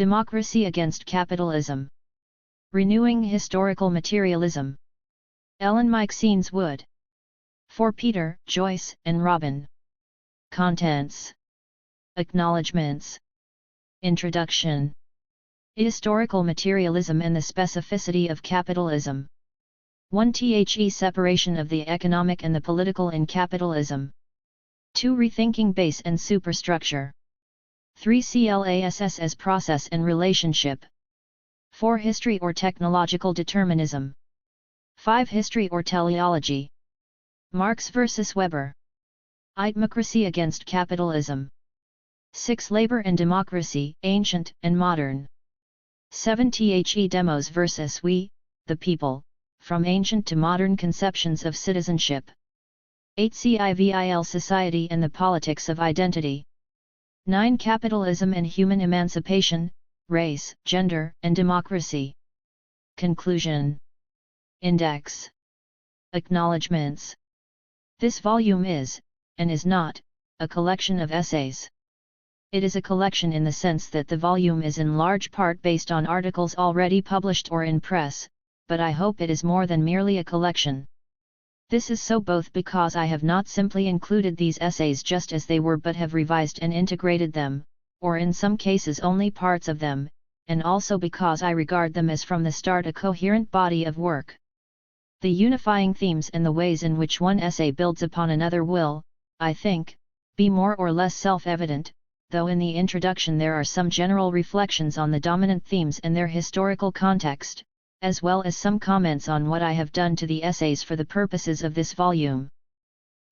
Democracy against Capitalism. Renewing Historical Materialism. Ellen Meiksins Wood. For Peter, Joyce, and Robin. Contents. Acknowledgements. Introduction. Historical Materialism and the Specificity of Capitalism. 1. The separation of the economic and the political in capitalism. 2. Rethinking base and superstructure. 3. CLASS as process and relationship. 4. History or technological determinism. 5. History or teleology. Marx vs. Weber. Democracy against capitalism. 6. Labor and democracy, ancient and modern. 7. The demos versus we, the people, from ancient to modern conceptions of citizenship. 8. Civil society and the politics of identity. 9. Capitalism and human emancipation, race, gender, and democracy. Conclusion. Index. Acknowledgements. This volume is, and is not, a collection of essays. It is a collection in the sense that the volume is in large part based on articles already published or in press, but I hope it is more than merely a collection. This is so both because I have not simply included these essays just as they were but have revised and integrated them, or in some cases only parts of them, and also because I regard them as from the start a coherent body of work. The unifying themes and the ways in which one essay builds upon another will, I think, be more or less self-evident, though in the introduction there are some general reflections on the dominant themes and their historical context, as well as some comments on what I have done to the essays for the purposes of this volume.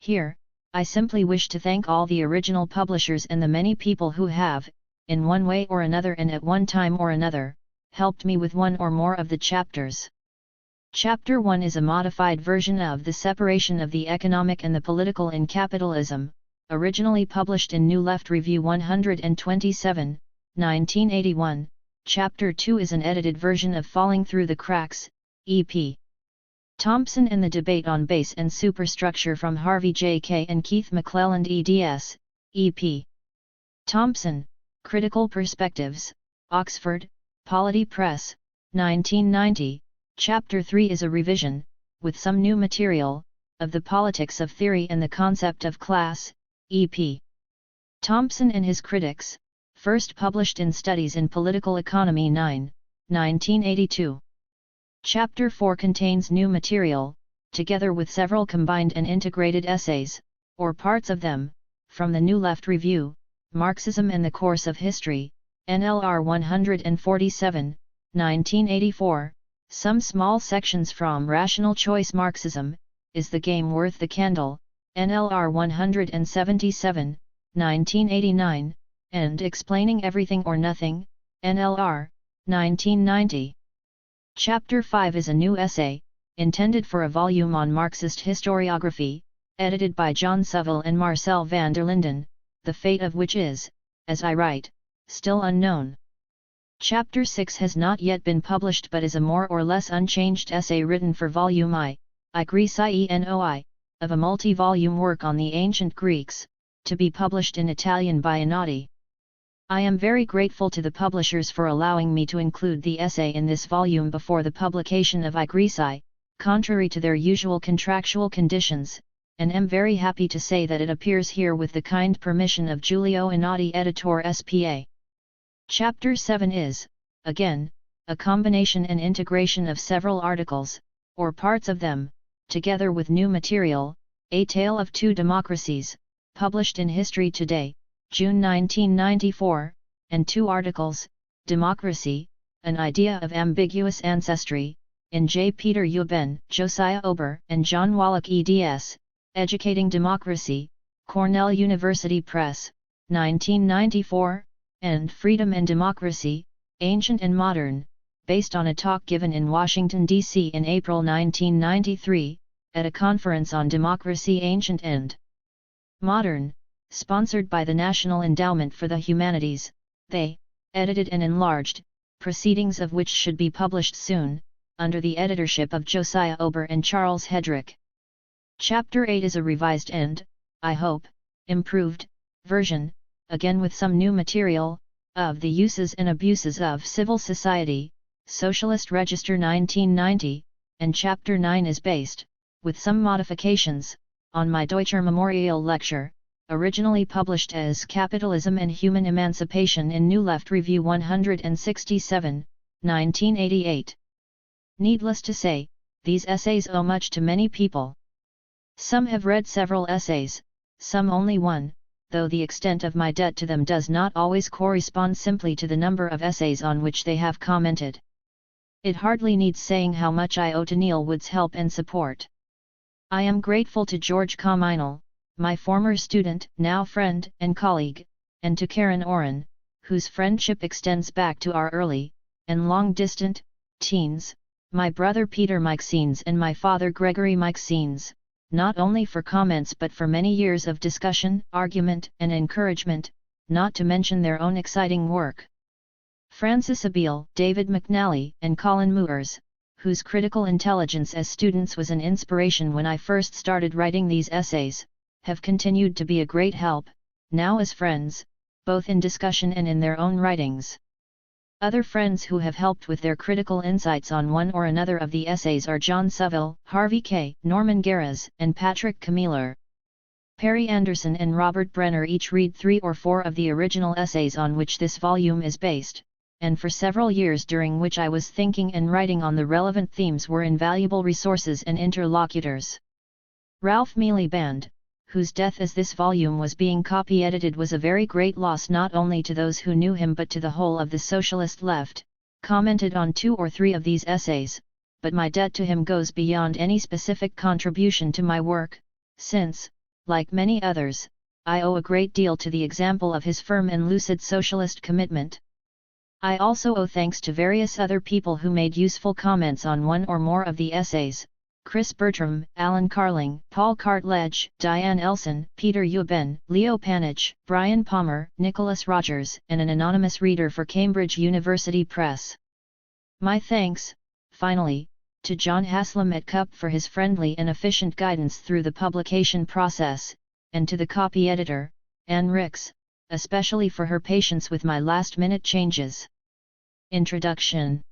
Here, I simply wish to thank all the original publishers and the many people who have, in one way or another and at one time or another, helped me with one or more of the chapters. Chapter 1 is a modified version of The Separation of the Economic and the Political in Capitalism, originally published in New Left Review 127, 1981. Chapter 2 is an edited version of Falling Through the Cracks, E.P. Thompson and the Debate on Base and Superstructure from Harvey J. K. and Keith McClelland eds, E.P. Thompson, Critical Perspectives, Oxford, Polity Press, 1990. Chapter 3 is a revision, with some new material, of The Politics of Theory and the Concept of Class, E.P. Thompson and His Critics, first published in Studies in Political Economy 9, 1982. Chapter 4 contains new material, together with several combined and integrated essays, or parts of them, from the New Left Review, Marxism and the Course of History, NLR 147, 1984, some small sections from Rational Choice Marxism, Is the Game Worth the Candle, NLR 177, 1989, and Explaining Everything or Nothing, NLR, 1990. Chapter 5 is a new essay, intended for a volume on Marxist historiography, edited by John Soville and Marcel van der Linden, the fate of which is, as I write, still unknown. Chapter 6 has not yet been published but is a more or less unchanged essay written for Volume I Greece-Enoi, of a multi-volume work on the ancient Greeks, to be published in Italian by Enotti. I am very grateful to the publishers for allowing me to include the essay in this volume before the publication of I Greece, contrary to their usual contractual conditions, and am very happy to say that it appears here with the kind permission of Giulio Enotti, editor SPA. Chapter 7 is, again, a combination and integration of several articles, or parts of them, together with new material, A Tale of Two Democracies, published in History Today, June 1994, and 2 articles, Democracy, An Idea of Ambiguous Ancestry, in J. Peter Euben, Josiah Ober, and John Wallach eds, Educating Democracy, Cornell University Press, 1994, and Freedom and Democracy, Ancient and Modern, based on a talk given in Washington, D.C. in April 1993, at a conference on democracy ancient and modern, sponsored by the National Endowment for the Humanities, they, edited and enlarged, proceedings of which should be published soon, under the editorship of Josiah Ober and Charles Hedrick. Chapter 8 is a revised and, I hope, improved, version, again with some new material, of the Uses and Abuses of Civil Society, Socialist Register 1990, and Chapter 9 is based, with some modifications, on my Deutscher Memorial lecture, originally published as Capitalism and Human Emancipation in New Left Review 167, 1988. Needless to say, these essays owe much to many people. Some have read several essays, some only one, though the extent of my debt to them does not always correspond simply to the number of essays on which they have commented. It hardly needs saying how much I owe to Neil Wood's help and support. I am grateful to George Comynell, my former student, now friend and colleague, and to Karen Oren, whose friendship extends back to our early, and long-distant, teens, my brother Peter Meiksins and my father Gregory Meiksins, not only for comments but for many years of discussion, argument and encouragement, not to mention their own exciting work. Francis Abeel, David McNally and Colin Moores, whose critical intelligence as students was an inspiration when I first started writing these essays, have continued to be a great help, now as friends, both in discussion and in their own writings. Other friends who have helped with their critical insights on one or another of the essays are John Suville, Harvey K., Norman Garas, and Patrick Camiller. Perry Anderson and Robert Brenner each read 3 or 4 of the original essays on which this volume is based, and for several years during which I was thinking and writing on the relevant themes were invaluable resources and interlocutors. Ralph Miliband, whose death as this volume was being copy-edited was a very great loss not only to those who knew him but to the whole of the socialist left, commented on 2 or 3 of these essays, but my debt to him goes beyond any specific contribution to my work, since, like many others, I owe a great deal to the example of his firm and lucid socialist commitment. I also owe thanks to various other people who made useful comments on one or more of the essays: Chris Bertram, Alan Carling, Paul Cartledge, Diane Elson, Peter Euben, Leo Panich, Brian Palmer, Nicholas Rogers, and an anonymous reader for Cambridge University Press. My thanks, finally, to John Haslam at CUP for his friendly and efficient guidance through the publication process, and to the copy editor, Anne Ricks, especially for her patience with my last-minute changes. Introduction.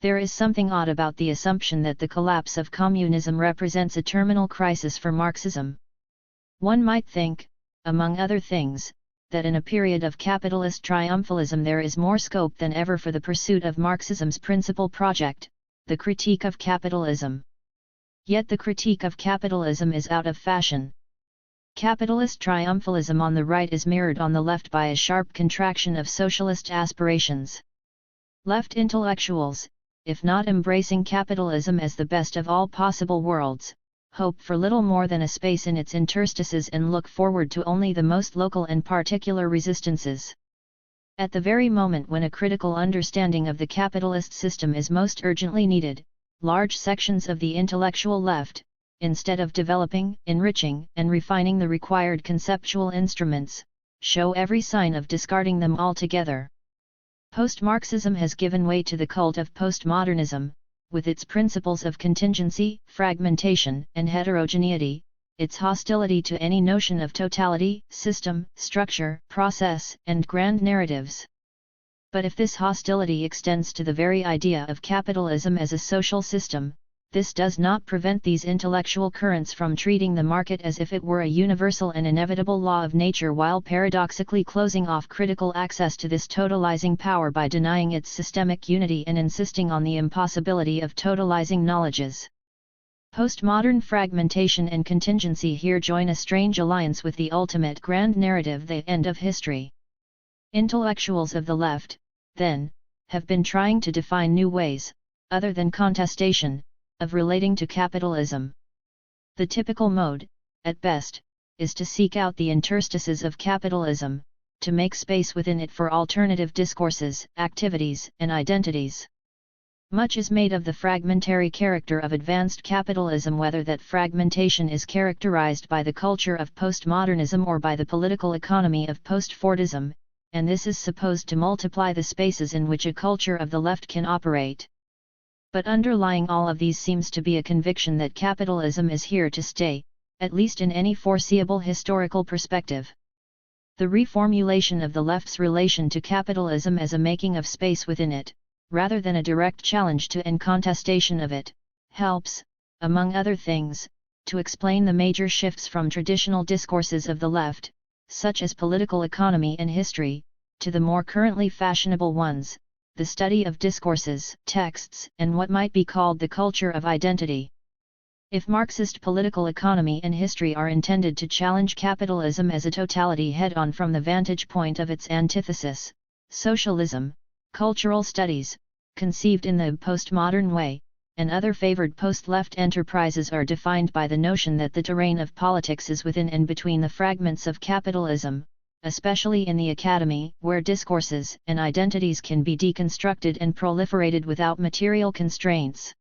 There is something odd about the assumption that the collapse of communism represents a terminal crisis for Marxism. One might think, among other things, that in a period of capitalist triumphalism there is more scope than ever for the pursuit of Marxism's principal project, the critique of capitalism. Yet the critique of capitalism is out of fashion. Capitalist triumphalism on the right is mirrored on the left by a sharp contraction of socialist aspirations. Left intellectuals, if not embracing capitalism as the best of all possible worlds, hope for little more than a space in its interstices and look forward to only the most local and particular resistances. At the very moment when a critical understanding of the capitalist system is most urgently needed, large sections of the intellectual left, instead of developing, enriching, and refining the required conceptual instruments, show every sign of discarding them altogether. Post-Marxism has given way to the cult of postmodernism, with its principles of contingency, fragmentation, and heterogeneity, its hostility to any notion of totality, system, structure, process, and grand narratives. But if this hostility extends to the very idea of capitalism as a social system, this does not prevent these intellectual currents from treating the market as if it were a universal and inevitable law of nature while paradoxically closing off critical access to this totalizing power by denying its systemic unity and insisting on the impossibility of totalizing knowledges. Postmodern fragmentation and contingency here join a strange alliance with the ultimate grand narrative, the end of history. Intellectuals of the left, then, have been trying to define new ways, other than contestation, of relating to capitalism. The typical mode, at best, is to seek out the interstices of capitalism, to make space within it for alternative discourses, activities, and identities. Much is made of the fragmentary character of advanced capitalism, whether that fragmentation is characterized by the culture of postmodernism or by the political economy of post-Fordism, and this is supposed to multiply the spaces in which a culture of the left can operate. But underlying all of these seems to be a conviction that capitalism is here to stay, at least in any foreseeable historical perspective. The reformulation of the left's relation to capitalism as a making of space within it, rather than a direct challenge to and contestation of it, helps, among other things, to explain the major shifts from traditional discourses of the left, such as political economy and history, to the more currently fashionable ones, the study of discourses, texts, and what might be called the culture of identity. If Marxist political economy and history are intended to challenge capitalism as a totality head-on from the vantage point of its antithesis, socialism, cultural studies, conceived in the postmodern way, and other favored post-left enterprises are defined by the notion that the terrain of politics is within and between the fragments of capitalism, especially in the academy, where discourses and identities can be deconstructed and proliferated without material constraints.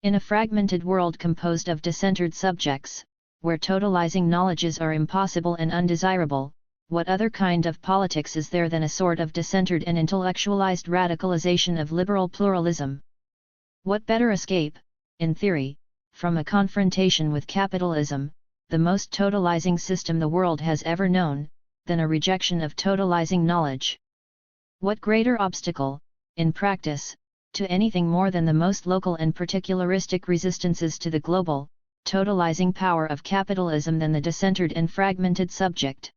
In a fragmented world composed of decentered subjects, where totalizing knowledges are impossible and undesirable, what other kind of politics is there than a sort of decentered and intellectualized radicalization of liberal pluralism? What better escape, in theory, from a confrontation with capitalism, the most totalizing system the world has ever known, than a rejection of totalizing knowledge? What greater obstacle, in practice, to anything more than the most local and particularistic resistances to the global, totalizing power of capitalism than the decentered and fragmented subject?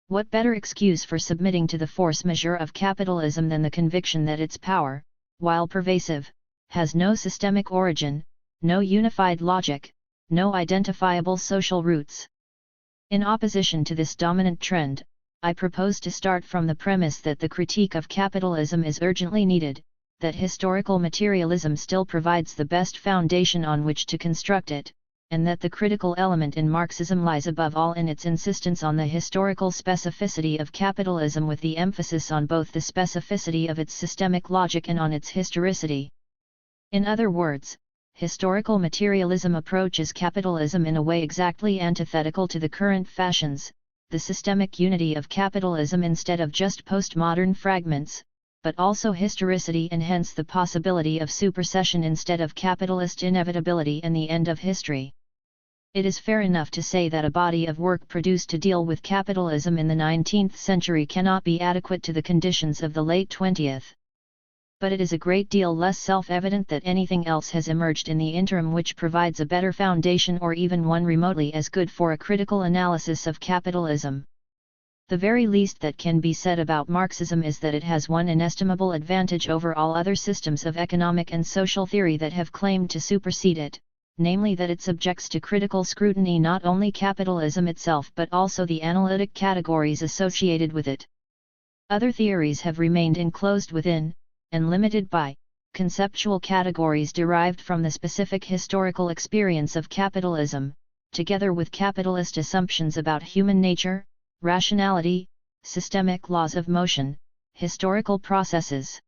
What better excuse for submitting to the force majeure of capitalism than the conviction that its power, while pervasive, has no systemic origin, no unified logic, no identifiable social roots? In opposition to this dominant trend, I propose to start from the premise that the critique of capitalism is urgently needed, that historical materialism still provides the best foundation on which to construct it, and that the critical element in Marxism lies above all in its insistence on the historical specificity of capitalism, with the emphasis on both the specificity of its systemic logic and on its historicity. In other words, historical materialism approaches capitalism in a way exactly antithetical to the current fashions, the systemic unity of capitalism instead of just postmodern fragments, but also historicity and hence the possibility of supersession instead of capitalist inevitability and the end of history. It is fair enough to say that a body of work produced to deal with capitalism in the 19th century cannot be adequate to the conditions of the late 20th. But it is a great deal less self-evident that anything else has emerged in the interim which provides a better foundation or even one remotely as good for a critical analysis of capitalism. The very least that can be said about Marxism is that it has one inestimable advantage over all other systems of economic and social theory that have claimed to supersede it, namely that it subjects to critical scrutiny not only capitalism itself but also the analytic categories associated with it. Other theories have remained enclosed within, and limited by, conceptual categories derived from the specific historical experience of capitalism, together with capitalist assumptions about human nature, rationality, systemic laws of motion, historical processes.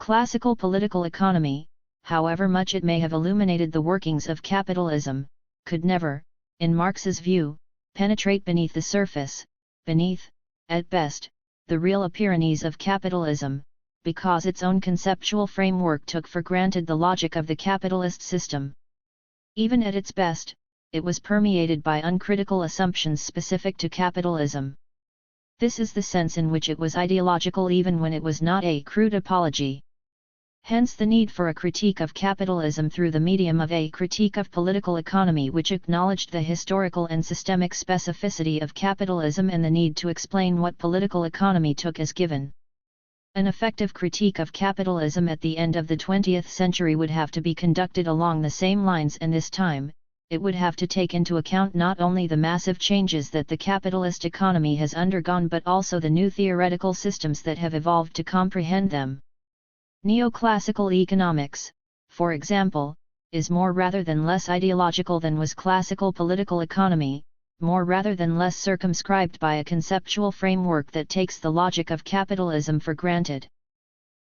Classical political economy, however much it may have illuminated the workings of capitalism, could never, in Marx's view, penetrate beneath the surface, beneath, at best, the real appearance of capitalism, because its own conceptual framework took for granted the logic of the capitalist system. Even at its best, it was permeated by uncritical assumptions specific to capitalism. This is the sense in which it was ideological even when it was not a crude apology. Hence the need for a critique of capitalism through the medium of a critique of political economy which acknowledged the historical and systemic specificity of capitalism and the need to explain what political economy took as given. An effective critique of capitalism at the end of the 20th century would have to be conducted along the same lines, and this time, it would have to take into account not only the massive changes that the capitalist economy has undergone but also the new theoretical systems that have evolved to comprehend them. Neoclassical economics, for example, is more rather than less ideological than was classical political economy, more rather than less circumscribed by a conceptual framework that takes the logic of capitalism for granted.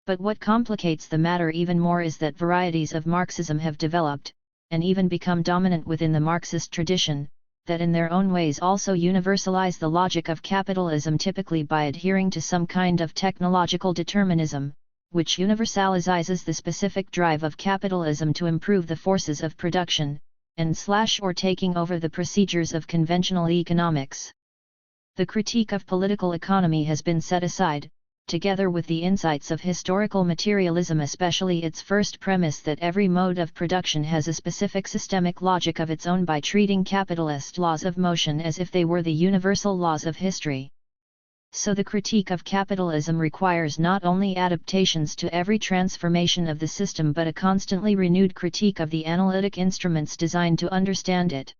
But what complicates the matter even more is that varieties of Marxism have developed, and even become dominant within the Marxist tradition, that in their own ways also universalize the logic of capitalism, typically by adhering to some kind of technological determinism, which universalizes the specific drive of capitalism to improve the forces of production, and or taking over the procedures of conventional economics. The critique of political economy has been set aside, together with the insights of historical materialism, especially its first premise that every mode of production has a specific systemic logic of its own, by treating capitalist laws of motion as if they were the universal laws of history. So the critique of capitalism requires not only adaptations to every transformation of the system, but a constantly renewed critique of the analytic instruments designed to understand it.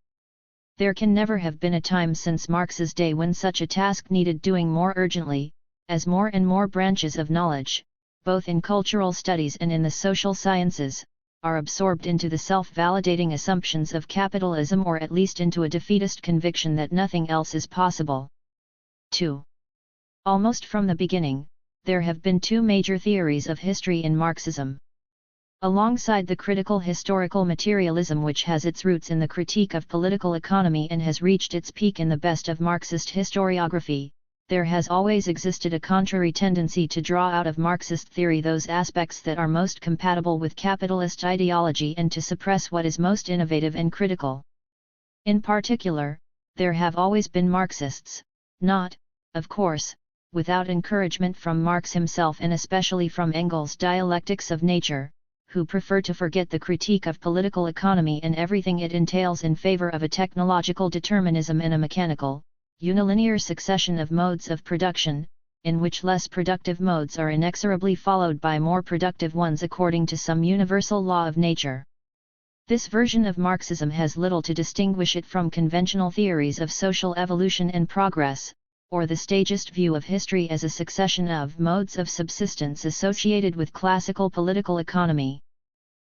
There can never have been a time since Marx's day when such a task needed doing more urgently, as more and more branches of knowledge, both in cultural studies and in the social sciences, are absorbed into the self-validating assumptions of capitalism, or at least into a defeatist conviction that nothing else is possible. 2. Almost from the beginning, there have been two major theories of history in Marxism. Alongside the critical historical materialism, which has its roots in the critique of political economy and has reached its peak in the best of Marxist historiography, there has always existed a contrary tendency to draw out of Marxist theory those aspects that are most compatible with capitalist ideology and to suppress what is most innovative and critical. In particular, there have always been Marxists, not, of course, without encouragement from Marx himself and especially from Engels' Dialectics of Nature, who prefer to forget the critique of political economy and everything it entails in favor of a technological determinism and a mechanical, unilinear succession of modes of production, in which less productive modes are inexorably followed by more productive ones according to some universal law of nature. This version of Marxism has little to distinguish it from conventional theories of social evolution and progress, or the stagist view of history as a succession of modes of subsistence associated with classical political economy.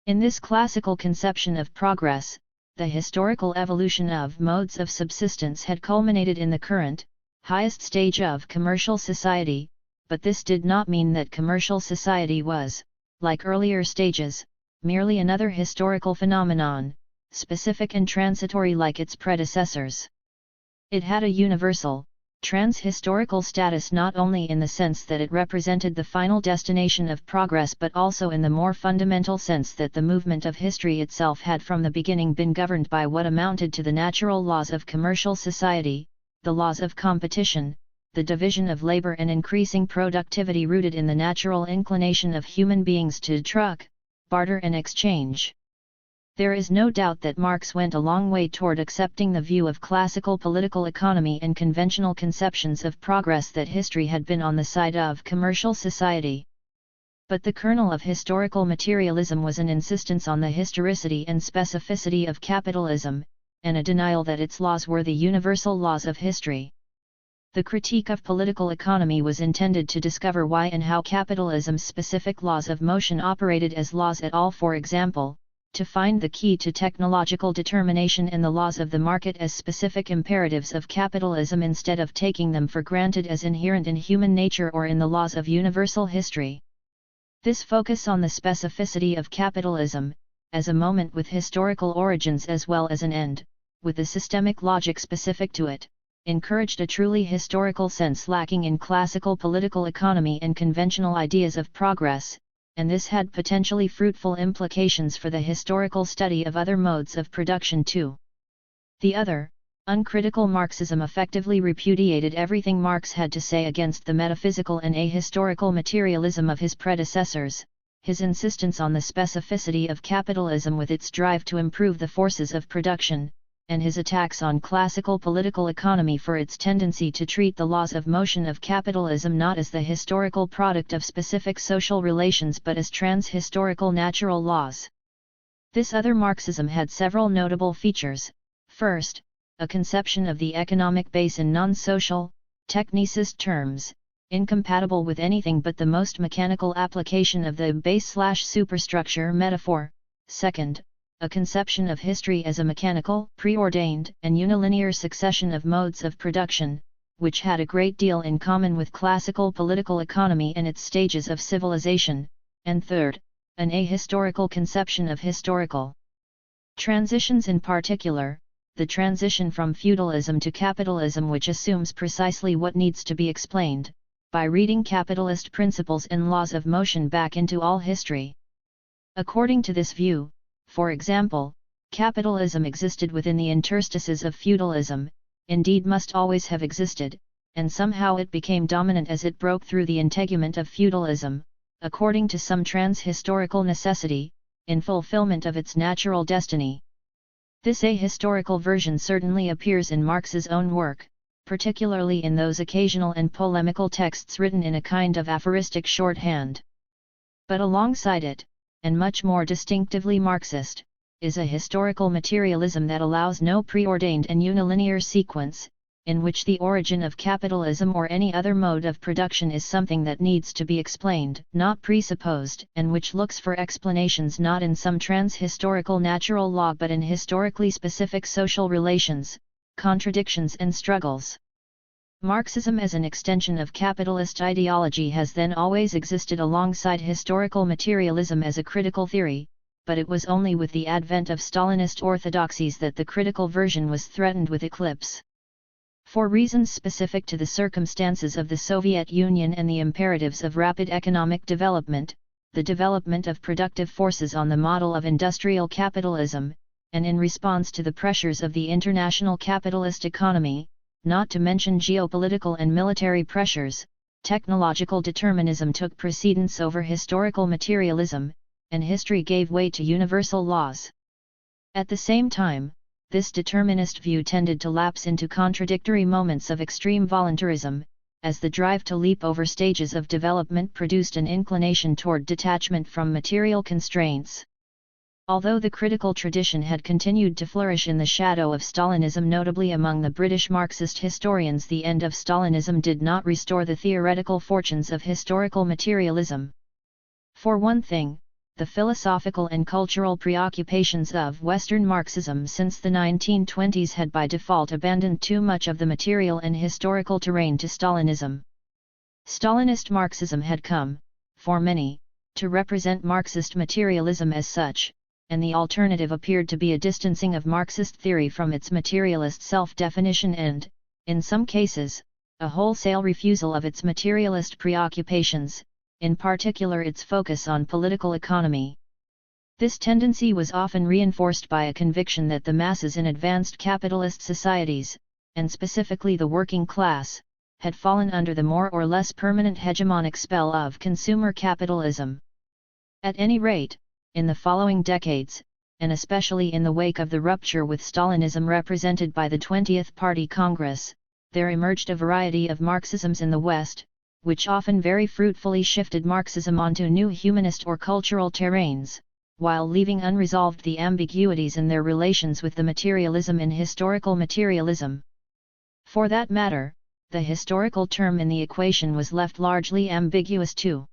In this classical conception of progress, the historical evolution of modes of subsistence had culminated in the current, highest stage of commercial society, but this did not mean that commercial society was, like earlier stages, merely another historical phenomenon, specific and transitory like its predecessors. It had a universal, trans-historical status not only in the sense that it represented the final destination of progress, but also in the more fundamental sense that the movement of history itself had from the beginning been governed by what amounted to the natural laws of commercial society, the laws of competition, the division of labor and increasing productivity rooted in the natural inclination of human beings to truck, barter and exchange. There is no doubt that Marx went a long way toward accepting the view of classical political economy and conventional conceptions of progress that history had been on the side of commercial society. But the kernel of historical materialism was an insistence on the historicity and specificity of capitalism, and a denial that its laws were the universal laws of history. The critique of political economy was intended to discover why and how capitalism's specific laws of motion operated as laws at all, for example, to find the key to technological determination in the laws of the market as specific imperatives of capitalism instead of taking them for granted as inherent in human nature or in the laws of universal history. This focus on the specificity of capitalism, as a moment with historical origins as well as an end, with the systemic logic specific to it, encouraged a truly historical sense lacking in classical political economy and conventional ideas of progress, and this had potentially fruitful implications for the historical study of other modes of production too. The other, uncritical Marxism effectively repudiated everything Marx had to say against the metaphysical and ahistorical materialism of his predecessors, his insistence on the specificity of capitalism with its drive to improve the forces of production, and his attacks on classical political economy for its tendency to treat the laws of motion of capitalism not as the historical product of specific social relations but as trans-historical natural laws. This other Marxism had several notable features. First, a conception of the economic base in non-social, technicist terms, incompatible with anything but the most mechanical application of the base/superstructure metaphor. Second, a conception of history as a mechanical, preordained, and unilinear succession of modes of production, which had a great deal in common with classical political economy and its stages of civilization, and third, an ahistorical conception of historical transitions, in particular, the transition from feudalism to capitalism, which assumes precisely what needs to be explained, by reading capitalist principles and laws of motion back into all history. According to this view, for example, capitalism existed within the interstices of feudalism, indeed must always have existed, and somehow it became dominant as it broke through the integument of feudalism, according to some trans-historical necessity, in fulfillment of its natural destiny. This ahistorical version certainly appears in Marx's own work, particularly in those occasional and polemical texts written in a kind of aphoristic shorthand. But alongside it, and much more distinctively Marxist, is a historical materialism that allows no preordained and unilinear sequence, in which the origin of capitalism or any other mode of production is something that needs to be explained, not presupposed, and which looks for explanations not in some trans-historical natural law but in historically specific social relations, contradictions and struggles. Marxism as an extension of capitalist ideology has then always existed alongside historical materialism as a critical theory, but it was only with the advent of Stalinist orthodoxies that the critical version was threatened with eclipse. For reasons specific to the circumstances of the Soviet Union and the imperatives of rapid economic development, the development of productive forces on the model of industrial capitalism, and in response to the pressures of the international capitalist economy, not to mention geopolitical and military pressures, technological determinism took precedence over historical materialism, and history gave way to universal laws. At the same time, this determinist view tended to lapse into contradictory moments of extreme voluntarism, as the drive to leap over stages of development produced an inclination toward detachment from material constraints. Although the critical tradition had continued to flourish in the shadow of Stalinism, notably among the British Marxist historians, the end of Stalinism did not restore the theoretical fortunes of historical materialism. For one thing, the philosophical and cultural preoccupations of Western Marxism since the 1920s had by default abandoned too much of the material and historical terrain to Stalinism. Stalinist Marxism had come, for many, to represent Marxist materialism as such, and the alternative appeared to be a distancing of Marxist theory from its materialist self-definition and, in some cases, a wholesale refusal of its materialist preoccupations, in particular its focus on political economy. This tendency was often reinforced by a conviction that the masses in advanced capitalist societies, and specifically the working class, had fallen under the more or less permanent hegemonic spell of consumer capitalism. At any rate, in the following decades, and especially in the wake of the rupture with Stalinism represented by the 20th Party Congress, there emerged a variety of Marxisms in the West, which often very fruitfully shifted Marxism onto new humanist or cultural terrains, while leaving unresolved the ambiguities in their relations with the materialism in historical materialism. For that matter, the historical term in the equation was left largely ambiguous too.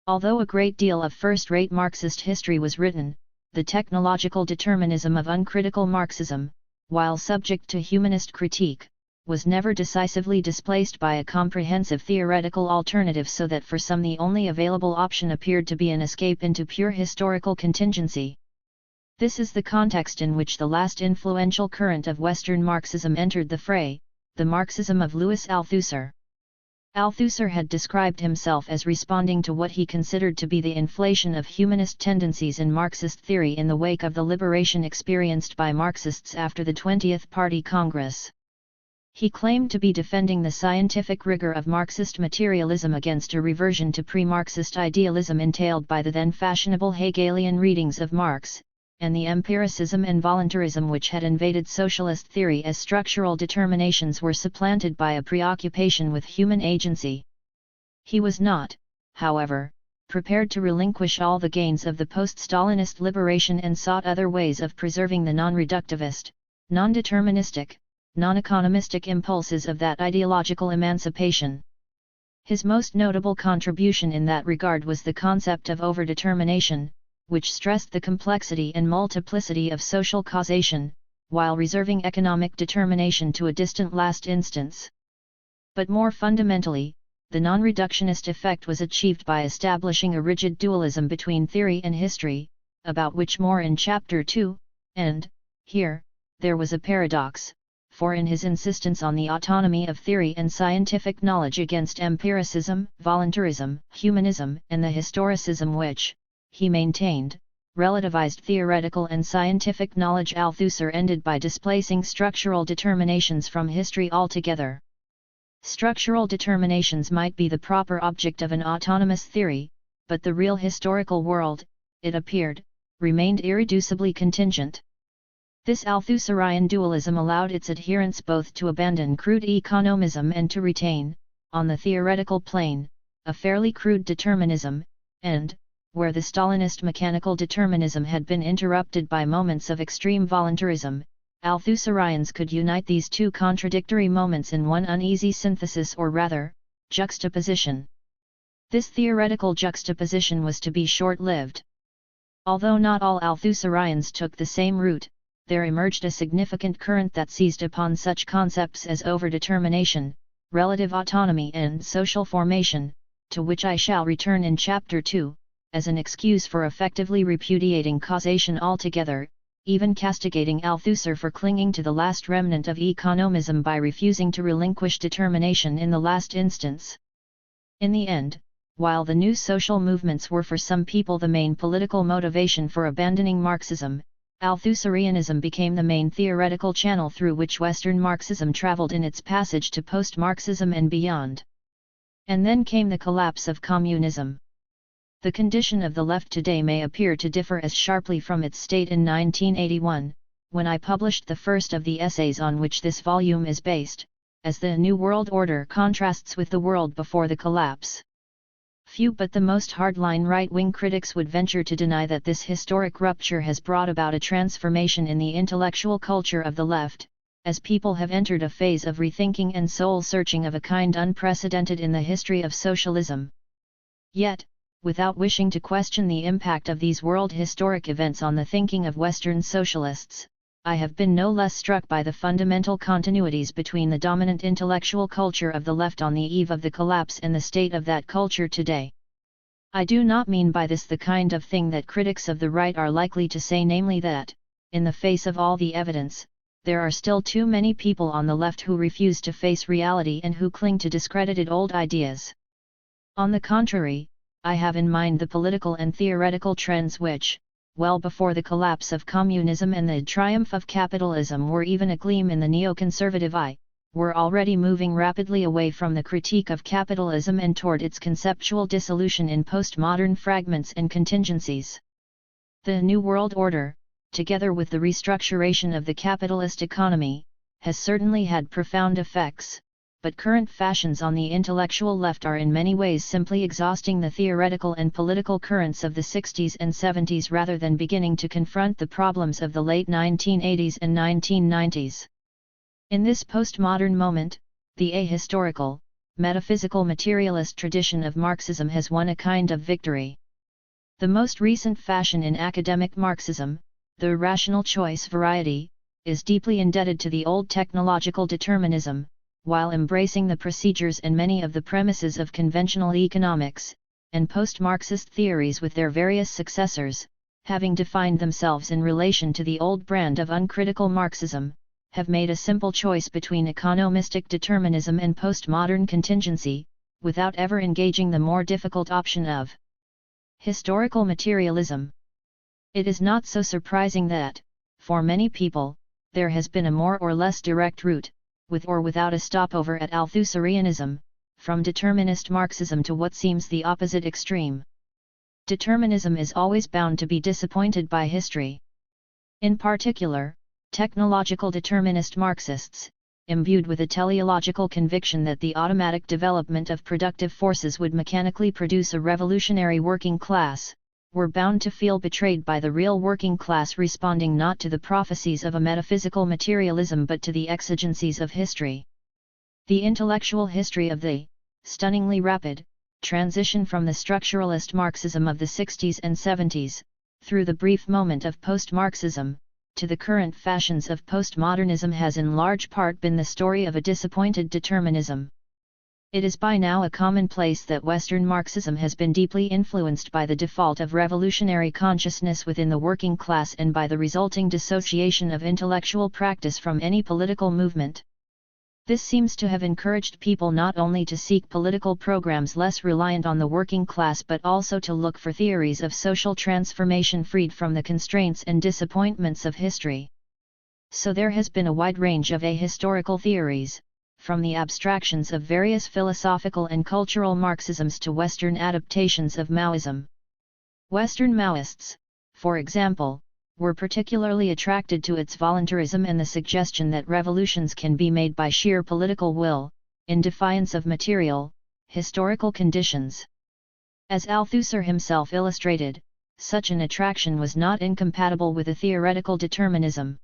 Although a great deal of first-rate Marxist history was written, the technological determinism of uncritical Marxism, while subject to humanist critique, was never decisively displaced by a comprehensive theoretical alternative, so that for some the only available option appeared to be an escape into pure historical contingency. This is the context in which the last influential current of Western Marxism entered the fray, the Marxism of Louis Althusser. Althusser had described himself as responding to what he considered to be the inflation of humanist tendencies in Marxist theory in the wake of the liberation experienced by Marxists after the 20th Party Congress. He claimed to be defending the scientific rigor of Marxist materialism against a reversion to pre-Marxist idealism entailed by the then fashionable Hegelian readings of Marx, and the empiricism and voluntarism which had invaded socialist theory as structural determinations were supplanted by a preoccupation with human agency. He was not, however, prepared to relinquish all the gains of the post-Stalinist liberation and sought other ways of preserving the non-reductivist, non-deterministic, non-economistic impulses of that ideological emancipation. His most notable contribution in that regard was the concept of overdetermination, which stressed the complexity and multiplicity of social causation, while reserving economic determination to a distant last instance. But more fundamentally, the non-reductionist effect was achieved by establishing a rigid dualism between theory and history, about which more in Chapter 2, and, here, there was a paradox, for in his insistence on the autonomy of theory and scientific knowledge against empiricism, voluntarism, humanism, and the historicism which, he maintained, relativized theoretical and scientific knowledge, Althusser ended by displacing structural determinations from history altogether. Structural determinations might be the proper object of an autonomous theory, but the real historical world, it appeared, remained irreducibly contingent. This Althusserian dualism allowed its adherents both to abandon crude economism and to retain, on the theoretical plane, a fairly crude determinism, and, where the Stalinist mechanical determinism had been interrupted by moments of extreme voluntarism, Althusserians could unite these two contradictory moments in one uneasy synthesis, or rather, juxtaposition. This theoretical juxtaposition was to be short-lived. Although not all Althusserians took the same route, there emerged a significant current that seized upon such concepts as overdetermination, relative autonomy and social formation, to which I shall return in Chapter 2, as an excuse for effectively repudiating causation altogether, even castigating Althusser for clinging to the last remnant of economism by refusing to relinquish determination in the last instance. In the end, while the new social movements were for some people the main political motivation for abandoning Marxism, Althusserianism became the main theoretical channel through which Western Marxism traveled in its passage to post-Marxism and beyond. And then came the collapse of communism. The condition of the left today may appear to differ as sharply from its state in 1981, when I published the first of the essays on which this volume is based, as the New World Order contrasts with the world before the collapse. Few but the most hardline right-wing critics would venture to deny that this historic rupture has brought about a transformation in the intellectual culture of the left, as people have entered a phase of rethinking and soul-searching of a kind unprecedented in the history of socialism. Yet, without wishing to question the impact of these world historic events on the thinking of Western socialists, I have been no less struck by the fundamental continuities between the dominant intellectual culture of the left on the eve of the collapse and the state of that culture today. I do not mean by this the kind of thing that critics of the right are likely to say, namely that, in the face of all the evidence, there are still too many people on the left who refuse to face reality and who cling to discredited old ideas. On the contrary, I have in mind the political and theoretical trends which, well before the collapse of communism and the triumph of capitalism were even a gleam in the neoconservative eye, were already moving rapidly away from the critique of capitalism and toward its conceptual dissolution in postmodern fragments and contingencies. The New World Order, together with the restructuration of the capitalist economy, has certainly had profound effects, but current fashions on the intellectual left are in many ways simply exhausting the theoretical and political currents of the 60s and 70s rather than beginning to confront the problems of the late 1980s and 1990s. In this postmodern moment, the ahistorical, metaphysical materialist tradition of Marxism has won a kind of victory. The most recent fashion in academic Marxism, the rational choice variety, is deeply indebted to the old technological determinism, while embracing the procedures and many of the premises of conventional economics, and post-Marxist theories with their various successors, having defined themselves in relation to the old brand of uncritical Marxism, have made a simple choice between economistic determinism and postmodern contingency, without ever engaging the more difficult option of historical materialism. It is not so surprising that, for many people, there has been a more or less direct route, with or without a stopover at Althusserianism, from determinist Marxism to what seems the opposite extreme. Determinism is always bound to be disappointed by history. In particular, technological determinist Marxists, imbued with a teleological conviction that the automatic development of productive forces would mechanically produce a revolutionary working class, were bound to feel betrayed by the real working class responding not to the prophecies of a metaphysical materialism but to the exigencies of history. The intellectual history of the, stunningly rapid, transition from the structuralist Marxism of the 60s and 70s, through the brief moment of post-Marxism, to the current fashions of postmodernism has in large part been the story of a disappointed determinism. It is by now a commonplace that Western Marxism has been deeply influenced by the default of revolutionary consciousness within the working class and by the resulting dissociation of intellectual practice from any political movement. This seems to have encouraged people not only to seek political programs less reliant on the working class but also to look for theories of social transformation freed from the constraints and disappointments of history. So there has been a wide range of ahistorical theories, from the abstractions of various philosophical and cultural Marxisms to Western adaptations of Maoism. Western Maoists, for example, were particularly attracted to its voluntarism and the suggestion that revolutions can be made by sheer political will, in defiance of material, historical conditions. As Althusser himself illustrated, such an attraction was not incompatible with a theoretical determinism.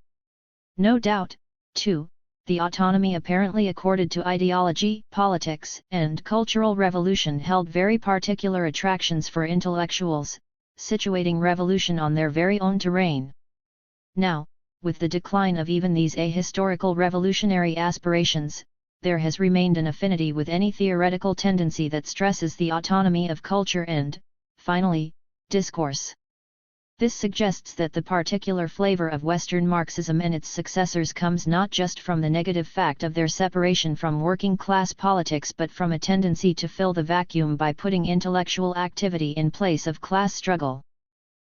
No doubt, too, the autonomy apparently accorded to ideology, politics, and cultural revolution held very particular attractions for intellectuals, situating revolution on their very own terrain. Now, with the decline of even these ahistorical revolutionary aspirations, there has remained an affinity with any theoretical tendency that stresses the autonomy of culture and, finally, discourse. This suggests that the particular flavor of Western Marxism and its successors comes not just from the negative fact of their separation from working-class politics but from a tendency to fill the vacuum by putting intellectual activity in place of class struggle.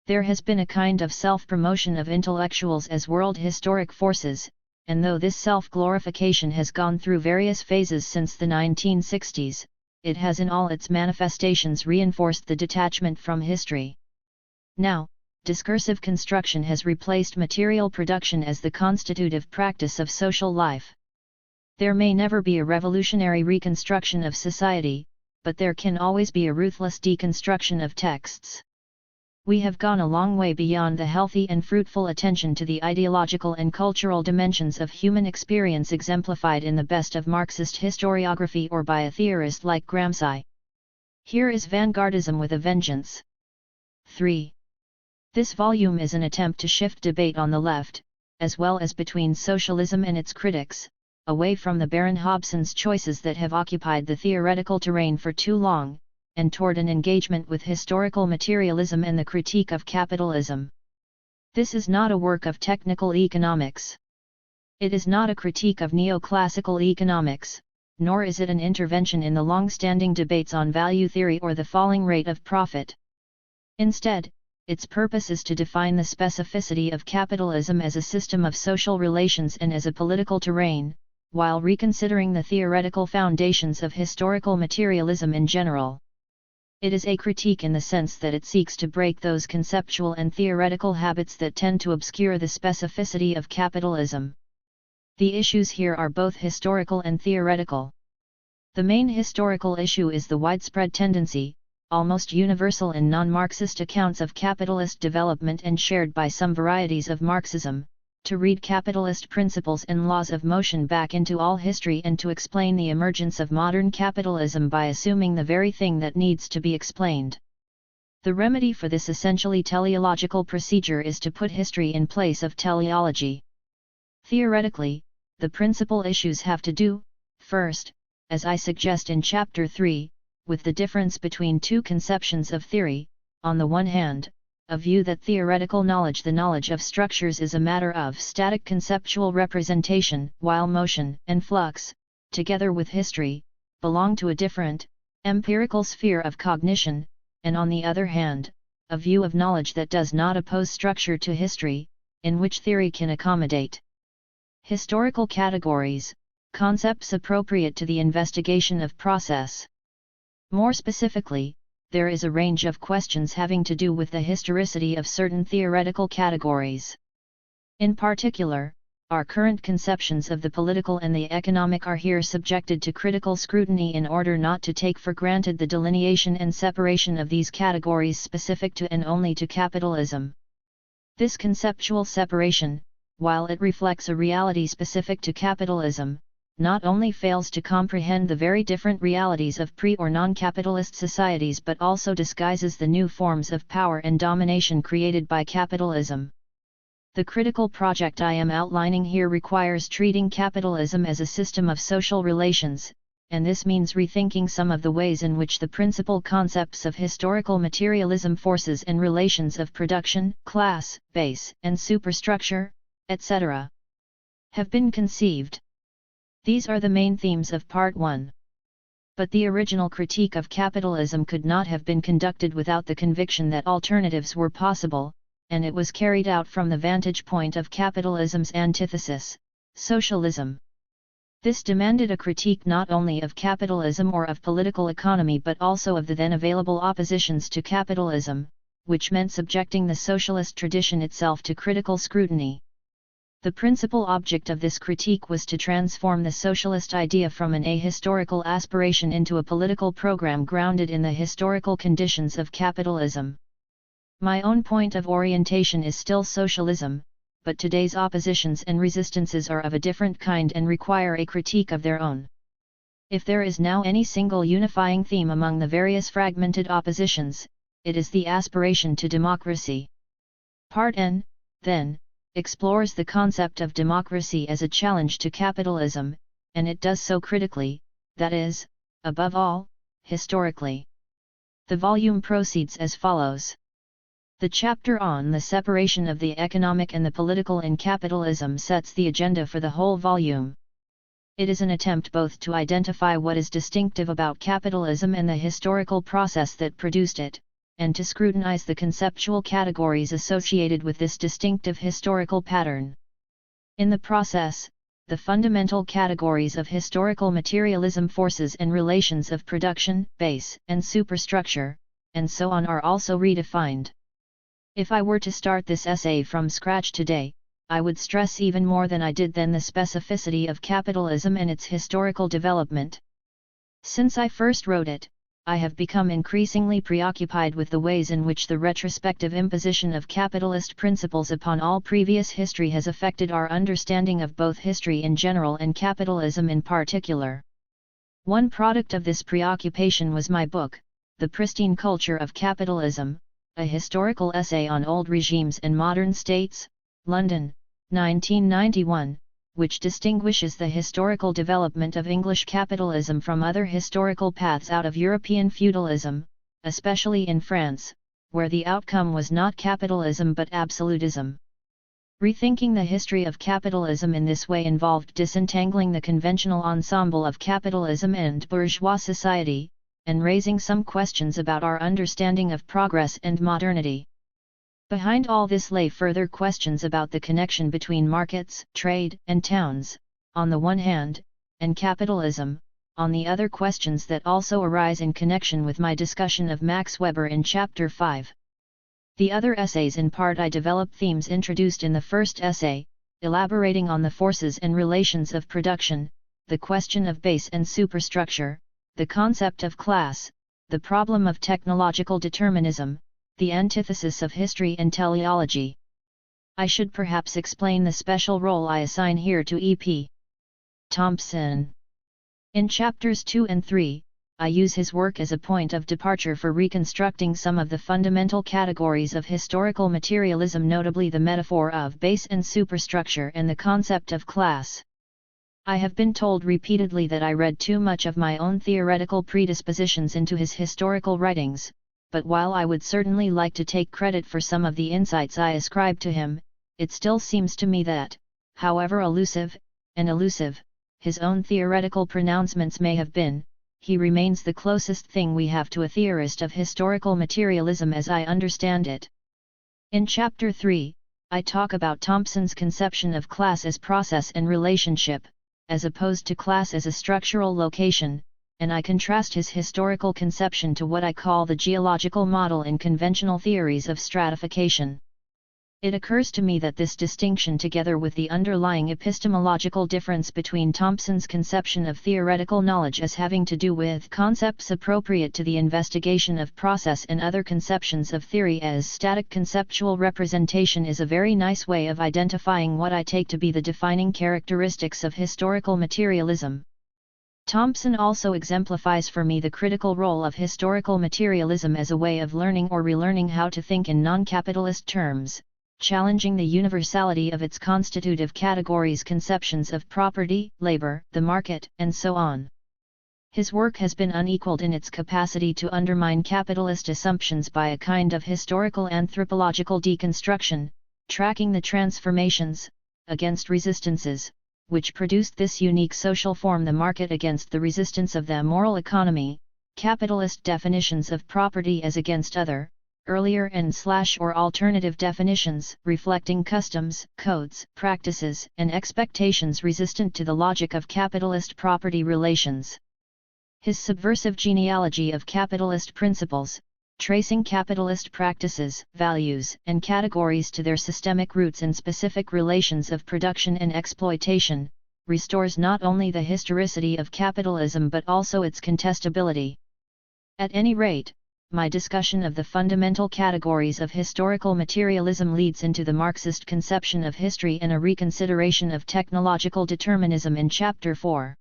There has been a kind of self-promotion of intellectuals as world historic forces, and though this self-glorification has gone through various phases since the 1960s, it has in all its manifestations reinforced the detachment from history. Now, discursive construction has replaced material production as the constitutive practice of social life. There may never be a revolutionary reconstruction of society, but there can always be a ruthless deconstruction of texts. We have gone a long way beyond the healthy and fruitful attention to the ideological and cultural dimensions of human experience exemplified in the best of Marxist historiography or by a theorist like Gramsci. Here is vanguardism with a vengeance. 3. This volume is an attempt to shift debate on the left, as well as between socialism and its critics, away from the barren Hobson's choices that have occupied the theoretical terrain for too long, and toward an engagement with historical materialism and the critique of capitalism. This is not a work of technical economics. It is not a critique of neoclassical economics, nor is it an intervention in the long-standing debates on value theory or the falling rate of profit. Instead, its purpose is to define the specificity of capitalism as a system of social relations and as a political terrain, while reconsidering the theoretical foundations of historical materialism in general. It is a critique in the sense that it seeks to break those conceptual and theoretical habits that tend to obscure the specificity of capitalism. The issues here are both historical and theoretical. The main historical issue is the widespread tendency, almost universal in non-Marxist accounts of capitalist development and shared by some varieties of Marxism, to read capitalist principles and laws of motion back into all history and to explain the emergence of modern capitalism by assuming the very thing that needs to be explained. The remedy for this essentially teleological procedure is to put history in place of teleology. Theoretically, the principal issues have to do, first, as I suggest in Chapter 3, with the difference between two conceptions of theory, on the one hand, a view that theoretical knowledge, the knowledge of structures, is a matter of static conceptual representation, while motion and flux, together with history, belong to a different, empirical sphere of cognition, and on the other hand, a view of knowledge that does not oppose structure to history, in which theory can accommodate historical categories, concepts appropriate to the investigation of process. More specifically, there is a range of questions having to do with the historicity of certain theoretical categories. In particular, our current conceptions of the political and the economic are here subjected to critical scrutiny in order not to take for granted the delineation and separation of these categories specific to and only to capitalism. This conceptual separation, while it reflects a reality specific to capitalism, not only fails to comprehend the very different realities of pre- or non-capitalist societies but also disguises the new forms of power and domination created by capitalism. The critical project I am outlining here requires treating capitalism as a system of social relations, and this means rethinking some of the ways in which the principal concepts of historical materialism, forces and relations of production, class, base and superstructure, etc., have been conceived. These are the main themes of Part 1. But the original critique of capitalism could not have been conducted without the conviction that alternatives were possible, and it was carried out from the vantage point of capitalism's antithesis, socialism. This demanded a critique not only of capitalism or of political economy but also of the then available oppositions to capitalism, which meant subjecting the socialist tradition itself to critical scrutiny. The principal object of this critique was to transform the socialist idea from an ahistorical aspiration into a political program grounded in the historical conditions of capitalism. My own point of orientation is still socialism, but today's oppositions and resistances are of a different kind and require a critique of their own. If there is now any single unifying theme among the various fragmented oppositions, it is the aspiration to democracy. Part N, then, explores the concept of democracy as a challenge to capitalism, and it does so critically, that is, above all, historically. The volume proceeds as follows. The chapter on the separation of the economic and the political in capitalism sets the agenda for the whole volume. It is an attempt both to identify what is distinctive about capitalism and the historical process that produced it, and to scrutinize the conceptual categories associated with this distinctive historical pattern. In the process, the fundamental categories of historical materialism, forces and relations of production, base and superstructure, and so on are also redefined. If I were to start this essay from scratch today, I would stress even more than I did then the specificity of capitalism and its historical development. Since I first wrote it, I have become increasingly preoccupied with the ways in which the retrospective imposition of capitalist principles upon all previous history has affected our understanding of both history in general and capitalism in particular. One product of this preoccupation was my book, The Pristine Culture of Capitalism, a historical essay on old regimes and modern states, London, 1991, which distinguishes the historical development of English capitalism from other historical paths out of European feudalism, especially in France, where the outcome was not capitalism but absolutism. Rethinking the history of capitalism in this way involved disentangling the conventional ensemble of capitalism and bourgeois society, and raising some questions about our understanding of progress and modernity. Behind all this lay further questions about the connection between markets, trade, and towns, on the one hand, and capitalism, on the other, questions that also arise in connection with my discussion of Max Weber in Chapter 5. The other essays in part I develop themes introduced in the first essay, elaborating on the forces and relations of production, the question of base and superstructure, the concept of class, the problem of technological determinism, the antithesis of history and teleology. I should perhaps explain the special role I assign here to E.P. Thompson. In chapters 2 and 3, I use his work as a point of departure for reconstructing some of the fundamental categories of historical materialism, notably the metaphor of base and superstructure and the concept of class. I have been told repeatedly that I read too much of my own theoretical predispositions into his historical writings, but while I would certainly like to take credit for some of the insights I ascribe to him, it still seems to me that, however elusive his own theoretical pronouncements may have been, he remains the closest thing we have to a theorist of historical materialism as I understand it. In Chapter 3, I talk about Thompson's conception of class as process and relationship, as opposed to class as a structural location, and I contrast his historical conception to what I call the geological model in conventional theories of stratification. It occurs to me that this distinction, together with the underlying epistemological difference between Thompson's conception of theoretical knowledge as having to do with concepts appropriate to the investigation of process and other conceptions of theory as static conceptual representation, is a very nice way of identifying what I take to be the defining characteristics of historical materialism. Thompson also exemplifies for me the critical role of historical materialism as a way of learning or relearning how to think in non-capitalist terms, challenging the universality of its constitutive categories, conceptions of property, labor, the market, and so on. His work has been unequaled in its capacity to undermine capitalist assumptions by a kind of historical anthropological deconstruction, tracking the transformations, against resistances, which produced this unique social form, the market, against the resistance of the moral economy, capitalist definitions of property as against other, earlier and/or alternative definitions reflecting customs, codes, practices, and expectations resistant to the logic of capitalist property relations. His subversive genealogy of capitalist principles, tracing capitalist practices, values, and categories to their systemic roots in specific relations of production and exploitation, restores not only the historicity of capitalism but also its contestability. At any rate, my discussion of the fundamental categories of historical materialism leads into the Marxist conception of history and a reconsideration of technological determinism in Chapter 4.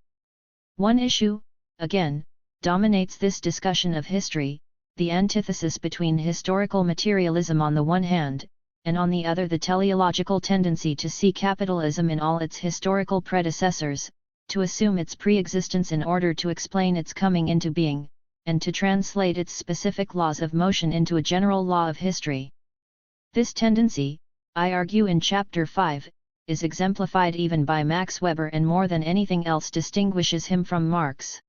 One issue, again, dominates this discussion of history: the antithesis between historical materialism on the one hand, and on the other the teleological tendency to see capitalism in all its historical predecessors, to assume its pre-existence in order to explain its coming into being, and to translate its specific laws of motion into a general law of history. This tendency, I argue in Chapter 5, is exemplified even by Max Weber and more than anything else distinguishes him from Marx.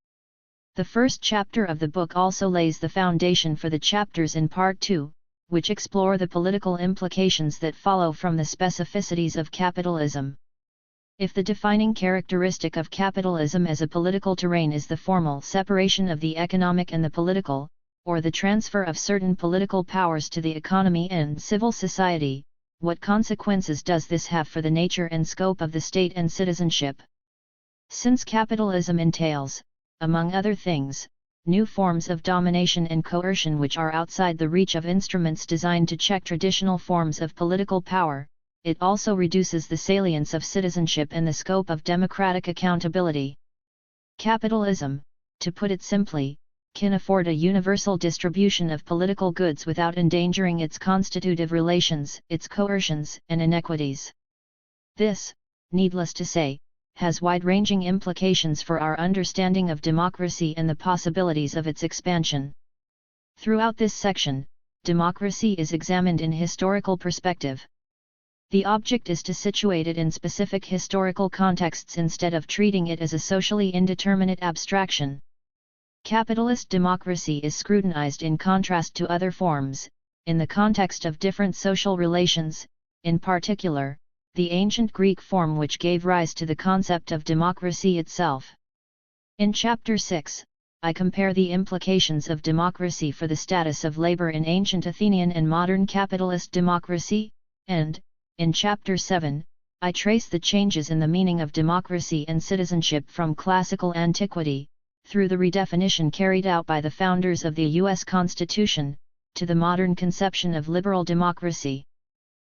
The first chapter of the book also lays the foundation for the chapters in Part 2, which explore the political implications that follow from the specificities of capitalism. If the defining characteristic of capitalism as a political terrain is the formal separation of the economic and the political, or the transfer of certain political powers to the economy and civil society, what consequences does this have for the nature and scope of the state and citizenship? Since capitalism entails, among other things, new forms of domination and coercion which are outside the reach of instruments designed to check traditional forms of political power, it also reduces the salience of citizenship and the scope of democratic accountability. Capitalism, to put it simply, can afford a universal distribution of political goods without endangering its constitutive relations, its coercions and inequities. This, needless to say, has wide-ranging implications for our understanding of democracy and the possibilities of its expansion. Throughout this section, democracy is examined in historical perspective. The object is to situate it in specific historical contexts instead of treating it as a socially indeterminate abstraction. Capitalist democracy is scrutinized in contrast to other forms, in the context of different social relations, in particular, the ancient Greek form which gave rise to the concept of democracy itself. In Chapter 6, I compare the implications of democracy for the status of labor in ancient Athenian and modern capitalist democracy, and, in Chapter 7, I trace the changes in the meaning of democracy and citizenship from classical antiquity, through the redefinition carried out by the founders of the U.S. Constitution, to the modern conception of liberal democracy.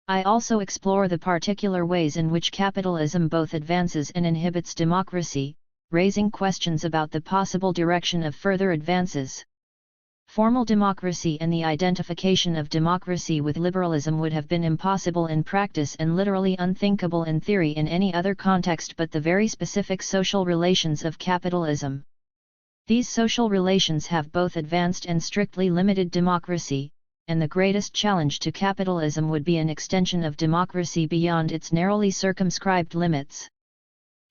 I also explore the particular ways in which capitalism both advances and inhibits democracy, raising questions about the possible direction of further advances. Formal democracy and the identification of democracy with liberalism would have been impossible in practice and literally unthinkable in theory in any other context but the very specific social relations of capitalism. These social relations have both advanced and strictly limited democracy, and the greatest challenge to capitalism would be an extension of democracy beyond its narrowly circumscribed limits.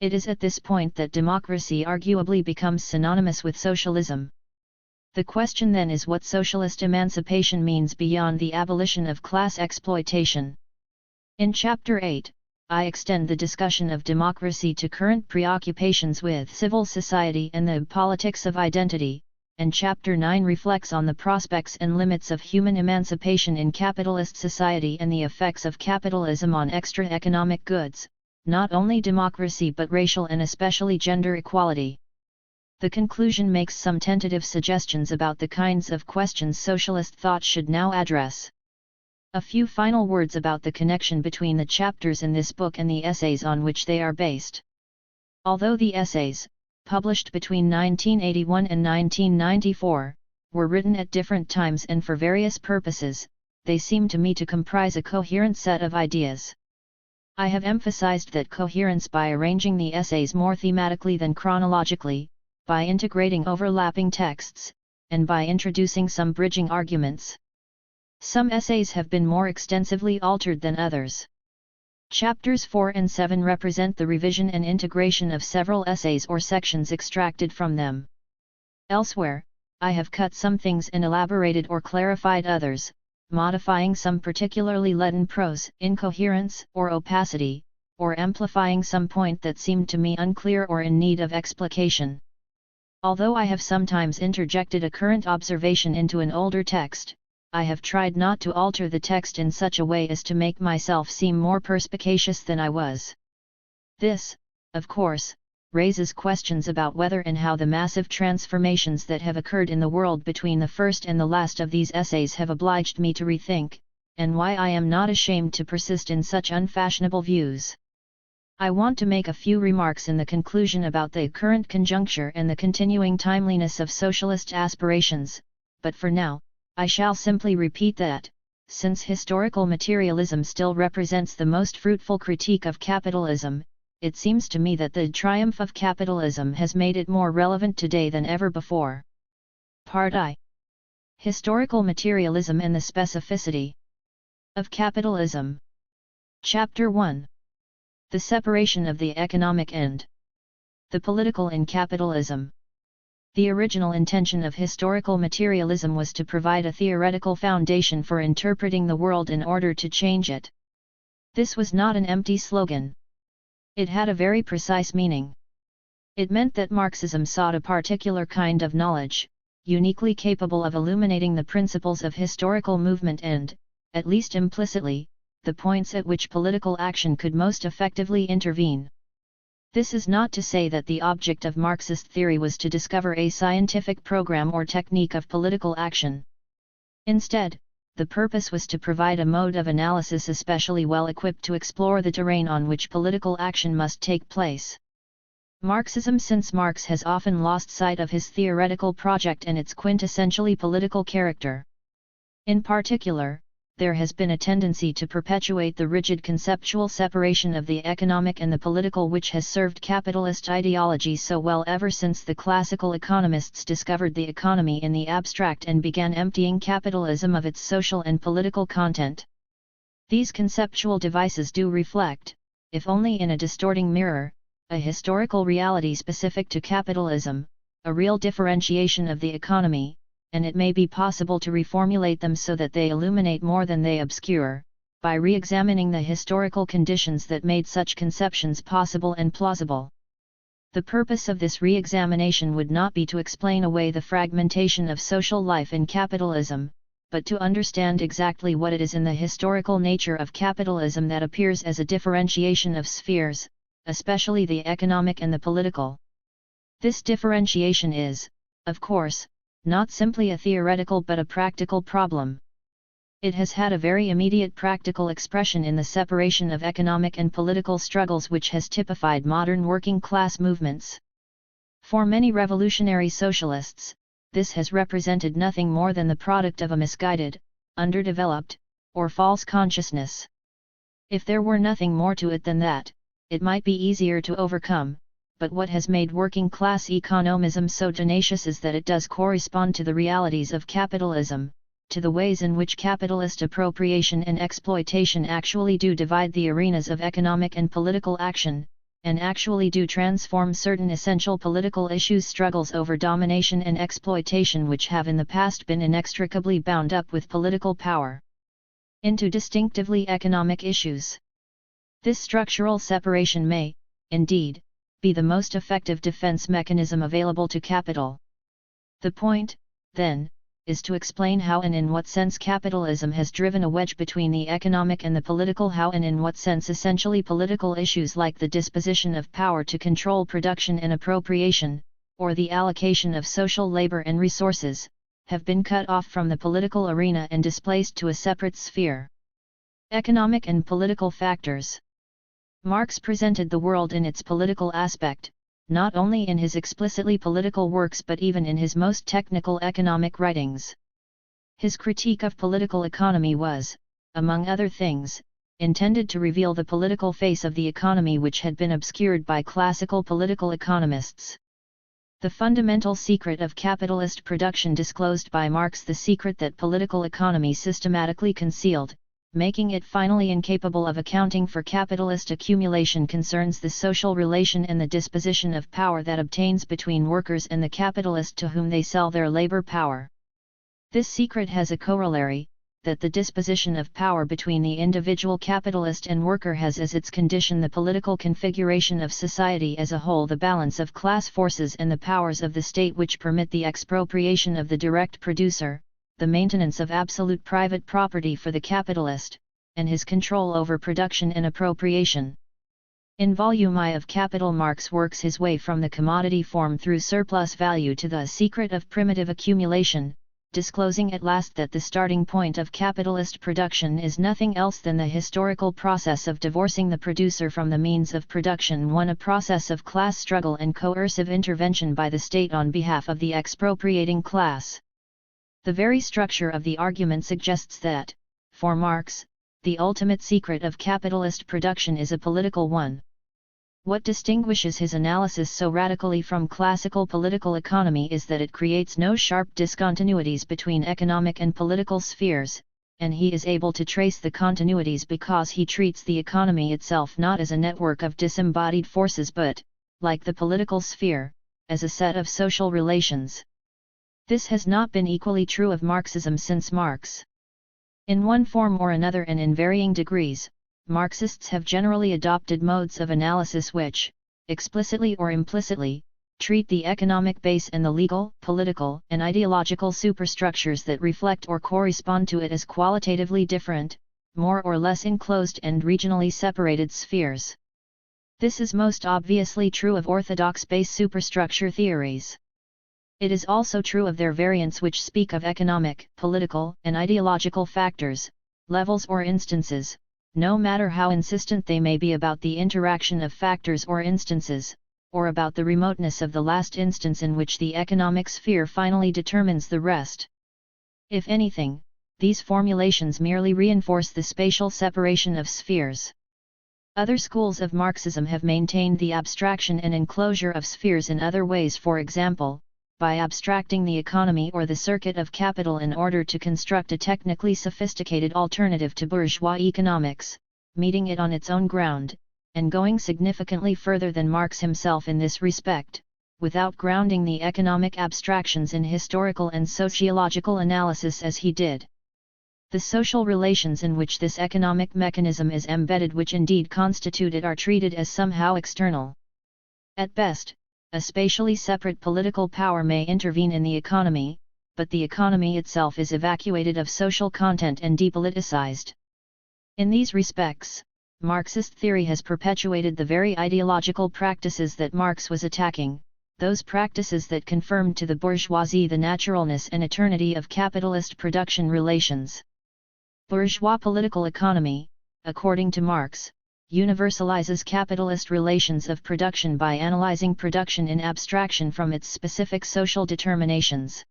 It is at this point that democracy arguably becomes synonymous with socialism. The question then is what socialist emancipation means beyond the abolition of class exploitation. In Chapter 8, I extend the discussion of democracy to current preoccupations with civil society and the politics of identity, and Chapter 9 reflects on the prospects and limits of human emancipation in capitalist society and the effects of capitalism on extra economic goods, not only democracy but racial and especially gender equality. The conclusion makes some tentative suggestions about the kinds of questions socialist thought should now address. A few final words about the connection between the chapters in this book and the essays on which they are based. Although the essays, published between 1981 and 1994, were written at different times and for various purposes, they seem to me to comprise a coherent set of ideas. I have emphasized that coherence by arranging the essays more thematically than chronologically, by integrating overlapping texts, and by introducing some bridging arguments. Some essays have been more extensively altered than others. Chapters 4 and 7 represent the revision and integration of several essays or sections extracted from them. Elsewhere, I have cut some things and elaborated or clarified others, modifying some particularly leaden prose, incoherence, or opacity, or amplifying some point that seemed to me unclear or in need of explication. Although I have sometimes interjected a current observation into an older text, I have tried not to alter the text in such a way as to make myself seem more perspicacious than I was. This, of course, raises questions about whether and how the massive transformations that have occurred in the world between the first and the last of these essays have obliged me to rethink, and why I am not ashamed to persist in such unfashionable views. I want to make a few remarks in the conclusion about the current conjuncture and the continuing timeliness of socialist aspirations, but for now, I shall simply repeat that, since historical materialism still represents the most fruitful critique of capitalism, it seems to me that the triumph of capitalism has made it more relevant today than ever before. Part I. Historical Materialism and the Specificity of Capitalism. Chapter 1. The Separation of the Economic and the Political in Capitalism. The original intention of historical materialism was to provide a theoretical foundation for interpreting the world in order to change it. This was not an empty slogan. It had a very precise meaning. It meant that Marxism sought a particular kind of knowledge, uniquely capable of illuminating the principles of historical movement and, at least implicitly, the points at which political action could most effectively intervene. This is not to say that the object of Marxist theory was to discover a scientific program or technique of political action. Instead, the purpose was to provide a mode of analysis especially well equipped to explore the terrain on which political action must take place. Marxism. Since Marx has often lost sight of his theoretical project and its quintessentially political character. In particular, there has been a tendency to perpetuate the rigid conceptual separation of the economic and the political which has served capitalist ideology so well ever since the classical economists discovered the economy in the abstract and began emptying capitalism of its social and political content. These conceptual devices do reflect, if only in a distorting mirror, a historical reality specific to capitalism, a real differentiation of the economy, and it may be possible to reformulate them so that they illuminate more than they obscure, by re-examining the historical conditions that made such conceptions possible and plausible. The purpose of this re-examination would not be to explain away the fragmentation of social life in capitalism, but to understand exactly what it is in the historical nature of capitalism that appears as a differentiation of spheres, especially the economic and the political. This differentiation is, of course, not simply a theoretical but a practical problem. It has had a very immediate practical expression in the separation of economic and political struggles which has typified modern working class movements. For many revolutionary socialists, this has represented nothing more than the product of a misguided, underdeveloped, or false consciousness. If there were nothing more to it than that, it might be easier to overcome. But what has made working class economism so tenacious is that it does correspond to the realities of capitalism, to the ways in which capitalist appropriation and exploitation actually do divide the arenas of economic and political action, and actually do transform certain essential political issues, struggles over domination and exploitation which have in the past been inextricably bound up with political power, into distinctively economic issues. This structural separation may, indeed, be the most effective defense mechanism available to capital. The point, then, is to explain how and in what sense capitalism has driven a wedge between the economic and the political, how and in what sense essentially political issues like the disposition of power to control production and appropriation, or the allocation of social labor and resources, have been cut off from the political arena and displaced to a separate sphere. Economic and political factors. Marx presented the world in its political aspect, not only in his explicitly political works but even in his most technical economic writings. His critique of political economy was, among other things, intended to reveal the political face of the economy which had been obscured by classical political economists. The fundamental secret of capitalist production disclosed by Marx, the secret that political economy systematically concealed, making it finally incapable of accounting for capitalist accumulation, concerns the social relation and the disposition of power that obtains between workers and the capitalist to whom they sell their labor power. This secret has a corollary, that the disposition of power between the individual capitalist and worker has as its condition the political configuration of society as a whole, the balance of class forces and the powers of the state which permit the expropriation of the direct producer, the maintenance of absolute private property for the capitalist, and his control over production and appropriation. In Volume I of Capital, Marx works his way from the commodity form through surplus value to the secret of primitive accumulation, disclosing at last that the starting point of capitalist production is nothing else than the historical process of divorcing the producer from the means of production, a process of class struggle and coercive intervention by the state on behalf of the expropriating class. The very structure of the argument suggests that, for Marx, the ultimate secret of capitalist production is a political one. What distinguishes his analysis so radically from classical political economy is that it creates no sharp discontinuities between economic and political spheres, and he is able to trace the continuities because he treats the economy itself not as a network of disembodied forces but, like the political sphere, as a set of social relations. This has not been equally true of Marxism since Marx. In one form or another and in varying degrees, Marxists have generally adopted modes of analysis which, explicitly or implicitly, treat the economic base and the legal, political, and ideological superstructures that reflect or correspond to it as qualitatively different, more or less enclosed and regionally separated spheres. This is most obviously true of orthodox base superstructure theories. It is also true of their variants which speak of economic, political, and ideological factors, levels or instances, no matter how insistent they may be about the interaction of factors or instances, or about the remoteness of the last instance in which the economic sphere finally determines the rest. If anything, these formulations merely reinforce the spatial separation of spheres. Other schools of Marxism have maintained the abstraction and enclosure of spheres in other ways, for example, by abstracting the economy or the circuit of capital in order to construct a technically sophisticated alternative to bourgeois economics, meeting it on its own ground, and going significantly further than Marx himself in this respect, without grounding the economic abstractions in historical and sociological analysis as he did. The social relations in which this economic mechanism is embedded, which indeed constitute it, are treated as somehow external. At best, a spatially separate political power may intervene in the economy, but the economy itself is evacuated of social content and depoliticized. In these respects, Marxist theory has perpetuated the very ideological practices that Marx was attacking, those practices that confirmed to the bourgeoisie the naturalness and eternity of capitalist production relations. Bourgeois political economy, according to Marx, universalizes capitalist relations of production by analyzing production in abstraction from its specific social determinations.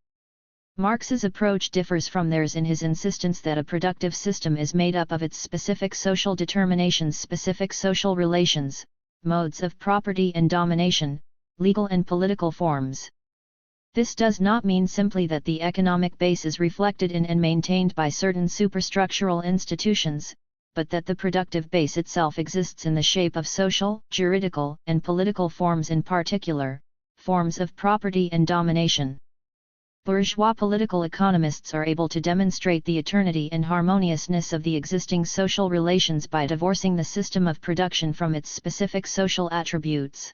Marx's approach differs from theirs in his insistence that a productive system is made up of its specific social determinations, specific social relations, modes of property and domination, legal and political forms. This does not mean simply that the economic base is reflected in and maintained by certain superstructural institutions, but that the productive base itself exists in the shape of social, juridical, and political forms, in particular, forms of property and domination. Bourgeois political economists are able to demonstrate the eternity and harmoniousness of the existing social relations by divorcing the system of production from its specific social attributes.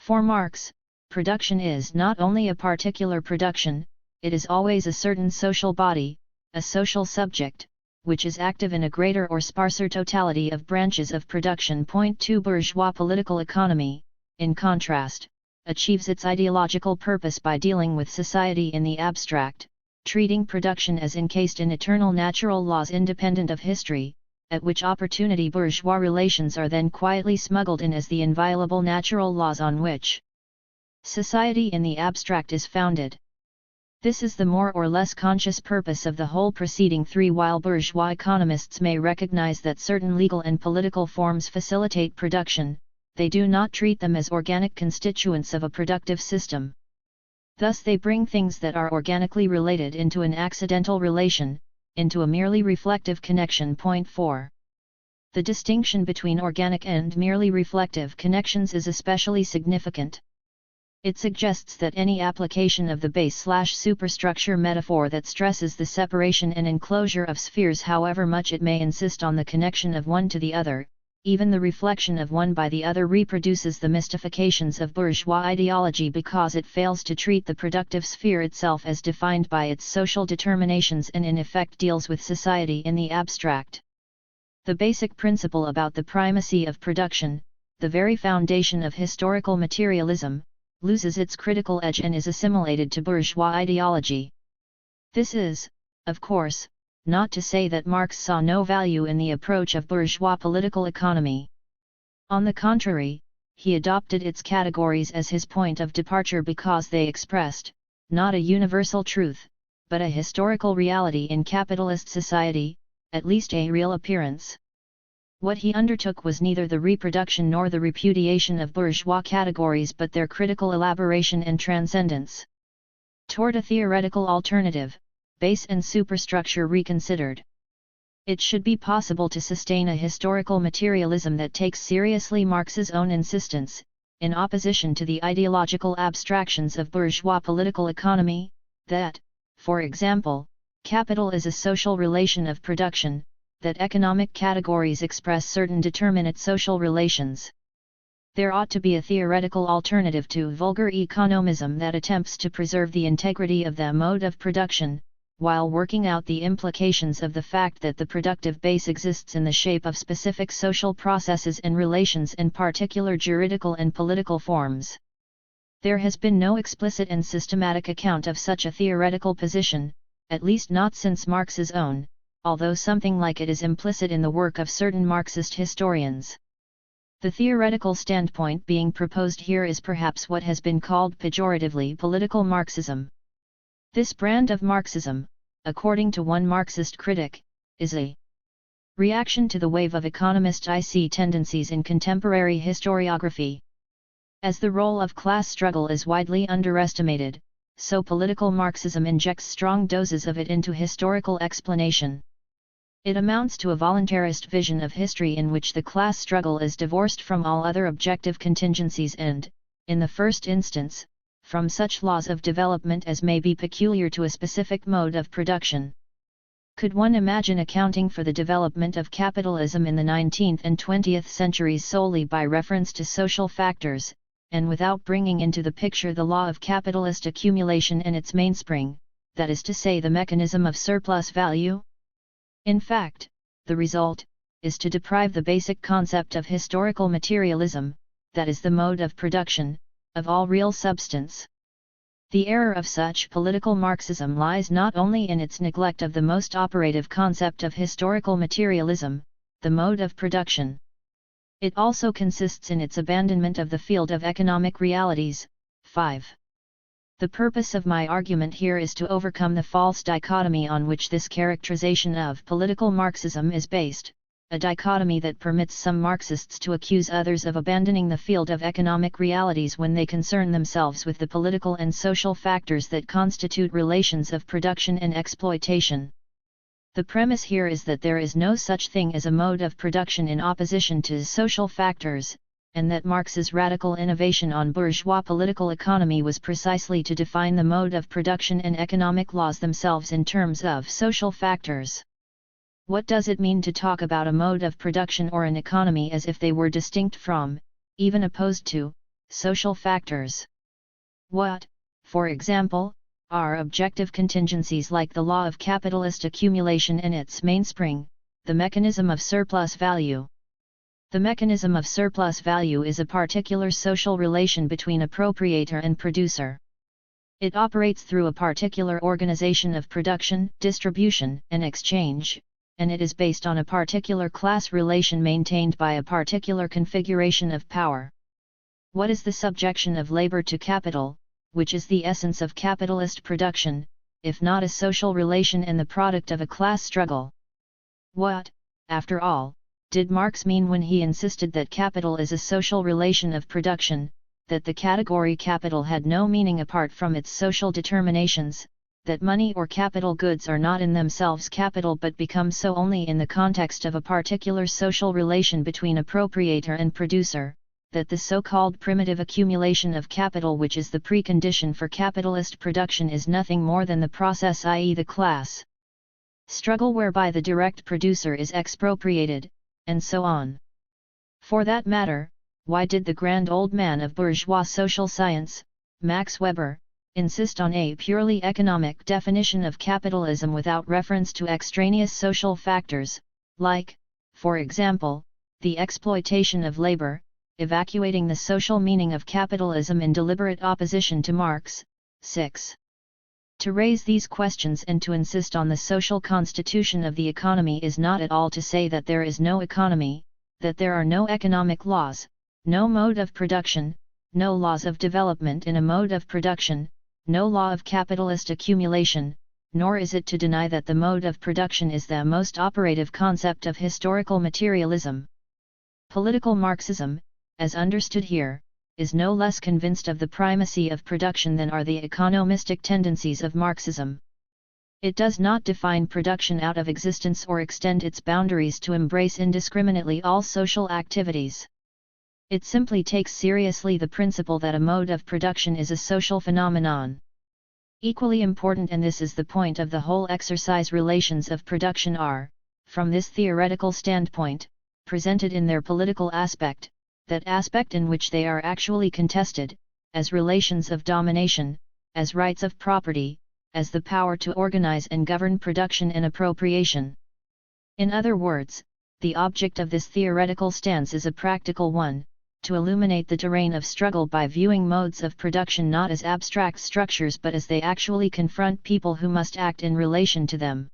For Marx, production is not only a particular production, it is always a certain social body, a social subject, which is active in a greater or sparser totality of branches of production. Point 2. Bourgeois political economy, in contrast, achieves its ideological purpose by dealing with society in the abstract, treating production as encased in eternal natural laws independent of history, at which opportunity bourgeois relations are then quietly smuggled in as the inviolable natural laws on which society in the abstract is founded. This is the more or less conscious purpose of the whole preceding three. While bourgeois economists may recognize that certain legal and political forms facilitate production, they do not treat them as organic constituents of a productive system. Thus they bring things that are organically related into an accidental relation, into a merely reflective connection. Point 4. The distinction between organic and merely reflective connections is especially significant. It suggests that any application of the base/superstructure metaphor that stresses the separation and enclosure of spheres, however much it may insist on the connection of one to the other, even the reflection of one by the other, reproduces the mystifications of bourgeois ideology because it fails to treat the productive sphere itself as defined by its social determinations and in effect deals with society in the abstract. The basic principle about the primacy of production, the very foundation of historical materialism, loses its critical edge and is assimilated to bourgeois ideology. This is, of course, not to say that Marx saw no value in the approach of bourgeois political economy. On the contrary, he adopted its categories as his point of departure because they expressed, not a universal truth, but a historical reality in capitalist society, at least a real appearance. What he undertook was neither the reproduction nor the repudiation of bourgeois categories but their critical elaboration and transcendence. Toward a theoretical alternative, base and superstructure reconsidered. It should be possible to sustain a historical materialism that takes seriously Marx's own insistence, in opposition to the ideological abstractions of bourgeois political economy, that, for example, capital is a social relation of production, that economic categories express certain determinate social relations. There ought to be a theoretical alternative to vulgar economism that attempts to preserve the integrity of the mode of production, while working out the implications of the fact that the productive base exists in the shape of specific social processes and relations and particular juridical and political forms. There has been no explicit and systematic account of such a theoretical position, at least not since Marx's own, although something like it is implicit in the work of certain Marxist historians. The theoretical standpoint being proposed here is perhaps what has been called pejoratively political Marxism. This brand of Marxism, according to one Marxist critic, is a reaction to the wave of economist-IC tendencies in contemporary historiography. As the role of class struggle is widely underestimated, so political Marxism injects strong doses of it into historical explanation. It amounts to a voluntarist vision of history in which the class struggle is divorced from all other objective contingencies and, in the first instance, from such laws of development as may be peculiar to a specific mode of production. Could one imagine accounting for the development of capitalism in the 19th and 20th centuries solely by reference to social factors, and without bringing into the picture the law of capitalist accumulation and its mainspring, that is to say the mechanism of surplus value? In fact, the result is to deprive the basic concept of historical materialism, that is the mode of production, of all real substance. The error of such political Marxism lies not only in its neglect of the most operative concept of historical materialism, the mode of production. It also consists in its abandonment of the field of economic realities. 5. The purpose of my argument here is to overcome the false dichotomy on which this characterization of political Marxism is based, a dichotomy that permits some Marxists to accuse others of abandoning the field of economic realities when they concern themselves with the political and social factors that constitute relations of production and exploitation. The premise here is that there is no such thing as a mode of production in opposition to social factors, and that Marx's radical innovation on bourgeois political economy was precisely to define the mode of production and economic laws themselves in terms of social factors. What does it mean to talk about a mode of production or an economy as if they were distinct from, even opposed to, social factors? What, for example, are objective contingencies like the law of capitalist accumulation and its mainspring, the mechanism of surplus value? The mechanism of surplus value is a particular social relation between appropriator and producer. It operates through a particular organization of production, distribution, and exchange, and it is based on a particular class relation maintained by a particular configuration of power. What is the subjection of labor to capital, which is the essence of capitalist production, if not a social relation and the product of a class struggle? What, after all, did Marx mean when he insisted that capital is a social relation of production, that the category capital had no meaning apart from its social determinations, that money or capital goods are not in themselves capital but become so only in the context of a particular social relation between appropriator and producer, that the so-called primitive accumulation of capital, which is the precondition for capitalist production, is nothing more than the process, i.e. the class struggle whereby the direct producer is expropriated, and so on. For that matter, why did the grand old man of bourgeois social science, Max Weber, insist on a purely economic definition of capitalism without reference to extraneous social factors, like, for example, the exploitation of labor, evacuating the social meaning of capitalism in deliberate opposition to Marx? 6. To raise these questions and to insist on the social constitution of the economy is not at all to say that there is no economy, that there are no economic laws, no mode of production, no laws of development in a mode of production, no law of capitalist accumulation, nor is it to deny that the mode of production is the most operative concept of historical materialism. Political Marxism, as understood here, is no less convinced of the primacy of production than are the economistic tendencies of Marxism. It does not define production out of existence or extend its boundaries to embrace indiscriminately all social activities. It simply takes seriously the principle that a mode of production is a social phenomenon. Equally important, and this is the point of the whole exercise, relations of production are, from this theoretical standpoint, presented in their political aspect, that aspect in which they are actually contested, as relations of domination, as rights of property, as the power to organize and govern production and appropriation. In other words, the object of this theoretical stance is a practical one, to illuminate the terrain of struggle by viewing modes of production not as abstract structures but as they actually confront people who must act in relation to them.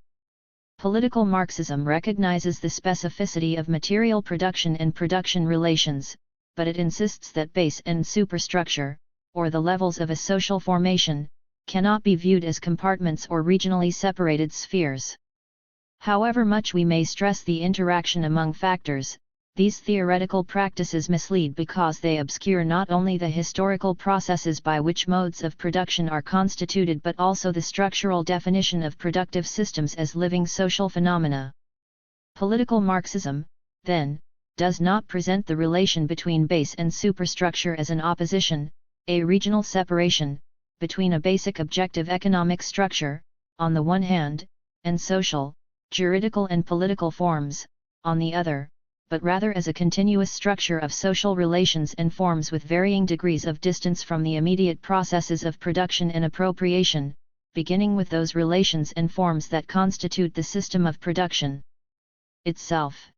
Political Marxism recognizes the specificity of material production and production relations, but it insists that base and superstructure, or the levels of a social formation, cannot be viewed as compartments or regionally separated spheres. However much we may stress the interaction among factors, these theoretical practices mislead because they obscure not only the historical processes by which modes of production are constituted but also the structural definition of productive systems as living social phenomena. Political Marxism, then, does not present the relation between base and superstructure as an opposition, a regional separation, between a basic objective economic structure, on the one hand, and social, juridical and political forms, on the other, but rather as a continuous structure of social relations and forms with varying degrees of distance from the immediate processes of production and appropriation, beginning with those relations and forms that constitute the system of production itself.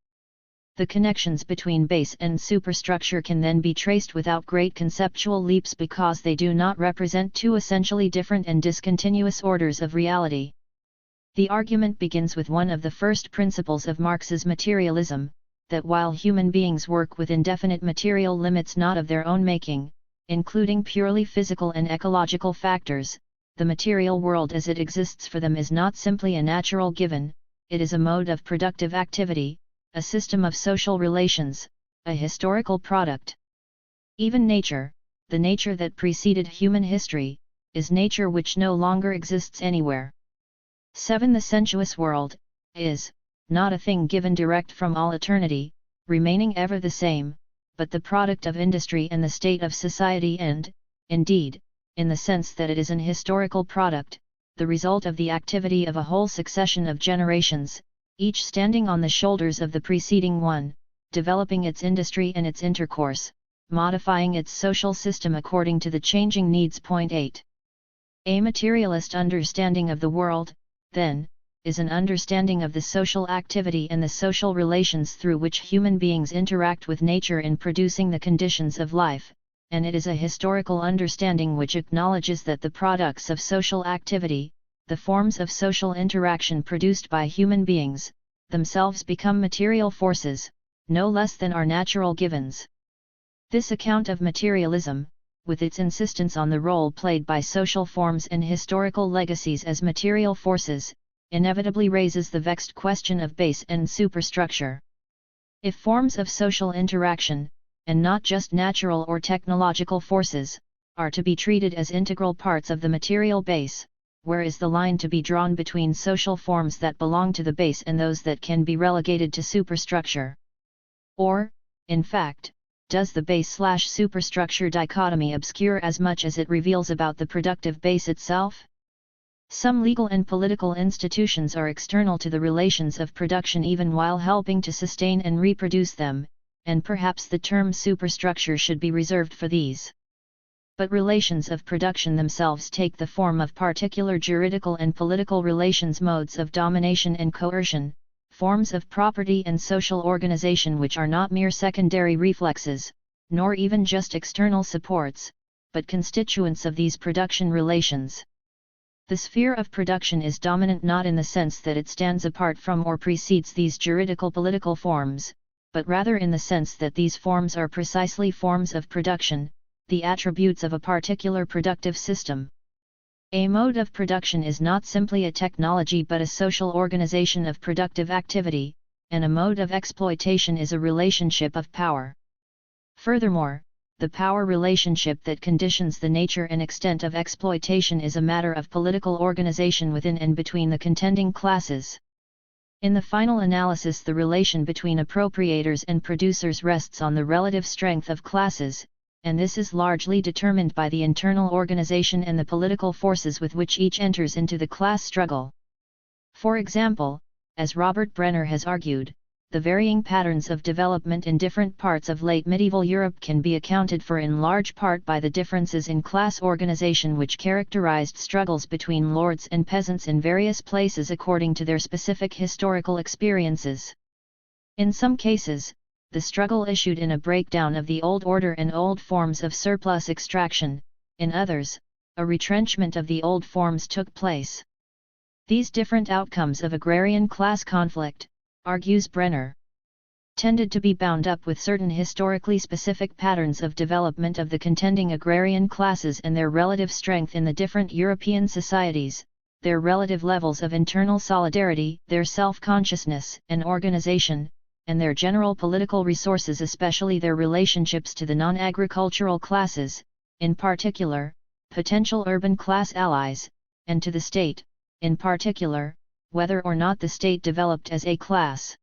The connections between base and superstructure can then be traced without great conceptual leaps because they do not represent two essentially different and discontinuous orders of reality. The argument begins with one of the first principles of Marx's materialism, that while human beings work within definite material limits not of their own making, including purely physical and ecological factors, the material world as it exists for them is not simply a natural given, it is a mode of productive activity, a system of social relations, a historical product. Even nature, the nature that preceded human history, is nature which no longer exists anywhere. 7. The sensuous world is not a thing given direct from all eternity, remaining ever the same, but the product of industry and the state of society and, indeed, in the sense that it is an historical product, the result of the activity of a whole succession of generations, each standing on the shoulders of the preceding one, developing its industry and its intercourse, modifying its social system according to the changing needs. 8. A materialist understanding of the world, then, is an understanding of the social activity and the social relations through which human beings interact with nature in producing the conditions of life, and it is a historical understanding which acknowledges that the products of social activity, the forms of social interaction produced by human beings, themselves become material forces, no less than are natural givens. This account of materialism, with its insistence on the role played by social forms and historical legacies as material forces, inevitably raises the vexed question of base and superstructure. If forms of social interaction, and not just natural or technological forces, are to be treated as integral parts of the material base, where is the line to be drawn between social forms that belong to the base and those that can be relegated to superstructure? Or, in fact, does the base/superstructure dichotomy obscure as much as it reveals about the productive base itself? Some legal and political institutions are external to the relations of production even while helping to sustain and reproduce them, and perhaps the term superstructure should be reserved for these. But relations of production themselves take the form of particular juridical and political relations, modes of domination and coercion, forms of property and social organization which are not mere secondary reflexes, nor even just external supports, but constituents of these production relations. The sphere of production is dominant not in the sense that it stands apart from or precedes these juridical political forms, but rather in the sense that these forms are precisely forms of production, the attributes of a particular productive system. A mode of production is not simply a technology but a social organization of productive activity, and a mode of exploitation is a relationship of power. Furthermore, the power relationship that conditions the nature and extent of exploitation is a matter of political organization within and between the contending classes. In the final analysis, the relation between appropriators and producers rests on the relative strength of classes, and this is largely determined by the internal organization and the political forces with which each enters into the class struggle. For example, as Robert Brenner has argued, the varying patterns of development in different parts of late medieval Europe can be accounted for in large part by the differences in class organization which characterized struggles between lords and peasants in various places according to their specific historical experiences. In some cases, the struggle issued in a breakdown of the old order and old forms of surplus extraction; in others, a retrenchment of the old forms took place. These different outcomes of agrarian class conflict, argues Brenner, tended to be bound up with certain historically specific patterns of development of the contending agrarian classes and their relative strength in the different European societies, their relative levels of internal solidarity, their self-consciousness and organization, and their general political resources, especially their relationships to the non-agricultural classes, in particular, potential urban class allies, and to the state, in particular, whether or not the state developed as a class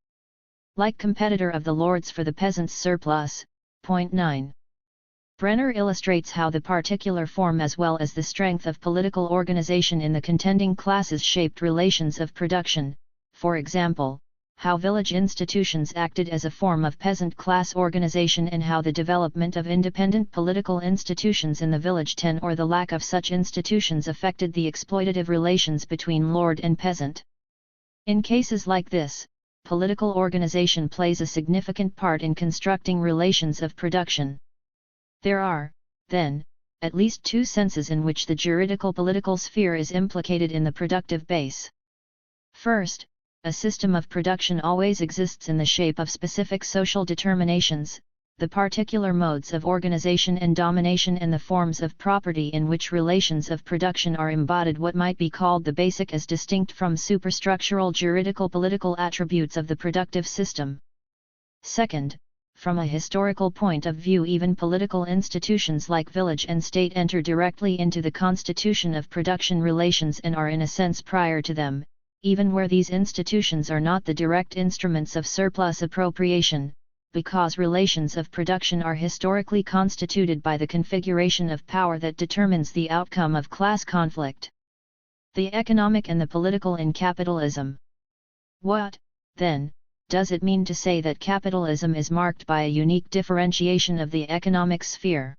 like competitor of the lords for the peasants' surplus. Point 9. Brenner illustrates how the particular form as well as the strength of political organization in the contending classes shaped relations of production, for example, how village institutions acted as a form of peasant class organization and how the development of independent political institutions in the village or the lack of such institutions affected the exploitative relations between lord and peasant. In cases like this, political organization plays a significant part in constructing relations of production. There are, then, at least two senses in which the juridical political sphere is implicated in the productive base. First, a system of production always exists in the shape of specific social determinations, the particular modes of organization and domination and the forms of property in which relations of production are embodied, what might be called the basic as distinct from superstructural juridical political attributes of the productive system. Second, from a historical point of view, even political institutions like village and state enter directly into the constitution of production relations and are in a sense prior to them, even where these institutions are not the direct instruments of surplus appropriation, because relations of production are historically constituted by the configuration of power that determines the outcome of class conflict. The economic and the political in capitalism. What, then, does it mean to say that capitalism is marked by a unique differentiation of the economic sphere?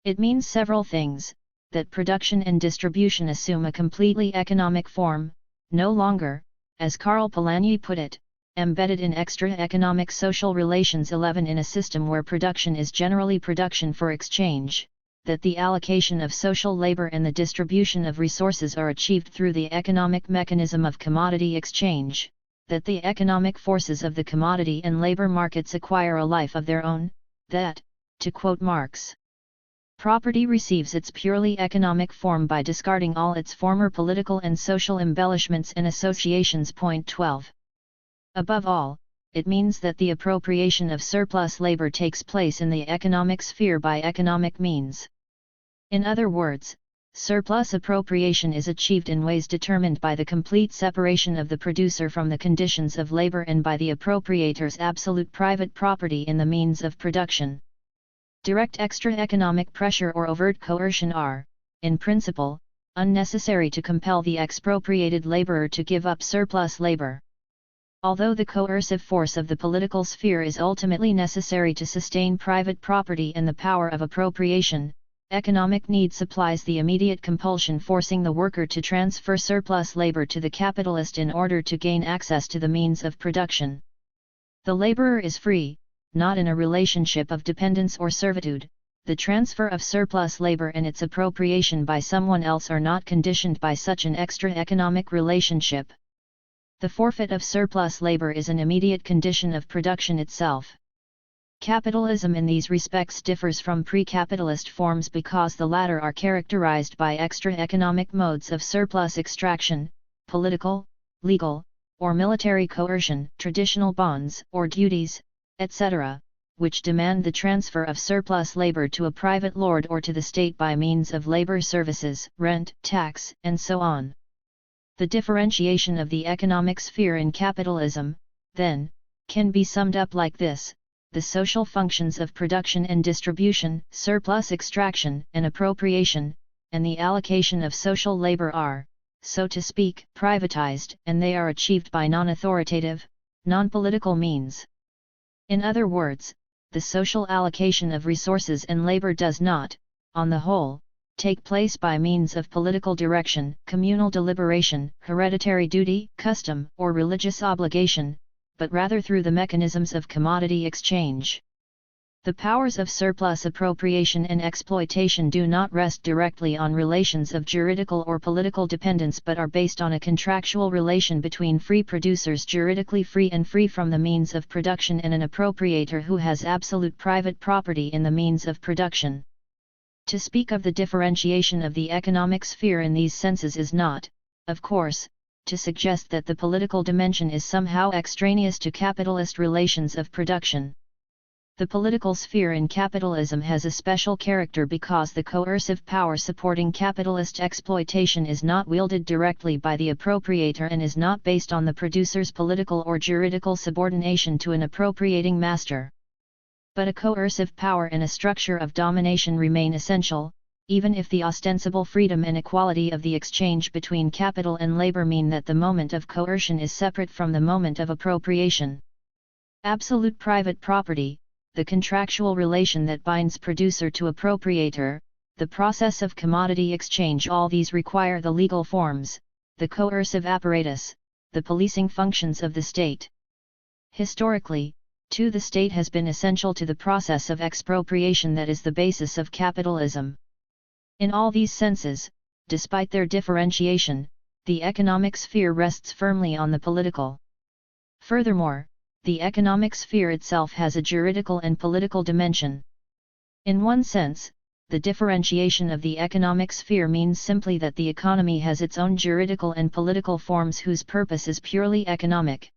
It means several things: that production and distribution assume a completely economic form, no longer, as Karl Polanyi put it, embedded in extra-economic social relations 11 in a system where production is generally production for exchange, that the allocation of social labor and the distribution of resources are achieved through the economic mechanism of commodity exchange, that the economic forces of the commodity and labor markets acquire a life of their own, that, to quote Marx, property receives its purely economic form by discarding all its former political and social embellishments and associations. Point 12. Above all, it means that the appropriation of surplus labor takes place in the economic sphere by economic means. In other words, surplus appropriation is achieved in ways determined by the complete separation of the producer from the conditions of labor and by the appropriator's absolute private property in the means of production. Direct extra economic pressure or overt coercion are, in principle, unnecessary to compel the expropriated laborer to give up surplus labor. Although the coercive force of the political sphere is ultimately necessary to sustain private property and the power of appropriation, economic need supplies the immediate compulsion forcing the worker to transfer surplus labor to the capitalist in order to gain access to the means of production. The laborer is free, not in a relationship of dependence or servitude. The transfer of surplus labor and its appropriation by someone else are not conditioned by such an extra economic relationship. The forfeit of surplus labor is an immediate condition of production itself. Capitalism in these respects differs from pre-capitalist forms because the latter are characterized by extra economic modes of surplus extraction, political, legal, or military coercion, traditional bonds or duties, etc., which demand the transfer of surplus labor to a private lord or to the state by means of labor services, rent, tax, and so on. The differentiation of the economic sphere in capitalism, then, can be summed up like this: the social functions of production and distribution, surplus extraction and appropriation, and the allocation of social labor are, so to speak, privatized, and they are achieved by non-authoritative, non-political means. In other words, the social allocation of resources and labor does not, on the whole, take place by means of political direction, communal deliberation, hereditary duty, custom, or religious obligation, but rather through the mechanisms of commodity exchange. The powers of surplus appropriation and exploitation do not rest directly on relations of juridical or political dependence but are based on a contractual relation between free producers juridically free and free from the means of production and an appropriator who has absolute private property in the means of production. To speak of the differentiation of the economic sphere in these senses is not, of course, to suggest that the political dimension is somehow extraneous to capitalist relations of production. The political sphere in capitalism has a special character because the coercive power supporting capitalist exploitation is not wielded directly by the appropriator and is not based on the producer's political or juridical subordination to an appropriating master. But a coercive power and a structure of domination remain essential, even if the ostensible freedom and equality of the exchange between capital and labor mean that the moment of coercion is separate from the moment of appropriation. Absolute private property, the contractual relation that binds producer to appropriator, the process of commodity exchange, all these require the legal forms, the coercive apparatus, the policing functions of the state. Historically, too, the state has been essential to the process of expropriation that is the basis of capitalism. In all these senses, despite their differentiation, the economic sphere rests firmly on the political. Furthermore, the economic sphere itself has a juridical and political dimension. In one sense, the differentiation of the economic sphere means simply that the economy has its own juridical and political forms whose purpose is purely economic.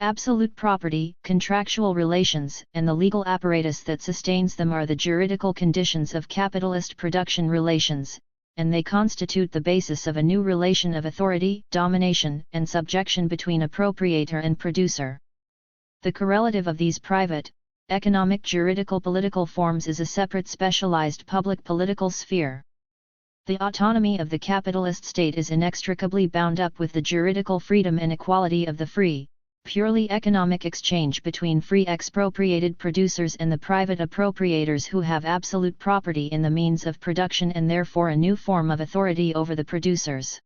Absolute property, contractual relations, and the legal apparatus that sustains them are the juridical conditions of capitalist production relations, and they constitute the basis of a new relation of authority, domination, and subjection between appropriator and producer. The correlative of these private, economic juridical political forms is a separate specialized public political sphere. The autonomy of the capitalist state is inextricably bound up with the juridical freedom and equality of the free, purely economic exchange between free expropriated producers and the private appropriators who have absolute property in the means of production and therefore a new form of authority over the producers.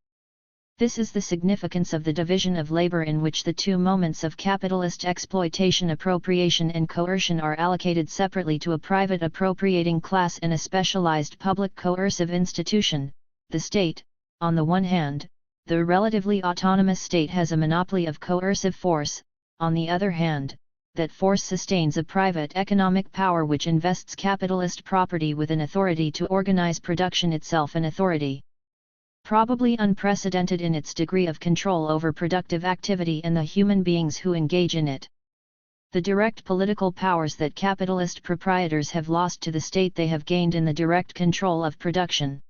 This is the significance of the division of labor in which the two moments of capitalist exploitation, appropriation and coercion are allocated separately to a private appropriating class and a specialized public coercive institution, the state. On the one hand, the relatively autonomous state has a monopoly of coercive force; on the other hand, that force sustains a private economic power which invests capitalist property with an authority to organize production itself, an authority probably unprecedented in its degree of control over productive activity and the human beings who engage in it. The direct political powers that capitalist proprietors have lost to the state they have gained in the direct control of production.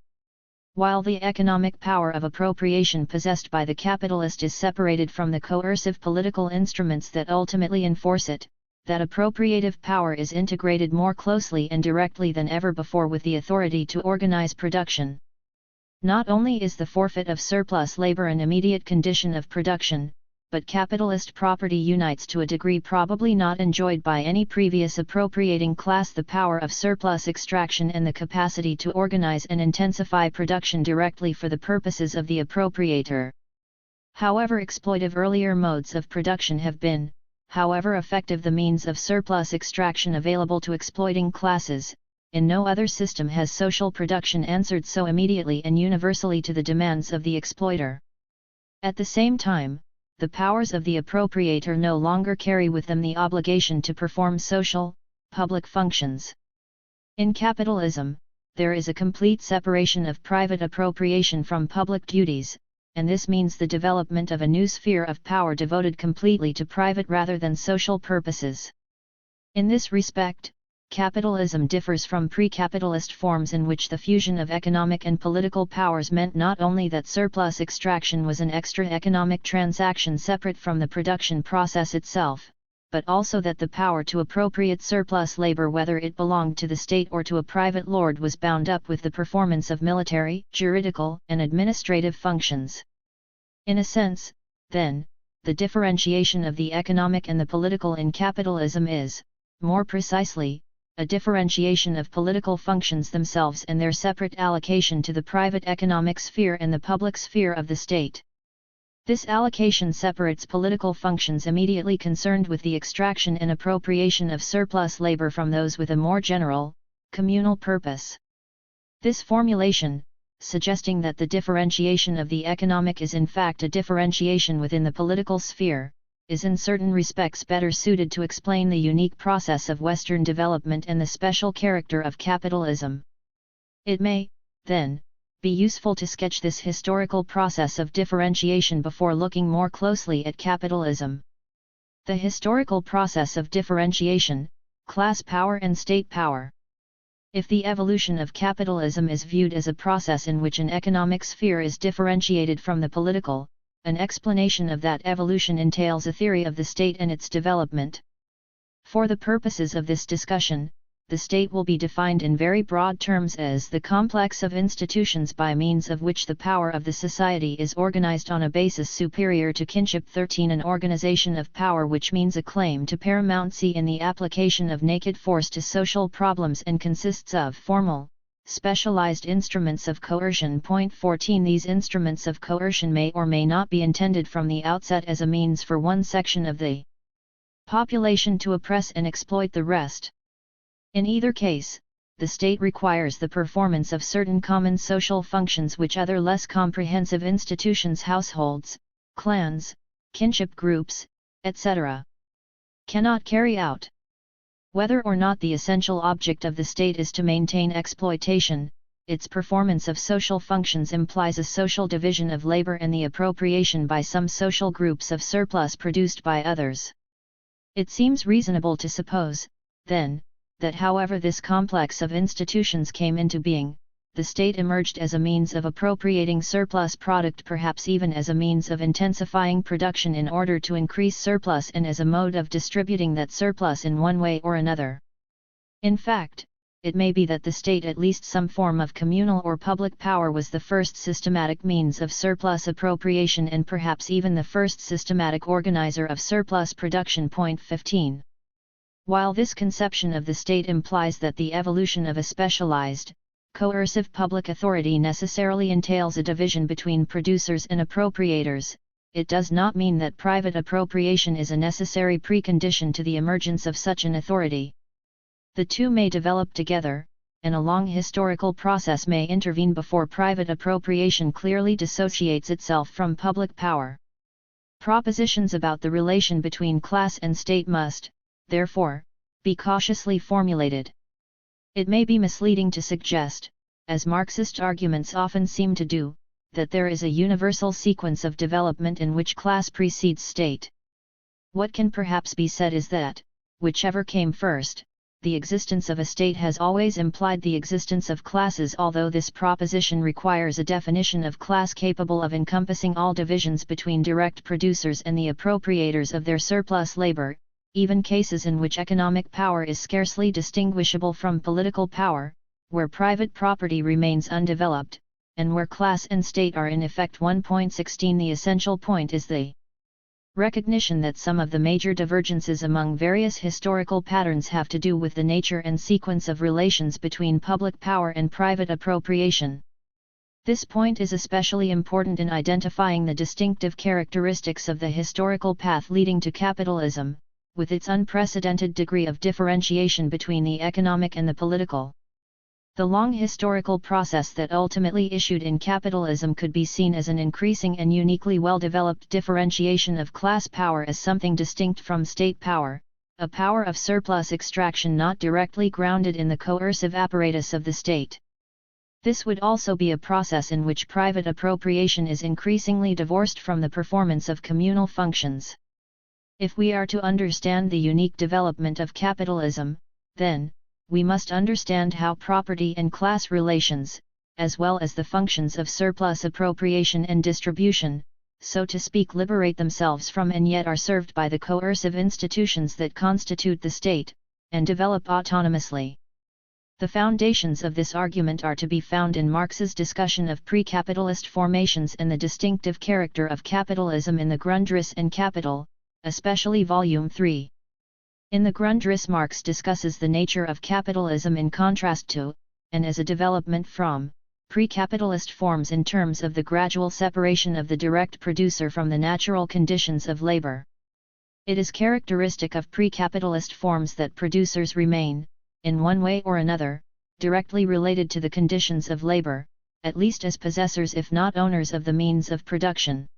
While the economic power of appropriation possessed by the capitalist is separated from the coercive political instruments that ultimately enforce it, that appropriative power is integrated more closely and directly than ever before with the authority to organize production. Not only is the forfeit of surplus labor an immediate condition of production, but capitalist property unites to a degree probably not enjoyed by any previous appropriating class the power of surplus extraction and the capacity to organize and intensify production directly for the purposes of the appropriator. However exploitive earlier modes of production have been, however effective the means of surplus extraction available to exploiting classes, in no other system has social production answered so immediately and universally to the demands of the exploiter. At the same time, the powers of the appropriator no longer carry with them the obligation to perform social, public functions. In capitalism, there is a complete separation of private appropriation from public duties, and this means the development of a new sphere of power devoted completely to private rather than social purposes. In this respect, capitalism differs from pre-capitalist forms in which the fusion of economic and political powers meant not only that surplus extraction was an extra economic transaction separate from the production process itself, but also that the power to appropriate surplus labor, whether it belonged to the state or to a private lord, was bound up with the performance of military, juridical, and administrative functions. In a sense, then, the differentiation of the economic and the political in capitalism is, more precisely, a differentiation of political functions themselves and their separate allocation to the private economic sphere and the public sphere of the state. This allocation separates political functions immediately concerned with the extraction and appropriation of surplus labor from those with a more general, communal purpose. This formulation, suggesting that the differentiation of the economic is in fact a differentiation within the political sphere, is in certain respects better suited to explain the unique process of Western development and the special character of capitalism. It may, then, be useful to sketch this historical process of differentiation before looking more closely at capitalism. The historical process of differentiation, class power and state power. If the evolution of capitalism is viewed as a process in which an economic sphere is differentiated from the political, an explanation of that evolution entails a theory of the state and its development. For the purposes of this discussion, the state will be defined in very broad terms as the complex of institutions by means of which the power of the society is organized on a basis superior to kinship. 13 An organization of power which means a claim to paramountcy in the application of naked force to social problems and consists of formal, specialized instruments of coercion. 14 These instruments of coercion may or may not be intended from the outset as a means for one section of the population to oppress and exploit the rest. In either case, the state requires the performance of certain common social functions which other less comprehensive institutions, households, clans, kinship groups, etc., cannot carry out. Whether or not the essential object of the state is to maintain exploitation, its performance of social functions implies a social division of labor and the appropriation by some social groups of surplus produced by others. It seems reasonable to suppose, then, that however this complex of institutions came into being, the state emerged as a means of appropriating surplus product, perhaps even as a means of intensifying production in order to increase surplus and as a mode of distributing that surplus in one way or another. In fact, it may be that the state, at least some form of communal or public power, was the first systematic means of surplus appropriation and perhaps even the first systematic organizer of surplus production. 15. While this conception of the state implies that the evolution of a specialized, coercive public authority necessarily entails a division between producers and appropriators, it does not mean that private appropriation is a necessary precondition to the emergence of such an authority. The two may develop together, and a long historical process may intervene before private appropriation clearly dissociates itself from public power. Propositions about the relation between class and state must, therefore, be cautiously formulated. It may be misleading to suggest, as Marxist arguments often seem to do, that there is a universal sequence of development in which class precedes state. What can perhaps be said is that, whichever came first, the existence of a state has always implied the existence of classes. Although this proposition requires a definition of class capable of encompassing all divisions between direct producers and the appropriators of their surplus labor, even cases in which economic power is scarcely distinguishable from political power, where private property remains undeveloped, and where class and state are in effect 1.16. The essential point is the recognition that some of the major divergences among various historical patterns have to do with the nature and sequence of relations between public power and private appropriation. This point is especially important in identifying the distinctive characteristics of the historical path leading to capitalism, with its unprecedented degree of differentiation between the economic and the political. The long historical process that ultimately issued in capitalism could be seen as an increasing and uniquely well-developed differentiation of class power as something distinct from state power, a power of surplus extraction not directly grounded in the coercive apparatus of the state. This would also be a process in which private appropriation is increasingly divorced from the performance of communal functions. If we are to understand the unique development of capitalism, then, we must understand how property and class relations, as well as the functions of surplus appropriation and distribution, so to speak, liberate themselves from and yet are served by the coercive institutions that constitute the state, and develop autonomously. The foundations of this argument are to be found in Marx's discussion of pre-capitalist formations and the distinctive character of capitalism in the Grundriss and Capital, especially Volume 3. In the Grundriss, Marx discusses the nature of capitalism in contrast to, and as a development from, pre-capitalist forms in terms of the gradual separation of the direct producer from the natural conditions of labor. It is characteristic of pre-capitalist forms that producers remain, in one way or another, directly related to the conditions of labor, at least as possessors if not owners of the means of production.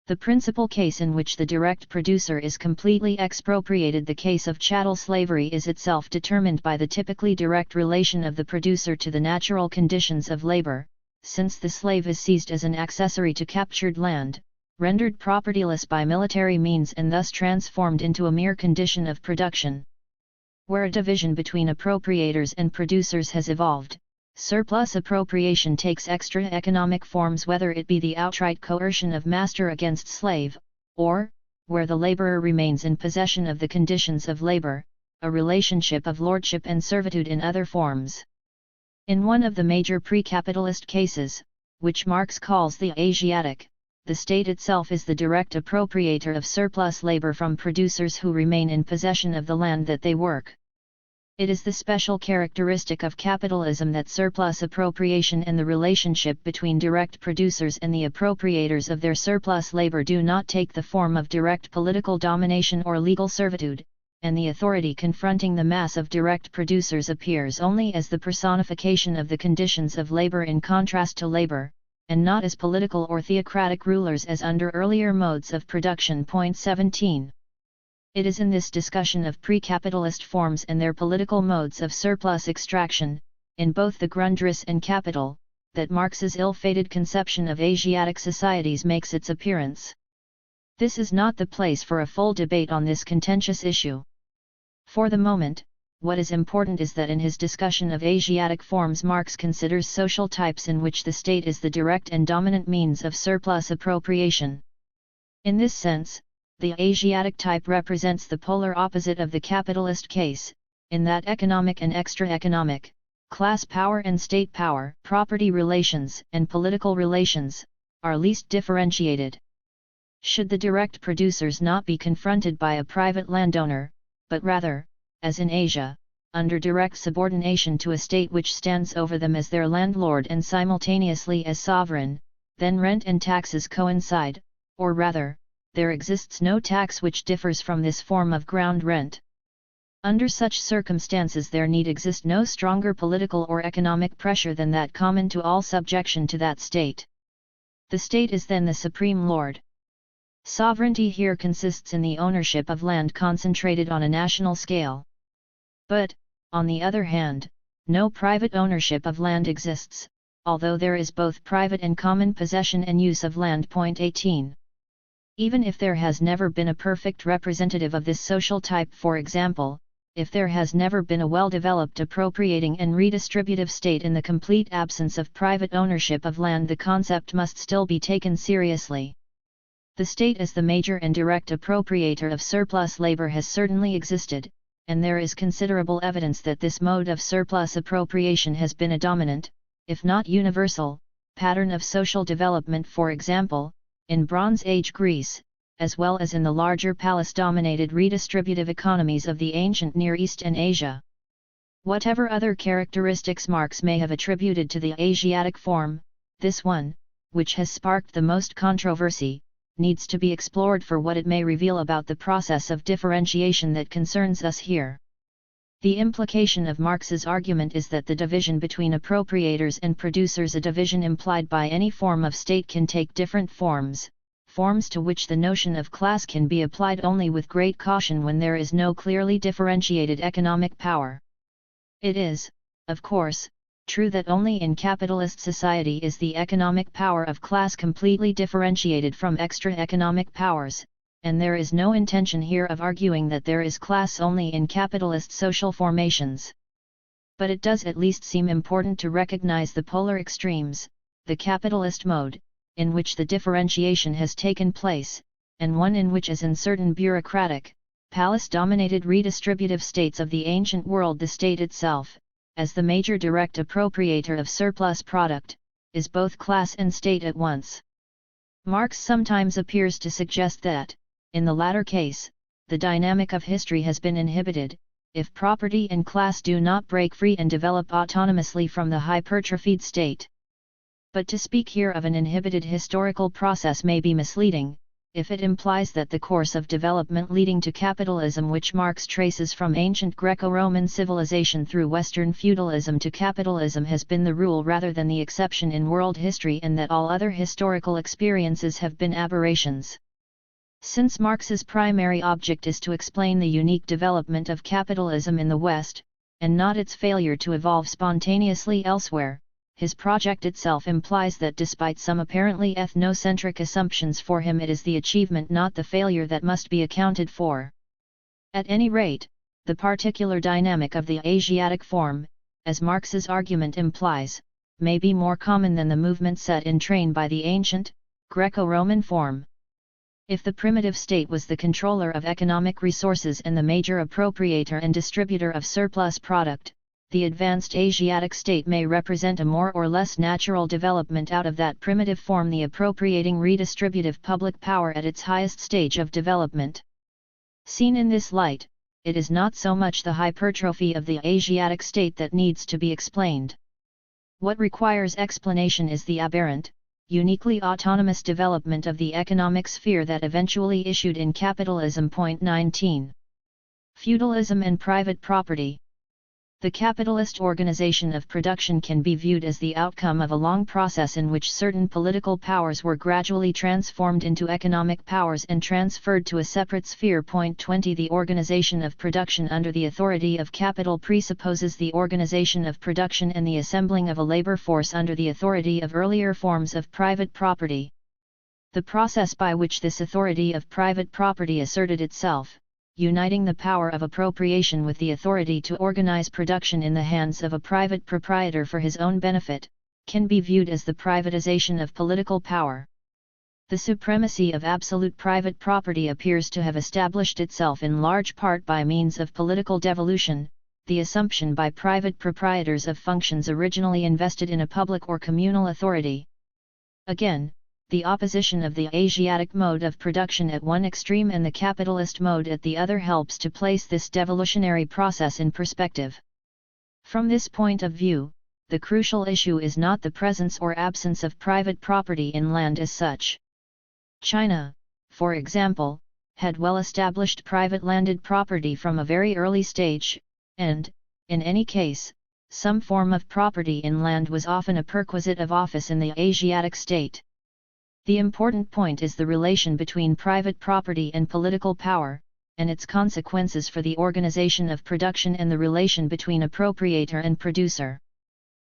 The principal case in which the direct producer is completely expropriated, the case of chattel slavery, is itself determined by the typically direct relation of the producer to the natural conditions of labor, since the slave is seized as an accessory to captured land, rendered propertyless by military means and thus transformed into a mere condition of production. Where a division between appropriators and producers has evolved, surplus appropriation takes extra economic forms, whether it be the outright coercion of master against slave, or, where the laborer remains in possession of the conditions of labor, a relationship of lordship and servitude in other forms. In one of the major pre-capitalist cases, which Marx calls the Asiatic, the state itself is the direct appropriator of surplus labor from producers who remain in possession of the land that they work. It is the special characteristic of capitalism that surplus appropriation and the relationship between direct producers and the appropriators of their surplus labor do not take the form of direct political domination or legal servitude, and the authority confronting the mass of direct producers appears only as the personification of the conditions of labor in contrast to labor, and not as political or theocratic rulers as under earlier modes of production. Point 17. It is in this discussion of pre-capitalist forms and their political modes of surplus extraction, in both the Grundriss and Capital, that Marx's ill-fated conception of Asiatic societies makes its appearance. This is not the place for a full debate on this contentious issue. For the moment, what is important is that in his discussion of Asiatic forms, Marx considers social types in which the state is the direct and dominant means of surplus appropriation. In this sense, the Asiatic type represents the polar opposite of the capitalist case, in that economic and extra-economic, class power and state power, property relations and political relations, are least differentiated. Should the direct producers not be confronted by a private landowner, but rather, as in Asia, under direct subordination to a state which stands over them as their landlord and simultaneously as sovereign, then rent and taxes coincide, or rather, there exists no tax which differs from this form of ground rent. Under such circumstances there need exist no stronger political or economic pressure than that common to all subjection to that state. The state is then the supreme lord. Sovereignty here consists in the ownership of land concentrated on a national scale. But, on the other hand, no private ownership of land exists, although there is both private and common possession and use of land. Point 18. Even if there has never been a perfect representative of this social type, for example, if there has never been a well-developed appropriating and redistributive state in the complete absence of private ownership of land, the concept must still be taken seriously. The state as the major and direct appropriator of surplus labor has certainly existed, and there is considerable evidence that this mode of surplus appropriation has been a dominant, if not universal, pattern of social development, for example, in Bronze Age Greece, as well as in the larger palace-dominated redistributive economies of the ancient Near East and Asia. Whatever other characteristics Marx may have attributed to the Asiatic form, this one, which has sparked the most controversy, needs to be explored for what it may reveal about the process of differentiation that concerns us here. The implication of Marx's argument is that the division between appropriators and producers, a division implied by any form of state, can take different forms, forms to which the notion of class can be applied only with great caution when there is no clearly differentiated economic power. It is, of course, true that only in capitalist society is the economic power of class completely differentiated from extra economic powers, and there is no intention here of arguing that there is class only in capitalist social formations. But it does at least seem important to recognize the polar extremes, the capitalist mode, in which the differentiation has taken place, and one in which, as in certain bureaucratic, palace-dominated redistributive states of the ancient world, the state itself, as the major direct appropriator of surplus product, is both class and state at once. Marx sometimes appears to suggest that, in the latter case, the dynamic of history has been inhibited, if property and class do not break free and develop autonomously from the hypertrophied state. But to speak here of an inhibited historical process may be misleading, if it implies that the course of development leading to capitalism, which Marx traces from ancient Greco-Roman civilization through Western feudalism to capitalism, has been the rule rather than the exception in world history, and that all other historical experiences have been aberrations. Since Marx's primary object is to explain the unique development of capitalism in the West, and not its failure to evolve spontaneously elsewhere, his project itself implies that despite some apparently ethnocentric assumptions, for him it is the achievement, not the failure, that must be accounted for. At any rate, the particular dynamic of the Asiatic form, as Marx's argument implies, may be more common than the movement set in train by the ancient, Greco-Roman form. If the primitive state was the controller of economic resources and the major appropriator and distributor of surplus product, the advanced Asiatic state may represent a more or less natural development out of that primitive form, the appropriating redistributive public power at its highest stage of development. Seen in this light, it is not so much the hypertrophy of the Asiatic state that needs to be explained. What requires explanation is the aberrant, uniquely autonomous development of the economic sphere that eventually issued in capitalism. 19. Feudalism and private property. The capitalist organization of production can be viewed as the outcome of a long process in which certain political powers were gradually transformed into economic powers and transferred to a separate sphere. 20. The organization of production under the authority of capital presupposes the organization of production and the assembling of a labor force under the authority of earlier forms of private property. The process by which this authority of private property asserted itself, uniting the power of appropriation with the authority to organize production in the hands of a private proprietor for his own benefit, can be viewed as the privatization of political power. The supremacy of absolute private property appears to have established itself in large part by means of political devolution, the assumption by private proprietors of functions originally invested in a public or communal authority. Again, the opposition of the Asiatic mode of production at one extreme and the capitalist mode at the other helps to place this devolutionary process in perspective. From this point of view, the crucial issue is not the presence or absence of private property in land as such. China, for example, had well-established private landed property from a very early stage, and, in any case, some form of property in land was often a perquisite of office in the Asiatic state. The important point is the relation between private property and political power, and its consequences for the organization of production and the relation between appropriator and producer.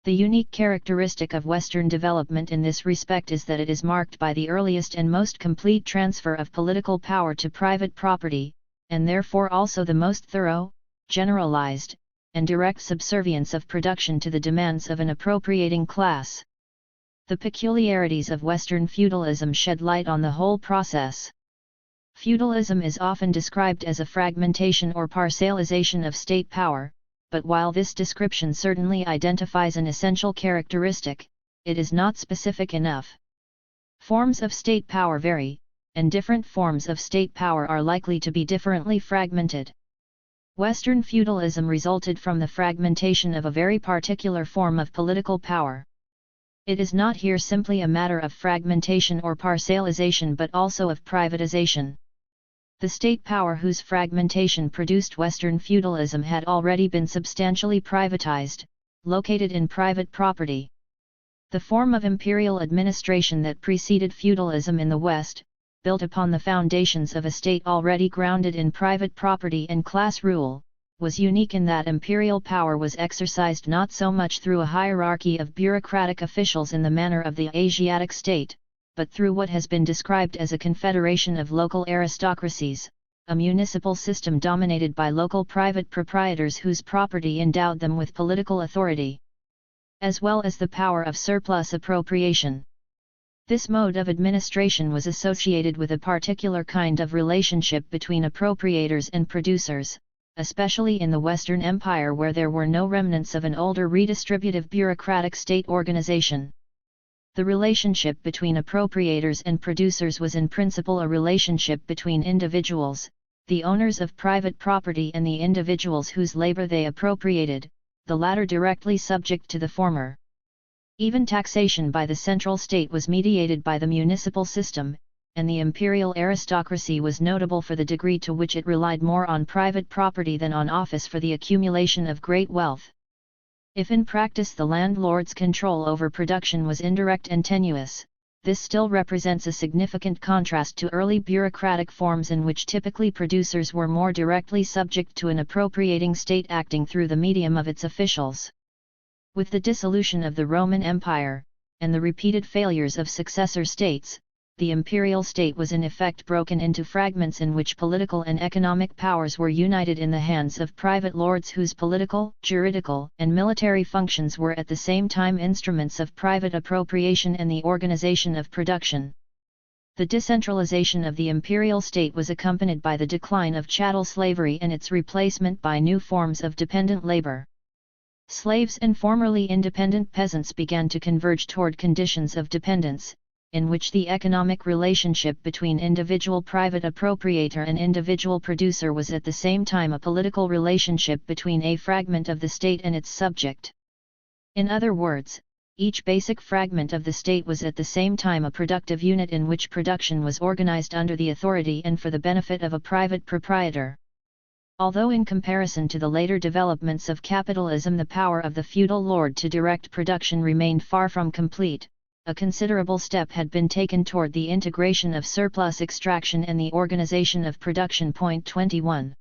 The unique characteristic of Western development in this respect is that it is marked by the earliest and most complete transfer of political power to private property, and therefore also the most thorough, generalized, and direct subservience of production to the demands of an appropriating class. The peculiarities of Western feudalism shed light on the whole process. Feudalism is often described as a fragmentation or parcellization of state power, but while this description certainly identifies an essential characteristic, it is not specific enough. Forms of state power vary, and different forms of state power are likely to be differently fragmented. Western feudalism resulted from the fragmentation of a very particular form of political power. It is not here simply a matter of fragmentation or parcellization but also of privatization. The state power whose fragmentation produced Western feudalism had already been substantially privatized, located in private property. The form of imperial administration that preceded feudalism in the West, built upon the foundations of a state already grounded in private property and class rule, was unique in that imperial power was exercised not so much through a hierarchy of bureaucratic officials in the manner of the Asiatic state, but through what has been described as a confederation of local aristocracies, a municipal system dominated by local private proprietors whose property endowed them with political authority, as well as the power of surplus appropriation. This mode of administration was associated with a particular kind of relationship between appropriators and producers, especially in the Western Empire where there were no remnants of an older redistributive bureaucratic state organization. The relationship between appropriators and producers was in principle a relationship between individuals, the owners of private property, and the individuals whose labor they appropriated, the latter directly subject to the former. Even taxation by the central state was mediated by the municipal system, and the imperial aristocracy was notable for the degree to which it relied more on private property than on office for the accumulation of great wealth. If in practice the landlord's control over production was indirect and tenuous, this still represents a significant contrast to early bureaucratic forms in which typically producers were more directly subject to an appropriating state acting through the medium of its officials. With the dissolution of the Roman Empire, and the repeated failures of successor states, the imperial state was in effect broken into fragments in which political and economic powers were united in the hands of private lords whose political, juridical, and military functions were at the same time instruments of private appropriation and the organization of production. The decentralization of the imperial state was accompanied by the decline of chattel slavery and its replacement by new forms of dependent labor. Slaves and formerly independent peasants began to converge toward conditions of dependence, in which the economic relationship between individual private appropriator and individual producer was at the same time a political relationship between a fragment of the state and its subject. In other words, each basic fragment of the state was at the same time a productive unit in which production was organized under the authority and for the benefit of a private proprietor. Although in comparison to the later developments of capitalism the power of the feudal lord to direct production remained far from complete, a considerable step had been taken toward the integration of surplus extraction and the organization of production. 21.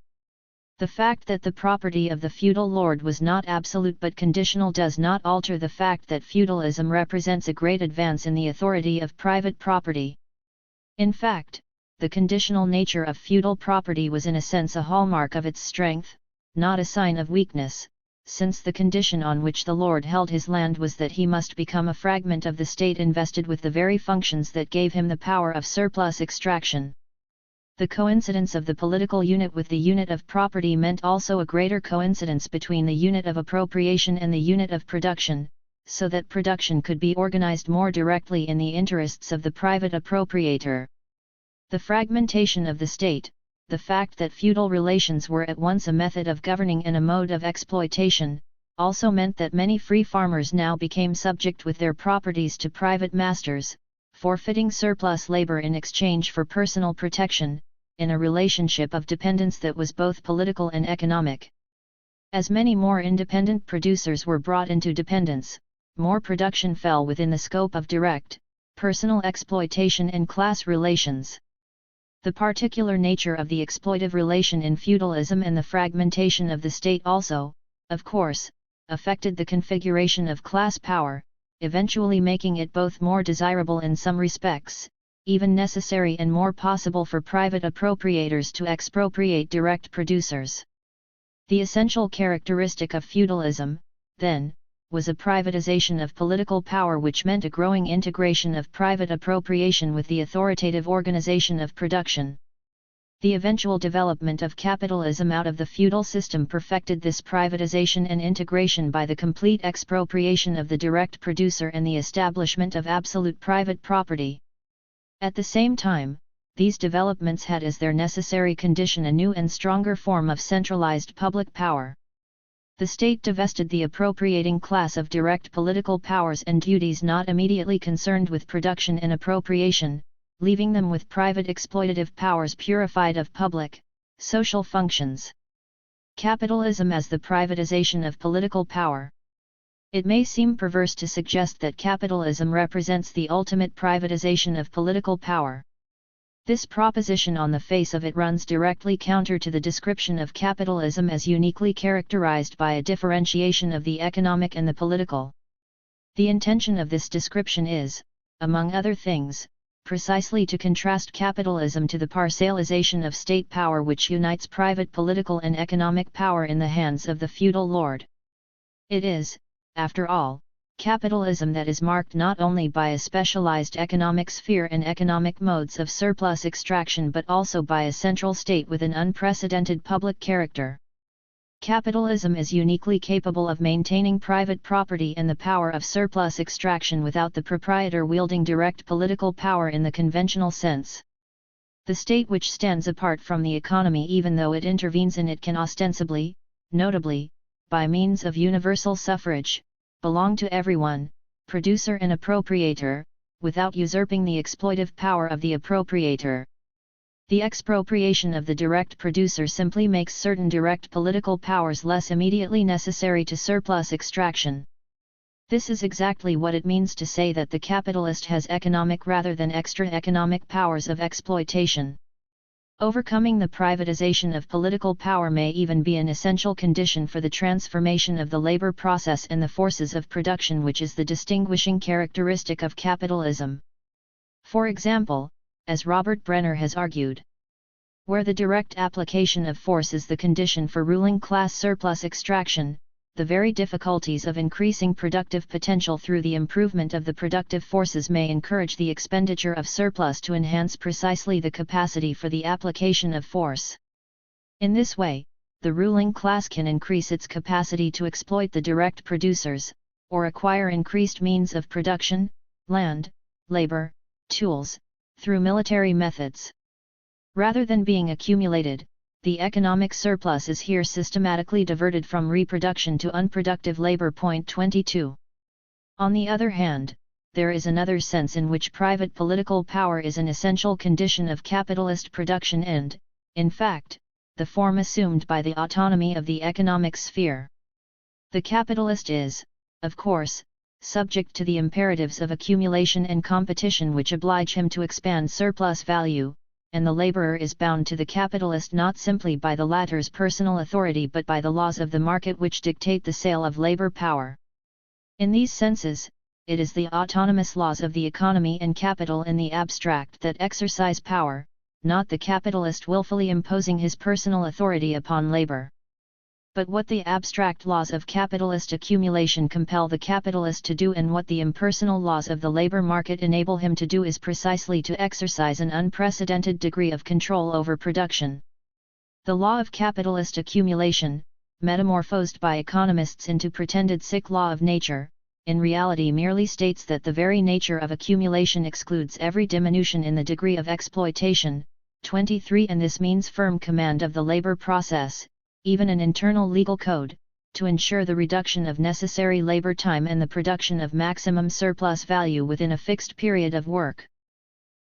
The fact that the property of the feudal lord was not absolute but conditional does not alter the fact that feudalism represents a great advance in the authority of private property. In fact, the conditional nature of feudal property was in a sense a hallmark of its strength, not a sign of weakness, since the condition on which the lord held his land was that he must become a fragment of the state invested with the very functions that gave him the power of surplus extraction. The coincidence of the political unit with the unit of property meant also a greater coincidence between the unit of appropriation and the unit of production, so that production could be organized more directly in the interests of the private appropriator. The fragmentation of the state, the fact that feudal relations were at once a method of governing and a mode of exploitation, also meant that many free farmers now became subject with their properties to private masters, forfeiting surplus labor in exchange for personal protection, in a relationship of dependence that was both political and economic. As many more independent producers were brought into dependence, more production fell within the scope of direct, personal exploitation and class relations. The particular nature of the exploitive relation in feudalism and the fragmentation of the state also, of course, affected the configuration of class power, eventually making it both more desirable in some respects, even necessary and more possible for private appropriators to expropriate direct producers. The essential characteristic of feudalism, then, was a privatization of political power, which meant a growing integration of private appropriation with the authoritative organization of production. The eventual development of capitalism out of the feudal system perfected this privatization and integration by the complete expropriation of the direct producer and the establishment of absolute private property. At the same time, these developments had as their necessary condition a new and stronger form of centralized public power. The state divested the appropriating class of direct political powers and duties not immediately concerned with production and appropriation, leaving them with private exploitative powers purified of public, social functions. Capitalism as the privatization of political power. It may seem perverse to suggest that capitalism represents the ultimate privatization of political power. This proposition on the face of it runs directly counter to the description of capitalism as uniquely characterized by a differentiation of the economic and the political. The intention of this description is, among other things, precisely to contrast capitalism to the parcellization of state power which unites private political and economic power in the hands of the feudal lord. It is, after all, capitalism that is marked not only by a specialized economic sphere and economic modes of surplus extraction but also by a central state with an unprecedented public character. Capitalism is uniquely capable of maintaining private property and the power of surplus extraction without the proprietor wielding direct political power in the conventional sense. The state which stands apart from the economy even though it intervenes in it can ostensibly, notably, by means of universal suffrage, belong to everyone, producer and appropriator, without usurping the exploitive power of the appropriator. The expropriation of the direct producer simply makes certain direct political powers less immediately necessary to surplus extraction. This is exactly what it means to say that the capitalist has economic rather than extra-economic powers of exploitation. Overcoming the privatization of political power may even be an essential condition for the transformation of the labor process and the forces of production, which is the distinguishing characteristic of capitalism. For example, as Robert Brenner has argued, where the direct application of force is the condition for ruling class surplus extraction, the very difficulties of increasing productive potential through the improvement of the productive forces may encourage the expenditure of surplus to enhance precisely the capacity for the application of force. In this way, the ruling class can increase its capacity to exploit the direct producers, or acquire increased means of production, land, labor, tools, through military methods. Rather than being accumulated, the economic surplus is here systematically diverted from reproduction to unproductive labor. 22. On the other hand, there is another sense in which private political power is an essential condition of capitalist production and, in fact, the form assumed by the autonomy of the economic sphere. The capitalist is, of course, subject to the imperatives of accumulation and competition which oblige him to expand surplus value, and the laborer is bound to the capitalist not simply by the latter's personal authority but by the laws of the market which dictate the sale of labor power. In these senses, it is the autonomous laws of the economy and capital in the abstract that exercise power, not the capitalist willfully imposing his personal authority upon labor. But what the abstract laws of capitalist accumulation compel the capitalist to do and what the impersonal laws of the labor market enable him to do is precisely to exercise an unprecedented degree of control over production. The law of capitalist accumulation, metamorphosed by economists into pretended sick law of nature, in reality merely states that the very nature of accumulation excludes every diminution in the degree of exploitation. 23 And this means firm command of the labor process, even an internal legal code, to ensure the reduction of necessary labor time and the production of maximum surplus value within a fixed period of work.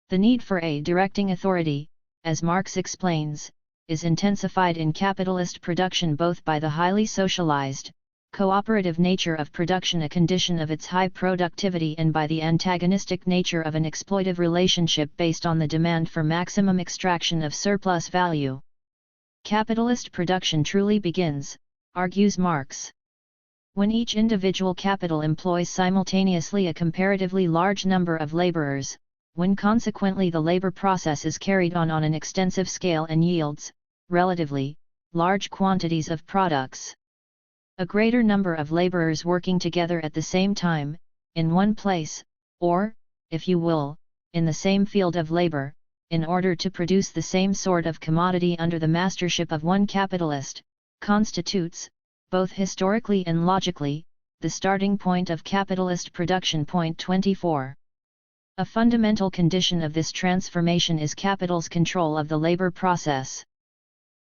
The need for a directing authority, as Marx explains, is intensified in capitalist production both by the highly socialized, cooperative nature of production, a condition of its high productivity, and by the antagonistic nature of an exploitive relationship based on the demand for maximum extraction of surplus value. Capitalist production truly begins, argues Marx, when each individual capital employs simultaneously a comparatively large number of laborers, when consequently the labor process is carried on an extensive scale and yields, relatively, large quantities of products. A greater number of laborers working together at the same time, in one place, or, if you will, in the same field of labor, in order to produce the same sort of commodity under the mastership of one capitalist, constitutes, both historically and logically, the starting point of capitalist production. Point 24. A fundamental condition of this transformation is capital's control of the labor process.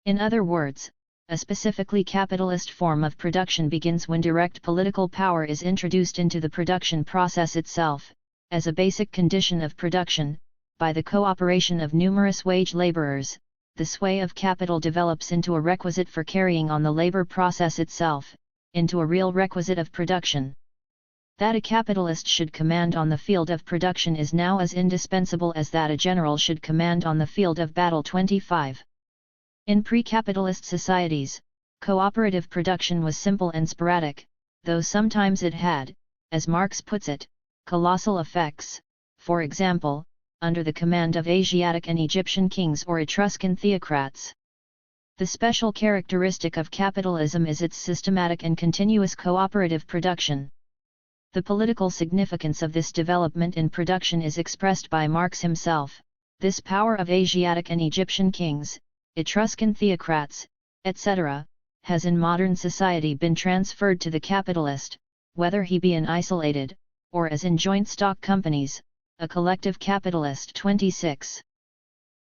In other words, a specifically capitalist form of production begins when direct political power is introduced into the production process itself, as a basic condition of production. By the cooperation of numerous wage laborers, the sway of capital develops into a requisite for carrying on the labor process itself, into a real requisite of production. That a capitalist should command on the field of production is now as indispensable as that a general should command on the field of battle. 25. In pre-capitalist societies, cooperative production was simple and sporadic, though sometimes it had, as Marx puts it, colossal effects, for example, under the command of Asiatic and Egyptian kings or Etruscan theocrats. The special characteristic of capitalism is its systematic and continuous cooperative production. The political significance of this development in production is expressed by Marx himself. This power of Asiatic and Egyptian kings, Etruscan theocrats, etc., has in modern society been transferred to the capitalist, whether he be an isolated, or as in joint stock companies, a collective capitalist. 26.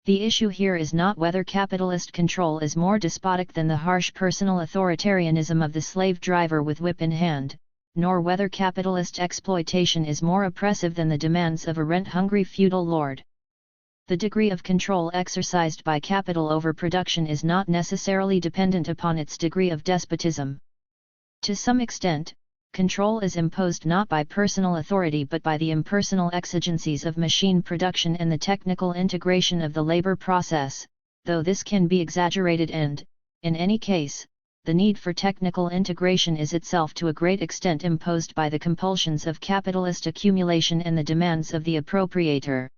The issue here is not whether capitalist control is more despotic than the harsh personal authoritarianism of the slave driver with whip in hand, nor whether capitalist exploitation is more oppressive than the demands of a rent-hungry feudal lord. The degree of control exercised by capital over production is not necessarily dependent upon its degree of despotism. To some extent, control is imposed not by personal authority but by the impersonal exigencies of machine production and the technical integration of the labor process, though this can be exaggerated and, in any case, the need for technical integration is itself to a great extent imposed by the compulsions of capitalist accumulation and the demands of the appropriator.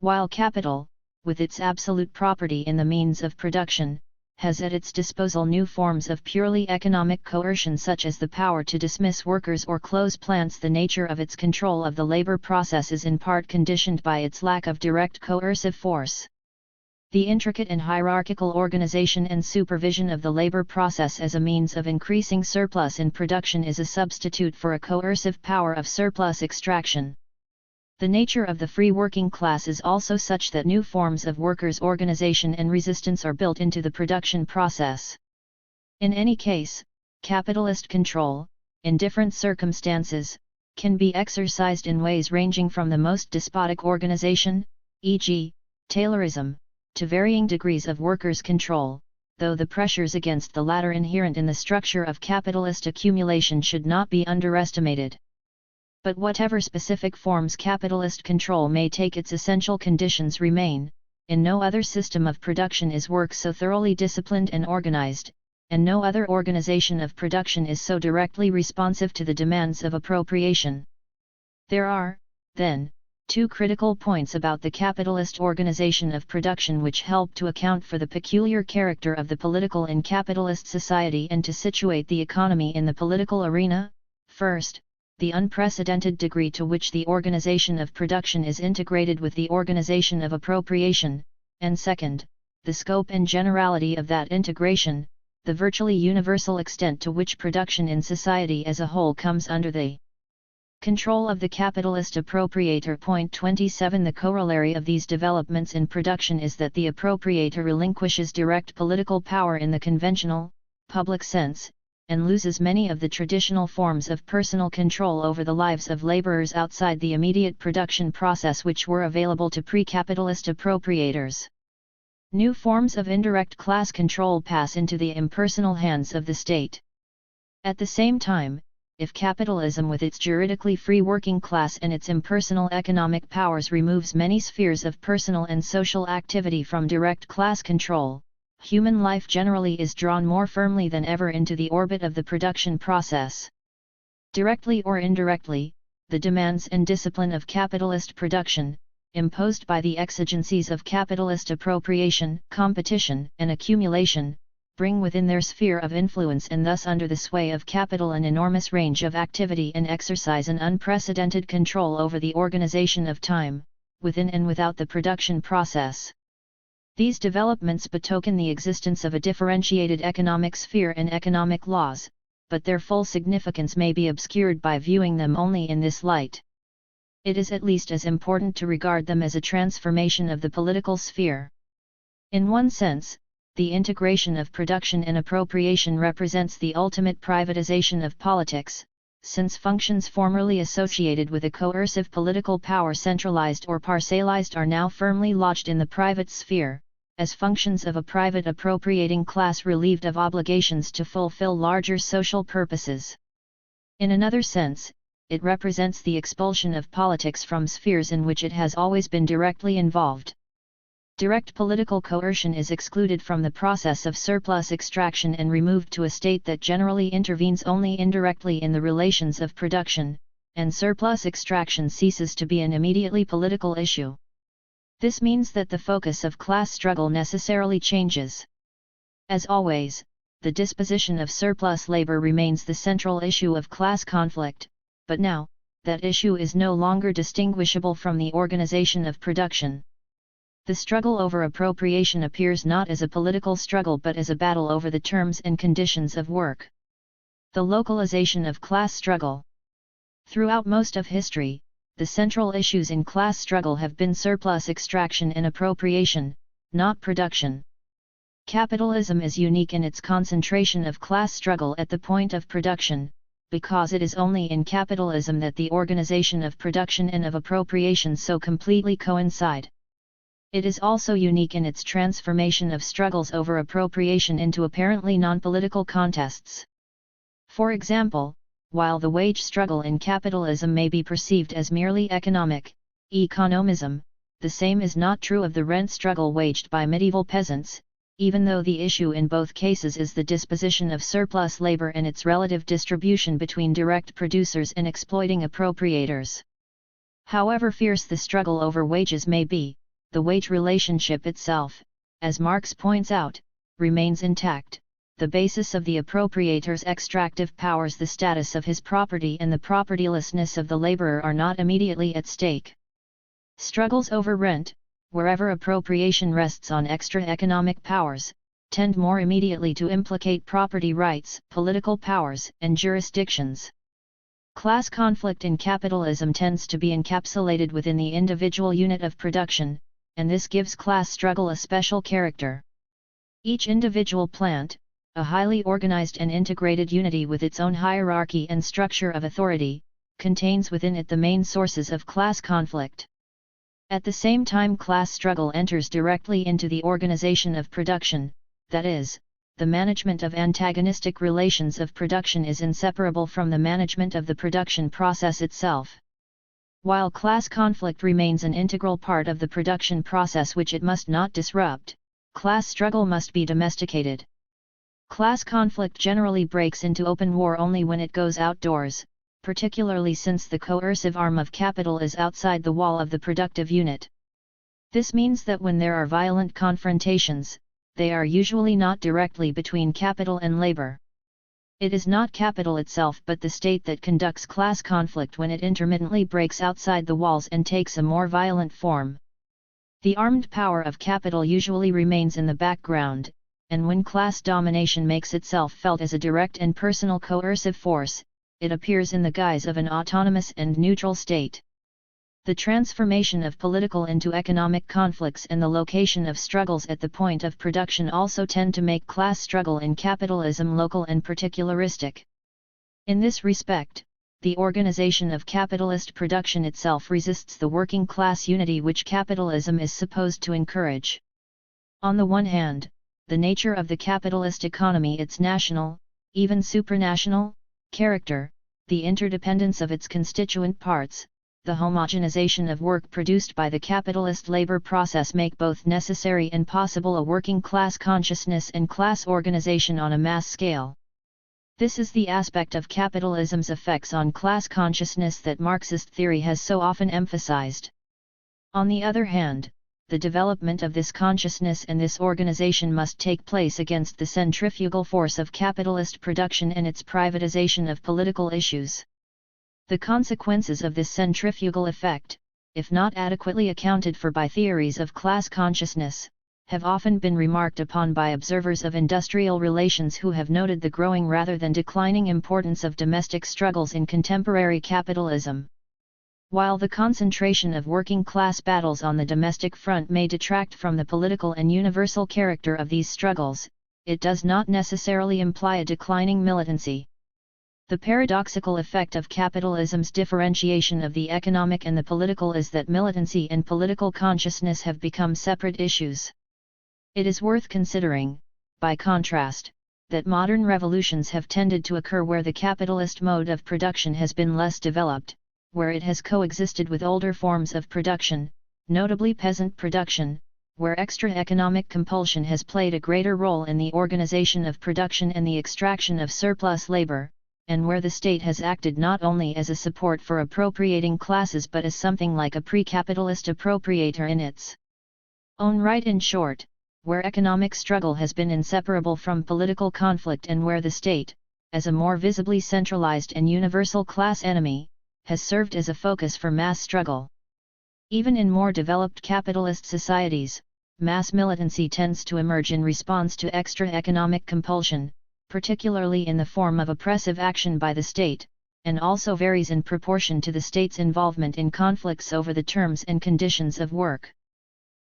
While capital, with its absolute property in the means of production, has at its disposal new forms of purely economic coercion such as the power to dismiss workers or close plants, the nature of its control of the labor process is in part conditioned by its lack of direct coercive force. The intricate and hierarchical organization and supervision of the labor process as a means of increasing surplus in production is a substitute for a coercive power of surplus extraction. The nature of the free working class is also such that new forms of workers' organization and resistance are built into the production process. In any case, capitalist control, in different circumstances, can be exercised in ways ranging from the most despotic organization, e.g., Taylorism, to varying degrees of workers' control, though the pressures against the latter inherent in the structure of capitalist accumulation should not be underestimated. But whatever specific forms capitalist control may take, its essential conditions remain. In no other system of production is work so thoroughly disciplined and organized, and no other organization of production is so directly responsive to the demands of appropriation. There are, then, two critical points about the capitalist organization of production which help to account for the peculiar character of the political in capitalist society and to situate the economy in the political arena. First, the unprecedented degree to which the organization of production is integrated with the organization of appropriation, and second, the scope and generality of that integration, the virtually universal extent to which production in society as a whole comes under the control of the capitalist appropriator. Point 27. The corollary of these developments in production is that the appropriator relinquishes direct political power in the conventional, public sense, and loses many of the traditional forms of personal control over the lives of laborers outside the immediate production process which were available to pre-capitalist appropriators. New forms of indirect class control pass into the impersonal hands of the state. At the same time, if capitalism with its juridically free working class and its impersonal economic powers removes many spheres of personal and social activity from direct class control, human life generally is drawn more firmly than ever into the orbit of the production process. Directly or indirectly, the demands and discipline of capitalist production, imposed by the exigencies of capitalist appropriation, competition, and accumulation, bring within their sphere of influence and thus under the sway of capital an enormous range of activity and exercise an unprecedented control over the organization of time, within and without the production process. These developments betoken the existence of a differentiated economic sphere and economic laws, but their full significance may be obscured by viewing them only in this light. It is at least as important to regard them as a transformation of the political sphere. In one sense, the integration of production and appropriation represents the ultimate privatization of politics, since functions formerly associated with a coercive political power centralized or parcelized are now firmly lodged in the private sphere, as functions of a private appropriating class relieved of obligations to fulfill larger social purposes. In another sense, it represents the expulsion of politics from spheres in which it has always been directly involved. Direct political coercion is excluded from the process of surplus extraction and removed to a state that generally intervenes only indirectly in the relations of production, and surplus extraction ceases to be an immediately political issue. This means that the focus of class struggle necessarily changes. As always, the disposition of surplus labor remains the central issue of class conflict, but now, that issue is no longer distinguishable from the organization of production. The struggle over appropriation appears not as a political struggle but as a battle over the terms and conditions of work. The localization of class struggle. Throughout most of history, the central issues in class struggle have been surplus extraction and appropriation, not production. Capitalism is unique in its concentration of class struggle at the point of production, because it is only in capitalism that the organization of production and of appropriation so completely coincide. It is also unique in its transformation of struggles over appropriation into apparently non-political contests. For example, while the wage struggle in capitalism may be perceived as merely economic, economism, the same is not true of the rent struggle waged by medieval peasants, even though the issue in both cases is the disposition of surplus labor and its relative distribution between direct producers and exploiting appropriators. However fierce the struggle over wages may be, the wage relationship itself, as Marx points out, remains intact. The basis of the appropriator's extractive powers, the status of his property and the propertylessness of the laborer are not immediately at stake. Struggles over rent, wherever appropriation rests on extra economic powers, tend more immediately to implicate property rights, political powers, and jurisdictions. Class conflict in capitalism tends to be encapsulated within the individual unit of production, and this gives class struggle a special character. Each individual plant, a highly organized and integrated unity with its own hierarchy and structure of authority, contains within it the main sources of class conflict. At the same time, class struggle enters directly into the organization of production, that is, the management of antagonistic relations of production is inseparable from the management of the production process itself. While class conflict remains an integral part of the production process which it must not disrupt, class struggle must be domesticated. Class conflict generally breaks into open war only when it goes outdoors, particularly since the coercive arm of capital is outside the wall of the productive unit. This means that when there are violent confrontations, they are usually not directly between capital and labor. It is not capital itself but the state that conducts class conflict when it intermittently breaks outside the walls and takes a more violent form. The armed power of capital usually remains in the background, and when class domination makes itself felt as a direct and personal coercive force, it appears in the guise of an autonomous and neutral state. The transformation of political into economic conflicts and the location of struggles at the point of production also tend to make class struggle in capitalism local and particularistic. In this respect, the organization of capitalist production itself resists the working class unity which capitalism is supposed to encourage. On the one hand, the nature of the capitalist economy, its national, even supranational, character, the interdependence of its constituent parts, the homogenization of work produced by the capitalist labor process make both necessary and possible a working class consciousness and class organization on a mass scale. This is the aspect of capitalism's effects on class consciousness that Marxist theory has so often emphasized. On the other hand, the development of this consciousness and this organization must take place against the centrifugal force of capitalist production and its privatization of political issues. The consequences of this centrifugal effect, if not adequately accounted for by theories of class consciousness, have often been remarked upon by observers of industrial relations who have noted the growing rather than declining importance of domestic struggles in contemporary capitalism. While the concentration of working class battles on the domestic front may detract from the political and universal character of these struggles, it does not necessarily imply a declining militancy. The paradoxical effect of capitalism's differentiation of the economic and the political is that militancy and political consciousness have become separate issues. It is worth considering, by contrast, that modern revolutions have tended to occur where the capitalist mode of production has been less developed, where it has coexisted with older forms of production, notably peasant production, where extra economic compulsion has played a greater role in the organization of production and the extraction of surplus labor, and where the state has acted not only as a support for appropriating classes but as something like a pre-capitalist appropriator in its own right. In short, where economic struggle has been inseparable from political conflict and where the state, as a more visibly centralized and universal class enemy, has served as a focus for mass struggle. Even in more developed capitalist societies, mass militancy tends to emerge in response to extra economic compulsion, particularly in the form of oppressive action by the state, and also varies in proportion to the state's involvement in conflicts over the terms and conditions of work.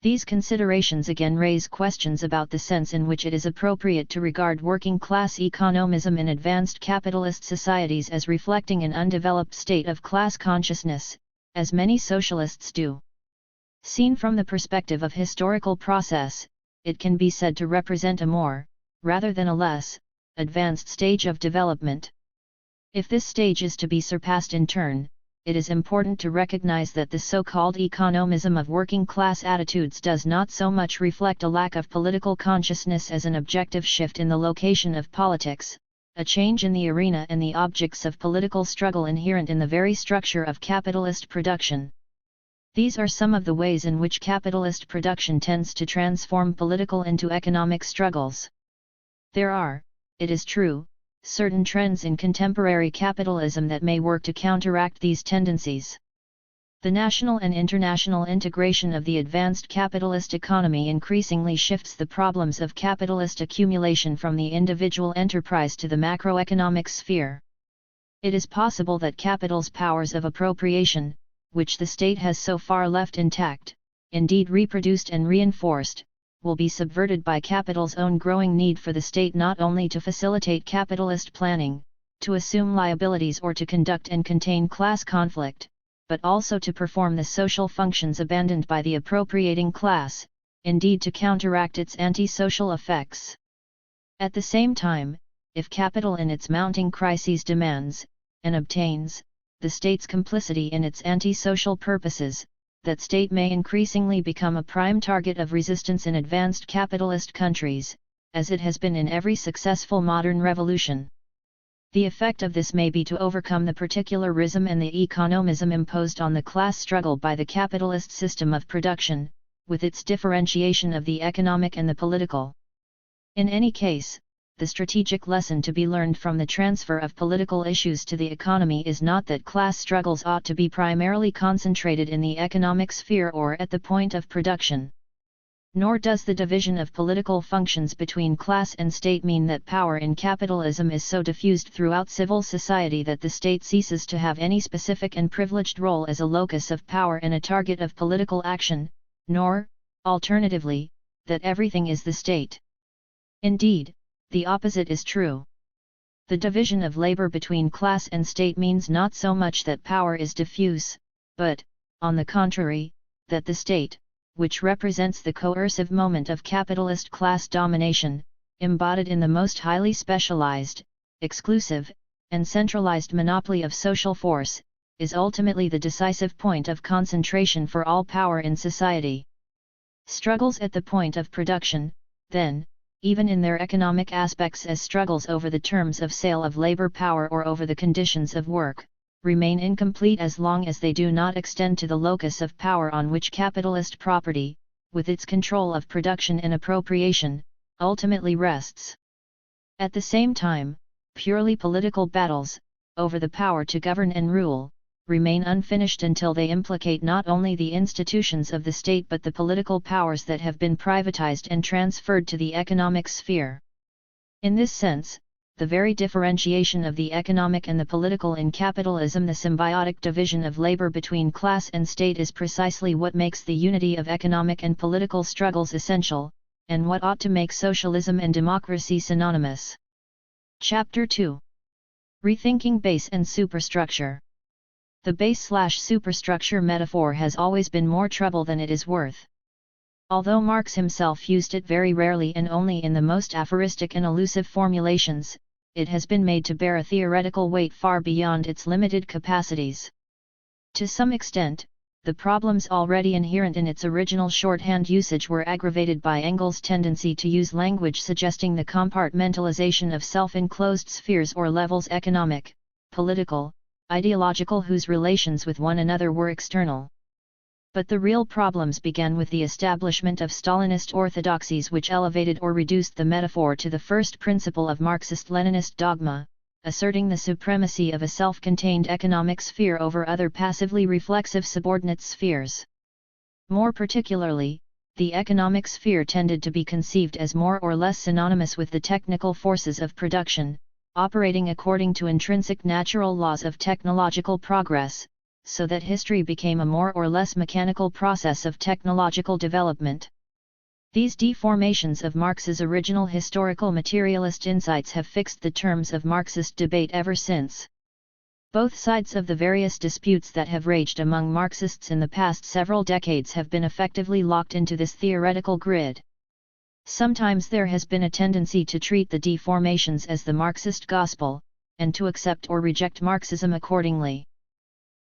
These considerations again raise questions about the sense in which it is appropriate to regard working-class economism in advanced capitalist societies as reflecting an undeveloped state of class consciousness, as many socialists do. Seen from the perspective of historical process, it can be said to represent a more, rather than a less, advanced stage of development. If this stage is to be surpassed in turn, it is important to recognize that the so-called economism of working-class attitudes does not so much reflect a lack of political consciousness as an objective shift in the location of politics, a change in the arena and the objects of political struggle inherent in the very structure of capitalist production. These are some of the ways in which capitalist production tends to transform political into economic struggles. There are, it is true, certain trends in contemporary capitalism that may work to counteract these tendencies. The national and international integration of the advanced capitalist economy increasingly shifts the problems of capitalist accumulation from the individual enterprise to the macroeconomic sphere. It is possible that capital's powers of appropriation, which the state has so far left intact, indeed reproduced and reinforced, will be subverted by capital's own growing need for the state not only to facilitate capitalist planning, to assume liabilities or to conduct and contain class conflict, but also to perform the social functions abandoned by the appropriating class, indeed to counteract its anti-social effects. At the same time, if capital in its mounting crises demands, and obtains, the state's complicity in its anti-social purposes, that state may increasingly become a prime target of resistance in advanced capitalist countries, as it has been in every successful modern revolution. The effect of this may be to overcome the particularism and the economism imposed on the class struggle by the capitalist system of production, with its differentiation of the economic and the political. In any case, the strategic lesson to be learned from the transfer of political issues to the economy is not that class struggles ought to be primarily concentrated in the economic sphere or at the point of production. Nor does the division of political functions between class and state mean that power in capitalism is so diffused throughout civil society that the state ceases to have any specific and privileged role as a locus of power and a target of political action, nor, alternatively, that everything is the state. Indeed, the opposite is true. The division of labor between class and state means not so much that power is diffuse, but, on the contrary, that the state, which represents the coercive moment of capitalist class domination, embodied in the most highly specialized, exclusive, and centralized monopoly of social force, is ultimately the decisive point of concentration for all power in society. Struggles at the point of production, then, even in their economic aspects as struggles over the terms of sale of labor power or over the conditions of work, remain incomplete as long as they do not extend to the locus of power on which capitalist property, with its control of production and appropriation, ultimately rests. At the same time, purely political battles, over the power to govern and rule, remain unfinished until they implicate not only the institutions of the state but the political powers that have been privatized and transferred to the economic sphere. In this sense, the very differentiation of the economic and the political in capitalism, the symbiotic division of labor between class and state, is precisely what makes the unity of economic and political struggles essential, and what ought to make socialism and democracy synonymous. Chapter 2. Rethinking Base and Superstructure. The base/superstructure metaphor has always been more trouble than it is worth. Although Marx himself used it very rarely and only in the most aphoristic and elusive formulations, it has been made to bear a theoretical weight far beyond its limited capacities. To some extent, the problems already inherent in its original shorthand usage were aggravated by Engels' tendency to use language suggesting the compartmentalization of self-enclosed spheres or levels, economic, political, ideological, whose relations with one another were external. But the real problems began with the establishment of Stalinist orthodoxies, which elevated or reduced the metaphor to the first principle of Marxist-Leninist dogma, asserting the supremacy of a self-contained economic sphere over other passively reflexive subordinate spheres. More particularly, the economic sphere tended to be conceived as more or less synonymous with the technical forces of production, operating according to intrinsic natural laws of technological progress, so that history became a more or less mechanical process of technological development. These deformations of Marx's original historical materialist insights have fixed the terms of Marxist debate ever since. Both sides of the various disputes that have raged among Marxists in the past several decades have been effectively locked into this theoretical grid. Sometimes there has been a tendency to treat the deformations as the Marxist gospel, and to accept or reject Marxism accordingly.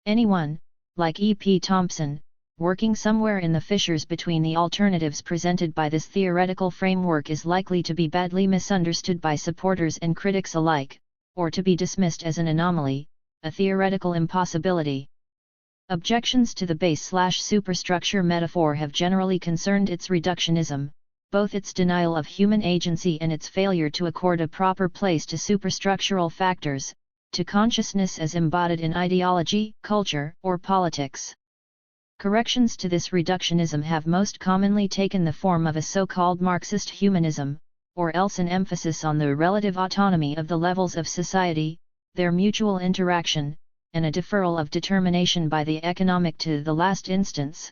Anyone, like E. P. Thompson, working somewhere in the fissures between the alternatives presented by this theoretical framework is likely to be badly misunderstood by supporters and critics alike, or to be dismissed as an anomaly, a theoretical impossibility. Objections to the base/superstructure metaphor have generally concerned its reductionism, both its denial of human agency and its failure to accord a proper place to superstructural factors, to consciousness as embodied in ideology, culture, or politics. Corrections to this reductionism have most commonly taken the form of a so-called Marxist humanism, or else an emphasis on the relative autonomy of the levels of society, their mutual interaction, and a deferral of determination by the economic to the last instance.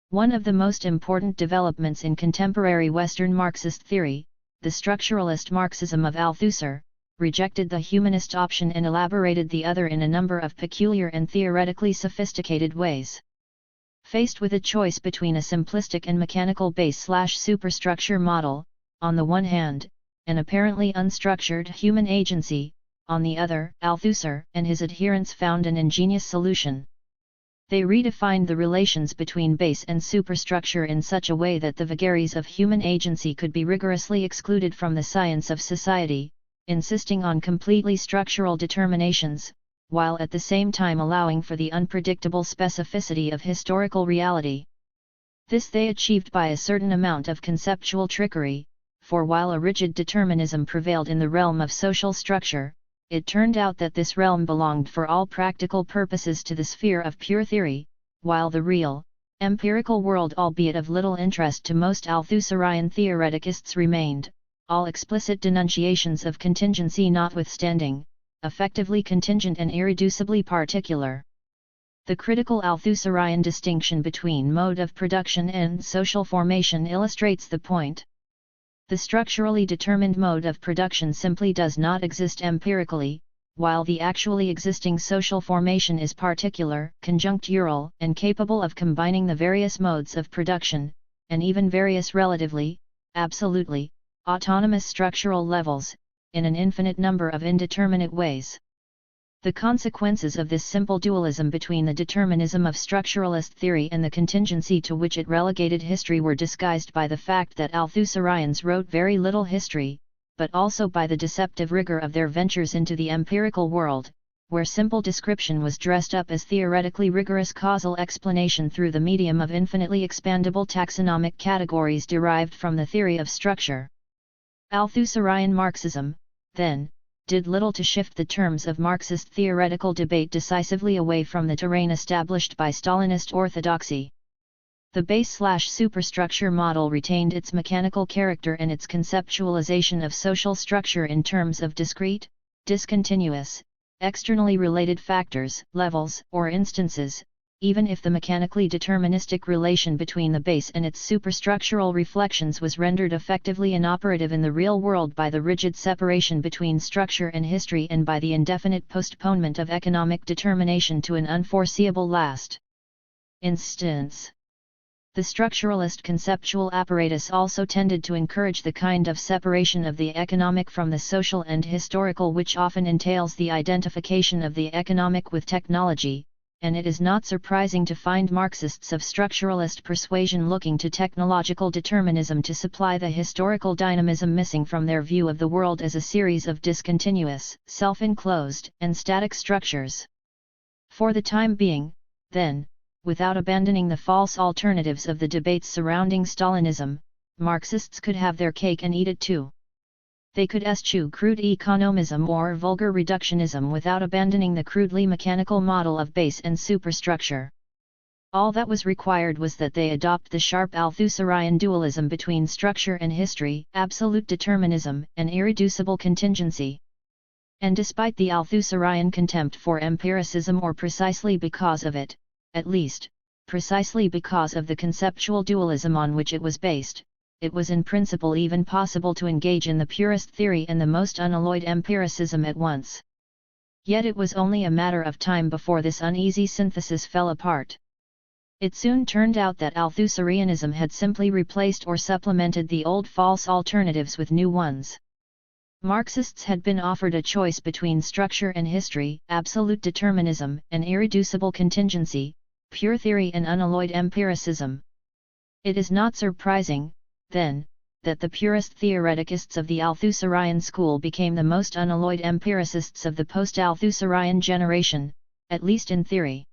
One of the most important developments in contemporary Western Marxist theory, the structuralist Marxism of Althusser, rejected the humanist option and elaborated the other in a number of peculiar and theoretically sophisticated ways. Faced with a choice between a simplistic and mechanical base/superstructure model, on the one hand, and apparently unstructured human agency, on the other, Althusser and his adherents found an ingenious solution. They redefined the relations between base and superstructure in such a way that the vagaries of human agency could be rigorously excluded from the science of society, insisting on completely structural determinations, while at the same time allowing for the unpredictable specificity of historical reality. This they achieved by a certain amount of conceptual trickery, for while a rigid determinism prevailed in the realm of social structure, it turned out that this realm belonged for all practical purposes to the sphere of pure theory, while the real, empirical world, albeit of little interest to most Althusserian theoreticists, remained, all explicit denunciations of contingency notwithstanding, effectively contingent and irreducibly particular. The critical Althusserian distinction between mode of production and social formation illustrates the point. The structurally determined mode of production simply does not exist empirically, while the actually existing social formation is particular, conjunctural, and capable of combining the various modes of production, and even various relatively, absolutely, autonomous structural levels, in an infinite number of indeterminate ways. The consequences of this simple dualism between the determinism of structuralist theory and the contingency to which it relegated history were disguised by the fact that Althusserians wrote very little history, but also by the deceptive rigor of their ventures into the empirical world, where simple description was dressed up as theoretically rigorous causal explanation through the medium of infinitely expandable taxonomic categories derived from the theory of structure. Althusserian Marxism, then, did little to shift the terms of Marxist theoretical debate decisively away from the terrain established by Stalinist orthodoxy. The base/superstructure model retained its mechanical character and its conceptualization of social structure in terms of discrete, discontinuous, externally related factors, levels, or instances, even if the mechanically deterministic relation between the base and its superstructural reflections was rendered effectively inoperative in the real world by the rigid separation between structure and history and by the indefinite postponement of economic determination to an unforeseeable last instance. The structuralist conceptual apparatus also tended to encourage the kind of separation of the economic from the social and historical which often entails the identification of the economic with technology, and it is not surprising to find Marxists of structuralist persuasion looking to technological determinism to supply the historical dynamism missing from their view of the world as a series of discontinuous, self-enclosed, and static structures. For the time being, then, without abandoning the false alternatives of the debates surrounding Stalinism, Marxists could have their cake and eat it too. They could eschew crude economism or vulgar reductionism without abandoning the crudely mechanical model of base and superstructure. All that was required was that they adopt the sharp Althusserian dualism between structure and history, absolute determinism, and irreducible contingency. And despite the Althusserian contempt for empiricism, or precisely because of it, at least, precisely because of the conceptual dualism on which it was based, it was in principle even possible to engage in the purest theory and the most unalloyed empiricism at once. Yet it was only a matter of time before this uneasy synthesis fell apart. It soon turned out that Althusserianism had simply replaced or supplemented the old false alternatives with new ones. Marxists had been offered a choice between structure and history, absolute determinism and irreducible contingency, pure theory and unalloyed empiricism. It is not surprising, then, that the purest theoreticists of the Althusserian school became the most unalloyed empiricists of the post-Althusserian generation, at least in theory.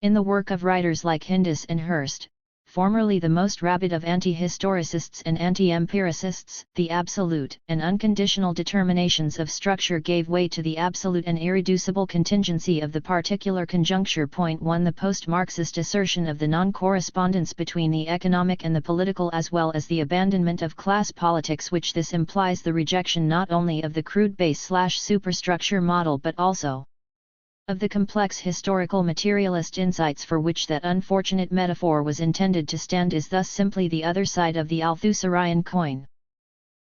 In the work of writers like Hindus and Hurst, formerly the most rabid of anti-historicists and anti-empiricists, the absolute and unconditional determinations of structure gave way to the absolute and irreducible contingency of the particular conjuncture. 1. The post-Marxist assertion of the non-correspondence between the economic and the political, as well as the abandonment of class politics, which this implies the rejection not only of the crude base/superstructure model but also of the complex historical materialist insights for which that unfortunate metaphor was intended to stand, is thus simply the other side of the Althusserian coin.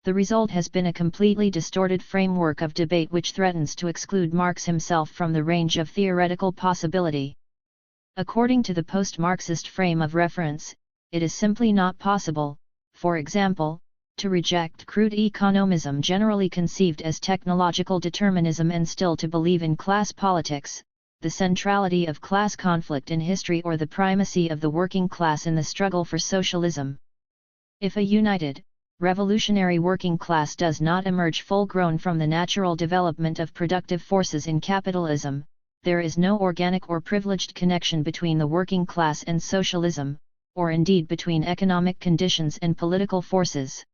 The result has been a completely distorted framework of debate which threatens to exclude Marx himself from the range of theoretical possibility. According to the post-Marxist frame of reference, it is simply not possible, for example, to reject crude economism generally conceived as technological determinism and still to believe in class politics, the centrality of class conflict in history, or the primacy of the working class in the struggle for socialism. If a united, revolutionary working class does not emerge full-grown from the natural development of productive forces in capitalism, there is no organic or privileged connection between the working class and socialism, or indeed between economic conditions and political forces.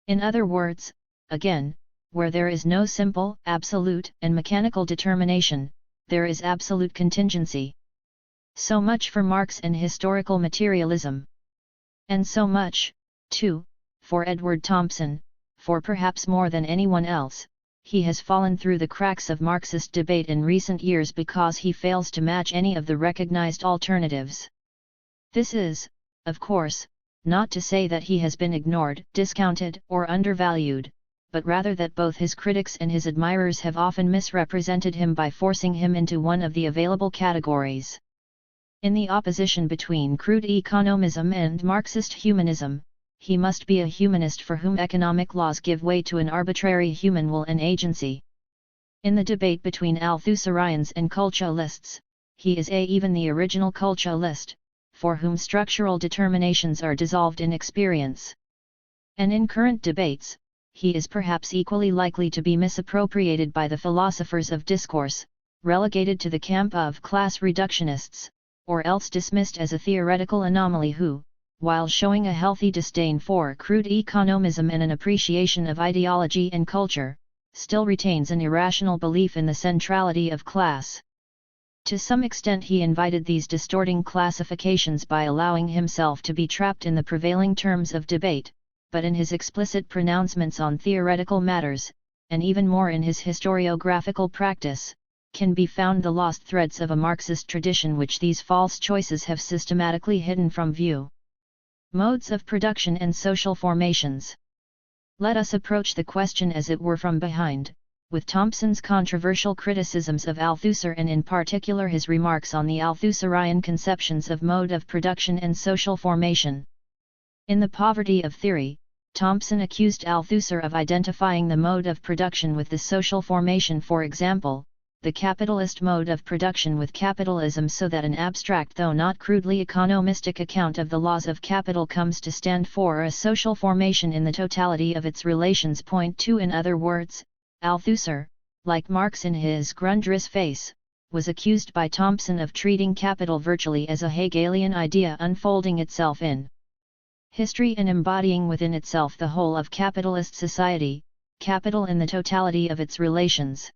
In other words, again, where there is no simple, absolute, and mechanical determination, there is absolute contingency. So much for Marx and historical materialism. And so much, too, for Edward Thompson, for perhaps more than anyone else, he has fallen through the cracks of Marxist debate in recent years because he fails to match any of the recognized alternatives. This is, of course, not to say that he has been ignored, discounted, or undervalued, but rather that both his critics and his admirers have often misrepresented him by forcing him into one of the available categories. In the opposition between crude economism and Marxist humanism, he must be a humanist for whom economic laws give way to an arbitrary human will and agency. In the debate between Althusserians and culturalists, he is even the original culturalist, for whom structural determinations are dissolved in experience. And in current debates, he is perhaps equally likely to be misappropriated by the philosophers of discourse, relegated to the camp of class reductionists, or else dismissed as a theoretical anomaly who, while showing a healthy disdain for crude economism and an appreciation of ideology and culture, still retains an irrational belief in the centrality of class. To some extent he invited these distorting classifications by allowing himself to be trapped in the prevailing terms of debate, but in his explicit pronouncements on theoretical matters, and even more in his historiographical practice, can be found the lost threads of a Marxist tradition which these false choices have systematically hidden from view. Modes of production and social formations. Let us approach the question as it were from behind, with Thompson's controversial criticisms of Althusser and in particular his remarks on the Althusserian conceptions of mode of production and social formation. In The Poverty of Theory, Thompson accused Althusser of identifying the mode of production with the social formation, for example, the capitalist mode of production with capitalism, so that an abstract though not crudely economistic account of the laws of capital comes to stand for a social formation in the totality of its relations. Point 2. In other words, Althusser, like Marx in his Grundriss face, was accused by Thompson of treating capital virtually as a Hegelian idea unfolding itself in history and embodying within itself the whole of capitalist society, capital in the totality of its relations.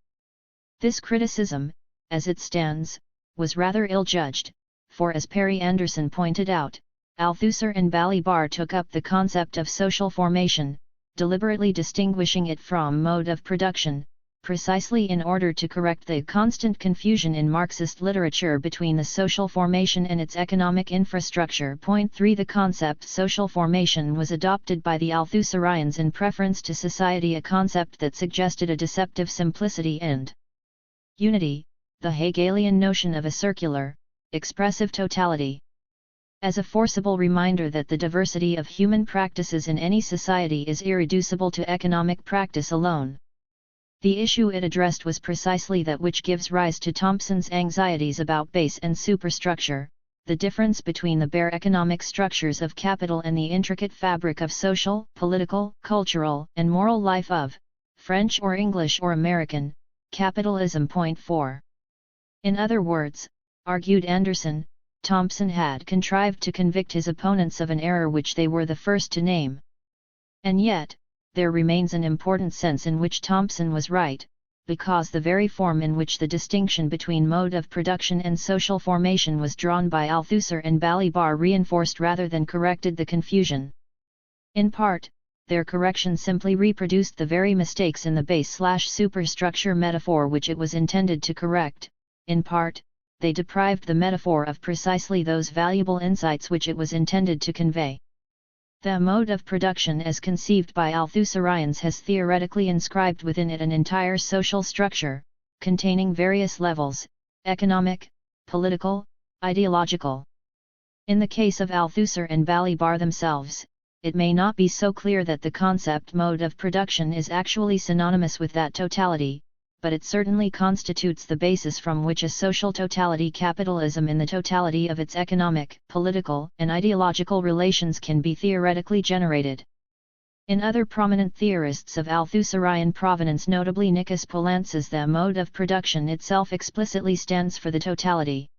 This criticism, as it stands, was rather ill-judged, for as Perry Anderson pointed out, Althusser and Balibar took up the concept of social formation, deliberately distinguishing it from mode of production, precisely in order to correct the constant confusion in Marxist literature between the social formation and its economic infrastructure. Point 3. The concept social formation was adopted by the Althusserians in preference to society, a concept that suggested a deceptive simplicity and unity, the Hegelian notion of a circular, expressive totality. As a forcible reminder that the diversity of human practices in any society is irreducible to economic practice alone. The issue it addressed was precisely that which gives rise to Thompson's anxieties about base and superstructure, the difference between the bare economic structures of capital and the intricate fabric of social, political, cultural, and moral life of French or English or American capitalism. Point 4. In other words, argued Anderson, Thompson had contrived to convict his opponents of an error which they were the first to name. And yet, there remains an important sense in which Thompson was right, because the very form in which the distinction between mode of production and social formation was drawn by Althusser and Balibar reinforced rather than corrected the confusion. In part, their correction simply reproduced the very mistakes in the base/superstructure metaphor which it was intended to correct. In part, they deprived the metaphor of precisely those valuable insights which it was intended to convey. The mode of production as conceived by Althusserians has theoretically inscribed within it an entire social structure, containing various levels, economic, political, ideological. In the case of Althusser and Balibar themselves, it may not be so clear that the concept mode of production is actually synonymous with that totality, but it certainly constitutes the basis from which a social totality, capitalism in the totality of its economic, political, and ideological relations, can be theoretically generated. In other prominent theorists of Althusserian provenance, notably Nikos Poulantzas, the mode of production itself explicitly stands for the totality.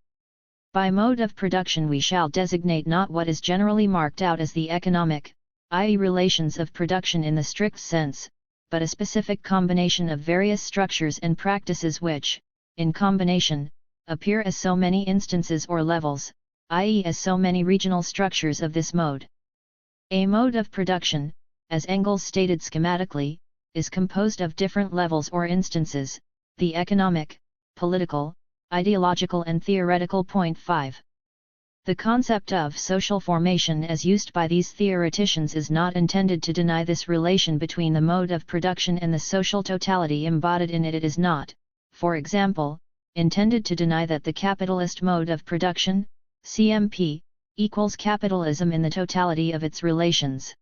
By mode of production we shall designate not what is generally marked out as the economic, i.e. relations of production in the strict sense, but a specific combination of various structures and practices which, in combination, appear as so many instances or levels, i.e. as so many regional structures of this mode. A mode of production, as Engels stated schematically, is composed of different levels or instances, the economic, political, ideological and theoretical. Point 5. The concept of social formation as used by these theoreticians is not intended to deny this relation between the mode of production and the social totality embodied in it. It is not, for example, intended to deny that the capitalist mode of production, CMP, equals capitalism in the totality of its relations.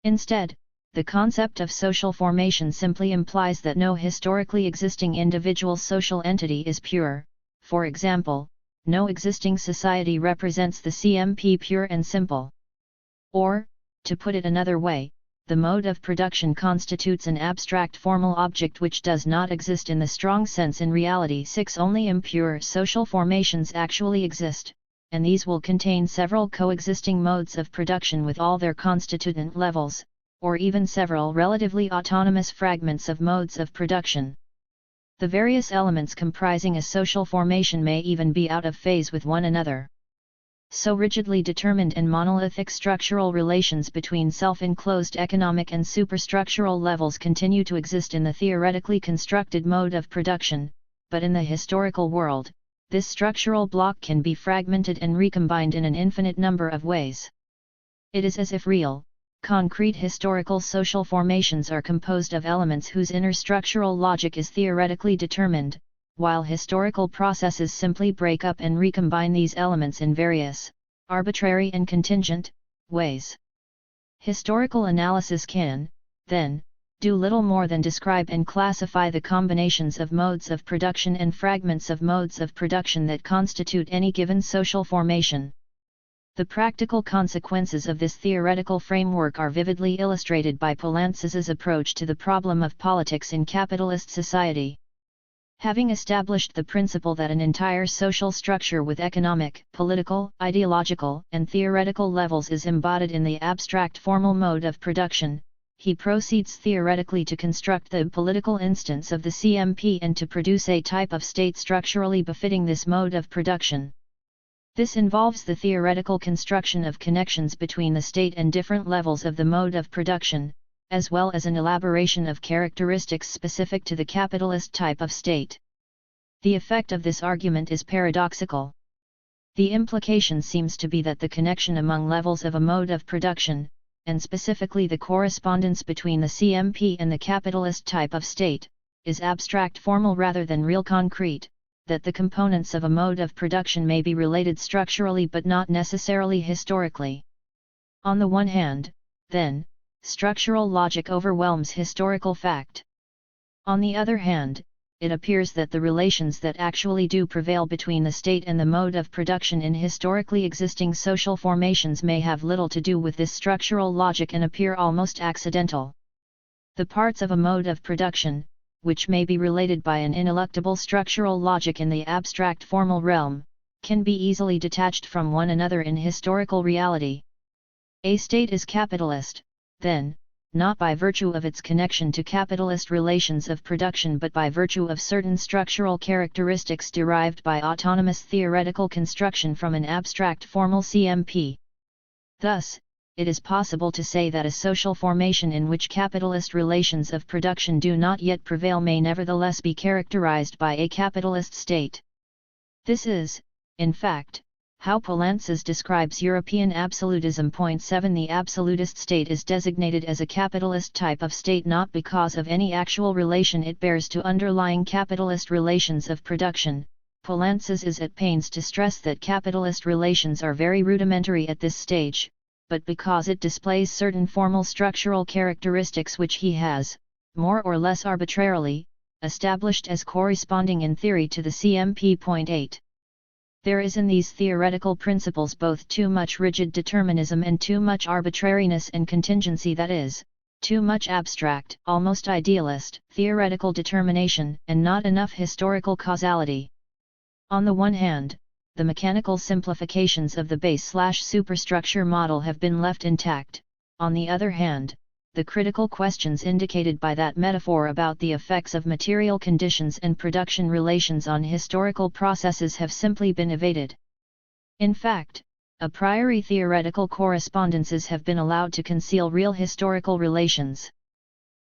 Instead, the concept of social formation simply implies that no historically existing individual social entity is pure. For example, no existing society represents the CMP pure and simple. Or, to put it another way, the mode of production constitutes an abstract formal object which does not exist in the strong sense in reality. 6. Only impure social formations actually exist, and these will contain several coexisting modes of production with all their constituent levels, or even several relatively autonomous fragments of modes of production. The various elements comprising a social formation may even be out of phase with one another. So rigidly determined and monolithic structural relations between self-enclosed economic and superstructural levels continue to exist in the theoretically constructed mode of production, but in the historical world, this structural block can be fragmented and recombined in an infinite number of ways. It is as if real, concrete historical social formations are composed of elements whose inner structural logic is theoretically determined, while historical processes simply break up and recombine these elements in various, arbitrary and contingent, ways. Historical analysis can, then, do little more than describe and classify the combinations of modes of production and fragments of modes of production that constitute any given social formation. The practical consequences of this theoretical framework are vividly illustrated by Poulantzas's approach to the problem of politics in capitalist society. Having established the principle that an entire social structure with economic, political, ideological, and theoretical levels is embodied in the abstract formal mode of production, he proceeds theoretically to construct the political instance of the CMP and to produce a type of state structurally befitting this mode of production. This involves the theoretical construction of connections between the state and different levels of the mode of production, as well as an elaboration of characteristics specific to the capitalist type of state. The effect of this argument is paradoxical. The implication seems to be that the connection among levels of a mode of production, and specifically the correspondence between the CMP and the capitalist type of state, is abstract formal rather than real concrete, that the components of a mode of production may be related structurally but not necessarily historically. On the one hand, then, structural logic overwhelms historical fact. On the other hand, it appears that the relations that actually do prevail between the state and the mode of production in historically existing social formations may have little to do with this structural logic and appear almost accidental. The parts of a mode of production, which may be related by an ineluctable structural logic in the abstract formal realm, can be easily detached from one another in historical reality. A state is capitalist, then, not by virtue of its connection to capitalist relations of production but by virtue of certain structural characteristics derived by autonomous theoretical construction from an abstract formal CMP. Thus, it is possible to say that a social formation in which capitalist relations of production do not yet prevail may nevertheless be characterized by a capitalist state. This is, in fact, how Poulantzas describes European absolutism. 7 The absolutist state is designated as a capitalist type of state not because of any actual relation it bears to underlying capitalist relations of production. Poulantzas is at pains to stress that capitalist relations are very rudimentary at this stage, but because it displays certain formal structural characteristics which he has, more or less arbitrarily, established as corresponding in theory to the CMP. 8. There is in these theoretical principles both too much rigid determinism and too much arbitrariness and contingency, that is, too much abstract, almost idealist, theoretical determination and not enough historical causality. On the one hand, the mechanical simplifications of the base/superstructure model have been left intact. On the other hand, the critical questions indicated by that metaphor about the effects of material conditions and production relations on historical processes have simply been evaded. In fact, a priori theoretical correspondences have been allowed to conceal real historical relations.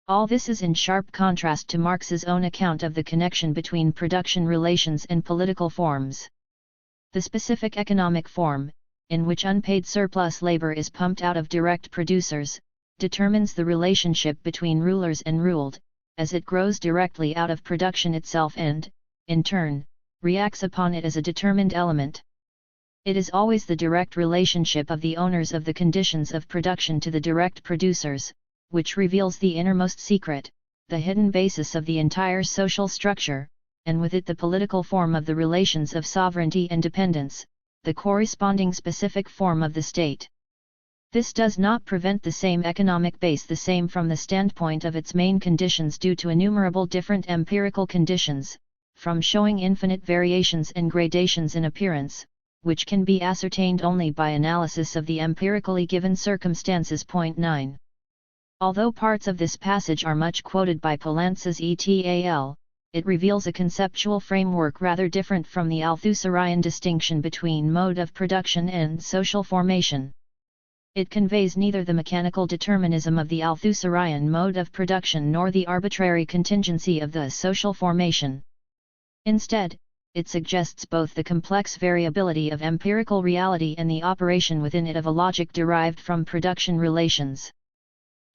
All this is in sharp contrast to Marx's own account of the connection between production relations and political forms. The specific economic form, in which unpaid surplus labor is pumped out of direct producers, determines the relationship between rulers and ruled, as it grows directly out of production itself and, in turn, reacts upon it as a determined element. It is always the direct relationship of the owners of the conditions of production to the direct producers, which reveals the innermost secret, the hidden basis of the entire social structure, and with it the political form of the relations of sovereignty and dependence, the corresponding specific form of the state. This does not prevent the same economic base the same from the standpoint of its main conditions due to innumerable different empirical conditions, from showing infinite variations and gradations in appearance, which can be ascertained only by analysis of the empirically given circumstances. 9. Although parts of this passage are much quoted by Poulantzas et al., it reveals a conceptual framework rather different from the Althusserian distinction between mode of production and social formation. It conveys neither the mechanical determinism of the Althusserian mode of production nor the arbitrary contingency of the social formation. Instead, it suggests both the complex variability of empirical reality and the operation within it of a logic derived from production relations.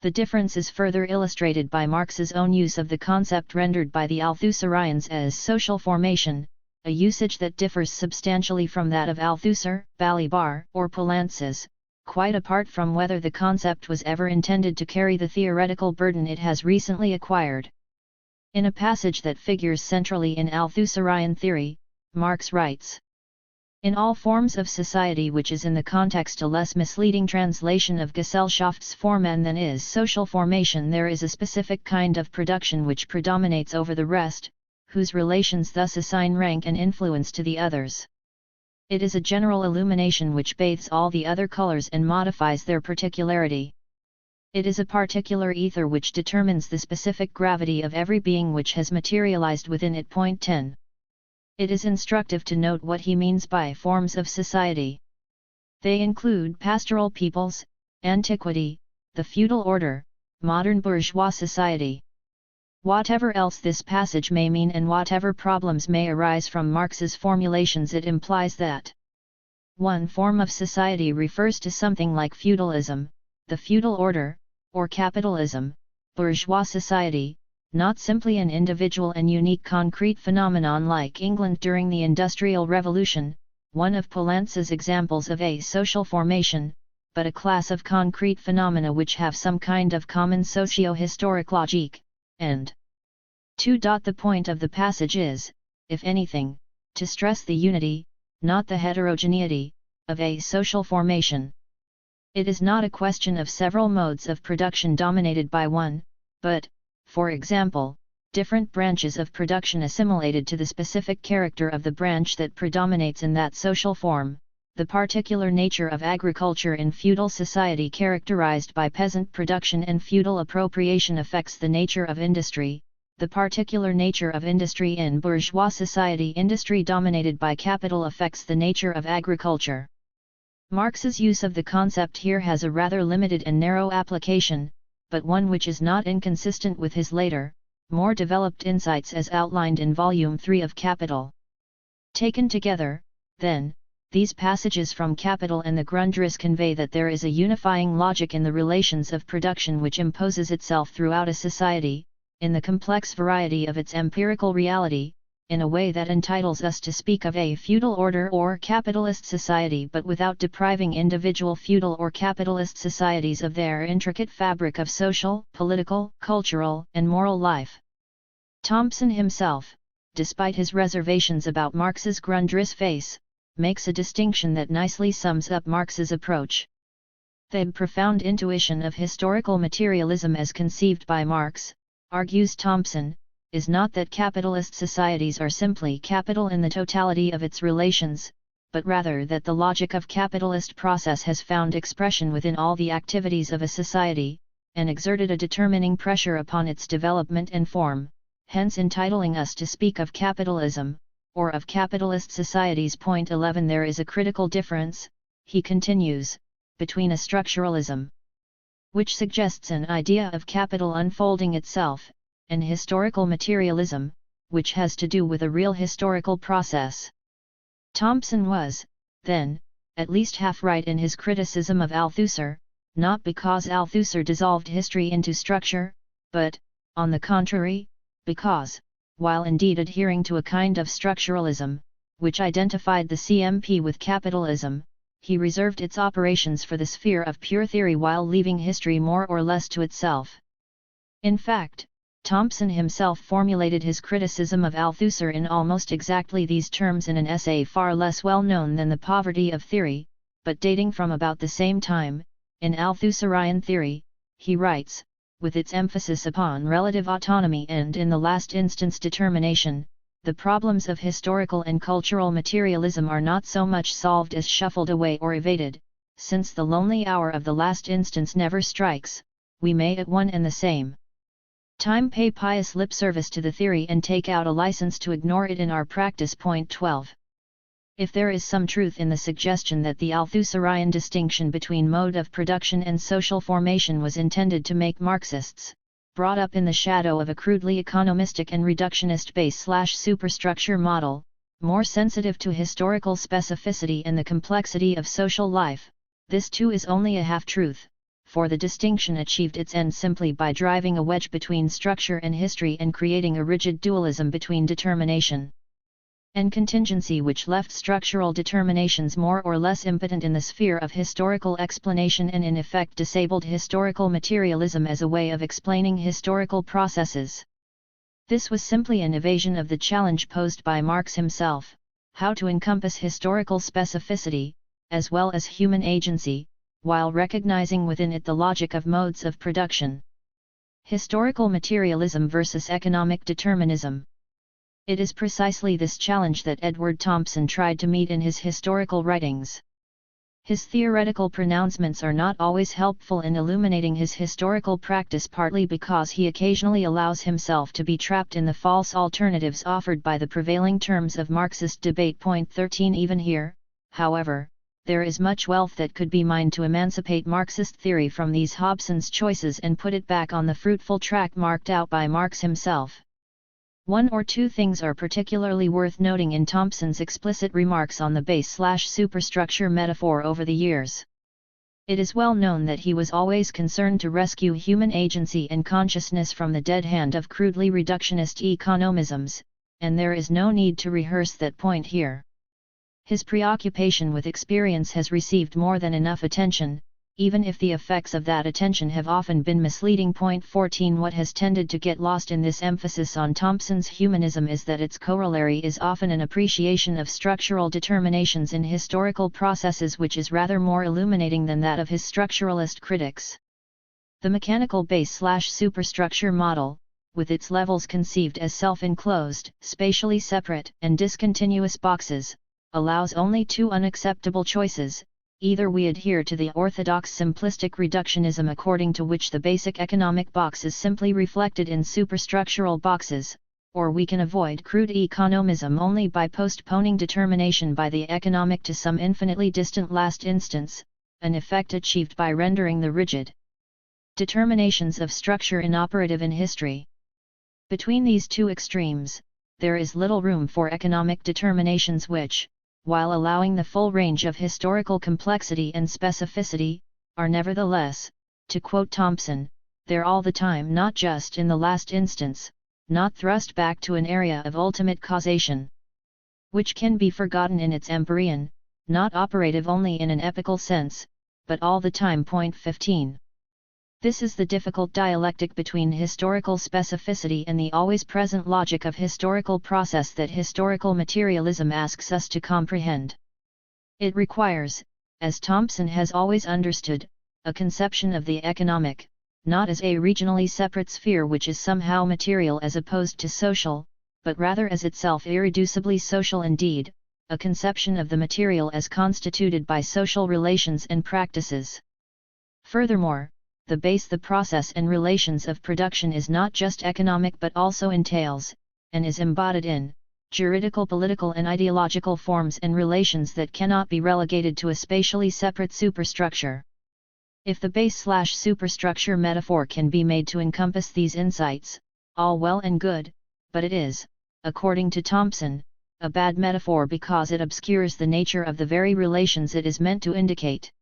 The difference is further illustrated by Marx's own use of the concept rendered by the Althusserians as social formation, a usage that differs substantially from that of Althusser, Balibar, or Poulantzas, quite apart from whether the concept was ever intended to carry the theoretical burden it has recently acquired. In a passage that figures centrally in Althusserian theory, Marx writes, "In all forms of society, which is in the context a less misleading translation of Gesellschaftsformen than is social formation, there is a specific kind of production which predominates over the rest, whose relations thus assign rank and influence to the others. It is a general illumination which bathes all the other colors and modifies their particularity. It is a particular ether which determines the specific gravity of every being which has materialized within it." 10. It is instructive to note what he means by forms of society. They include pastoral peoples, antiquity, the feudal order, modern bourgeois society. Whatever else this passage may mean and whatever problems may arise from Marx's formulations, it implies that one form of society refers to something like feudalism, the feudal order, or capitalism, bourgeois society, not simply an individual and unique concrete phenomenon like England during the Industrial Revolution, one of Poulantzas' examples of a social formation, but a class of concrete phenomena which have some kind of common socio-historic logic, and 2. The point of the passage is, if anything, to stress the unity, not the heterogeneity, of a social formation. It is not a question of several modes of production dominated by one, but, for example, different branches of production assimilated to the specific character of the branch that predominates in that social form. The particular nature of agriculture in feudal society characterized by peasant production and feudal appropriation affects the nature of industry. The particular nature of industry in bourgeois society, industry dominated by capital, affects the nature of agriculture. Marx's use of the concept here has a rather limited and narrow application, but one which is not inconsistent with his later, more developed insights as outlined in Volume 3 of Capital. Taken together, then, these passages from Capital and the Grundrisse convey that there is a unifying logic in the relations of production which imposes itself throughout a society, in the complex variety of its empirical reality, in a way that entitles us to speak of a feudal order or capitalist society, but without depriving individual feudal or capitalist societies of their intricate fabric of social, political, cultural, and moral life. Thompson himself, despite his reservations about Marx's Grundrisse face, makes a distinction that nicely sums up Marx's approach. The profound intuition of historical materialism as conceived by Marx, argues Thompson, is not that capitalist societies are simply capital in the totality of its relations, but rather that the logic of capitalist process has found expression within all the activities of a society, and exerted a determining pressure upon its development and form, hence entitling us to speak of capitalism, or of capitalist societies. 11 There is a critical difference, he continues, between a structuralism, which suggests an idea of capital unfolding itself, and historical materialism, which has to do with a real historical process. Thompson was, then, at least half right in his criticism of Althusser, not because Althusser dissolved history into structure, but, on the contrary, because, while indeed adhering to a kind of structuralism, which identified the CMP with capitalism, he reserved its operations for the sphere of pure theory while leaving history more or less to itself. In fact, Thompson himself formulated his criticism of Althusser in almost exactly these terms in an essay far less well known than The Poverty of Theory, but dating from about the same time, In Althusserian theory, he writes, with its emphasis upon relative autonomy and in the last instance determination, the problems of historical and cultural materialism are not so much solved as shuffled away or evaded, since the lonely hour of the last instance never strikes, we may at one and the same time pay pious lip service to the theory and take out a license to ignore it in our practice. Point 12. If there is some truth in the suggestion that the Althusserian distinction between mode of production and social formation was intended to make Marxists, brought up in the shadow of a crudely economistic and reductionist base/superstructure model, more sensitive to historical specificity and the complexity of social life, this too is only a half-truth, for the distinction achieved its end simply by driving a wedge between structure and history and creating a rigid dualism between determination and contingency which left structural determinations more or less impotent in the sphere of historical explanation and in effect disabled historical materialism as a way of explaining historical processes. This was simply an evasion of the challenge posed by Marx himself, how to encompass historical specificity, as well as human agency, while recognizing within it the logic of modes of production. Historical materialism versus economic determinism. It is precisely this challenge that Edward Thompson tried to meet in his historical writings. His theoretical pronouncements are not always helpful in illuminating his historical practice, partly because he occasionally allows himself to be trapped in the false alternatives offered by the prevailing terms of Marxist debate. Point 13. Even here, however, there is much wealth that could be mined to emancipate Marxist theory from these Hobson's choices and put it back on the fruitful track marked out by Marx himself. One or two things are particularly worth noting in Thompson's explicit remarks on the base/superstructure metaphor over the years. It is well known that he was always concerned to rescue human agency and consciousness from the dead hand of crudely reductionist economisms, and there is no need to rehearse that point here. His preoccupation with experience has received more than enough attention, even if the effects of that attention have often been misleading. Point 14. What has tended to get lost in this emphasis on Thompson's humanism is that its corollary is often an appreciation of structural determinations in historical processes which is rather more illuminating than that of his structuralist critics. The mechanical base/superstructure model, with its levels conceived as self-enclosed, spatially separate, and discontinuous boxes, allows only two unacceptable choices. Either we adhere to the orthodox simplistic reductionism according to which the basic economic box is simply reflected in superstructural boxes, or we can avoid crude economism only by postponing determination by the economic to some infinitely distant last instance, an effect achieved by rendering the rigid determinations of structure inoperative in history. Between these two extremes, there is little room for economic determinations which, while allowing the full range of historical complexity and specificity, are nevertheless, to quote Thompson, there all the time, not just in the last instance, not thrust back to an area of ultimate causation, which can be forgotten in its empyrean, not operative only in an epical sense, but all the time. Point 15. This is the difficult dialectic between historical specificity and the always present logic of historical process that historical materialism asks us to comprehend. It requires, as Thompson has always understood, a conception of the economic, not as a regionally separate sphere which is somehow material as opposed to social, but rather as itself irreducibly social indeed, a conception of the material as constituted by social relations and practices. Furthermore, the process and relations of production is not just economic but also entails, and is embodied in, juridical, political and ideological forms and relations that cannot be relegated to a spatially separate superstructure. If the base/superstructure metaphor can be made to encompass these insights, all well and good, but it is, according to Thompson, a bad metaphor because it obscures the nature of the very relations it is meant to indicate.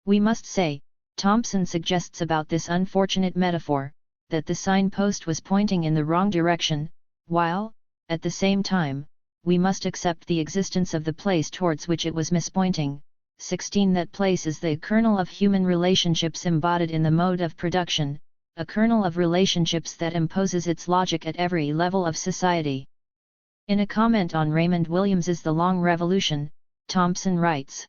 We must say, Thompson suggests about this unfortunate metaphor, that the signpost was pointing in the wrong direction, while, at the same time, we must accept the existence of the place towards which it was mispointing. 16. That place is the kernel of human relationships embodied in the mode of production, a kernel of relationships that imposes its logic at every level of society. In a comment on Raymond Williams's The Long Revolution, Thompson writes,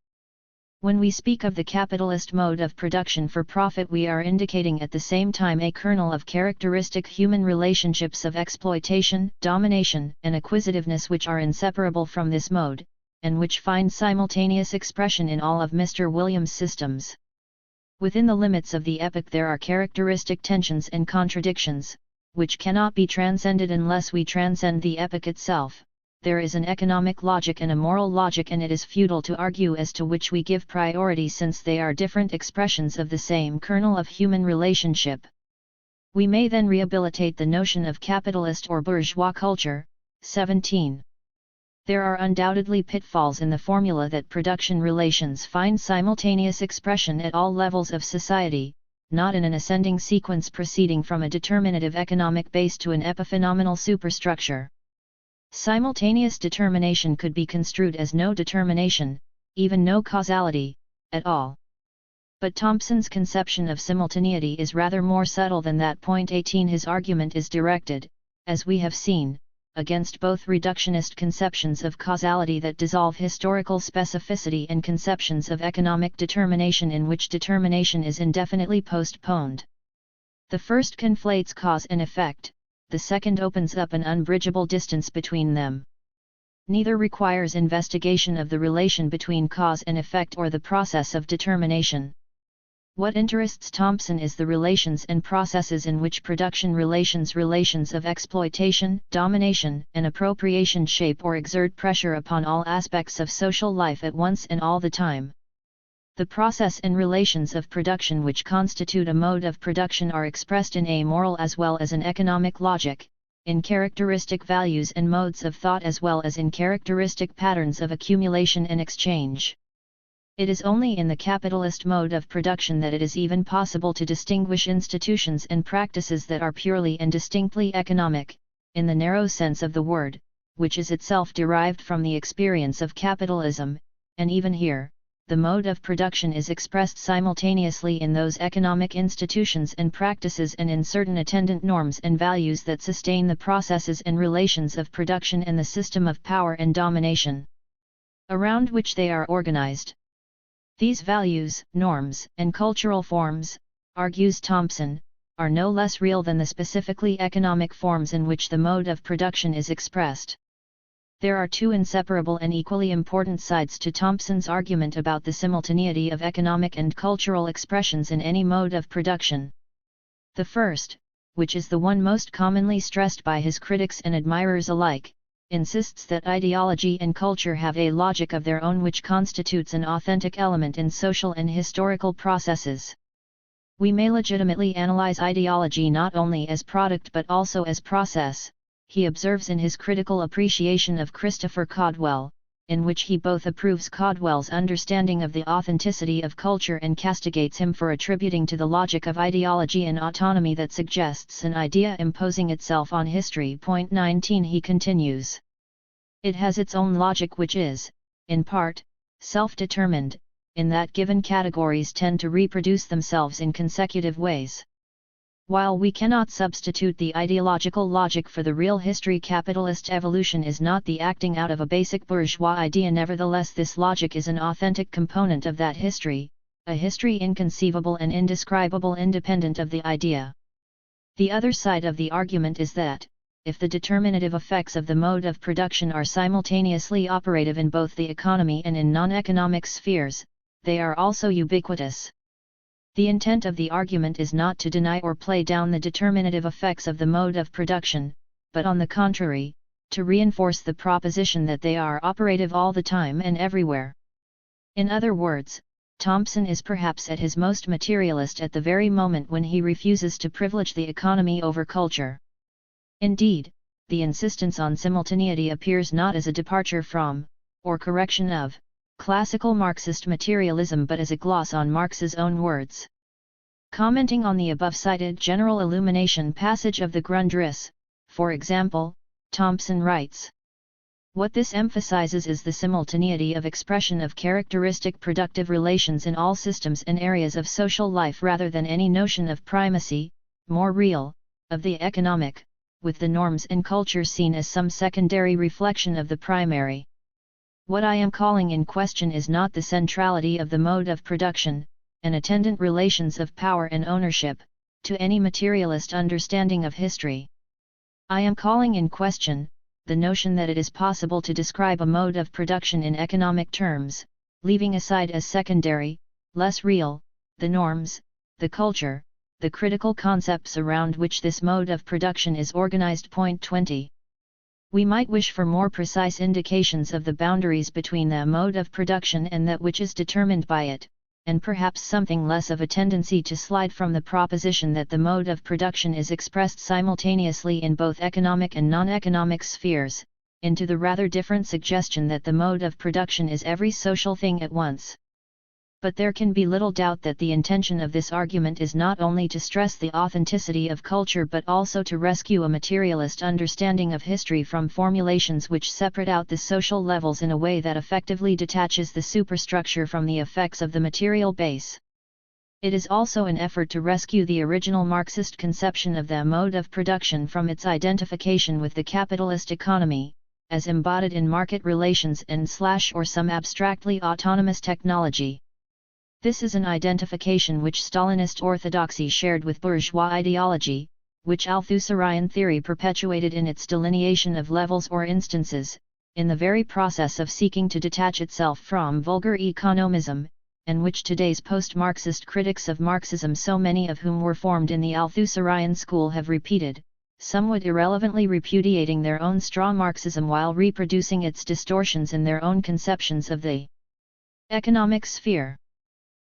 When we speak of the capitalist mode of production for profit, we are indicating at the same time a kernel of characteristic human relationships of exploitation, domination, and acquisitiveness which are inseparable from this mode, and which find simultaneous expression in all of Mr. Williams' systems. Within the limits of the epoch there are characteristic tensions and contradictions, which cannot be transcended unless we transcend the epoch itself. There is an economic logic and a moral logic, and it is futile to argue as to which we give priority, since they are different expressions of the same kernel of human relationship. We may then rehabilitate the notion of capitalist or bourgeois culture. 17. There are undoubtedly pitfalls in the formula that production relations find simultaneous expression at all levels of society, not in an ascending sequence proceeding from a determinative economic base to an epiphenomenal superstructure. Simultaneous determination could be construed as no determination, even no causality, at all. But Thompson's conception of simultaneity is rather more subtle than that. 18. His argument is directed, as we have seen, against both reductionist conceptions of causality that dissolve historical specificity and conceptions of economic determination in which determination is indefinitely postponed. The first conflates cause and effect, the second opens up an unbridgeable distance between them. Neither requires investigation of the relation between cause and effect or the process of determination. What interests Thompson is the relations and processes in which production relations of exploitation, domination, and appropriation shape or exert pressure upon all aspects of social life at once and all the time. The process and relations of production which constitute a mode of production are expressed in a moral as well as an economic logic, in characteristic values and modes of thought as well as in characteristic patterns of accumulation and exchange. It is only in the capitalist mode of production that it is even possible to distinguish institutions and practices that are purely and distinctly economic, in the narrow sense of the word, which is itself derived from the experience of capitalism, and even here, the mode of production is expressed simultaneously in those economic institutions and practices and in certain attendant norms and values that sustain the processes and relations of production and the system of power and domination around which they are organized. These values, norms, and cultural forms, argues Thompson, are no less real than the specifically economic forms in which the mode of production is expressed. There are two inseparable and equally important sides to Thompson's argument about the simultaneity of economic and cultural expressions in any mode of production. The first, which is the one most commonly stressed by his critics and admirers alike, insists that ideology and culture have a logic of their own which constitutes an authentic element in social and historical processes. We may legitimately analyze ideology not only as product but also as process, he observes in his critical appreciation of Christopher Caldwell, in which he both approves Caldwell's understanding of the authenticity of culture and castigates him for attributing to the logic of ideology an autonomy that suggests an idea imposing itself on history. 19. He continues. It has its own logic which is, in part, self-determined, in that given categories tend to reproduce themselves in consecutive ways. While we cannot substitute the ideological logic for the real history, capitalist evolution is not the acting out of a basic bourgeois idea. Nevertheless, this logic is an authentic component of that history, a history inconceivable and indescribable independent of the idea. The other side of the argument is that, if the determinative effects of the mode of production are simultaneously operative in both the economy and in non-economic spheres, they are also ubiquitous. The intent of the argument is not to deny or play down the determinative effects of the mode of production, but on the contrary, to reinforce the proposition that they are operative all the time and everywhere. In other words, Thompson is perhaps at his most materialist at the very moment when he refuses to privilege the economy over culture. Indeed, the insistence on simultaneity appears not as a departure from, or correction of, classical Marxist materialism but as a gloss on Marx's own words. Commenting on the above-cited general illumination passage of the Grundrisse, for example, Thompson writes, "What this emphasizes is the simultaneity of expression of characteristic productive relations in all systems and areas of social life rather than any notion of primacy, more real, of the economic, with the norms and culture seen as some secondary reflection of the primary." What I am calling in question is not the centrality of the mode of production, and attendant relations of power and ownership, to any materialist understanding of history. I am calling in question the notion that it is possible to describe a mode of production in economic terms, leaving aside as secondary, less real, the norms, the culture, the critical concepts around which this mode of production is organized. Point 20. We might wish for more precise indications of the boundaries between the mode of production and that which is determined by it, and perhaps something less of a tendency to slide from the proposition that the mode of production is expressed simultaneously in both economic and non-economic spheres, into the rather different suggestion that the mode of production is every social thing at once. But there can be little doubt that the intention of this argument is not only to stress the authenticity of culture but also to rescue a materialist understanding of history from formulations which separate out the social levels in a way that effectively detaches the superstructure from the effects of the material base. It is also an effort to rescue the original Marxist conception of the mode of production from its identification with the capitalist economy, as embodied in market relations and/or some abstractly autonomous technology. This is an identification which Stalinist orthodoxy shared with bourgeois ideology, which Althusserian theory perpetuated in its delineation of levels or instances, in the very process of seeking to detach itself from vulgar economism, and which today's post-Marxist critics of Marxism, so many of whom were formed in the Althusserian school, have repeated, somewhat irrelevantly repudiating their own straw Marxism while reproducing its distortions in their own conceptions of the economic sphere.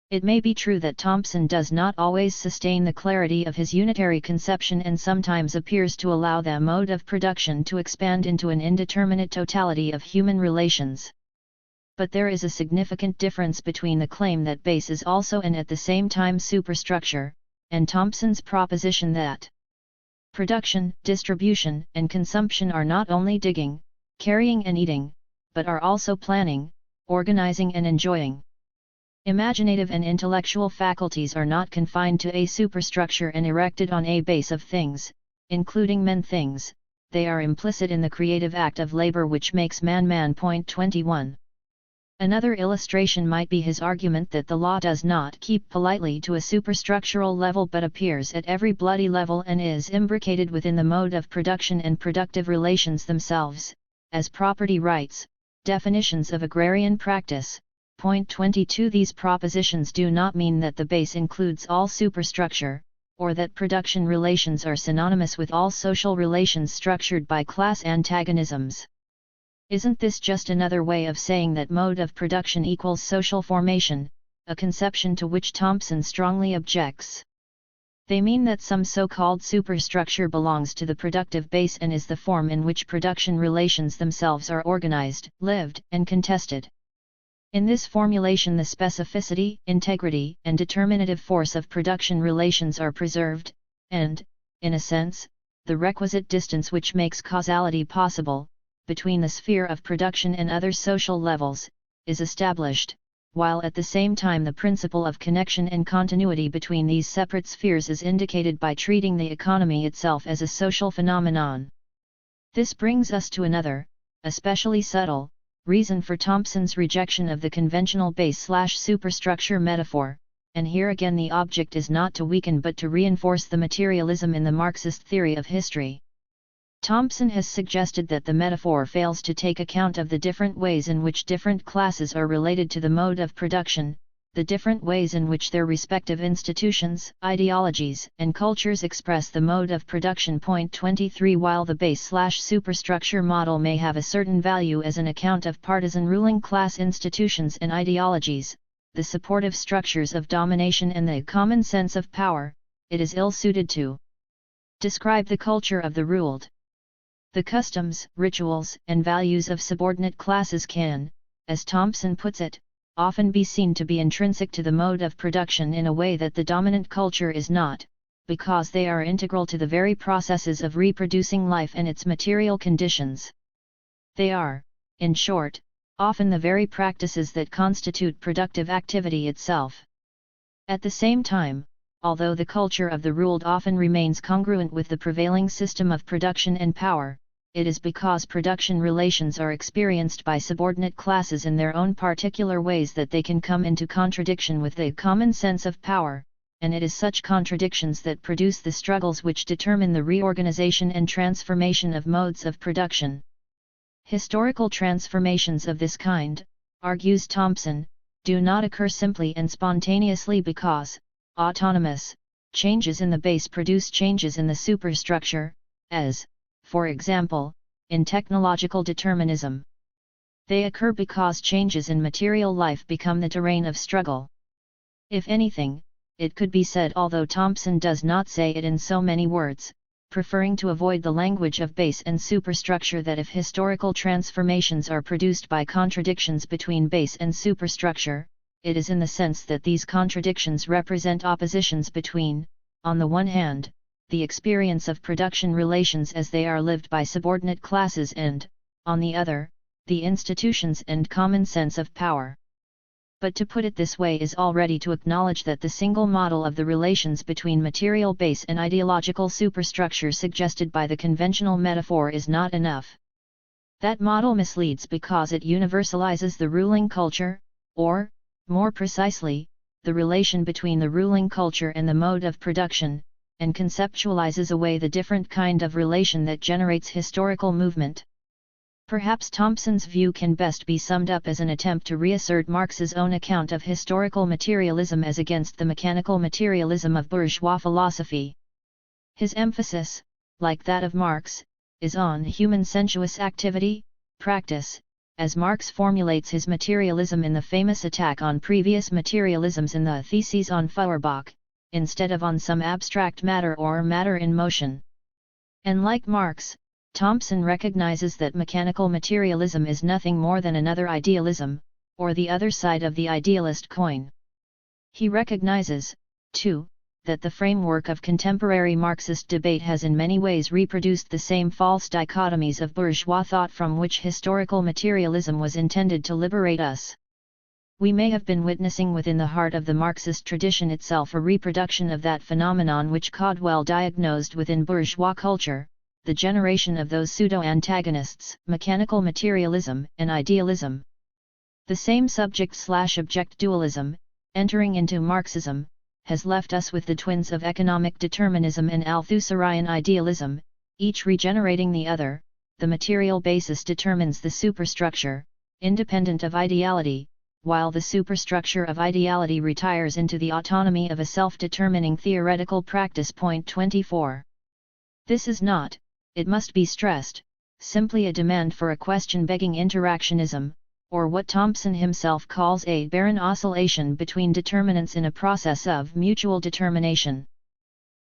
It may be true that Thompson does not always sustain the clarity of his unitary conception and sometimes appears to allow the mode of production to expand into an indeterminate totality of human relations. But there is a significant difference between the claim that base is also and at the same time superstructure, and Thompson's proposition that production, distribution, and consumption are not only digging, carrying and eating, but are also planning, organizing and enjoying. Imaginative and intellectual faculties are not confined to a superstructure and erected on a base of things, including men things, they are implicit in the creative act of labor which makes man man. Point 21. Another illustration might be his argument that the law does not keep politely to a superstructural level but appears at every bloody level and is imbricated within the mode of production and productive relations themselves, as property rights, definitions of agrarian practice. Point 22. These propositions do not mean that the base includes all superstructure, or that production relations are synonymous with all social relations structured by class antagonisms. Isn't this just another way of saying that mode of production equals social formation, a conception to which Thompson strongly objects? They mean that some so-called superstructure belongs to the productive base and is the form in which production relations themselves are organized, lived, and contested. In this formulation the specificity, integrity, and determinative force of production relations are preserved, and, in a sense, the requisite distance which makes causality possible, between the sphere of production and other social levels, is established, while at the same time the principle of connection and continuity between these separate spheres is indicated by treating the economy itself as a social phenomenon. This brings us to another, especially subtle, reason for Thompson's rejection of the conventional base/superstructure metaphor, and here again the object is not to weaken but to reinforce the materialism in the Marxist theory of history. Thompson has suggested that the metaphor fails to take account of the different ways in which different classes are related to the mode of production, the different ways in which their respective institutions, ideologies, and cultures express the mode of production. Point 23. While the base/superstructure model may have a certain value as an account of partisan ruling class institutions and ideologies, the supportive structures of domination and the common sense of power, it is ill-suited to describe the culture of the ruled. The customs, rituals, and values of subordinate classes can, as Thompson puts it, often be seen to be intrinsic to the mode of production in a way that the dominant culture is not, because they are integral to the very processes of reproducing life and its material conditions. They are, in short, often the very practices that constitute productive activity itself. At the same time, although the culture of the ruled often remains congruent with the prevailing system of production and power, it is because production relations are experienced by subordinate classes in their own particular ways that they can come into contradiction with the common sense of power, and it is such contradictions that produce the struggles which determine the reorganization and transformation of modes of production. Historical transformations of this kind, argues Thompson, do not occur simply and spontaneously because, autonomous, changes in the base produce changes in the superstructure, as, for example, in technological determinism. They occur because changes in material life become the terrain of struggle. If anything, it could be said, although Thompson does not say it in so many words, preferring to avoid the language of base and superstructure, that if historical transformations are produced by contradictions between base and superstructure, it is in the sense that these contradictions represent oppositions between, on the one hand, the experience of production relations as they are lived by subordinate classes and, on the other, the institutions and common sense of power. But to put it this way is already to acknowledge that the single model of the relations between material base and ideological superstructure suggested by the conventional metaphor is not enough. That model misleads because it universalizes the ruling culture, or, more precisely, the relation between the ruling culture and the mode of production, and conceptualizes away the different kind of relation that generates historical movement. Perhaps Thompson's view can best be summed up as an attempt to reassert Marx's own account of historical materialism as against the mechanical materialism of bourgeois philosophy. His emphasis, like that of Marx, is on human sensuous activity, practice, as Marx formulates his materialism in the famous attack on previous materialisms in the Theses on Feuerbach, instead of on some abstract matter or matter in motion. And like Marx, Thompson recognizes that mechanical materialism is nothing more than another idealism, or the other side of the idealist coin. He recognizes, too, that the framework of contemporary Marxist debate has in many ways reproduced the same false dichotomies of bourgeois thought from which historical materialism was intended to liberate us. We may have been witnessing within the heart of the Marxist tradition itself a reproduction of that phenomenon which Caldwell diagnosed within bourgeois culture, the generation of those pseudo-antagonists, mechanical materialism and idealism. The same subject/object dualism, entering into Marxism, has left us with the twins of economic determinism and Althusserian idealism, each regenerating the other. The material basis determines the superstructure, independent of ideality, while the superstructure of ideality retires into the autonomy of a self-determining theoretical practice. Point 24. This is not, it must be stressed, simply a demand for a question-begging interactionism, or what Thompson himself calls a barren oscillation between determinants in a process of mutual determination.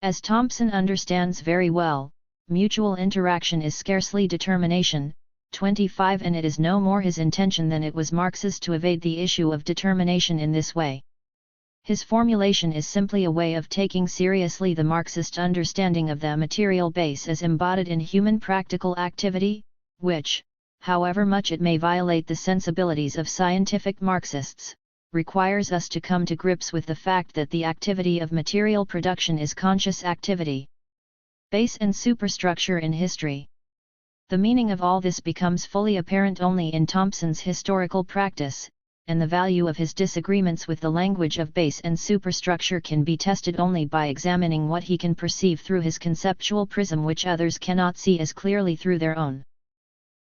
As Thompson understands very well, mutual interaction is scarcely determination. 25 And it is no more his intention than it was Marx's to evade the issue of determination in this way. His formulation is simply a way of taking seriously the Marxist understanding of the material base as embodied in human practical activity, which, however much it may violate the sensibilities of scientific Marxists, requires us to come to grips with the fact that the activity of material production is conscious activity. Base and superstructure in history. The meaning of all this becomes fully apparent only in Thompson's historical practice, and the value of his disagreements with the language of base and superstructure can be tested only by examining what he can perceive through his conceptual prism which others cannot see as clearly through their own.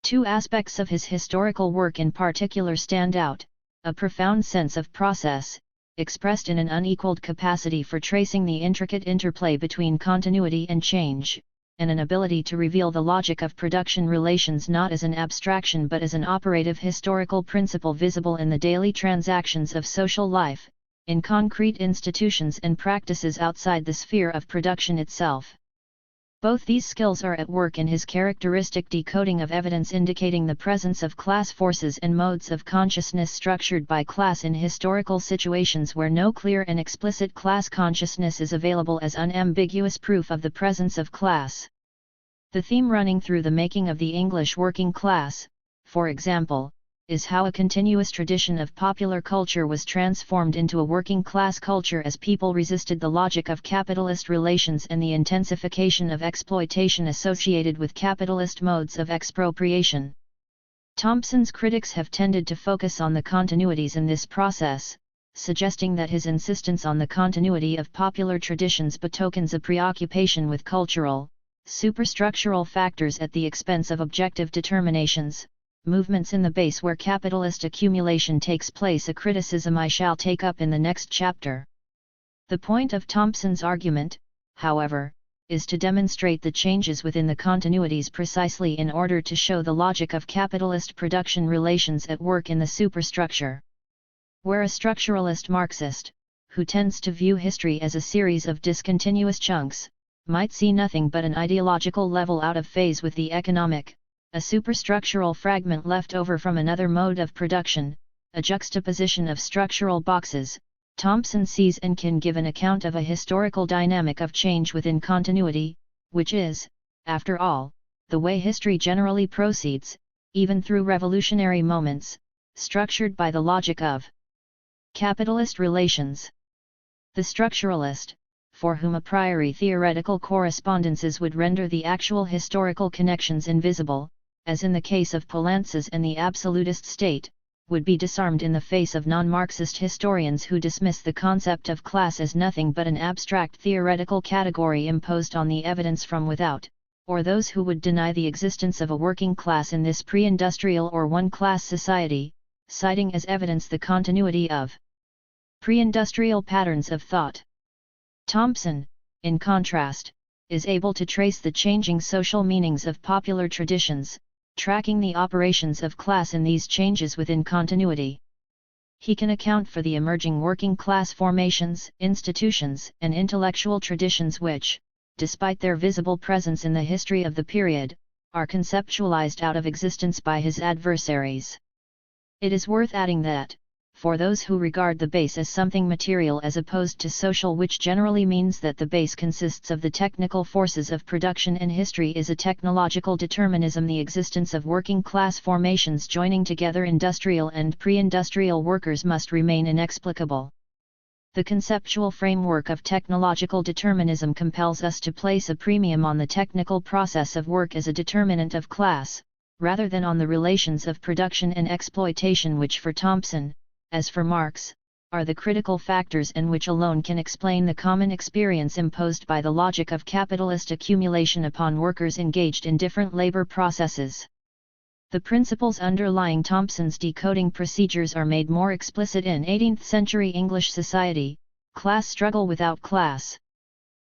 Two aspects of his historical work in particular stand out: a profound sense of process, expressed in an unequaled capacity for tracing the intricate interplay between continuity and change, and an ability to reveal the logic of production relations not as an abstraction but as an operative historical principle visible in the daily transactions of social life, in concrete institutions and practices outside the sphere of production itself. Both these skills are at work in his characteristic decoding of evidence indicating the presence of class forces and modes of consciousness structured by class in historical situations where no clear and explicit class consciousness is available as unambiguous proof of the presence of class. The theme running through the making of the English working class, for example, is how a continuous tradition of popular culture was transformed into a working-class culture as people resisted the logic of capitalist relations and the intensification of exploitation associated with capitalist modes of expropriation. Thompson's critics have tended to focus on the continuities in this process, suggesting that his insistence on the continuity of popular traditions betokens a preoccupation with cultural, superstructural factors at the expense of objective determinations, movements in the base where capitalist accumulation takes place, a criticism I shall take up in the next chapter. The point of Thompson's argument, however, is to demonstrate the changes within the continuities precisely in order to show the logic of capitalist production relations at work in the superstructure. Where a structuralist Marxist, who tends to view history as a series of discontinuous chunks, might see nothing but an ideological level out of phase with the economic, a superstructural fragment left over from another mode of production, a juxtaposition of structural boxes, Thompson sees and can give an account of a historical dynamic of change within continuity, which is, after all, the way history generally proceeds, even through revolutionary moments, structured by the logic of capitalist relations. The structuralist, for whom a priori theoretical correspondences would render the actual historical connections invisible, as in the case of Poulantzas and the absolutist state, would be disarmed in the face of non-Marxist historians who dismiss the concept of class as nothing but an abstract theoretical category imposed on the evidence from without, or those who would deny the existence of a working class in this pre-industrial or one-class society, citing as evidence the continuity of pre-industrial patterns of thought. Thompson, in contrast, is able to trace the changing social meanings of popular traditions, tracking the operations of class in these changes within continuity. He can account for the emerging working class formations, institutions, and intellectual traditions which, despite their visible presence in the history of the period, are conceptualized out of existence by his adversaries. It is worth adding that, for those who regard the base as something material as opposed to social, which generally means that the base consists of the technical forces of production and history is a technological determinism, the existence of working class formations joining together industrial and pre-industrial workers must remain inexplicable. The conceptual framework of technological determinism compels us to place a premium on the technical process of work as a determinant of class, rather than on the relations of production and exploitation, which for Thompson, as for Marx, are the critical factors and which alone can explain the common experience imposed by the logic of capitalist accumulation upon workers engaged in different labor processes. The principles underlying Thompson's decoding procedures are made more explicit in 18th-century English society, Class Struggle Without Class.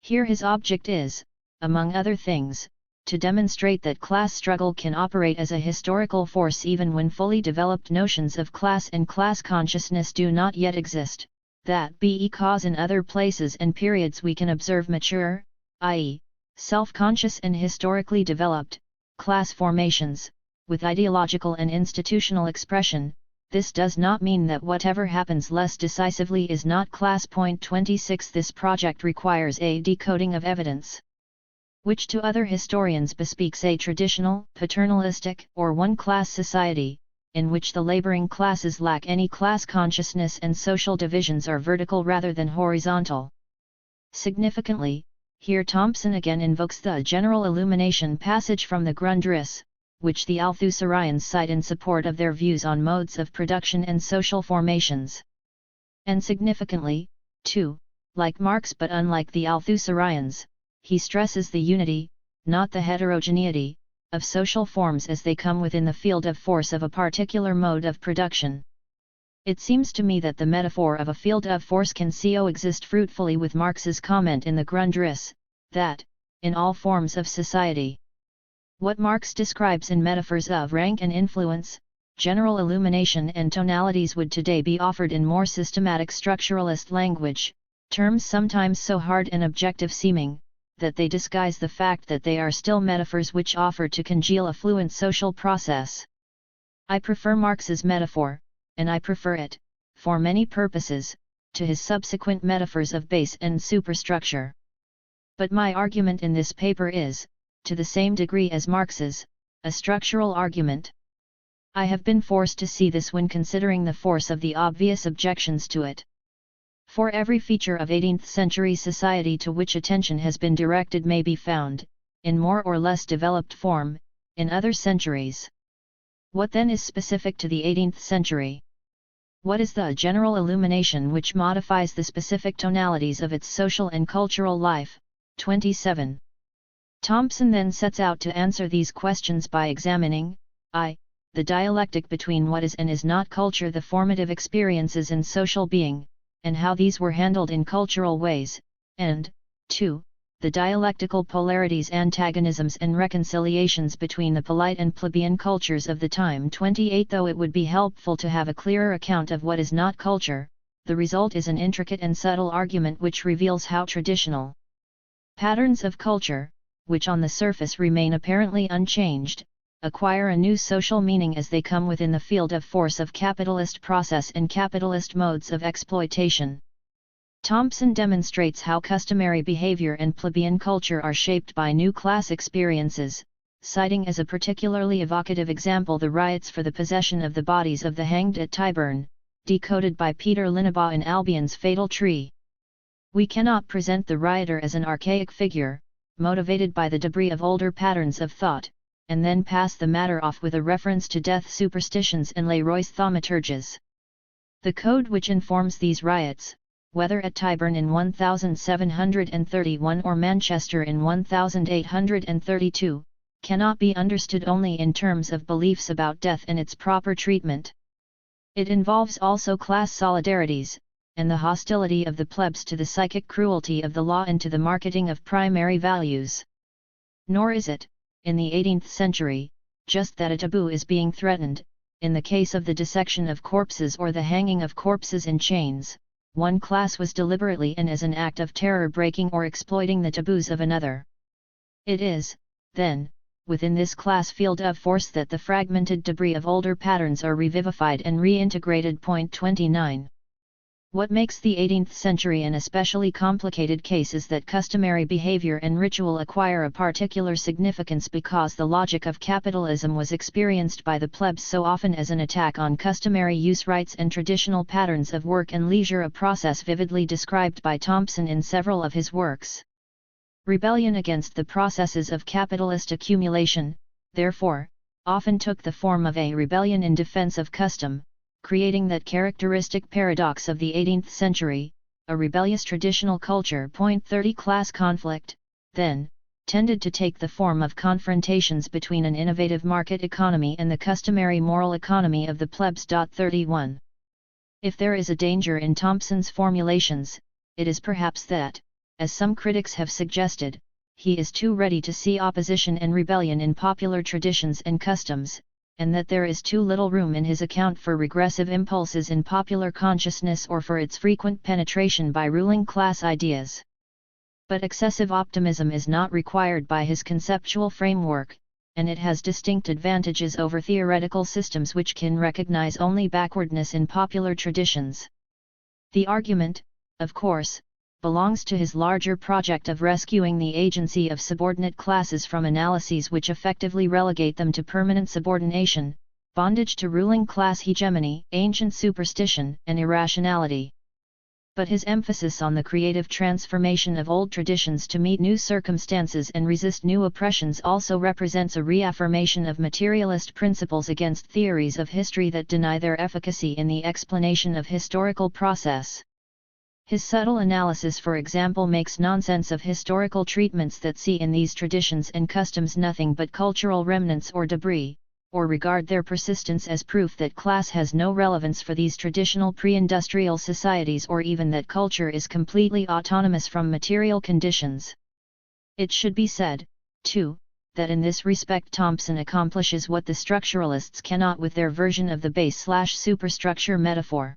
Here his object is, among other things, to demonstrate that class struggle can operate as a historical force even when fully developed notions of class and class consciousness do not yet exist, that because in other places and periods we can observe mature, i.e., self-conscious and historically developed, class formations, with ideological and institutional expression. This does not mean that whatever happens less decisively is not class. Point 26. This project requires a decoding of evidence, which to other historians bespeaks a traditional, paternalistic, or one-class society, in which the laboring classes lack any class consciousness and social divisions are vertical rather than horizontal. Significantly, here Thompson again invokes the general illumination passage from the Grundrisse, which the Althusserians cite in support of their views on modes of production and social formations. And significantly, too, like Marx but unlike the Althusserians, he stresses the unity, not the heterogeneity, of social forms as they come within the field of force of a particular mode of production. It seems to me that the metaphor of a field of force can coexist fruitfully with Marx's comment in the Grundrisse, that, in all forms of society, what Marx describes in metaphors of rank and influence, general illumination and tonalities would today be offered in more systematic structuralist language, terms sometimes so hard and objective seeming, that they disguise the fact that they are still metaphors which offer to congeal a fluent social process. I prefer Marx's metaphor, and I prefer it, for many purposes, to his subsequent metaphors of base and superstructure. But my argument in this paper is, to the same degree as Marx's, a structural argument. I have been forced to see this when considering the force of the obvious objections to it. For every feature of 18th century society to which attention has been directed may be found, in more or less developed form, in other centuries. What then is specific to the 18th century? What is the general illumination which modifies the specific tonalities of its social and cultural life? 27. Thompson then sets out to answer these questions by examining, I. the dialectic between what is and is not culture, the formative experiences in social being, and how these were handled in cultural ways, and 2. the dialectical polarities, antagonisms and reconciliations between the polite and plebeian cultures of the time. 28. Though it would be helpful to have a clearer account of what is not culture, the result is an intricate and subtle argument which reveals how traditional patterns of culture, which on the surface remain apparently unchanged, acquire a new social meaning as they come within the field of force of capitalist process and capitalist modes of exploitation. Thompson demonstrates how customary behavior and plebeian culture are shaped by new class experiences, citing as a particularly evocative example the riots for the possession of the bodies of the hanged at Tyburn, decoded by Peter Linnebaugh in Albion's Fatal Tree. We cannot present the rioter as an archaic figure, motivated by the debris of older patterns of thought, and then pass the matter off with a reference to death superstitions and Leroy's thaumaturges. The code which informs these riots, whether at Tyburn in 1731 or Manchester in 1832, cannot be understood only in terms of beliefs about death and its proper treatment. It involves also class solidarities, and the hostility of the plebs to the psychic cruelty of the law and to the marketing of primary values. Nor is it, in the 18th century, just that a taboo is being threatened. In the case of the dissection of corpses or the hanging of corpses in chains, one class was deliberately and as an act of terror breaking or exploiting the taboos of another. It is, then, within this class field of force that the fragmented debris of older patterns are revivified and reintegrated. 29. What makes the 18th century an especially complicated case is that customary behavior and ritual acquire a particular significance because the logic of capitalism was experienced by the plebs so often as an attack on customary use rights and traditional patterns of work and leisure, a process vividly described by Thompson in several of his works. Rebellion against the processes of capitalist accumulation, therefore, often took the form of a rebellion in defense of custom, creating that characteristic paradox of the 18th century, a rebellious traditional culture. 30 Class conflict, then, tended to take the form of confrontations between an innovative market economy and the customary moral economy of the plebs. 31. If there is a danger in Thompson's formulations, it is perhaps that, as some critics have suggested, he is too ready to see opposition and rebellion in popular traditions and customs, and that there is too little room in his account for regressive impulses in popular consciousness or for its frequent penetration by ruling class ideas. But excessive optimism is not required by his conceptual framework, and it has distinct advantages over theoretical systems which can recognize only backwardness in popular traditions. The argument, of course, belongs to his larger project of rescuing the agency of subordinate classes from analyses which effectively relegate them to permanent subordination, bondage to ruling class hegemony, ancient superstition, and irrationality. But his emphasis on the creative transformation of old traditions to meet new circumstances and resist new oppressions also represents a reaffirmation of materialist principles against theories of history that deny their efficacy in the explanation of historical process. His subtle analysis, for example, makes nonsense of historical treatments that see in these traditions and customs nothing but cultural remnants or debris, or regard their persistence as proof that class has no relevance for these traditional pre-industrial societies, or even that culture is completely autonomous from material conditions. It should be said, too, that in this respect Thompson accomplishes what the structuralists cannot with their version of the base/superstructure metaphor.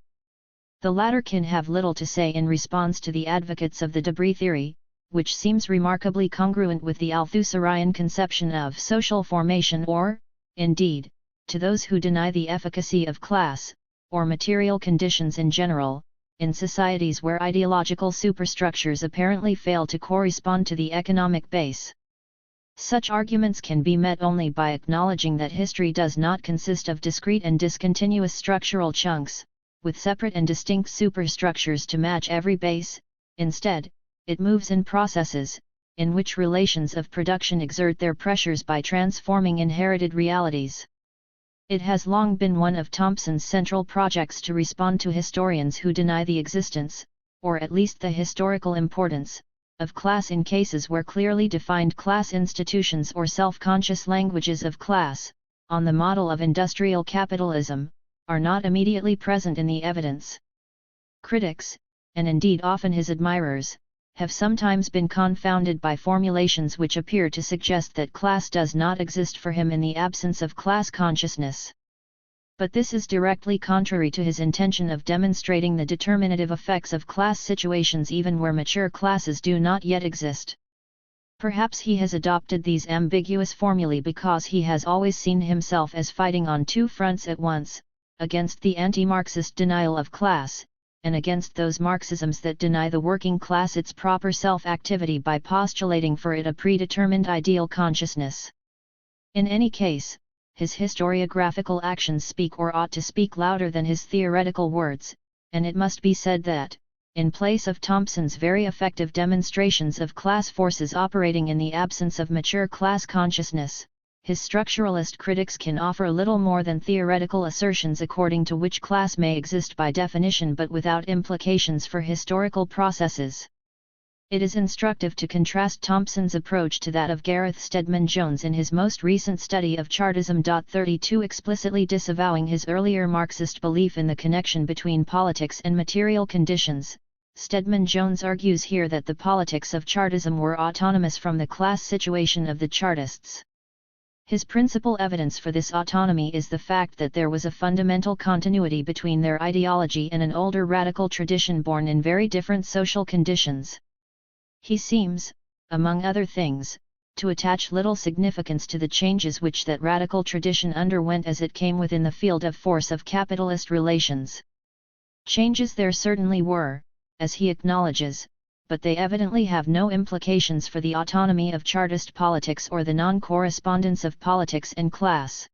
The latter can have little to say in response to the advocates of the debris theory, which seems remarkably congruent with the Althusserian conception of social formation, or, indeed, to those who deny the efficacy of class, or material conditions in general, in societies where ideological superstructures apparently fail to correspond to the economic base. Such arguments can be met only by acknowledging that history does not consist of discrete and discontinuous structural chunks, with separate and distinct superstructures to match every base. Instead, it moves in processes, in which relations of production exert their pressures by transforming inherited realities. It has long been one of Thompson's central projects to respond to historians who deny the existence, or at least the historical importance, of class in cases where clearly defined class institutions or self-conscious languages of class, on the model of industrial capitalism, are not immediately present in the evidence. Critics, and indeed often his admirers, have sometimes been confounded by formulations which appear to suggest that class does not exist for him in the absence of class consciousness. But this is directly contrary to his intention of demonstrating the determinative effects of class situations even where mature classes do not yet exist. Perhaps he has adopted these ambiguous formulae because he has always seen himself as fighting on two fronts at once, against the anti-Marxist denial of class, and against those Marxisms that deny the working class its proper self-activity by postulating for it a predetermined ideal consciousness. In any case, his historiographical actions speak or ought to speak louder than his theoretical words, and it must be said that, in place of Thompson's very effective demonstrations of class forces operating in the absence of mature class consciousness, his structuralist critics can offer little more than theoretical assertions according to which class may exist by definition but without implications for historical processes. It is instructive to contrast Thompson's approach to that of Gareth Stedman Jones in his most recent study of Chartism. 32 explicitly disavowing his earlier Marxist belief in the connection between politics and material conditions. Stedman Jones argues here that the politics of Chartism were autonomous from the class situation of the Chartists. His principal evidence for this autonomy is the fact that there was a fundamental continuity between their ideology and an older radical tradition born in very different social conditions. He seems, among other things, to attach little significance to the changes which that radical tradition underwent as it came within the field of force of capitalist relations. Changes there certainly were, as he acknowledges, but they evidently have no implications for the autonomy of Chartist politics or the non-correspondence of politics and class.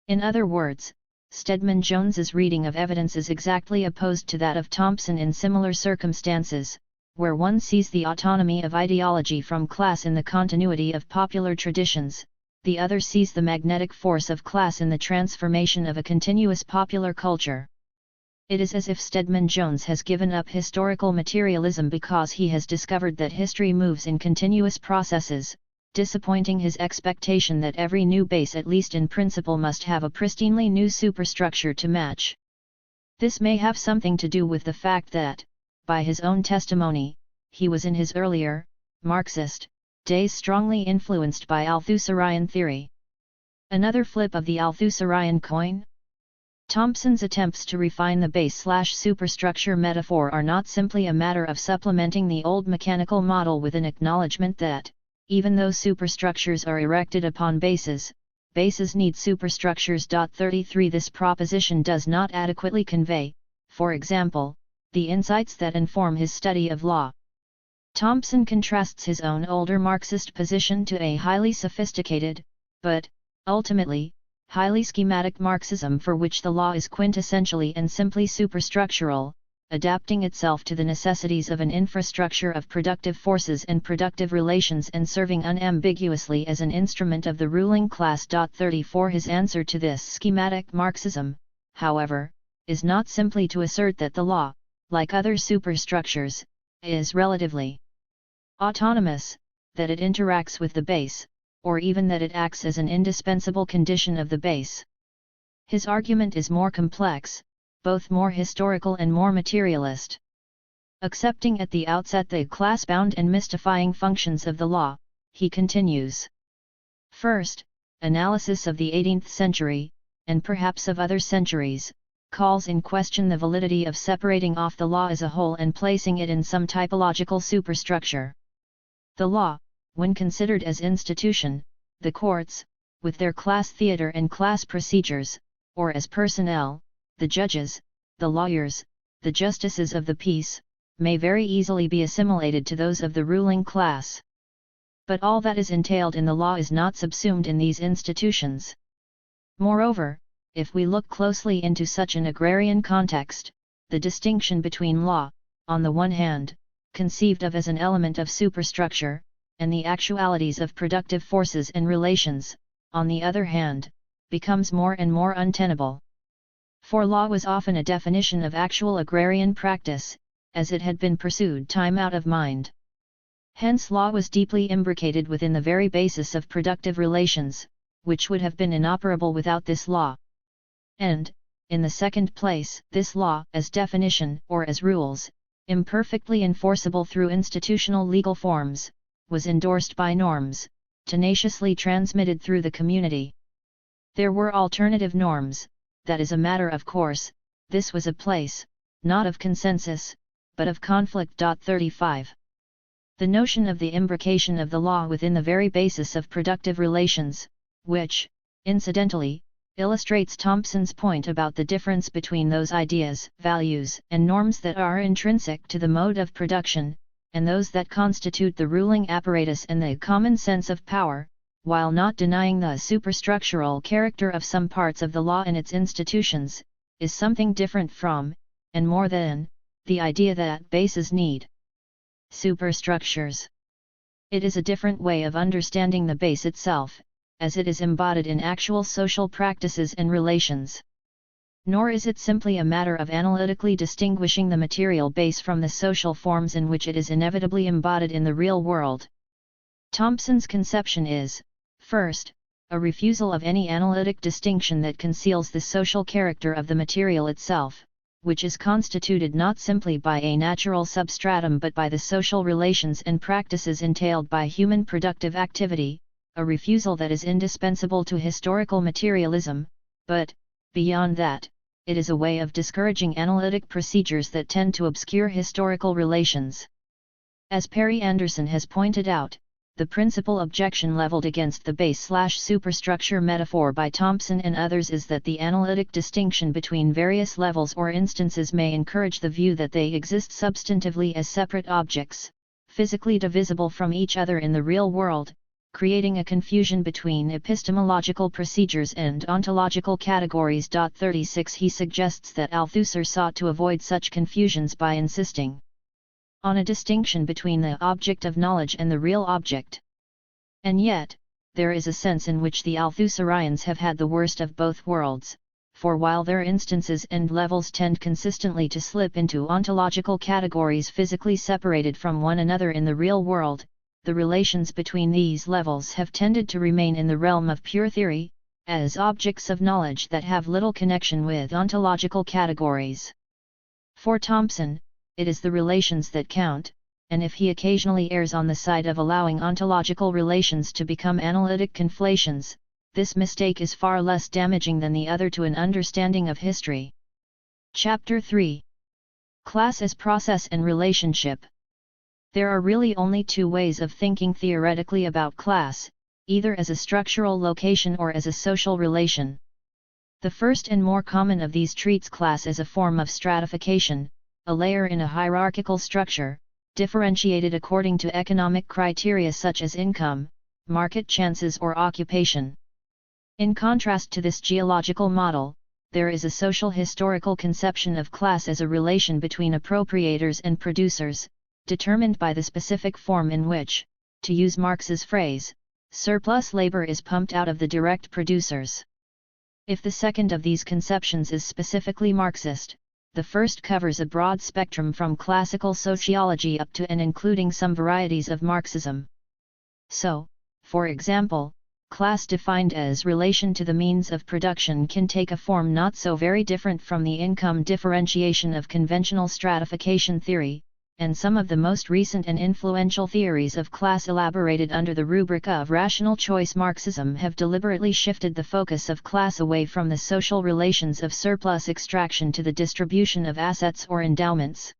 In other words, Stedman Jones's reading of evidence is exactly opposed to that of Thompson in similar circumstances, where one sees the autonomy of ideology from class in the continuity of popular traditions, the other sees the magnetic force of class in the transformation of a continuous popular culture. It is as if Stedman Jones has given up historical materialism because he has discovered that history moves in continuous processes, disappointing his expectation that every new base at least in principle must have a pristinely new superstructure to match. This may have something to do with the fact that, by his own testimony, he was in his earlier, Marxist, days strongly influenced by Althusserian theory. Another flip of the Althusserian coin? Thompson's attempts to refine the base/superstructure metaphor are not simply a matter of supplementing the old mechanical model with an acknowledgement that, even though superstructures are erected upon bases, bases need superstructures. 33 This proposition does not adequately convey, for example, the insights that inform his study of law. Thompson contrasts his own older Marxist position to a highly sophisticated, but, ultimately, highly schematic Marxism for which the law is quintessentially and simply superstructural, adapting itself to the necessities of an infrastructure of productive forces and productive relations and serving unambiguously as an instrument of the ruling class. 34 His answer to this schematic Marxism, however, is not simply to assert that the law, like other superstructures, is relatively autonomous, that it interacts with the base, or even that it acts as an indispensable condition of the base. His argument is more complex, both more historical and more materialist. Accepting at the outset the class-bound and mystifying functions of the law, he continues. First, analysis of the 18th century, and perhaps of other centuries, calls in question the validity of separating off the law as a whole and placing it in some typological superstructure. The law, when considered as institution, the courts, with their class theatre and class procedures, or as personnel, the judges, the lawyers, the justices of the peace, may very easily be assimilated to those of the ruling class. But all that is entailed in the law is not subsumed in these institutions. Moreover, if we look closely into such an agrarian context, the distinction between law, on the one hand, conceived of as an element of superstructure, and the actualities of productive forces and relations, on the other hand, becomes more and more untenable. For law was often a definition of actual agrarian practice, as it had been pursued time out of mind. Hence law was deeply imbricated within the very basis of productive relations, which would have been inoperable without this law. And, in the second place, this law, as definition or as rules, imperfectly enforceable through institutional legal forms, was endorsed by norms, tenaciously transmitted through the community. There were alternative norms, that is a matter of course. This was a place, not of consensus, but of conflict. 35. The notion of the imbrication of the law within the very basis of productive relations, which, incidentally, illustrates Thompson's point about the difference between those ideas, values, and norms that are intrinsic to the mode of production, and those that constitute the ruling apparatus and the common sense of power, while not denying the superstructural character of some parts of the law and its institutions, is something different from, and more than, the idea that bases need superstructures. It is a different way of understanding the base itself, as it is embodied in actual social practices and relations. Nor is it simply a matter of analytically distinguishing the material base from the social forms in which it is inevitably embodied in the real world. Thompson's conception is, first, a refusal of any analytic distinction that conceals the social character of the material itself, which is constituted not simply by a natural substratum but by the social relations and practices entailed by human productive activity, a refusal that is indispensable to historical materialism, but, beyond that, it is a way of discouraging analytic procedures that tend to obscure historical relations. As Perry Anderson has pointed out, the principal objection leveled against the base/superstructure metaphor by Thompson and others is that the analytic distinction between various levels or instances may encourage the view that they exist substantively as separate objects, physically divisible from each other in the real world, creating a confusion between epistemological procedures and ontological categories. 36 He suggests that Althusser sought to avoid such confusions by insisting on a distinction between the object of knowledge and the real object. And yet, there is a sense in which the Althusserians have had the worst of both worlds, for while their instances and levels tend consistently to slip into ontological categories physically separated from one another in the real world, the relations between these levels have tended to remain in the realm of pure theory, as objects of knowledge that have little connection with ontological categories. For Thompson, it is the relations that count, and if he occasionally errs on the side of allowing ontological relations to become analytic conflations, this mistake is far less damaging than the other to an understanding of history. Chapter 3. Class as Process and Relationship. There are really only two ways of thinking theoretically about class, either as a structural location or as a social relation. The first and more common of these treats class as a form of stratification, a layer in a hierarchical structure, differentiated according to economic criteria such as income, market chances or occupation. In contrast to this geological model, there is a social historical conception of class as a relation between appropriators and producers, determined by the specific form in which, to use Marx's phrase, surplus labor is pumped out of the direct producers. If the second of these conceptions is specifically Marxist, the first covers a broad spectrum from classical sociology up to and including some varieties of Marxism. So, for example, class defined as relation to the means of production can take a form not so very different from the income differentiation of conventional stratification theory, and some of the most recent and influential theories of class elaborated under the rubric of rational choice Marxism have deliberately shifted the focus of class away from the social relations of surplus extraction to the distribution of assets or endowments.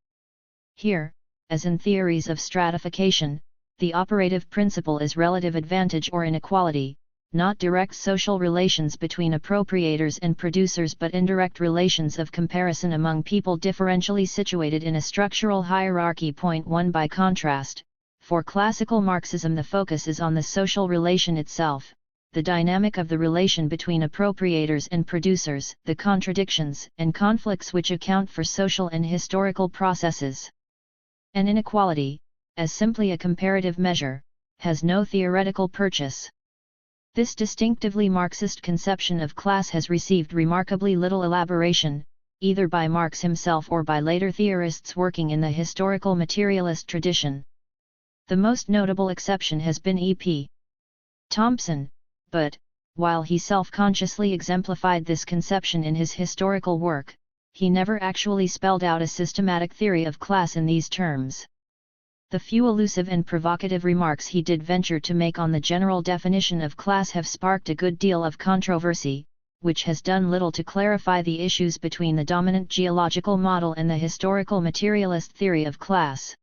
Here, as in theories of stratification, the operative principle is relative advantage or inequality, not direct social relations between appropriators and producers but indirect relations of comparison among people differentially situated in a structural hierarchy. 1 By contrast, For classical Marxism, the focus is on the social relation itself, the dynamic of the relation between appropriators and producers, the contradictions and conflicts which account for social and historical processes. An inequality, as simply a comparative measure, has no theoretical purchase. This distinctively Marxist conception of class has received remarkably little elaboration, either by Marx himself or by later theorists working in the historical materialist tradition. The most notable exception has been E.P. Thompson, but, while he self-consciously exemplified this conception in his historical work, he never actually spelled out a systematic theory of class in these terms. The few elusive and provocative remarks he did venture to make on the general definition of class have sparked a good deal of controversy, which has done little to clarify the issues between the dominant geological model and the historical materialist theory of class.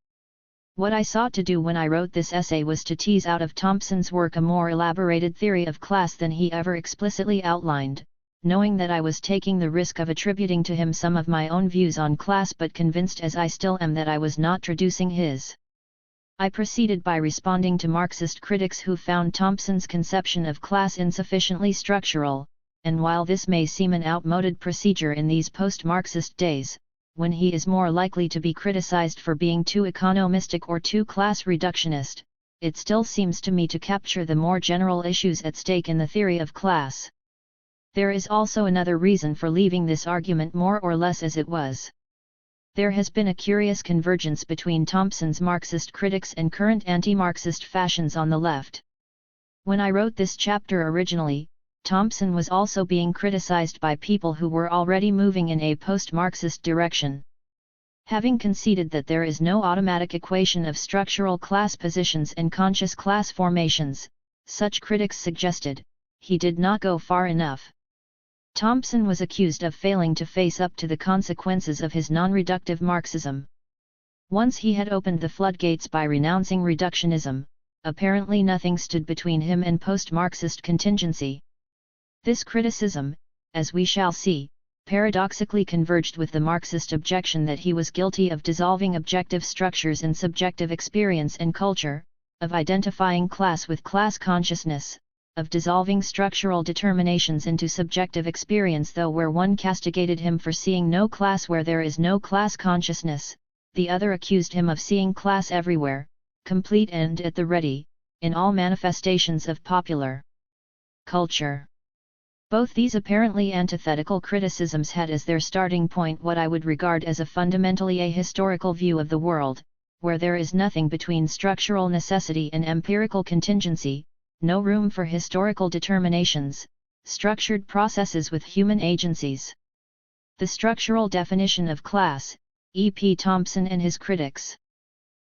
What I sought to do when I wrote this essay was to tease out of Thompson's work a more elaborated theory of class than he ever explicitly outlined, knowing that I was taking the risk of attributing to him some of my own views on class, but convinced as I still am that I was not traducing his. I proceeded by responding to Marxist critics who found Thompson's conception of class insufficiently structural, and while this may seem an outmoded procedure in these post-Marxist days, when he is more likely to be criticized for being too economistic or too class reductionist, it still seems to me to capture the more general issues at stake in the theory of class. There is also another reason for leaving this argument more or less as it was. There has been a curious convergence between Thompson's Marxist critics and current anti-Marxist fashions on the left. When I wrote this chapter originally, Thompson was also being criticized by people who were already moving in a post-Marxist direction. Having conceded that there is no automatic equation of structural class positions and conscious class formations, such critics suggested, he did not go far enough. Thompson was accused of failing to face up to the consequences of his non-reductive Marxism. Once he had opened the floodgates by renouncing reductionism, apparently nothing stood between him and post-Marxist contingency. This criticism, as we shall see, paradoxically converged with the Marxist objection that he was guilty of dissolving objective structures in subjective experience and culture, of identifying class with class consciousness, of dissolving structural determinations into subjective experience, though where one castigated him for seeing no class where there is no class consciousness, the other accused him of seeing class everywhere, complete and at the ready, in all manifestations of popular culture. Both these apparently antithetical criticisms had as their starting point what I would regard as a fundamentally ahistorical view of the world, where there is nothing between structural necessity and empirical contingency, no room for historical determinations, structured processes with human agencies. The structural definition of class, E.P. Thompson and his critics.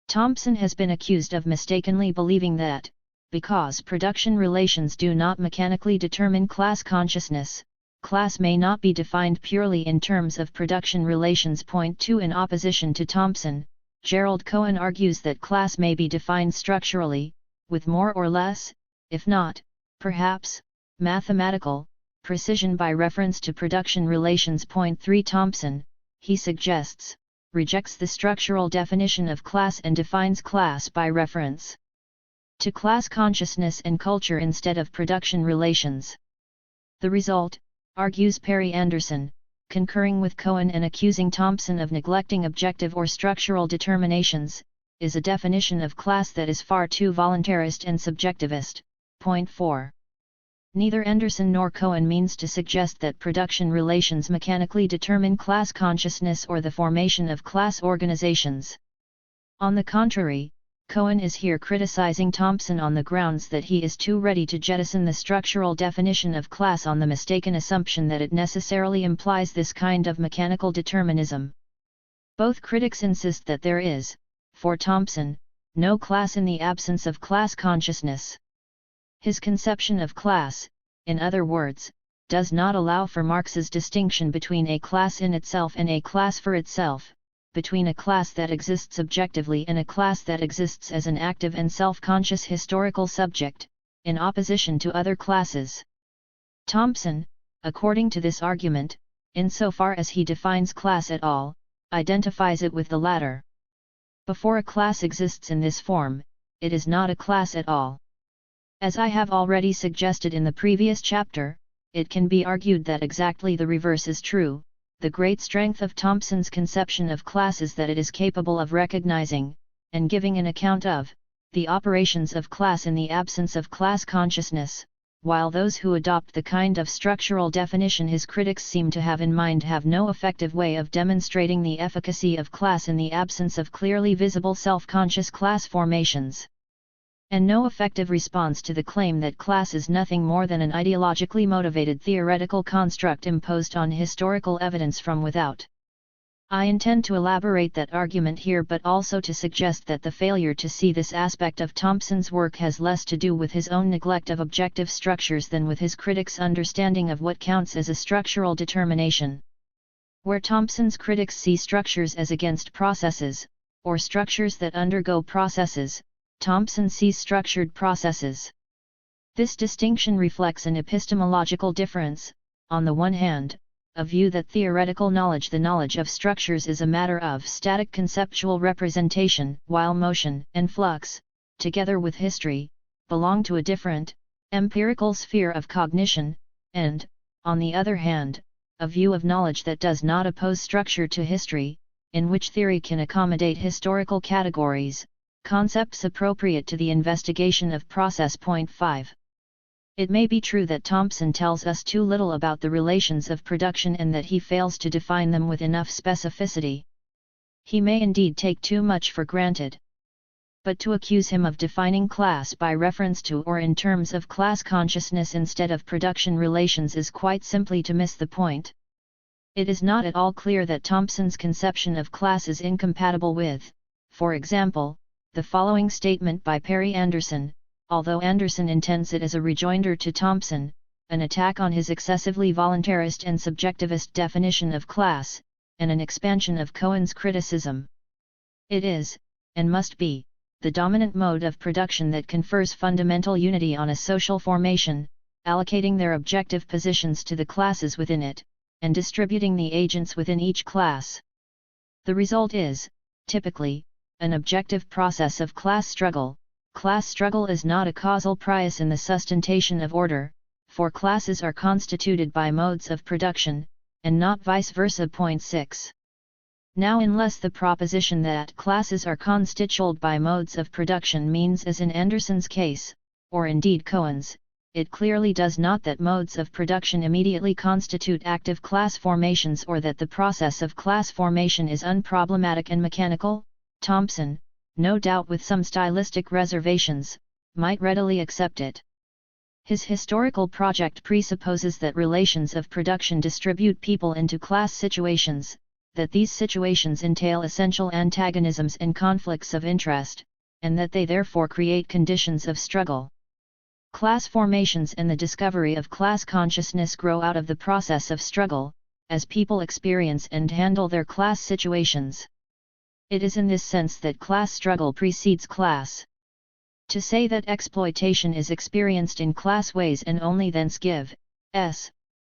Thompson has been accused of mistakenly believing that, because production relations do not mechanically determine class consciousness, class may not be defined purely in terms of production relations. Point 2. In opposition to Thompson, Gerald Cohen argues that class may be defined structurally, with more or less, if not, perhaps, mathematical precision by reference to production relations. Point 3. Thompson, he suggests, rejects the structural definition of class and defines class by reference to class consciousness and culture instead of production relations. The result, argues Perry Anderson, concurring with Cohen and accusing Thompson of neglecting objective or structural determinations, is a definition of class that is far too voluntarist and subjectivist. Point 4. Neither Anderson nor Cohen means to suggest that production relations mechanically determine class consciousness or the formation of class organizations. On the contrary, Cohen is here criticizing Thompson on the grounds that he is too ready to jettison the structural definition of class on the mistaken assumption that it necessarily implies this kind of mechanical determinism. Both critics insist that there is, for Thompson, no class in the absence of class consciousness. His conception of class, in other words, does not allow for Marx's distinction between a class in itself and a class for itself, between a class that exists objectively and a class that exists as an active and self-conscious historical subject, in opposition to other classes. Thompson, according to this argument, insofar as he defines class at all, identifies it with the latter. Before a class exists in this form, it is not a class at all. As I have already suggested in the previous chapter, it can be argued that exactly the reverse is true. The great strength of Thompson's conception of class is that it is capable of recognizing, and giving an account of, the operations of class in the absence of class consciousness, while those who adopt the kind of structural definition his critics seem to have in mind have no effective way of demonstrating the efficacy of class in the absence of clearly visible self-conscious class formations. And no effective response to the claim that class is nothing more than an ideologically motivated theoretical construct imposed on historical evidence from without. I intend to elaborate that argument here, but also to suggest that the failure to see this aspect of Thompson's work has less to do with his own neglect of objective structures than with his critics' understanding of what counts as a structural determination. Where Thompson's critics see structures as against processes, or structures that undergo processes, Thompson sees structured processes. This distinction reflects an epistemological difference. On the one hand, a view that theoretical knowledge, the knowledge of structures, is a matter of static conceptual representation, while motion and flux, together with history, belong to a different, empirical sphere of cognition, and, on the other hand, a view of knowledge that does not oppose structure to history, in which theory can accommodate historical categories, concepts appropriate to the investigation of process. Point 5. It may be true that Thompson tells us too little about the relations of production and that he fails to define them with enough specificity. He may indeed take too much for granted. But to accuse him of defining class by reference to or in terms of class consciousness instead of production relations is quite simply to miss the point. It is not at all clear that Thompson's conception of class is incompatible with, for example, the following statement by Perry Anderson, although Anderson intends it as a rejoinder to Thompson, an attack on his excessively voluntarist and subjectivist definition of class, and an expansion of Cohen's criticism. It is, and must be, the dominant mode of production that confers fundamental unity on a social formation, allocating their objective positions to the classes within it, and distributing the agents within each class. The result is, typically, an objective process of class struggle. Class struggle is not a causal prius in the sustentation of order, for classes are constituted by modes of production, and not vice versa. Point 6. Now, unless the proposition that classes are constituted by modes of production means, as in Anderson's case, or indeed Cohen's, it clearly does not that modes of production immediately constitute active class formations, or that the process of class formation is unproblematic and mechanical. Thompson, no doubt with some stylistic reservations, might readily accept it. His historical project presupposes that relations of production distribute people into class situations, that these situations entail essential antagonisms and conflicts of interest, and that they therefore create conditions of struggle. Class formations and the discovery of class consciousness grow out of the process of struggle, as people experience and handle their class situations. It is in this sense that class struggle precedes class. To say that exploitation is experienced in class ways and only thence gives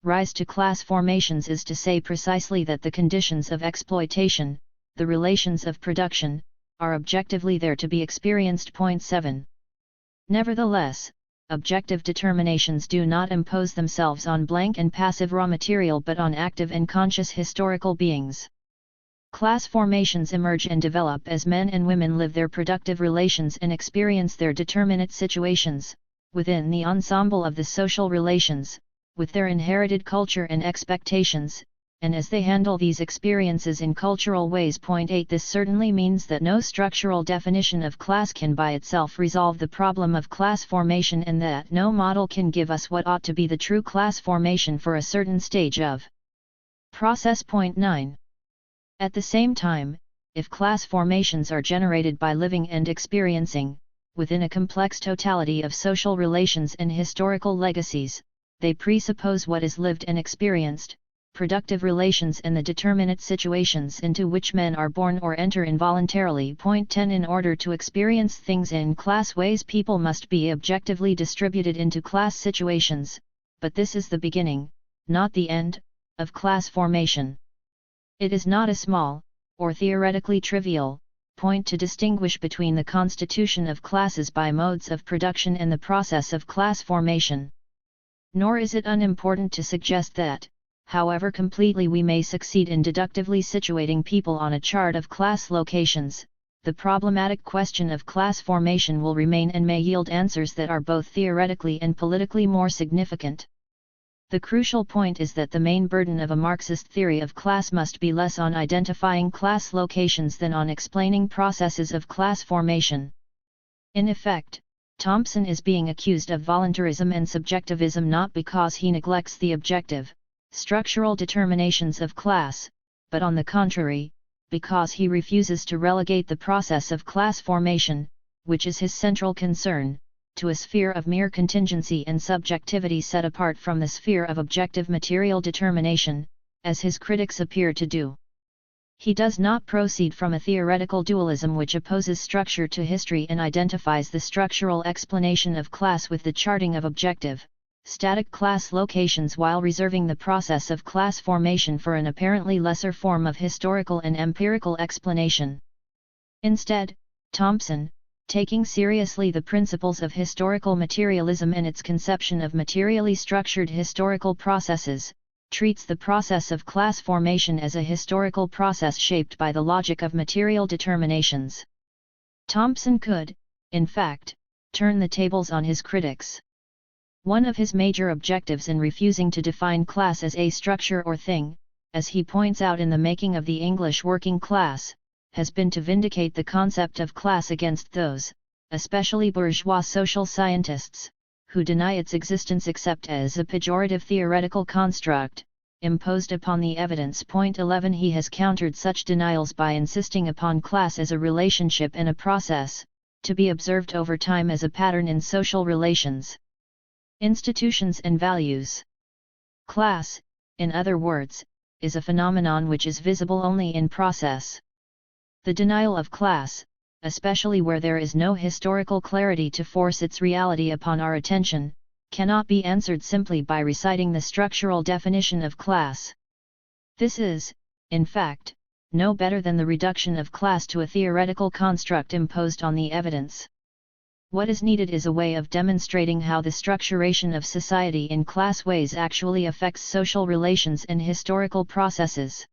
rise to class formations is to say precisely that the conditions of exploitation, the relations of production, are objectively there to be experienced. Point 7. Nevertheless, objective determinations do not impose themselves on blank and passive raw material but on active and conscious historical beings. Class formations emerge and develop as men and women live their productive relations and experience their determinate situations, within the ensemble of the social relations, with their inherited culture and expectations, and as they handle these experiences in cultural ways. Point 8. This certainly means that no structural definition of class can by itself resolve the problem of class formation, and that no model can give us what ought to be the true class formation for a certain stage of process. Point 9. At the same time, if class formations are generated by living and experiencing, within a complex totality of social relations and historical legacies, they presuppose what is lived and experienced, productive relations and the determinate situations into which men are born or enter involuntarily. Point 10. In order to experience things in class ways, people must be objectively distributed into class situations, but this is the beginning, not the end, of class formation. It is not a small, or theoretically trivial, point to distinguish between the constitution of classes by modes of production and the process of class formation. Nor is it unimportant to suggest that, however completely we may succeed in deductively situating people on a chart of class locations, the problematic question of class formation will remain and may yield answers that are both theoretically and politically more significant. The crucial point is that the main burden of a Marxist theory of class must be less on identifying class locations than on explaining processes of class formation. In effect, Thompson is being accused of voluntarism and subjectivism not because he neglects the objective, structural determinations of class, but on the contrary, because he refuses to relegate the process of class formation, which is his central concern, to a sphere of mere contingency and subjectivity set apart from the sphere of objective material determination, as his critics appear to do. He does not proceed from a theoretical dualism which opposes structure to history and identifies the structural explanation of class with the charting of objective, static class locations while reserving the process of class formation for an apparently lesser form of historical and empirical explanation. Instead, Thompson, taking seriously the principles of historical materialism and its conception of materially structured historical processes, treats the process of class formation as a historical process shaped by the logic of material determinations. Thompson could, in fact, turn the tables on his critics. One of his major objectives in refusing to define class as a structure or thing, as he points out in The Making of the English Working Class, has been to vindicate the concept of class against those, especially bourgeois social scientists, who deny its existence except as a pejorative theoretical construct, imposed upon the evidence. 11 He has countered such denials by insisting upon class as a relationship and a process, to be observed over time as a pattern in social relations, institutions and values. Class, in other words, is a phenomenon which is visible only in process. The denial of class, especially where there is no historical clarity to force its reality upon our attention, cannot be answered simply by reciting the structural definition of class. This is, in fact, no better than the reduction of class to a theoretical construct imposed on the evidence. What is needed is a way of demonstrating how the structuration of society in class ways actually affects social relations and historical processes.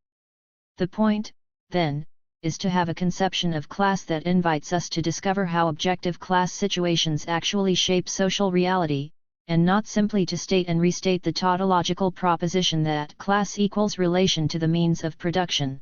The point, then, is to have a conception of class that invites us to discover how objective class situations actually shape social reality, and not simply to state and restate the tautological proposition that class equals relation to the means of production.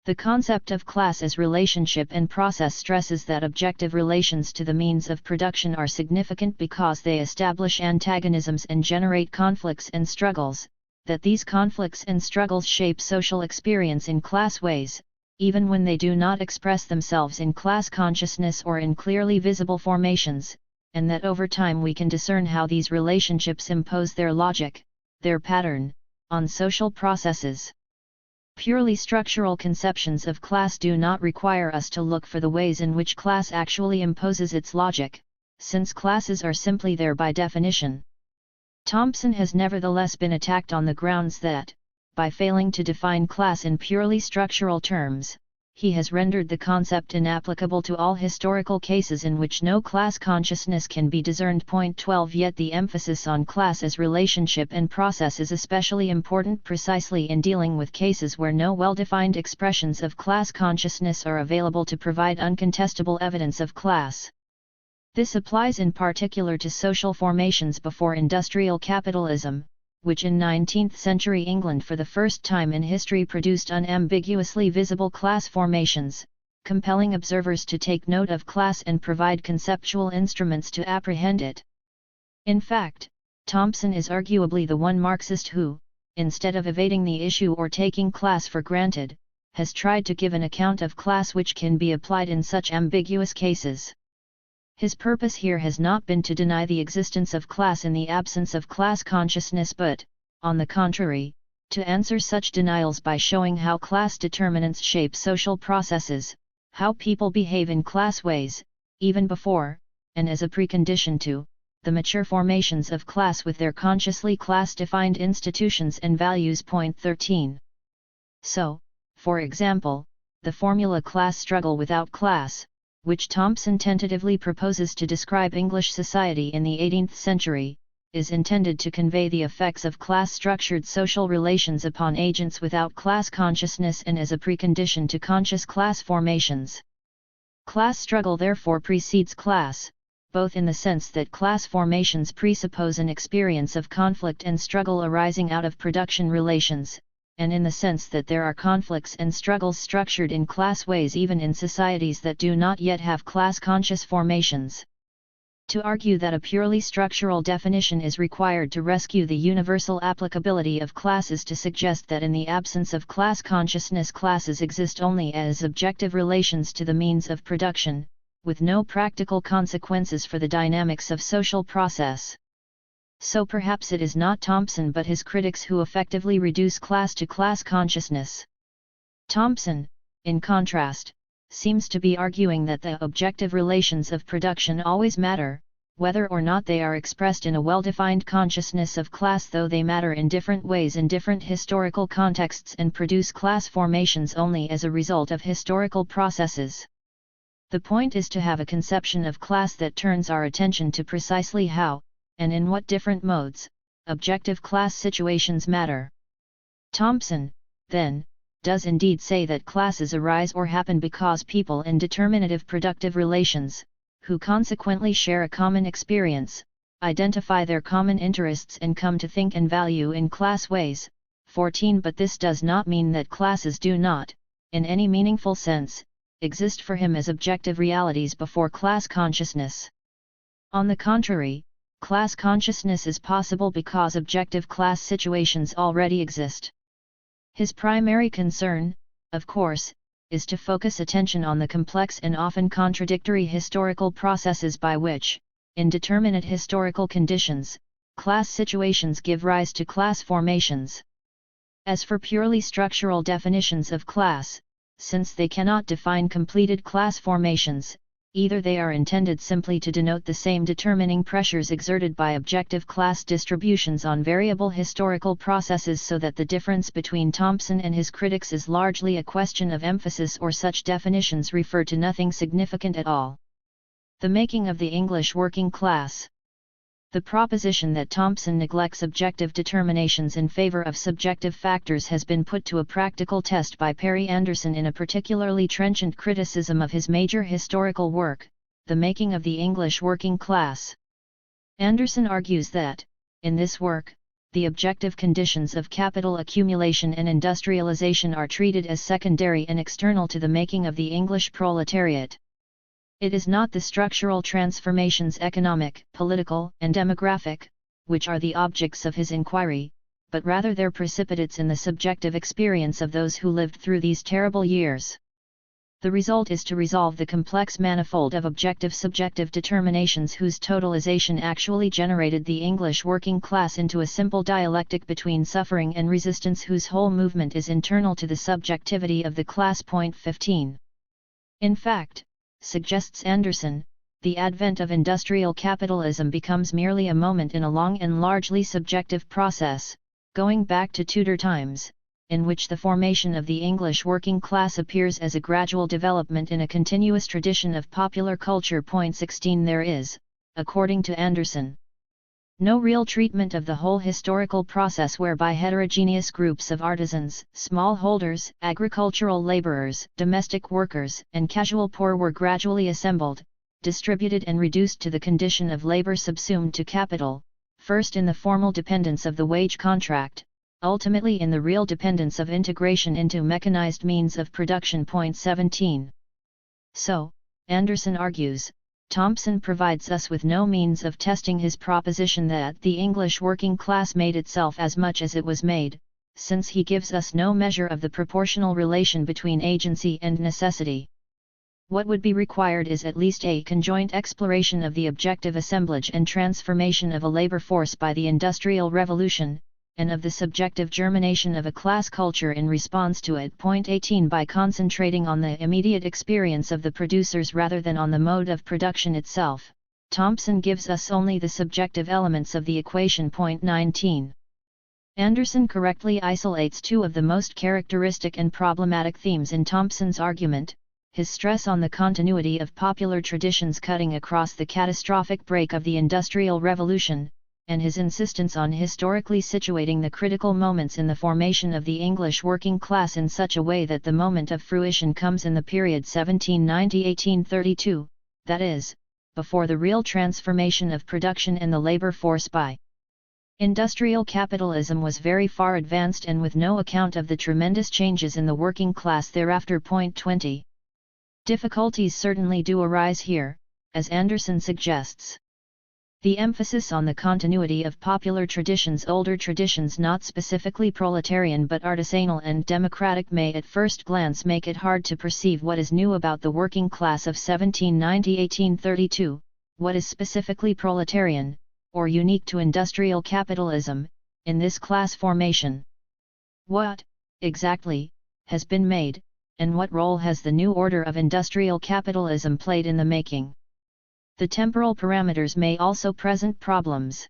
The concept of class as relationship and process stresses that objective relations to the means of production are significant because they establish antagonisms and generate conflicts and struggles, that these conflicts and struggles shape social experience in class ways, even when they do not express themselves in class consciousness or in clearly visible formations, and that over time we can discern how these relationships impose their logic, their pattern, on social processes. Purely structural conceptions of class do not require us to look for the ways in which class actually imposes its logic, since classes are simply there by definition. Thompson has nevertheless been attacked on the grounds that, by failing to define class in purely structural terms, he has rendered the concept inapplicable to all historical cases in which no class consciousness can be discerned. 12 Yet the emphasis on class as relationship and process is especially important precisely in dealing with cases where no well-defined expressions of class consciousness are available to provide uncontestable evidence of class. This applies in particular to social formations before industrial capitalism, which in 19th-century England for the first time in history produced unambiguously visible class formations, compelling observers to take note of class and provide conceptual instruments to apprehend it. In fact, Thompson is arguably the one Marxist who, instead of evading the issue or taking class for granted, has tried to give an account of class which can be applied in such ambiguous cases. His purpose here has not been to deny the existence of class in the absence of class consciousness but, on the contrary, to answer such denials by showing how class determinants shape social processes, how people behave in class ways, even before, and as a precondition to, the mature formations of class with their consciously class-defined institutions and values. 13. So, for example, the formula class struggle without class, which Thompson tentatively proposes to describe English society in the 18th century, is intended to convey the effects of class-structured social relations upon agents without class consciousness and as a precondition to conscious class formations. Class struggle therefore precedes class, both in the sense that class formations presuppose an experience of conflict and struggle arising out of production relations, and in the sense that there are conflicts and struggles structured in class ways even in societies that do not yet have class-conscious formations. To argue that a purely structural definition is required to rescue the universal applicability of class is to suggest that in the absence of class consciousness classes exist only as objective relations to the means of production, with no practical consequences for the dynamics of social process. So perhaps it is not Thompson but his critics who effectively reduce class to class consciousness. Thompson, in contrast, seems to be arguing that the objective relations of production always matter, whether or not they are expressed in a well-defined consciousness of class, though they matter in different ways in different historical contexts and produce class formations only as a result of historical processes. The point is to have a conception of class that turns our attention to precisely how, and in what different modes, objective class situations matter. Thompson, then, does indeed say that classes arise or happen because people in determinative productive relations, who consequently share a common experience, identify their common interests and come to think and value in class ways. 14 But this does not mean that classes do not, in any meaningful sense, exist for him as objective realities before class consciousness. On the contrary, class consciousness is possible because objective class situations already exist. His primary concern, of course, is to focus attention on the complex and often contradictory historical processes by which, in determinate historical conditions, class situations give rise to class formations. As for purely structural definitions of class, since they cannot define completed class formations, either they are intended simply to denote the same determining pressures exerted by objective class distributions on variable historical processes, so that the difference between Thompson and his critics is largely a question of emphasis, or such definitions refer to nothing significant at all. The making of the English working class. The proposition that Thompson neglects objective determinations in favor of subjective factors has been put to a practical test by Perry Anderson in a particularly trenchant criticism of his major historical work, The Making of the English Working Class. Anderson argues that, in this work, the objective conditions of capital accumulation and industrialization are treated as secondary and external to the making of the English proletariat. It is not the structural transformations, economic, political, and demographic, which are the objects of his inquiry, but rather their precipitates in the subjective experience of those who lived through these terrible years. The result is to resolve the complex manifold of objective-subjective determinations whose totalization actually generated the English working class into a simple dialectic between suffering and resistance whose whole movement is internal to the subjectivity of the class. 15. In fact, suggests Anderson, the advent of industrial capitalism becomes merely a moment in a long and largely subjective process, going back to Tudor times, in which the formation of the English working class appears as a gradual development in a continuous tradition of popular culture. 16 There is, according to Anderson, no real treatment of the whole historical process whereby heterogeneous groups of artisans, smallholders, agricultural laborers, domestic workers, and casual poor were gradually assembled, distributed and reduced to the condition of labor subsumed to capital, first in the formal dependence of the wage contract, ultimately in the real dependence of integration into mechanized means of production. 17. So, Anderson argues, Thompson provides us with no means of testing his proposition that the English working class made itself as much as it was made, since he gives us no measure of the proportional relation between agency and necessity. What would be required is at least a conjoint exploration of the objective assemblage and transformation of a labor force by the Industrial Revolution, and of the subjective germination of a class culture in response to it. 18 By concentrating on the immediate experience of the producers rather than on the mode of production itself, Thompson gives us only the subjective elements of the equation. 19. Anderson correctly isolates two of the most characteristic and problematic themes in Thompson's argument: his stress on the continuity of popular traditions cutting across the catastrophic break of the Industrial Revolution, and his insistence on historically situating the critical moments in the formation of the English working class in such a way that the moment of fruition comes in the period 1790–1832, that is, before the real transformation of production and the labor force by industrial capitalism was very far advanced, and with no account of the tremendous changes in the working class thereafter. Point 20. Difficulties certainly do arise here, as Anderson suggests. The emphasis on the continuity of popular traditions, older traditions not specifically proletarian but artisanal and democratic, may at first glance make it hard to perceive what is new about the working class of 1790–1832, what is specifically proletarian, or unique to industrial capitalism, in this class formation. What, exactly, has been made, and what role has the new order of industrial capitalism played in the making? The temporal parameters may also present problems.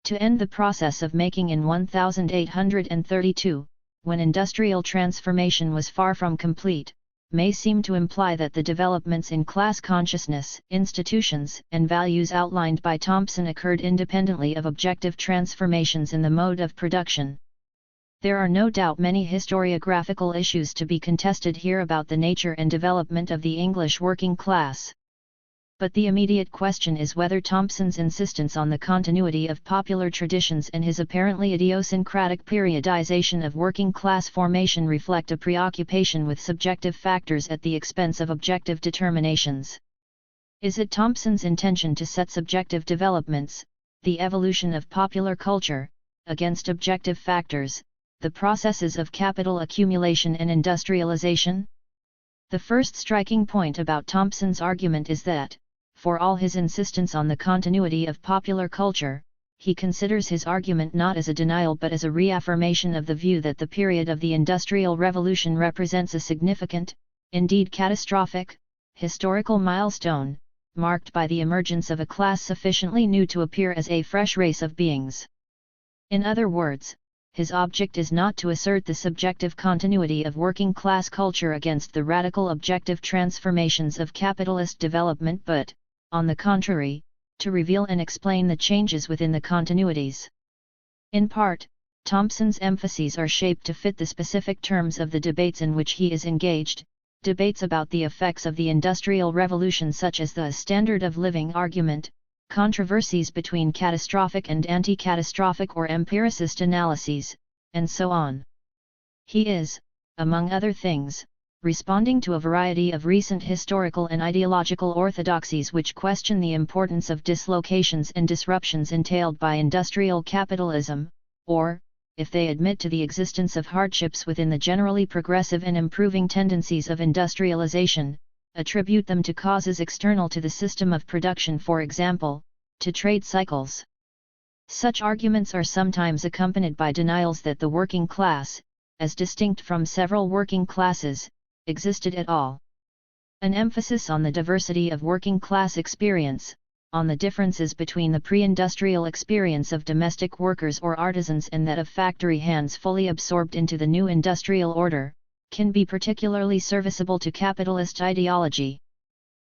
To end the process of making in 1832, when industrial transformation was far from complete, may seem to imply that the developments in class consciousness, institutions, and values outlined by Thompson occurred independently of objective transformations in the mode of production. There are no doubt many historiographical issues to be contested here about the nature and development of the English working class. But the immediate question is whether Thompson's insistence on the continuity of popular traditions and his apparently idiosyncratic periodization of working class formation reflect a preoccupation with subjective factors at the expense of objective determinations. Is it Thompson's intention to set subjective developments, the evolution of popular culture, against objective factors, the processes of capital accumulation and industrialization? The first striking point about Thompson's argument is that, for all his insistence on the continuity of popular culture, he considers his argument not as a denial but as a reaffirmation of the view that the period of the Industrial Revolution represents a significant, indeed catastrophic, historical milestone, marked by the emergence of a class sufficiently new to appear as a fresh race of beings. In other words, his object is not to assert the subjective continuity of working class culture against the radical objective transformations of capitalist development but, on the contrary, to reveal and explain the changes within the continuities. In part, Thompson's emphases are shaped to fit the specific terms of the debates in which he is engaged, debates about the effects of the Industrial Revolution such as the standard of living argument, controversies between catastrophic and anti-catastrophic or empiricist analyses, and so on. He is, among other things, responding to a variety of recent historical and ideological orthodoxies which question the importance of dislocations and disruptions entailed by industrial capitalism, or, if they admit to the existence of hardships within the generally progressive and improving tendencies of industrialization, attribute them to causes external to the system of production, for example, to trade cycles. Such arguments are sometimes accompanied by denials that the working class, as distinct from several working classes, existed at all. An emphasis on the diversity of working class experience, on the differences between the pre-industrial experience of domestic workers or artisans and that of factory hands fully absorbed into the new industrial order, can be particularly serviceable to capitalist ideology.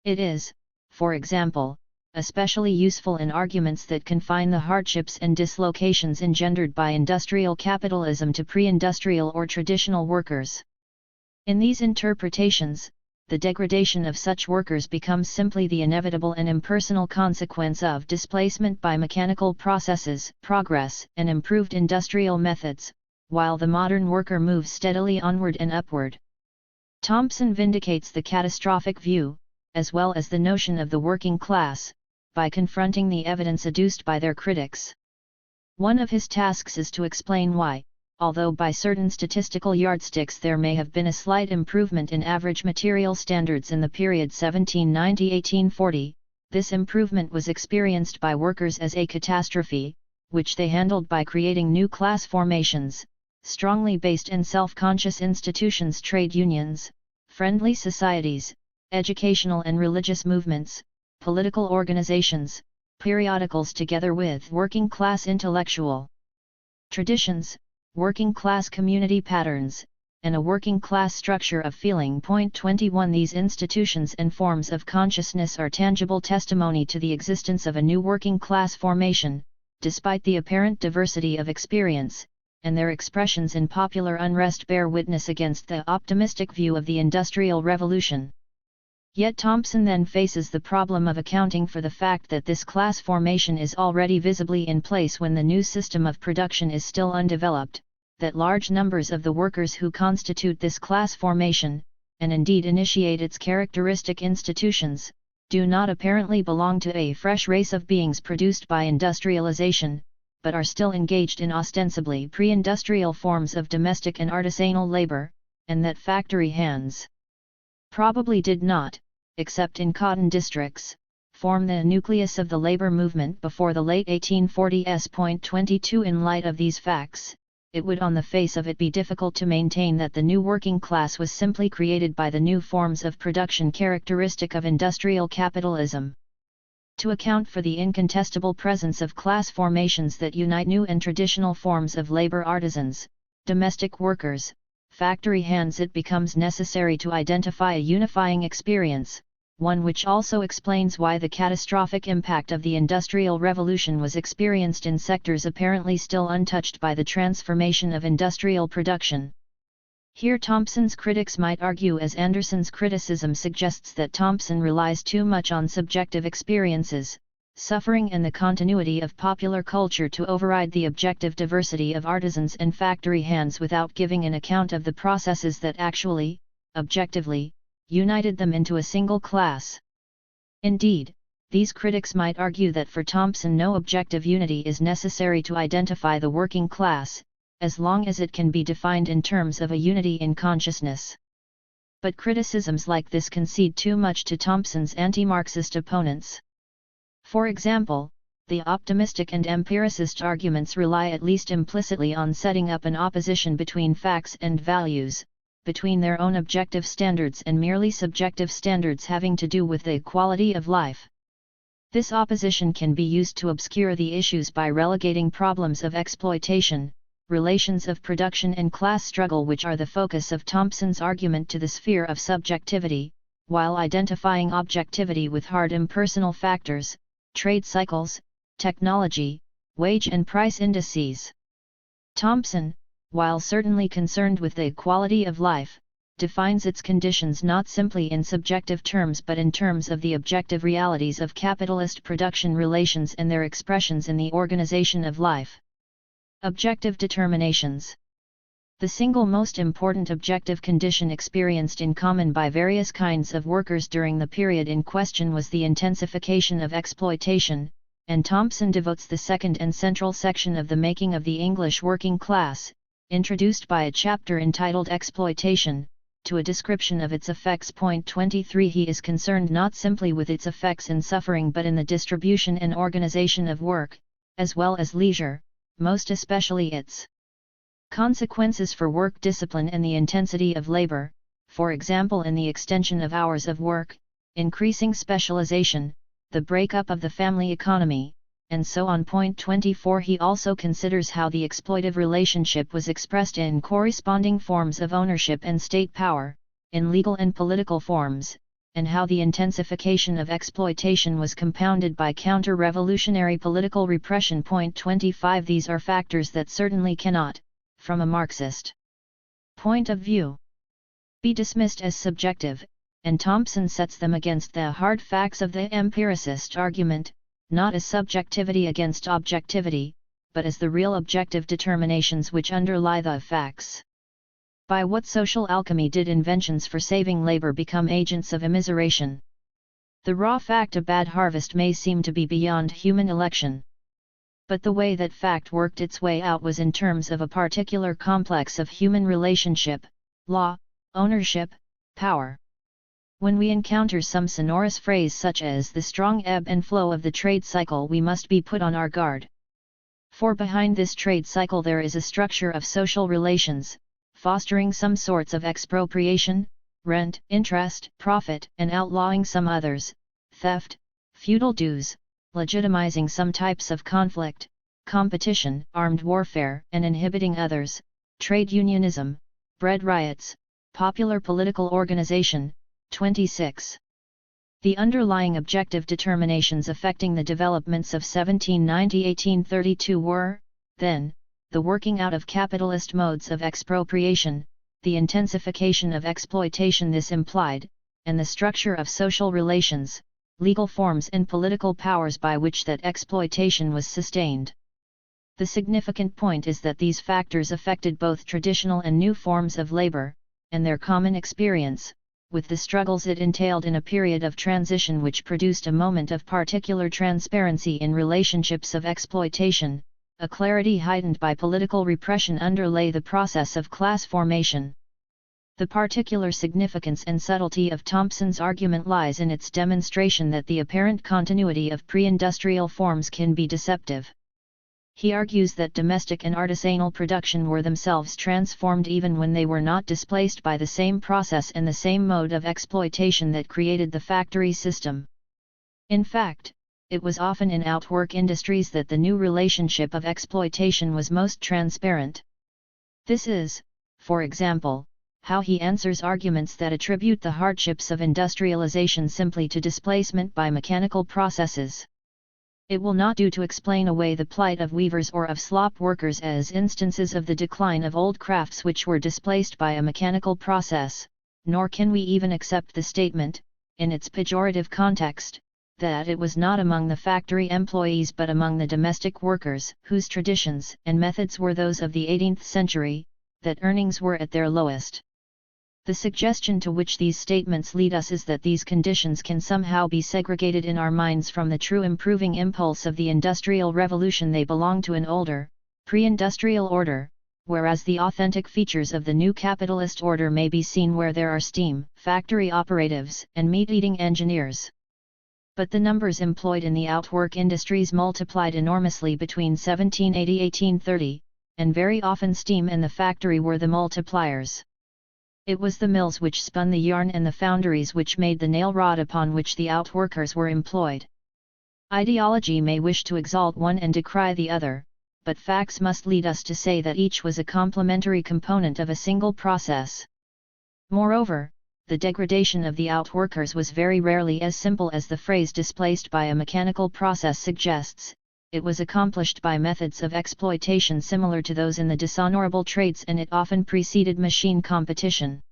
It is, for example, especially useful in arguments that confine the hardships and dislocations engendered by industrial capitalism to pre-industrial or traditional workers. In these interpretations, the degradation of such workers becomes simply the inevitable and impersonal consequence of displacement by mechanical processes, progress, and improved industrial methods, while the modern worker moves steadily onward and upward. Thompson vindicates the catastrophic view, as well as the notion of the working class, by confronting the evidence adduced by their critics. One of his tasks is to explain why, although by certain statistical yardsticks there may have been a slight improvement in average material standards in the period 1790–1840, this improvement was experienced by workers as a catastrophe, which they handled by creating new class formations, strongly based and self-conscious institutions, trade unions, friendly societies, educational and religious movements, political organizations, periodicals, together with working class intellectual traditions, working class community patterns, and a working class structure of feeling. 21 These institutions and forms of consciousness are tangible testimony to the existence of a new working class formation, despite the apparent diversity of experience, and their expressions in popular unrest bear witness against the optimistic view of the Industrial Revolution. Yet Thompson then faces the problem of accounting for the fact that this class formation is already visibly in place when the new system of production is still undeveloped, that large numbers of the workers who constitute this class formation, and indeed initiate its characteristic institutions, do not apparently belong to a fresh race of beings produced by industrialization, but are still engaged in ostensibly pre-industrial forms of domestic and artisanal labor, and that factory hands probably did not, except in cotton districts, form the nucleus of the labor movement before the late 1840s. 22 In light of these facts, it would on the face of it be difficult to maintain that the new working class was simply created by the new forms of production characteristic of industrial capitalism. To account for the incontestable presence of class formations that unite new and traditional forms of labor, artisans, domestic workers, factory hands, it becomes necessary to identify a unifying experience, one which also explains why the catastrophic impact of the Industrial Revolution was experienced in sectors apparently still untouched by the transformation of industrial production. Here Thompson's critics might argue, as Anderson's criticism suggests, that Thompson relies too much on subjective experiences, suffering, and the continuity of popular culture to override the objective diversity of artisans and factory hands without giving an account of the processes that actually, objectively, united them into a single class. Indeed, these critics might argue that for Thompson no objective unity is necessary to identify the working class, as long as it can be defined in terms of a unity in consciousness. But criticisms like this concede too much to Thompson's anti-Marxist opponents. For example, the optimistic and empiricist arguments rely at least implicitly on setting up an opposition between facts and values, between their own objective standards and merely subjective standards having to do with the quality of life. This opposition can be used to obscure the issues by relegating problems of exploitation, relations of production and class struggle, which are the focus of Thompson's argument, to the sphere of subjectivity, while identifying objectivity with hard impersonal factors, trade cycles, technology, wage and price indices. Thompson, while certainly concerned with the quality of life, defines its conditions not simply in subjective terms but in terms of the objective realities of capitalist production relations and their expressions in the organization of life. Objective determinations. The single most important objective condition experienced in common by various kinds of workers during the period in question was the intensification of exploitation, and Thompson devotes the second and central section of The Making of the English Working Class, introduced by a chapter entitled Exploitation, to a description of its effects. 23 He is concerned not simply with its effects in suffering but in the distribution and organization of work, as well as leisure, most especially its consequences for work discipline and the intensity of labor, for example in the extension of hours of work, increasing specialization, the breakup of the family economy, and so on. 24 He also considers how the exploitive relationship was expressed in corresponding forms of ownership and state power, in legal and political forms, and how the intensification of exploitation was compounded by counter-revolutionary political repression. 25 These are factors that certainly cannot, from a Marxist point of view, be dismissed as subjective, and Thompson sets them against the hard facts of the empiricist argument, not as subjectivity against objectivity, but as the real objective determinations which underlie the facts. By what social alchemy did inventions for saving labor become agents of immiseration? The raw fact a bad harvest may seem to be beyond human election. But the way that fact worked its way out was in terms of a particular complex of human relationship, law, ownership, power. When we encounter some sonorous phrase such as the strong ebb and flow of the trade cycle, we must be put on our guard. For behind this trade cycle there is a structure of social relations, fostering some sorts of expropriation, rent, interest, profit, and outlawing some others, theft, feudal dues, legitimizing some types of conflict, competition, armed warfare, and inhibiting others, trade unionism, bread riots, popular political organization. 26. The underlying objective determinations affecting the developments of 1790–1832 were, then, the working out of capitalist modes of expropriation, the intensification of exploitation this implied, and the structure of social relations, legal forms and political powers by which that exploitation was sustained. The significant point is that these factors affected both traditional and new forms of labor, and their common experience, with the struggles it entailed in a period of transition which produced a moment of particular transparency in relationships of exploitation, a clarity heightened by political repression underlay the process of class formation. The particular significance and subtlety of Thompson's argument lies in its demonstration that the apparent continuity of pre-industrial forms can be deceptive. He argues that domestic and artisanal production were themselves transformed even when they were not displaced by the same process and the same mode of exploitation that created the factory system. In fact, it was often in outwork industries that the new relationship of exploitation was most transparent. This is, for example, how he answers arguments that attribute the hardships of industrialization simply to displacement by mechanical processes. It will not do to explain away the plight of weavers or of slop workers as instances of the decline of old crafts which were displaced by a mechanical process, nor can we even accept the statement, in its pejorative context, that it was not among the factory employees but among the domestic workers, whose traditions and methods were those of the 18th century, that earnings were at their lowest. The suggestion to which these statements lead us is that these conditions can somehow be segregated in our minds from the true improving impulse of the Industrial Revolution. They belong to an older, pre-industrial order, whereas the authentic features of the new capitalist order may be seen where there are steam, factory operatives, and meat-eating engineers. But the numbers employed in the outwork industries multiplied enormously between 1780–1830, and very often steam and the factory were the multipliers. It was the mills which spun the yarn and the foundries which made the nail rod upon which the outworkers were employed. Ideology may wish to exalt one and decry the other, but facts must lead us to say that each was a complementary component of a single process. Moreover, the degradation of the outworkers was very rarely as simple as the phrase displaced by a mechanical process suggests. It was accomplished by methods of exploitation similar to those in the dishonorable trades, and it often preceded machine competition.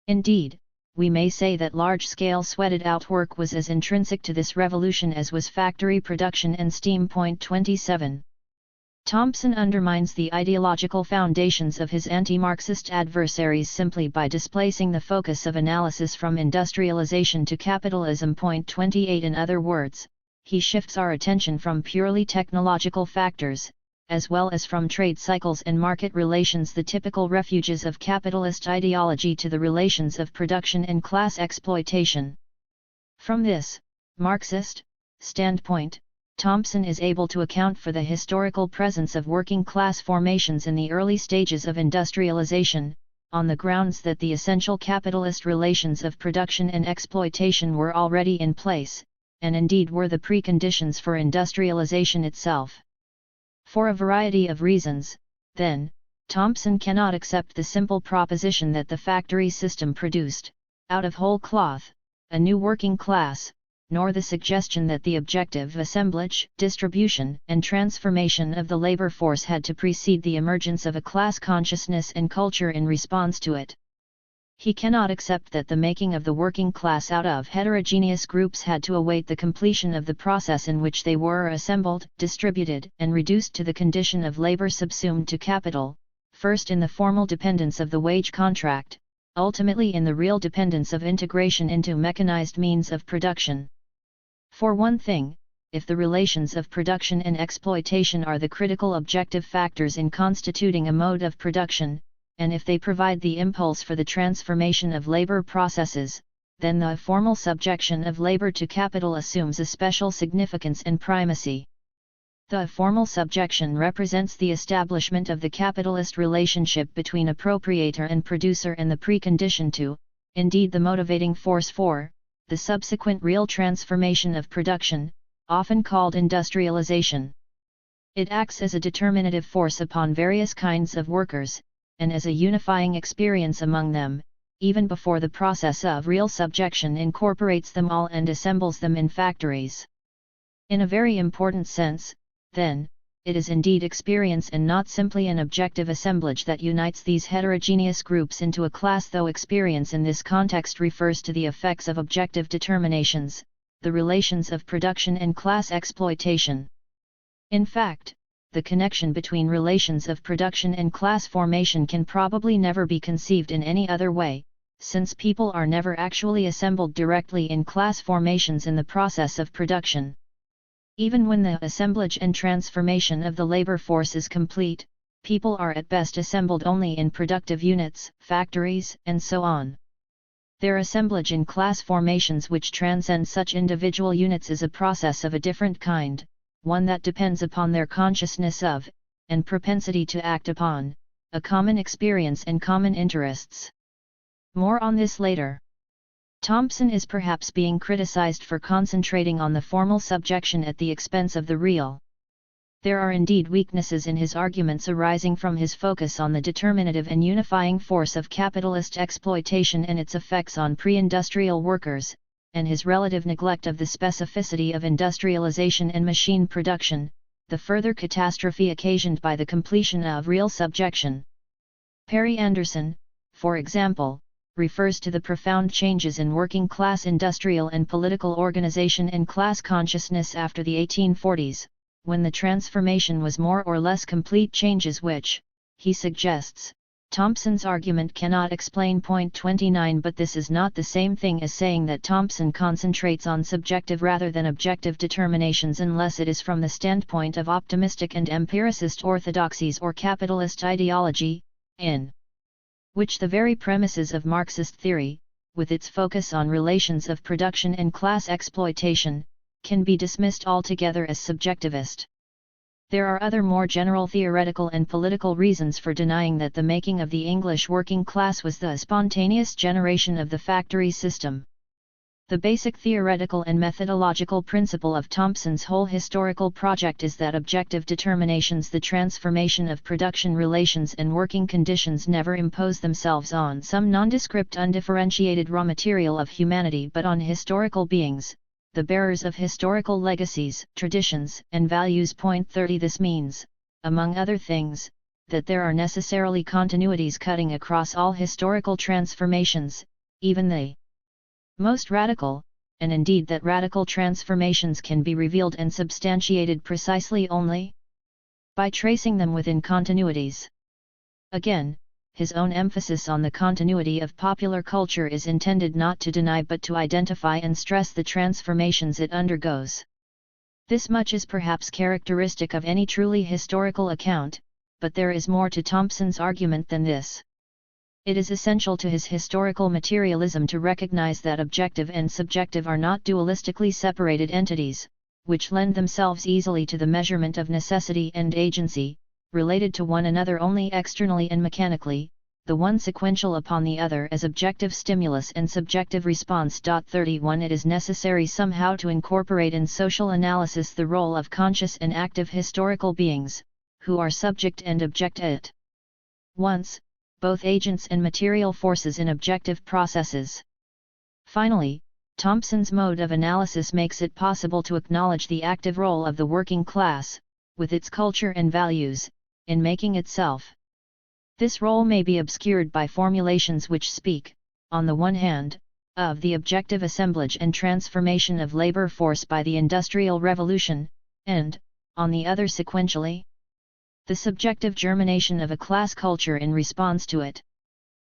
Indeed, we may say that large-scale sweated outwork was as intrinsic to this revolution as was factory production and steam. 27. Thompson undermines the ideological foundations of his anti-Marxist adversaries simply by displacing the focus of analysis from industrialization to capitalism. 28. In other words, he shifts our attention from purely technological factors, as well as from trade cycles and market relations, the typical refuges of capitalist ideology, to the relations of production and class exploitation. From this Marxist standpoint, Thompson is able to account for the historical presence of working class formations in the early stages of industrialization, on the grounds that the essential capitalist relations of production and exploitation were already in place, and indeed were the preconditions for industrialization itself. For a variety of reasons, then, Thompson cannot accept the simple proposition that the factory system produced, out of whole cloth, a new working class, nor the suggestion that the objective assemblage, distribution, and transformation of the labor force had to precede the emergence of a class consciousness and culture in response to it. He cannot accept that the making of the working class out of heterogeneous groups had to await the completion of the process in which they were assembled, distributed, and reduced to the condition of labor subsumed to capital, first in the formal dependence of the wage contract, ultimately in the real dependence of integration into mechanized means of production. For one thing, if the relations of production and exploitation are the critical objective factors in constituting a mode of production, and if they provide the impulse for the transformation of labor processes, then the formal subjection of labor to capital assumes a special significance and primacy. The formal subjection represents the establishment of the capitalist relationship between appropriator and producer, and the precondition to, indeed the motivating force for, the subsequent real transformation of production, often called industrialization. It acts as a determinative force upon various kinds of workers, and as a unifying experience among them, even before the process of real subjection incorporates them all and assembles them in factories. In a very important sense, then, it is indeed experience and not simply an objective assemblage that unites these heterogeneous groups into a class, though experience in this context refers to the effects of objective determinations, the relations of production and class exploitation. In fact, the connection between relations of production and class formation can probably never be conceived in any other way, since people are never actually assembled directly in class formations in the process of production. Even when the assemblage and transformation of the labor force is complete, people are at best assembled only in productive units, factories, and so on. Their assemblage in class formations which transcend such individual units is a process of a different kind, one that depends upon their consciousness of, and propensity to act upon, a common experience and common interests. More on this later. Thompson is perhaps being criticized for concentrating on the formal subjection at the expense of the real. There are indeed weaknesses in his arguments arising from his focus on the determinative and unifying force of capitalist exploitation and its effects on pre-industrial workers, and his relative neglect of the specificity of industrialization and machine production, the further catastrophe occasioned by the completion of real subjection. Perry Anderson, for example, refers to the profound changes in working-class industrial and political organization and class consciousness after the 1840s, when the transformation was more or less complete, changes which, he suggests, Thompson's argument cannot explain. Point 29. But this is not the same thing as saying that Thompson concentrates on subjective rather than objective determinations unless it is from the standpoint of optimistic and empiricist orthodoxies or capitalist ideology, in which the very premises of Marxist theory, with its focus on relations of production and class exploitation, can be dismissed altogether as subjectivist. There are other more general theoretical and political reasons for denying that the making of the English working class was the spontaneous generation of the factory system. The basic theoretical and methodological principle of Thompson's whole historical project is that objective determinations, the transformation of production relations and working conditions, never impose themselves on some nondescript undifferentiated raw material of humanity but on historical beings, the bearers of historical legacies, traditions, and values. Point 30. This means, among other things, that there are necessarily continuities cutting across all historical transformations, even the most radical, and indeed that radical transformations can be revealed and substantiated precisely only by tracing them within continuities. Again, his own emphasis on the continuity of popular culture is intended not to deny but to identify and stress the transformations it undergoes. This much is perhaps characteristic of any truly historical account, but there is more to Thompson's argument than this. It is essential to his historical materialism to recognize that objective and subjective are not dualistically separated entities, which lend themselves easily to the measurement of necessity and agency, related to one another only externally and mechanically, the one sequential upon the other as objective stimulus and subjective response. 31. It is necessary somehow to incorporate in social analysis the role of conscious and active historical beings, who are subject and object at once, both agents and material forces in objective processes. Finally, Thompson's mode of analysis makes it possible to acknowledge the active role of the working class, with its culture and values, in making itself. This role may be obscured by formulations which speak, on the one hand, of the objective assemblage and transformation of labor force by the Industrial Revolution, and, on the other sequentially, the subjective germination of a class culture in response to it.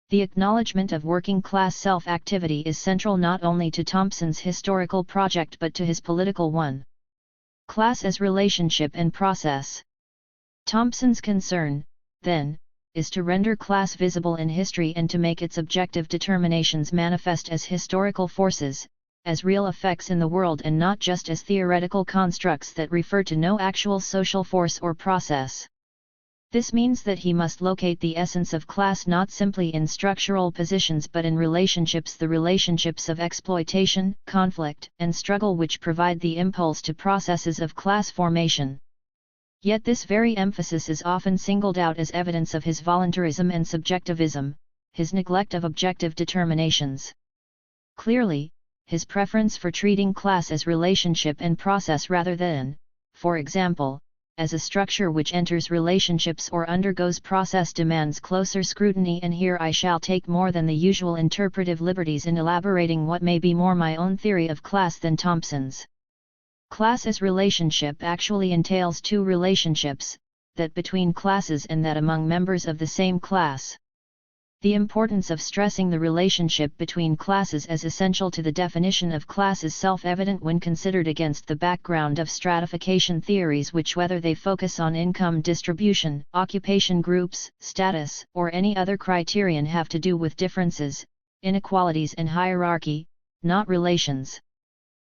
The acknowledgement of working class self-activity is central not only to Thompson's historical project but to his political one. Class as relationship and process. Thompson's concern, then, is to render class visible in history and to make its objective determinations manifest as historical forces, as real effects in the world and not just as theoretical constructs that refer to no actual social force or process. This means that he must locate the essence of class not simply in structural positions but in relationships, the relationships of exploitation, conflict, and struggle which provide the impulse to processes of class formation. Yet this very emphasis is often singled out as evidence of his voluntarism and subjectivism, his neglect of objective determinations. Clearly, his preference for treating class as relationship and process rather than, for example, as a structure which enters relationships or undergoes process demands closer scrutiny, and here I shall take more than the usual interpretive liberties in elaborating what may be more my own theory of class than Thompson's. Class as relationship actually entails two relationships, that between classes and that among members of the same class. The importance of stressing the relationship between classes as essential to the definition of class is self-evident when considered against the background of stratification theories which, whether they focus on income distribution, occupation groups, status, or any other criterion, have to do with differences, inequalities and hierarchy, not relations.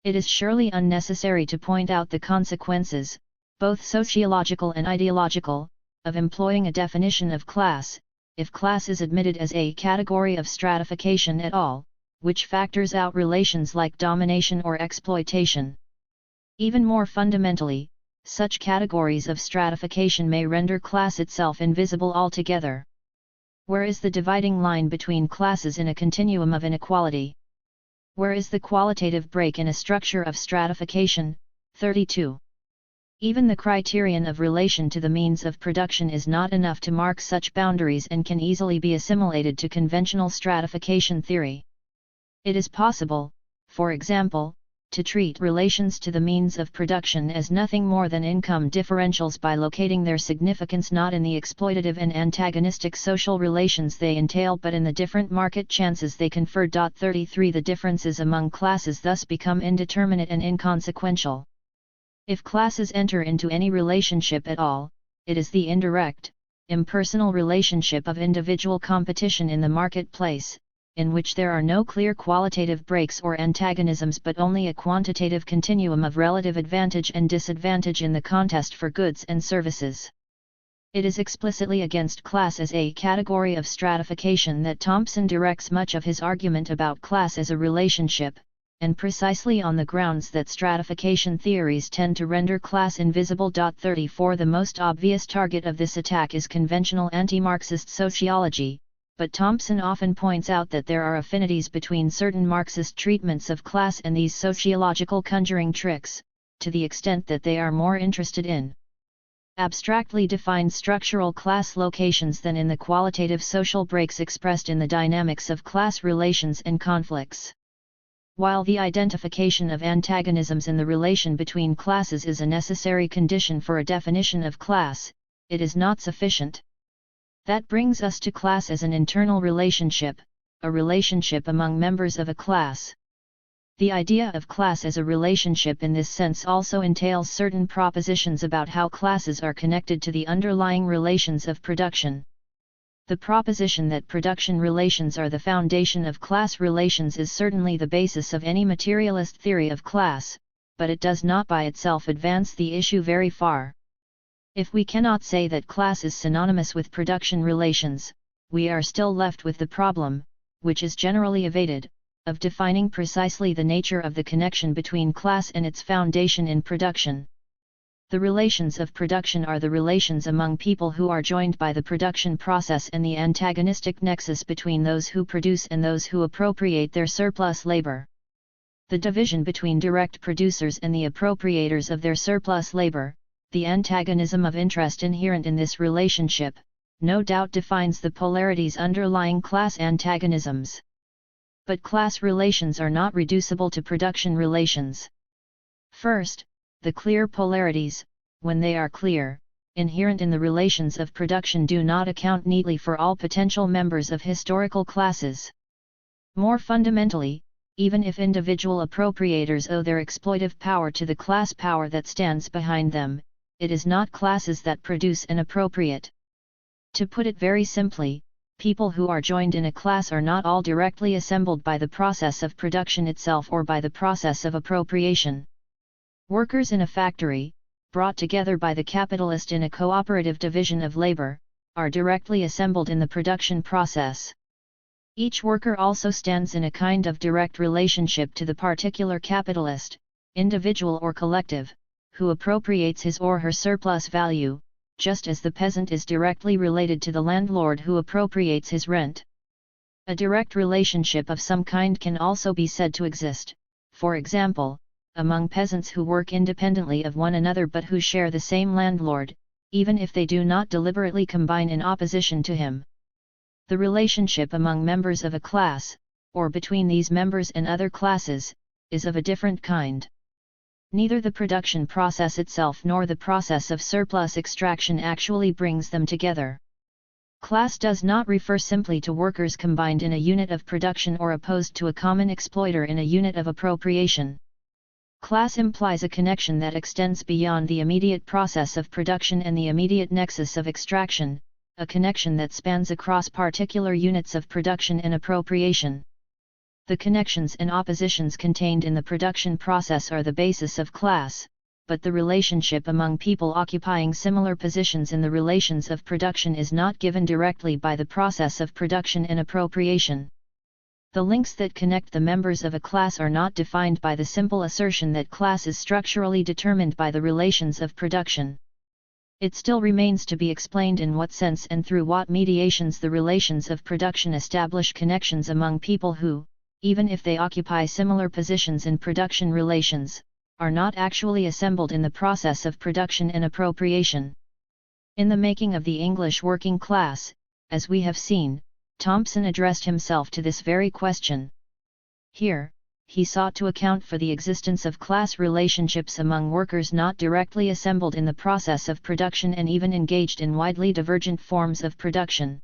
It is surely unnecessary to point out the consequences, both sociological and ideological, of employing a definition of class, if class is admitted as a category of stratification at all, which factors out relations like domination or exploitation. Even more fundamentally, such categories of stratification may render class itself invisible altogether. Where is the dividing line between classes in a continuum of inequality? Where is the qualitative break in a structure of stratification? 32. Even the criterion of relation to the means of production is not enough to mark such boundaries and can easily be assimilated to conventional stratification theory. It is possible, for example, to treat relations to the means of production as nothing more than income differentials by locating their significance not in the exploitative and antagonistic social relations they entail but in the different market chances they confer. 33 The differences among classes thus become indeterminate and inconsequential. If classes enter into any relationship at all, it is the indirect, impersonal relationship of individual competition in the marketplace, in which there are no clear qualitative breaks or antagonisms but only a quantitative continuum of relative advantage and disadvantage in the contest for goods and services. It is explicitly against class as a category of stratification that Thompson directs much of his argument about class as a relationship, and precisely on the grounds that stratification theories tend to render class invisible. 34 The most obvious target of this attack is conventional anti-Marxist sociology, but Thompson often points out that there are affinities between certain Marxist treatments of class and these sociological conjuring tricks, to the extent that they are more interested in abstractly defined structural class locations than in the qualitative social breaks expressed in the dynamics of class relations and conflicts. While the identification of antagonisms in the relation between classes is a necessary condition for a definition of class, it is not sufficient. That brings us to class as an internal relationship, a relationship among members of a class. The idea of class as a relationship in this sense also entails certain propositions about how classes are connected to the underlying relations of production. The proposition that production relations are the foundation of class relations is certainly the basis of any materialist theory of class, but it does not by itself advance the issue very far. If we cannot say that class is synonymous with production relations, we are still left with the problem, which is generally evaded, of defining precisely the nature of the connection between class and its foundation in production. The relations of production are the relations among people who are joined by the production process and the antagonistic nexus between those who produce and those who appropriate their surplus labor. The division between direct producers and the appropriators of their surplus labor, the antagonism of interest inherent in this relationship, no doubt defines the polarities underlying class antagonisms. But class relations are not reducible to production relations. First, the clear polarities, when they are clear, inherent in the relations of production do not account neatly for all potential members of historical classes. More fundamentally, even if individual appropriators owe their exploitive power to the class power that stands behind them, it is not classes that produce and appropriate. To put it very simply, people who are joined in a class are not all directly assembled by the process of production itself or by the process of appropriation. Workers in a factory, brought together by the capitalist in a cooperative division of labor, are directly assembled in the production process. Each worker also stands in a kind of direct relationship to the particular capitalist, individual or collective, who appropriates his or her surplus value, just as the peasant is directly related to the landlord who appropriates his rent. A direct relationship of some kind can also be said to exist, for example, among peasants who work independently of one another but who share the same landlord, even if they do not deliberately combine in opposition to him. The relationship among members of a class, or between these members and other classes, is of a different kind. Neither the production process itself nor the process of surplus extraction actually brings them together. Class does not refer simply to workers combined in a unit of production or opposed to a common exploiter in a unit of appropriation. Class implies a connection that extends beyond the immediate process of production and the immediate nexus of extraction, a connection that spans across particular units of production and appropriation. The connections and oppositions contained in the production process are the basis of class, but the relationship among people occupying similar positions in the relations of production is not given directly by the process of production and appropriation. The links that connect the members of a class are not defined by the simple assertion that class is structurally determined by the relations of production. It still remains to be explained in what sense and through what mediations the relations of production establish connections among people who, even if they occupy similar positions in production relations, are not actually assembled in the process of production and appropriation. In the making of the English working class, as we have seen, Thompson addressed himself to this very question. Here, he sought to account for the existence of class relationships among workers not directly assembled in the process of production and even engaged in widely divergent forms of production.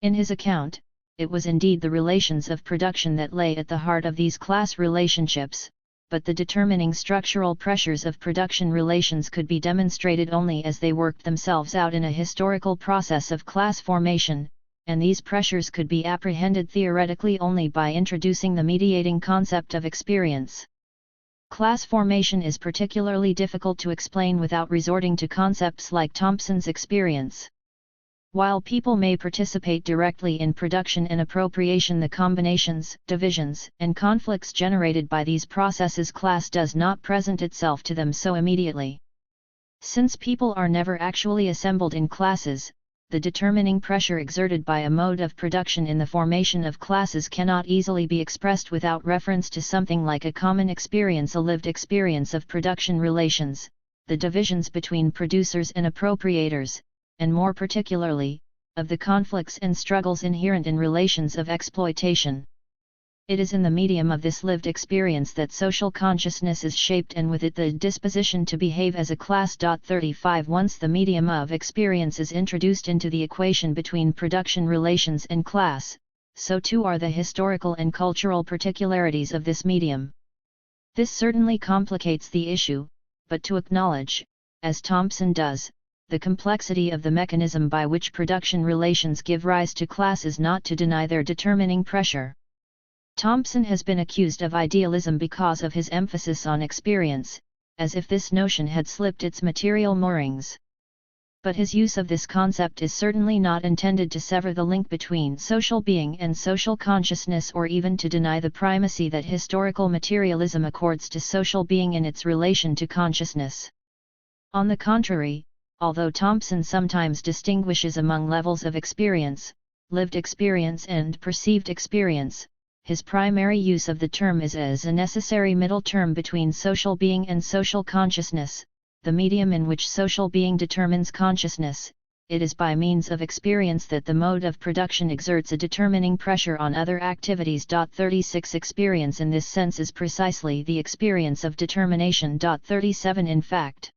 In his account, it was indeed the relations of production that lay at the heart of these class relationships, but the determining structural pressures of production relations could be demonstrated only as they worked themselves out in a historical process of class formation, and these pressures could be apprehended theoretically only by introducing the mediating concept of experience. Class formation is particularly difficult to explain without resorting to concepts like Thompson's experience. While people may participate directly in production and appropriation, the combinations, divisions, and conflicts generated by these processes, class does not present itself to them so immediately. Since people are never actually assembled in classes, the determining pressure exerted by a mode of production in the formation of classes cannot easily be expressed without reference to something like a common experience, a lived experience of production relations, the divisions between producers and appropriators, and more particularly, of the conflicts and struggles inherent in relations of exploitation. It is in the medium of this lived experience that social consciousness is shaped, and with it the disposition to behave as a class. 35 Once the medium of experience is introduced into the equation between production relations and class, so too are the historical and cultural particularities of this medium. This certainly complicates the issue, but to acknowledge, as Thompson does, the complexity of the mechanism by which production relations give rise to class is not to deny their determining pressure. Thompson has been accused of idealism because of his emphasis on experience, as if this notion had slipped its material moorings. But his use of this concept is certainly not intended to sever the link between social being and social consciousness, or even to deny the primacy that historical materialism accords to social being in its relation to consciousness. On the contrary, although Thompson sometimes distinguishes among levels of experience, lived experience and perceived experience, his primary use of the term is as a necessary middle term between social being and social consciousness, the medium in which social being determines consciousness. It is by means of experience that the mode of production exerts a determining pressure on other activities. 36 Experience in this sense is precisely the experience of determination. 37 In fact,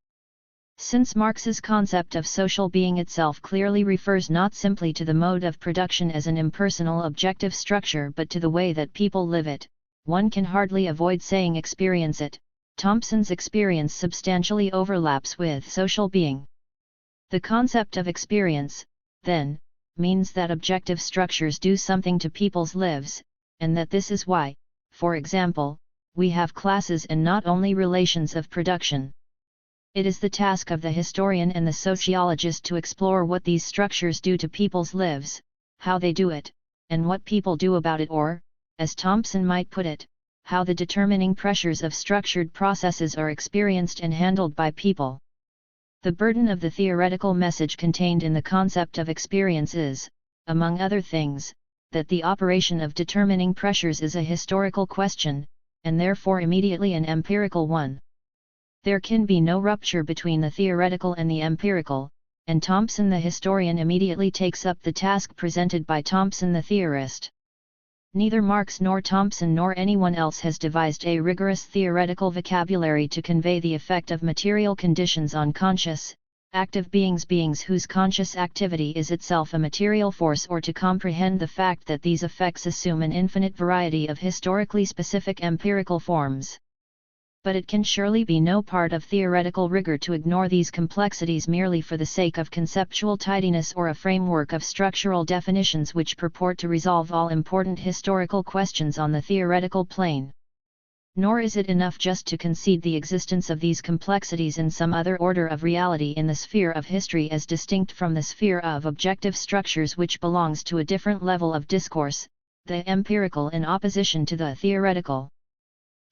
since Marx's concept of social being itself clearly refers not simply to the mode of production as an impersonal objective structure but to the way that people live it, one can hardly avoid saying experience it. Thompson's experience substantially overlaps with social being. The concept of experience, then, means that objective structures do something to people's lives, and that this is why, for example, we have classes and not only relations of production. It is the task of the historian and the sociologist to explore what these structures do to people's lives, how they do it, and what people do about it, or, as Thompson might put it, how the determining pressures of structured processes are experienced and handled by people. The burden of the theoretical message contained in the concept of experience is, among other things, that the operation of determining pressures is a historical question, and therefore immediately an empirical one. There can be no rupture between the theoretical and the empirical, and Thompson the historian immediately takes up the task presented by Thompson the theorist. Neither Marx nor Thompson nor anyone else has devised a rigorous theoretical vocabulary to convey the effect of material conditions on conscious, active beings whose conscious activity is itself a material force, or to comprehend the fact that these effects assume an infinite variety of historically specific empirical forms. But it can surely be no part of theoretical rigor to ignore these complexities merely for the sake of conceptual tidiness or a framework of structural definitions which purport to resolve all important historical questions on the theoretical plane. Nor is it enough just to concede the existence of these complexities in some other order of reality in the sphere of history as distinct from the sphere of objective structures, which belongs to a different level of discourse, the empirical in opposition to the theoretical.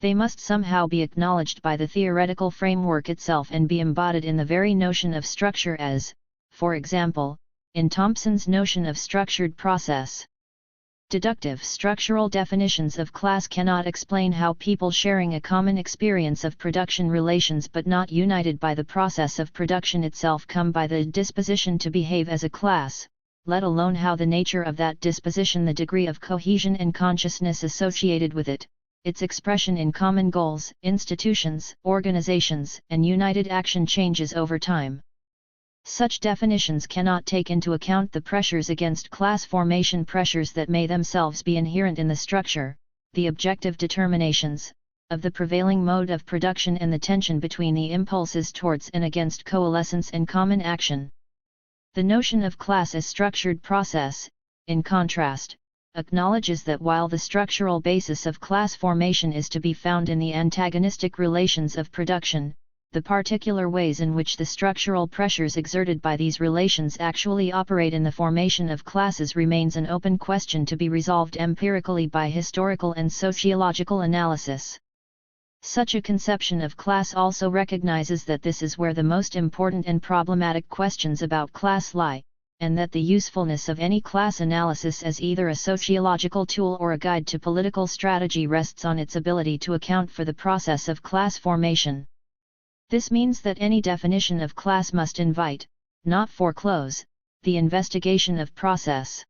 They must somehow be acknowledged by the theoretical framework itself and be embodied in the very notion of structure as, for example, in Thompson's notion of structured process. Deductive structural definitions of class cannot explain how people sharing a common experience of production relations but not united by the process of production itself come by the disposition to behave as a class, let alone how the nature of that disposition, the degree of cohesion and consciousness associated with it, its expression in common goals, institutions, organizations, and united action changes over time. Such definitions cannot take into account the pressures against class formation, pressures that may themselves be inherent in the structure, the objective determinations, of the prevailing mode of production and the tension between the impulses towards and against coalescence and common action. The notion of class as structured process, in contrast, acknowledges that while the structural basis of class formation is to be found in the antagonistic relations of production, the particular ways in which the structural pressures exerted by these relations actually operate in the formation of classes remains an open question to be resolved empirically by historical and sociological analysis. Such a conception of class also recognizes that this is where the most important and problematic questions about class lie, and that the usefulness of any class analysis as either a sociological tool or a guide to political strategy rests on its ability to account for the process of class formation. This means that any definition of class must invite, not foreclose, the investigation of process.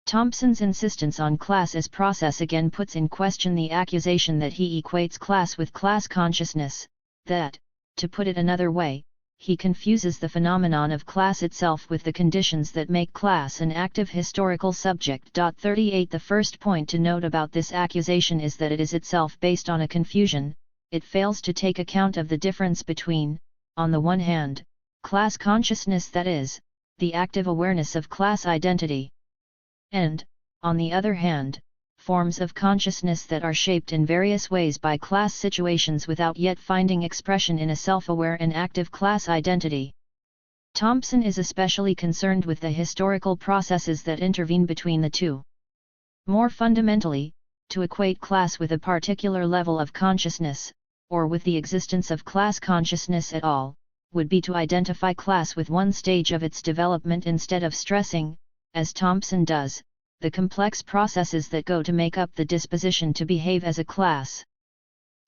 Thompson's insistence on class as process again puts in question the accusation that he equates class with class consciousness, that, to put it another way, he confuses the phenomenon of class itself with the conditions that make class an active historical subject. 38 The first point to note about this accusation is that it is itself based on a confusion. It fails to take account of the difference between, on the one hand, class consciousness, that is, the active awareness of class identity, and, on the other hand, forms of consciousness that are shaped in various ways by class situations without yet finding expression in a self-aware and active class identity. Thompson is especially concerned with the historical processes that intervene between the two. More fundamentally, to equate class with a particular level of consciousness, or with the existence of class consciousness at all, would be to identify class with one stage of its development instead of stressing, as Thompson does, the complex processes that go to make up the disposition to behave as a class.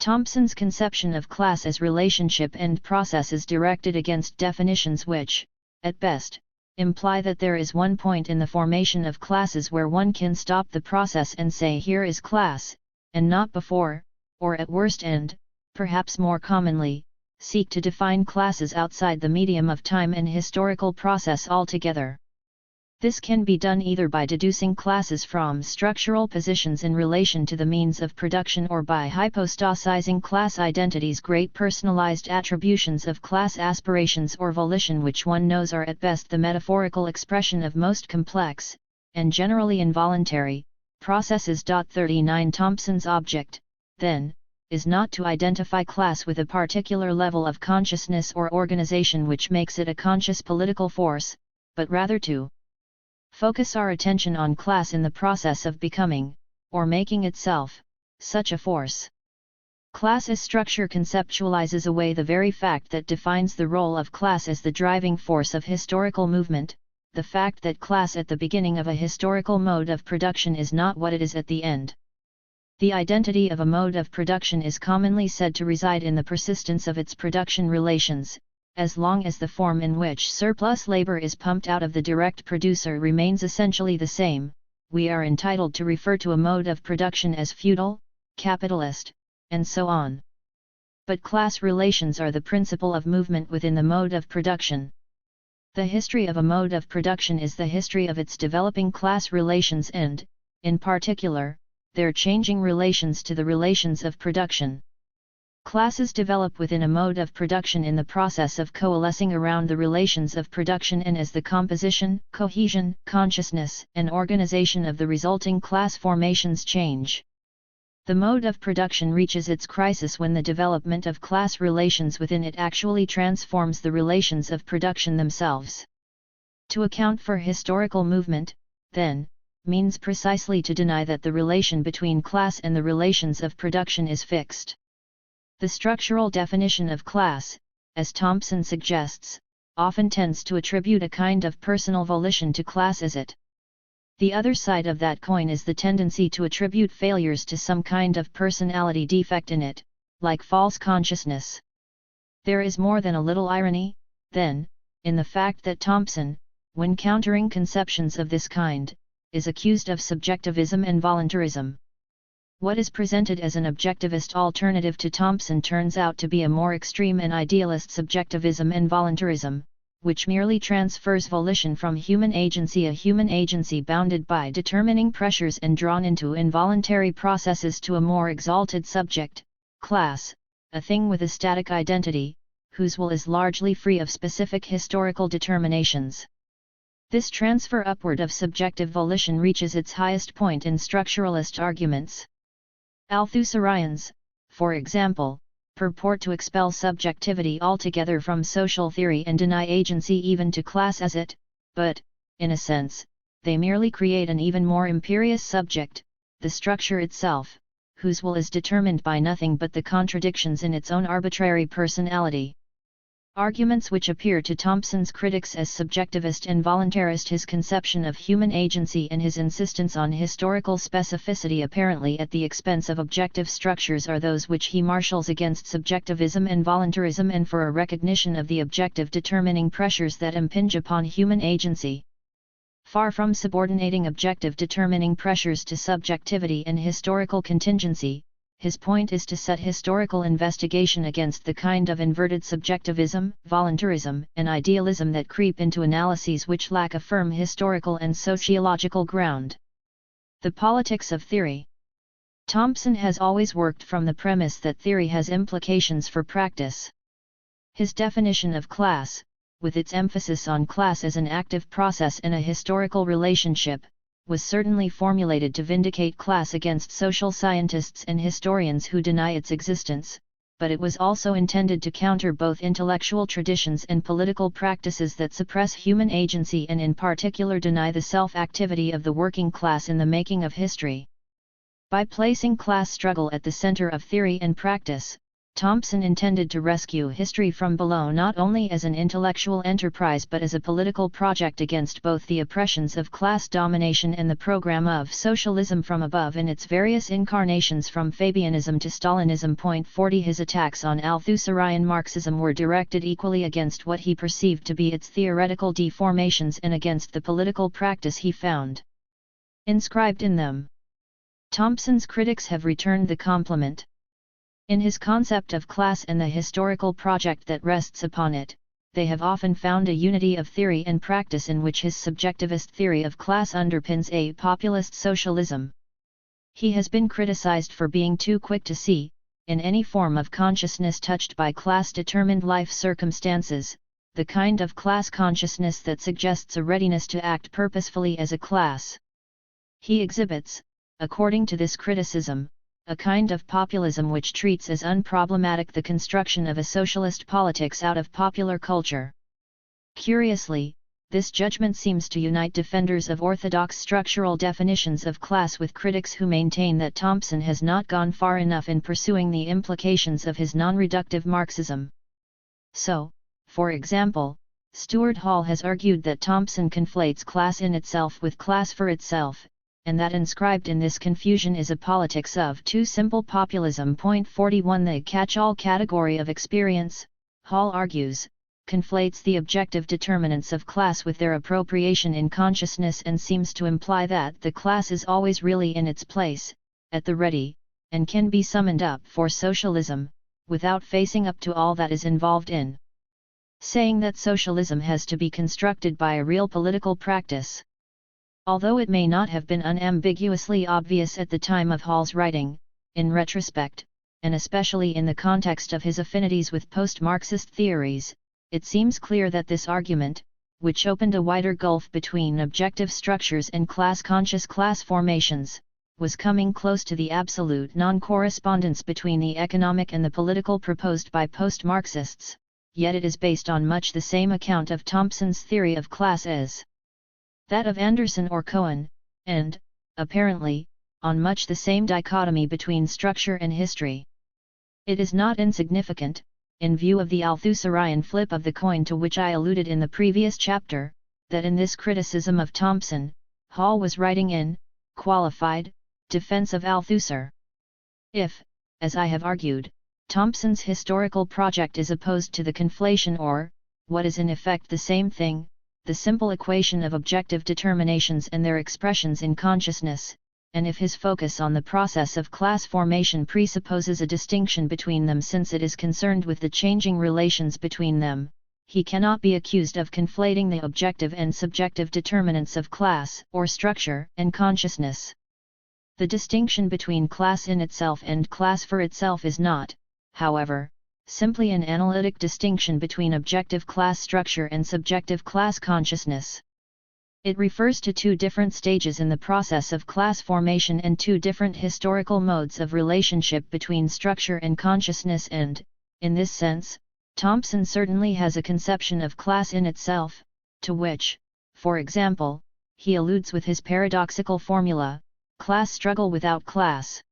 Thompson's conception of class as relationship and process is directed against definitions which, at best, imply that there is one point in the formation of classes where one can stop the process and say here is class, and not before, or at worst and, perhaps more commonly, seek to define classes outside the medium of time and historical process altogether. This can be done either by deducing classes from structural positions in relation to the means of production or by hypostasizing class identities, great personalized attributions of class aspirations or volition which one knows are at best the metaphorical expression of most complex, and generally involuntary, processes. 39 Thompson's object, then, is not to identify class with a particular level of consciousness or organization which makes it a conscious political force, but rather to focus our attention on class in the process of becoming, or making itself, such a force. Class as structure conceptualizes away the very fact that defines the role of class as the driving force of historical movement, the fact that class at the beginning of a historical mode of production is not what it is at the end. The identity of a mode of production is commonly said to reside in the persistence of its production relations. As long as the form in which surplus labor is pumped out of the direct producer remains essentially the same, we are entitled to refer to a mode of production as feudal, capitalist, and so on. But class relations are the principle of movement within the mode of production. The history of a mode of production is the history of its developing class relations and, in particular, their changing relations to the relations of production. Classes develop within a mode of production in the process of coalescing around the relations of production and as the composition, cohesion, consciousness, and organization of the resulting class formations change. The mode of production reaches its crisis when the development of class relations within it actually transforms the relations of production themselves. To account for historical movement, then, means precisely to deny that the relation between class and the relations of production is fixed. The structural definition of class, as Thompson suggests, often tends to attribute a kind of personal volition to class as it. The other side of that coin is the tendency to attribute failures to some kind of personality defect in it, like false consciousness. There is more than a little irony, then, in the fact that Thompson, when countering conceptions of this kind, is accused of subjectivism and voluntarism. What is presented as an objectivist alternative to Thompson turns out to be a more extreme and idealist subjectivism and voluntarism, which merely transfers volition from human agency, a human agency bounded by determining pressures and drawn into involuntary processes, to a more exalted subject, class, a thing with a static identity, whose will is largely free of specific historical determinations. This transfer upward of subjective volition reaches its highest point in structuralist arguments. Althusserians, for example, purport to expel subjectivity altogether from social theory and deny agency even to class as it, but, in a sense, they merely create an even more imperious subject, the structure itself, whose will is determined by nothing but the contradictions in its own arbitrary personality. Arguments which appear to Thompson's critics as subjectivist and voluntarist, his conception of human agency and his insistence on historical specificity apparently at the expense of objective structures, are those which he marshals against subjectivism and voluntarism and for a recognition of the objective determining pressures that impinge upon human agency. Far from subordinating objective determining pressures to subjectivity and historical contingency, his point is to set historical investigation against the kind of inverted subjectivism, voluntarism, and idealism that creep into analyses which lack a firm historical and sociological ground. The politics of theory. Thompson has always worked from the premise that theory has implications for practice. His definition of class, with its emphasis on class as an active process and a historical relationship, was certainly formulated to vindicate class against social scientists and historians who deny its existence, but it was also intended to counter both intellectual traditions and political practices that suppress human agency and in particular deny the self-activity of the working class in the making of history. By placing class struggle at the center of theory and practice, Thompson intended to rescue history from below not only as an intellectual enterprise but as a political project against both the oppressions of class domination and the program of socialism from above in its various incarnations from Fabianism to Stalinism. 40 His attacks on Althusserian Marxism were directed equally against what he perceived to be its theoretical deformations and against the political practice he found inscribed in them. Thompson's critics have returned the compliment. In his concept of class and the historical project that rests upon it, they have often found a unity of theory and practice in which his subjectivist theory of class underpins a populist socialism. He has been criticized for being too quick to see, in any form of consciousness touched by class-determined life circumstances, the kind of class consciousness that suggests a readiness to act purposefully as a class. He exhibits, according to this criticism, a kind of populism which treats as unproblematic the construction of a socialist politics out of popular culture. Curiously, this judgment seems to unite defenders of orthodox structural definitions of class with critics who maintain that Thompson has not gone far enough in pursuing the implications of his non-reductive Marxism. So, for example, Stuart Hall has argued that Thompson conflates class in itself with class for itself, and that inscribed in this confusion is a politics of too simple populism. 41 The catch-all category of experience, Hall argues, conflates the objective determinants of class with their appropriation in consciousness and seems to imply that the class is always really in its place, at the ready, and can be summoned up for socialism, without facing up to all that is involved in saying that socialism has to be constructed by a real political practice. Although it may not have been unambiguously obvious at the time of Hall's writing, in retrospect, and especially in the context of his affinities with post-Marxist theories, it seems clear that this argument, which opened a wider gulf between objective structures and class-conscious class formations, was coming close to the absolute non-correspondence between the economic and the political proposed by post-Marxists, yet it is based on much the same account of Thompson's theory of class as that of Anderson or Cohen, and, apparently, on much the same dichotomy between structure and history. It is not insignificant, in view of the Althusserian flip of the coin to which I alluded in the previous chapter, that in this criticism of Thompson, Hall was writing in qualified defense of Althusser. If, as I have argued, Thompson's historical project is opposed to the conflation or, what is in effect the same thing, the simple equation of objective determinations and their expressions in consciousness, and if his focus on the process of class formation presupposes a distinction between them since it is concerned with the changing relations between them, he cannot be accused of conflating the objective and subjective determinants of class or structure and consciousness. The distinction between class in itself and class for itself is not, however, simply an analytic distinction between objective class structure and subjective class consciousness. It refers to two different stages in the process of class formation and two different historical modes of relationship between structure and consciousness and, in this sense, Thompson certainly has a conception of class in itself, to which, for example, he alludes with his paradoxical formula, class struggle without class.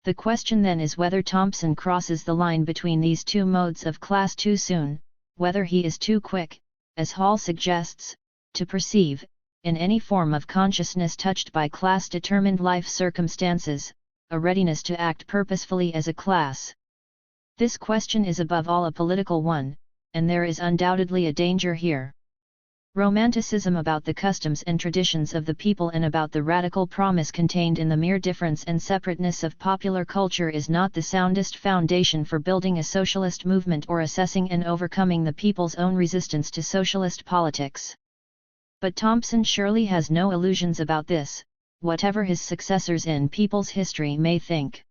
The question then is whether Thompson crosses the line between these two modes of class too soon, whether he is too quick, as Hall suggests, to perceive, in any form of consciousness touched by class-determined life circumstances, a readiness to act purposefully as a class. This question is above all a political one, and there is undoubtedly a danger here. Romanticism about the customs and traditions of the people and about the radical promise contained in the mere difference and separateness of popular culture is not the soundest foundation for building a socialist movement or assessing and overcoming the people's own resistance to socialist politics. But Thompson surely has no illusions about this, whatever his successors in people's history may think.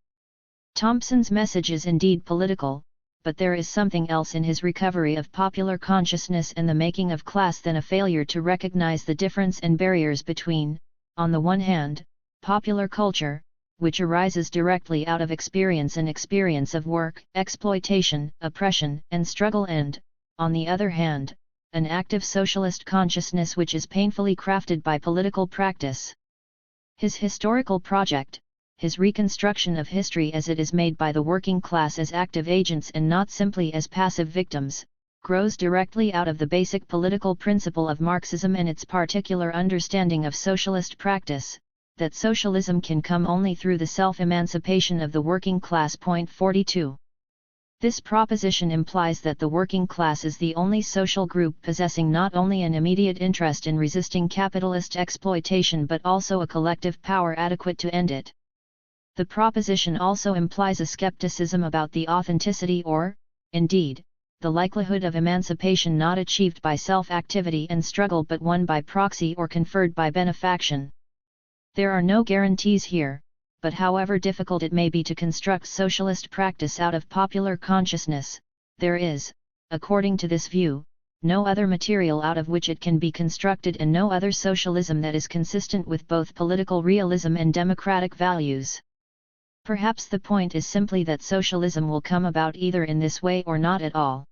Thompson's message is indeed political, but there is something else in his recovery of popular consciousness and the making of class than a failure to recognize the difference and barriers between, on the one hand, popular culture, which arises directly out of experience and experience of work, exploitation, oppression, and struggle and, on the other hand, an active socialist consciousness which is painfully crafted by political practice. His historical project, his reconstruction of history as it is made by the working class as active agents and not simply as passive victims, grows directly out of the basic political principle of Marxism and its particular understanding of socialist practice, that socialism can come only through the self-emancipation of the working class. 42. This proposition implies that the working class is the only social group possessing not only an immediate interest in resisting capitalist exploitation but also a collective power adequate to end it. The proposition also implies a skepticism about the authenticity or, indeed, the likelihood of emancipation not achieved by self-activity and struggle but won by proxy or conferred by benefaction. There are no guarantees here, but however difficult it may be to construct socialist practice out of popular consciousness, there is, according to this view, no other material out of which it can be constructed and no other socialism that is consistent with both political realism and democratic values. Perhaps the point is simply that socialism will come about either in this way or not at all.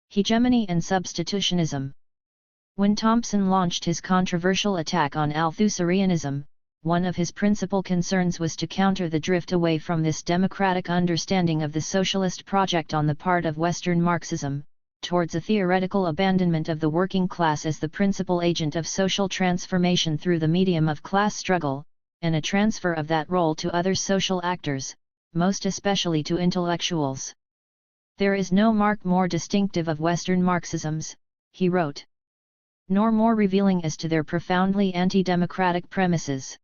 Hegemony and substitutionism. When Thompson launched his controversial attack on Althusserianism, one of his principal concerns was to counter the drift away from this democratic understanding of the socialist project on the part of Western Marxism, towards a theoretical abandonment of the working class as the principal agent of social transformation through the medium of class struggle, and a transfer of that role to other social actors, most especially to intellectuals. "There is no mark more distinctive of Western Marxisms," he wrote, "nor more revealing as to their profoundly anti-democratic premises.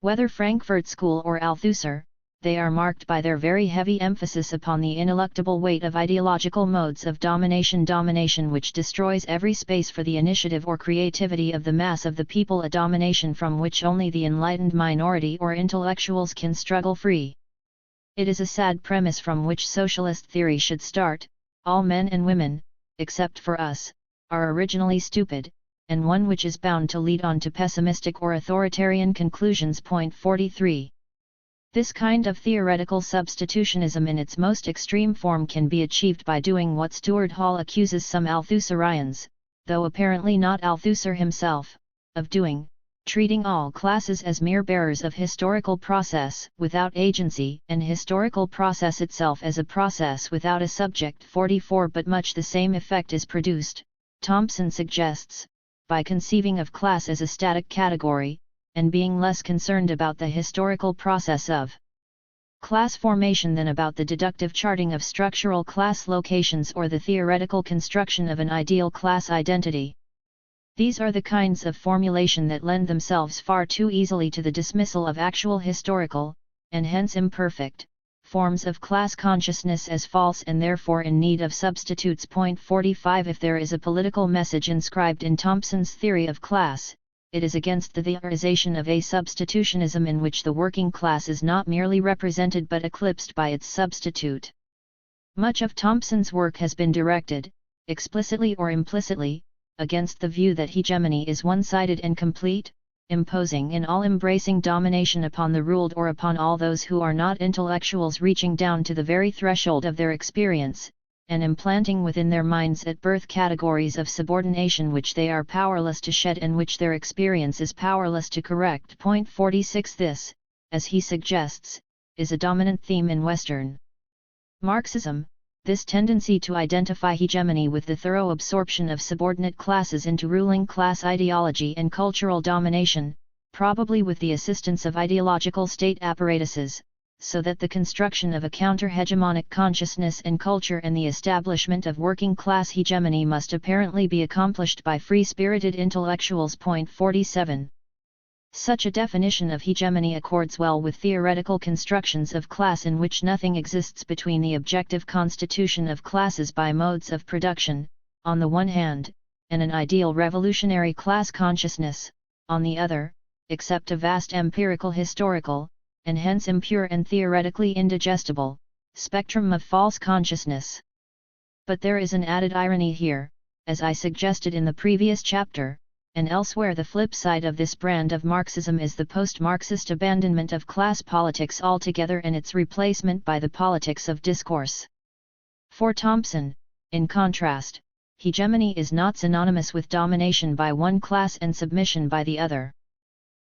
Whether Frankfurt School or Althusser, they are marked by their very heavy emphasis upon the ineluctable weight of ideological modes of domination which destroys every space for the initiative or creativity of the mass of the people, a domination from which only the enlightened minority or intellectuals can struggle free. It is a sad premise from which socialist theory should start: all men and women, except for us, are originally stupid, and one which is bound to lead on to pessimistic or authoritarian conclusions." Point 43. This kind of theoretical substitutionism in its most extreme form can be achieved by doing what Stuart Hall accuses some Althusserians, though apparently not Althusser himself, of doing: treating all classes as mere bearers of historical process without agency, and historical process itself as a process without a subject. 44. But much the same effect is produced, Thompson suggests, by conceiving of class as a static category, and being less concerned about the historical process of class formation than about the deductive charting of structural class locations or the theoretical construction of an ideal class identity. These are the kinds of formulation that lend themselves far too easily to the dismissal of actual historical, and hence imperfect, forms of class consciousness as false and therefore in need of substitutes. Point 45. If there is a political message inscribed in Thompson's theory of class, it is against the theorization of a substitutionism in which the working class is not merely represented but eclipsed by its substitute. Much of Thompson's work has been directed, explicitly or implicitly, against the view that hegemony is one-sided and complete, imposing an all-embracing domination upon the ruled or upon all those who are not intellectuals, reaching down to the very threshold of their experience, and implanting within their minds at birth categories of subordination which they are powerless to shed and which their experience is powerless to correct. Point 46. This, as he suggests, is a dominant theme in Western Marxism, this tendency to identify hegemony with the thorough absorption of subordinate classes into ruling class ideology and cultural domination, probably with the assistance of ideological state apparatuses, so that the construction of a counter-hegemonic consciousness and culture and the establishment of working-class hegemony must apparently be accomplished by free-spirited intellectuals. Point 47. Such a definition of hegemony accords well with theoretical constructions of class in which nothing exists between the objective constitution of classes by modes of production, on the one hand, and an ideal revolutionary class consciousness, on the other, except a vast empirical historical, and hence impure and theoretically indigestible, spectrum of false consciousness. But there is an added irony here, as I suggested in the previous chapter, and elsewhere. The flip side of this brand of Marxism is the post-Marxist abandonment of class politics altogether and its replacement by the politics of discourse. For Thompson, in contrast, hegemony is not synonymous with domination by one class and submission by the other.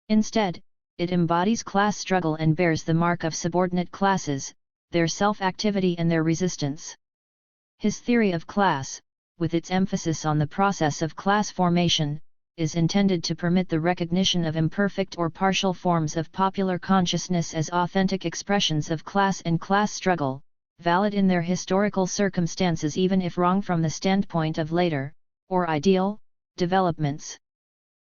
Instead, it embodies class struggle and bears the mark of subordinate classes, their self-activity and their resistance. His theory of class, with its emphasis on the process of class formation, is intended to permit the recognition of imperfect or partial forms of popular consciousness as authentic expressions of class and class struggle, valid in their historical circumstances even if wrong from the standpoint of later, or ideal, developments.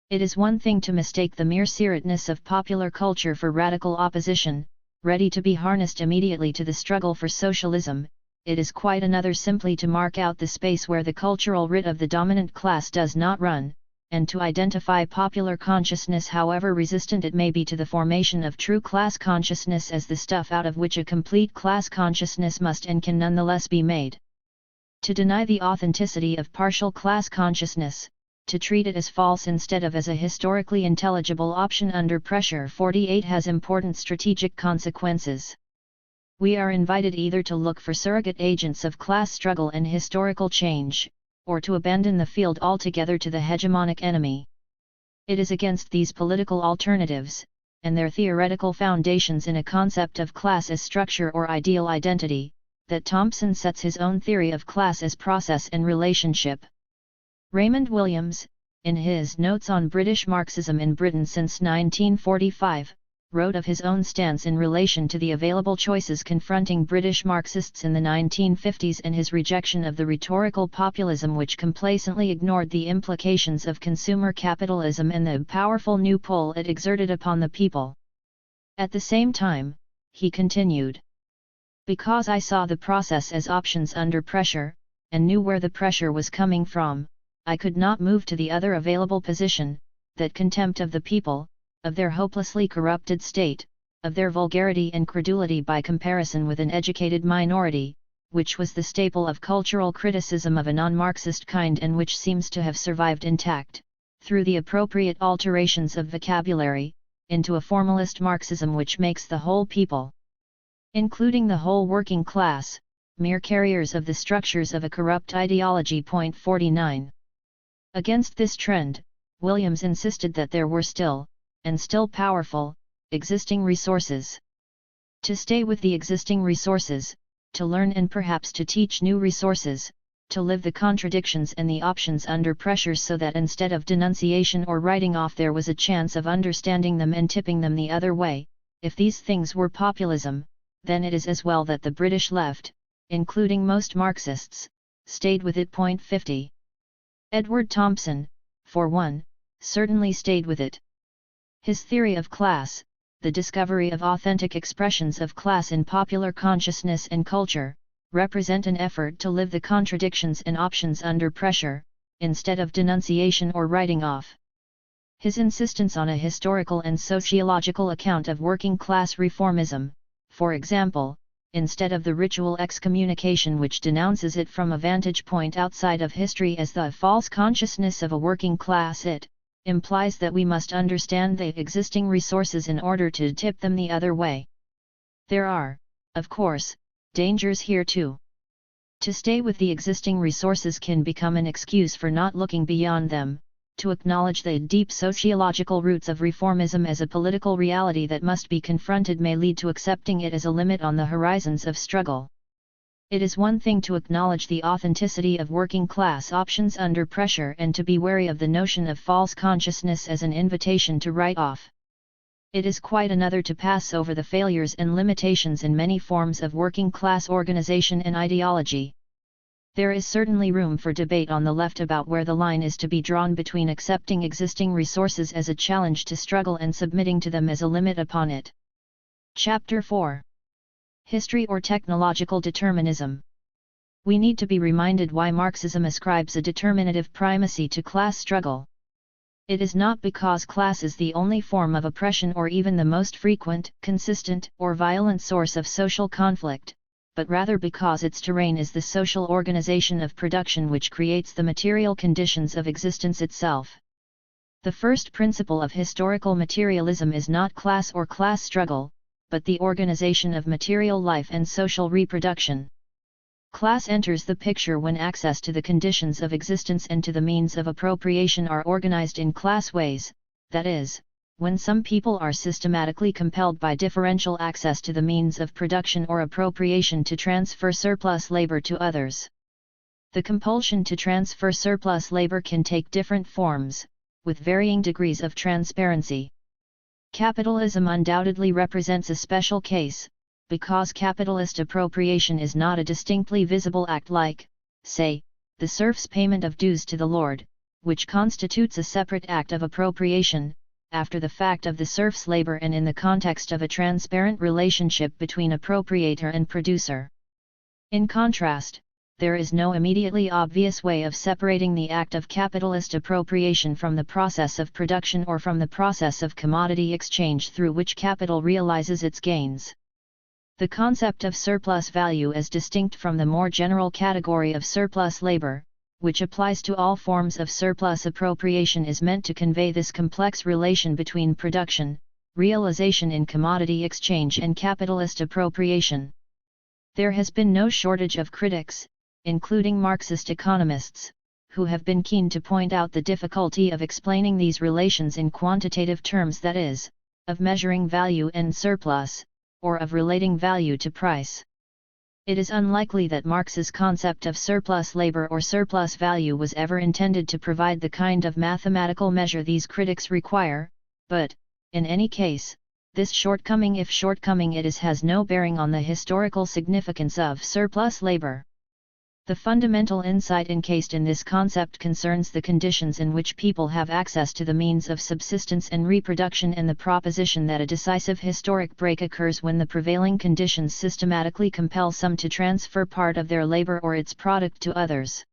It is one thing to mistake the mere seriousness of popular culture for radical opposition, ready to be harnessed immediately to the struggle for socialism. It is quite another simply to mark out the space where the cultural writ of the dominant class does not run, and to identify popular consciousness, however resistant it may be to the formation of true class consciousness, as the stuff out of which a complete class consciousness must and can nonetheless be made. To deny the authenticity of partial class consciousness, to treat it as false instead of as a historically intelligible option under pressure. 48 has important strategic consequences. We are invited either to look for surrogate agents of class struggle and historical change, or to abandon the field altogether to the hegemonic enemy. It is against these political alternatives, and their theoretical foundations in a concept of class as structure or ideal identity, that Thompson sets his own theory of class as process and relationship. Raymond Williams, in his Notes on British Marxism in Britain since 1945, wrote of his own stance in relation to the available choices confronting British Marxists in the 1950s and his rejection of the rhetorical populism which complacently ignored the implications of consumer capitalism and the powerful new pull it exerted upon the people. At the same time, he continued, "Because I saw the process as options under pressure, and knew where the pressure was coming from, I could not move to the other available position, that contempt of the people, of their hopelessly corrupted state, of their vulgarity and credulity by comparison with an educated minority, which was the staple of cultural criticism of a non-Marxist kind and which seems to have survived intact, through the appropriate alterations of vocabulary, into a formalist Marxism which makes the whole people, including the whole working class, mere carriers of the structures of a corrupt ideology." 49. Against this trend, Williams insisted that there were still, and still powerful, existing resources. To stay with the existing resources, to learn and perhaps to teach new resources, to live the contradictions and the options under pressure so that instead of denunciation or writing off there was a chance of understanding them and tipping them the other way, if these things were populism, then it is as well that the British left, including most Marxists, stayed with it. 50. Edward Thompson, for one, certainly stayed with it. His theory of class, the discovery of authentic expressions of class in popular consciousness and culture, represent an effort to live the contradictions and options under pressure, instead of denunciation or writing off. His insistence on a historical and sociological account of working class reformism, for example, instead of the ritual excommunication which denounces it from a vantage point outside of history as the false consciousness of a working class, it implies that we must understand the existing resources in order to tip them the other way. There are, of course, dangers here too. To stay with the existing resources can become an excuse for not looking beyond them. To acknowledge the deep sociological roots of reformism as a political reality that must be confronted may lead to accepting it as a limit on the horizons of struggle. It is one thing to acknowledge the authenticity of working class options under pressure and to be wary of the notion of false consciousness as an invitation to write off. It is quite another to pass over the failures and limitations in many forms of working class organization and ideology. There is certainly room for debate on the left about where the line is to be drawn between accepting existing resources as a challenge to struggle and submitting to them as a limit upon it. Chapter 4. History or Technological Determinism. We need to be reminded why Marxism ascribes a determinative primacy to class struggle. It is not because class is the only form of oppression or even the most frequent, consistent, or violent source of social conflict, but rather because its terrain is the social organization of production which creates the material conditions of existence itself. The first principle of historical materialism is not class or class struggle, but the organization of material life and social reproduction. Class enters the picture when access to the conditions of existence and to the means of appropriation are organized in class ways, that is, when some people are systematically compelled by differential access to the means of production or appropriation to transfer surplus labor to others. The compulsion to transfer surplus labor can take different forms, with varying degrees of transparency. Capitalism undoubtedly represents a special case, because capitalist appropriation is not a distinctly visible act like, say, the serf's payment of dues to the lord, which constitutes a separate act of appropriation, after the fact of the serf's labor and in the context of a transparent relationship between appropriator and producer. In contrast, there is no immediately obvious way of separating the act of capitalist appropriation from the process of production or from the process of commodity exchange through which capital realizes its gains. The concept of surplus value as distinct from the more general category of surplus labor, which applies to all forms of surplus appropriation, is meant to convey this complex relation between production, realization in commodity exchange and capitalist appropriation. There has been no shortage of critics, including Marxist economists, who have been keen to point out the difficulty of explaining these relations in quantitative terms, that is, of measuring value and surplus, or of relating value to price. It is unlikely that Marx's concept of surplus labor or surplus value was ever intended to provide the kind of mathematical measure these critics require, but, in any case, this shortcoming, if shortcoming it is, has no bearing on the historical significance of surplus labor. The fundamental insight encased in this concept concerns the conditions in which people have access to the means of subsistence and reproduction, and the proposition that a decisive historic break occurs when the prevailing conditions systematically compel some to transfer part of their labor or its product to others.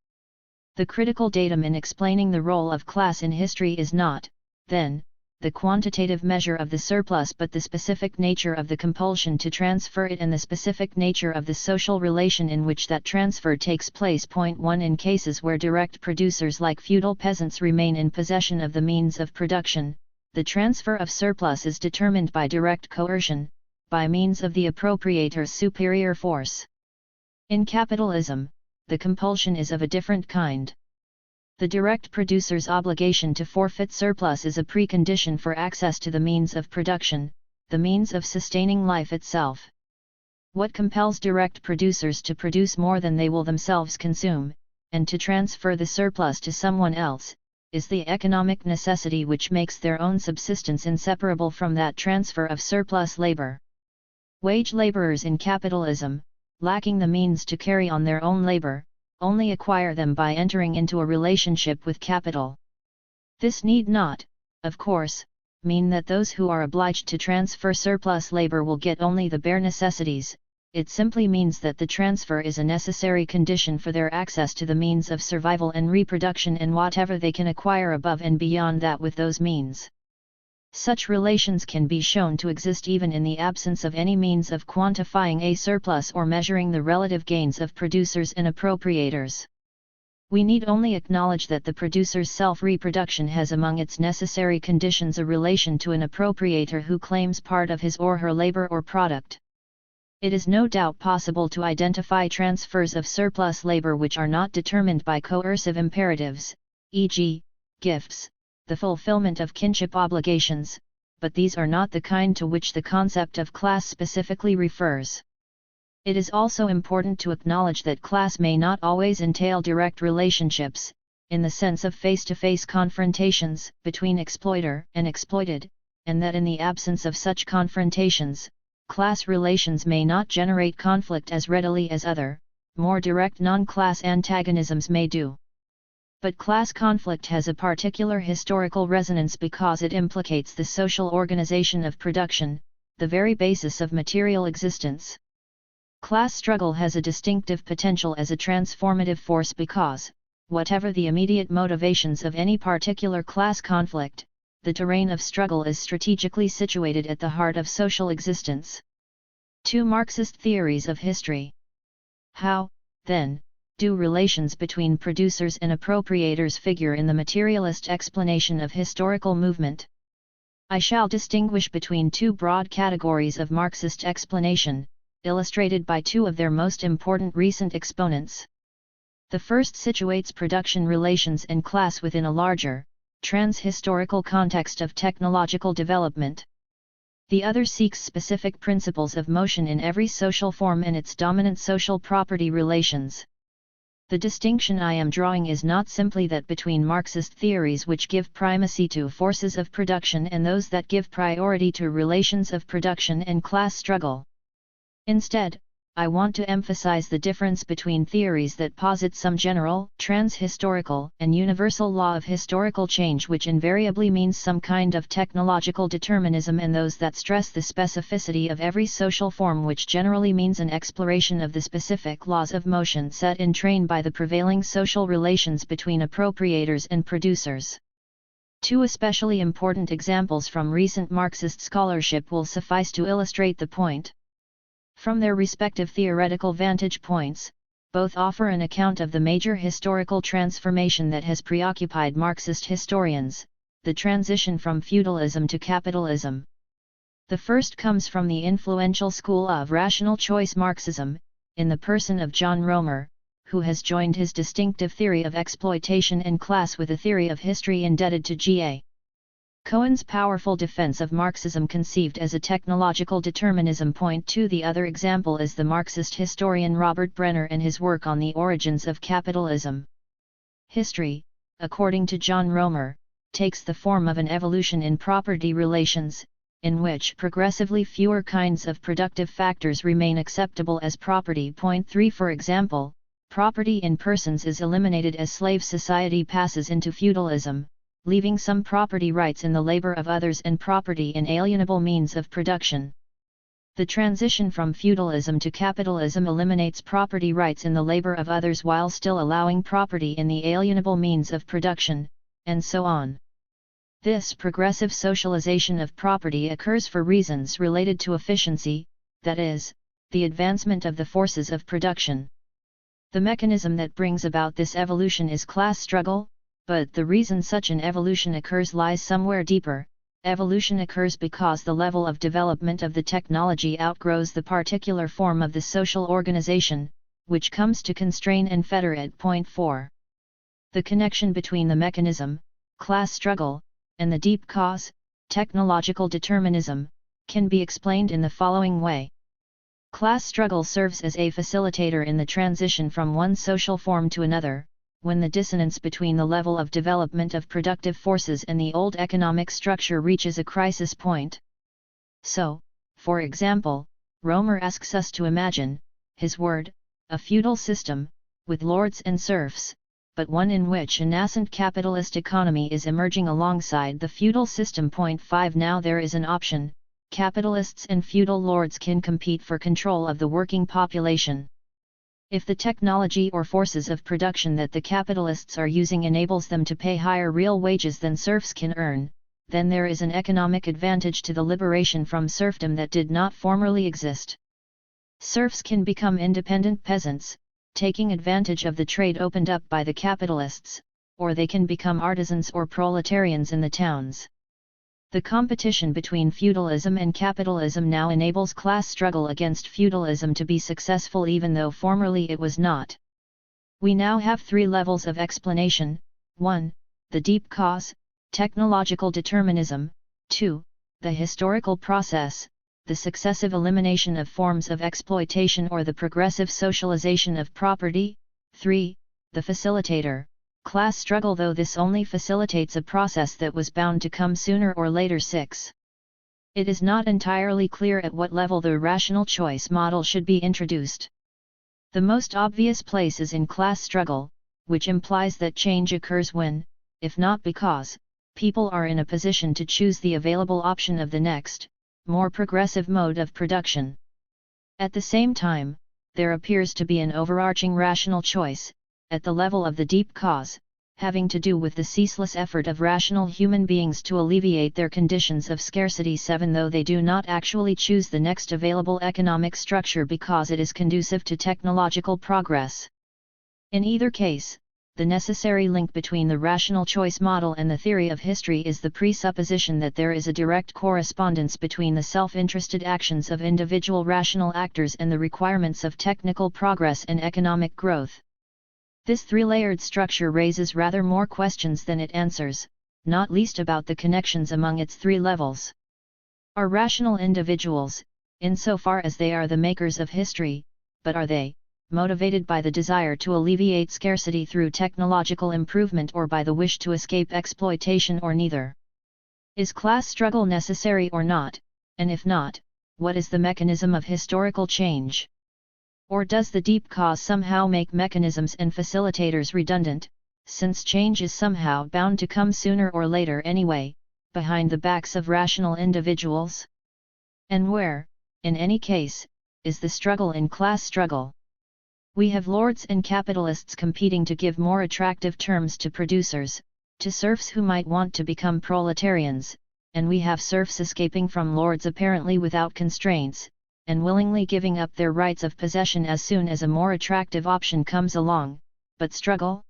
The critical datum in explaining the role of class in history is not, then, the quantitative measure of the surplus, but the specific nature of the compulsion to transfer it and the specific nature of the social relation in which that transfer takes place. Point 1. In cases where direct producers like feudal peasants remain in possession of the means of production, the transfer of surplus is determined by direct coercion, by means of the appropriator's superior force. In capitalism, the compulsion is of a different kind. The direct producer's obligation to forfeit surplus is a precondition for access to the means of production, the means of sustaining life itself. What compels direct producers to produce more than they will themselves consume, and to transfer the surplus to someone else, is the economic necessity which makes their own subsistence inseparable from that transfer of surplus labor. Wage laborers in capitalism, lacking the means to carry on their own labor, only acquire them by entering into a relationship with capital. This need not, of course, mean that those who are obliged to transfer surplus labor will get only the bare necessities. It simply means that the transfer is a necessary condition for their access to the means of survival and reproduction and whatever they can acquire above and beyond that with those means. Such relations can be shown to exist even in the absence of any means of quantifying a surplus or measuring the relative gains of producers and appropriators. We need only acknowledge that the producer's self-reproduction has among its necessary conditions a relation to an appropriator who claims part of his or her labor or product. It is no doubt possible to identify transfers of surplus labor which are not determined by coercive imperatives, e.g., gifts, the fulfillment of kinship obligations, but these are not the kind to which the concept of class specifically refers. It is also important to acknowledge that class may not always entail direct relationships, in the sense of face-to-face confrontations between exploiter and exploited, and that in the absence of such confrontations, class relations may not generate conflict as readily as other, more direct non-class antagonisms may do. But class conflict has a particular historical resonance because it implicates the social organization of production, the very basis of material existence. Class struggle has a distinctive potential as a transformative force because, whatever the immediate motivations of any particular class conflict, the terrain of struggle is strategically situated at the heart of social existence. 2. Marxist theories of history. How, then, do relations between producers and appropriators figure in the materialist explanation of historical movement? I shall distinguish between two broad categories of Marxist explanation, illustrated by two of their most important recent exponents. The first situates production relations and class within a larger, trans-historical context of technological development. The other seeks specific principles of motion in every social form and its dominant social property relations. The distinction I am drawing is not simply that between Marxist theories which give primacy to forces of production and those that give priority to relations of production and class struggle. Instead, I want to emphasize the difference between theories that posit some general, trans-historical, and universal law of historical change which invariably means some kind of technological determinism and those that stress the specificity of every social form which generally means an exploration of the specific laws of motion set in train by the prevailing social relations between appropriators and producers. Two especially important examples from recent Marxist scholarship will suffice to illustrate the point. From their respective theoretical vantage points, both offer an account of the major historical transformation that has preoccupied Marxist historians, the transition from feudalism to capitalism. The first comes from the influential school of rational choice Marxism, in the person of John Roemer, who has joined his distinctive theory of exploitation and class with a theory of history indebted to G.A. Cohen's powerful defense of Marxism conceived as a technological determinism. Point 2. The other example is the Marxist historian Robert Brenner and his work on the origins of capitalism. History, according to John Romer, takes the form of an evolution in property relations, in which progressively fewer kinds of productive factors remain acceptable as property. Point 3. For example, property in persons is eliminated as slave society passes into feudalism, leaving some property rights in the labor of others and property inalienable means of production. The transition from feudalism to capitalism eliminates property rights in the labor of others while still allowing property in the alienable means of production, and so on. This progressive socialization of property occurs for reasons related to efficiency, that is, the advancement of the forces of production. The mechanism that brings about this evolution is class struggle, but the reason such an evolution occurs lies somewhere deeper. Evolution occurs because the level of development of the technology outgrows the particular form of the social organization, which comes to constrain and fetter it. Point 4. The connection between the mechanism, class struggle, and the deep cause, technological determinism, can be explained in the following way. Class struggle serves as a facilitator in the transition from one social form to another, when the dissonance between the level of development of productive forces and the old economic structure reaches a crisis point. So, for example, Romer asks us to imagine, his word, a feudal system, with lords and serfs, but one in which a nascent capitalist economy is emerging alongside the feudal system. Point 5. Now there is an option: capitalists and feudal lords can compete for control of the working population. If the technology or forces of production that the capitalists are using enables them to pay higher real wages than serfs can earn, then there is an economic advantage to the liberation from serfdom that did not formerly exist. Serfs can become independent peasants, taking advantage of the trade opened up by the capitalists, or they can become artisans or proletarians in the towns. The competition between feudalism and capitalism now enables class struggle against feudalism to be successful even though formerly it was not. We now have three levels of explanation: 1. The deep cause, technological determinism; 2. The historical process, the successive elimination of forms of exploitation or the progressive socialization of property; 3. The facilitator, class struggle, though this only facilitates a process that was bound to come sooner or later. 6. It is not entirely clear at what level the rational choice model should be introduced. The most obvious place is in class struggle, which implies that change occurs when, if not because, people are in a position to choose the available option of the next, more progressive mode of production. At the same time, there appears to be an overarching rational choice, at the level of the deep cause, having to do with the ceaseless effort of rational human beings to alleviate their conditions of scarcity. 7. Though they do not actually choose the next available economic structure because it is conducive to technological progress. In either case, the necessary link between the rational choice model and the theory of history is the presupposition that there is a direct correspondence between the self-interested actions of individual rational actors and the requirements of technical progress and economic growth. This three-layered structure raises rather more questions than it answers, not least about the connections among its three levels. Are rational individuals, insofar as they are the makers of history, but are they motivated by the desire to alleviate scarcity through technological improvement or by the wish to escape exploitation, or neither? Is class struggle necessary or not, and if not, what is the mechanism of historical change? Or does the deep cause somehow make mechanisms and facilitators redundant, since change is somehow bound to come sooner or later anyway, behind the backs of rational individuals? And where, in any case, is the struggle in class struggle? We have lords and capitalists competing to give more attractive terms to producers, to serfs who might want to become proletarians, and we have serfs escaping from lords apparently without constraints, and willingly giving up their rights of possession as soon as a more attractive option comes along. But struggle?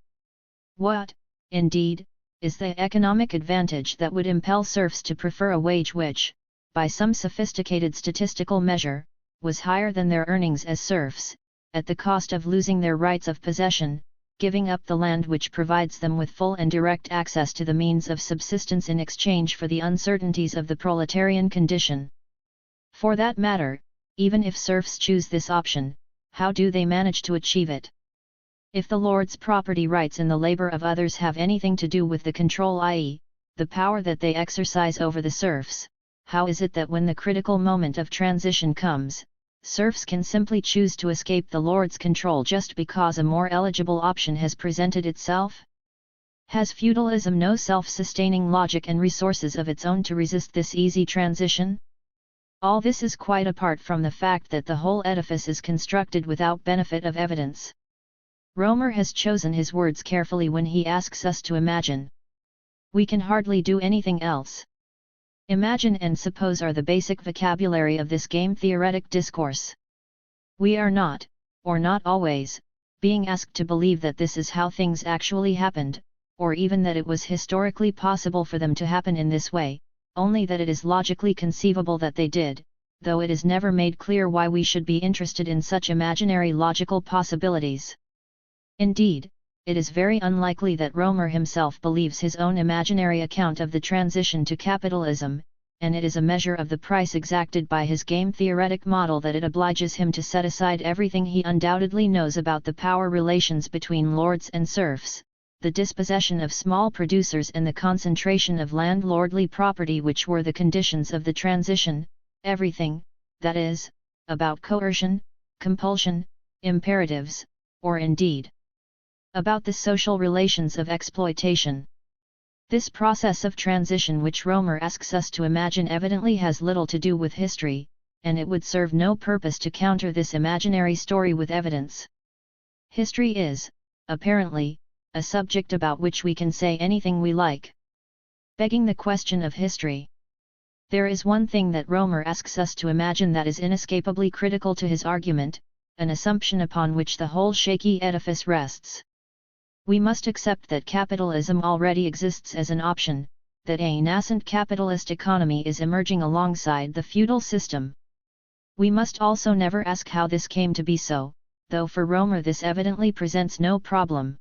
What, indeed, is the economic advantage that would impel serfs to prefer a wage which, by some sophisticated statistical measure, was higher than their earnings as serfs, at the cost of losing their rights of possession, giving up the land which provides them with full and direct access to the means of subsistence in exchange for the uncertainties of the proletarian condition. For that matter, even if serfs choose this option, how do they manage to achieve it? If the lord's property rights in the labor of others have anything to do with the control, i.e., the power that they exercise over the serfs, how is it that when the critical moment of transition comes, serfs can simply choose to escape the lord's control just because a more eligible option has presented itself? Has feudalism no self-sustaining logic and resources of its own to resist this easy transition? All this is quite apart from the fact that the whole edifice is constructed without benefit of evidence. Romer has chosen his words carefully when he asks us to imagine. We can hardly do anything else. Imagine and suppose are the basic vocabulary of this game-theoretic discourse. We are not, or not always, being asked to believe that this is how things actually happened, or even that it was historically possible for them to happen in this way, only that it is logically conceivable that they did, though it is never made clear why we should be interested in such imaginary logical possibilities. Indeed, it is very unlikely that Romer himself believes his own imaginary account of the transition to capitalism, and it is a measure of the price exacted by his game-theoretic model that it obliges him to set aside everything he undoubtedly knows about the power relations between lords and serfs, the dispossession of small producers and the concentration of landlordly property which were the conditions of the transition, everything, that is, about coercion, compulsion, imperatives, or indeed, about the social relations of exploitation. This process of transition which Romer asks us to imagine evidently has little to do with history, and it would serve no purpose to counter this imaginary story with evidence. History is, apparently, a subject about which we can say anything we like. Begging the question of history, there is one thing that Romer asks us to imagine that is inescapably critical to his argument, an assumption upon which the whole shaky edifice rests. We must accept that capitalism already exists as an option, that a nascent capitalist economy is emerging alongside the feudal system. We must also never ask how this came to be so, though for Romer this evidently presents no problem.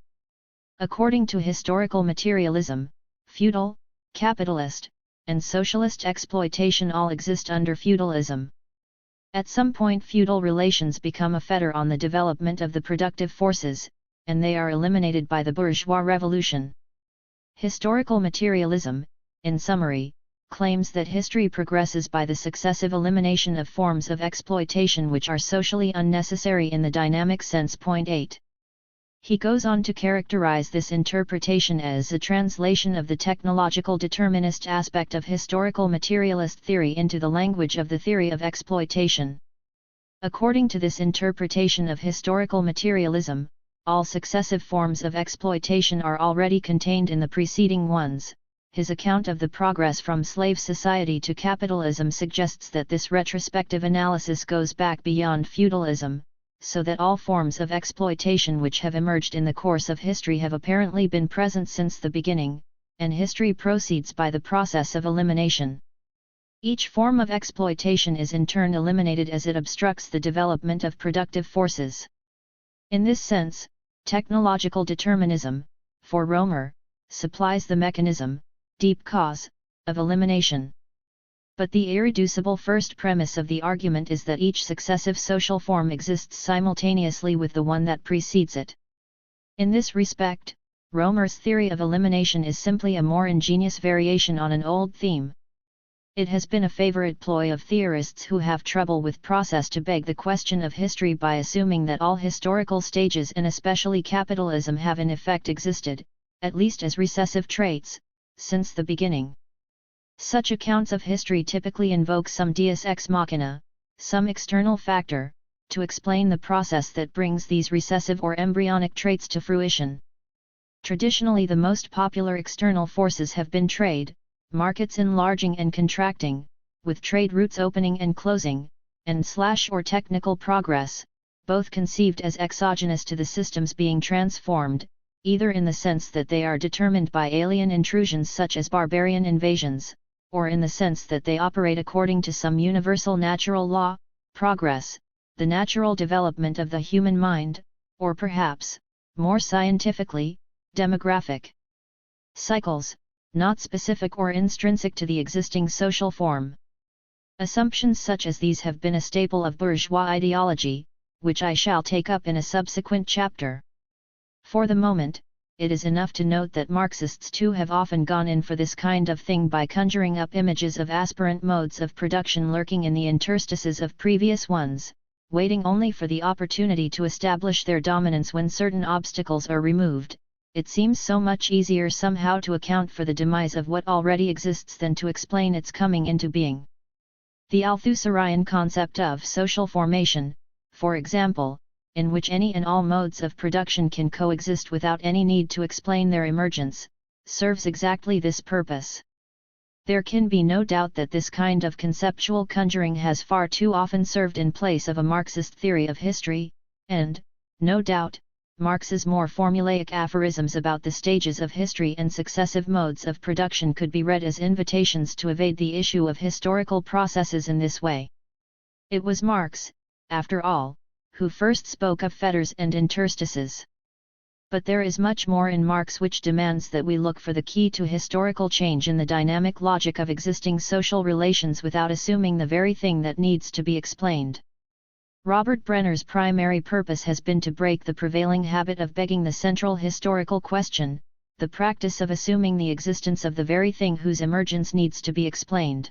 According to historical materialism, feudal, capitalist, and socialist exploitation all exist under feudalism. At some point feudal relations become a fetter on the development of the productive forces, and they are eliminated by the bourgeois revolution. Historical materialism, in summary, claims that history progresses by the successive elimination of forms of exploitation which are socially unnecessary in the dynamic sense. 8. He goes on to characterize this interpretation as a translation of the technological determinist aspect of historical materialist theory into the language of the theory of exploitation. According to this interpretation of historical materialism, all successive forms of exploitation are already contained in the preceding ones. His account of the progress from slave society to capitalism suggests that this retrospective analysis goes back beyond feudalism, so that all forms of exploitation which have emerged in the course of history have apparently been present since the beginning, and history proceeds by the process of elimination. Each form of exploitation is in turn eliminated as it obstructs the development of productive forces. In this sense, technological determinism, for Romer, supplies the mechanism, deep cause, of elimination. But the irreducible first premise of the argument is that each successive social form exists simultaneously with the one that precedes it. In this respect, Romer's theory of elimination is simply a more ingenious variation on an old theme. It has been a favorite ploy of theorists who have trouble with process to beg the question of history by assuming that all historical stages and especially capitalism have in effect existed, at least as recessive traits, since the beginning. Such accounts of history typically invoke some deus ex machina, some external factor, to explain the process that brings these recessive or embryonic traits to fruition. Traditionally the most popular external forces have been trade, markets enlarging and contracting, with trade routes opening and closing, and or technical progress, both conceived as exogenous to the systems being transformed, either in the sense that they are determined by alien intrusions such as barbarian invasions, or in the sense that they operate according to some universal natural law, progress, the natural development of the human mind, or perhaps, more scientifically, demographic cycles, not specific or intrinsic to the existing social form. Assumptions such as these have been a staple of bourgeois ideology, which I shall take up in a subsequent chapter. For the moment, it is enough to note that Marxists too have often gone in for this kind of thing by conjuring up images of aspirant modes of production lurking in the interstices of previous ones, waiting only for the opportunity to establish their dominance when certain obstacles are removed. It seems so much easier somehow to account for the demise of what already exists than to explain its coming into being. The Althusserian concept of social formation, for example, in which any and all modes of production can coexist without any need to explain their emergence, serves exactly this purpose. There can be no doubt that this kind of conceptual conjuring has far too often served in place of a Marxist theory of history, and, no doubt, Marx's more formulaic aphorisms about the stages of history and successive modes of production could be read as invitations to evade the issue of historical processes in this way. It was Marx, after all, who first spoke of fetters and interstices. But there is much more in Marx which demands that we look for the key to historical change in the dynamic logic of existing social relations without assuming the very thing that needs to be explained. Robert Brenner's primary purpose has been to break the prevailing habit of begging the central historical question, the practice of assuming the existence of the very thing whose emergence needs to be explained.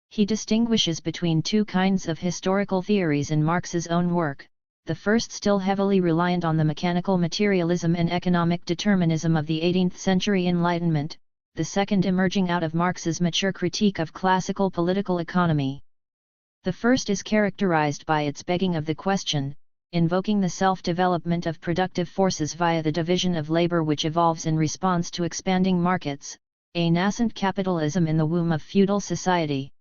He distinguishes between two kinds of historical theories in Marx's own work, the first still heavily reliant on the mechanical materialism and economic determinism of the 18th century Enlightenment, the second emerging out of Marx's mature critique of classical political economy. The first is characterized by its begging of the question, invoking the self-development of productive forces via the division of labor which evolves in response to expanding markets, a nascent capitalism in the womb of feudal society.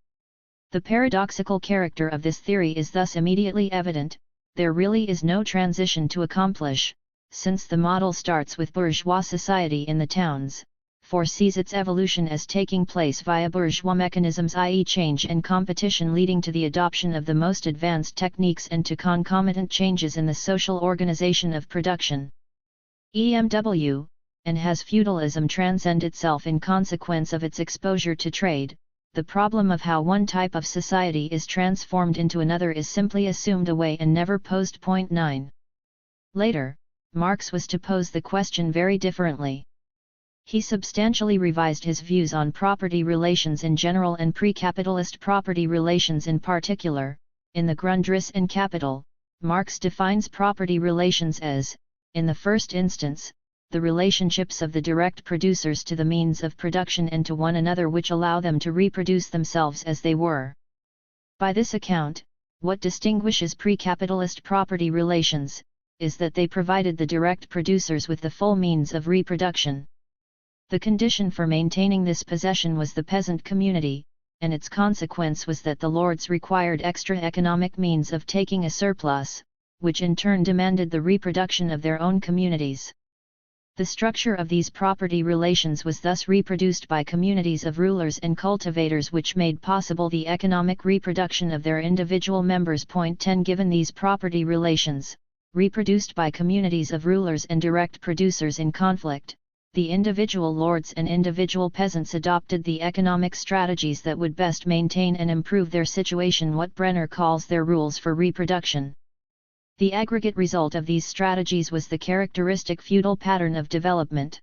The paradoxical character of this theory is thus immediately evident. There really is no transition to accomplish, since the model starts with bourgeois society in the towns, foresees its evolution as taking place via bourgeois mechanisms, i.e. change and competition leading to the adoption of the most advanced techniques and to concomitant changes in the social organization of production. EMW, and has feudalism transcend itself in consequence of its exposure to trade. The problem of how one type of society is transformed into another is simply assumed away and never posed. 9. Later, Marx was to pose the question very differently. He substantially revised his views on property relations in general and pre-capitalist property relations in particular. In the Grundriss and Capital, Marx defines property relations as, in the first instance, the relationships of the direct producers to the means of production and to one another which allow them to reproduce themselves as they were. By this account, what distinguishes pre-capitalist property relations, is that they provided the direct producers with the full means of reproduction. The condition for maintaining this possession was the peasant community, and its consequence was that the lords required extra economic means of taking a surplus, which in turn demanded the reproduction of their own communities. The structure of these property relations was thus reproduced by communities of rulers and cultivators which made possible the economic reproduction of their individual members. 10 Given these property relations, reproduced by communities of rulers and direct producers in conflict, the individual lords and individual peasants adopted the economic strategies that would best maintain and improve their situation, what Brenner calls their rules for reproduction. The aggregate result of these strategies was the characteristic feudal pattern of development.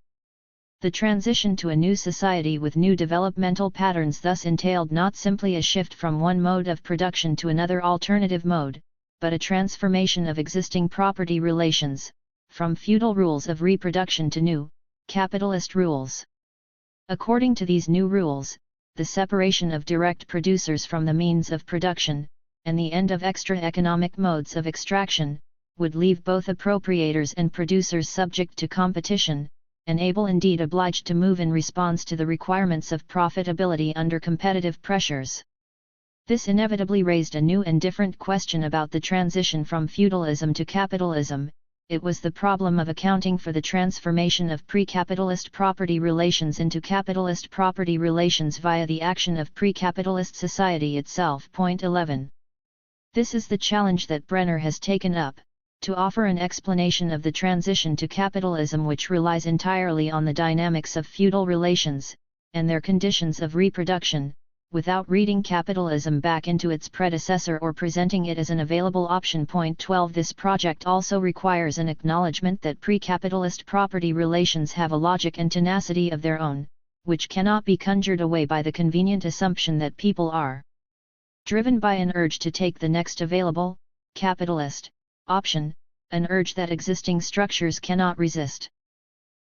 The transition to a new society with new developmental patterns thus entailed not simply a shift from one mode of production to another alternative mode, but a transformation of existing property relations, from feudal rules of reproduction to new, capitalist rules. According to these new rules, the separation of direct producers from the means of production, and the end of extra economic modes of extraction, would leave both appropriators and producers subject to competition, and able indeed obliged to move in response to the requirements of profitability under competitive pressures. This inevitably raised a new and different question about the transition from feudalism to capitalism. It was the problem of accounting for the transformation of pre-capitalist property relations into capitalist property relations via the action of pre-capitalist society itself. 11. This is the challenge that Brenner has taken up, to offer an explanation of the transition to capitalism which relies entirely on the dynamics of feudal relations, and their conditions of reproduction, without reading capitalism back into its predecessor or presenting it as an available option. Point 12. This project also requires an acknowledgement that pre-capitalist property relations have a logic and tenacity of their own, which cannot be conjured away by the convenient assumption that people are driven by an urge to take the next available, capitalist, option, an urge that existing structures cannot resist.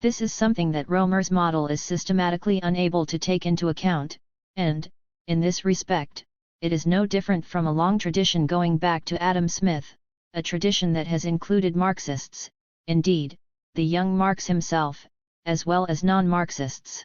This is something that Roemer's model is systematically unable to take into account, and, in this respect, it is no different from a long tradition going back to Adam Smith, a tradition that has included Marxists, indeed, the young Marx himself, as well as non-Marxists.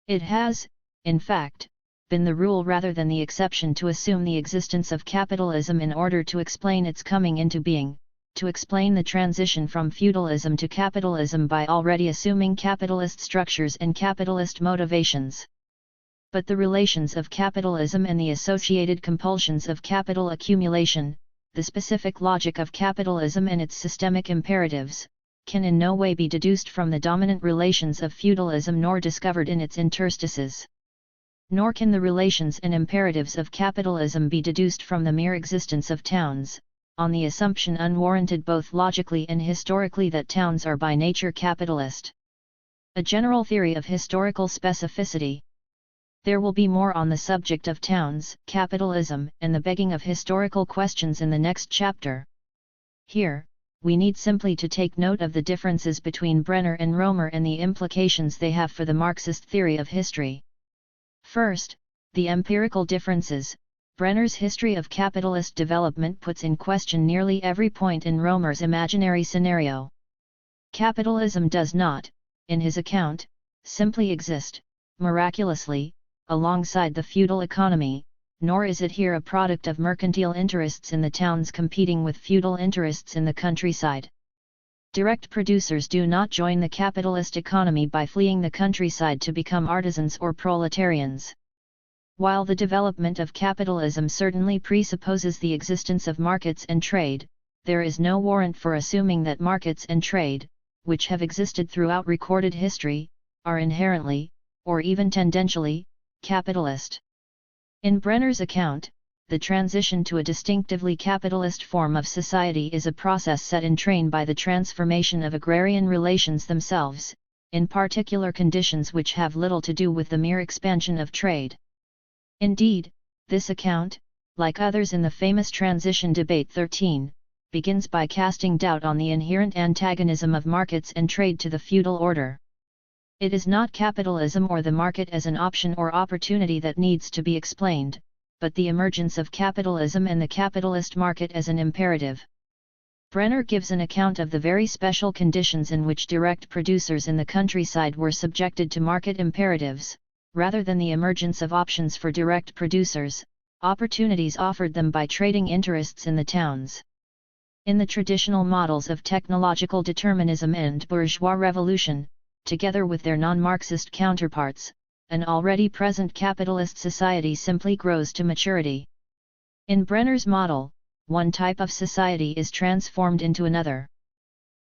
It has, in fact, been the rule rather than the exception to assume the existence of capitalism in order to explain its coming into being, to explain the transition from feudalism to capitalism by already assuming capitalist structures and capitalist motivations. But the relations of capitalism and the associated compulsions of capital accumulation, the specific logic of capitalism and its systemic imperatives, can in no way be deduced from the dominant relations of feudalism nor discovered in its interstices. Nor can the relations and imperatives of capitalism be deduced from the mere existence of towns, on the assumption unwarranted both logically and historically that towns are by nature capitalist. A general theory of historical specificity. There will be more on the subject of towns, capitalism, and the begging of historical questions in the next chapter. Here, we need simply to take note of the differences between Brenner and Roemer and the implications they have for the Marxist theory of history. First, the empirical differences. Brenner's history of capitalist development puts in question nearly every point in Roemer's imaginary scenario. Capitalism does not, in his account, simply exist, miraculously, alongside the feudal economy, nor is it here a product of mercantile interests in the towns competing with feudal interests in the countryside. Direct producers do not join the capitalist economy by fleeing the countryside to become artisans or proletarians. While the development of capitalism certainly presupposes the existence of markets and trade, there is no warrant for assuming that markets and trade, which have existed throughout recorded history, are inherently, or even tendentially, capitalist. In Brenner's account, the transition to a distinctively capitalist form of society is a process set in train by the transformation of agrarian relations themselves, in particular conditions which have little to do with the mere expansion of trade. Indeed, this account, like others in the famous Transition Debate 13, begins by casting doubt on the inherent antagonism of markets and trade to the feudal order. It is not capitalism or the market as an option or opportunity that needs to be explained, but the emergence of capitalism and the capitalist market as an imperative. Brenner gives an account of the very special conditions in which direct producers in the countryside were subjected to market imperatives, rather than the emergence of options for direct producers, opportunities offered them by trading interests in the towns. In the traditional models of technological determinism and bourgeois revolution, together with their non-Marxist counterparts, an already present capitalist society simply grows to maturity. In Brenner's model, one type of society is transformed into another.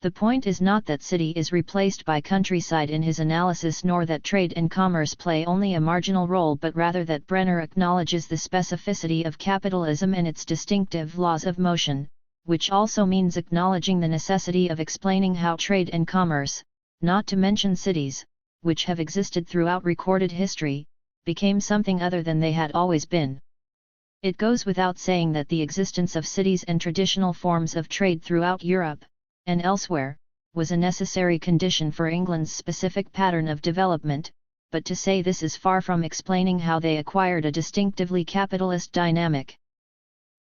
The point is not that city is replaced by countryside in his analysis, nor that trade and commerce play only a marginal role, but rather that Brenner acknowledges the specificity of capitalism and its distinctive laws of motion, which also means acknowledging the necessity of explaining how trade and commerce, not to mention cities, which have existed throughout recorded history, became something other than they had always been. It goes without saying that the existence of cities and traditional forms of trade throughout Europe, and elsewhere, was a necessary condition for England's specific pattern of development, but to say this is far from explaining how they acquired a distinctively capitalist dynamic.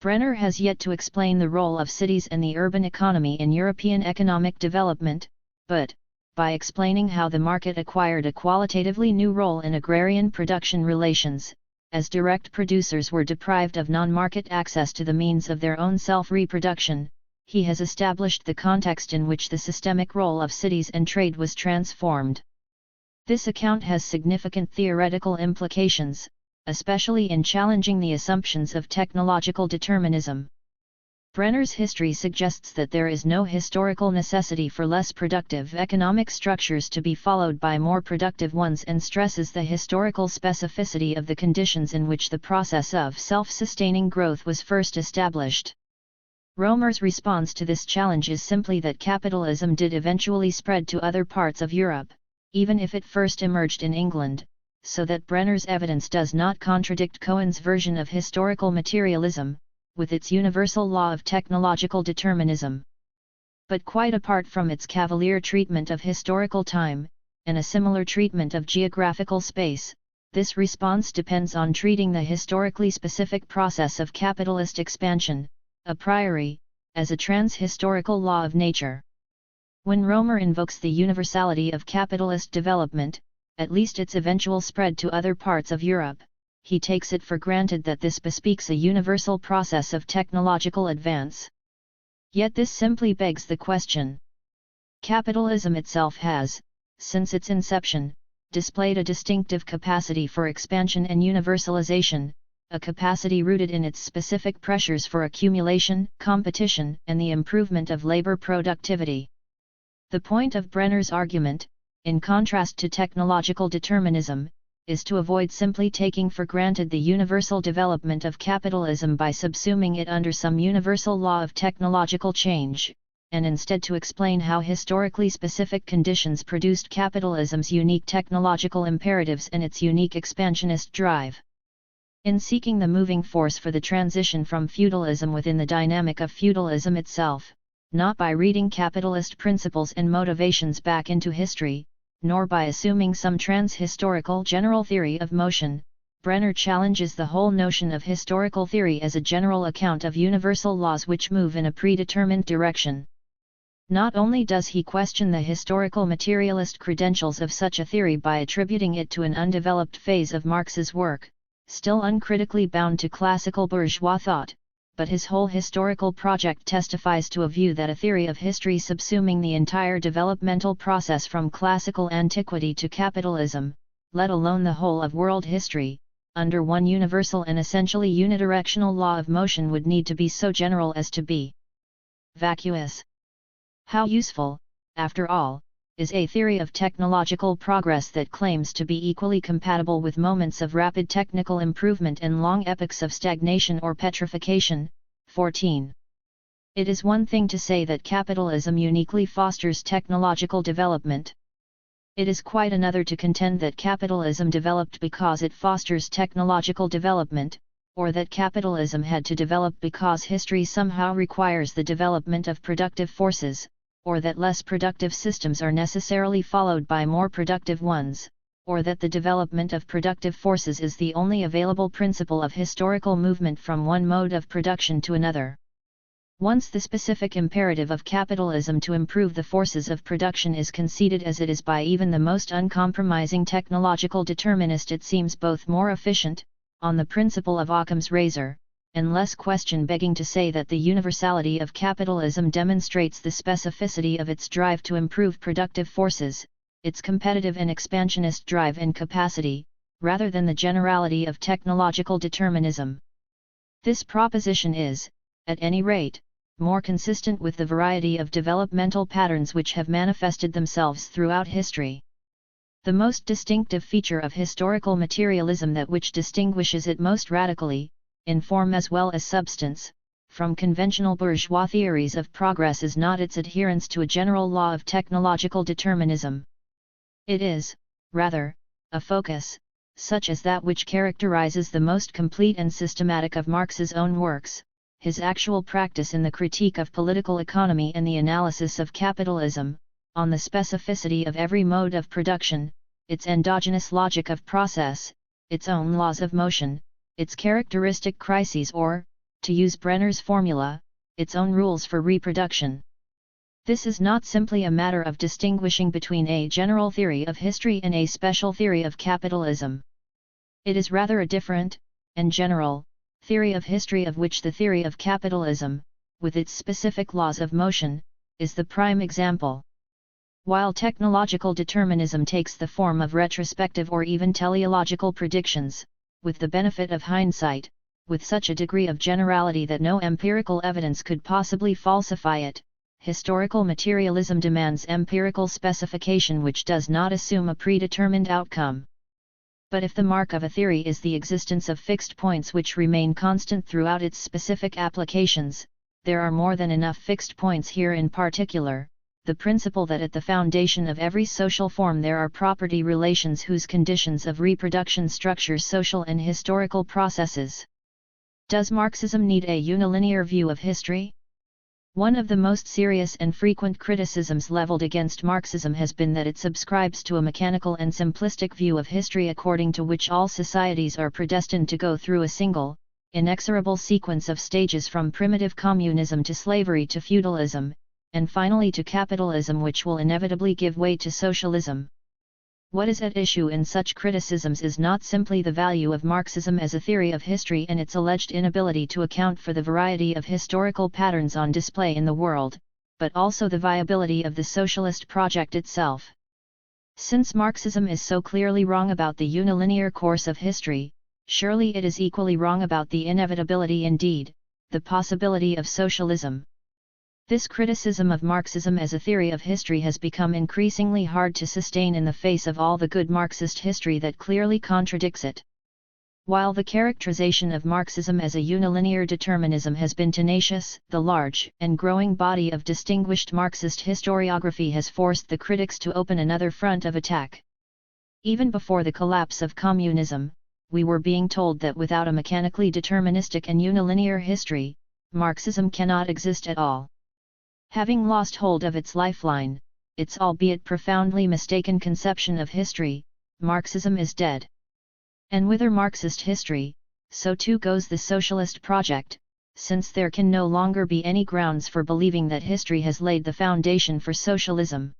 Brenner has yet to explain the role of cities and the urban economy in European economic development, but, by explaining how the market acquired a qualitatively new role in agrarian production relations, as direct producers were deprived of non-market access to the means of their own self-reproduction, he has established the context in which the systemic role of cities and trade was transformed. This account has significant theoretical implications, especially in challenging the assumptions of technological determinism. Brenner's history suggests that there is no historical necessity for less productive economic structures to be followed by more productive ones, and stresses the historical specificity of the conditions in which the process of self-sustaining growth was first established. Roemer's response to this challenge is simply that capitalism did eventually spread to other parts of Europe, even if it first emerged in England, so that Brenner's evidence does not contradict Cohen's version of historical materialism, with its universal law of technological determinism. But quite apart from its cavalier treatment of historical time, and a similar treatment of geographical space, this response depends on treating the historically specific process of capitalist expansion, a priori, as a trans-historical law of nature. When Roemer invokes the universality of capitalist development, at least its eventual spread to other parts of Europe, he takes it for granted that this bespeaks a universal process of technological advance. Yet this simply begs the question. Capitalism itself has, since its inception, displayed a distinctive capacity for expansion and universalization, a capacity rooted in its specific pressures for accumulation, competition, and the improvement of labor productivity. The point of Brenner's argument, in contrast to technological determinism, is to avoid simply taking for granted the universal development of capitalism by subsuming it under some universal law of technological change, and instead to explain how historically specific conditions produced capitalism's unique technological imperatives and its unique expansionist drive. In seeking the moving force for the transition from feudalism within the dynamic of feudalism itself, not by reading capitalist principles and motivations back into history, nor by assuming some trans-historical general theory of motion, Brenner challenges the whole notion of historical theory as a general account of universal laws which move in a predetermined direction. Not only does he question the historical materialist credentials of such a theory by attributing it to an undeveloped phase of Marx's work, still uncritically bound to classical bourgeois thought, but his whole historical project testifies to a view that a theory of history subsuming the entire developmental process from classical antiquity to capitalism, let alone the whole of world history, under one universal and essentially unidirectional law of motion would need to be so general as to be vacuous. How useful, after all, is a theory of technological progress that claims to be equally compatible with moments of rapid technical improvement and long epochs of stagnation or petrification? 14. It is one thing to say that capitalism uniquely fosters technological development. It is quite another to contend that capitalism developed because it fosters technological development, or that capitalism had to develop because history somehow requires the development of productive forces, or that less productive systems are necessarily followed by more productive ones, or that the development of productive forces is the only available principle of historical movement from one mode of production to another. Once the specific imperative of capitalism to improve the forces of production is conceded as it is by even the most uncompromising technological determinist, it seems both more efficient, on the principle of Occam's razor, and less question-begging to say that the universality of capitalism demonstrates the specificity of its drive to improve productive forces, its competitive and expansionist drive and capacity, rather than the generality of technological determinism. This proposition is, at any rate, more consistent with the variety of developmental patterns which have manifested themselves throughout history. The most distinctive feature of historical materialism, that which distinguishes it most radically, in form as well as substance, from conventional bourgeois theories of progress, is not its adherence to a general law of technological determinism. It is, rather, a focus, such as that which characterizes the most complete and systematic of Marx's own works, his actual practice in the critique of political economy and the analysis of capitalism, on the specificity of every mode of production, its endogenous logic of process, its own laws of motion, its characteristic crises, or, to use Brenner's formula, its own rules for reproduction. This is not simply a matter of distinguishing between a general theory of history and a special theory of capitalism. It is rather a different, and general, theory of history, of which the theory of capitalism, with its specific laws of motion, is the prime example. While technological determinism takes the form of retrospective or even teleological predictions, with the benefit of hindsight, with such a degree of generality that no empirical evidence could possibly falsify it. Historical materialism demands empirical specification which does not assume a predetermined outcome. But if the mark of a theory is the existence of fixed points which remain constant throughout its specific applications, there are more than enough fixed points here. In particular, the principle that at the foundation of every social form there are property relations whose conditions of reproduction structure social and historical processes. Does Marxism need a unilinear view of history? One of the most serious and frequent criticisms leveled against Marxism has been that it subscribes to a mechanical and simplistic view of history according to which all societies are predestined to go through a single, inexorable sequence of stages from primitive communism to slavery to feudalism, and finally to capitalism, which will inevitably give way to socialism. What is at issue in such criticisms is not simply the value of Marxism as a theory of history and its alleged inability to account for the variety of historical patterns on display in the world, but also the viability of the socialist project itself. Since Marxism is so clearly wrong about the unilinear course of history, surely it is equally wrong about the inevitability, indeed, the possibility of socialism. This criticism of Marxism as a theory of history has become increasingly hard to sustain in the face of all the good Marxist history that clearly contradicts it. While the characterization of Marxism as a unilinear determinism has been tenacious, the large and growing body of distinguished Marxist historiography has forced the critics to open another front of attack. Even before the collapse of communism, we were being told that without a mechanically deterministic and unilinear history, Marxism cannot exist at all. Having lost hold of its lifeline, its albeit profoundly mistaken conception of history, Marxism is dead. And with a Marxist history, so too goes the socialist project, since there can no longer be any grounds for believing that history has laid the foundation for socialism.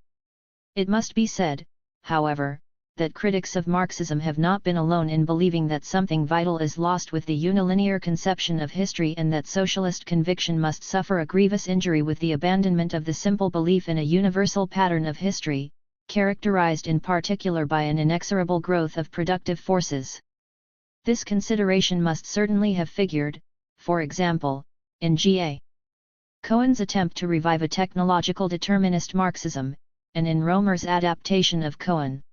It must be said, however, that critics of Marxism have not been alone in believing that something vital is lost with the unilinear conception of history and that socialist conviction must suffer a grievous injury with the abandonment of the simple belief in a universal pattern of history, characterized in particular by an inexorable growth of productive forces. This consideration must certainly have figured, for example, in G.A. Cohen's attempt to revive a technological determinist Marxism, and in Roemer's adaptation of Cohen.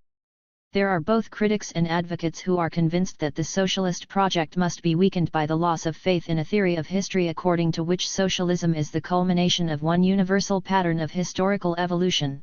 There are both critics and advocates who are convinced that the socialist project must be weakened by the loss of faith in a theory of history according to which socialism is the culmination of one universal pattern of historical evolution.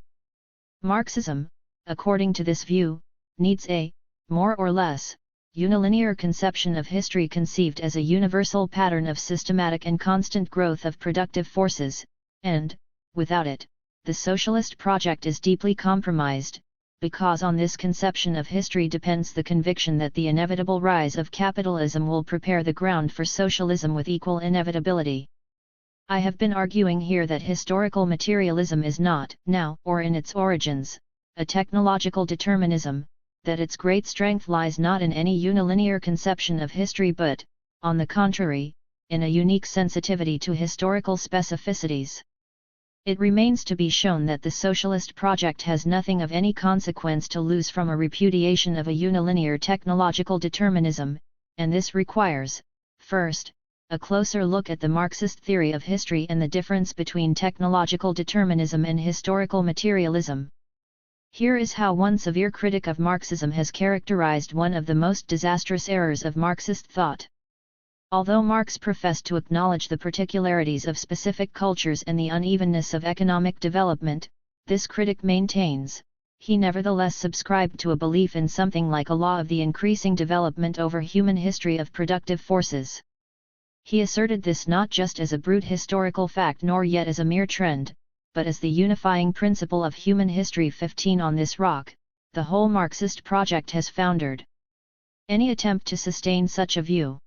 Marxism, according to this view, needs a, more or less, unilinear conception of history conceived as a universal pattern of systematic and constant growth of productive forces, and, without it, the socialist project is deeply compromised, because on this conception of history depends the conviction that the inevitable rise of capitalism will prepare the ground for socialism with equal inevitability. I have been arguing here that historical materialism is not, now or in its origins, a technological determinism, that its great strength lies not in any unilinear conception of history but, on the contrary, in a unique sensitivity to historical specificities. It remains to be shown that the socialist project has nothing of any consequence to lose from a repudiation of a unilinear technological determinism, and this requires, first, a closer look at the Marxist theory of history and the difference between technological determinism and historical materialism. Here is how one severe critic of Marxism has characterized one of the most disastrous errors of Marxist thought. Although Marx professed to acknowledge the particularities of specific cultures and the unevenness of economic development, this critic maintains, he nevertheless subscribed to a belief in something like a law of the increasing development over human history of productive forces. He asserted this not just as a brute historical fact nor yet as a mere trend, but as the unifying principle of human history. 15 On this rock, the whole Marxist project has foundered. Any attempt to sustain such a view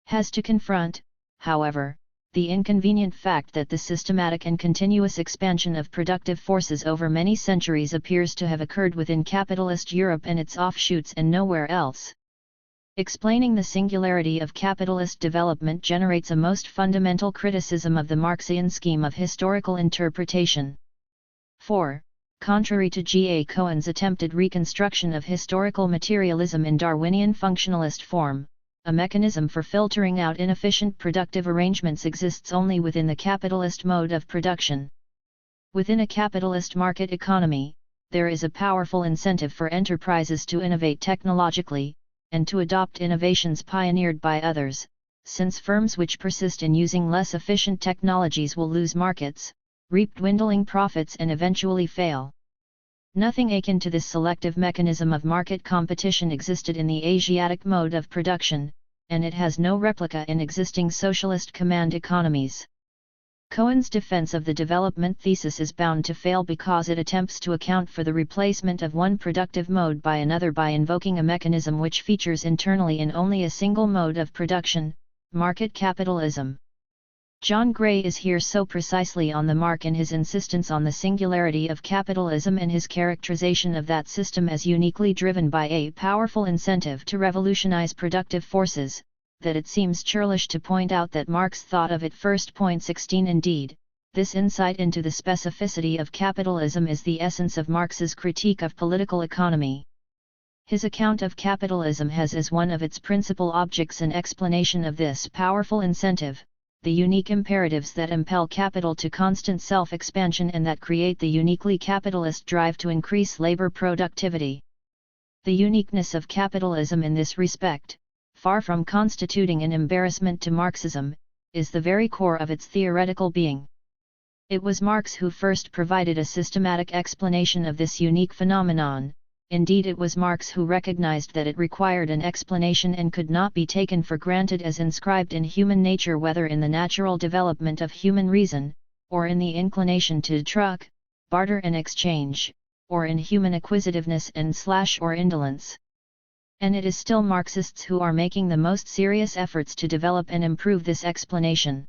has to confront, however, the inconvenient fact that the systematic and continuous expansion of productive forces over many centuries appears to have occurred within capitalist Europe and its offshoots and nowhere else. Explaining the singularity of capitalist development generates a most fundamental criticism of the Marxian scheme of historical interpretation. 4. Contrary to G.A. Cohen's attempted reconstruction of historical materialism in Darwinian functionalist form, a mechanism for filtering out inefficient productive arrangements exists only within the capitalist mode of production. Within a capitalist market economy, there is a powerful incentive for enterprises to innovate technologically, and to adopt innovations pioneered by others, since firms which persist in using less efficient technologies will lose markets, reap dwindling profits and eventually fail. Nothing akin to this selective mechanism of market competition existed in the Asiatic mode of production, and it has no replica in existing socialist command economies. Cohen's defense of the development thesis is bound to fail because it attempts to account for the replacement of one productive mode by another by invoking a mechanism which features internally in only a single mode of production, market capitalism. John Gray is here so precisely on the mark in his insistence on the singularity of capitalism and his characterization of that system as uniquely driven by a powerful incentive to revolutionize productive forces, that it seems churlish to point out that Marx thought of it first. 16 Indeed, this insight into the specificity of capitalism is the essence of Marx's critique of political economy. His account of capitalism has as one of its principal objects an explanation of this powerful incentive, the unique imperatives that impel capital to constant self-expansion and that create the uniquely capitalist drive to increase labor productivity. The uniqueness of capitalism in this respect, far from constituting an embarrassment to Marxism, is the very core of its theoretical being. It was Marx who first provided a systematic explanation of this unique phenomenon. Indeed, it was Marx who recognized that it required an explanation and could not be taken for granted as inscribed in human nature, whether in the natural development of human reason, or in the inclination to truck, barter and exchange, or in human acquisitiveness and or indolence. And it is still Marxists who are making the most serious efforts to develop and improve this explanation.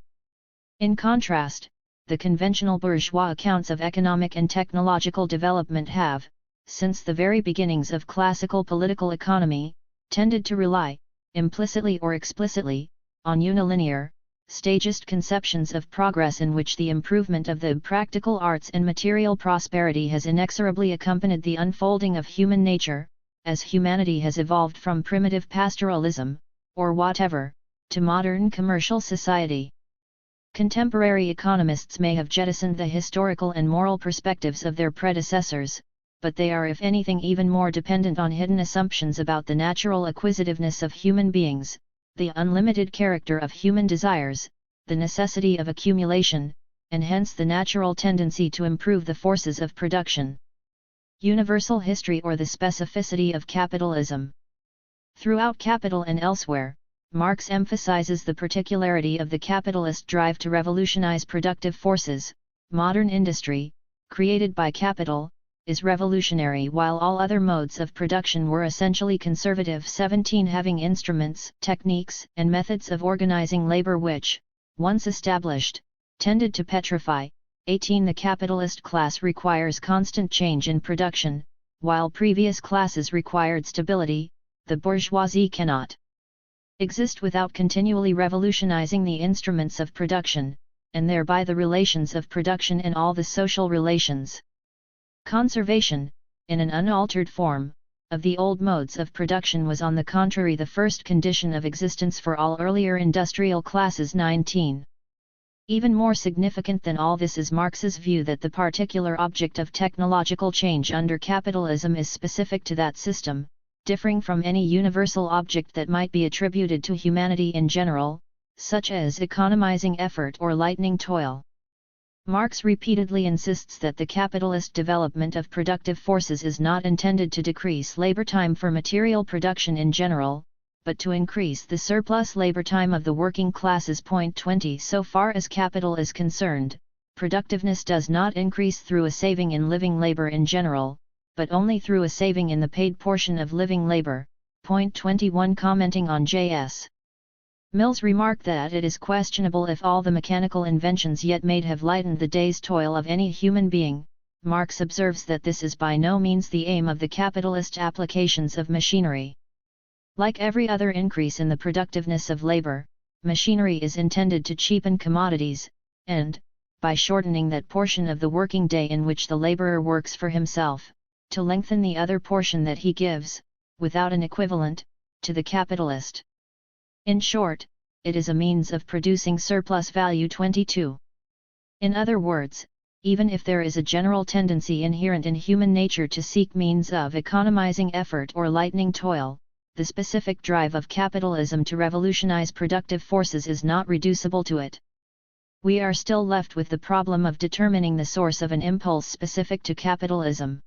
In contrast, the conventional bourgeois accounts of economic and technological development have, since the very beginnings of classical political economy, tended to rely, implicitly or explicitly, on unilinear, stagist conceptions of progress in which the improvement of the practical arts and material prosperity has inexorably accompanied the unfolding of human nature, as humanity has evolved from primitive pastoralism, or whatever, to modern commercial society. Contemporary economists may have jettisoned the historical and moral perspectives of their predecessors, but they are if anything even more dependent on hidden assumptions about the natural acquisitiveness of human beings, the unlimited character of human desires, the necessity of accumulation, and hence the natural tendency to improve the forces of production. Universal history or the specificity of capitalism. Throughout Capital and elsewhere, Marx emphasizes the particularity of the capitalist drive to revolutionize productive forces. Modern industry, created by capital, is revolutionary while all other modes of production were essentially conservative. 17 Having instruments, techniques, and methods of organizing labor which, once established, tended to petrify. 18 The capitalist class requires constant change in production, while previous classes required stability. The bourgeoisie cannot exist without continually revolutionizing the instruments of production, and thereby the relations of production and all the social relations. Conservation, in an unaltered form, of the old modes of production was on the contrary the first condition of existence for all earlier industrial classes. 19. Even more significant than all this is Marx's view that the particular object of technological change under capitalism is specific to that system, differing from any universal object that might be attributed to humanity in general, such as economizing effort or lightening toil. Marx repeatedly insists that the capitalist development of productive forces is not intended to decrease labor time for material production in general, but to increase the surplus labor time of the working classes. 20 So far as capital is concerned, productiveness does not increase through a saving in living labor in general, but only through a saving in the paid portion of living labor. 21 Commenting on J.S. Mill's remark that it is questionable if all the mechanical inventions yet made have lightened the day's toil of any human being, Marx observes that this is by no means the aim of the capitalist applications of machinery. Like every other increase in the productiveness of labor, machinery is intended to cheapen commodities, and, by shortening that portion of the working day in which the laborer works for himself, to lengthen the other portion that he gives, without an equivalent, to the capitalist. In short, it is a means of producing surplus value. 22. In other words, even if there is a general tendency inherent in human nature to seek means of economizing effort or lightening toil, the specific drive of capitalism to revolutionize productive forces is not reducible to it. We are still left with the problem of determining the source of an impulse specific to capitalism.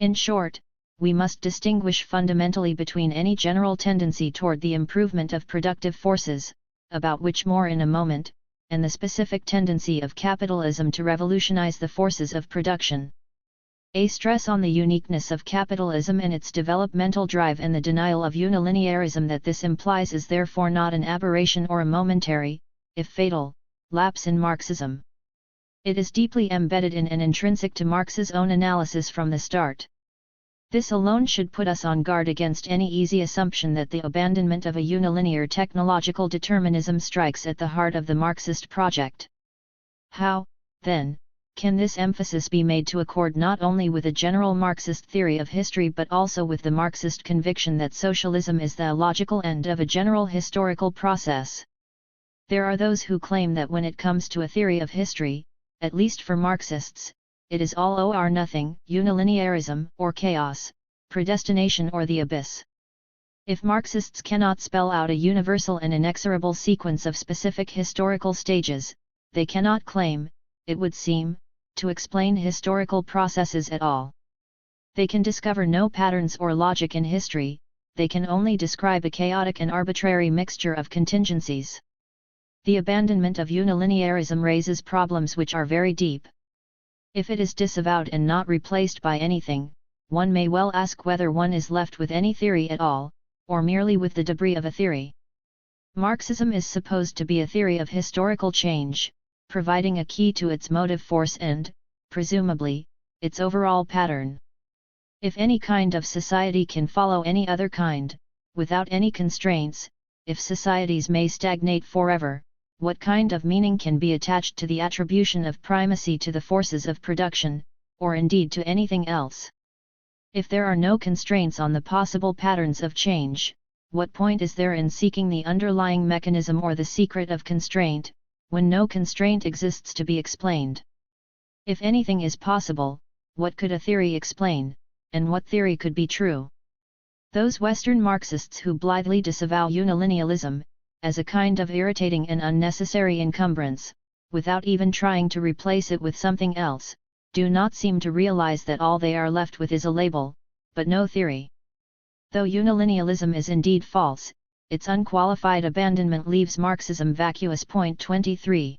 In short, we must distinguish fundamentally between any general tendency toward the improvement of productive forces, about which more in a moment, and the specific tendency of capitalism to revolutionize the forces of production. A stress on the uniqueness of capitalism and its developmental drive and the denial of unilinearism that this implies is therefore not an aberration or a momentary, if fatal, lapse in Marxism. It is deeply embedded in and intrinsic to Marx's own analysis from the start. This alone should put us on guard against any easy assumption that the abandonment of a unilinear technological determinism strikes at the heart of the Marxist project. How, then, can this emphasis be made to accord not only with a general Marxist theory of history but also with the Marxist conviction that socialism is the logical end of a general historical process? There are those who claim that when it comes to a theory of history, at least for Marxists, it is all or nothing, unilinearism or chaos, predestination or the abyss. If Marxists cannot spell out a universal and inexorable sequence of specific historical stages, they cannot claim, it would seem, to explain historical processes at all. They can discover no patterns or logic in history, they can only describe a chaotic and arbitrary mixture of contingencies. The abandonment of unilinearism raises problems which are very deep. If it is disavowed and not replaced by anything, one may well ask whether one is left with any theory at all, or merely with the debris of a theory. Marxism is supposed to be a theory of historical change, providing a key to its motive force and, presumably, its overall pattern. If any kind of society can follow any other kind, without any constraints, if societies may stagnate forever, what kind of meaning can be attached to the attribution of primacy to the forces of production, or indeed to anything else? If there are no constraints on the possible patterns of change, what point is there in seeking the underlying mechanism or the secret of constraint, when no constraint exists to be explained? If anything is possible, what could a theory explain, and what theory could be true? Those Western Marxists who blithely disavow unilinealism, as a kind of irritating and unnecessary encumbrance, without even trying to replace it with something else, do not seem to realize that all they are left with is a label, but no theory. Though unilinealism is indeed false, its unqualified abandonment leaves Marxism vacuous. 23.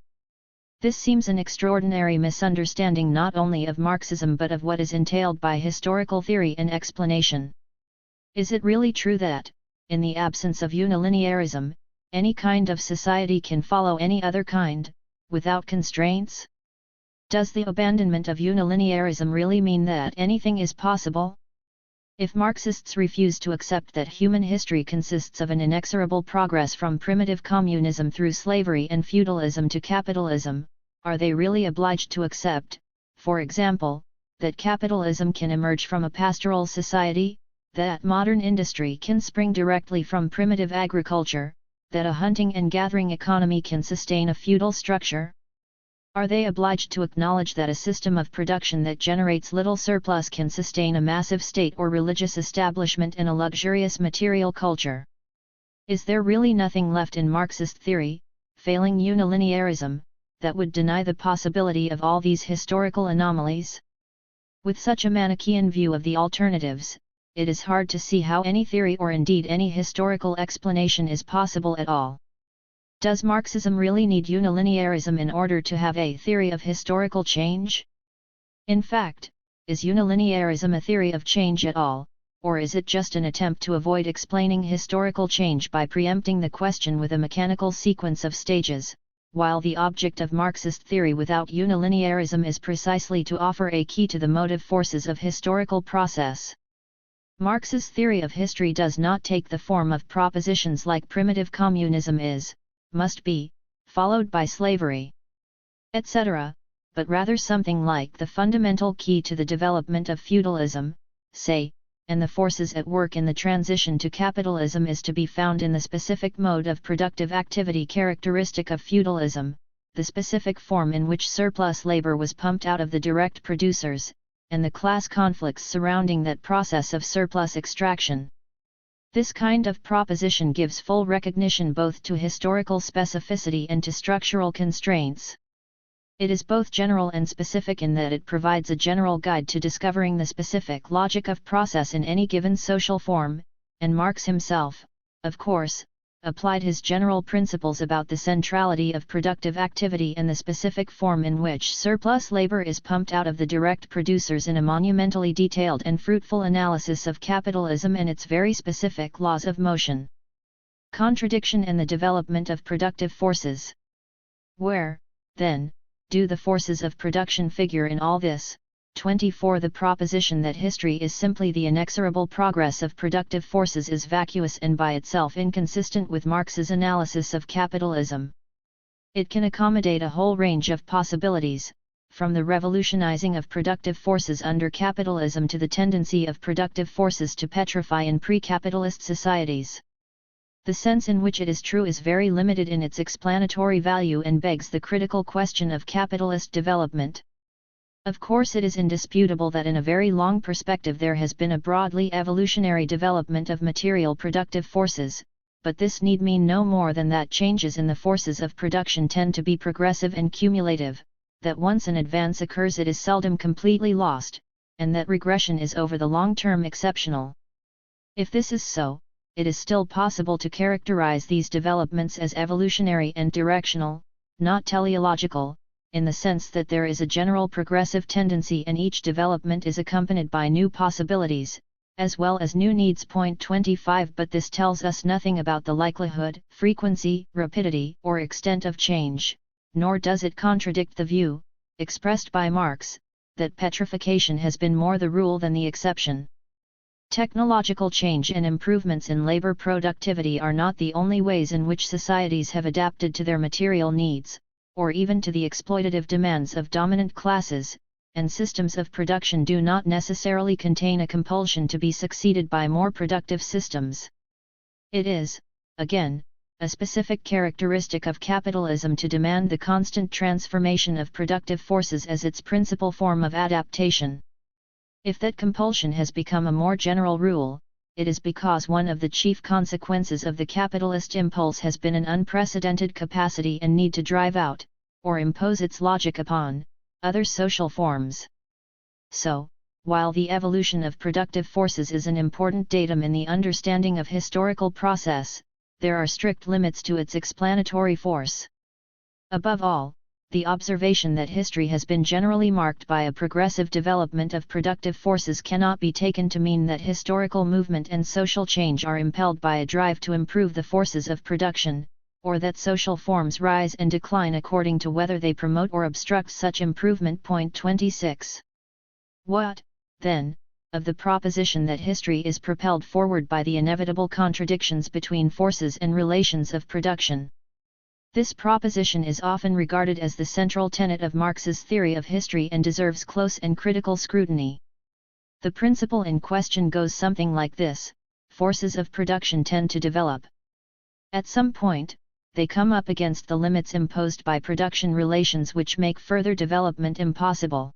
This seems an extraordinary misunderstanding not only of Marxism but of what is entailed by historical theory and explanation. Is it really true that, in the absence of unilinearism, any kind of society can follow any other kind, without constraints? Does the abandonment of unilinearism really mean that anything is possible? If Marxists refuse to accept that human history consists of an inexorable progress from primitive communism through slavery and feudalism to capitalism, are they really obliged to accept, for example, that capitalism can emerge from a pastoral society, that modern industry can spring directly from primitive agriculture, that a hunting and gathering economy can sustain a feudal structure? Are they obliged to acknowledge that a system of production that generates little surplus can sustain a massive state or religious establishment and a luxurious material culture? Is there really nothing left in Marxist theory, failing unilinearism, that would deny the possibility of all these historical anomalies? With such a Manichaean view of the alternatives, it is hard to see how any theory or indeed any historical explanation is possible at all. Does Marxism really need unilinearism in order to have a theory of historical change? In fact, is unilinearism a theory of change at all, or is it just an attempt to avoid explaining historical change by preempting the question with a mechanical sequence of stages, while the object of Marxist theory without unilinearism is precisely to offer a key to the motive forces of historical process? Marx's theory of history does not take the form of propositions like primitive communism is, must be, followed by slavery, etc., but rather something like the fundamental key to the development of feudalism, say, and the forces at work in the transition to capitalism is to be found in the specific mode of productive activity characteristic of feudalism, the specific form in which surplus labor was pumped out of the direct producers, and the class conflicts surrounding that process of surplus extraction. This kind of proposition gives full recognition both to historical specificity and to structural constraints. It is both general and specific in that it provides a general guide to discovering the specific logic of process in any given social form, and Marx himself, of course, applied his general principles about the centrality of productive activity and the specific form in which surplus labor is pumped out of the direct producers in a monumentally detailed and fruitful analysis of capitalism and its very specific laws of motion, contradiction and the development of productive forces. Where, then, do the forces of production figure in all this? 24. The proposition that history is simply the inexorable progress of productive forces is vacuous and by itself inconsistent with Marx's analysis of capitalism. It can accommodate a whole range of possibilities, from the revolutionizing of productive forces under capitalism to the tendency of productive forces to petrify in pre-capitalist societies. The sense in which it is true is very limited in its explanatory value and begs the critical question of capitalist development. Of course, it is indisputable that in a very long perspective there has been a broadly evolutionary development of material productive forces, but this need mean no more than that changes in the forces of production tend to be progressive and cumulative, that once an advance occurs it is seldom completely lost, and that regression is over the long term exceptional. If this is so, it is still possible to characterize these developments as evolutionary and directional, not teleological, in the sense that there is a general progressive tendency and each development is accompanied by new possibilities, as well as new needs. 25 But this tells us nothing about the likelihood, frequency, rapidity, or extent of change, nor does it contradict the view, expressed by Marx, that petrification has been more the rule than the exception. Technological change and improvements in labor productivity are not the only ways in which societies have adapted to their material needs, or even to the exploitative demands of dominant classes, and systems of production do not necessarily contain a compulsion to be succeeded by more productive systems. It is, again, a specific characteristic of capitalism to demand the constant transformation of productive forces as its principal form of adaptation. If that compulsion has become a more general rule, it is because one of the chief consequences of the capitalist impulse has been an unprecedented capacity and need to drive out, or impose its logic upon, other social forms. So, while the evolution of productive forces is an important datum in the understanding of historical process, there are strict limits to its explanatory force. Above all, the observation that history has been generally marked by a progressive development of productive forces cannot be taken to mean that historical movement and social change are impelled by a drive to improve the forces of production, or that social forms rise and decline according to whether they promote or obstruct such improvement. 26. What, then, of the proposition that history is propelled forward by the inevitable contradictions between forces and relations of production? This proposition is often regarded as the central tenet of Marx's theory of history and deserves close and critical scrutiny. The principle in question goes something like this: forces of production tend to develop. At some point, they come up against the limits imposed by production relations which make further development impossible.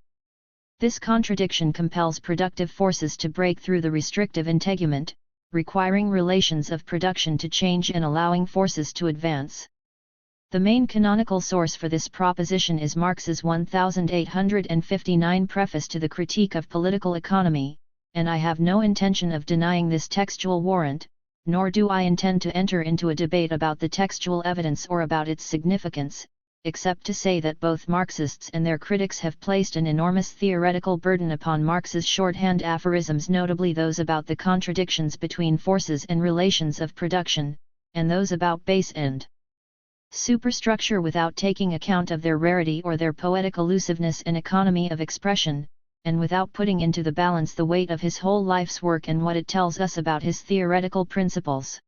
This contradiction compels productive forces to break through the restrictive integument, requiring relations of production to change and allowing forces to advance. The main canonical source for this proposition is Marx's 1859 preface to the Critique of Political Economy, and I have no intention of denying this textual warrant, nor do I intend to enter into a debate about the textual evidence or about its significance, except to say that both Marxists and their critics have placed an enormous theoretical burden upon Marx's shorthand aphorisms, notably those about the contradictions between forces and relations of production, and those about base and superstructure without taking account of their rarity or their poetic elusiveness and economy of expression, and without putting into the balance the weight of his whole life's work and what it tells us about his theoretical principles.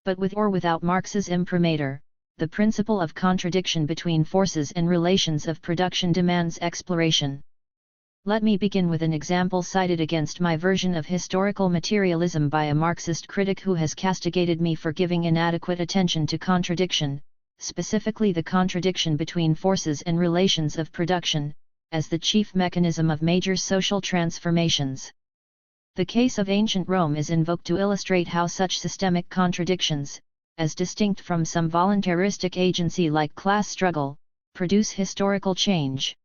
But with or without Marx's imprimatur, the principle of contradiction between forces and relations of production demands exploration. Let me begin with an example cited against my version of historical materialism by a Marxist critic who has castigated me for giving inadequate attention to contradiction, specifically the contradiction between forces and relations of production, as the chief mechanism of major social transformations. The case of ancient Rome is invoked to illustrate how such systemic contradictions, as distinct from some voluntaristic agency like class struggle, produce historical change.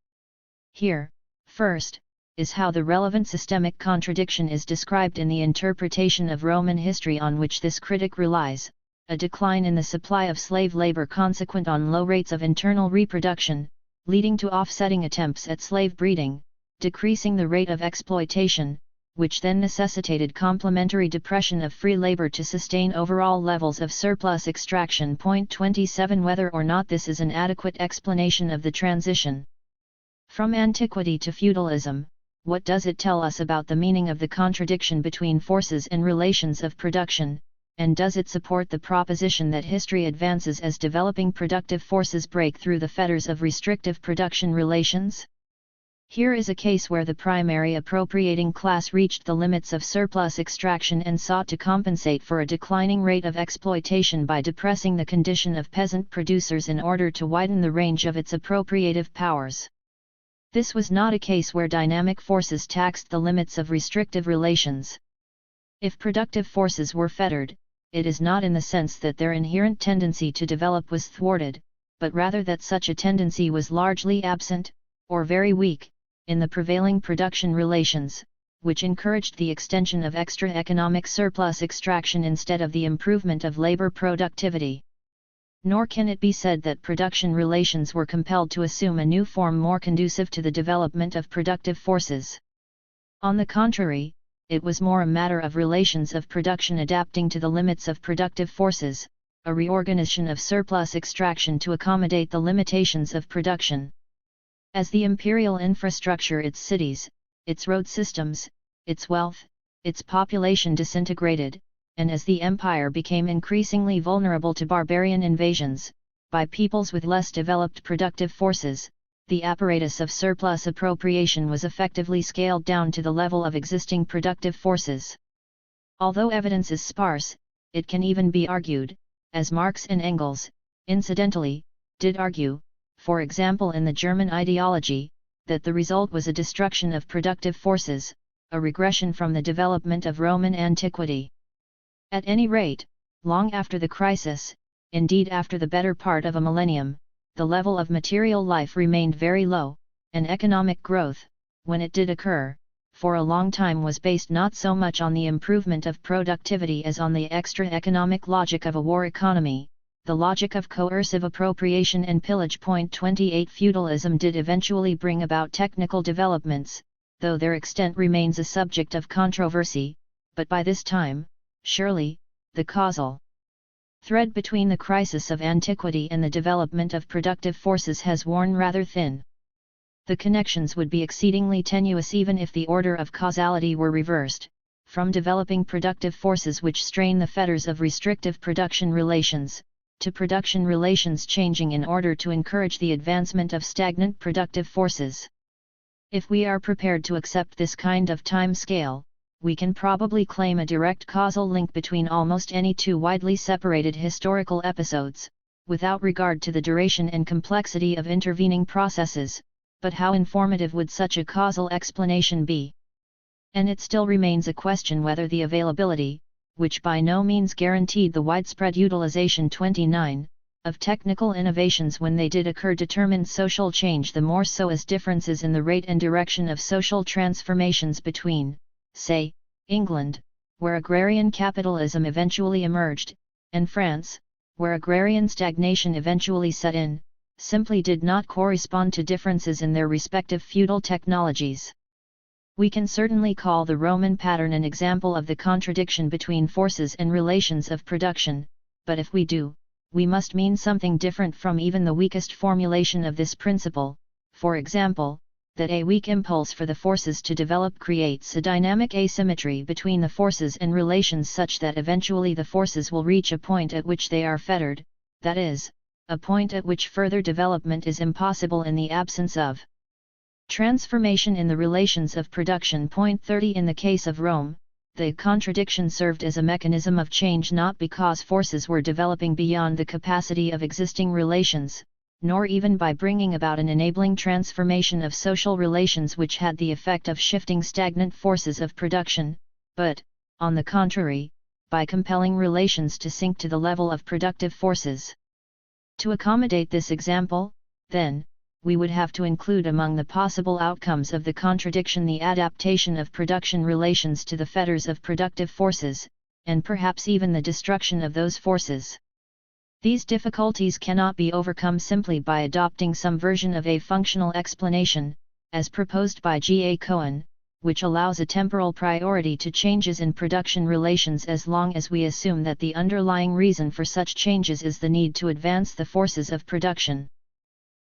Here, first, is how the relevant systemic contradiction is described in the interpretation of Roman history on which this critic relies: a decline in the supply of slave labor consequent on low rates of internal reproduction, leading to offsetting attempts at slave breeding, decreasing the rate of exploitation, which then necessitated complementary depression of free labor to sustain overall levels of surplus extraction. Point 27. Whether or not this is an adequate explanation of the transition from antiquity to feudalism, what does it tell us about the meaning of the contradiction between forces and relations of production, and does it support the proposition that history advances as developing productive forces break through the fetters of restrictive production relations? Here is a case where the primary appropriating class reached the limits of surplus extraction and sought to compensate for a declining rate of exploitation by depressing the condition of peasant producers in order to widen the range of its appropriative powers. This was not a case where dynamic forces taxed the limits of restrictive relations. If productive forces were fettered, it is not in the sense that their inherent tendency to develop was thwarted, but rather that such a tendency was largely absent, or very weak, in the prevailing production relations, which encouraged the extension of extra economic surplus extraction instead of the improvement of labor productivity. Nor can it be said that production relations were compelled to assume a new form more conducive to the development of productive forces. On the contrary, it was more a matter of relations of production adapting to the limits of productive forces, a reorganization of surplus extraction to accommodate the limitations of production. As the imperial infrastructure, its cities, its road systems, its wealth, its population disintegrated, and as the empire became increasingly vulnerable to barbarian invasions, by peoples with less developed productive forces, the apparatus of surplus appropriation was effectively scaled down to the level of existing productive forces. Although evidence is sparse, it can even be argued, as Marx and Engels, incidentally, did argue, for example in the German ideology, that the result was a destruction of productive forces, a regression from the development of Roman antiquity. At any rate, long after the crisis, indeed after the better part of a millennium, the level of material life remained very low, and economic growth, when it did occur, for a long time was based not so much on the improvement of productivity as on the extra economic logic of a war economy, the logic of coercive appropriation and pillage. Point 28. Feudalism did eventually bring about technical developments, though their extent remains a subject of controversy, but by this time, surely, the causal thread between the crisis of antiquity and the development of productive forces has worn rather thin. The connections would be exceedingly tenuous even if the order of causality were reversed, from developing productive forces which strain the fetters of restrictive production relations, to production relations changing in order to encourage the advancement of stagnant productive forces. If we are prepared to accept this kind of time scale, we can probably claim a direct causal link between almost any two widely separated historical episodes, without regard to the duration and complexity of intervening processes, but how informative would such a causal explanation be? And it still remains a question whether the availability, which by no means guaranteed the widespread utilization 29, of technical innovations when they did occur determined social change the more so as differences in the rate and direction of social transformations between, say, England, where agrarian capitalism eventually emerged, and France, where agrarian stagnation eventually set in, simply did not correspond to differences in their respective feudal technologies. We can certainly call the Roman pattern an example of the contradiction between forces and relations of production, but if we do, we must mean something different from even the weakest formulation of this principle, for example, that a weak impulse for the forces to develop creates a dynamic asymmetry between the forces and relations such that eventually the forces will reach a point at which they are fettered, that is, a point at which further development is impossible in the absence of Transformation in the relations of production. Point 30. In the case of Rome, the contradiction served as a mechanism of change, not because forces were developing beyond the capacity of existing relations, nor even by bringing about an enabling transformation of social relations which had the effect of shifting stagnant forces of production, but, on the contrary, by compelling relations to sink to the level of productive forces. To accommodate this example, then, we would have to include among the possible outcomes of the contradiction the adaptation of production relations to the fetters of productive forces, and perhaps even the destruction of those forces. These difficulties cannot be overcome simply by adopting some version of a functional explanation, as proposed by G. A. Cohen, which allows a temporal priority to changes in production relations as long as we assume that the underlying reason for such changes is the need to advance the forces of production.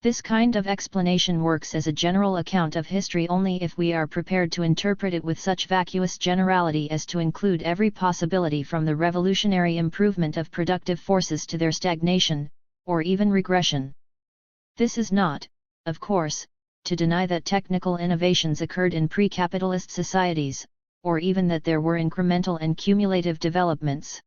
This kind of explanation works as a general account of history only if we are prepared to interpret it with such vacuous generality as to include every possibility from the revolutionary improvement of productive forces to their stagnation, or even regression. This is not, of course, to deny that technical innovations occurred in pre-capitalist societies, or even that there were incremental and cumulative developments.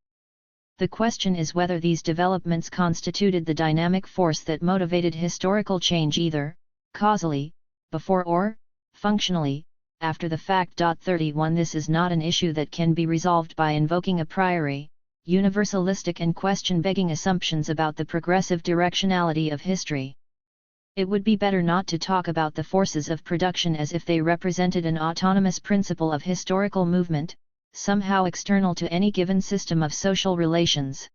The question is whether these developments constituted the dynamic force that motivated historical change either, causally, before or, functionally, after the fact. 31 This is not an issue that can be resolved by invoking a priori, universalistic and question-begging assumptions about the progressive directionality of history. It would be better not to talk about the forces of production as if they represented an autonomous principle of historical movement, somehow external to any given system of social relations.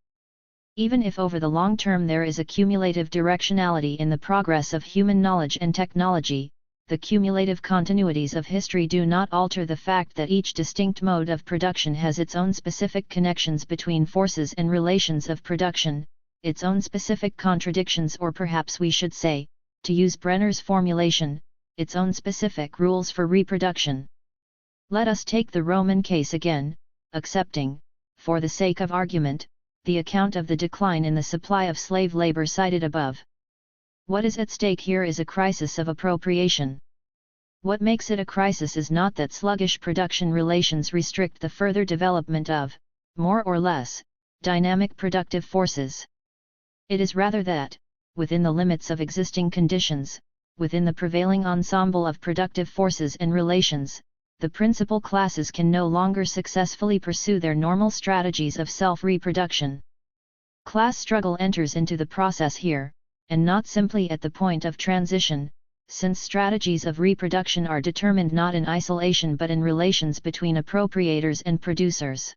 Even if over the long term there is a cumulative directionality in the progress of human knowledge and technology, the cumulative continuities of history do not alter the fact that each distinct mode of production has its own specific connections between forces and relations of production, its own specific contradictions, or perhaps we should say, to use Brenner's formulation, its own specific rules for reproduction. Let us take the Roman case again, accepting, for the sake of argument, the account of the decline in the supply of slave labor cited above. What is at stake here is a crisis of appropriation. What makes it a crisis is not that sluggish production relations restrict the further development of, more or less, dynamic productive forces. It is rather that, within the limits of existing conditions, within the prevailing ensemble of productive forces and relations, the principal classes can no longer successfully pursue their normal strategies of self-reproduction. Class struggle enters into the process here, and not simply at the point of transition, since strategies of reproduction are determined not in isolation but in relations between appropriators and producers.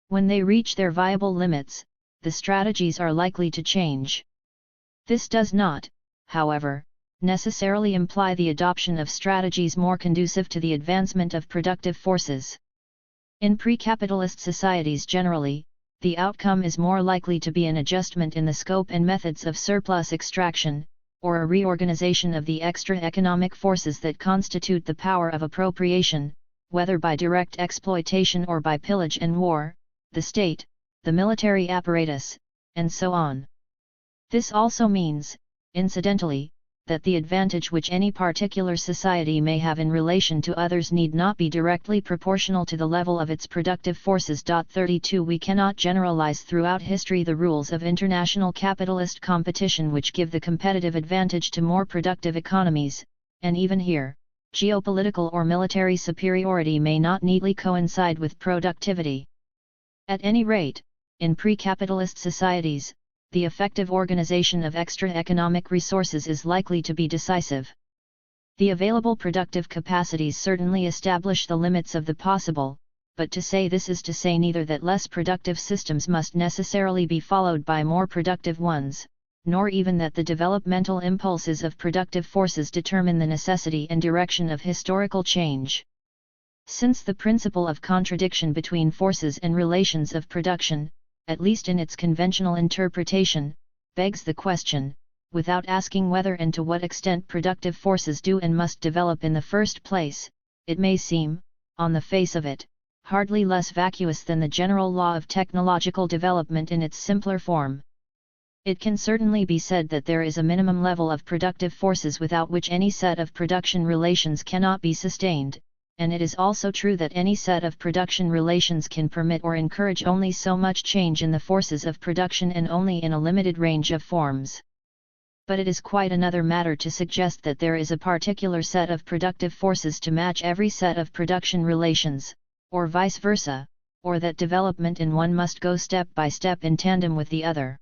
When they reach their viable limits, the strategies are likely to change. This does not, however, necessarily imply the adoption of strategies more conducive to the advancement of productive forces. In pre-capitalist societies generally, the outcome is more likely to be an adjustment in the scope and methods of surplus extraction, or a reorganization of the extra economic forces that constitute the power of appropriation, whether by direct exploitation or by pillage and war, the state, the military apparatus, and so on. This also means, incidentally, that the advantage which any particular society may have in relation to others need not be directly proportional to the level of its productive forces. 32 We cannot generalize throughout history the rules of international capitalist competition which give the competitive advantage to more productive economies, and even here, geopolitical or military superiority may not neatly coincide with productivity. At any rate, in pre-capitalist societies, the effective organization of extra economic resources is likely to be decisive. The available productive capacities certainly establish the limits of the possible, but to say this is to say neither that less productive systems must necessarily be followed by more productive ones, nor even that the developmental impulses of productive forces determine the necessity and direction of historical change. Since the principle of contradiction between forces and relations of production, at least in its conventional interpretation, begs the question, without asking whether and to what extent productive forces do and must develop in the first place, it may seem, on the face of it, hardly less vacuous than the general law of technological development in its simpler form. It can certainly be said that there is a minimum level of productive forces without which any set of production relations cannot be sustained, and it is also true that any set of production relations can permit or encourage only so much change in the forces of production and only in a limited range of forms. But it is quite another matter to suggest that there is a particular set of productive forces to match every set of production relations, or vice versa, or that development in one must go step by step in tandem with the other.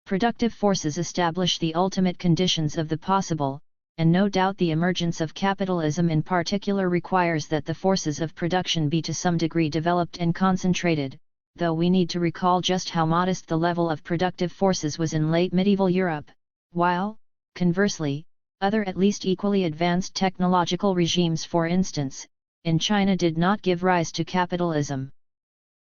Productive forces establish the ultimate conditions of the possible, and no doubt the emergence of capitalism in particular requires that the forces of production be to some degree developed and concentrated, though we need to recall just how modest the level of productive forces was in late medieval Europe, while, conversely, other at least equally advanced technological regimes, for instance, in China, did not give rise to capitalism.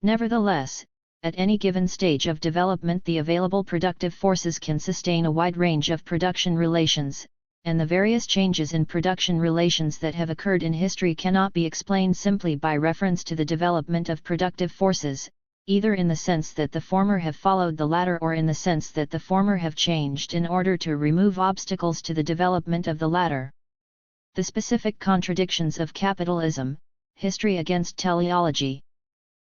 Nevertheless, at any given stage of development the available productive forces can sustain a wide range of production relations, and the various changes in production relations that have occurred in history cannot be explained simply by reference to the development of productive forces, either in the sense that the former have followed the latter or in the sense that the former have changed in order to remove obstacles to the development of the latter. The specific contradictions of capitalism, history against teleology.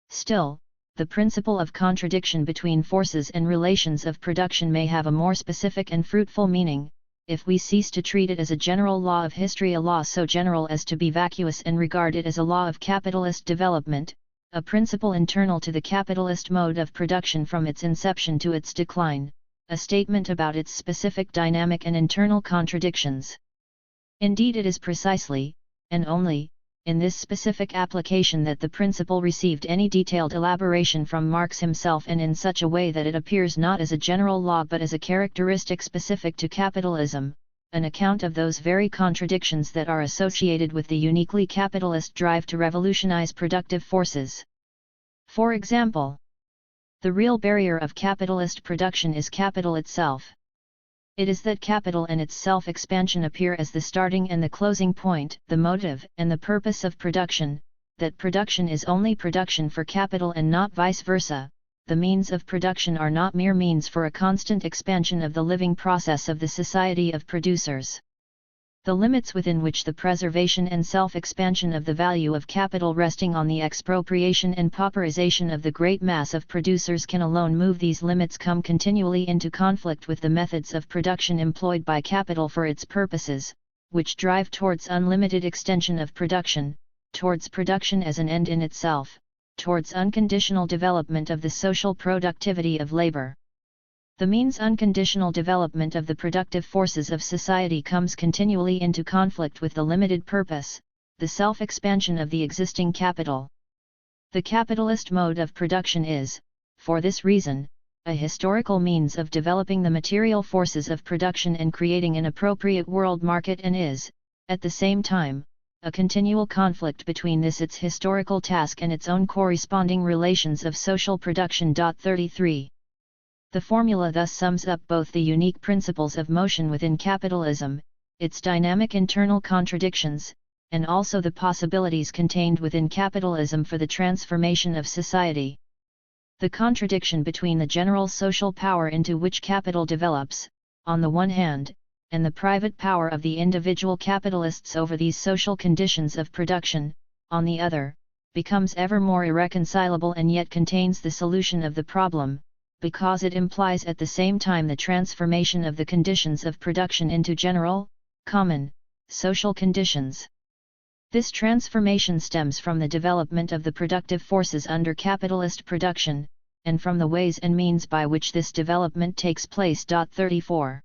Still, the principle of contradiction between forces and relations of production may have a more specific and fruitful meaning, if we cease to treat it as a general law of history, a law so general as to be vacuous, and regard it as a law of capitalist development, a principle internal to the capitalist mode of production from its inception to its decline, a statement about its specific dynamic and internal contradictions. Indeed, it is precisely, and only, in this specific application that the principle received any detailed elaboration from Marx himself, and in such a way that it appears not as a general law but as a characteristic specific to capitalism, an account of those very contradictions that are associated with the uniquely capitalist drive to revolutionize productive forces. For example, the real barrier of capitalist production is capital itself. It is that capital and its self-expansion appear as the starting and the closing point, the motive and the purpose of production, that production is only production for capital and not vice versa, the means of production are not mere means for a constant expansion of the living process of the society of producers. The limits within which the preservation and self-expansion of the value of capital resting on the expropriation and pauperization of the great mass of producers can alone move these limits come continually into conflict with the methods of production employed by capital for its purposes, which drive towards unlimited extension of production, towards production as an end in itself, towards unconditional development of the social productivity of labor. The means unconditional development of the productive forces of society comes continually into conflict with the limited purpose, the self-expansion of the existing capital. The capitalist mode of production is, for this reason, a historical means of developing the material forces of production and creating an appropriate world market, and is, at the same time, a continual conflict between this its historical task and its own corresponding relations of social production. 33. The formula thus sums up both the unique principles of motion within capitalism, its dynamic internal contradictions, and also the possibilities contained within capitalism for the transformation of society. The contradiction between the general social power into which capital develops, on the one hand, and the private power of the individual capitalists over these social conditions of production, on the other, becomes ever more irreconcilable, and yet contains the solution of the problem, because it implies at the same time the transformation of the conditions of production into general, common, social conditions. This transformation stems from the development of the productive forces under capitalist production, and from the ways and means by which this development takes place. 34.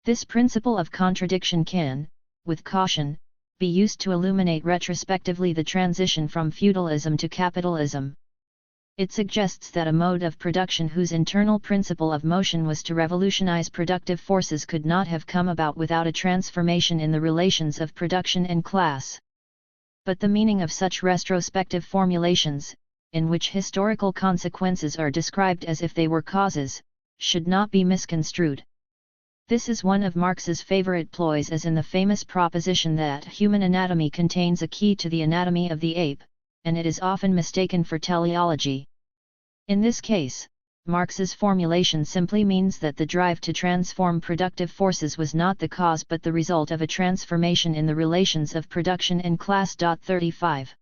This principle of contradiction can, with caution, be used to illuminate retrospectively the transition from feudalism to capitalism. It suggests that a mode of production whose internal principle of motion was to revolutionize productive forces could not have come about without a transformation in the relations of production and class. But the meaning of such retrospective formulations, in which historical consequences are described as if they were causes, should not be misconstrued. This is one of Marx's favorite ploys, as in the famous proposition that human anatomy contains a key to the anatomy of the ape, and it is often mistaken for teleology. In this case, Marx's formulation simply means that the drive to transform productive forces was not the cause but the result of a transformation in the relations of production and class. 35.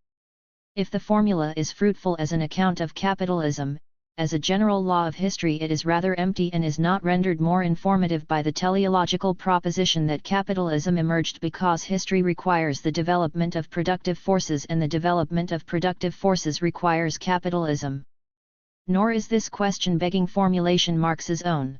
If the formula is fruitful as an account of capitalism, as a general law of history it is rather empty and is not rendered more informative by the teleological proposition that capitalism emerged because history requires the development of productive forces and the development of productive forces requires capitalism. Nor is this question-begging formulation Marx's own.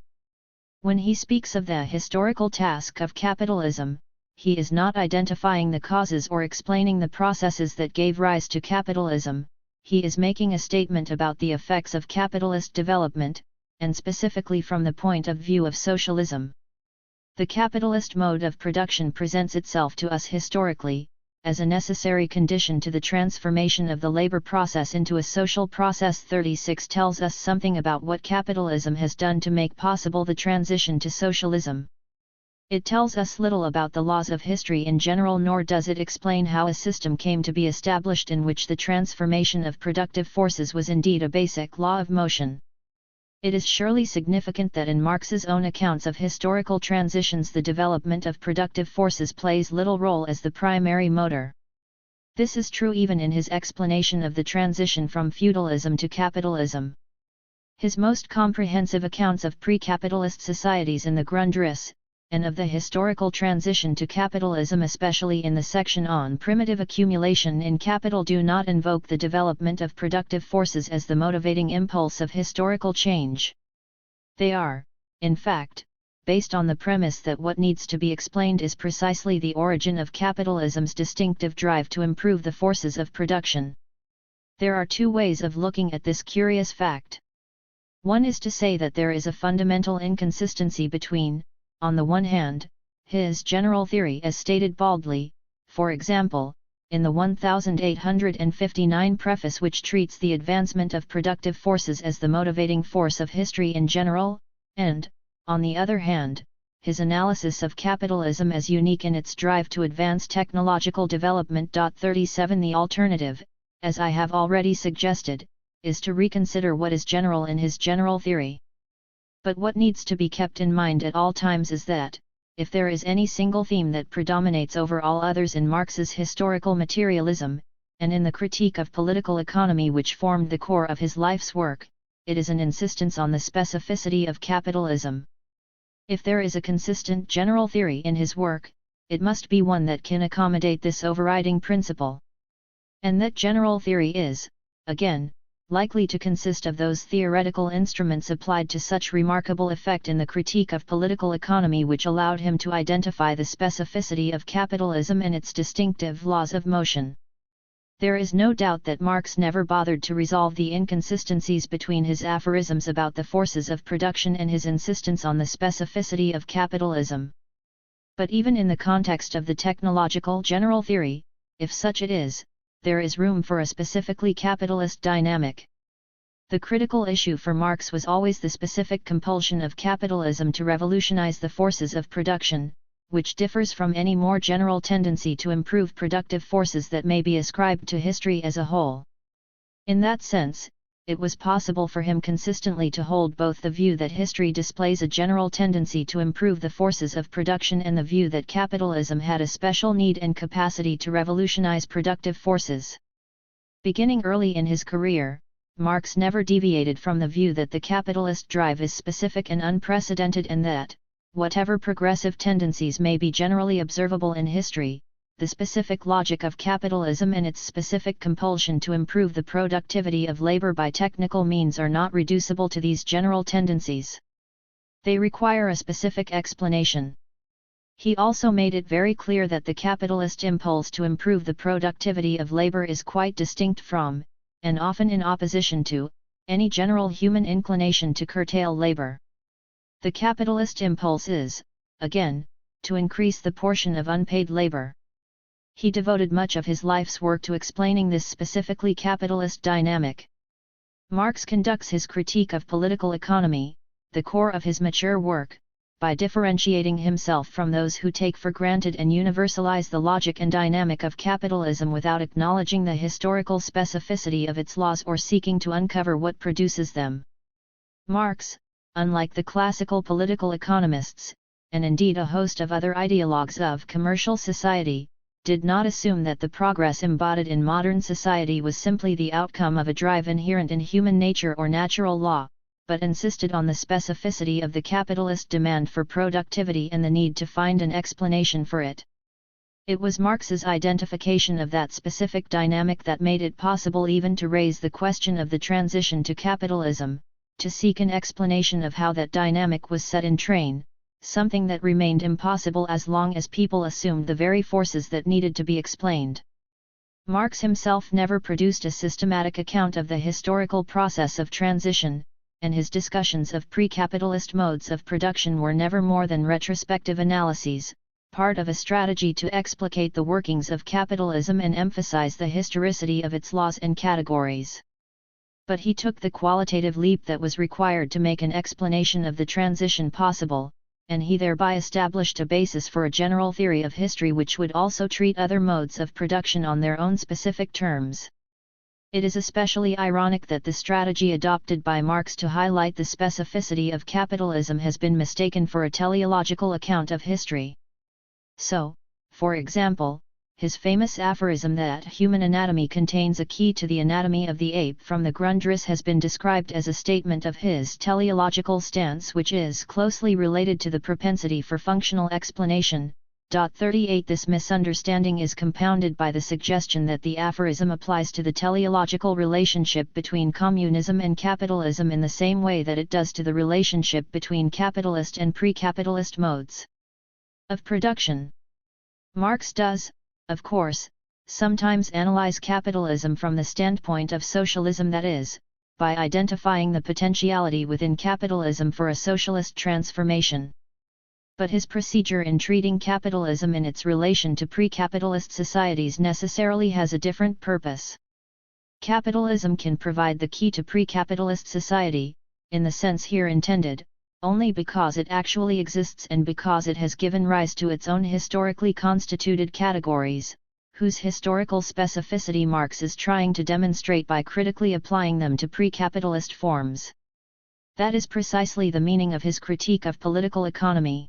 When he speaks of the historical task of capitalism, he is not identifying the causes or explaining the processes that gave rise to capitalism, he is making a statement about the effects of capitalist development, and specifically from the point of view of socialism. The capitalist mode of production presents itself to us historically, as a necessary condition to the transformation of the labor process into a social process. 36 tells us something about what capitalism has done to make possible the transition to socialism. It tells us little about the laws of history in general, nor does it explain how a system came to be established in which the transformation of productive forces was indeed a basic law of motion. It is surely significant that in Marx's own accounts of historical transitions the development of productive forces plays little role as the primary motor. This is true even in his explanation of the transition from feudalism to capitalism. His most comprehensive accounts of pre-capitalist societies in the Grundriss, and of the historical transition to capitalism especially in the section on primitive accumulation in capital do not invoke the development of productive forces as the motivating impulse of historical change. They are, in fact, based on the premise that what needs to be explained is precisely the origin of capitalism's distinctive drive to improve the forces of production. There are two ways of looking at this curious fact. One is to say that there is a fundamental inconsistency between, on the one hand, his general theory as stated baldly, for example, in the 1859 preface which treats the advancement of productive forces as the motivating force of history in general, and, on the other hand, his analysis of capitalism as unique in its drive to advance technological development. 37 The alternative, as I have already suggested, is to reconsider what is general in his general theory. But what needs to be kept in mind at all times is that, if there is any single theme that predominates over all others in Marx's historical materialism, and in the critique of political economy which formed the core of his life's work, it is an insistence on the specificity of capitalism. If there is a consistent general theory in his work, it must be one that can accommodate this overriding principle. And that general theory is, again, likely to consist of those theoretical instruments applied to such remarkable effect in the critique of political economy which allowed him to identify the specificity of capitalism and its distinctive laws of motion. There is no doubt that Marx never bothered to resolve the inconsistencies between his aphorisms about the forces of production and his insistence on the specificity of capitalism. But even in the context of the technological general theory, if such it is, there is room for a specifically capitalist dynamic. The critical issue for Marx was always the specific compulsion of capitalism to revolutionize the forces of production, which differs from any more general tendency to improve productive forces that may be ascribed to history as a whole. In that sense, it was possible for him consistently to hold both the view that history displays a general tendency to improve the forces of production and the view that capitalism had a special need and capacity to revolutionize productive forces. Beginning early in his career, Marx never deviated from the view that the capitalist drive is specific and unprecedented and that, whatever progressive tendencies may be generally observable in history, the specific logic of capitalism and its specific compulsion to improve the productivity of labor by technical means are not reducible to these general tendencies. They require a specific explanation. He also made it very clear that the capitalist impulse to improve the productivity of labor is quite distinct from, and often in opposition to, any general human inclination to curtail labor. The capitalist impulse is, again, to increase the portion of unpaid labor. He devoted much of his life's work to explaining this specifically capitalist dynamic. Marx conducts his critique of political economy, the core of his mature work, by differentiating himself from those who take for granted and universalize the logic and dynamic of capitalism without acknowledging the historical specificity of its laws or seeking to uncover what produces them. Marx, unlike the classical political economists, and indeed a host of other ideologues of commercial society, did not assume that the progress embodied in modern society was simply the outcome of a drive inherent in human nature or natural law, but insisted on the specificity of the capitalist demand for productivity and the need to find an explanation for it. It was Marx's identification of that specific dynamic that made it possible even to raise the question of the transition to capitalism, to seek an explanation of how that dynamic was set in train, something that remained impossible as long as people assumed the very forces that needed to be explained. Marx himself never produced a systematic account of the historical process of transition, and his discussions of pre-capitalist modes of production were never more than retrospective analyses, part of a strategy to explicate the workings of capitalism and emphasize the historicity of its laws and categories. But he took the qualitative leap that was required to make an explanation of the transition possible, and he thereby established a basis for a general theory of history which would also treat other modes of production on their own specific terms. It is especially ironic that the strategy adopted by Marx to highlight the specificity of capitalism has been mistaken for a teleological account of history. So, for example, his famous aphorism that human anatomy contains a key to the anatomy of the ape from the Grundriss has been described as a statement of his teleological stance, which is closely related to the propensity for functional explanation. 38 This misunderstanding is compounded by the suggestion that the aphorism applies to the teleological relationship between communism and capitalism in the same way that it does to the relationship between capitalist and pre-capitalist modes of production. Marx does, of course, sometimes analyze capitalism from the standpoint of socialism, that is, by identifying the potentiality within capitalism for a socialist transformation. But his procedure in treating capitalism in its relation to pre-capitalist societies necessarily has a different purpose. Capitalism can provide the key to pre-capitalist society, in the sense here intended, only because it actually exists and because it has given rise to its own historically constituted categories, whose historical specificity Marx is trying to demonstrate by critically applying them to pre-capitalist forms. That is precisely the meaning of his critique of political economy.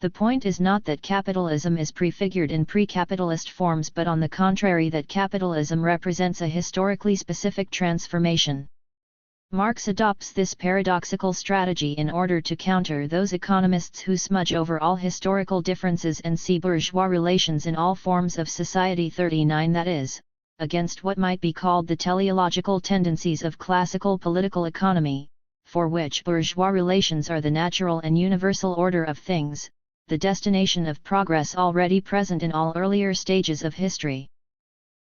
The point is not that capitalism is prefigured in pre-capitalist forms, but on the contrary that capitalism represents a historically specific transformation. Marx adopts this paradoxical strategy in order to counter those economists who smudge over all historical differences and see bourgeois relations in all forms of society. 39 That is, against what might be called the teleological tendencies of classical political economy, for which bourgeois relations are the natural and universal order of things, the destination of progress already present in all earlier stages of history.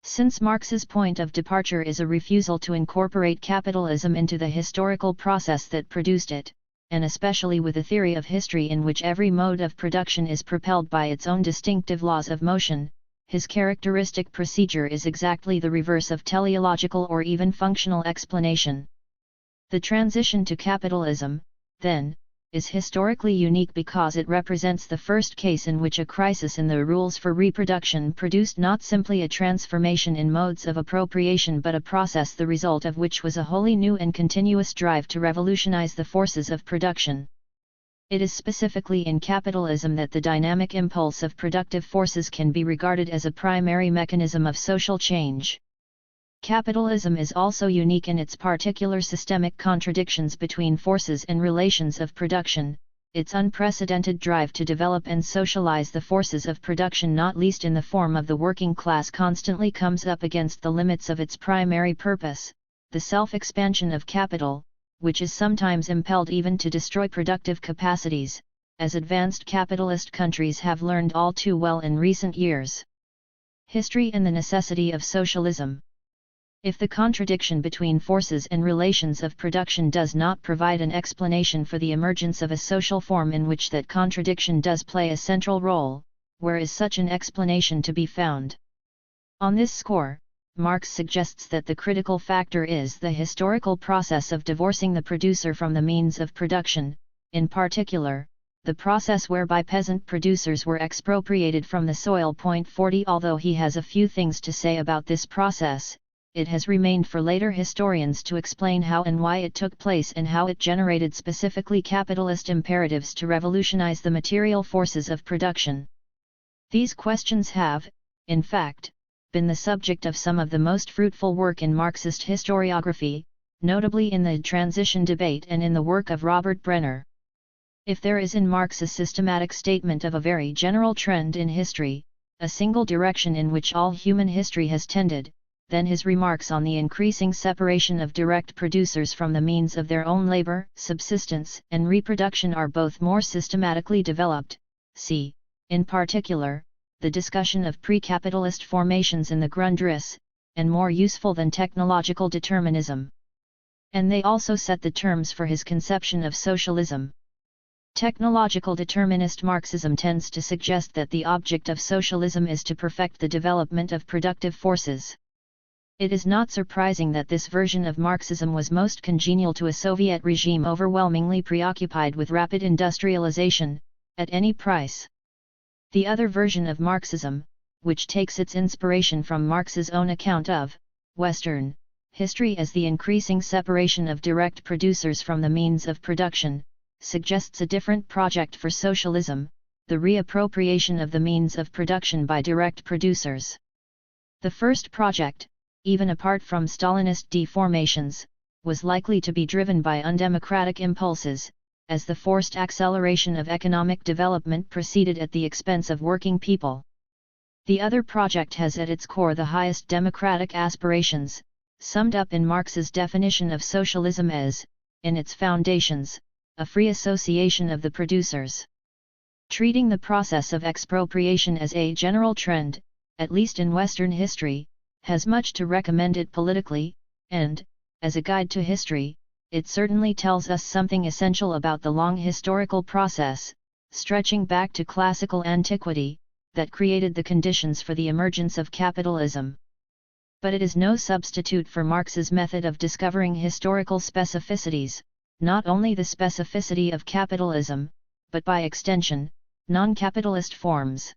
Since Marx's point of departure is a refusal to incorporate capitalism into the historical process that produced it, and especially with a theory of history in which every mode of production is propelled by its own distinctive laws of motion, his characteristic procedure is exactly the reverse of teleological or even functional explanation. The transition to capitalism, then, is historically unique because it represents the first case in which a crisis in the rules for reproduction produced not simply a transformation in modes of appropriation but a process the result of which was a wholly new and continuous drive to revolutionize the forces of production. It is specifically in capitalism that the dynamic impulse of productive forces can be regarded as a primary mechanism of social change. Capitalism is also unique in its particular systemic contradictions between forces and relations of production, its unprecedented drive to develop and socialize the forces of production, not least in the form of the working class, constantly comes up against the limits of its primary purpose, the self-expansion of capital, which is sometimes impelled even to destroy productive capacities, as advanced capitalist countries have learned all too well in recent years. History and the necessity of socialism. If the contradiction between forces and relations of production does not provide an explanation for the emergence of a social form in which that contradiction does play a central role, where is such an explanation to be found? On this score, Marx suggests that the critical factor is the historical process of divorcing the producer from the means of production, in particular, the process whereby peasant producers were expropriated from the soil. 40 Although he has a few things to say about this process, it has remained for later historians to explain how and why it took place and how it generated specifically capitalist imperatives to revolutionize the material forces of production. These questions have, in fact, been the subject of some of the most fruitful work in Marxist historiography, notably in the transition debate and in the work of Robert Brenner. If there is in Marx a systematic statement of a very general trend in history, a single direction in which all human history has tended, then his remarks on the increasing separation of direct producers from the means of their own labor, subsistence, and reproduction are both more systematically developed. See, in particular, the discussion of pre-capitalist formations in the Grundriss, and more useful than technological determinism. And they also set the terms for his conception of socialism. Technological determinist Marxism tends to suggest that the object of socialism is to perfect the development of productive forces. It is not surprising that this version of Marxism was most congenial to a Soviet regime overwhelmingly preoccupied with rapid industrialization, at any price. The other version of Marxism, which takes its inspiration from Marx's own account of Western history as the increasing separation of direct producers from the means of production, suggests a different project for socialism, the reappropriation of the means of production by direct producers. The first project, even apart from Stalinist deformations, was likely to be driven by undemocratic impulses, as the forced acceleration of economic development proceeded at the expense of working people. The other project has at its core the highest democratic aspirations, summed up in Marx's definition of socialism as, in its foundations, a free association of the producers. Treating the process of expropriation as a general trend, at least in Western history, has much to recommend it politically, and, as a guide to history, it certainly tells us something essential about the long historical process, stretching back to classical antiquity, that created the conditions for the emergence of capitalism. But it is no substitute for Marx's method of discovering historical specificities, not only the specificity of capitalism, but by extension, non-capitalist forms.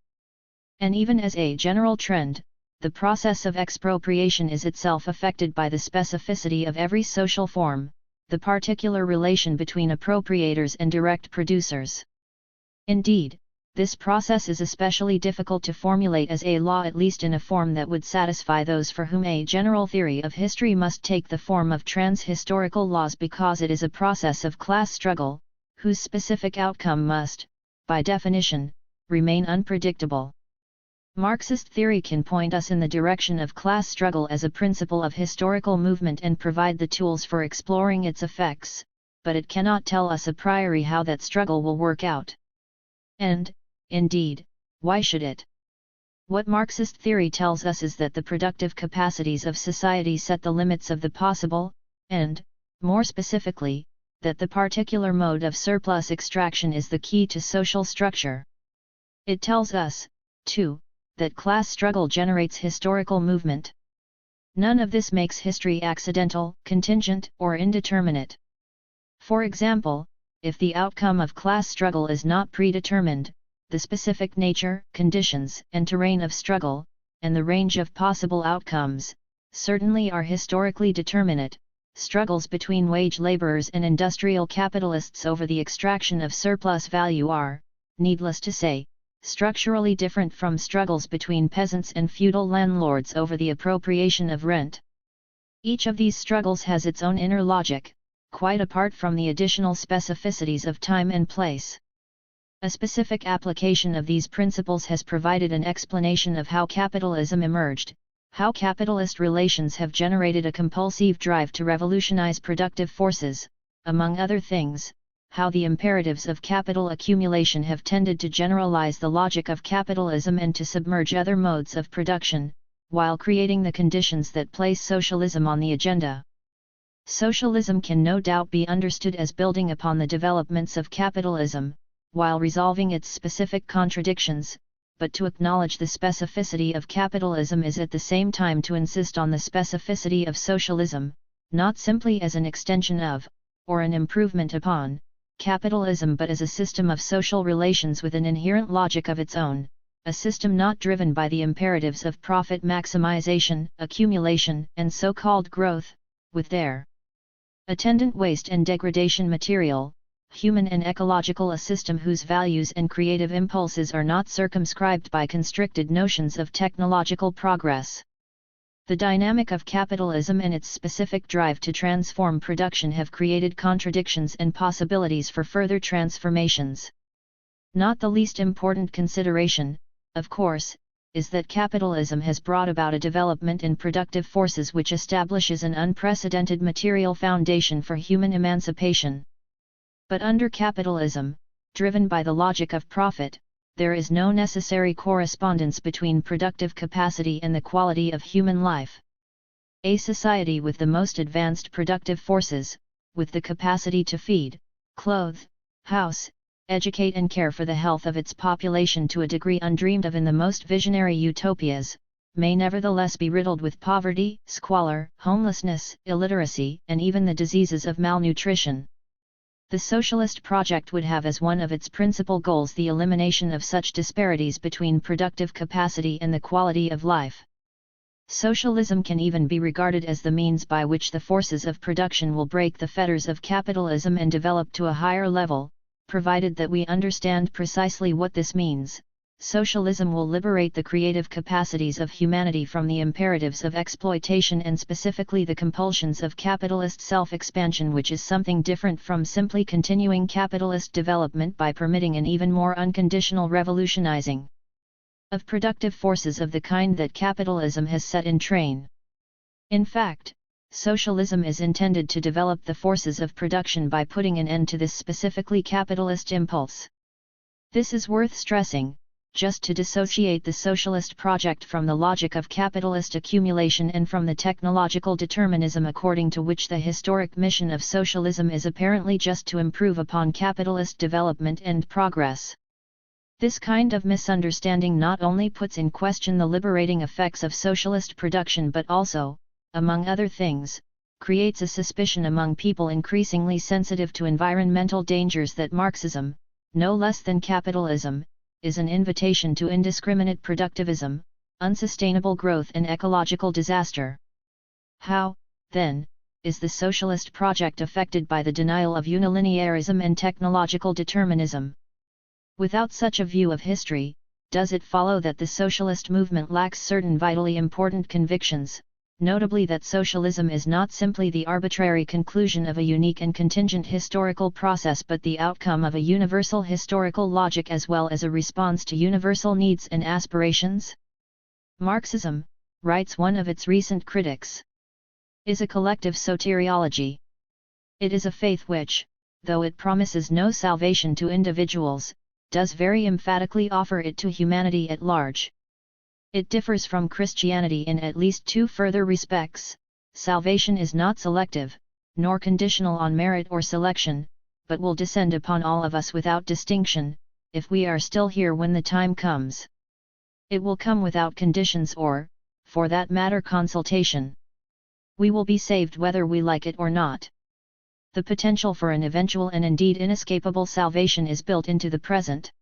And even as a general trend, the process of expropriation is itself affected by the specificity of every social form, the particular relation between appropriators and direct producers. Indeed, this process is especially difficult to formulate as a law, at least in a form that would satisfy those for whom a general theory of history must take the form of trans-historical laws, because it is a process of class struggle, whose specific outcome must, by definition, remain unpredictable. Marxist theory can point us in the direction of class struggle as a principle of historical movement and provide the tools for exploring its effects, but it cannot tell us a priori how that struggle will work out. And, indeed, why should it? What Marxist theory tells us is that the productive capacities of society set the limits of the possible, and, more specifically, that the particular mode of surplus extraction is the key to social structure. It tells us, too, that class struggle generates historical movement. None of this makes history accidental, contingent, or indeterminate. For example, if the outcome of class struggle is not predetermined, the specific nature, conditions, and terrain of struggle, and the range of possible outcomes, certainly are historically determinate. Struggles between wage laborers and industrial capitalists over the extraction of surplus value are, needless to say, structurally different from struggles between peasants and feudal landlords over the appropriation of rent. Each of these struggles has its own inner logic, quite apart from the additional specificities of time and place. A specific application of these principles has provided an explanation of how capitalism emerged, how capitalist relations have generated a compulsive drive to revolutionize productive forces, among other things, how the imperatives of capital accumulation have tended to generalize the logic of capitalism and to submerge other modes of production, while creating the conditions that place socialism on the agenda. Socialism can no doubt be understood as building upon the developments of capitalism, while resolving its specific contradictions, but to acknowledge the specificity of capitalism is at the same time to insist on the specificity of socialism, not simply as an extension of, or an improvement upon, capitalism, but as a system of social relations with an inherent logic of its own, a system not driven by the imperatives of profit maximization, accumulation, and so-called growth, with their attendant waste and degradation material, human and ecological, a system whose values and creative impulses are not circumscribed by constricted notions of technological progress. The dynamic of capitalism and its specific drive to transform production have created contradictions and possibilities for further transformations. Not the least important consideration, of course, is that capitalism has brought about a development in productive forces which establishes an unprecedented material foundation for human emancipation. But under capitalism, driven by the logic of profit, there is no necessary correspondence between productive capacity and the quality of human life. A society with the most advanced productive forces, with the capacity to feed, clothe, house, educate and care for the health of its population to a degree undreamed of in the most visionary utopias, may nevertheless be riddled with poverty, squalor, homelessness, illiteracy, and even the diseases of malnutrition. The socialist project would have as one of its principal goals the elimination of such disparities between productive capacity and the quality of life. Socialism can even be regarded as the means by which the forces of production will break the fetters of capitalism and develop to a higher level, provided that we understand precisely what this means. Socialism will liberate the creative capacities of humanity from the imperatives of exploitation and specifically the compulsions of capitalist self-expansion, which is something different from simply continuing capitalist development by permitting an even more unconditional revolutionizing of productive forces of the kind that capitalism has set in train. In fact, socialism is intended to develop the forces of production by putting an end to this specifically capitalist impulse. This is worth stressing, just to dissociate the socialist project from the logic of capitalist accumulation and from the technological determinism according to which the historic mission of socialism is apparently just to improve upon capitalist development and progress. This kind of misunderstanding not only puts in question the liberating effects of socialist production but also, among other things, creates a suspicion among people increasingly sensitive to environmental dangers that Marxism, no less than capitalism, is an invitation to indiscriminate productivism, unsustainable growth and ecological disaster. How, then, is the socialist project affected by the denial of unilinearism and technological determinism? Without such a view of history, does it follow that the socialist movement lacks certain vitally important convictions, notably that socialism is not simply the arbitrary conclusion of a unique and contingent historical process but the outcome of a universal historical logic as well as a response to universal needs and aspirations? Marxism, writes one of its recent critics, is a collective soteriology. It is a faith which, though it promises no salvation to individuals, does very emphatically offer it to humanity at large. It differs from Christianity in at least two further respects. Salvation is not selective, nor conditional on merit or selection, but will descend upon all of us without distinction, if we are still here when the time comes. It will come without conditions or, for that matter, consultation. We will be saved whether we like it or not. The potential for an eventual and indeed inescapable salvation is built into the present.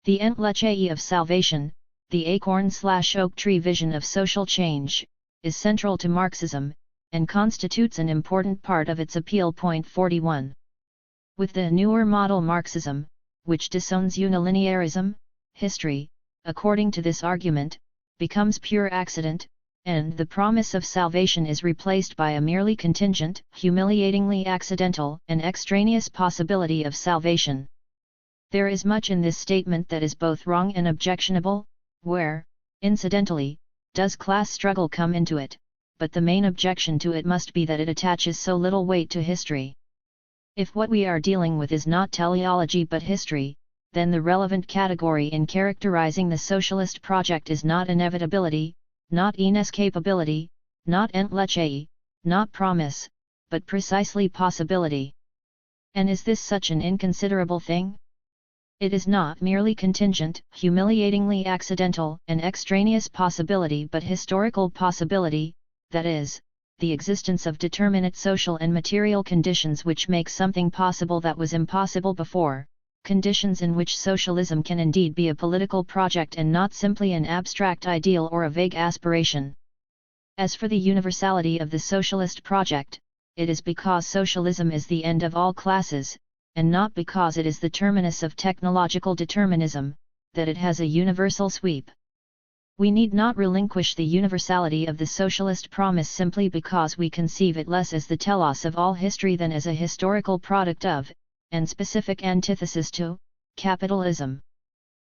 The entleche of salvation, the acorn/oak tree vision of social change, is central to Marxism, and constitutes an important part of its appeal. 41. With the newer model Marxism, which disowns unilinearism, history, according to this argument, becomes pure accident, and the promise of salvation is replaced by a merely contingent, humiliatingly accidental, and extraneous possibility of salvation. There is much in this statement that is both wrong and objectionable. Where, incidentally, does class struggle come into it, but the main objection to it must be that it attaches so little weight to history. If what we are dealing with is not teleology but history, then the relevant category in characterizing the socialist project is not inevitability, not inescapability, not entleche, not promise, but precisely possibility. And is this such an inconsiderable thing? It is not merely contingent, humiliatingly accidental, and extraneous possibility but historical possibility, that is, the existence of determinate social and material conditions which make something possible that was impossible before, conditions in which socialism can indeed be a political project and not simply an abstract ideal or a vague aspiration. As for the universality of the socialist project, it is because socialism is the end of all classes, and not because it is the terminus of technological determinism, that it has a universal sweep. We need not relinquish the universality of the socialist promise simply because we conceive it less as the telos of all history than as a historical product of, and specific antithesis to, capitalism.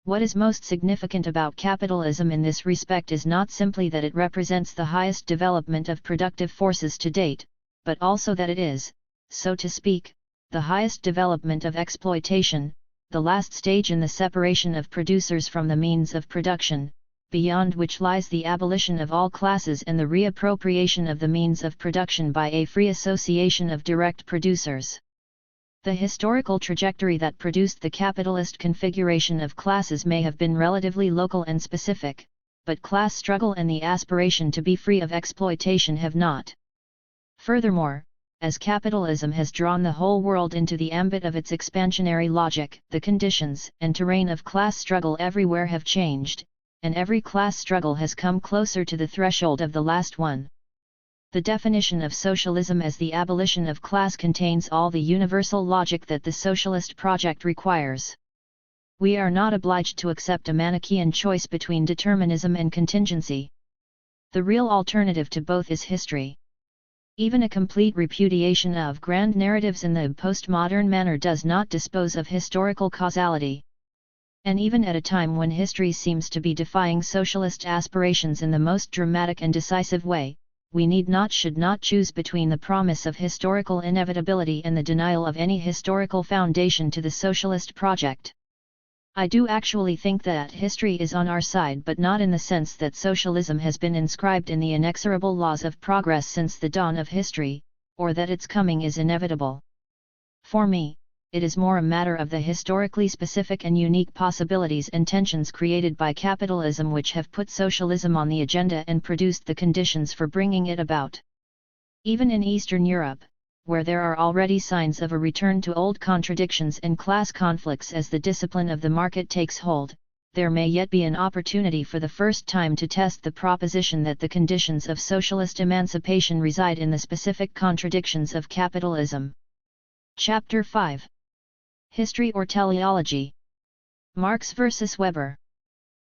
What is most significant about capitalism in this respect is not simply that it represents the highest development of productive forces to date, but also that it is, so to speak, the highest development of exploitation, the last stage in the separation of producers from the means of production, beyond which lies the abolition of all classes and the reappropriation of the means of production by a free association of direct producers. The historical trajectory that produced the capitalist configuration of classes may have been relatively local and specific, but class struggle and the aspiration to be free of exploitation have not. Furthermore, as capitalism has drawn the whole world into the ambit of its expansionary logic, the conditions and terrain of class struggle everywhere have changed, and every class struggle has come closer to the threshold of the last one. The definition of socialism as the abolition of class contains all the universal logic that the socialist project requires. We are not obliged to accept a Manichaean choice between determinism and contingency. The real alternative to both is history. Even a complete repudiation of grand narratives in the postmodern manner does not dispose of historical causality. And even at a time when history seems to be defying socialist aspirations in the most dramatic and decisive way, we should not choose between the promise of historical inevitability and the denial of any historical foundation to the socialist project. I do actually think that history is on our side, but not in the sense that socialism has been inscribed in the inexorable laws of progress since the dawn of history, or that its coming is inevitable. For me, it is more a matter of the historically specific and unique possibilities and tensions created by capitalism which have put socialism on the agenda and produced the conditions for bringing it about. Even in Eastern Europe, where there are already signs of a return to old contradictions and class conflicts as the discipline of the market takes hold, there may yet be an opportunity for the first time to test the proposition that the conditions of socialist emancipation reside in the specific contradictions of capitalism. Chapter 5. History or Teleology. Marx versus Weber.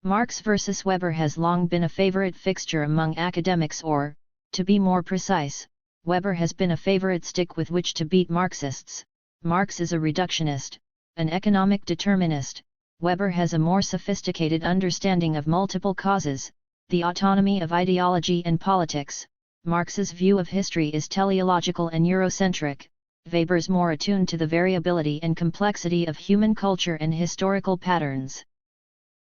Marx versus Weber has long been a favorite fixture among academics, or, to be more precise, Weber has been a favorite stick with which to beat Marxists. Marx is a reductionist, an economic determinist. Weber has a more sophisticated understanding of multiple causes, the autonomy of ideology and politics. Marx's view of history is teleological and Eurocentric. Weber's more attuned to the variability and complexity of human culture and historical patterns.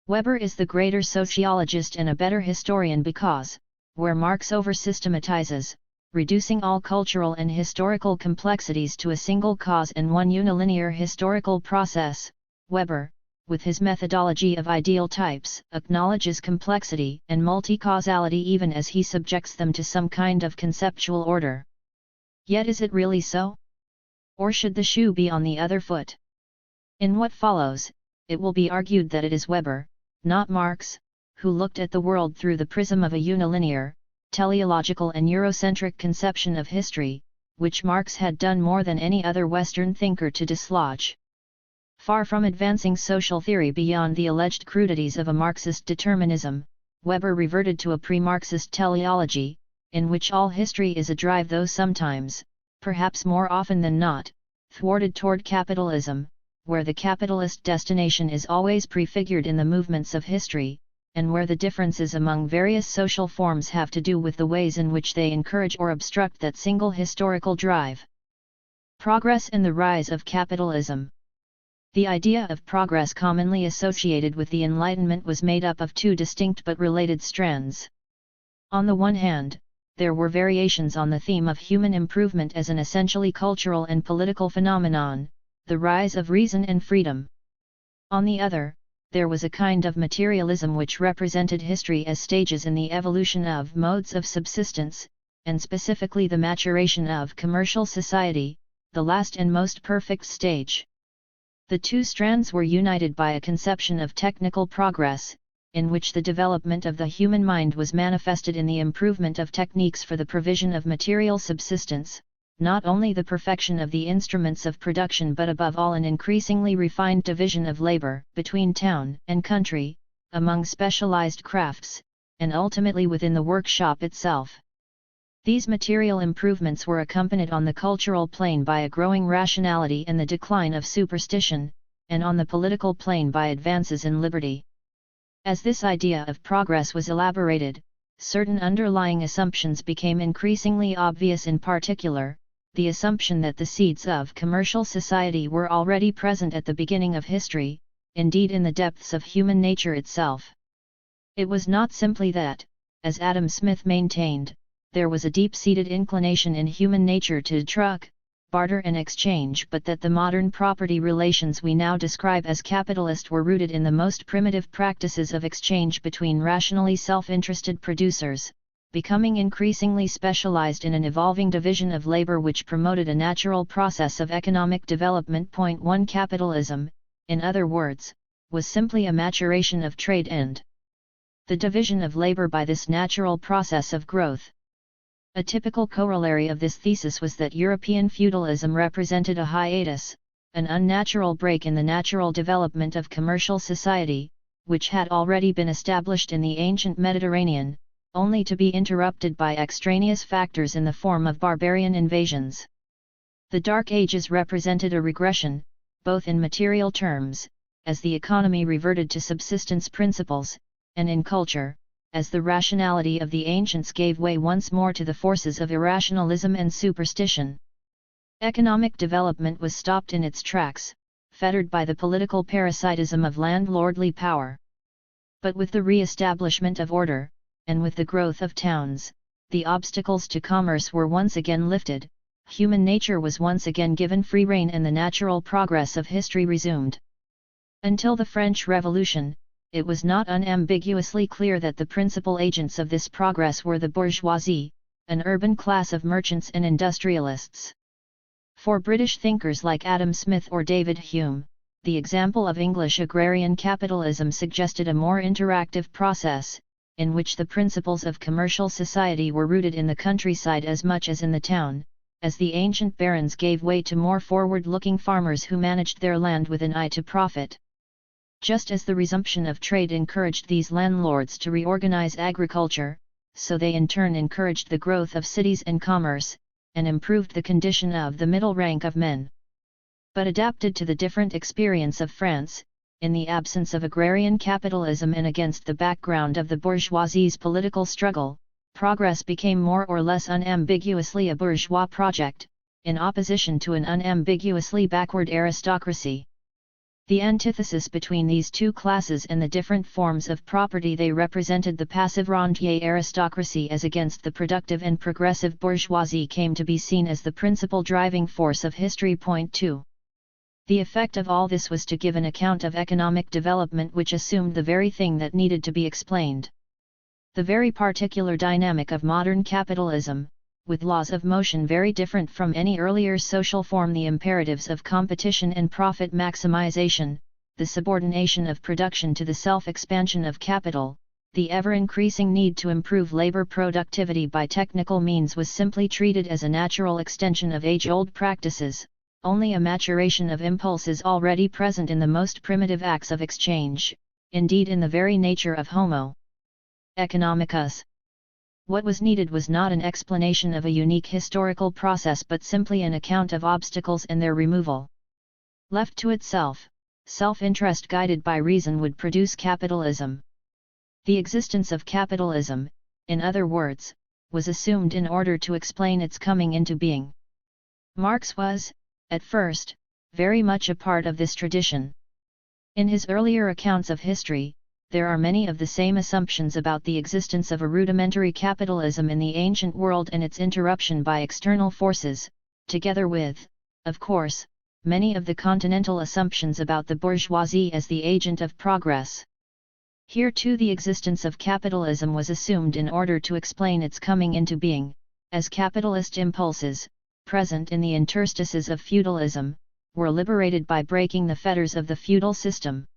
Weber is the greater sociologist and a better historian because, where Marx over-systematizes, reducing all cultural and historical complexities to a single cause and one unilinear historical process, Weber, with his methodology of ideal types, acknowledges complexity and multi-causality even as he subjects them to some kind of conceptual order. Yet is it really so? Or should the shoe be on the other foot? In what follows, it will be argued that it is Weber, not Marx, who looked at the world through the prism of a unilinear, teleological and Eurocentric conception of history, which Marx had done more than any other Western thinker to dislodge. Far from advancing social theory beyond the alleged crudities of a Marxist determinism, Weber reverted to a pre-Marxist teleology, in which all history is a drive, though sometimes, perhaps more often than not, thwarted toward capitalism, where the capitalist destination is always prefigured in the movements of history, and where the differences among various social forms have to do with the ways in which they encourage or obstruct that single historical drive. Progress and the rise of capitalism. The idea of progress commonly associated with the Enlightenment was made up of two distinct but related strands. On the one hand, there were variations on the theme of human improvement as an essentially cultural and political phenomenon, the rise of reason and freedom. On the other, there was a kind of materialism which represented history as stages in the evolution of modes of subsistence, and specifically the maturation of commercial society, the last and most perfect stage. The two strands were united by a conception of technical progress, in which the development of the human mind was manifested in the improvement of techniques for the provision of material subsistence, not only the perfection of the instruments of production but above all an increasingly refined division of labor between town and country, among specialized crafts, and ultimately within the workshop itself. These material improvements were accompanied on the cultural plane by a growing rationality and the decline of superstition, and on the political plane by advances in liberty. As this idea of progress was elaborated, certain underlying assumptions became increasingly obvious, in particular, the assumption that the seeds of commercial society were already present at the beginning of history, indeed in the depths of human nature itself. It was not simply that, as Adam Smith maintained, there was a deep-seated inclination in human nature to truck, barter and exchange, but that the modern property relations we now describe as capitalist were rooted in the most primitive practices of exchange between rationally self-interested producers, becoming increasingly specialized in an evolving division of labor which promoted a natural process of economic development. 1. Capitalism, in other words, was simply a maturation of trade and the division of labor by this natural process of growth. A typical corollary of this thesis was that European feudalism represented a hiatus, an unnatural break in the natural development of commercial society, which had already been established in the ancient Mediterranean, only to be interrupted by extraneous factors in the form of barbarian invasions. The Dark Ages represented a regression, both in material terms, as the economy reverted to subsistence principles, and in culture, as the rationality of the ancients gave way once more to the forces of irrationalism and superstition. Economic development was stopped in its tracks, fettered by the political parasitism of landlordly power. But with the re-establishment of order, and with the growth of towns, the obstacles to commerce were once again lifted, human nature was once again given free rein and the natural progress of history resumed. Until the French Revolution, it was not unambiguously clear that the principal agents of this progress were the bourgeoisie, an urban class of merchants and industrialists. For British thinkers like Adam Smith or David Hume, the example of English agrarian capitalism suggested a more interactive process, in which the principles of commercial society were rooted in the countryside as much as in the town, as the ancient barons gave way to more forward-looking farmers who managed their land with an eye to profit. Just as the resumption of trade encouraged these landlords to reorganize agriculture, so they in turn encouraged the growth of cities and commerce, and improved the condition of the middle rank of men. But adapted to the different experience of France, in the absence of agrarian capitalism and against the background of the bourgeoisie's political struggle, progress became more or less unambiguously a bourgeois project, in opposition to an unambiguously backward aristocracy. The antithesis between these two classes and the different forms of property they represented, the passive rentier aristocracy as against the productive and progressive bourgeoisie, came to be seen as the principal driving force of history. 2. The effect of all this was to give an account of economic development which assumed the very thing that needed to be explained. The very particular dynamic of modern capitalism, with laws of motion very different from any earlier social form, the imperatives of competition and profit maximization, the subordination of production to the self-expansion of capital, the ever-increasing need to improve labor productivity by technical means, was simply treated as a natural extension of age-old practices, only a maturation of impulses already present in the most primitive acts of exchange, indeed in the very nature of Homo economicus. What was needed was not an explanation of a unique historical process but simply an account of obstacles and their removal. Left to itself, self-interest guided by reason would produce capitalism. The existence of capitalism, in other words, was assumed in order to explain its coming into being. Marx was, at first, very much a part of this tradition. In his earlier accounts of history, there are many of the same assumptions about the existence of a rudimentary capitalism in the ancient world and its interruption by external forces, together with, of course, many of the continental assumptions about the bourgeoisie as the agent of progress. Here too the existence of capitalism was assumed in order to explain its coming into being, as capitalist impulses, present in the interstices of feudalism, were liberated by breaking the fetters of the feudal system.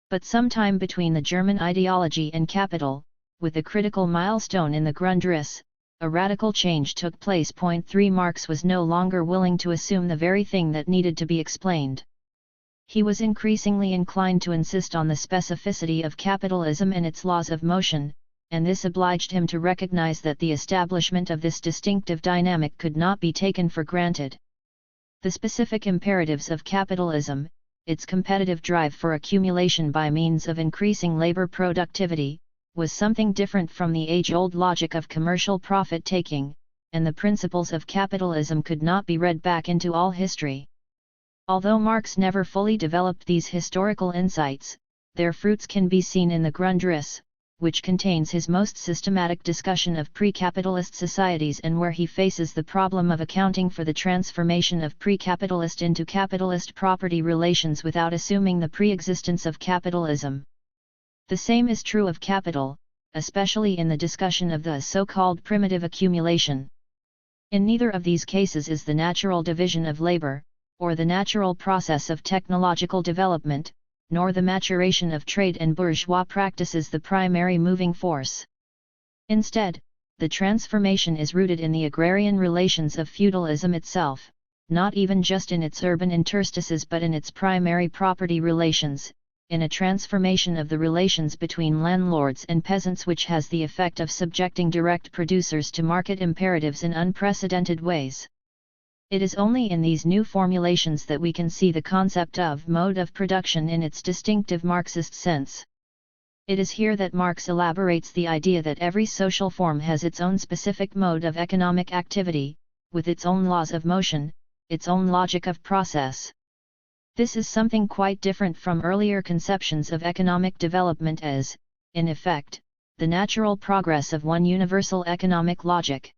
But sometime between the German ideology and capital, with a critical milestone in the Grundriss, a radical change took place. 3 Marx was no longer willing to assume the very thing that needed to be explained. He was increasingly inclined to insist on the specificity of capitalism and its laws of motion, and this obliged him to recognize that the establishment of this distinctive dynamic could not be taken for granted. The specific imperatives of capitalism, its competitive drive for accumulation by means of increasing labor productivity, was something different from the age-old logic of commercial profit-taking, and the principles of capitalism could not be read back into all history. Although Marx never fully developed these historical insights, their fruits can be seen in the Grundriss, which contains his most systematic discussion of pre-capitalist societies and where he faces the problem of accounting for the transformation of pre-capitalist into capitalist property relations without assuming the pre-existence of capitalism. The same is true of capital, especially in the discussion of the so-called primitive accumulation. In neither of these cases is the natural division of labor, or the natural process of technological development, nor the maturation of trade and bourgeois practices the primary moving force. Instead, the transformation is rooted in the agrarian relations of feudalism itself, not even just in its urban interstices but in its primary property relations, in a transformation of the relations between landlords and peasants which has the effect of subjecting direct producers to market imperatives in unprecedented ways. It is only in these new formulations that we can see the concept of mode of production in its distinctive Marxist sense. It is here that Marx elaborates the idea that every social form has its own specific mode of economic activity, with its own laws of motion, its own logic of process. This is something quite different from earlier conceptions of economic development as, in effect, the natural progress of one universal economic logic.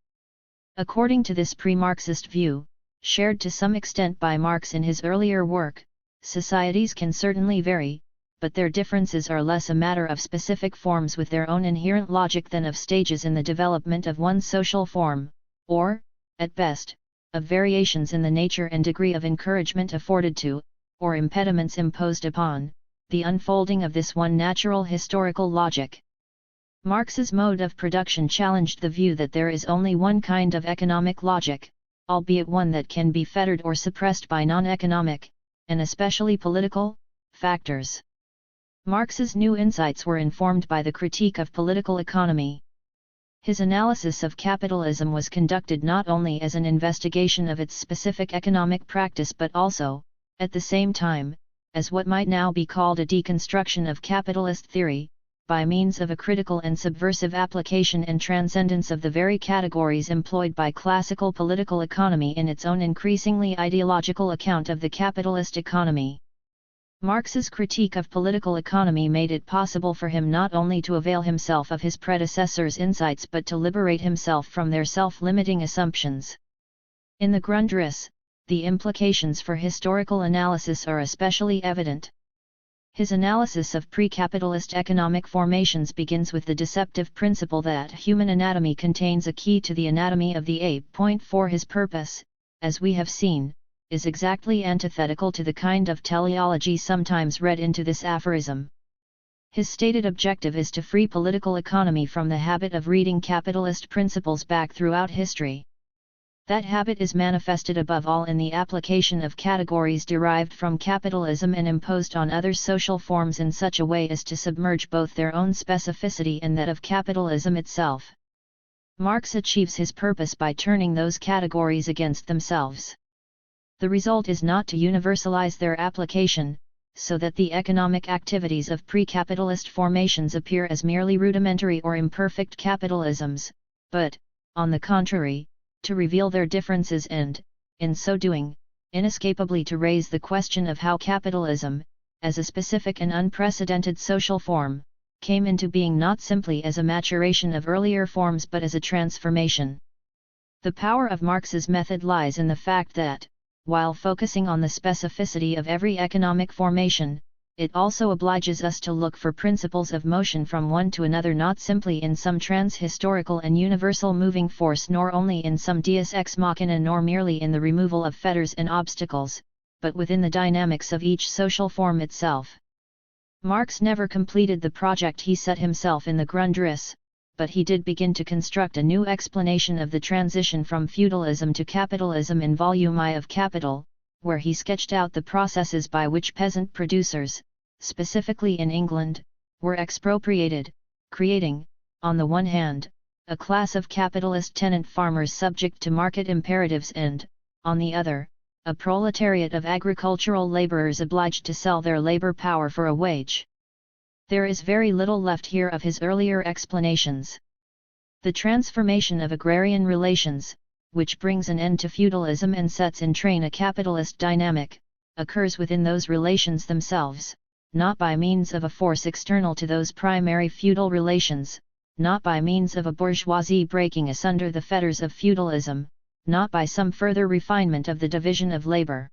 According to this pre-Marxist view, shared to some extent by Marx in his earlier work, societies can certainly vary, but their differences are less a matter of specific forms with their own inherent logic than of stages in the development of one social form, or, at best, of variations in the nature and degree of encouragement afforded to, or impediments imposed upon, the unfolding of this one natural historical logic. Marx's mode of production challenged the view that there is only one kind of economic logic, albeit one that can be fettered or suppressed by non-economic, and especially political, factors. Marx's new insights were informed by the critique of political economy. His analysis of capitalism was conducted not only as an investigation of its specific economic practice but also, at the same time, as what might now be called a deconstruction of capitalist theory, by means of a critical and subversive application and transcendence of the very categories employed by classical political economy in its own increasingly ideological account of the capitalist economy. Marx's critique of political economy made it possible for him not only to avail himself of his predecessors' insights but to liberate himself from their self-limiting assumptions. In the Grundriss, the implications for historical analysis are especially evident. His analysis of pre-capitalist economic formations begins with the deceptive principle that human anatomy contains a key to the anatomy of the ape. For his purpose, as we have seen, is exactly antithetical to the kind of teleology sometimes read into this aphorism. His stated objective is to free political economy from the habit of reading capitalist principles back throughout history. That habit is manifested above all in the application of categories derived from capitalism and imposed on other social forms in such a way as to submerge both their own specificity and that of capitalism itself. Marx achieves his purpose by turning those categories against themselves. The result is not to universalize their application, so that the economic activities of pre-capitalist formations appear as merely rudimentary or imperfect capitalisms, but, on the contrary, to reveal their differences and, in so doing, inescapably to raise the question of how capitalism, as a specific and unprecedented social form, came into being not simply as a maturation of earlier forms but as a transformation. The power of Marx's method lies in the fact that, while focusing on the specificity of every economic formation, it also obliges us to look for principles of motion from one to another not simply in some trans-historical and universal moving force nor only in some deus ex machina nor merely in the removal of fetters and obstacles, but within the dynamics of each social form itself. Marx never completed the project he set himself in the Grundrisse, but he did begin to construct a new explanation of the transition from feudalism to capitalism in Volume I of Capital, where he sketched out the processes by which peasant producers, specifically in England, were expropriated, creating, on the one hand, a class of capitalist tenant farmers subject to market imperatives and, on the other, a proletariat of agricultural laborers obliged to sell their labor power for a wage. There is very little left here of his earlier explanations. The transformation of agrarian relations, which brings an end to feudalism and sets in train a capitalist dynamic, occurs within those relations themselves, not by means of a force external to those primary feudal relations, not by means of a bourgeoisie breaking asunder the fetters of feudalism, not by some further refinement of the division of labor.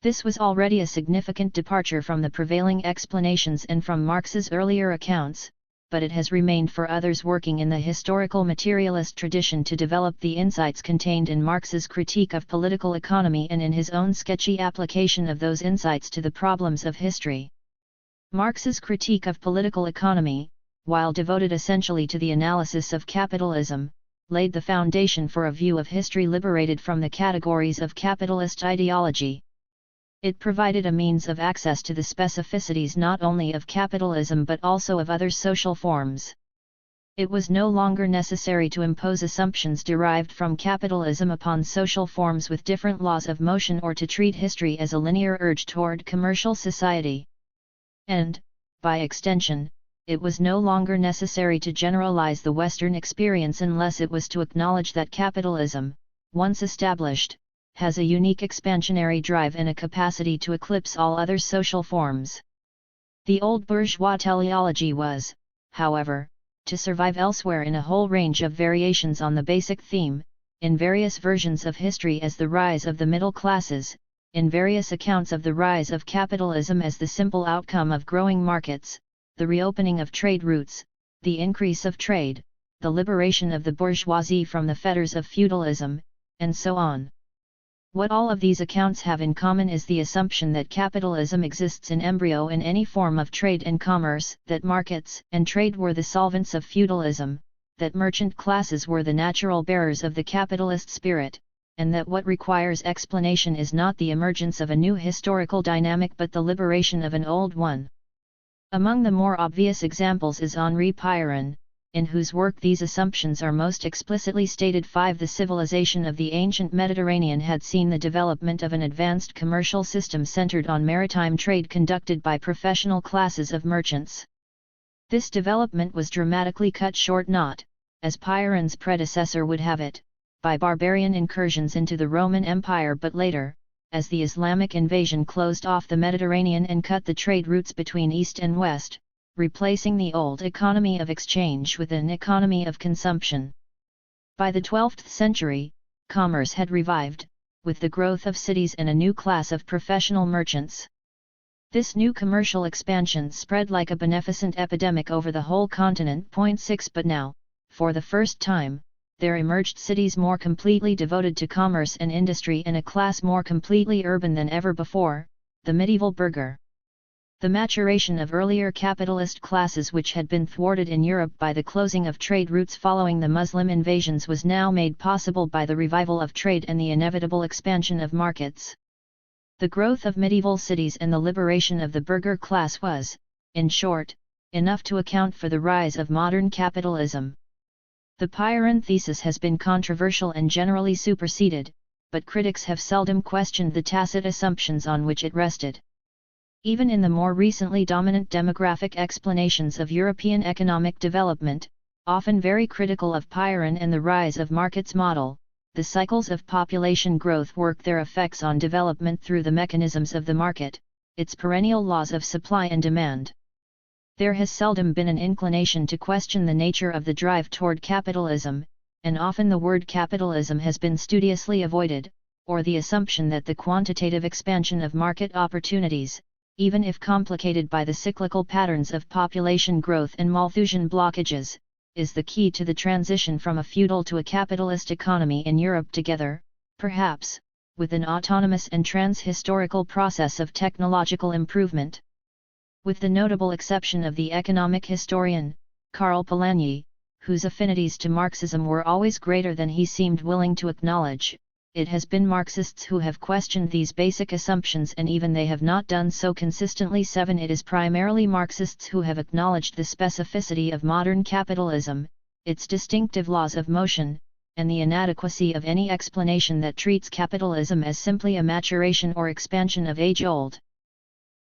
This was already a significant departure from the prevailing explanations and from Marx's earlier accounts, but it has remained for others working in the historical materialist tradition to develop the insights contained in Marx's critique of political economy and in his own sketchy application of those insights to the problems of history. Marx's critique of political economy, while devoted essentially to the analysis of capitalism, laid the foundation for a view of history liberated from the categories of capitalist ideology. It provided a means of access to the specificities not only of capitalism but also of other social forms. It was no longer necessary to impose assumptions derived from capitalism upon social forms with different laws of motion or to treat history as a linear urge toward commercial society. And, by extension, it was no longer necessary to generalize the Western experience unless it was to acknowledge that capitalism, once established, has a unique expansionary drive and a capacity to eclipse all other social forms. The old bourgeois teleology was, however, to survive elsewhere in a whole range of variations on the basic theme, in various versions of history as the rise of the middle classes, in various accounts of the rise of capitalism as the simple outcome of growing markets, the reopening of trade routes, the increase of trade, the liberation of the bourgeoisie from the fetters of feudalism, and so on. What all of these accounts have in common is the assumption that capitalism exists in embryo in any form of trade and commerce, that markets and trade were the solvents of feudalism, that merchant classes were the natural bearers of the capitalist spirit, and that what requires explanation is not the emergence of a new historical dynamic but the liberation of an old one. Among the more obvious examples is Henri Piron, in whose work these assumptions are most explicitly stated. 5. The civilization of the ancient Mediterranean had seen the development of an advanced commercial system centered on maritime trade conducted by professional classes of merchants. This development was dramatically cut short not, as Piron's predecessor would have it, by barbarian incursions into the Roman Empire but later, as the Islamic invasion closed off the Mediterranean and cut the trade routes between East and West, replacing the old economy of exchange with an economy of consumption. By the 12th century, commerce had revived, with the growth of cities and a new class of professional merchants. This new commercial expansion spread like a beneficent epidemic over the whole continent. 6. But now, for the first time, there emerged cities more completely devoted to commerce and industry and a class more completely urban than ever before, the medieval burgher. The maturation of earlier capitalist classes which had been thwarted in Europe by the closing of trade routes following the Muslim invasions was now made possible by the revival of trade and the inevitable expansion of markets. The growth of medieval cities and the liberation of the burgher class was, in short, enough to account for the rise of modern capitalism. The Piron thesis has been controversial and generally superseded, but critics have seldom questioned the tacit assumptions on which it rested. Even in the more recently dominant demographic explanations of European economic development, often very critical of Piron and the rise of markets model, the cycles of population growth work their effects on development through the mechanisms of the market, its perennial laws of supply and demand. There has seldom been an inclination to question the nature of the drive toward capitalism, and often the word capitalism has been studiously avoided, or the assumption that the quantitative expansion of market opportunities, even if complicated by the cyclical patterns of population growth and Malthusian blockages, is the key to the transition from a feudal to a capitalist economy in Europe together, perhaps, with an autonomous and trans-historical process of technological improvement. With the notable exception of the economic historian, Karl Polanyi, whose affinities to Marxism were always greater than he seemed willing to acknowledge, it has been Marxists who have questioned these basic assumptions, and even they have not done so consistently. 7. It is primarily Marxists who have acknowledged the specificity of modern capitalism, its distinctive laws of motion, and the inadequacy of any explanation that treats capitalism as simply a maturation or expansion of age-old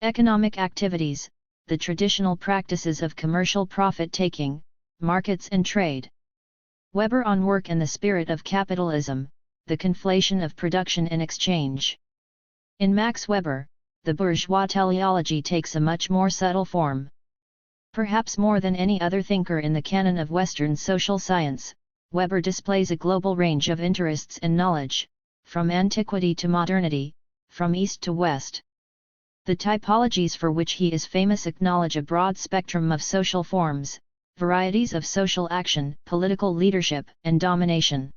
economic activities, the traditional practices of commercial profit-taking, markets and trade. Weber on Work and the Spirit of Capitalism, the conflation of production and exchange. In Max Weber, the bourgeois teleology takes a much more subtle form. Perhaps more than any other thinker in the canon of Western social science, Weber displays a global range of interests and knowledge, from antiquity to modernity, from east to west. The typologies for which he is famous acknowledge a broad spectrum of social forms, varieties of social action, political leadership, and domination.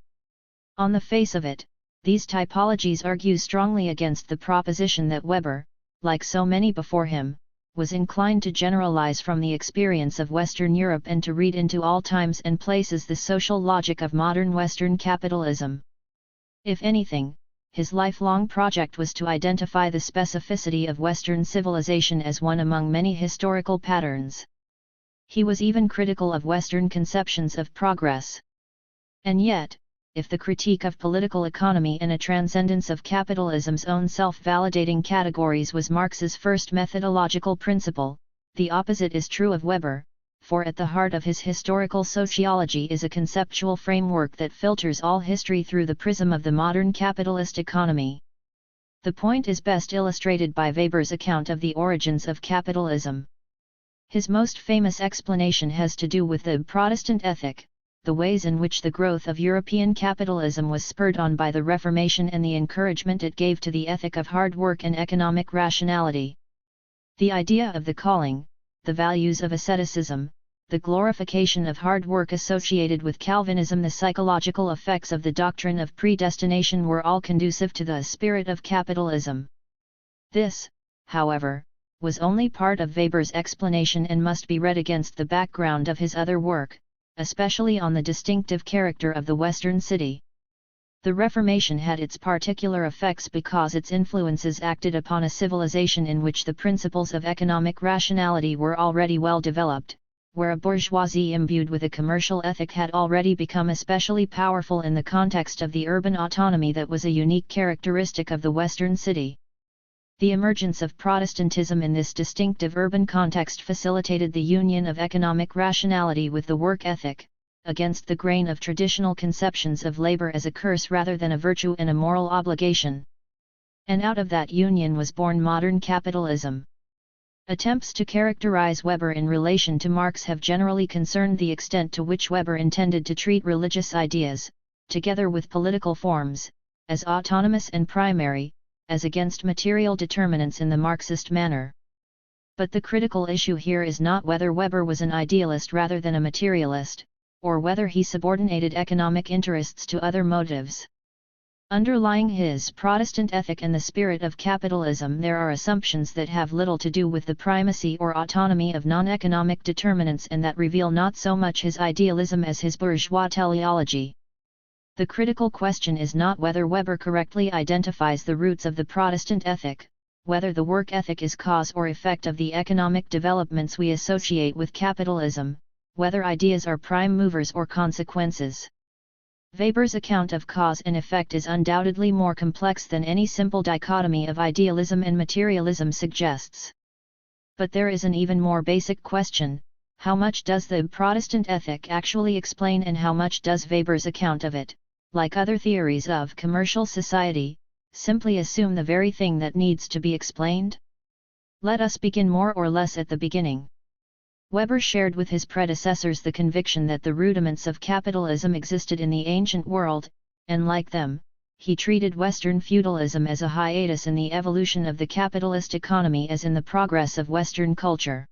On the face of it, these typologies argue strongly against the proposition that Weber, like so many before him, was inclined to generalize from the experience of Western Europe and to read into all times and places the social logic of modern Western capitalism. If anything, his lifelong project was to identify the specificity of Western civilization as one among many historical patterns. He was even critical of Western conceptions of progress. And yet, if the critique of political economy and a transcendence of capitalism's own self-validating categories was Marx's first methodological principle, the opposite is true of Weber, for at the heart of his historical sociology is a conceptual framework that filters all history through the prism of the modern capitalist economy. The point is best illustrated by Weber's account of the origins of capitalism. His most famous explanation has to do with the Protestant ethic, the ways in which the growth of European capitalism was spurred on by the Reformation and the encouragement it gave to the ethic of hard work and economic rationality. The idea of the calling, the values of asceticism, the glorification of hard work associated with Calvinism, the psychological effects of the doctrine of predestination were all conducive to the spirit of capitalism. This, however, was only part of Weber's explanation and must be read against the background of his other work, especially on the distinctive character of the Western city. The Reformation had its particular effects because its influences acted upon a civilization in which the principles of economic rationality were already well developed, where a bourgeoisie imbued with a commercial ethic had already become especially powerful in the context of the urban autonomy that was a unique characteristic of the Western city. The emergence of Protestantism in this distinctive urban context facilitated the union of economic rationality with the work ethic, against the grain of traditional conceptions of labor as a curse rather than a virtue and a moral obligation. And out of that union was born modern capitalism. Attempts to characterize Weber in relation to Marx have generally concerned the extent to which Weber intended to treat religious ideas, together with political forms, as autonomous and primary, as against material determinants in the Marxist manner. But the critical issue here is not whether Weber was an idealist rather than a materialist, or whether he subordinated economic interests to other motives. Underlying his Protestant ethic and the spirit of capitalism there are assumptions that have little to do with the primacy or autonomy of non-economic determinants and that reveal not so much his idealism as his bourgeois teleology. The critical question is not whether Weber correctly identifies the roots of the Protestant ethic, whether the work ethic is cause or effect of the economic developments we associate with capitalism, whether ideas are prime movers or consequences. Weber's account of cause and effect is undoubtedly more complex than any simple dichotomy of idealism and materialism suggests. But there is an even more basic question: how much does the Protestant ethic actually explain and how much does Weber's account of it, like other theories of commercial society, simply assume the very thing that needs to be explained? Let us begin more or less at the beginning. Weber shared with his predecessors the conviction that the rudiments of capitalism existed in the ancient world, and like them, he treated Western feudalism as a hiatus in the evolution of the capitalist economy as in the progress of Western culture.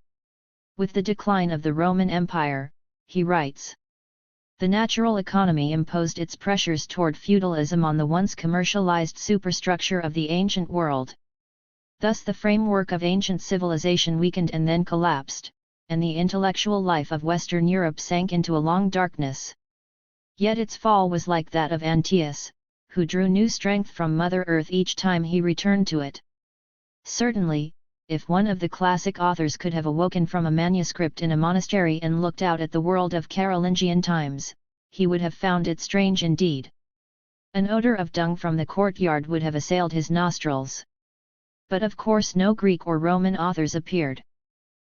With the decline of the Roman Empire, he writes, The natural economy imposed its pressures toward feudalism on the once commercialized superstructure of the ancient world. Thus the framework of ancient civilization weakened and then collapsed, and the intellectual life of Western Europe sank into a long darkness. Yet its fall was like that of Antaeus, who drew new strength from Mother Earth each time he returned to it. Certainly, if one of the classic authors could have awoken from a manuscript in a monastery and looked out at the world of Carolingian times, he would have found it strange indeed. An odor of dung from the courtyard would have assailed his nostrils. But of course no Greek or Roman authors appeared.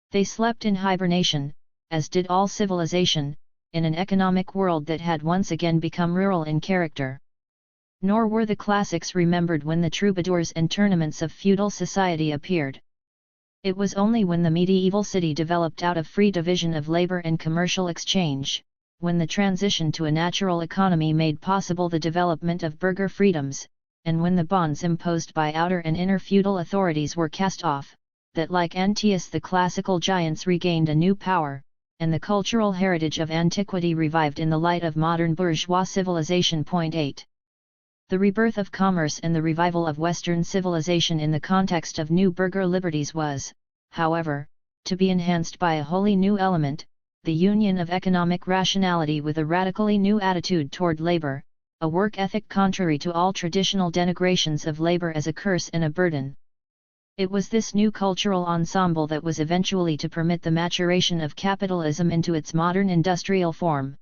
They slept in hibernation, as did all civilization, in an economic world that had once again become rural in character. Nor were the classics remembered when the troubadours and tournaments of feudal society appeared. It was only when the medieval city developed out of free division of labor and commercial exchange, when the transition to a natural economy made possible the development of burgher freedoms, and when the bonds imposed by outer and inner feudal authorities were cast off, that like Antaeus the classical giants regained a new power, and the cultural heritage of antiquity revived in the light of modern bourgeois civilization. 8. The rebirth of commerce and the revival of Western civilization in the context of new burgher liberties was, however, to be enhanced by a wholly new element, the union of economic rationality with a radically new attitude toward labor, a work ethic contrary to all traditional denigrations of labor as a curse and a burden. It was this new cultural ensemble that was eventually to permit the maturation of capitalism into its modern industrial form.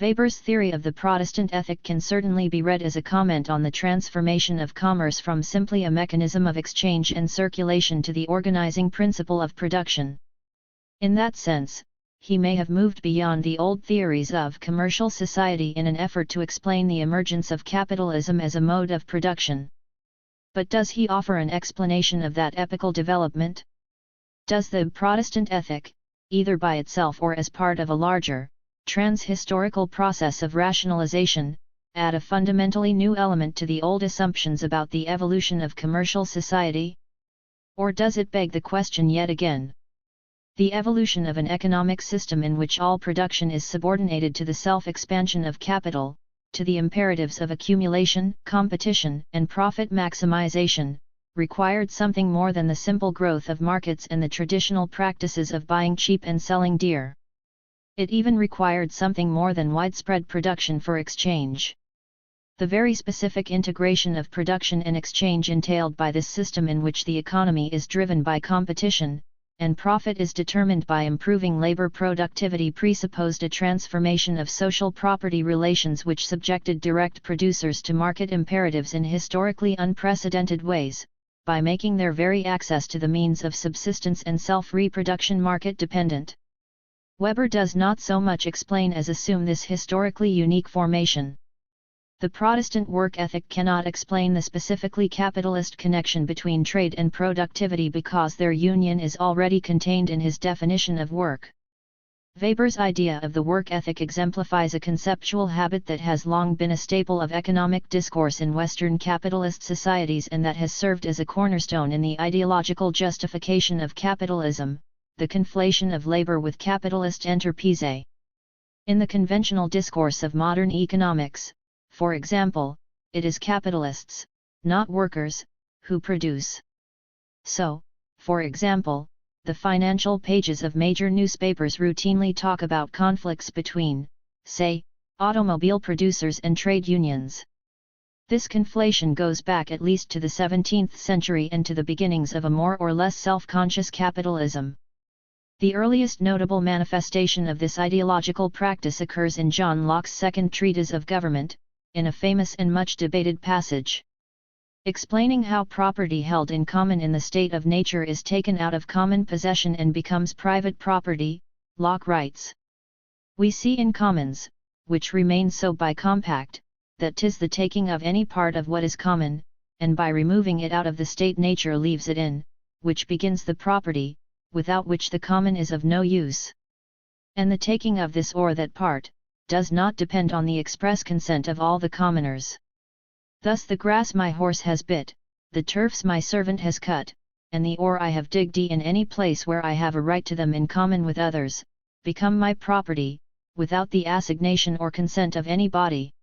Weber's theory of the Protestant ethic can certainly be read as a comment on the transformation of commerce from simply a mechanism of exchange and circulation to the organizing principle of production. In that sense, he may have moved beyond the old theories of commercial society in an effort to explain the emergence of capitalism as a mode of production. But does he offer an explanation of that epochal development? Does the Protestant ethic, either by itself or as part of a larger, trans-historical process of rationalization, add a fundamentally new element to the old assumptions about the evolution of commercial society? Or does it beg the question yet again? The evolution of an economic system in which all production is subordinated to the self-expansion of capital, to the imperatives of accumulation, competition, and profit maximization, required something more than the simple growth of markets and the traditional practices of buying cheap and selling dear. It even required something more than widespread production for exchange. The very specific integration of production and exchange entailed by this system in which the economy is driven by competition, and profit is determined by improving labor productivity presupposed a transformation of social property relations which subjected direct producers to market imperatives in historically unprecedented ways, by making their very access to the means of subsistence and self-reproduction market-dependent. Weber does not so much explain as assume this historically unique formation. The Protestant work ethic cannot explain the specifically capitalist connection between trade and productivity because their union is already contained in his definition of work. Weber's idea of the work ethic exemplifies a conceptual habit that has long been a staple of economic discourse in Western capitalist societies and that has served as a cornerstone in the ideological justification of capitalism, the conflation of labor with capitalist enterprise. In the conventional discourse of modern economics, for example, it is capitalists, not workers, who produce. So, for example, the financial pages of major newspapers routinely talk about conflicts between, say, automobile producers and trade unions. This conflation goes back at least to the 17th century and to the beginnings of a more or less self-conscious capitalism. The earliest notable manifestation of this ideological practice occurs in John Locke's second treatise of government, in a famous and much debated passage. Explaining how property held in common in the state of nature is taken out of common possession and becomes private property, Locke writes, "We see in commons, which remain so by compact, that 'tis the taking of any part of what is common, and by removing it out of the state nature leaves it in, which begins the property, without which the common is of no use. And the taking of this or that part, does not depend on the express consent of all the commoners. Thus the grass my horse has bit, the turfs my servant has cut, and the ore I have digged in any place where I have a right to them in common with others, become my property, without the assignation or consent of any body.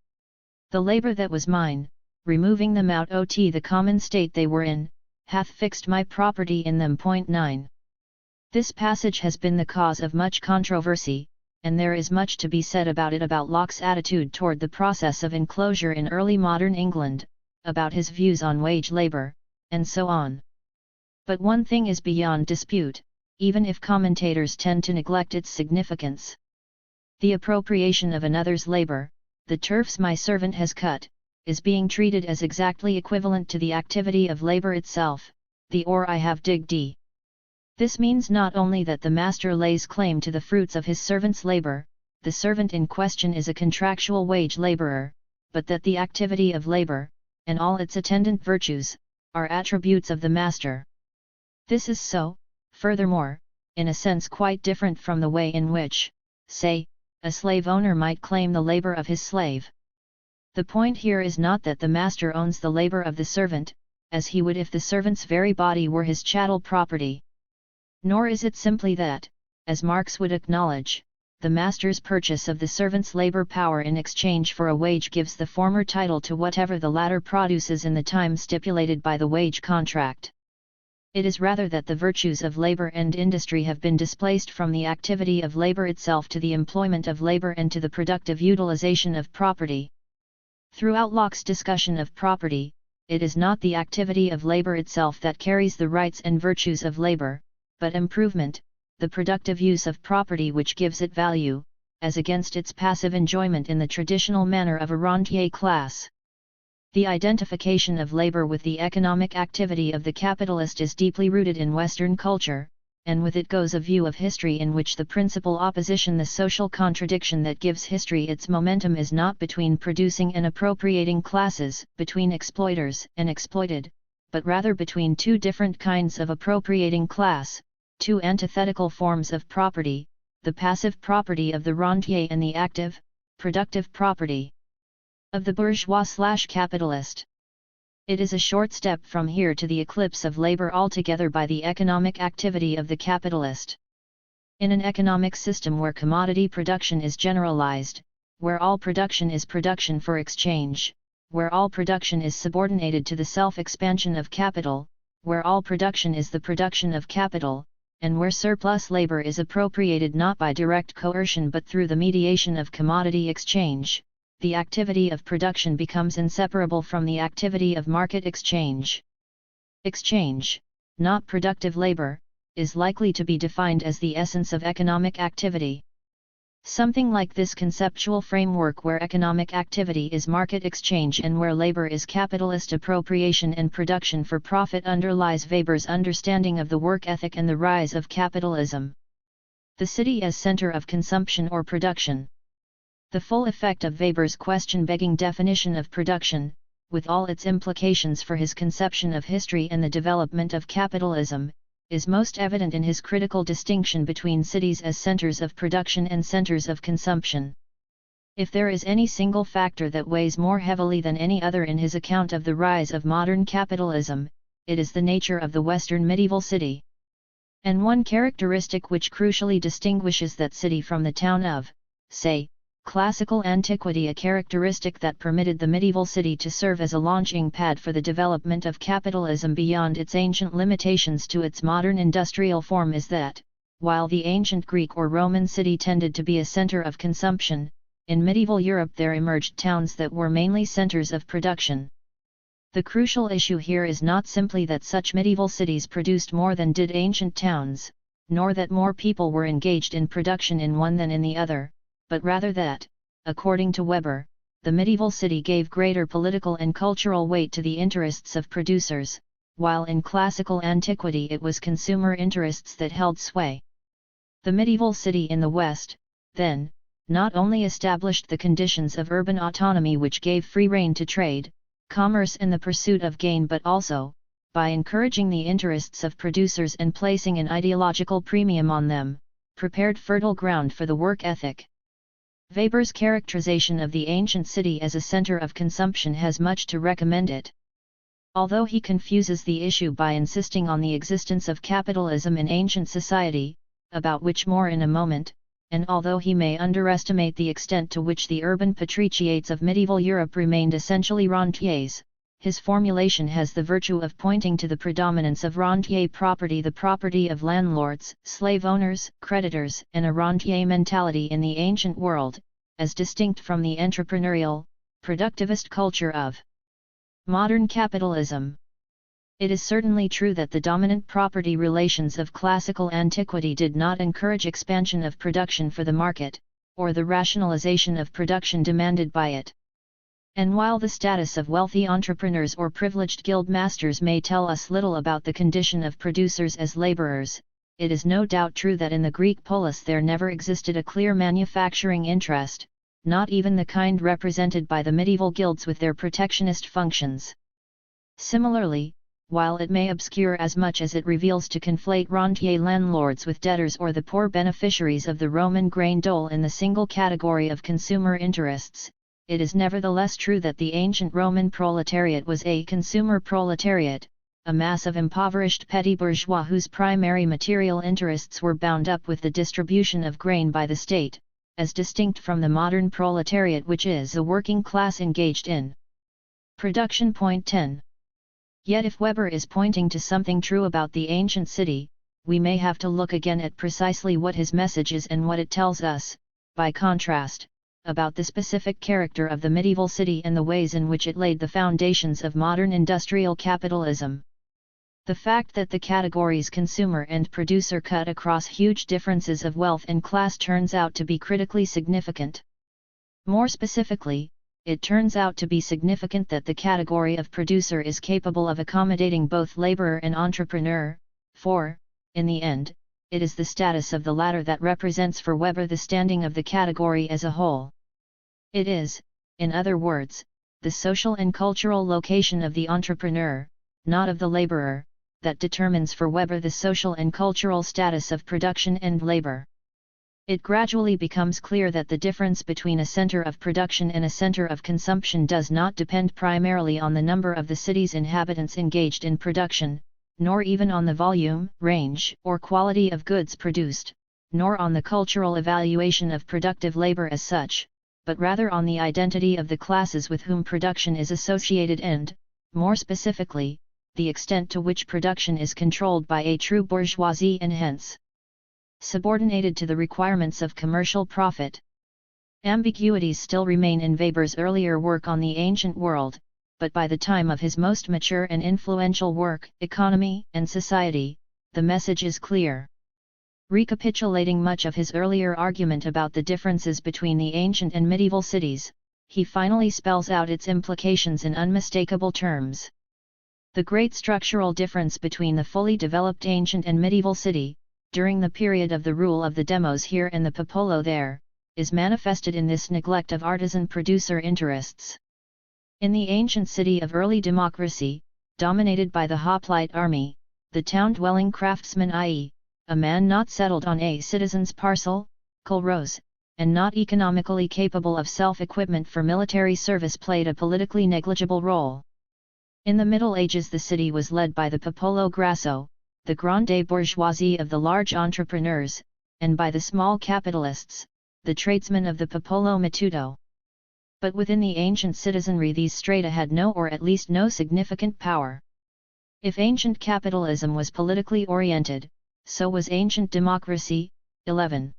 The labour that was mine, removing them out ot the common state they were in, hath fixed my property in them. 9. This passage has been the cause of much controversy, and there is much to be said about it, about Locke's attitude toward the process of enclosure in early modern England, about his views on wage labour, and so on. But one thing is beyond dispute, even if commentators tend to neglect its significance. The appropriation of another's labour, the turfs my servant has cut, is being treated as exactly equivalent to the activity of labour itself, the ore I have digged. This means not only that the master lays claim to the fruits of his servant's labour, the servant in question is a contractual wage labourer, but that the activity of labour, and all its attendant virtues, are attributes of the master. This is so, furthermore, in a sense quite different from the way in which, say, a slave owner might claim the labour of his slave. The point here is not that the master owns the labour of the servant, as he would if the servant's very body were his chattel property. Nor is it simply that, as Marx would acknowledge, the master's purchase of the servant's labour power in exchange for a wage gives the former title to whatever the latter produces in the time stipulated by the wage contract. It is rather that the virtues of labour and industry have been displaced from the activity of labour itself to the employment of labour and to the productive utilization of property. Throughout Locke's discussion of property, it is not the activity of labour itself that carries the rights and virtues of labour, but improvement, the productive use of property which gives it value, as against its passive enjoyment in the traditional manner of a rentier class. The identification of labour with the economic activity of the capitalist is deeply rooted in Western culture, and with it goes a view of history in which the principal opposition, the social contradiction that gives history its momentum, is not between producing and appropriating classes, between exploiters and exploited, but rather between two different kinds of appropriating class, two antithetical forms of property, the passive property of the rentier and the active, productive property of the bourgeois/capitalist. It is a short step from here to the eclipse of labour altogether by the economic activity of the capitalist. In an economic system where commodity production is generalized, where all production is production for exchange, where all production is subordinated to the self-expansion of capital, where all production is the production of capital, and where surplus labor is appropriated not by direct coercion but through the mediation of commodity exchange, the activity of production becomes inseparable from the activity of market exchange. Exchange, not productive labor, is likely to be defined as the essence of economic activity. Something like this conceptual framework, where economic activity is market exchange and where labor is capitalist appropriation and production for profit, underlies Weber's understanding of the work ethic and the rise of capitalism. The city as center of consumption or production. The full effect of Weber's question-begging definition of production, with all its implications for his conception of history and the development of capitalism, is most evident in his critical distinction between cities as centers of production and centers of consumption. If there is any single factor that weighs more heavily than any other in his account of the rise of modern capitalism, it is the nature of the Western medieval city. And one characteristic which crucially distinguishes that city from the town of, say, classical antiquity, a characteristic that permitted the medieval city to serve as a launching pad for the development of capitalism beyond its ancient limitations to its modern industrial form, is that, while the ancient Greek or Roman city tended to be a center of consumption, in medieval Europe there emerged towns that were mainly centers of production. The crucial issue here is not simply that such medieval cities produced more than did ancient towns, nor that more people were engaged in production in one than in the other, but rather that, according to Weber, the medieval city gave greater political and cultural weight to the interests of producers, while in classical antiquity it was consumer interests that held sway. The medieval city in the West, then, not only established the conditions of urban autonomy which gave free rein to trade, commerce and the pursuit of gain, but also, by encouraging the interests of producers and placing an ideological premium on them, prepared fertile ground for the work ethic. Weber's characterization of the ancient city as a center of consumption has much to recommend it. Although he confuses the issue by insisting on the existence of capitalism in ancient society, about which more in a moment, and although he may underestimate the extent to which the urban patriciates of medieval Europe remained essentially rentiers, his formulation has the virtue of pointing to the predominance of rentier property, the property of landlords, slave owners, creditors, and a rentier mentality in the ancient world, as distinct from the entrepreneurial, productivist culture of modern capitalism. It is certainly true that the dominant property relations of classical antiquity did not encourage expansion of production for the market, or the rationalization of production demanded by it. And while the status of wealthy entrepreneurs or privileged guild masters may tell us little about the condition of producers as laborers, it is no doubt true that in the Greek polis there never existed a clear manufacturing interest, not even the kind represented by the medieval guilds with their protectionist functions. Similarly, while it may obscure as much as it reveals to conflate rentier landlords with debtors or the poor beneficiaries of the Roman grain dole in the single category of consumer interests, it is nevertheless true that the ancient Roman proletariat was a consumer proletariat, a mass of impoverished petty bourgeois whose primary material interests were bound up with the distribution of grain by the state, as distinct from the modern proletariat, which is a working class engaged in production. Point 10. Yet if Weber is pointing to something true about the ancient city, we may have to look again at precisely what his message is and what it tells us, by contrast, about the specific character of the medieval city and the ways in which it laid the foundations of modern industrial capitalism. The fact that the categories consumer and producer cut across huge differences of wealth and class turns out to be critically significant. More specifically, it turns out to be significant that the category of producer is capable of accommodating both laborer and entrepreneur, for, in the end, it is the status of the latter that represents for Weber the standing of the category as a whole. It is, in other words, the social and cultural location of the entrepreneur, not of the laborer, that determines for Weber the social and cultural status of production and labor. It gradually becomes clear that the difference between a center of production and a center of consumption does not depend primarily on the number of the city's inhabitants engaged in production, nor even on the volume, range, or quality of goods produced, nor on the cultural evaluation of productive labor as such, but rather on the identity of the classes with whom production is associated and, more specifically, the extent to which production is controlled by a true bourgeoisie and hence subordinated to the requirements of commercial profit. Ambiguities still remain in Weber's earlier work on the ancient world, but by the time of his most mature and influential work, Economy and Society, the message is clear. Recapitulating much of his earlier argument about the differences between the ancient and medieval cities, he finally spells out its implications in unmistakable terms. The great structural difference between the fully developed ancient and medieval city, during the period of the rule of the demos here and the popolo there, is manifested in this neglect of artisan-producer interests. In the ancient city of early democracy, dominated by the hoplite army, the town-dwelling craftsman, i.e., a man not settled on a citizen's parcel, kolros, and not economically capable of self-equipment for military service, played a politically negligible role. In the Middle Ages the city was led by the popolo grasso, the grande bourgeoisie of the large entrepreneurs, and by the small capitalists, the tradesmen of the popolo matuto. But within the ancient citizenry these strata had no, or at least no, significant power. If ancient capitalism was politically oriented, so was ancient democracy. 11.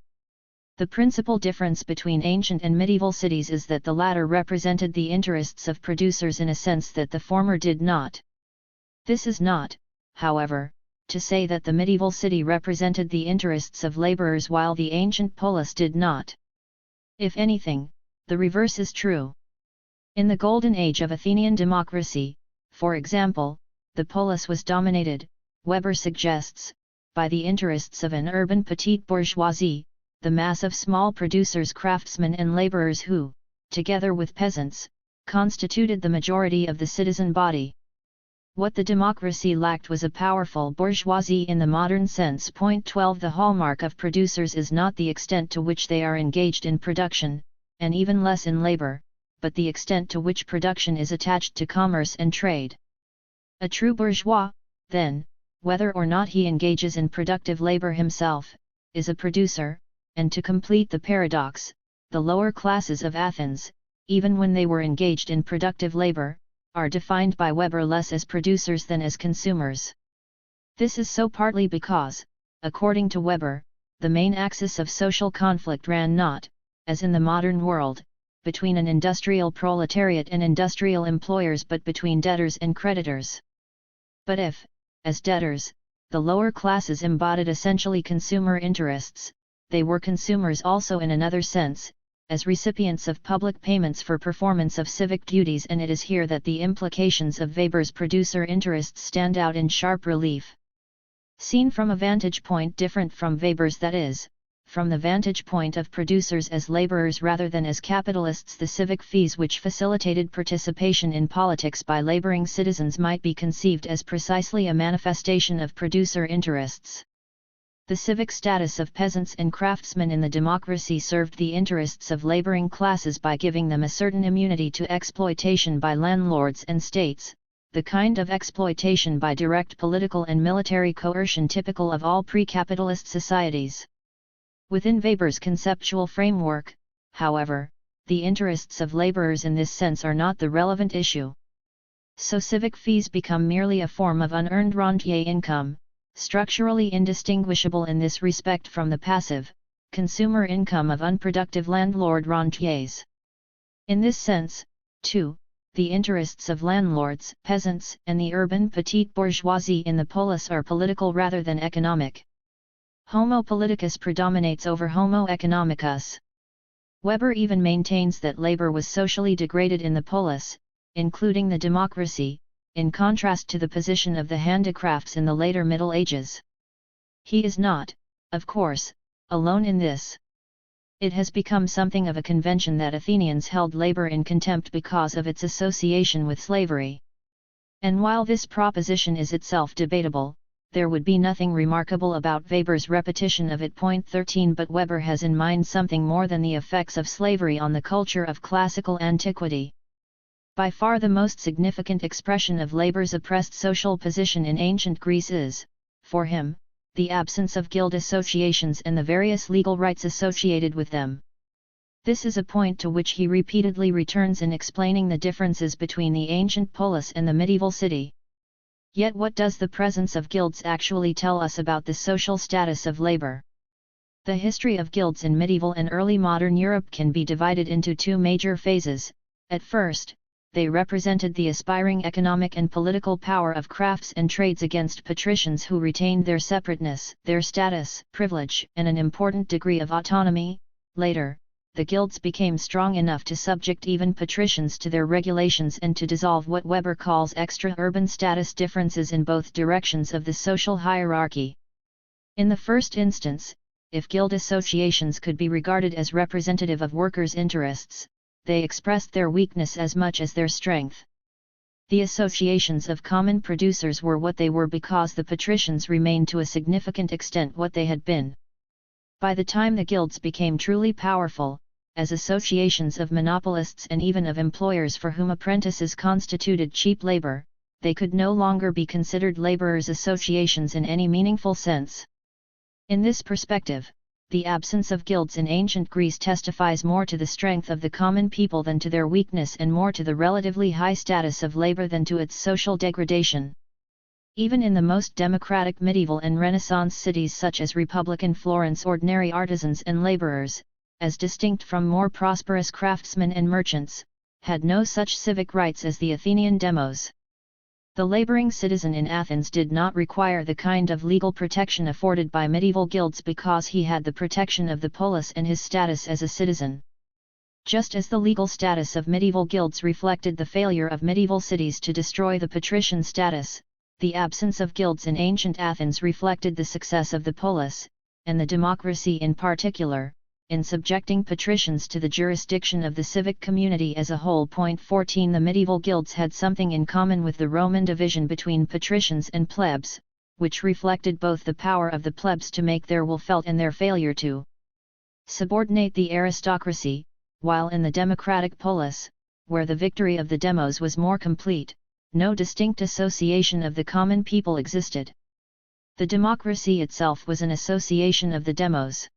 The principal difference between ancient and medieval cities is that the latter represented the interests of producers in a sense that the former did not. This is not, however, to say that the medieval city represented the interests of laborers while the ancient polis did not. If anything, the reverse is true. In the golden age of Athenian democracy, for example, the polis was dominated, Weber suggests, by the interests of an urban petite bourgeoisie, the mass of small producers, craftsmen and laborers who, together with peasants, constituted the majority of the citizen body. What the democracy lacked was a powerful bourgeoisie in the modern sense. Point 12. The hallmark of producers is not the extent to which they are engaged in production, and even less in labor, but the extent to which production is attached to commerce and trade. A true bourgeois, then, whether or not he engages in productive labor himself, is a producer, and to complete the paradox, the lower classes of Athens, even when they were engaged in productive labor, are defined by Weber less as producers than as consumers. This is so partly because, according to Weber, the main axis of social conflict ran not, as in the modern world, between an industrial proletariat and industrial employers but between debtors and creditors. But if, as debtors, the lower classes embodied essentially consumer interests, they were consumers also in another sense, as recipients of public payments for performance of civic duties, and it is here that the implications of Weber's producer interests stand out in sharp relief. Seen from a vantage point different from Weber's, that is, from the vantage point of producers as laborers rather than as capitalists, the civic fees which facilitated participation in politics by laboring citizens might be conceived as precisely a manifestation of producer interests. The civic status of peasants and craftsmen in the democracy served the interests of laboring classes by giving them a certain immunity to exploitation by landlords and states, the kind of exploitation by direct political and military coercion typical of all pre-capitalist societies. Within Weber's conceptual framework, however, the interests of laborers in this sense are not the relevant issue. So civic fees become merely a form of unearned rentier income, structurally indistinguishable in this respect from the passive, consumer income of unproductive landlord rentiers. In this sense, too, the interests of landlords, peasants, and the urban petite bourgeoisie in the polis are political rather than economic. Homo politicus predominates over homo economicus. Weber even maintains that labor was socially degraded in the polis, including the democracy, in contrast to the position of the handicrafts in the later Middle Ages. He is not, of course, alone in this. It has become something of a convention that Athenians held labor in contempt because of its association with slavery. And while this proposition is itself debatable, there would be nothing remarkable about Weber's repetition of it. Point 13. But Weber has in mind something more than the effects of slavery on the culture of classical antiquity. By far the most significant expression of labor's oppressed social position in ancient Greece is, for him, the absence of guild associations and the various legal rights associated with them. This is a point to which he repeatedly returns in explaining the differences between the ancient polis and the medieval city. Yet what does the presence of guilds actually tell us about the social status of labor? The history of guilds in medieval and early modern Europe can be divided into two major phases. At first, they represented the aspiring economic and political power of crafts and trades against patricians who retained their separateness, their status, privilege, and an important degree of autonomy. Later, the guilds became strong enough to subject even patricians to their regulations and to dissolve what Weber calls extra-urban status differences in both directions of the social hierarchy. In the first instance, if guild associations could be regarded as representative of workers' interests, they expressed their weakness as much as their strength. The associations of common producers were what they were because the patricians remained to a significant extent what they had been. By the time the guilds became truly powerful, as associations of monopolists and even of employers for whom apprentices constituted cheap labor, they could no longer be considered laborers' associations in any meaningful sense. In this perspective, the absence of guilds in ancient Greece testifies more to the strength of the common people than to their weakness, and more to the relatively high status of labor than to its social degradation. Even in the most democratic medieval and Renaissance cities such as Republican Florence, ordinary artisans and laborers, as distinct from more prosperous craftsmen and merchants, had no such civic rights as the Athenian demos. The laboring citizen in Athens did not require the kind of legal protection afforded by medieval guilds because he had the protection of the polis and his status as a citizen. Just as the legal status of medieval guilds reflected the failure of medieval cities to destroy the patrician status, the absence of guilds in ancient Athens reflected the success of the polis, and the democracy in particular, in subjecting patricians to the jurisdiction of the civic community as a whole. Point 14. The medieval guilds had something in common with the Roman division between patricians and plebs, which reflected both the power of the plebs to make their will felt and their failure to subordinate the aristocracy, while in the democratic polis, where the victory of the demos was more complete, no distinct association of the common people existed. The democracy itself was an association of the demos.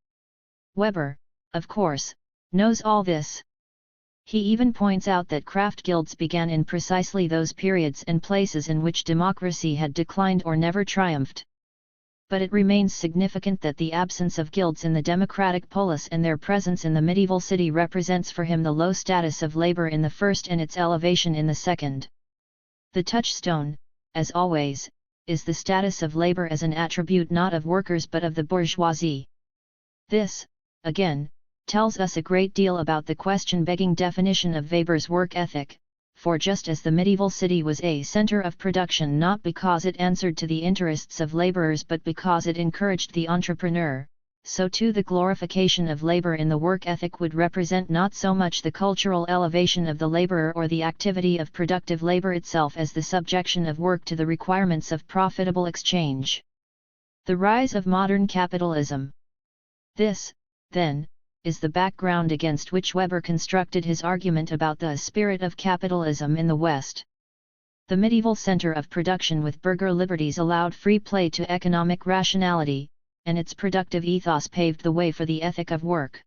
Weber, of course, knows all this. He even points out that craft guilds began in precisely those periods and places in which democracy had declined or never triumphed. But it remains significant that the absence of guilds in the democratic polis and their presence in the medieval city represents for him the low status of labor in the first and its elevation in the second. The touchstone, as always, is the status of labor as an attribute not of workers but of the bourgeoisie. This, again, tells us a great deal about the question-begging definition of Weber's work ethic, for just as the medieval city was a center of production not because it answered to the interests of laborers but because it encouraged the entrepreneur, so too the glorification of labor in the work ethic would represent not so much the cultural elevation of the laborer or the activity of productive labor itself as the subjection of work to the requirements of profitable exchange. The rise of modern capitalism. This, then, is the background against which Weber constructed his argument about the spirit of capitalism in the West. The medieval center of production with burgher liberties allowed free play to economic rationality, and its productive ethos paved the way for the ethic of work.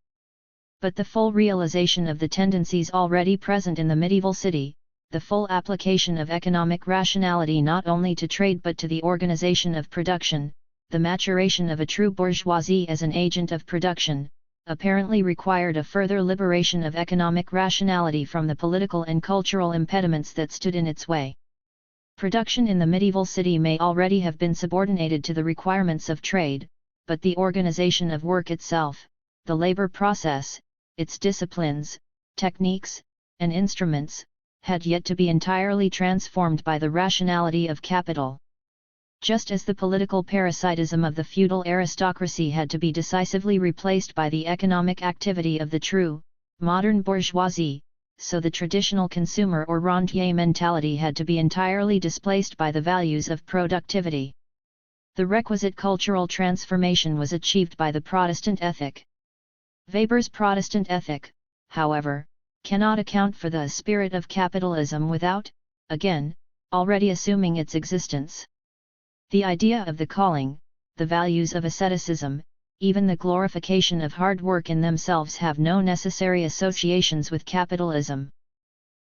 But the full realization of the tendencies already present in the medieval city, the full application of economic rationality not only to trade but to the organization of production, the maturation of a true bourgeoisie as an agent of production, apparently required a further liberation of economic rationality from the political and cultural impediments that stood in its way. Production in the medieval city may already have been subordinated to the requirements of trade, but the organization of work itself, the labor process, its disciplines, techniques, and instruments, had yet to be entirely transformed by the rationality of capital. Just as the political parasitism of the feudal aristocracy had to be decisively replaced by the economic activity of the true, modern bourgeoisie, so the traditional consumer or rentier mentality had to be entirely displaced by the values of productivity. The requisite cultural transformation was achieved by the Protestant ethic. Weber's Protestant ethic, however, cannot account for the spirit of capitalism without, again, already assuming its existence. The idea of the calling, the values of asceticism, even the glorification of hard work in themselves have no necessary associations with capitalism.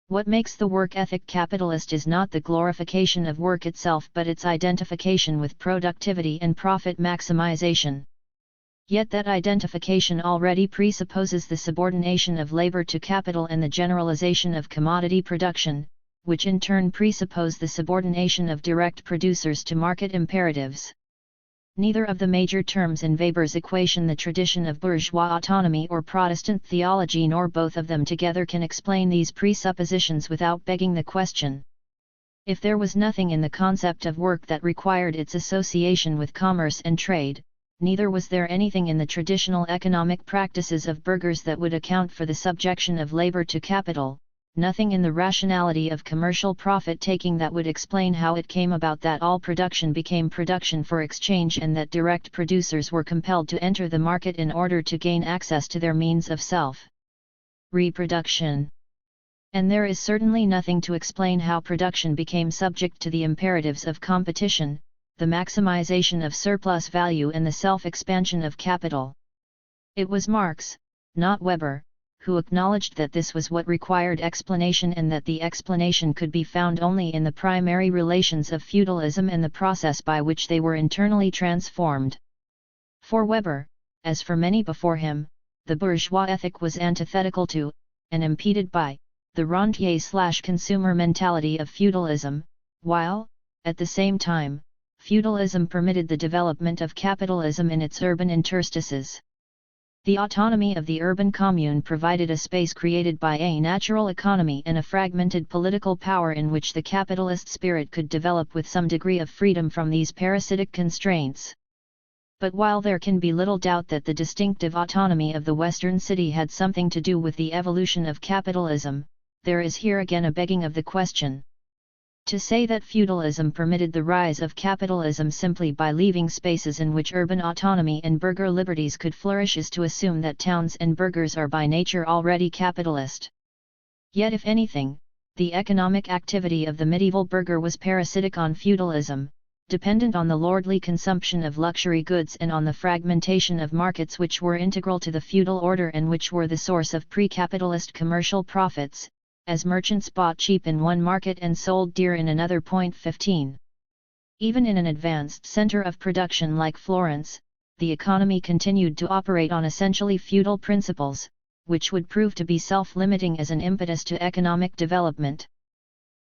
What makes the work ethic capitalist is not the glorification of work itself but its identification with productivity and profit maximization. Yet that identification already presupposes the subordination of labor to capital and the generalization of commodity production, which in turn presuppose the subordination of direct producers to market imperatives. Neither of the major terms in Weber's equation, the tradition of bourgeois autonomy or Protestant theology, nor both of them together can explain these presuppositions without begging the question. If there was nothing in the concept of work that required its association with commerce and trade, neither was there anything in the traditional economic practices of burghers that would account for the subjection of labor to capital, nothing in the rationality of commercial profit-taking that would explain how it came about that all production became production for exchange and that direct producers were compelled to enter the market in order to gain access to their means of self-reproduction. And there is certainly nothing to explain how production became subject to the imperatives of competition, the maximization of surplus value and the self-expansion of capital. It was Marx, not Weber, who acknowledged that this was what required explanation and that the explanation could be found only in the primary relations of feudalism and the process by which they were internally transformed. For Weber, as for many before him, the bourgeois ethic was antithetical to, and impeded by, the rentier/consumer mentality of feudalism, while, at the same time, feudalism permitted the development of capitalism in its urban interstices. The autonomy of the urban commune provided a space created by a natural economy and a fragmented political power in which the capitalist spirit could develop with some degree of freedom from these parasitic constraints. But while there can be little doubt that the distinctive autonomy of the Western city had something to do with the evolution of capitalism, there is here again a begging of the question. To say that feudalism permitted the rise of capitalism simply by leaving spaces in which urban autonomy and burgher liberties could flourish is to assume that towns and burghers are by nature already capitalist. Yet if anything, the economic activity of the medieval burgher was parasitic on feudalism, dependent on the lordly consumption of luxury goods and on the fragmentation of markets which were integral to the feudal order and which were the source of pre-capitalist commercial profits, as merchants bought cheap in one market and sold dear in another. 15. Even in an advanced center of production like Florence, the economy continued to operate on essentially feudal principles, which would prove to be self-limiting as an impetus to economic development.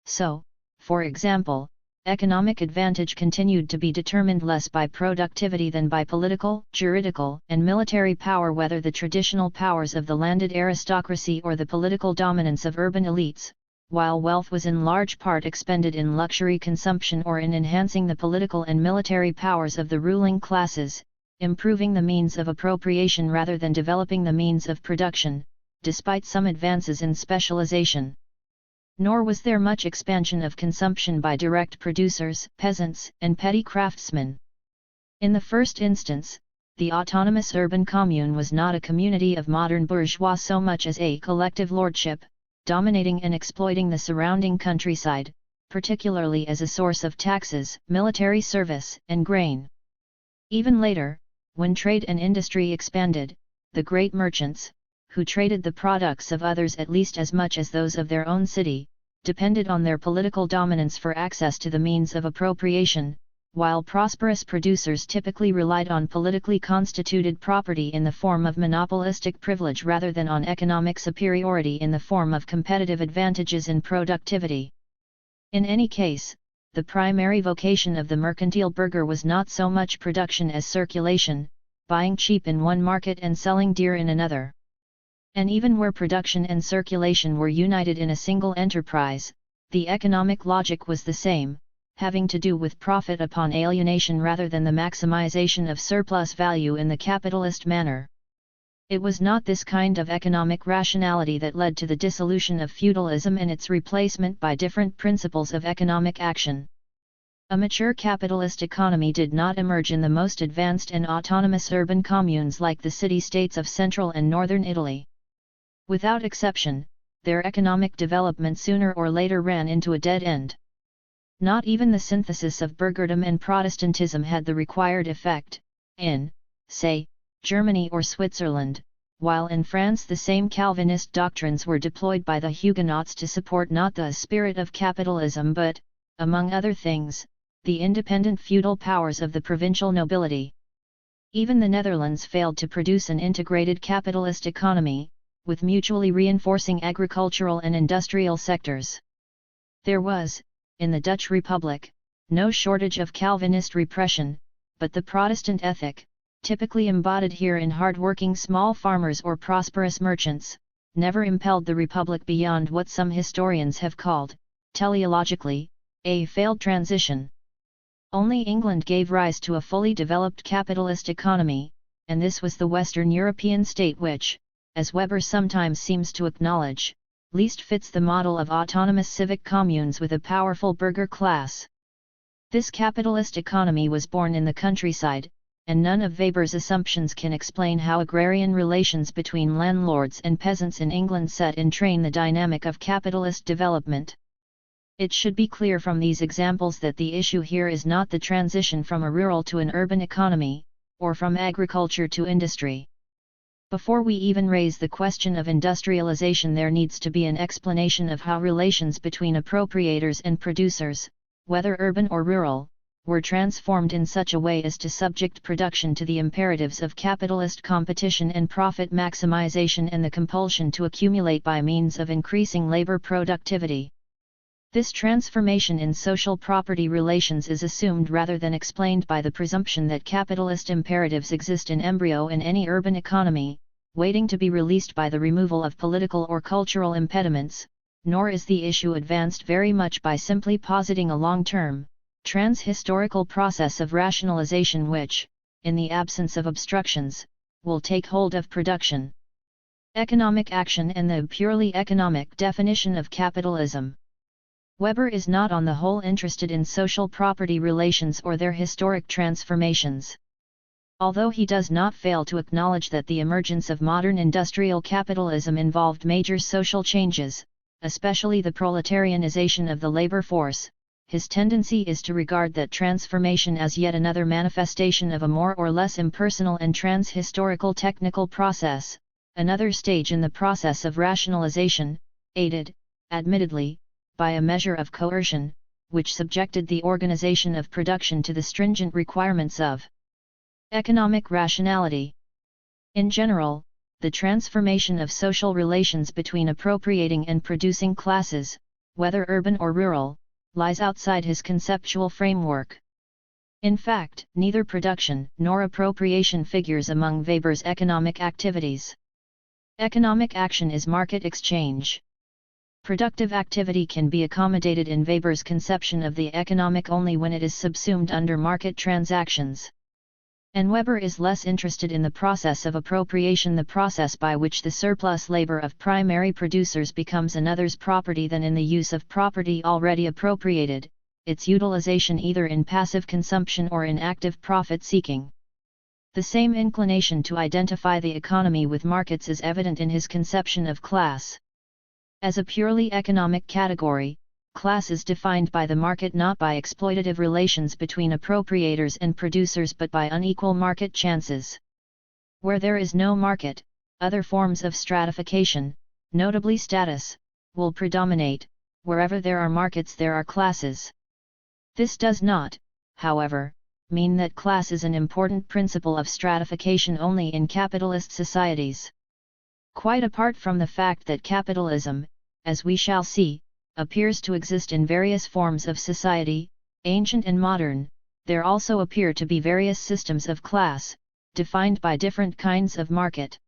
So, for example, economic advantage continued to be determined less by productivity than by political, juridical, and military power, whether the traditional powers of the landed aristocracy or the political dominance of urban elites, while wealth was in large part expended in luxury consumption or in enhancing the political and military powers of the ruling classes, improving the means of appropriation rather than developing the means of production, despite some advances in specialization. Nor was there much expansion of consumption by direct producers, peasants, and petty craftsmen. In the first instance, the autonomous urban commune was not a community of modern bourgeois so much as a collective lordship, dominating and exploiting the surrounding countryside, particularly as a source of taxes, military service, and grain. Even later, when trade and industry expanded, the great merchants, who traded the products of others at least as much as those of their own city, depended on their political dominance for access to the means of appropriation, while prosperous producers typically relied on politically constituted property in the form of monopolistic privilege rather than on economic superiority in the form of competitive advantages in productivity. In any case, the primary vocation of the mercantile burgher was not so much production as circulation, buying cheap in one market and selling dear in another. And even where production and circulation were united in a single enterprise, the economic logic was the same, having to do with profit upon alienation rather than the maximization of surplus value in the capitalist manner. It was not this kind of economic rationality that led to the dissolution of feudalism and its replacement by different principles of economic action. A mature capitalist economy did not emerge in the most advanced and autonomous urban communes like the city-states of central and northern Italy. Without exception, their economic development sooner or later ran into a dead end. Not even the synthesis of burgherdom and Protestantism had the required effect, in, say, Germany or Switzerland, while in France the same Calvinist doctrines were deployed by the Huguenots to support not the spirit of capitalism but, among other things, the independent feudal powers of the provincial nobility. Even the Netherlands failed to produce an integrated capitalist economy, with mutually reinforcing agricultural and industrial sectors. There was, in the Dutch Republic, no shortage of Calvinist repression, but the Protestant ethic, typically embodied here in hard-working small farmers or prosperous merchants, never impelled the Republic beyond what some historians have called, teleologically, a failed transition. Only England gave rise to a fully developed capitalist economy, and this was the Western European state which, as Weber sometimes seems to acknowledge, least fits the model of autonomous civic communes with a powerful burgher class. This capitalist economy was born in the countryside, and none of Weber's assumptions can explain how agrarian relations between landlords and peasants in England set in train the dynamic of capitalist development. It should be clear from these examples that the issue here is not the transition from a rural to an urban economy, or from agriculture to industry. Before we even raise the question of industrialization, there needs to be an explanation of how relations between appropriators and producers, whether urban or rural, were transformed in such a way as to subject production to the imperatives of capitalist competition and profit maximization and the compulsion to accumulate by means of increasing labor productivity. This transformation in social property relations is assumed rather than explained by the presumption that capitalist imperatives exist in embryo in any urban economy, waiting to be released by the removal of political or cultural impediments, nor is the issue advanced very much by simply positing a long-term, trans-historical process of rationalization which, in the absence of obstructions, will take hold of production. Economic action and the purely economic definition of capitalism. Weber is not on the whole interested in social property relations or their historic transformations. Although he does not fail to acknowledge that the emergence of modern industrial capitalism involved major social changes, especially the proletarianization of the labor force, his tendency is to regard that transformation as yet another manifestation of a more or less impersonal and trans-historical technical process, another stage in the process of rationalization, aided, admittedly, by a measure of coercion, which subjected the organization of production to the stringent requirements of economic rationality. In general, the transformation of social relations between appropriating and producing classes, whether urban or rural, lies outside his conceptual framework. In fact, neither production nor appropriation figures among Weber's economic activities. Economic action is market exchange. Productive activity can be accommodated in Weber's conception of the economic only when it is subsumed under market transactions. And Weber is less interested in the process of appropriation, the process by which the surplus labor of primary producers becomes another's property, than in the use of property already appropriated, its utilization either in passive consumption or in active profit-seeking. The same inclination to identify the economy with markets is evident in his conception of class. As a purely economic category, class is defined by the market, not by exploitative relations between appropriators and producers, but by unequal market chances. Where there is no market, other forms of stratification, notably status, will predominate. Wherever there are markets, there are classes. This does not, however, mean that class is an important principle of stratification only in capitalist societies. Quite apart from the fact that capitalism, as we shall see, appears to exist in various forms of society, ancient and modern, there also appear to be various systems of class, defined by different kinds of market.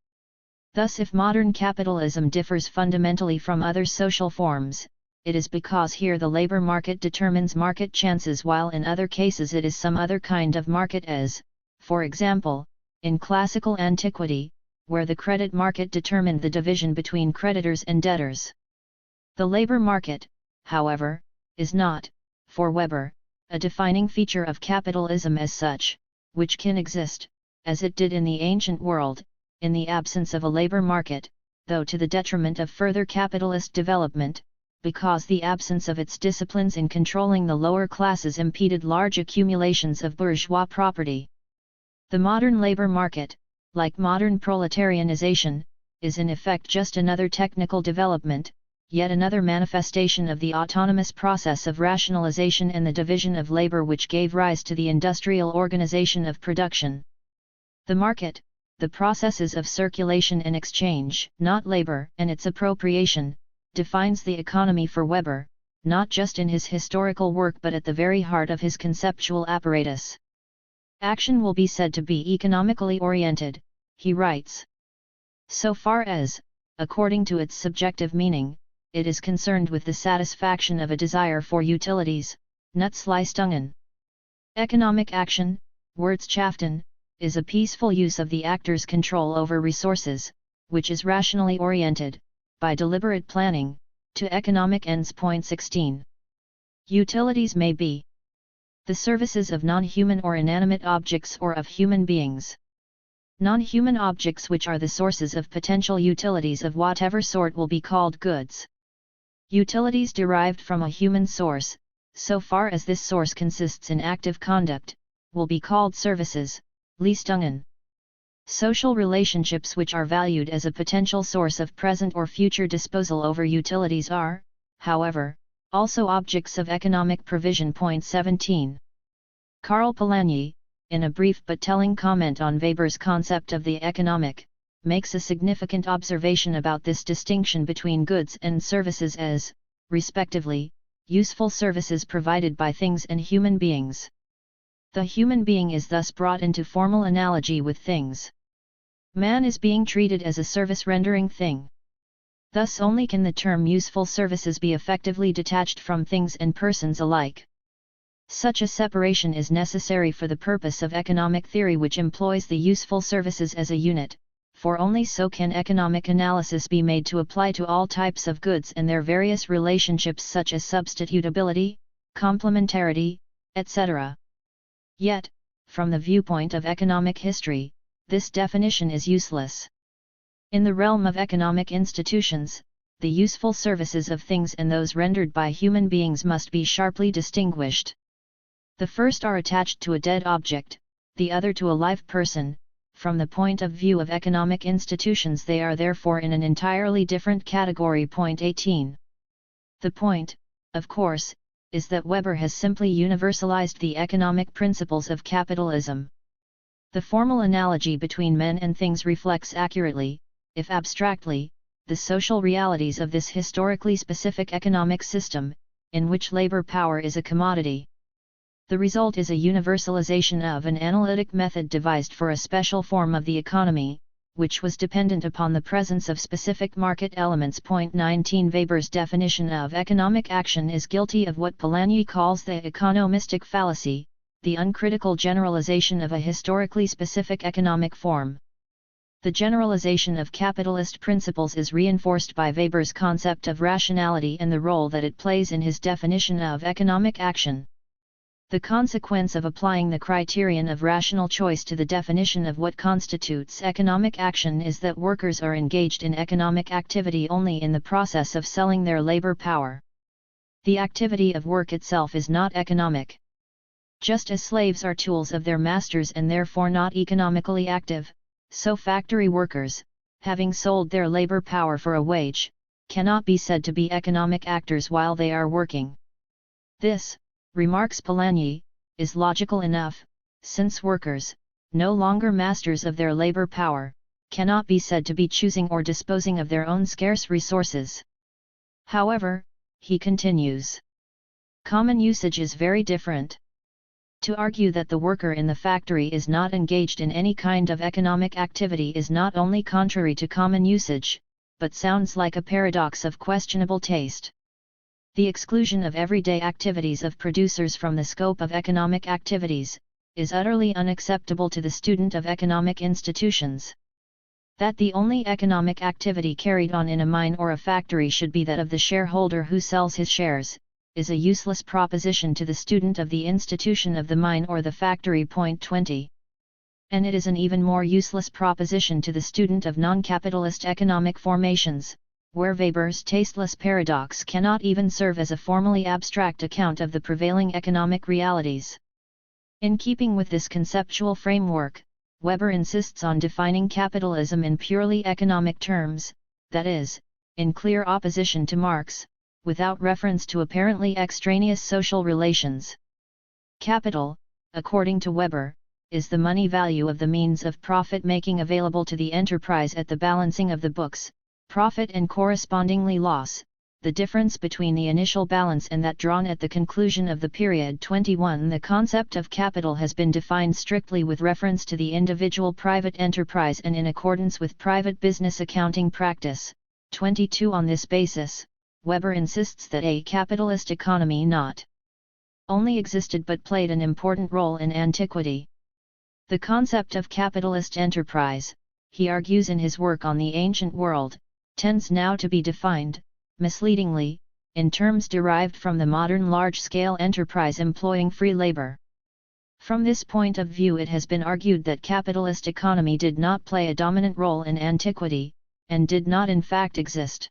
Thus, if modern capitalism differs fundamentally from other social forms, it is because here the labor market determines market chances, while in other cases it is some other kind of market, as, for example, in classical antiquity, where the credit market determined the division between creditors and debtors. The labor market, however, is not, for Weber, a defining feature of capitalism as such, which can exist, as it did in the ancient world, in the absence of a labor market, though to the detriment of further capitalist development, because the absence of its disciplines in controlling the lower classes impeded large accumulations of bourgeois property. The modern labor market, like modern proletarianization, is in effect just another technical development, yet another manifestation of the autonomous process of rationalization and the division of labor which gave rise to the industrial organization of production. The market, the processes of circulation and exchange, not labor, and its appropriation, defines the economy for Weber, not just in his historical work but at the very heart of his conceptual apparatus. Action will be said to be economically oriented, he writes, so far as, according to its subjective meaning, it is concerned with the satisfaction of a desire for utilities, Nutzleistungen. Economic action, Wirtschaften, is a peaceful use of the actor's control over resources, which is rationally oriented, by deliberate planning, to economic ends. Point 16. Utilities may be the services of non-human or inanimate objects or of human beings. Non-human objects which are the sources of potential utilities of whatever sort will be called goods. Utilities derived from a human source, so far as this source consists in active conduct, will be called services, Leistungen. Social relationships which are valued as a potential source of present or future disposal over utilities are, however, also objects of economic provision. Point 17. Karl Polanyi, in a brief but telling comment on Weber's concept of the economic, makes a significant observation about this distinction between goods and services as, respectively, useful services provided by things and human beings. The human being is thus brought into formal analogy with things. Man is being treated as a service-rendering thing. Thus only can the term useful services be effectively detached from things and persons alike. Such a separation is necessary for the purpose of economic theory, which employs the useful services as a unit, for only so can economic analysis be made to apply to all types of goods and their various relationships such as substitutability, complementarity, etc. Yet, from the viewpoint of economic history, this definition is useless. In the realm of economic institutions, the useful services of things and those rendered by human beings must be sharply distinguished. The first are attached to a dead object, the other to a live person. From the point of view of economic institutions, they are therefore in an entirely different category. Point 18. The point, of course, is that Weber has simply universalized the economic principles of capitalism. The formal analogy between men and things reflects accurately, if abstractly, the social realities of this historically specific economic system, in which labor power is a commodity. The result is a universalization of an analytic method devised for a special form of the economy, which was dependent upon the presence of specific market elements. Point 19. Weber's definition of economic action is guilty of what Polanyi calls the economistic fallacy, the uncritical generalization of a historically specific economic form. The generalization of capitalist principles is reinforced by Weber's concept of rationality and the role that it plays in his definition of economic action. The consequence of applying the criterion of rational choice to the definition of what constitutes economic action is that workers are engaged in economic activity only in the process of selling their labor power. The activity of work itself is not economic. Just as slaves are tools of their masters and therefore not economically active, so factory workers, having sold their labor power for a wage, cannot be said to be economic actors while they are working. This, remarks Polanyi, is logical enough, since workers, no longer masters of their labor power, cannot be said to be choosing or disposing of their own scarce resources. However, he continues, common usage is very different. To argue that the worker in the factory is not engaged in any kind of economic activity is not only contrary to common usage, but sounds like a paradox of questionable taste. The exclusion of everyday activities of producers from the scope of economic activities is utterly unacceptable to the student of economic institutions. That the only economic activity carried on in a mine or a factory should be that of the shareholder who sells his shares, is a useless proposition to the student of the institution of the mine or the factory. Point 20. And it is an even more useless proposition to the student of non-capitalist economic formations, where Weber's tasteless paradox cannot even serve as a formally abstract account of the prevailing economic realities. In keeping with this conceptual framework, Weber insists on defining capitalism in purely economic terms, that is, in clear opposition to Marx, without reference to apparently extraneous social relations. Capital, according to Weber, is the money value of the means of profit-making available to the enterprise at the balancing of the books, profit and correspondingly loss, the difference between the initial balance and that drawn at the conclusion of the period. 21. The concept of capital has been defined strictly with reference to the individual private enterprise and in accordance with private business accounting practice. 22. On this basis, Weber insists that a capitalist economy not only existed but played an important role in antiquity. The concept of capitalist enterprise, he argues in his work on the ancient world, tends now to be defined, misleadingly, in terms derived from the modern large-scale enterprise employing free labor. From this point of view, it has been argued that capitalist economy did not play a dominant role in antiquity, and did not in fact exist.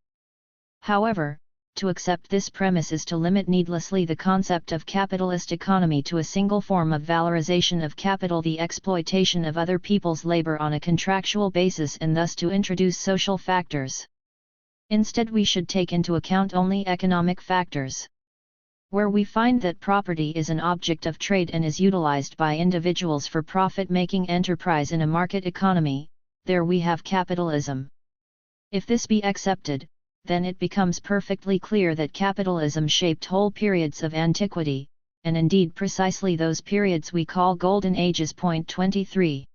However, to accept this premise is to limit needlessly the concept of capitalist economy to a single form of valorization of capital, the exploitation of other people's labor on a contractual basis, and thus to introduce social factors. Instead, we should take into account only economic factors. Where we find that property is an object of trade and is utilized by individuals for profit-making enterprise in a market economy, there we have capitalism. If this be accepted, then it becomes perfectly clear that capitalism shaped whole periods of antiquity, and indeed precisely those periods we call golden ages. Point 23.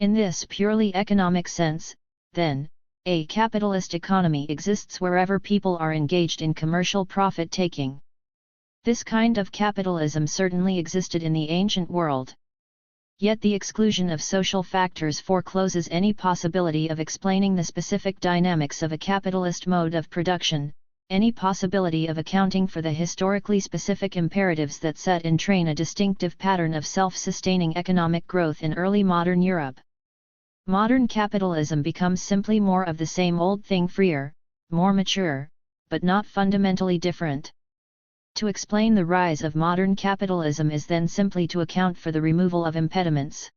In this purely economic sense, then, a capitalist economy exists wherever people are engaged in commercial profit-taking. This kind of capitalism certainly existed in the ancient world. Yet the exclusion of social factors forecloses any possibility of explaining the specific dynamics of a capitalist mode of production, any possibility of accounting for the historically specific imperatives that set in train a distinctive pattern of self-sustaining economic growth in early modern Europe. Modern capitalism becomes simply more of the same old thing, freer, more mature, but not fundamentally different. To explain the rise of modern capitalism is then simply to account for the removal of impediments.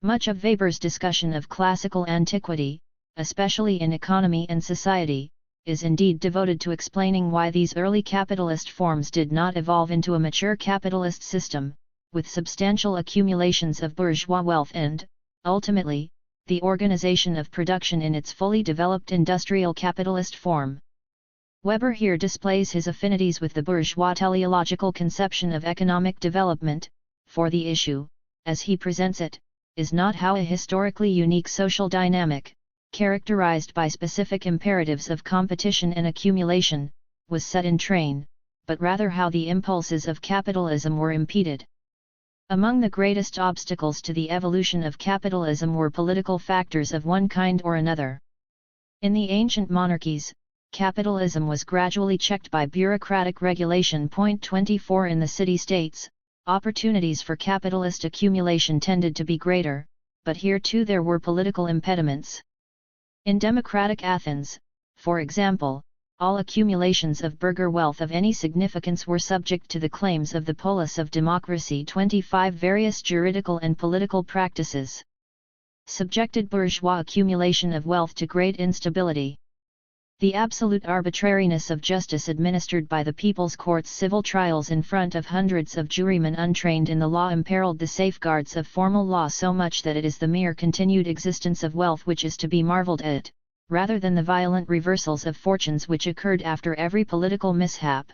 Much of Weber's discussion of classical antiquity, especially in economy and society, is indeed devoted to explaining why these early capitalist forms did not evolve into a mature capitalist system, with substantial accumulations of bourgeois wealth and, ultimately, the organization of production in its fully developed industrial capitalist form. Weber here displays his affinities with the bourgeois teleological conception of economic development, for the issue, as he presents it, is not how a historically unique social dynamic, characterized by specific imperatives of competition and accumulation, was set in train, but rather how the impulses of capitalism were impeded. Among the greatest obstacles to the evolution of capitalism were political factors of one kind or another. In the ancient monarchies, capitalism was gradually checked by bureaucratic regulation. 24 In the city-states, opportunities for capitalist accumulation tended to be greater, but here too there were political impediments. In democratic Athens, for example, all accumulations of burgher wealth of any significance were subject to the claims of the polis of democracy. 25 Various juridical and political practices subjected bourgeois accumulation of wealth to great instability. The absolute arbitrariness of justice administered by the people's courts' civil trials in front of hundreds of jurymen untrained in the law imperiled the safeguards of formal law so much that it is the mere continued existence of wealth which is to be marveled at, rather than the violent reversals of fortunes which occurred after every political mishap.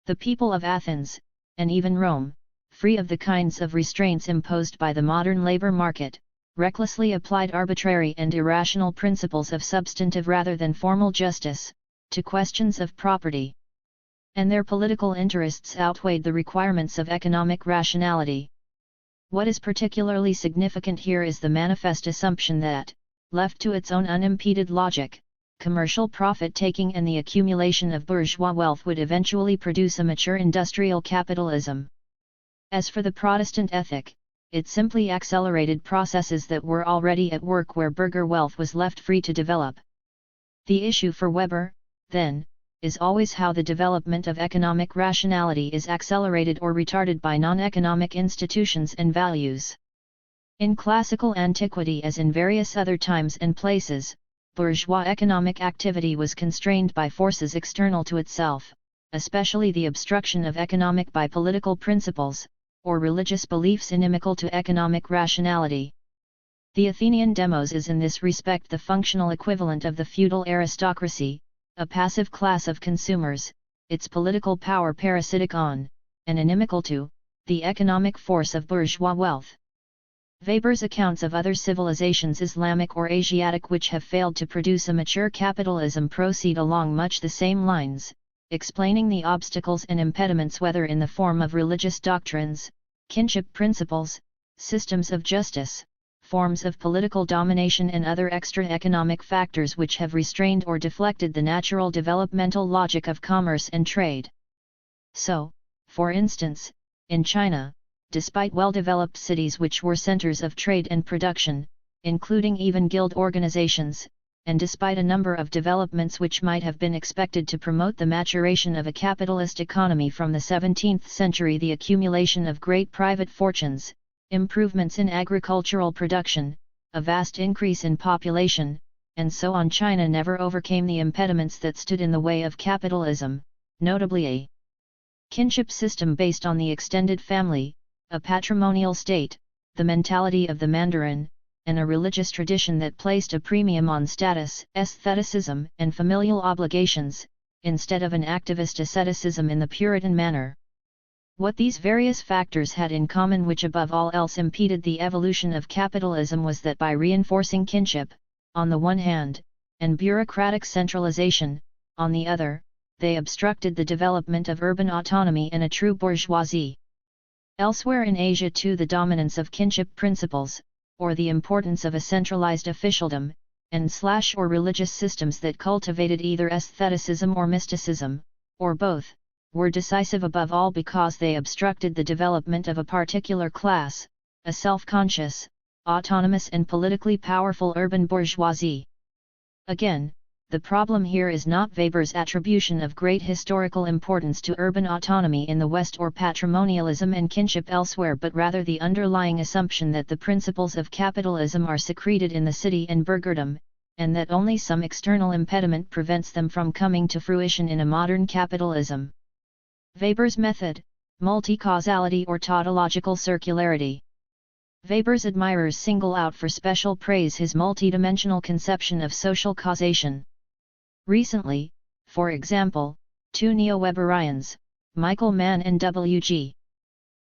The people of Athens, and even Rome, free of the kinds of restraints imposed by the modern labor market, recklessly applied arbitrary and irrational principles of substantive rather than formal justice, to questions of property. And their political interests outweighed the requirements of economic rationality. What is particularly significant here is the manifest assumption that, left to its own unimpeded logic, commercial profit-taking and the accumulation of bourgeois wealth would eventually produce a mature industrial capitalism. As for the Protestant ethic, it simply accelerated processes that were already at work where burgher wealth was left free to develop. The issue for Weber, then, is always how the development of economic rationality is accelerated or retarded by non-economic institutions and values. In classical antiquity as in various other times and places, bourgeois economic activity was constrained by forces external to itself, especially the obstruction of economic by political principles, or religious beliefs inimical to economic rationality. The Athenian demos is in this respect the functional equivalent of the feudal aristocracy, a passive class of consumers, its political power parasitic on, and inimical to, the economic force of bourgeois wealth. Weber's accounts of other civilizations Islamic or Asiatic which have failed to produce a mature capitalism proceed along much the same lines, explaining the obstacles and impediments whether in the form of religious doctrines, kinship principles, systems of justice, forms of political domination and other extra-economic factors which have restrained or deflected the natural developmental logic of commerce and trade. So, for instance, in China, despite well-developed cities which were centers of trade and production, including even guild organizations, and despite a number of developments which might have been expected to promote the maturation of a capitalist economy from the 17th century, the accumulation of great private fortunes, improvements in agricultural production, a vast increase in population, and so on, China never overcame the impediments that stood in the way of capitalism, notably a kinship system based on the extended family, a patrimonial state, the mentality of the Mandarin, and a religious tradition that placed a premium on status, aestheticism, and familial obligations, instead of an activist asceticism in the Puritan manner. What these various factors had in common, which above all else impeded the evolution of capitalism, was that by reinforcing kinship, on the one hand, and bureaucratic centralization, on the other, they obstructed the development of urban autonomy and a true bourgeoisie. Elsewhere in Asia too, the dominance of kinship principles, or the importance of a centralized officialdom, and/or religious systems that cultivated either aestheticism or mysticism, or both, were decisive above all because they obstructed the development of a particular class, a self-conscious, autonomous and politically powerful urban bourgeoisie. Again, the problem here is not Weber's attribution of great historical importance to urban autonomy in the West or patrimonialism and kinship elsewhere, but rather the underlying assumption that the principles of capitalism are secreted in the city and burgherdom, and that only some external impediment prevents them from coming to fruition in a modern capitalism. Weber's method: multi-causality or tautological circularity. Weber's admirers single out for special praise his multidimensional conception of social causation. Recently, for example, two neo-Weberians, Michael Mann and W.G.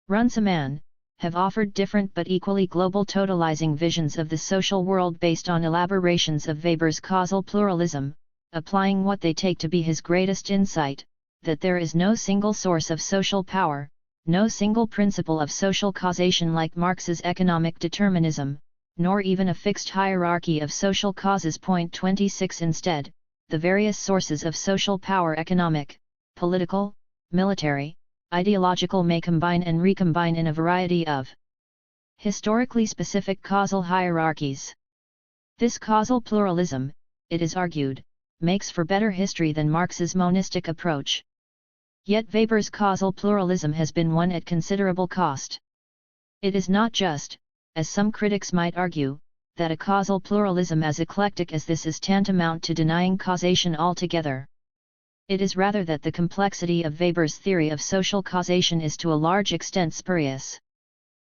Runciman, have offered different but equally global totalizing visions of the social world based on elaborations of Weber's causal pluralism, applying what they take to be his greatest insight, that there is no single source of social power, no single principle of social causation like Marx's economic determinism, nor even a fixed hierarchy of social causes. Point 26. Instead, the various sources of social power, economic, political, military, ideological, may combine and recombine in a variety of historically specific causal hierarchies. This causal pluralism, it is argued, makes for better history than Marx's monistic approach. Yet Weber's causal pluralism has been won at considerable cost. It is not just, as some critics might argue, that a causal pluralism as eclectic as this is tantamount to denying causation altogether. It is rather that the complexity of Weber's theory of social causation is to a large extent spurious.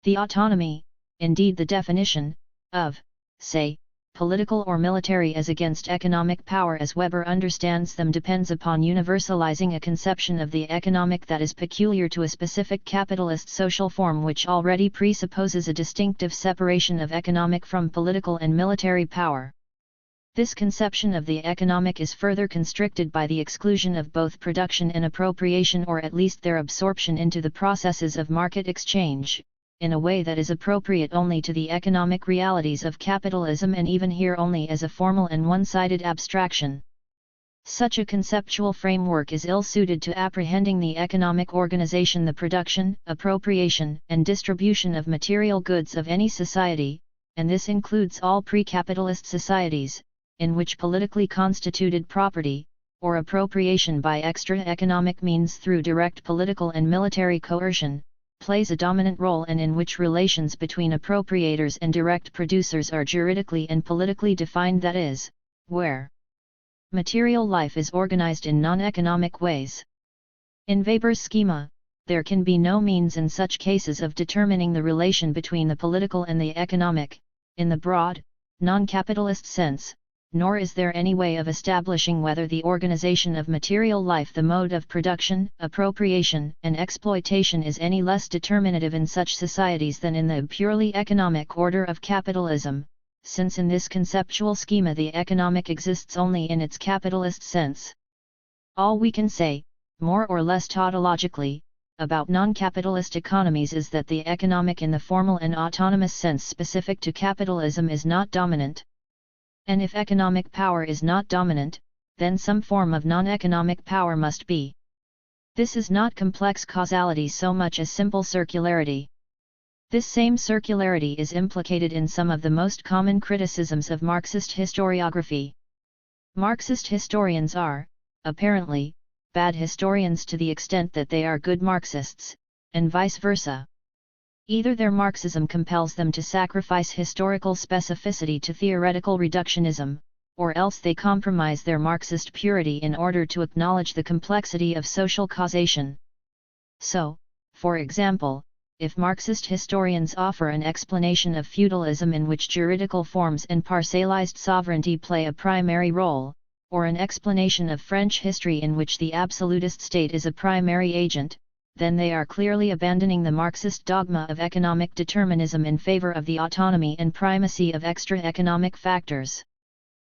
The autonomy, indeed the definition, of, say, political or military as against economic power as Weber understands them, depends upon universalizing a conception of the economic that is peculiar to a specific capitalist social form, which already presupposes a distinctive separation of economic from political and military power. This conception of the economic is further constricted by the exclusion of both production and appropriation, or at least their absorption into the processes of market exchange, in a way that is appropriate only to the economic realities of capitalism, and even here only as a formal and one-sided abstraction. Such a conceptual framework is ill-suited to apprehending the economic organization, the production, appropriation, and distribution of material goods of any society, and this includes all pre-capitalist societies, in which politically constituted property, or appropriation by extra-economic means through direct political and military coercion, plays a dominant role, and in which relations between appropriators and direct producers are juridically and politically defined, that is, where material life is organized in non-economic ways. In Weber's schema, there can be no means in such cases of determining the relation between the political and the economic, in the broad, non-capitalist sense, nor is there any way of establishing whether the organization of material life, the mode of production, appropriation, and exploitation, is any less determinative in such societies than in the purely economic order of capitalism, since in this conceptual schema the economic exists only in its capitalist sense. All we can say, more or less tautologically, about non-capitalist economies is that the economic in the formal and autonomous sense specific to capitalism is not dominant. And if economic power is not dominant, then some form of non-economic power must be. This is not complex causality so much as simple circularity. This same circularity is implicated in some of the most common criticisms of Marxist historiography. Marxist historians are, apparently, bad historians to the extent that they are good Marxists, and vice versa. Either their Marxism compels them to sacrifice historical specificity to theoretical reductionism, or else they compromise their Marxist purity in order to acknowledge the complexity of social causation. So, for example, if Marxist historians offer an explanation of feudalism in which juridical forms and parcellized sovereignty play a primary role, or an explanation of French history in which the absolutist state is a primary agent, then they are clearly abandoning the Marxist dogma of economic determinism in favor of the autonomy and primacy of extra-economic factors.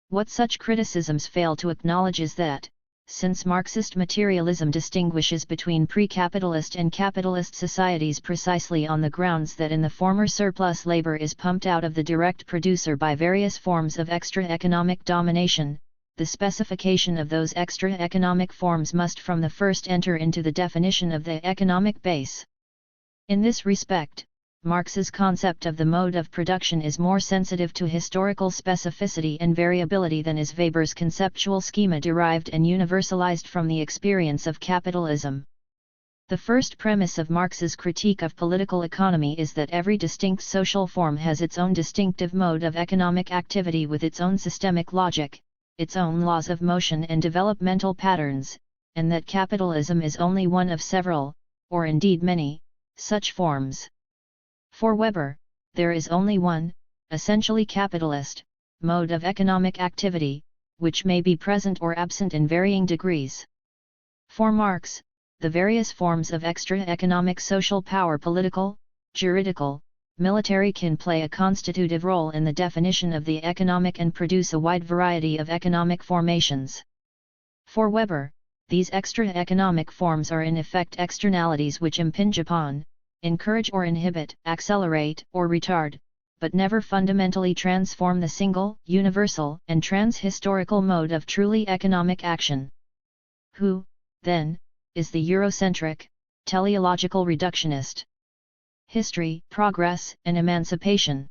What such criticisms fail to acknowledge is that, since Marxist materialism distinguishes between pre-capitalist and capitalist societies precisely on the grounds that in the former surplus labor is pumped out of the direct producer by various forms of extra-economic domination, the specification of those extra-economic forms must from the first enter into the definition of the economic base. In this respect, Marx's concept of the mode of production is more sensitive to historical specificity and variability than is Weber's conceptual schema derived and universalized from the experience of capitalism. The first premise of Marx's critique of political economy is that every distinct social form has its own distinctive mode of economic activity with its own systemic logic, its own laws of motion and developmental patterns, and that capitalism is only one of several, or indeed many, such forms. For Weber, there is only one, essentially capitalist, mode of economic activity, which may be present or absent in varying degrees. For Marx, the various forms of extra-economic social power, political, juridical, military, can play a constitutive role in the definition of the economic and produce a wide variety of economic formations. For Weber, these extra-economic forms are in effect externalities which impinge upon, encourage or inhibit, accelerate or retard, but never fundamentally transform the single, universal, and trans-historical mode of truly economic action. Who, then, is the Eurocentric, teleological reductionist? History, progress, and emancipation.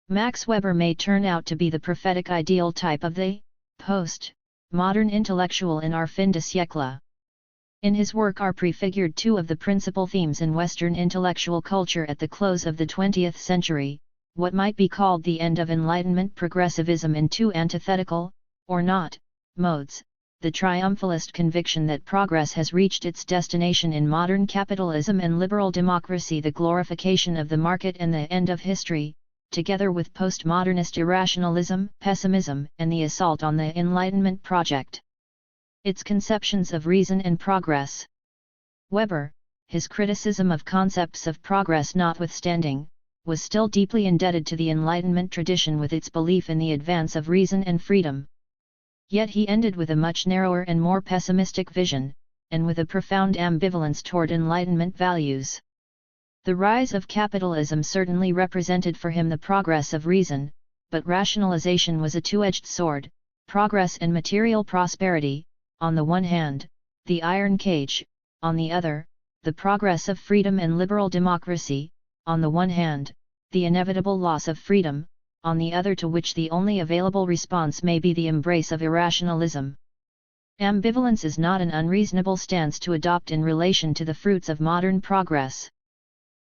Max Weber may turn out to be the prophetic ideal type of the post-modern intellectual in our fin de siècle. In his work are prefigured two of the principal themes in Western intellectual culture at the close of the 20th century, what might be called the end of Enlightenment progressivism in two antithetical, or not, modes, the triumphalist conviction that progress has reached its destination in modern capitalism and liberal democracy, the glorification of the market and the end of history, together with postmodernist irrationalism, pessimism, and the assault on the Enlightenment project. Its conceptions of reason and progress. Weber, his criticism of concepts of progress notwithstanding, was still deeply indebted to the Enlightenment tradition with its belief in the advance of reason and freedom. Yet he ended with a much narrower and more pessimistic vision, and with a profound ambivalence toward Enlightenment values. The rise of capitalism certainly represented for him the progress of reason, but rationalization was a two-edged sword, progress and material prosperity, on the one hand, the iron cage, on the other, the progress of freedom and liberal democracy, on the one hand, the inevitable loss of freedom, on the other, to which the only available response may be the embrace of irrationalism. Ambivalence is not an unreasonable stance to adopt in relation to the fruits of modern progress.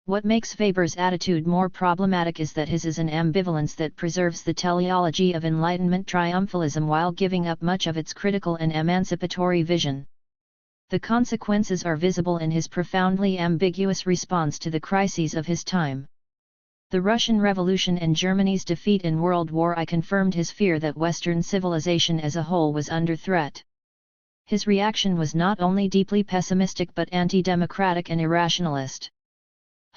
What makes Weber's attitude more problematic is that his is an ambivalence that preserves the teleology of Enlightenment triumphalism while giving up much of its critical and emancipatory vision. The consequences are visible in his profoundly ambiguous response to the crises of his time. The Russian Revolution and Germany's defeat in World War I confirmed his fear that Western civilization as a whole was under threat. His reaction was not only deeply pessimistic but anti-democratic and irrationalist.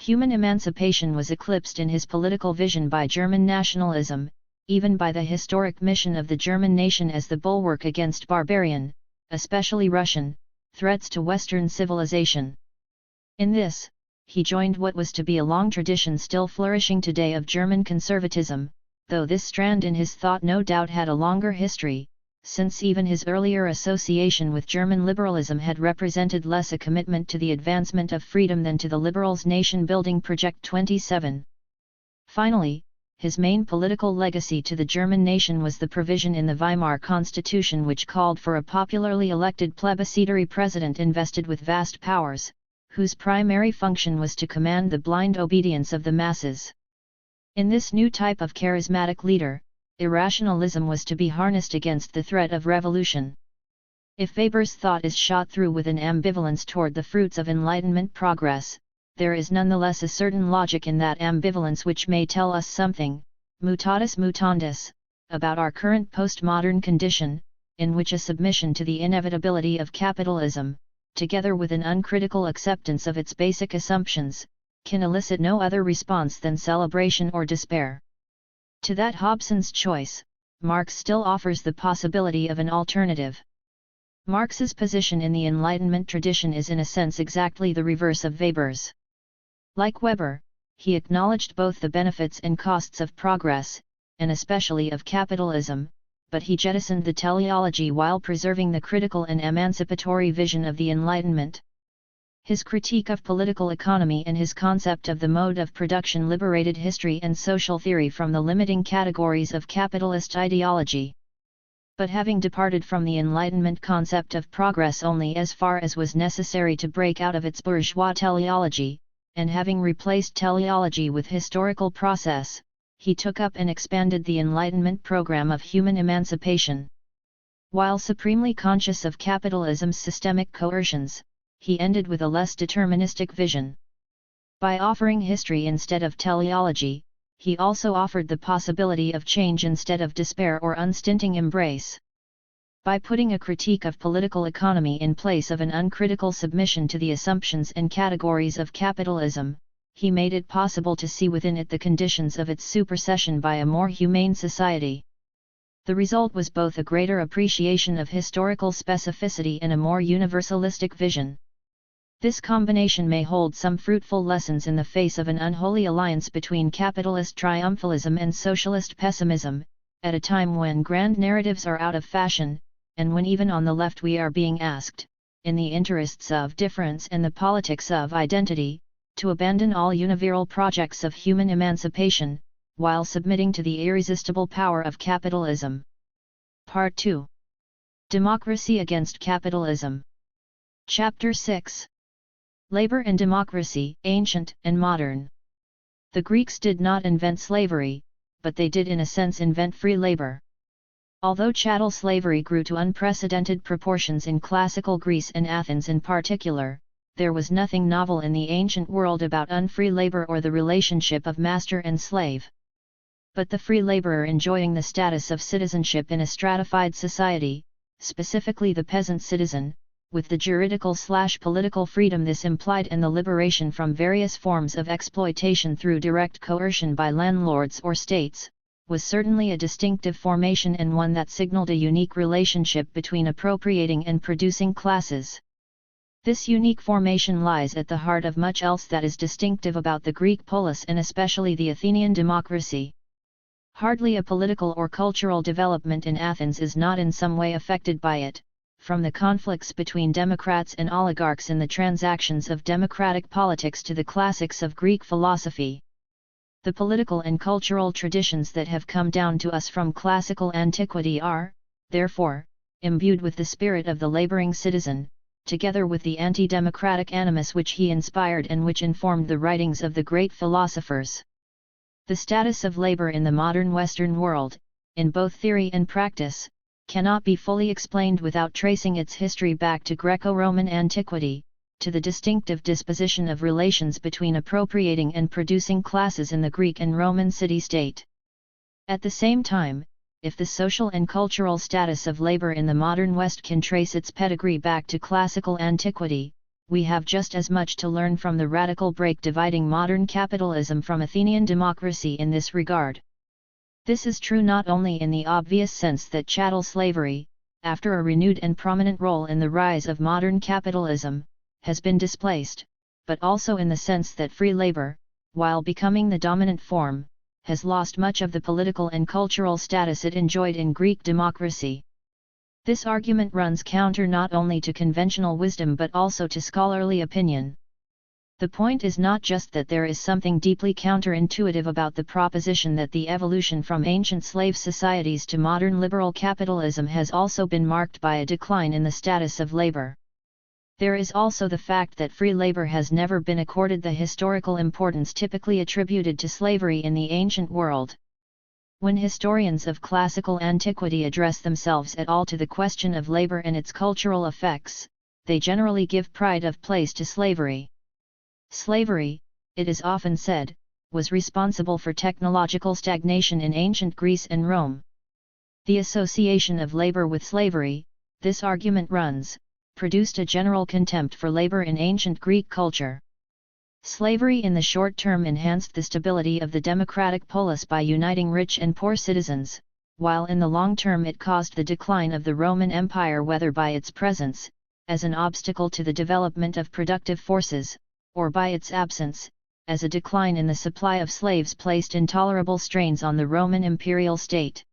Human emancipation was eclipsed in his political vision by German nationalism, even by the historic mission of the German nation as the bulwark against barbarian, especially Russian, threats to Western civilization. In this, he joined what was to be a long tradition still flourishing today of German conservatism, though this strand in his thought no doubt had a longer history, since even his earlier association with German liberalism had represented less a commitment to the advancement of freedom than to the liberals' nation-building Project 27. Finally, his main political legacy to the German nation was the provision in the Weimar Constitution which called for a popularly elected plebiscitary president invested with vast powers, whose primary function was to command the blind obedience of the masses. In this new type of charismatic leader, irrationalism was to be harnessed against the threat of revolution. If Weber's thought is shot through with an ambivalence toward the fruits of Enlightenment progress, there is nonetheless a certain logic in that ambivalence which may tell us something, mutatis mutandis, about our current postmodern condition, in which a submission to the inevitability of capitalism, together with an uncritical acceptance of its basic assumptions, can elicit no other response than celebration or despair. To that Hobson's choice, Marx still offers the possibility of an alternative. Marx's position in the Enlightenment tradition is in a sense exactly the reverse of Weber's. Like Weber, he acknowledged both the benefits and costs of progress, and especially of capitalism, but he jettisoned the teleology while preserving the critical and emancipatory vision of the Enlightenment. His critique of political economy and his concept of the mode of production liberated history and social theory from the limiting categories of capitalist ideology. But having departed from the Enlightenment concept of progress only as far as was necessary to break out of its bourgeois teleology, and having replaced teleology with historical process, he took up and expanded the Enlightenment program of human emancipation. While supremely conscious of capitalism's systemic coercions, he ended with a less deterministic vision. By offering history instead of teleology, he also offered the possibility of change instead of despair or unstinting embrace. By putting a critique of political economy in place of an uncritical submission to the assumptions and categories of capitalism, he made it possible to see within it the conditions of its supersession by a more humane society. The result was both a greater appreciation of historical specificity and a more universalistic vision. This combination may hold some fruitful lessons in the face of an unholy alliance between capitalist triumphalism and socialist pessimism, at a time when grand narratives are out of fashion, and when even on the left we are being asked, in the interests of difference and the politics of identity, to abandon all universal projects of human emancipation, while submitting to the irresistible power of capitalism. Part 2. Democracy against Capitalism. Chapter 6. Labor and Democracy, Ancient and Modern. The Greeks did not invent slavery, but they did in a sense invent free labor. Although chattel slavery grew to unprecedented proportions in classical Greece and Athens in particular, there was nothing novel in the ancient world about unfree labor or the relationship of master and slave. But the free laborer enjoying the status of citizenship in a stratified society, specifically the peasant citizen, with the juridical/political freedom this implied and the liberation from various forms of exploitation through direct coercion by landlords or states, was certainly a distinctive formation and one that signaled a unique relationship between appropriating and producing classes. This unique formation lies at the heart of much else that is distinctive about the Greek polis and especially the Athenian democracy. Hardly a political or cultural development in Athens is not in some way affected by it, from the conflicts between democrats and oligarchs in the transactions of democratic politics to the classics of Greek philosophy. The political and cultural traditions that have come down to us from classical antiquity are, therefore, imbued with the spirit of the laboring citizen, together with the anti-democratic animus which he inspired and which informed the writings of the great philosophers. The status of labor in the modern Western world, in both theory and practice, cannot be fully explained without tracing its history back to Greco-Roman antiquity, to the distinctive disposition of relations between appropriating and producing classes in the Greek and Roman city-state. At the same time, if the social and cultural status of labor in the modern West can trace its pedigree back to classical antiquity, we have just as much to learn from the radical break dividing modern capitalism from Athenian democracy in this regard. This is true not only in the obvious sense that chattel slavery, after a renewed and prominent role in the rise of modern capitalism, has been displaced, but also in the sense that free labor, while becoming the dominant form, has lost much of the political and cultural status it enjoyed in Greek democracy. This argument runs counter not only to conventional wisdom but also to scholarly opinion. The point is not just that there is something deeply counterintuitive about the proposition that the evolution from ancient slave societies to modern liberal capitalism has also been marked by a decline in the status of labor. There is also the fact that free labor has never been accorded the historical importance typically attributed to slavery in the ancient world. When historians of classical antiquity address themselves at all to the question of labor and its cultural effects, they generally give pride of place to slavery. Slavery, it is often said, was responsible for technological stagnation in ancient Greece and Rome. The association of labor with slavery, this argument runs, produced a general contempt for labor in ancient Greek culture. Slavery in the short term enhanced the stability of the democratic polis by uniting rich and poor citizens, while in the long term it caused the decline of the Roman Empire whether by its presence, as an obstacle to the development of productive forces, or by its absence, as a decline in the supply of slaves placed intolerable strains on the Roman imperial state.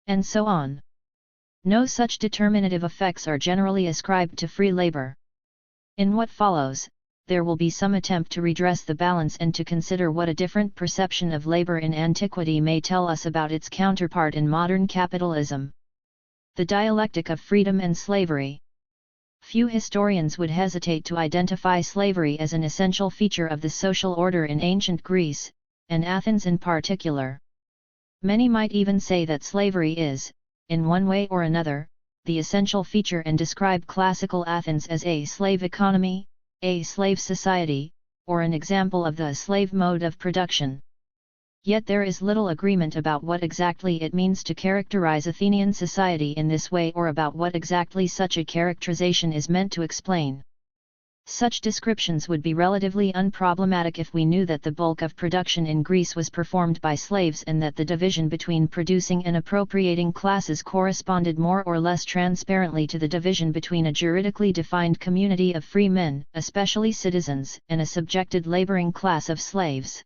And so on. No such determinative effects are generally ascribed to free labor. In what follows, there will be some attempt to redress the balance and to consider what a different perception of labor in antiquity may tell us about its counterpart in modern capitalism. The dialectic of freedom and slavery. Few historians would hesitate to identify slavery as an essential feature of the social order in ancient Greece, and Athens in particular. Many might even say that slavery is, in one way or another, the essential feature and describe classical Athens as a slave economy, a slave society, or an example of the slave mode of production. Yet there is little agreement about what exactly it means to characterize Athenian society in this way or about what exactly such a characterization is meant to explain. Such descriptions would be relatively unproblematic if we knew that the bulk of production in Greece was performed by slaves and that the division between producing and appropriating classes corresponded more or less transparently to the division between a juridically defined community of free men, especially citizens, and a subjected laboring class of slaves.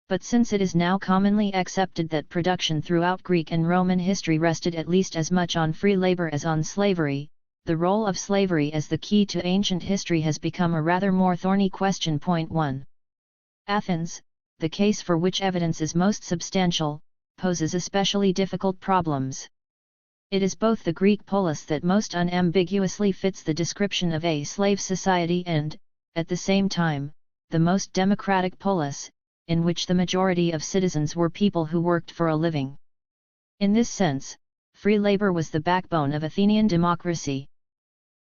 But since it is now commonly accepted that production throughout Greek and Roman history rested at least as much on free labor as on slavery, the role of slavery as the key to ancient history has become a rather more thorny question. 1. Athens, the case for which evidence is most substantial, poses especially difficult problems. It is both the Greek polis that most unambiguously fits the description of a slave society and, at the same time, the most democratic polis, in which the majority of citizens were people who worked for a living. In this sense, free labor was the backbone of Athenian democracy.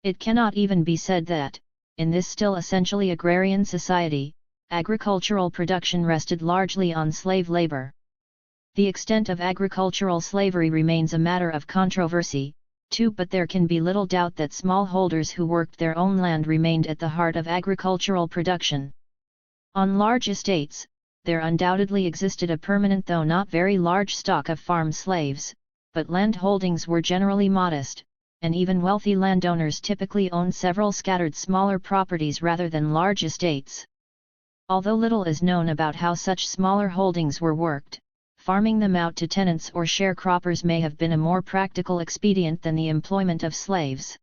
It cannot even be said that, in this still essentially agrarian society, agricultural production rested largely on slave labor. The extent of agricultural slavery remains a matter of controversy, too, but there can be little doubt that smallholders who worked their own land remained at the heart of agricultural production. On large estates, there undoubtedly existed a permanent though not very large stock of farm slaves, but land holdings were generally modest, and even wealthy landowners typically owned several scattered smaller properties rather than large estates. Although little is known about how such smaller holdings were worked, farming them out to tenants or sharecroppers may have been a more practical expedient than the employment of slaves.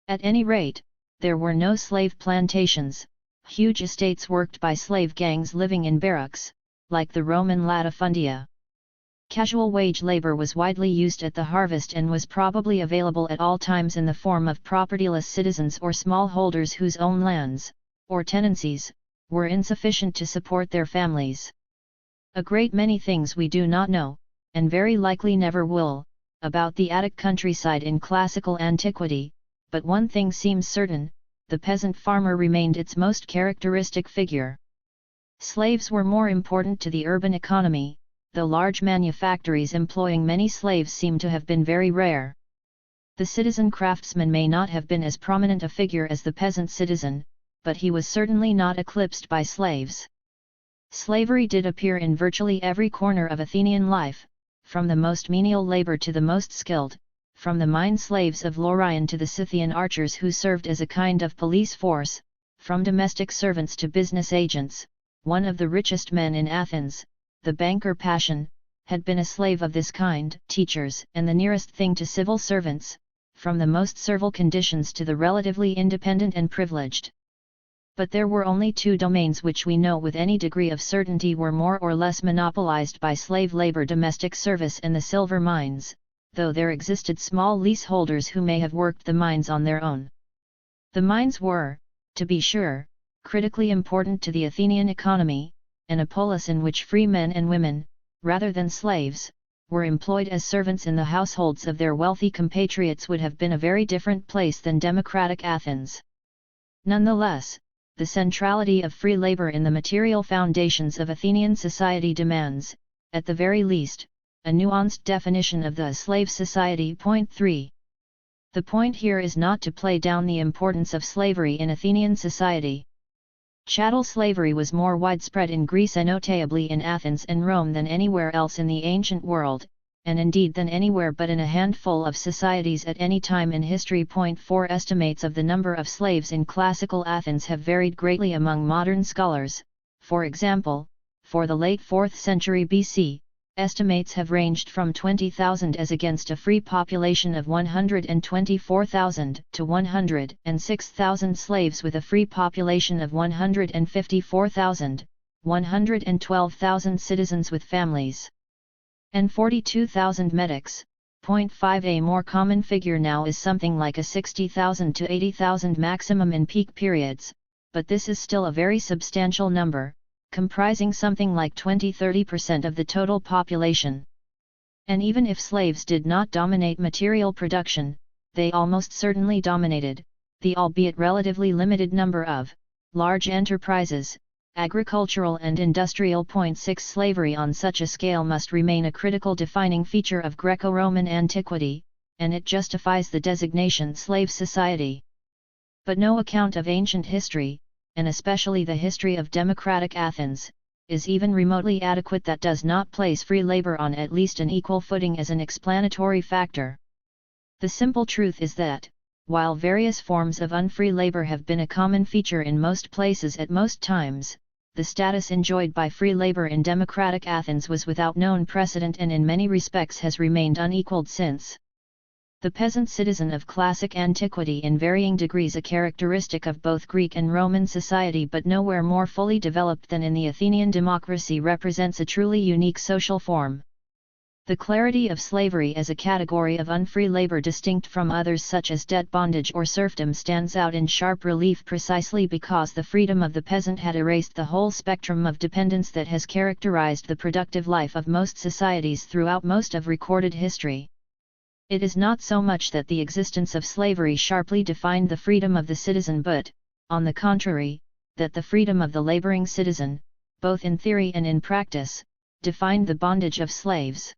At any rate, there were no slave plantations, huge estates worked by slave gangs living in barracks, like the Roman latifundia. Casual wage labor was widely used at the harvest and was probably available at all times in the form of propertyless citizens or smallholders whose own lands, or tenancies, were insufficient to support their families. A great many things we do not know, and very likely never will, about the Attic countryside in classical antiquity, but one thing seems certain: the peasant farmer remained its most characteristic figure. Slaves were more important to the urban economy, though large manufactories employing many slaves seem to have been very rare. The citizen craftsman may not have been as prominent a figure as the peasant citizen, but he was certainly not eclipsed by slaves. Slavery did appear in virtually every corner of Athenian life, from the most menial labor to the most skilled, from the mine slaves of Laurion to the Scythian archers who served as a kind of police force, from domestic servants to business agents. One of the richest men in Athens, the banker Passion, had been a slave of this kind. Teachers, and the nearest thing to civil servants, from the most servile conditions to the relatively independent and privileged. But there were only two domains which we know with any degree of certainty were more or less monopolized by slave labor: domestic service and the silver mines, though there existed small leaseholders who may have worked the mines on their own. The mines were, to be sure, critically important to the Athenian economy, and a polis in which free men and women, rather than slaves, were employed as servants in the households of their wealthy compatriots would have been a very different place than democratic Athens. Nonetheless, the centrality of free labor in the material foundations of Athenian society demands, at the very least, a nuanced definition of the slave society. 3. The point here is not to play down the importance of slavery in Athenian society. Chattel slavery was more widespread in Greece and notably in Athens and Rome than anywhere else in the ancient world, and indeed than anywhere but in a handful of societies at any time in history. 4. Estimates of the number of slaves in classical Athens have varied greatly among modern scholars. For example, for the late 4th century BC, Estimates have ranged from 20,000 as against a free population of 124,000 to 106,000 slaves with a free population of 154,000, 112,000 citizens with families, and 42,000 medics. 0.5. A more common figure now is something like a 60,000 to 80,000 maximum in peak periods, but this is still a very substantial number, comprising something like 20–30% of the total population. And even if slaves did not dominate material production, they almost certainly dominated the albeit relatively limited number of large enterprises, agricultural and industrial. 6. Slavery on such a scale must remain a critical defining feature of Greco-Roman antiquity, and it justifies the designation slave society. But no account of ancient history, and especially the history of democratic Athens, is even remotely adequate that does not place free labor on at least an equal footing as an explanatory factor. The simple truth is that, while various forms of unfree labor have been a common feature in most places at most times, the status enjoyed by free labor in democratic Athens was without known precedent and in many respects has remained unequaled since. The peasant citizen of classic antiquity, in varying degrees a characteristic of both Greek and Roman society but nowhere more fully developed than in the Athenian democracy, represents a truly unique social form. The clarity of slavery as a category of unfree labor distinct from others such as debt bondage or serfdom stands out in sharp relief precisely because the freedom of the peasant had erased the whole spectrum of dependence that has characterized the productive life of most societies throughout most of recorded history. It is not so much that the existence of slavery sharply defined the freedom of the citizen but, on the contrary, that the freedom of the laboring citizen, both in theory and in practice, defined the bondage of slaves.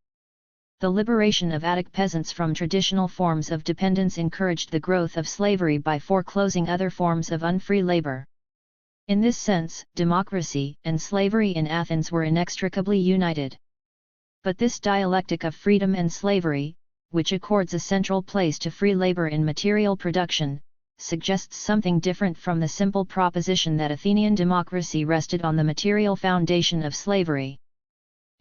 The liberation of Attic peasants from traditional forms of dependence encouraged the growth of slavery by foreclosing other forms of unfree labor. In this sense, democracy and slavery in Athens were inextricably united. But this dialectic of freedom and slavery, which accords a central place to free labor in material production, suggests something different from the simple proposition that Athenian democracy rested on the material foundation of slavery.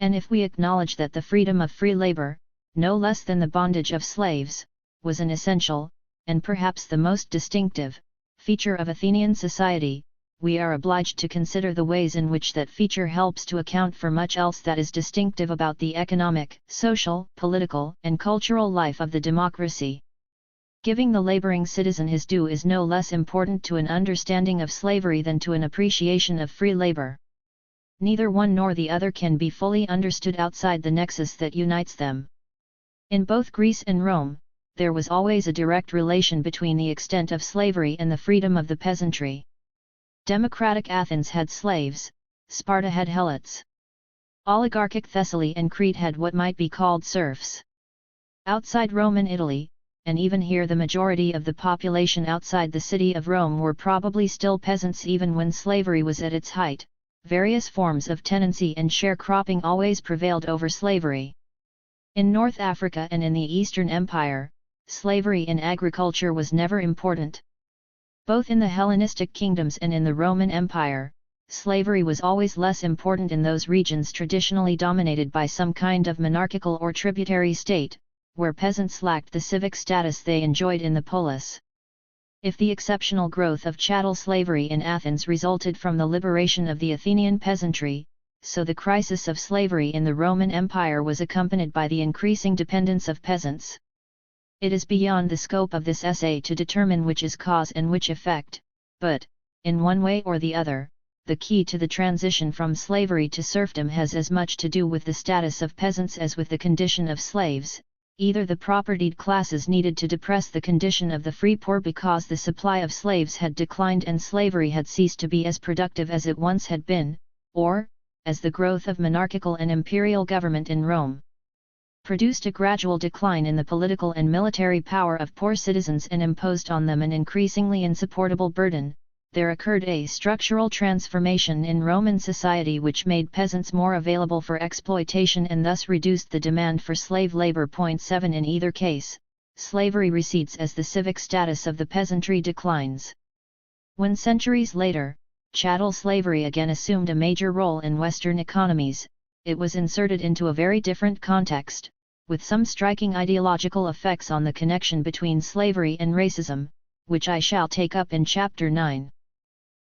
And if we acknowledge that the freedom of free labor, no less than the bondage of slaves, was an essential, and perhaps the most distinctive, feature of Athenian society, we are obliged to consider the ways in which that feature helps to account for much else that is distinctive about the economic, social, political, and cultural life of the democracy. Giving the laboring citizen his due is no less important to an understanding of slavery than to an appreciation of free labor. Neither one nor the other can be fully understood outside the nexus that unites them. In both Greece and Rome, there was always a direct relation between the extent of slavery and the freedom of the peasantry. Democratic Athens had slaves, Sparta had helots. Oligarchic Thessaly and Crete had what might be called serfs. Outside Roman Italy, and even here the majority of the population outside the city of Rome were probably still peasants even when slavery was at its height. Various forms of tenancy and sharecropping always prevailed over slavery. In North Africa and in the Eastern Empire, slavery in agriculture was never important. Both in the Hellenistic kingdoms and in the Roman Empire, slavery was always less important in those regions traditionally dominated by some kind of monarchical or tributary state, where peasants lacked the civic status they enjoyed in the polis. If the exceptional growth of chattel slavery in Athens resulted from the liberation of the Athenian peasantry, so the crisis of slavery in the Roman Empire was accompanied by the increasing dependence of peasants. It is beyond the scope of this essay to determine which is cause and which effect, but, in one way or the other, the key to the transition from slavery to serfdom has as much to do with the status of peasants as with the condition of slaves. Either the propertied classes needed to depress the condition of the free poor because the supply of slaves had declined and slavery had ceased to be as productive as it once had been, or, as the growth of monarchical and imperial government in Rome produced a gradual decline in the political and military power of poor citizens and imposed on them an increasingly insupportable burden, there occurred a structural transformation in Roman society which made peasants more available for exploitation and thus reduced the demand for slave labor. 7 In either case, slavery recedes as the civic status of the peasantry declines. When centuries later, chattel slavery again assumed a major role in Western economies, it was inserted into a very different context, with some striking ideological effects on the connection between slavery and racism, which I shall take up in Chapter 9.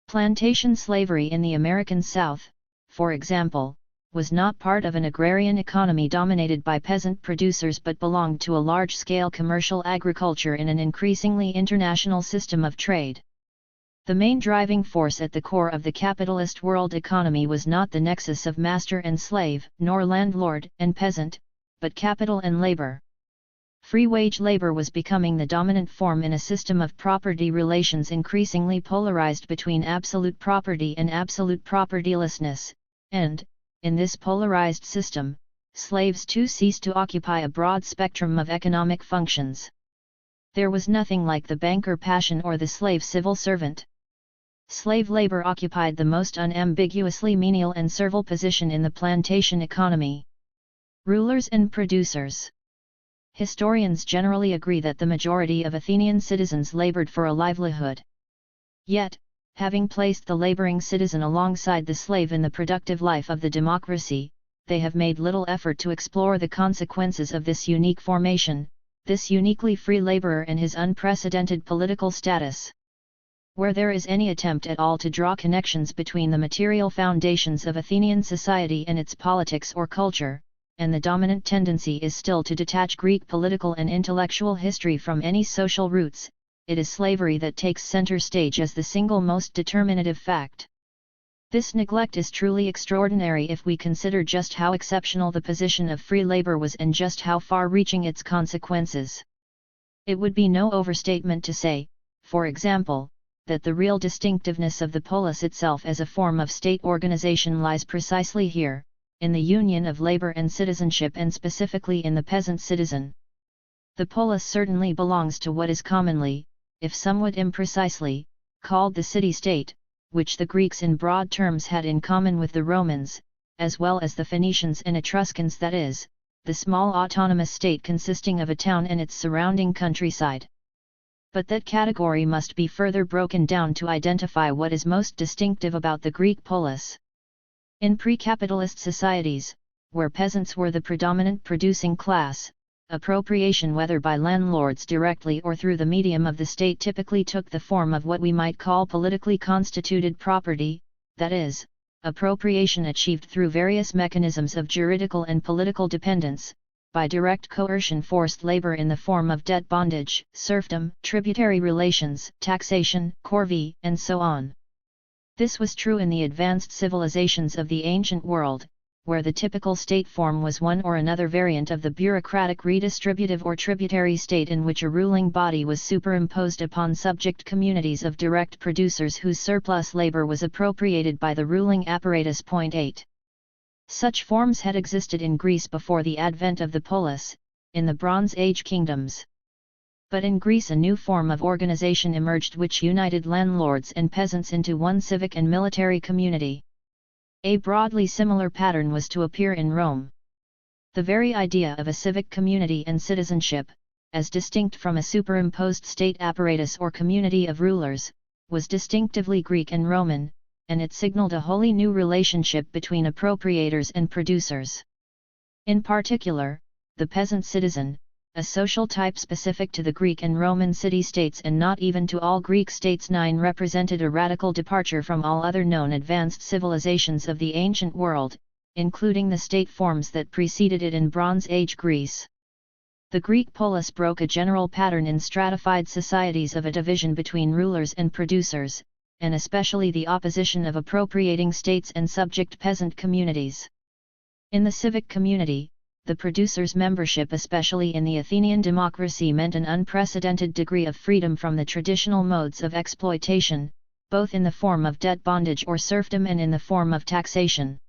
Plantation slavery in the American South, for example, was not part of an agrarian economy dominated by peasant producers but belonged to a large-scale commercial agriculture in an increasingly international system of trade. The main driving force at the core of the capitalist world economy was not the nexus of master and slave, nor landlord and peasant, but capital and labor. Free wage labor was becoming the dominant form in a system of property relations increasingly polarized between absolute property and absolute propertylessness, and, in this polarized system, slaves too ceased to occupy a broad spectrum of economic functions. There was nothing like the banker passion or the slave civil servant. Slave labor occupied the most unambiguously menial and servile position in the plantation economy. Rulers and producers. Historians generally agree that the majority of Athenian citizens labored for a livelihood. Yet, having placed the laboring citizen alongside the slave in the productive life of the democracy, they have made little effort to explore the consequences of this unique formation, this uniquely free laborer and his unprecedented political status. Where there is any attempt at all to draw connections between the material foundations of Athenian society and its politics or culture, and the dominant tendency is still to detach Greek political and intellectual history from any social roots, it is slavery that takes center stage as the single most determinative fact. This neglect is truly extraordinary if we consider just how exceptional the position of free labor was and just how far-reaching its consequences. It would be no overstatement to say, for example, that the real distinctiveness of the polis itself as a form of state organization lies precisely here, in the union of labor and citizenship and specifically in the peasant citizen. The polis certainly belongs to what is commonly, if somewhat imprecisely, called the city-state, which the Greeks in broad terms had in common with the Romans, as well as the Phoenicians and Etruscans, that is, the small autonomous state consisting of a town and its surrounding countryside. But that category must be further broken down to identify what is most distinctive about the Greek polis. In pre-capitalist societies, where peasants were the predominant producing class, appropriation whether by landlords directly or through the medium of the state typically took the form of what we might call politically constituted property, that is, appropriation achieved through various mechanisms of juridical and political dependence, by direct coercion, forced labor in the form of debt bondage, serfdom, tributary relations, taxation, corvée, and so on. This was true in the advanced civilizations of the ancient world, where the typical state form was one or another variant of the bureaucratic redistributive or tributary state in which a ruling body was superimposed upon subject communities of direct producers whose surplus labor was appropriated by the ruling apparatus. 8. Such forms had existed in Greece before the advent of the polis, in the Bronze Age kingdoms. But in Greece a new form of organization emerged which united landlords and peasants into one civic and military community. A broadly similar pattern was to appear in Rome. The very idea of a civic community and citizenship, as distinct from a superimposed state apparatus or community of rulers, was distinctively Greek and Roman, and it signaled a wholly new relationship between appropriators and producers. In particular, the peasant citizen, a social type specific to the Greek and Roman city-states and not even to all Greek states, represented a radical departure from all other known advanced civilizations of the ancient world, including the state forms that preceded it in Bronze Age Greece. The Greek polis broke a general pattern in stratified societies of a division between rulers and producers, and especially the opposition of appropriating states and subject peasant communities. In the civic community, the producers' membership, especially in the Athenian democracy, meant an unprecedented degree of freedom from the traditional modes of exploitation, both in the form of debt bondage or serfdom and in the form of taxation.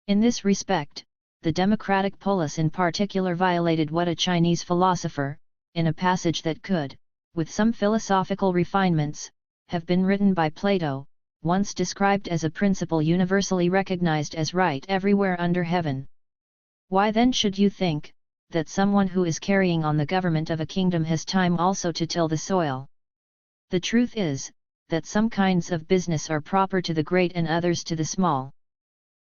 In this respect, the democratic polis in particular violated what a Chinese philosopher, in a passage that could, with some philosophical refinements, have been written by Plato, once described as a principle universally recognized as right everywhere under heaven. Why then should you think that someone who is carrying on the government of a kingdom has time also to till the soil? The truth is, that some kinds of business are proper to the great and others to the small.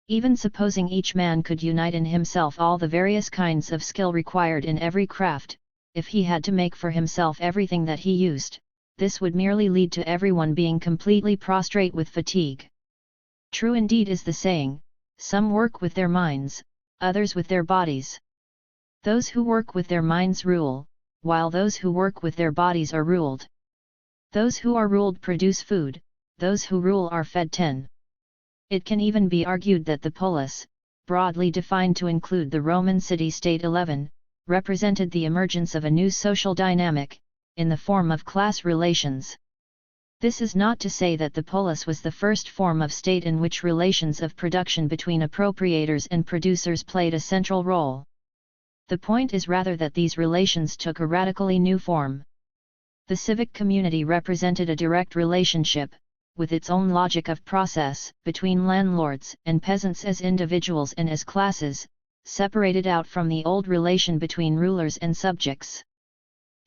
Even supposing each man could unite in himself all the various kinds of skill required in every craft, if he had to make for himself everything that he used, this would merely lead to everyone being completely prostrate with fatigue. True indeed is the saying, some work with their minds, others with their bodies. Those who work with their minds rule, while those who work with their bodies are ruled. Those who are ruled produce food, those who rule are fed. 10. It can even be argued that the polis, broadly defined to include the Roman city-state 11, represented the emergence of a new social dynamic, in the form of class relations. This is not to say that the polis was the first form of state in which relations of production between appropriators and producers played a central role. The point is rather that these relations took a radically new form. The civic community represented a direct relationship, with its own logic of process, between landlords and peasants as individuals and as classes, separated out from the old relation between rulers and subjects.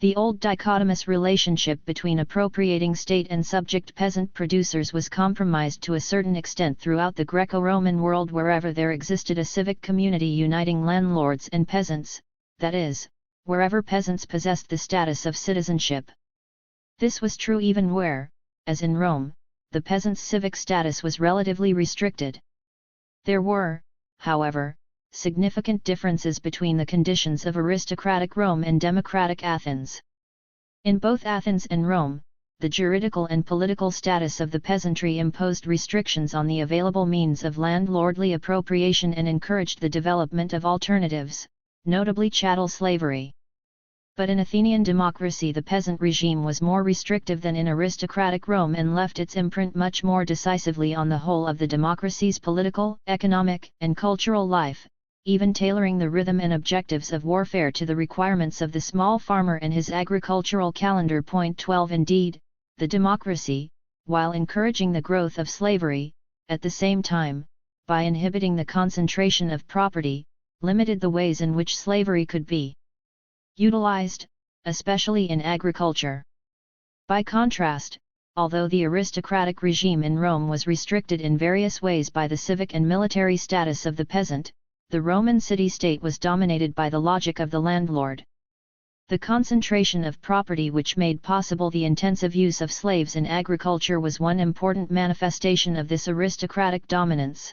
The old dichotomous relationship between appropriating state and subject peasant producers was compromised to a certain extent throughout the Greco-Roman world wherever there existed a civic community uniting landlords and peasants, that is, wherever peasants possessed the status of citizenship. This was true even where, as in Rome, the peasant's civic status was relatively restricted. There were, however, significant differences between the conditions of aristocratic Rome and democratic Athens. In both Athens and Rome, the juridical and political status of the peasantry imposed restrictions on the available means of landlordly appropriation and encouraged the development of alternatives, notably chattel slavery. But in Athenian democracy the peasant regime was more restrictive than in aristocratic Rome and left its imprint much more decisively on the whole of the democracy's political, economic, and cultural life, even tailoring the rhythm and objectives of warfare to the requirements of the small farmer and his agricultural calendar. 12 Indeed, the democracy, while encouraging the growth of slavery, at the same time, by inhibiting the concentration of property, limited the ways in which slavery could be utilized, especially in agriculture. By contrast, although the aristocratic regime in Rome was restricted in various ways by the civic and military status of the peasant, the Roman city-state was dominated by the logic of the landlord. The concentration of property which made possible the intensive use of slaves in agriculture was one important manifestation of this aristocratic dominance.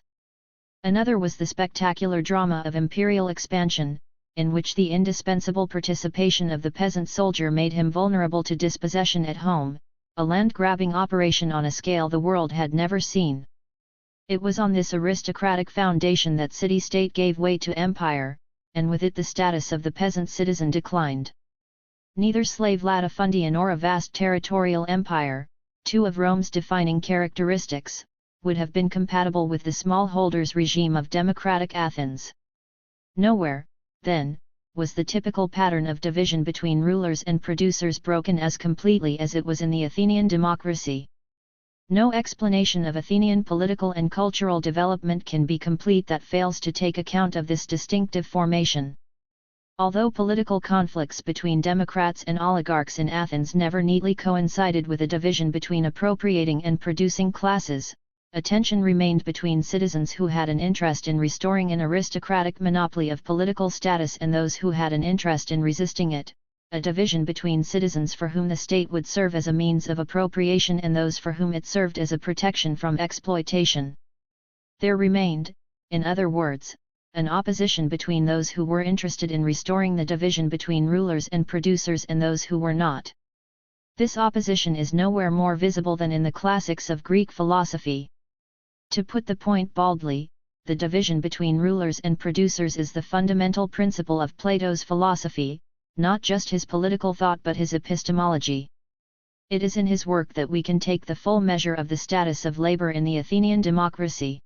Another was the spectacular drama of imperial expansion, in which the indispensable participation of the peasant soldier made him vulnerable to dispossession at home, a land-grabbing operation on a scale the world had never seen. It was on this aristocratic foundation that city-state gave way to empire, and with it the status of the peasant citizen declined. Neither slave latifundia nor a vast territorial empire, two of Rome's defining characteristics, would have been compatible with the smallholders regime of democratic Athens. Nowhere, then, was the typical pattern of division between rulers and producers broken as completely as it was in the Athenian democracy. No explanation of Athenian political and cultural development can be complete that fails to take account of this distinctive formation. Although political conflicts between democrats and oligarchs in Athens never neatly coincided with a division between appropriating and producing classes, a tension remained between citizens who had an interest in restoring an aristocratic monopoly of political status and those who had an interest in resisting it, a division between citizens for whom the state would serve as a means of appropriation and those for whom it served as a protection from exploitation. There remained, in other words, an opposition between those who were interested in restoring the division between rulers and producers and those who were not. This opposition is nowhere more visible than in the classics of Greek philosophy. To put the point baldly, the division between rulers and producers is the fundamental principle of Plato's philosophy, not just his political thought but his epistemology. It is in his work that we can take the full measure of the status of labor in the Athenian democracy.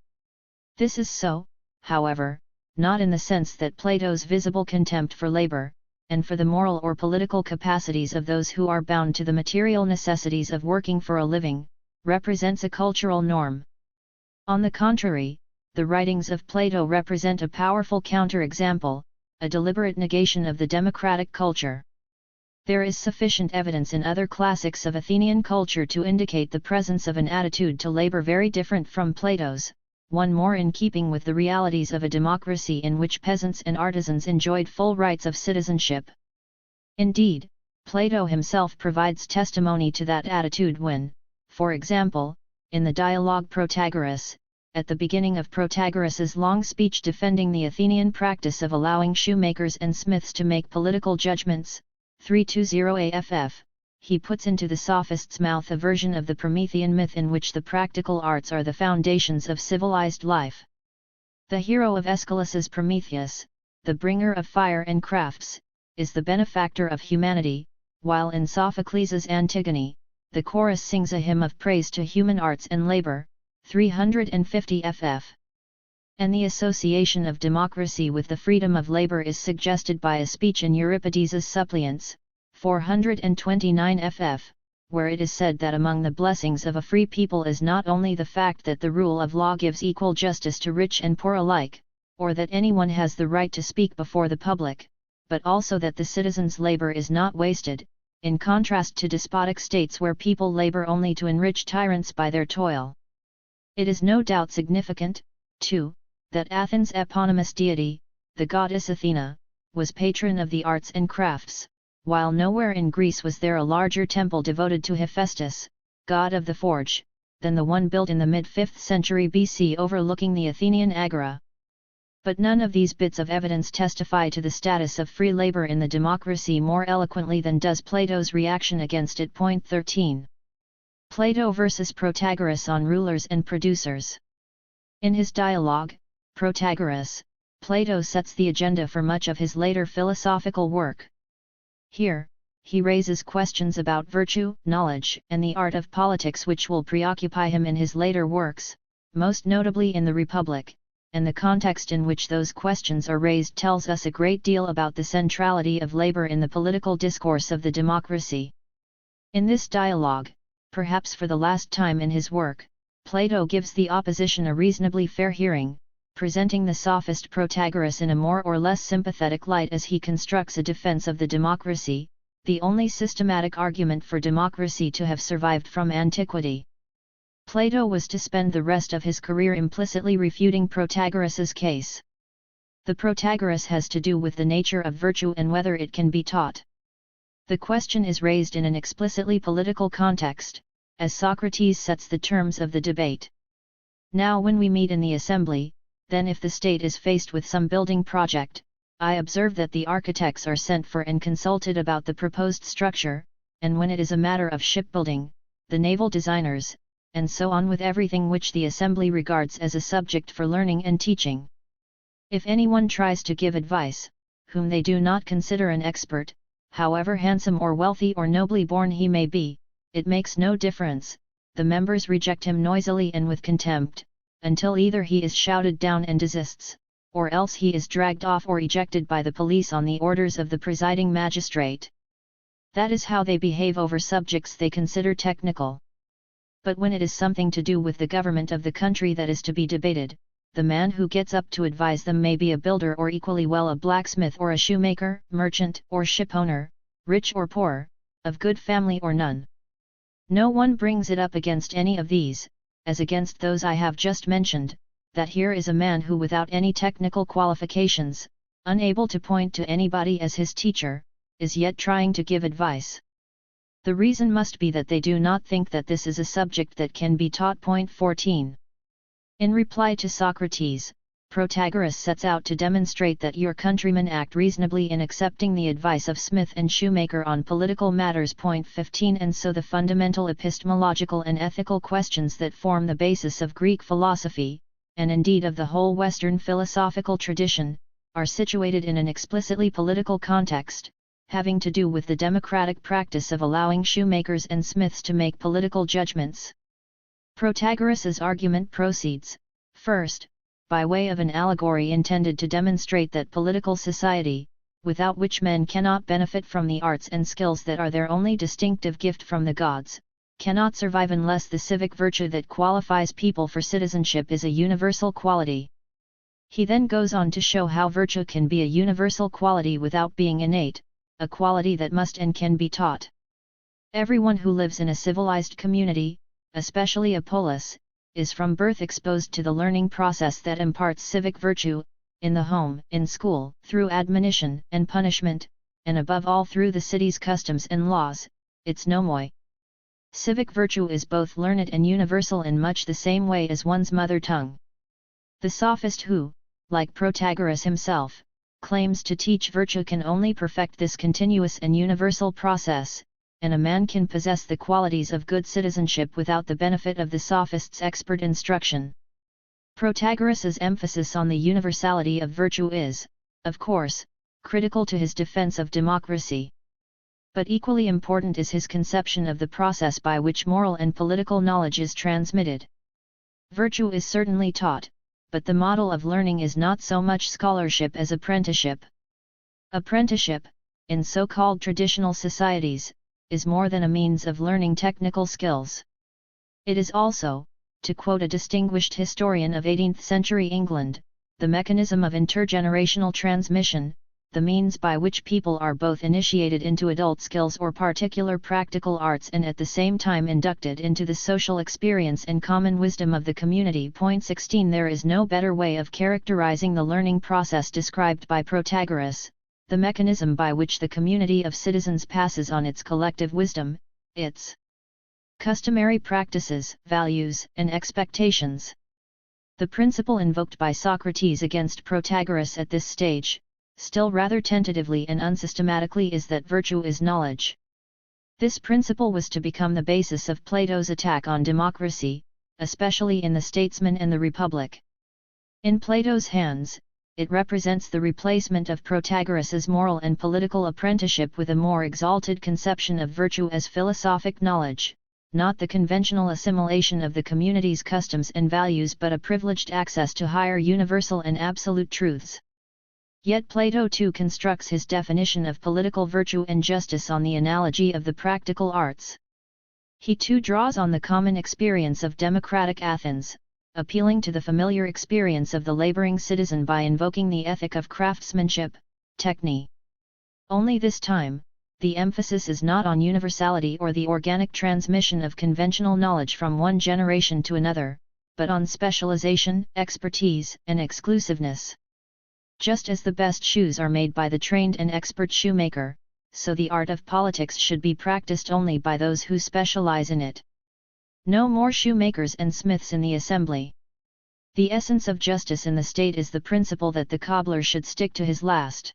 This is so, however, not in the sense that Plato's visible contempt for labor, and for the moral or political capacities of those who are bound to the material necessities of working for a living, represents a cultural norm. On the contrary, the writings of Plato represent a powerful counterexample, a deliberate negation of the democratic culture. There is sufficient evidence in other classics of Athenian culture to indicate the presence of an attitude to labor very different from Plato's, one more in keeping with the realities of a democracy in which peasants and artisans enjoyed full rights of citizenship. Indeed, Plato himself provides testimony to that attitude when, for example, in the dialogue Protagoras, at the beginning of Protagoras' long speech defending the Athenian practice of allowing shoemakers and smiths to make political judgments, 320 AFF, he puts into the sophist's mouth a version of the Promethean myth in which the practical arts are the foundations of civilized life. The hero of Aeschylus's Prometheus, the bringer of fire and crafts, is the benefactor of humanity, while in Sophocles' Antigone, the chorus sings a hymn of praise to human arts and labor, 350 FF. And the association of democracy with the freedom of labor is suggested by a speech in Euripides' Suppliants, 429 FF, where it is said that among the blessings of a free people is not only the fact that the rule of law gives equal justice to rich and poor alike, or that anyone has the right to speak before the public, but also that the citizens' labor is not wasted, in contrast to despotic states where people labor only to enrich tyrants by their toil. It is no doubt significant, too, that Athens' eponymous deity, the goddess Athena, was patron of the arts and crafts, while nowhere in Greece was there a larger temple devoted to Hephaestus, god of the forge, than the one built in the mid-5th century BC overlooking the Athenian Agora. But none of these bits of evidence testify to the status of free labor in the democracy more eloquently than does Plato's reaction against it. Point 13. Plato versus Protagoras on rulers and producers. In his dialogue, Protagoras, Plato sets the agenda for much of his later philosophical work. Here, he raises questions about virtue, knowledge, and the art of politics which will preoccupy him in his later works, most notably in the Republic, and the context in which those questions are raised tells us a great deal about the centrality of labor in the political discourse of the democracy. In this dialogue, perhaps for the last time in his work, Plato gives the opposition a reasonably fair hearing, presenting the sophist Protagoras in a more or less sympathetic light as he constructs a defense of the democracy, the only systematic argument for democracy to have survived from antiquity. Plato was to spend the rest of his career implicitly refuting Protagoras' case. The Protagoras has to do with the nature of virtue and whether it can be taught. The question is raised in an explicitly political context, as Socrates sets the terms of the debate. Now when we meet in the assembly, then if the state is faced with some building project, I observe that the architects are sent for and consulted about the proposed structure, and when it is a matter of shipbuilding, the naval designers, and so on with everything which the assembly regards as a subject for learning and teaching. If anyone tries to give advice, whom they do not consider an expert, however handsome or wealthy or nobly born he may be, it makes no difference, the members reject him noisily and with contempt, until either he is shouted down and desists, or else he is dragged off or ejected by the police on the orders of the presiding magistrate. That is how they behave over subjects they consider technical. But when it is something to do with the government of the country that is to be debated, the man who gets up to advise them may be a builder or equally well a blacksmith or a shoemaker, merchant or shipowner, rich or poor, of good family or none. No one brings it up against any of these, as against those I have just mentioned, that here is a man who without any technical qualifications, unable to point to anybody as his teacher, is yet trying to give advice. The reason must be that they do not think that this is a subject that can be taught. Point 14. In reply to Socrates, Protagoras sets out to demonstrate that your countrymen act reasonably in accepting the advice of smith and shoemaker on political matters. Point 15. And so the fundamental epistemological and ethical questions that form the basis of Greek philosophy, and indeed of the whole Western philosophical tradition, are situated in an explicitly political context, having to do with the democratic practice of allowing shoemakers and smiths to make political judgments. Protagoras' argument proceeds, first, by way of an allegory intended to demonstrate that political society, without which men cannot benefit from the arts and skills that are their only distinctive gift from the gods, cannot survive unless the civic virtue that qualifies people for citizenship is a universal quality. He then goes on to show how virtue can be a universal quality without being innate, a quality that must and can be taught. Everyone who lives in a civilized community, especially a polis, is from birth exposed to the learning process that imparts civic virtue, in the home, in school, through admonition and punishment, and above all through the city's customs and laws, its nomoi. Civic virtue is both learned and universal in much the same way as one's mother tongue. The sophist who, like Protagoras himself, claims to teach virtue can only perfect this continuous and universal process, and a man can possess the qualities of good citizenship without the benefit of the sophist's expert instruction. Protagoras's emphasis on the universality of virtue is, of course, critical to his defense of democracy. But equally important is his conception of the process by which moral and political knowledge is transmitted. Virtue is certainly taught, but the model of learning is not so much scholarship as apprenticeship. Apprenticeship, in so-called traditional societies, is more than a means of learning technical skills. It is also, to quote a distinguished historian of 18th century England, the mechanism of intergenerational transmission, the means by which people are both initiated into adult skills or particular practical arts and at the same time inducted into the social experience and common wisdom of the community. Point 16 There is no better way of characterizing the learning process described by Protagoras, the mechanism by which the community of citizens passes on its collective wisdom, its customary practices, values, and expectations. The principle invoked by Socrates against Protagoras at this stage, still rather tentatively and unsystematically, is that virtue is knowledge. This principle was to become the basis of Plato's attack on democracy, especially in the Statesman and the Republic. In Plato's hands, it represents the replacement of Protagoras's moral and political apprenticeship with a more exalted conception of virtue as philosophic knowledge, not the conventional assimilation of the community's customs and values but a privileged access to higher universal and absolute truths. Yet Plato too constructs his definition of political virtue and justice on the analogy of the practical arts. He too draws on the common experience of democratic Athens, appealing to the familiar experience of the laboring citizen by invoking the ethic of craftsmanship, techne. Only this time, the emphasis is not on universality or the organic transmission of conventional knowledge from one generation to another, but on specialization, expertise, and exclusiveness. Just as the best shoes are made by the trained and expert shoemaker, so the art of politics should be practiced only by those who specialize in it. No more shoemakers and smiths in the assembly. The essence of justice in the state is the principle that the cobbler should stick to his last.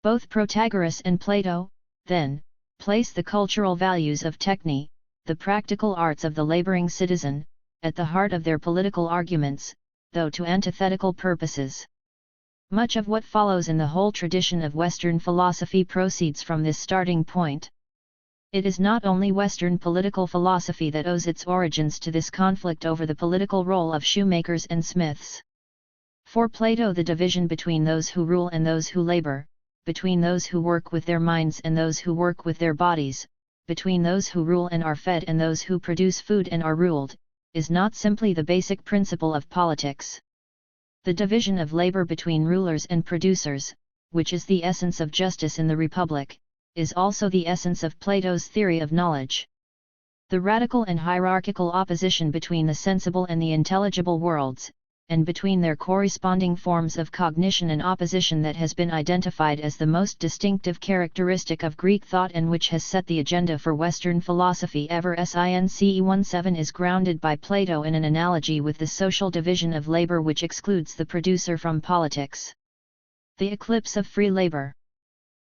Both Protagoras and Plato, then, place the cultural values of techne, the practical arts of the laboring citizen, at the heart of their political arguments, though to antithetical purposes. Much of what follows in the whole tradition of Western philosophy proceeds from this starting point. It is not only Western political philosophy that owes its origins to this conflict over the political role of shoemakers and smiths. For Plato, the division between those who rule and those who labor, between those who work with their minds and those who work with their bodies, between those who rule and are fed and those who produce food and are ruled, is not simply the basic principle of politics. The division of labor between rulers and producers, which is the essence of justice in the Republic, is also the essence of Plato's theory of knowledge. The radical and hierarchical opposition between the sensible and the intelligible worlds, and between their corresponding forms of cognition and opposition that has been identified as the most distinctive characteristic of Greek thought and which has set the agenda for Western philosophy ever since 17 is grounded by Plato in an analogy with the social division of labor which excludes the producer from politics. The eclipse of free labor.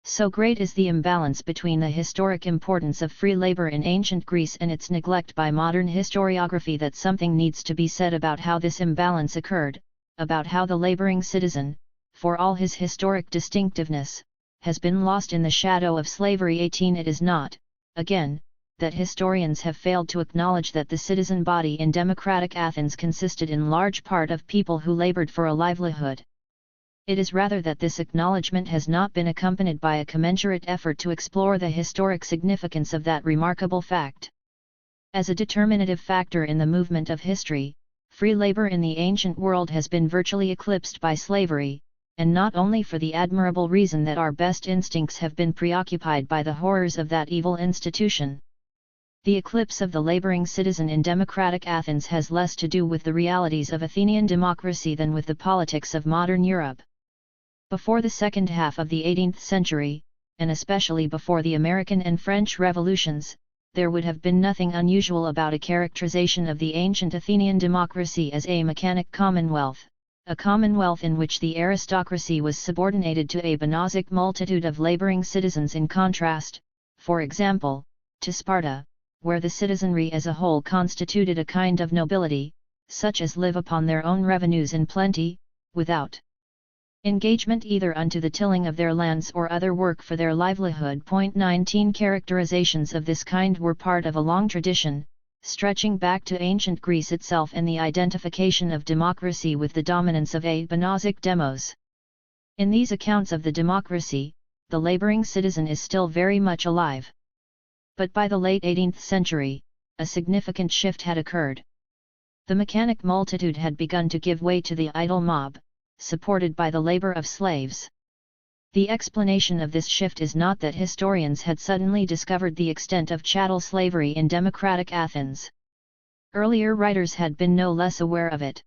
So great is the imbalance between the historic importance of free labor in ancient Greece and its neglect by modern historiography that something needs to be said about how this imbalance occurred, about how the laboring citizen, for all his historic distinctiveness, has been lost in the shadow of slavery. 18 It is not, again, that historians have failed to acknowledge that the citizen body in democratic Athens consisted in large part of people who labored for a livelihood. It is rather that this acknowledgement has not been accompanied by a commensurate effort to explore the historic significance of that remarkable fact. As a determinative factor in the movement of history, free labor in the ancient world has been virtually eclipsed by slavery, and not only for the admirable reason that our best instincts have been preoccupied by the horrors of that evil institution. The eclipse of the laboring citizen in democratic Athens has less to do with the realities of Athenian democracy than with the politics of modern Europe. Before the second half of the 18th century, and especially before the American and French revolutions, there would have been nothing unusual about a characterization of the ancient Athenian democracy as a mechanic commonwealth, a commonwealth in which the aristocracy was subordinated to a bonozoic multitude of laboring citizens, in contrast, for example, to Sparta, where the citizenry as a whole constituted a kind of nobility, such as live upon their own revenues in plenty, without engagement either unto the tilling of their lands or other work for their livelihood. 19 Characterizations of this kind were part of a long tradition, stretching back to ancient Greece itself, and the identification of democracy with the dominance of a bonozoic demos. In these accounts of the democracy, the laboring citizen is still very much alive. But by the late 18th century, a significant shift had occurred. The mechanic multitude had begun to give way to the idle mob, supported by the labor of slaves. The explanation of this shift is not that historians had suddenly discovered the extent of chattel slavery in democratic Athens. Earlier writers had been no less aware of it.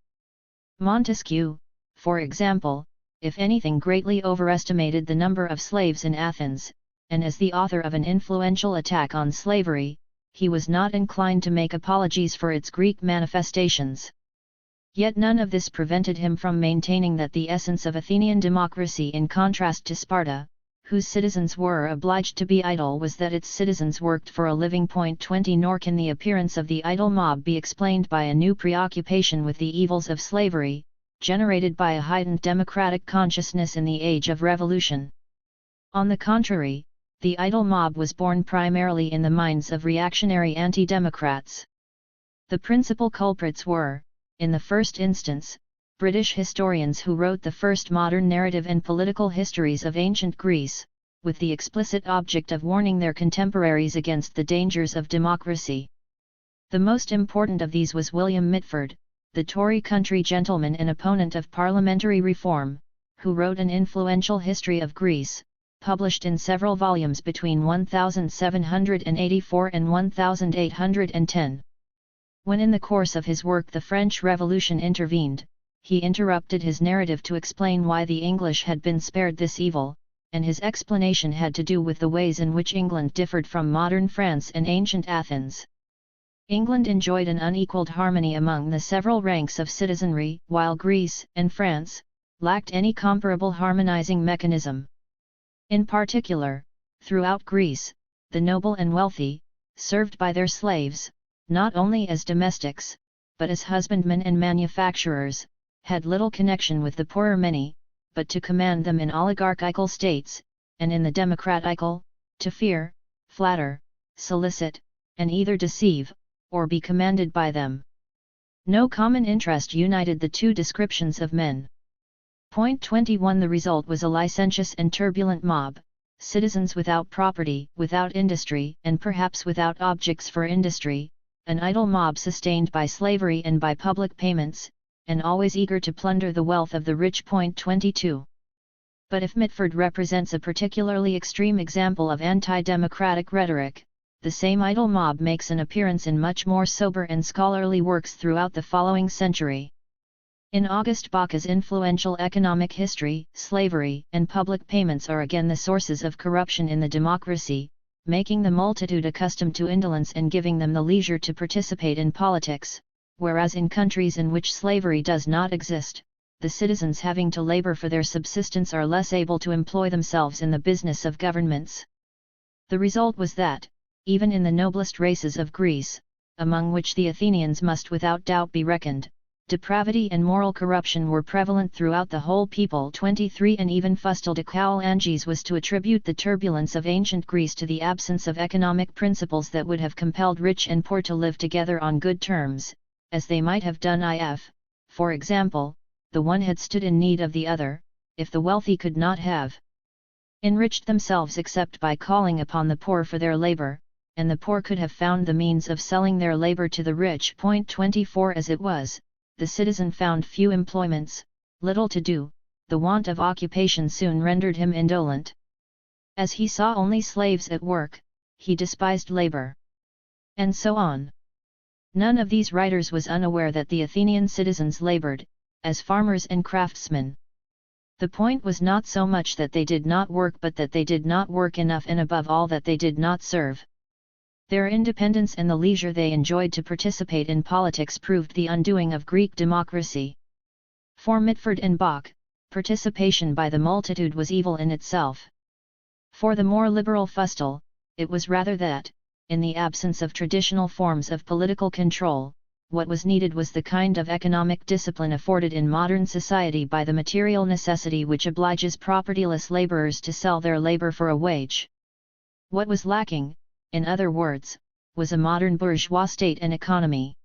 Montesquieu, for example, if anything greatly overestimated the number of slaves in Athens, and as the author of an influential attack on slavery, he was not inclined to make apologies for its Greek manifestations. Yet none of this prevented him from maintaining that the essence of Athenian democracy, in contrast to Sparta, whose citizens were obliged to be idle, was that its citizens worked for a living. 20 Nor can the appearance of the idle mob be explained by a new preoccupation with the evils of slavery, generated by a heightened democratic consciousness in the age of revolution. On the contrary, the idle mob was born primarily in the minds of reactionary anti-democrats. The principal culprits were, in the first instance, British historians who wrote the first modern narrative and political histories of ancient Greece, with the explicit object of warning their contemporaries against the dangers of democracy. The most important of these was William Mitford, the Tory country gentleman and opponent of parliamentary reform, who wrote an influential history of Greece, published in several volumes between 1784 and 1810. When in the course of his work the French Revolution intervened, he interrupted his narrative to explain why the English had been spared this evil, and his explanation had to do with the ways in which England differed from modern France and ancient Athens. England enjoyed an unequaled harmony among the several ranks of citizenry, while Greece and France lacked any comparable harmonizing mechanism. In particular, throughout Greece, the noble and wealthy, served by their slaves, not only as domestics, but as husbandmen and manufacturers, had little connection with the poorer many, but to command them in oligarchical states, and in the democratical, to fear, flatter, solicit, and either deceive, or be commanded by them. No common interest united the two descriptions of men. 21 The result was a licentious and turbulent mob, citizens without property, without industry, and perhaps without objects for industry, an idle mob sustained by slavery and by public payments, and always eager to plunder the wealth of the rich. 22 But if Mitford represents a particularly extreme example of anti-democratic rhetoric, the same idle mob makes an appearance in much more sober and scholarly works throughout the following century. In Auguste Bocca's influential economic history, slavery and public payments are again the sources of corruption in the democracy, making the multitude accustomed to indolence and giving them the leisure to participate in politics, whereas in countries in which slavery does not exist, the citizens having to labor for their subsistence are less able to employ themselves in the business of governments. The result was that, even in the noblest races of Greece, among which the Athenians must without doubt be reckoned, depravity and moral corruption were prevalent throughout the whole people. 23 And even Fustel de Coulanges was to attribute the turbulence of ancient Greece to the absence of economic principles that would have compelled rich and poor to live together on good terms, as they might have done if, for example, the one had stood in need of the other, if the wealthy could not have enriched themselves except by calling upon the poor for their labor, and the poor could have found the means of selling their labor to the rich. 24 As it was, the citizen found few employments, little to do, the want of occupation soon rendered him indolent. As he saw only slaves at work, he despised labor. and so on. None of these writers was unaware that the Athenian citizens labored, as farmers and craftsmen. The point was not so much that they did not work but that they did not work enough and above all that they did not serve. Their independence and the leisure they enjoyed to participate in politics proved the undoing of Greek democracy. For Mitford and Bach, participation by the multitude was evil in itself. For the more liberal Fustel, it was rather that, in the absence of traditional forms of political control, what was needed was the kind of economic discipline afforded in modern society by the material necessity which obliges propertyless laborers to sell their labor for a wage. What was lacking, in other words, was a modern bourgeois state and economy.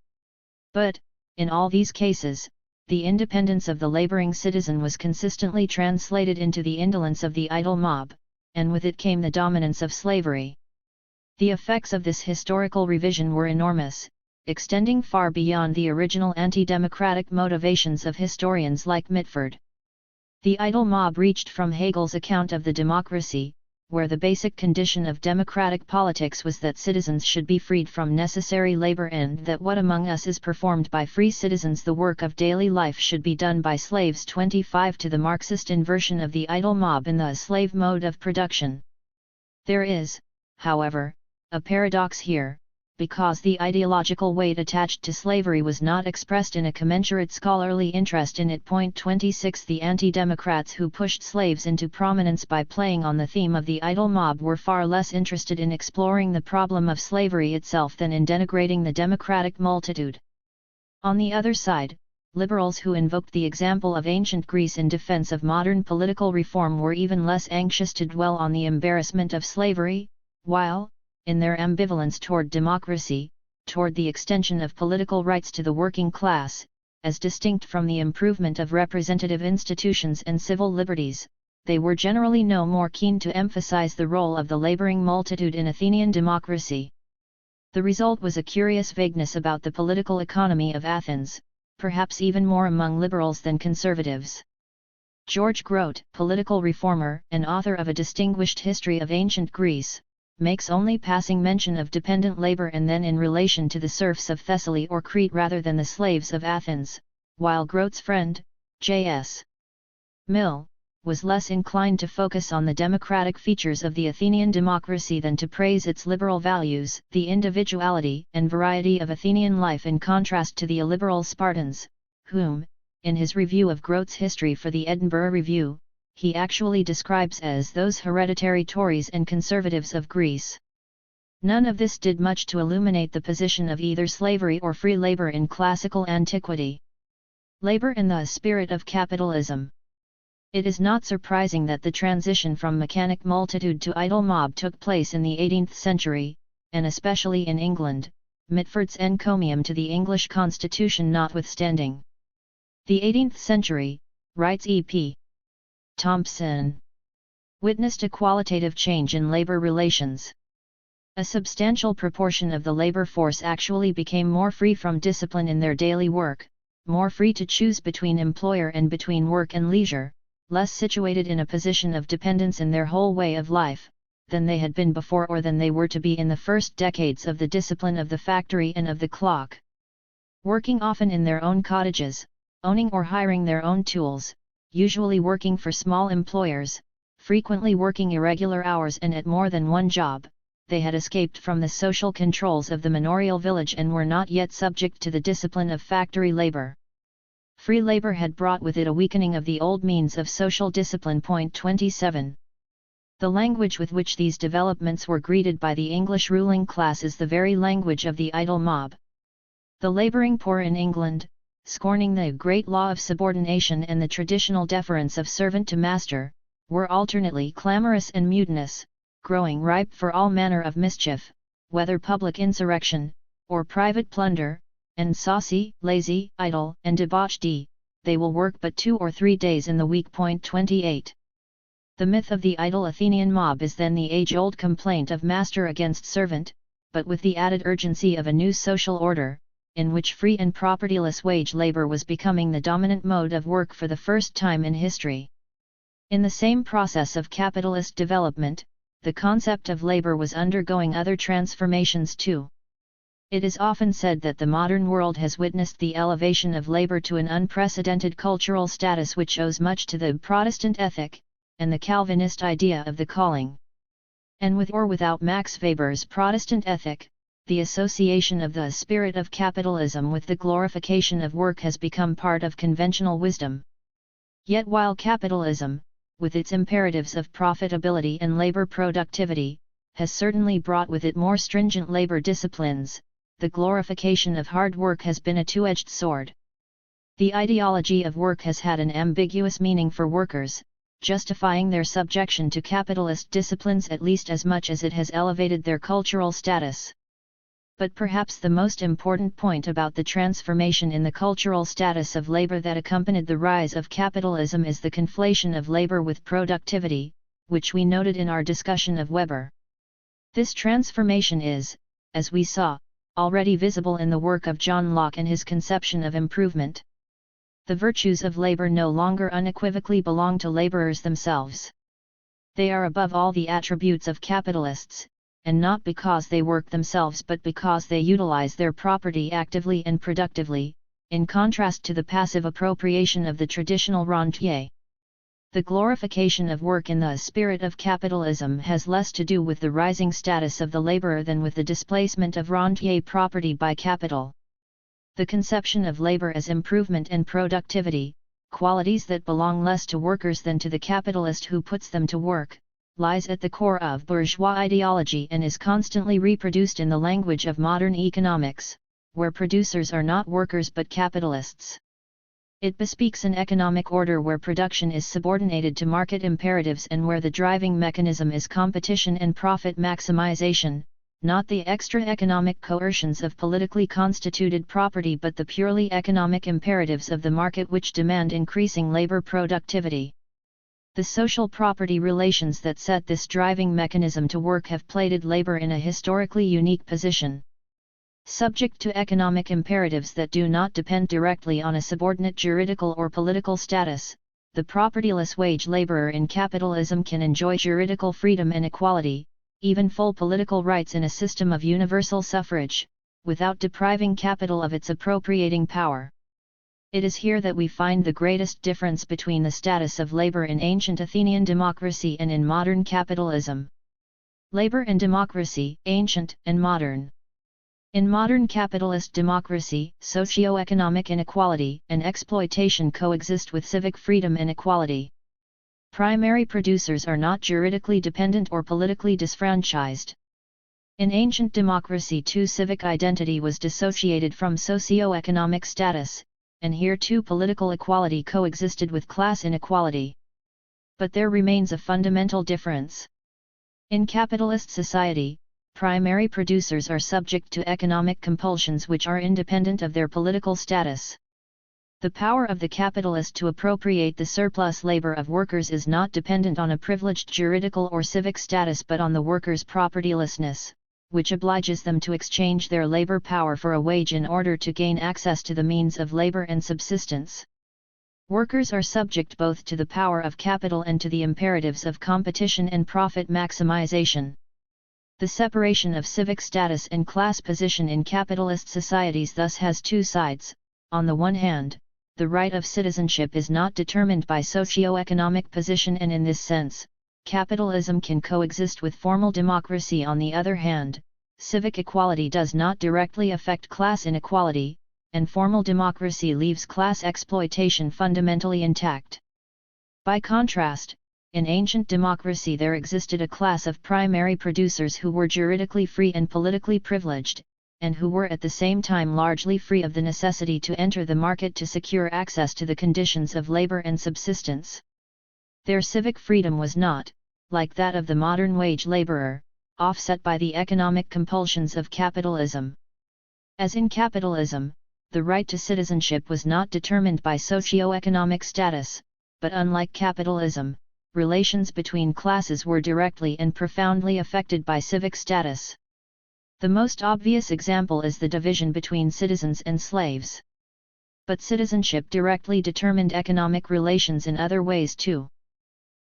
But, in all these cases, the independence of the laboring citizen was consistently translated into the indolence of the idle mob, and with it came the dominance of slavery. The effects of this historical revision were enormous, extending far beyond the original anti-democratic motivations of historians like Mitford. The idle mob reached from Hegel's account of the democracy, where the basic condition of democratic politics was that citizens should be freed from necessary labor and that what among us is performed by free citizens the work of daily life should be done by slaves. 25 to the Marxist inversion of the idle mob in the slave mode of production. There is, however, a paradox here, because the ideological weight attached to slavery was not expressed in a commensurate scholarly interest in it. 26 The anti-democrats who pushed slaves into prominence by playing on the theme of the idle mob were far less interested in exploring the problem of slavery itself than in denigrating the democratic multitude. On the other side, liberals who invoked the example of ancient Greece in defense of modern political reform were even less anxious to dwell on the embarrassment of slavery, while, in their ambivalence toward democracy, toward the extension of political rights to the working class, as distinct from the improvement of representative institutions and civil liberties, they were generally no more keen to emphasize the role of the laboring multitude in Athenian democracy. The result was a curious vagueness about the political economy of Athens, perhaps even more among liberals than conservatives. George Grote, political reformer and author of a distinguished history of ancient Greece, makes only passing mention of dependent labor and then in relation to the serfs of Thessaly or Crete rather than the slaves of Athens, while Grote's friend, J.S. Mill, was less inclined to focus on the democratic features of the Athenian democracy than to praise its liberal values, the individuality and variety of Athenian life in contrast to the illiberal Spartans, whom, in his review of Grote's history for the Edinburgh Review, he actually describes as those hereditary Tories and conservatives of Greece. None of this did much to illuminate the position of either slavery or free labor in classical antiquity. Labor in the spirit of capitalism. It is not surprising that the transition from mechanic multitude to idle mob took place in the 18th century, and especially in England, Mitford's encomium to the English constitution notwithstanding. The 18th century, writes E.P. Thompson, witnessed a qualitative change in labor relations. A substantial proportion of the labor force actually became more free from discipline in their daily work, more free to choose between employer and between work and leisure, less situated in a position of dependence in their whole way of life, than they had been before or than they were to be in the first decades of the discipline of the factory and of the clock. Working often in their own cottages, owning or hiring their own tools, usually working for small employers, frequently working irregular hours and at more than one job, they had escaped from the social controls of the manorial village and were not yet subject to the discipline of factory labor. Free labor had brought with it a weakening of the old means of social discipline. 27. The language with which these developments were greeted by the English ruling class is the very language of the idle mob. The laboring poor in England, scorning the great law of subordination and the traditional deference of servant to master, were alternately clamorous and mutinous, growing ripe for all manner of mischief, whether public insurrection, or private plunder, and saucy, lazy, idle, and debauched. They will work but 2 or 3 days in the week. 28. The myth of the idle Athenian mob is then the age-old complaint of master against servant, but with the added urgency of a new social order, in which free and propertyless wage labor was becoming the dominant mode of work for the first time in history. In the same process of capitalist development, the concept of labor was undergoing other transformations too. It is often said that the modern world has witnessed the elevation of labor to an unprecedented cultural status which owes much to the Protestant ethic, and the Calvinist idea of the calling. And with or without Max Weber's Protestant ethic, the association of the spirit of capitalism with the glorification of work has become part of conventional wisdom. Yet while capitalism, with its imperatives of profitability and labor productivity, has certainly brought with it more stringent labor disciplines, the glorification of hard work has been a two-edged sword. The ideology of work has had an ambiguous meaning for workers, justifying their subjection to capitalist disciplines at least as much as it has elevated their cultural status. But perhaps the most important point about the transformation in the cultural status of labor that accompanied the rise of capitalism is the conflation of labor with productivity, which we noted in our discussion of Weber. This transformation is, as we saw, already visible in the work of John Locke and his conception of improvement. The virtues of labor no longer unequivocally belong to laborers themselves. They are above all the attributes of capitalists, and not because they work themselves but because they utilize their property actively and productively, in contrast to the passive appropriation of the traditional rentier. The glorification of work in the spirit of capitalism has less to do with the rising status of the laborer than with the displacement of rentier property by capital. The conception of labor as improvement and productivity, qualities that belong less to workers than to the capitalist who puts them to work, lies at the core of bourgeois ideology and is constantly reproduced in the language of modern economics, where producers are not workers but capitalists. It bespeaks an economic order where production is subordinated to market imperatives and where the driving mechanism is competition and profit maximization, not the extra economic coercions of politically constituted property but the purely economic imperatives of the market which demand increasing labor productivity. The social property relations that set this driving mechanism to work have placed labor in a historically unique position. Subject to economic imperatives that do not depend directly on a subordinate juridical or political status, the propertyless wage laborer in capitalism can enjoy juridical freedom and equality, even full political rights in a system of universal suffrage, without depriving capital of its appropriating power. It is here that we find the greatest difference between the status of labor in ancient Athenian democracy and in modern capitalism. Labor and democracy, ancient and modern. In modern capitalist democracy, socio-economic inequality and exploitation coexist with civic freedom and equality. Primary producers are not juridically dependent or politically disfranchised. In ancient democracy too civic identity was dissociated from socio-economic status, and here too political equality coexisted with class inequality. But there remains a fundamental difference. In capitalist society, primary producers are subject to economic compulsions which are independent of their political status. The power of the capitalist to appropriate the surplus labor of workers is not dependent on a privileged juridical or civic status but on the workers' propertylessness, which obliges them to exchange their labor power for a wage in order to gain access to the means of labor and subsistence. Workers are subject both to the power of capital and to the imperatives of competition and profit maximization. The separation of civic status and class position in capitalist societies thus has two sides. On the one hand, the right of citizenship is not determined by socio-economic position and in this sense, capitalism can coexist with formal democracy. On the other hand, civic equality does not directly affect class inequality, and formal democracy leaves class exploitation fundamentally intact. By contrast, in ancient democracy there existed a class of primary producers who were juridically free and politically privileged, and who were at the same time largely free of the necessity to enter the market to secure access to the conditions of labor and subsistence. Their civic freedom was not, like that of the modern wage laborer, offset by the economic compulsions of capitalism. As in capitalism, the right to citizenship was not determined by socio-economic status, but unlike capitalism, relations between classes were directly and profoundly affected by civic status. The most obvious example is the division between citizens and slaves. But citizenship directly determined economic relations in other ways too.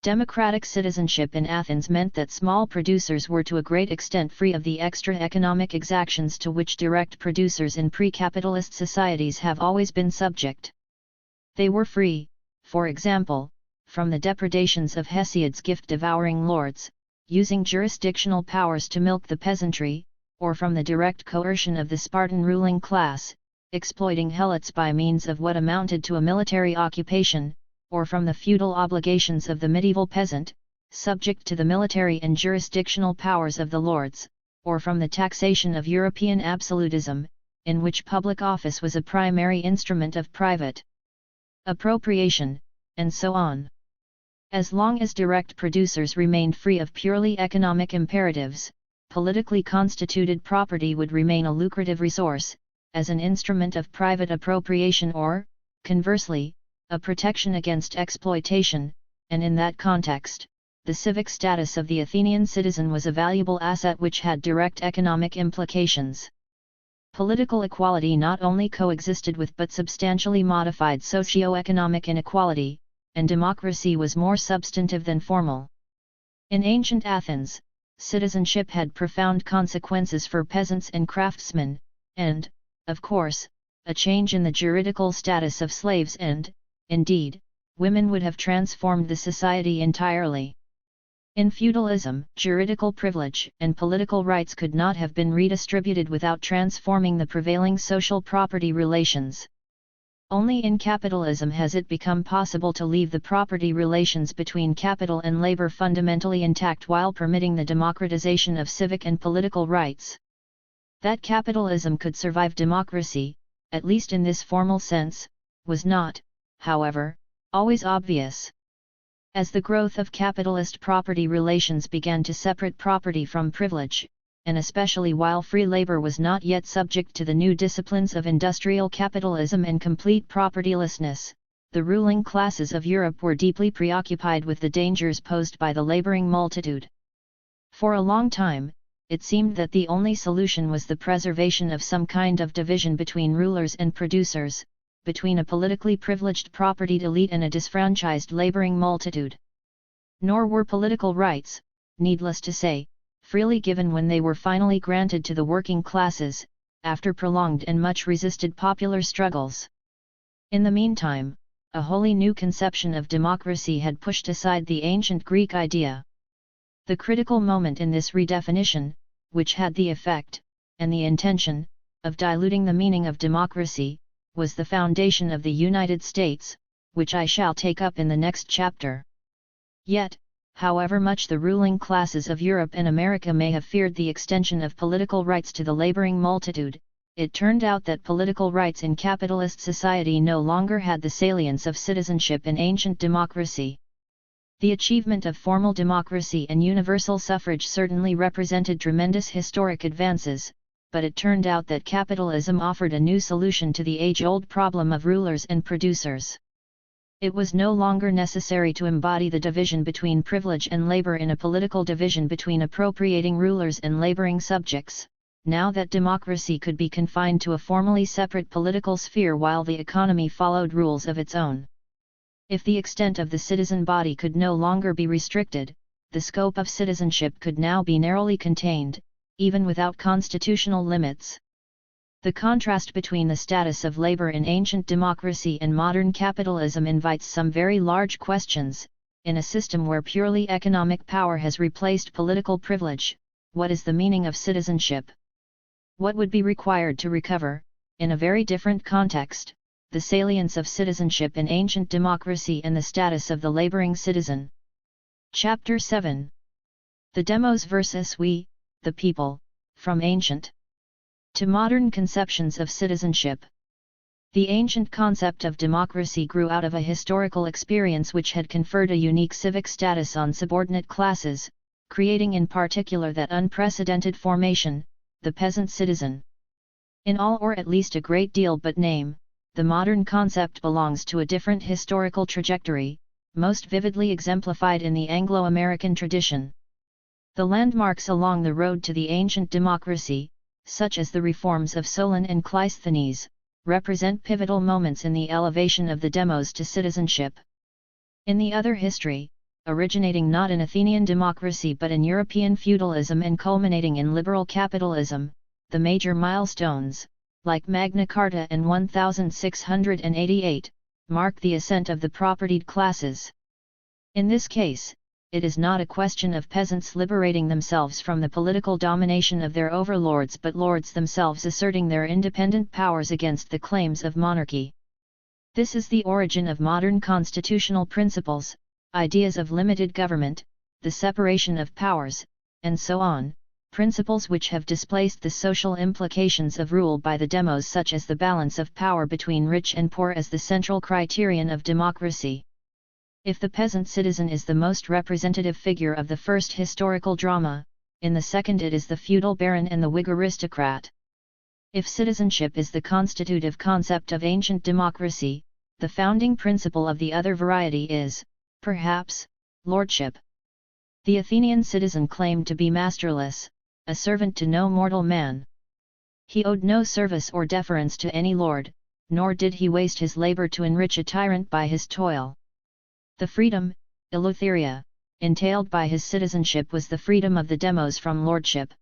Democratic citizenship in Athens meant that small producers were to a great extent free of the extra economic exactions to which direct producers in pre-capitalist societies have always been subject. They were free, for example, from the depredations of Hesiod's gift-devouring lords, using jurisdictional powers to milk the peasantry, or from the direct coercion of the Spartan ruling class, exploiting helots by means of what amounted to a military occupation, or from the feudal obligations of the medieval peasant, subject to the military and jurisdictional powers of the lords, or from the taxation of European absolutism, in which public office was a primary instrument of private appropriation, and so on. As long as direct producers remained free of purely economic imperatives, politically constituted property would remain a lucrative resource, as an instrument of private appropriation or, conversely, a protection against exploitation, and in that context, the civic status of the Athenian citizen was a valuable asset which had direct economic implications. Political equality not only coexisted with but substantially modified socio-economic inequality, and democracy was more substantive than formal. In ancient Athens, citizenship had profound consequences for peasants and craftsmen, and, of course, a change in the juridical status of slaves and, indeed, women would have transformed the society entirely. In feudalism, juridical privilege and political rights could not have been redistributed without transforming the prevailing social property relations. Only in capitalism has it become possible to leave the property relations between capital and labor fundamentally intact while permitting the democratization of civic and political rights. That capitalism could survive democracy, at least in this formal sense, was not, however, always obvious. As the growth of capitalist property relations began to separate property from privilege, and especially while free labor was not yet subject to the new disciplines of industrial capitalism and complete propertylessness, the ruling classes of Europe were deeply preoccupied with the dangers posed by the laboring multitude. For a long time, it seemed that the only solution was the preservation of some kind of division between rulers and producers, between a politically privileged propertied elite and a disfranchised laboring multitude. Nor were political rights, needless to say, freely given when they were finally granted to the working classes, after prolonged and much resisted popular struggles. In the meantime, a wholly new conception of democracy had pushed aside the ancient Greek idea. The critical moment in this redefinition, which had the effect, and the intention, of diluting the meaning of democracy, was the foundation of the United States, which I shall take up in the next chapter. Yet, however much the ruling classes of Europe and America may have feared the extension of political rights to the laboring multitude, it turned out that political rights in capitalist society no longer had the salience of citizenship in ancient democracy. The achievement of formal democracy and universal suffrage certainly represented tremendous historic advances, but it turned out that capitalism offered a new solution to the age-old problem of rulers and producers. It was no longer necessary to embody the division between privilege and labor in a political division between appropriating rulers and laboring subjects, now that democracy could be confined to a formally separate political sphere while the economy followed rules of its own. If the extent of the citizen body could no longer be restricted, the scope of citizenship could now be narrowly contained, even without constitutional limits. The contrast between the status of labor in ancient democracy and modern capitalism invites some very large questions. In a system where purely economic power has replaced political privilege, what is the meaning of citizenship? What would be required to recover, in a very different context, the salience of citizenship in ancient democracy and the status of the laboring citizen? Chapter 7. The demos versus we, the people, from ancient to modern conceptions of citizenship. The ancient concept of democracy grew out of a historical experience which had conferred a unique civic status on subordinate classes, creating in particular that unprecedented formation, the peasant citizen. In all or at least a great deal but name, the modern concept belongs to a different historical trajectory, most vividly exemplified in the Anglo-American tradition. The landmarks along the road to the ancient democracy, such as the reforms of Solon and Cleisthenes, represent pivotal moments in the elevation of the demos to citizenship. In the other history, originating not in Athenian democracy but in European feudalism and culminating in liberal capitalism. The major milestones, like Magna Carta and 1688, mark the ascent of the propertied classes. In this case, it is not a question of peasants liberating themselves from the political domination of their overlords but lords themselves asserting their independent powers against the claims of monarchy. This is the origin of modern constitutional principles, ideas of limited government, the separation of powers, and so on, principles which have displaced the social implications of rule by the demos, such as the balance of power between rich and poor as the central criterion of democracy. If the peasant citizen is the most representative figure of the first historical drama, in the second it is the feudal baron and the Whig aristocrat. If citizenship is the constitutive concept of ancient democracy, the founding principle of the other variety is, perhaps, lordship. The Athenian citizen claimed to be masterless, a servant to no mortal man. He owed no service or deference to any lord, nor did he waste his labor to enrich a tyrant by his toil. The freedom, eleutheria, entailed by his citizenship was the freedom of the demos from lordship.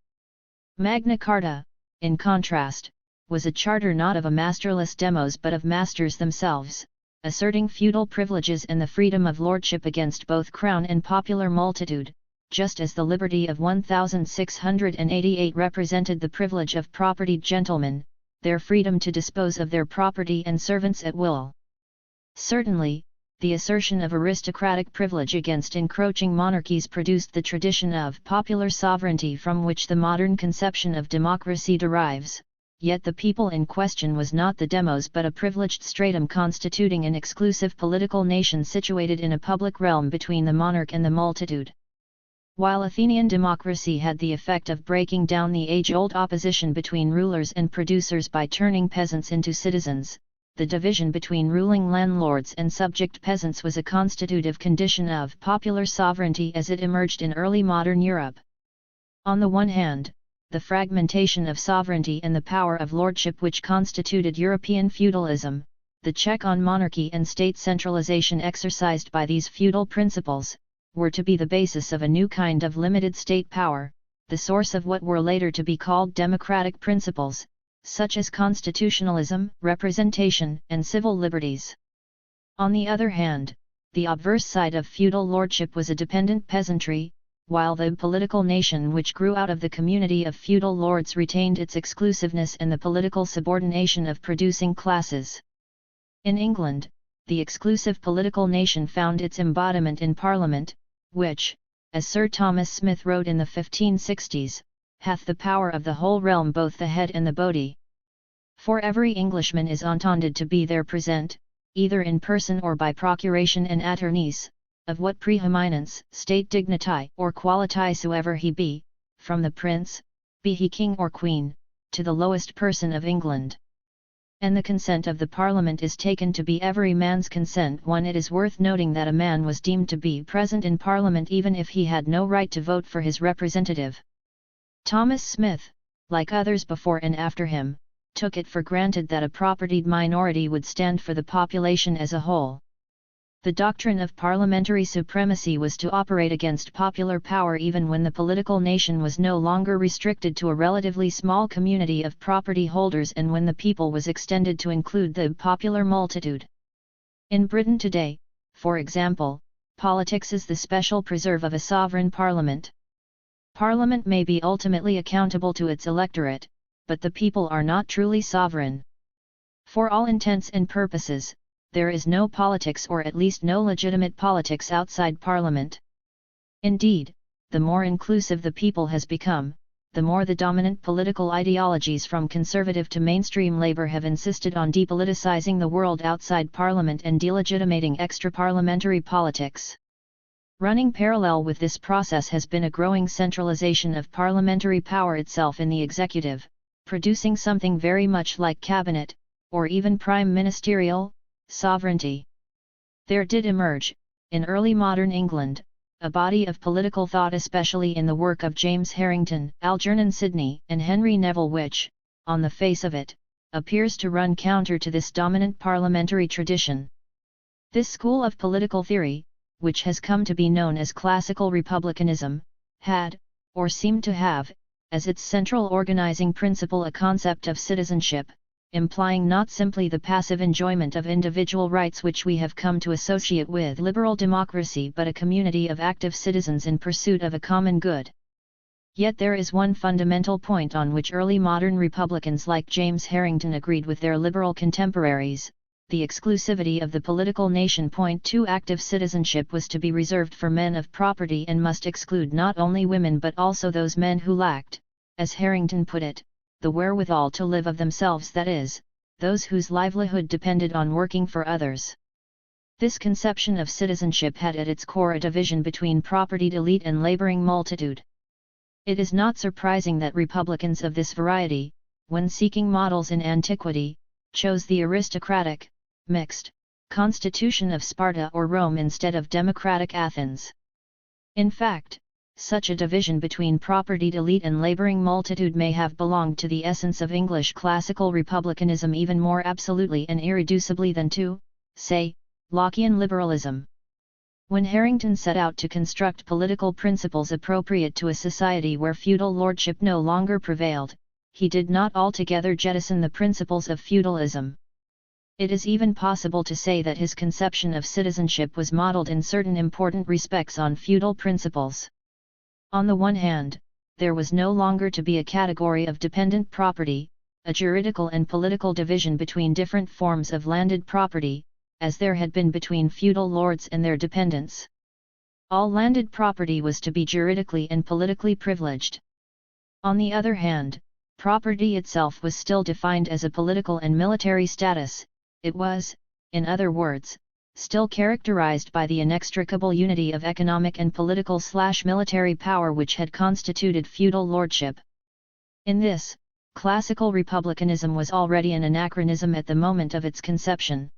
Magna Carta, in contrast, was a charter not of a masterless demos but of masters themselves, asserting feudal privileges and the freedom of lordship against both crown and popular multitude, just as the liberty of 1688 represented the privilege of propertied gentlemen, their freedom to dispose of their property and servants at will. Certainly, the assertion of aristocratic privilege against encroaching monarchies produced the tradition of popular sovereignty from which the modern conception of democracy derives, yet the people in question was not the demos but a privileged stratum constituting an exclusive political nation situated in a public realm between the monarch and the multitude. While Athenian democracy had the effect of breaking down the age-old opposition between rulers and producers by turning peasants into citizens, the division between ruling landlords and subject peasants was a constitutive condition of popular sovereignty as it emerged in early modern Europe. On the one hand, the fragmentation of sovereignty and the power of lordship which constituted European feudalism, the check on monarchy and state centralization exercised by these feudal principles, were to be the basis of a new kind of limited state power, the source of what were later to be called democratic principles, such as constitutionalism, representation, and civil liberties. On the other hand, the obverse side of feudal lordship was a dependent peasantry, while the political nation which grew out of the community of feudal lords retained its exclusiveness and the political subordination of producing classes. In England, the exclusive political nation found its embodiment in Parliament, which, as Sir Thomas Smith wrote in the 1560s, hath the power of the whole realm, both the head and the body. For every Englishman is entended to be there present, either in person or by procuration and attorneys, of what preeminence, state dignity or quality soever he be, from the prince, be he king or queen, to the lowest person of England. And the consent of the Parliament is taken to be every man's consent. One, it is worth noting that a man was deemed to be present in Parliament even if he had no right to vote for his representative. Thomas Smith, like others before and after him, took it for granted that a propertied minority would stand for the population as a whole. The doctrine of parliamentary supremacy was to operate against popular power even when the political nation was no longer restricted to a relatively small community of property holders and when the people was extended to include the popular multitude. In Britain today, for example, politics is the special preserve of a sovereign parliament. Parliament may be ultimately accountable to its electorate, but the people are not truly sovereign. For all intents and purposes, there is no politics, or at least no legitimate politics, outside Parliament. Indeed, the more inclusive the people has become, the more the dominant political ideologies from conservative to mainstream Labour have insisted on depoliticizing the world outside Parliament and delegitimating extra-parliamentary politics. Running parallel with this process has been a growing centralization of parliamentary power itself in the executive, producing something very much like cabinet, or even prime ministerial, sovereignty. There did emerge, in early modern England, a body of political thought, especially in the work of James Harrington, Algernon Sidney, and Henry Neville, which, on the face of it, appears to run counter to this dominant parliamentary tradition. This school of political theory, which has come to be known as classical republicanism, had, or seemed to have, as its central organizing principle a concept of citizenship, implying not simply the passive enjoyment of individual rights which we have come to associate with liberal democracy but a community of active citizens in pursuit of a common good. Yet there is one fundamental point on which early modern Republicans like James Harrington agreed with their liberal contemporaries: the exclusivity of the political nation. Point 2. Active citizenship was to be reserved for men of property and must exclude not only women but also those men who lacked, as Harrington put it, the wherewithal to live of themselves, that is, those whose livelihood depended on working for others. This conception of citizenship had at its core a division between propertied elite and laboring multitude. It is not surprising that Republicans of this variety, when seeking models in antiquity, chose the aristocratic, mixed, constitution of Sparta or Rome instead of democratic Athens. In fact, such a division between propertied elite and laboring multitude may have belonged to the essence of English classical republicanism even more absolutely and irreducibly than to, say, Lockean liberalism. When Harrington set out to construct political principles appropriate to a society where feudal lordship no longer prevailed, he did not altogether jettison the principles of feudalism. It is even possible to say that his conception of citizenship was modeled in certain important respects on feudal principles. On the one hand, there was no longer to be a category of dependent property, a juridical and political division between different forms of landed property, as there had been between feudal lords and their dependents. All landed property was to be juridically and politically privileged. On the other hand, property itself was still defined as a political and military status. It was, in other words, still characterized by the inextricable unity of economic and political/military power which had constituted feudal lordship. In this, classical republicanism was already an anachronism at the moment of its conception.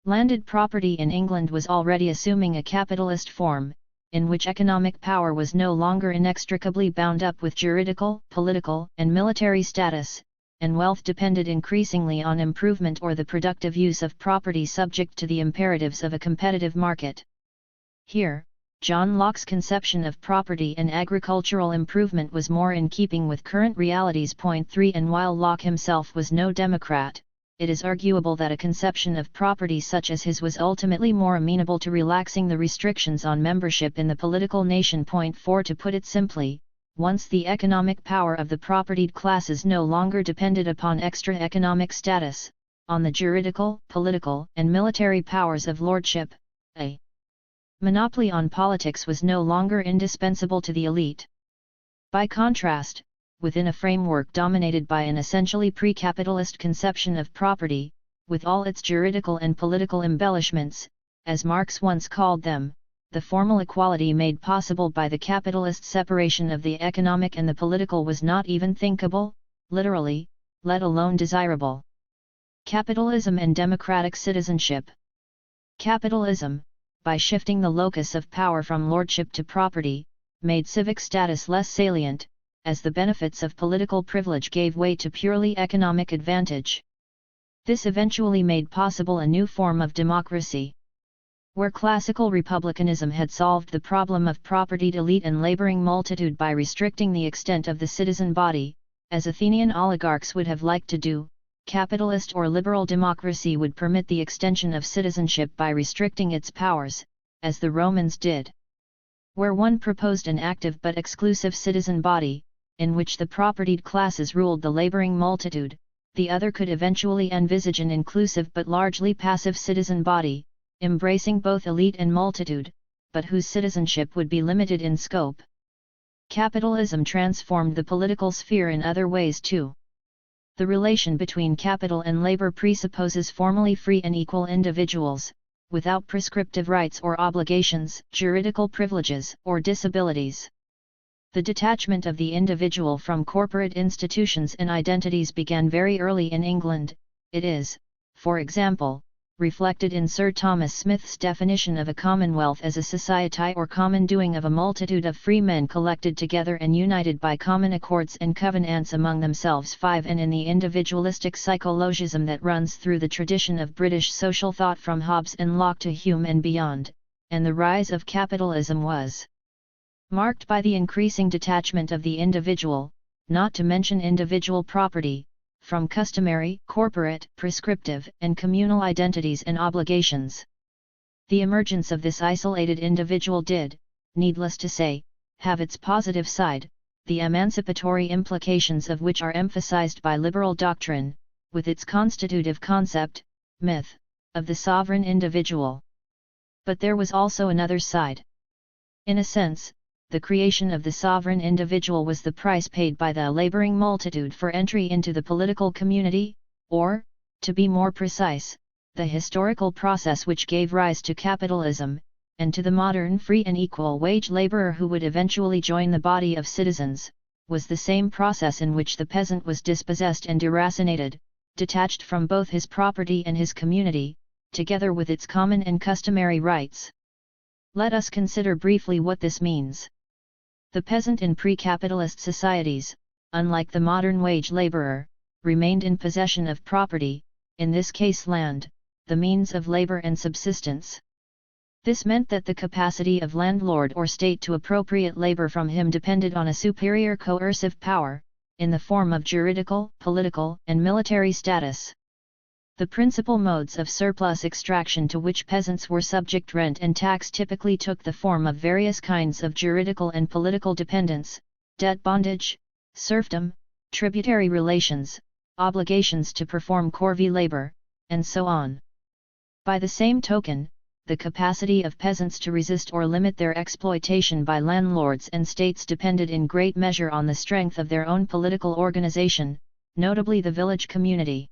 Landed property in England was already assuming a capitalist form, in which economic power was no longer inextricably bound up with juridical, political, and military status, and wealth depended increasingly on improvement or the productive use of property subject to the imperatives of a competitive market. Here, John Locke's conception of property and agricultural improvement was more in keeping with current realities. Point 3. And while Locke himself was no Democrat, it is arguable that a conception of property such as his was ultimately more amenable to relaxing the restrictions on membership in the political nation. Point 4. To put it simply, once the economic power of the propertied classes no longer depended upon extra economic status, on the juridical, political, and military powers of lordship, a monopoly on politics was no longer indispensable to the elite. By contrast, within a framework dominated by an essentially pre-capitalist conception of property, with all its juridical and political embellishments, as Marx once called them, the formal equality made possible by the capitalist separation of the economic and the political was not even thinkable, literally, let alone desirable. Capitalism and democratic citizenship. Capitalism, by shifting the locus of power from lordship to property, made civic status less salient, as the benefits of political privilege gave way to purely economic advantage. This eventually made possible a new form of democracy. Where classical republicanism had solved the problem of propertied elite and laboring multitude by restricting the extent of the citizen body, as Athenian oligarchs would have liked to do, capitalist or liberal democracy would permit the extension of citizenship by restricting its powers, as the Romans did. Where one proposed an active but exclusive citizen body, in which the propertied classes ruled the laboring multitude, the other could eventually envisage an inclusive but largely passive citizen body, embracing both elite and multitude, but whose citizenship would be limited in scope. Capitalism transformed the political sphere in other ways too. The relation between capital and labor presupposes formally free and equal individuals, without prescriptive rights or obligations, juridical privileges, or disabilities. The detachment of the individual from corporate institutions and identities began very early in England. It is, for example, reflected in Sir Thomas Smith's definition of a commonwealth as a society or common doing of a multitude of free men collected together and united by common accords and covenants among themselves. 5. And in the individualistic psychologism that runs through the tradition of British social thought from Hobbes and Locke to Hume and beyond, and the rise of capitalism was marked by the increasing detachment of the individual, not to mention individual property, from customary, corporate, prescriptive, and communal identities and obligations. The emergence of this isolated individual did, needless to say, have its positive side, the emancipatory implications of which are emphasized by liberal doctrine, with its constitutive concept, myth, of the sovereign individual. But there was also another side. In a sense, the creation of the sovereign individual was the price paid by the laboring multitude for entry into the political community, or, to be more precise, the historical process which gave rise to capitalism, and to the modern free and equal wage laborer who would eventually join the body of citizens, was the same process in which the peasant was dispossessed and deracinated, detached from both his property and his community, together with its common and customary rights. Let us consider briefly what this means. The peasant in pre-capitalist societies, unlike the modern wage laborer, remained in possession of property, in this case land, the means of labor and subsistence. This meant that the capacity of landlord or state to appropriate labor from him depended on a superior coercive power, in the form of juridical, political, and military status. The principal modes of surplus extraction to which peasants were subject rent and tax typically took the form of various kinds of juridical and political dependence, debt bondage, serfdom, tributary relations, obligations to perform corvée labor, and so on. By the same token, the capacity of peasants to resist or limit their exploitation by landlords and states depended in great measure on the strength of their own political organization, notably the village community.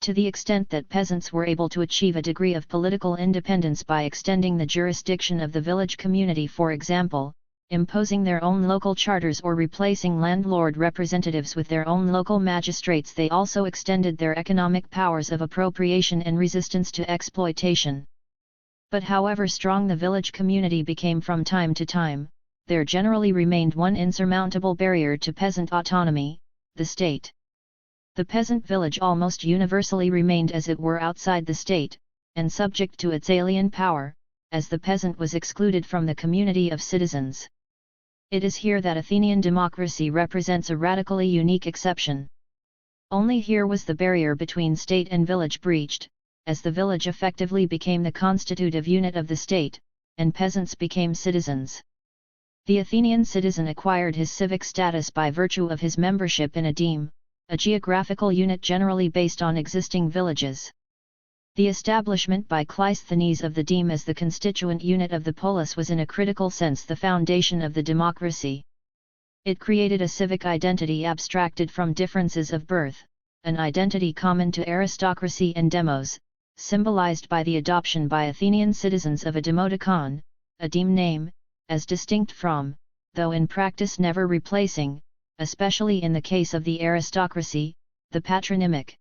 To the extent that peasants were able to achieve a degree of political independence by extending the jurisdiction of the village community, for example, imposing their own local charters or replacing landlord representatives with their own local magistrates, they also extended their economic powers of appropriation and resistance to exploitation. But however strong the village community became from time to time, there generally remained one insurmountable barrier to peasant autonomy: the state. The peasant village almost universally remained as it were outside the state, and subject to its alien power, as the peasant was excluded from the community of citizens. It is here that Athenian democracy represents a radically unique exception. Only here was the barrier between state and village breached, as the village effectively became the constitutive unit of the state, and peasants became citizens. The Athenian citizen acquired his civic status by virtue of his membership in a deme, a geographical unit generally based on existing villages. The establishment by Cleisthenes of the deme as the constituent unit of the polis was in a critical sense the foundation of the democracy. It created a civic identity abstracted from differences of birth, an identity common to aristocracy and demos, symbolized by the adoption by Athenian citizens of a demoticon, a deme name, as distinct from, though in practice never replacing, especially in the case of the aristocracy, the patronymic.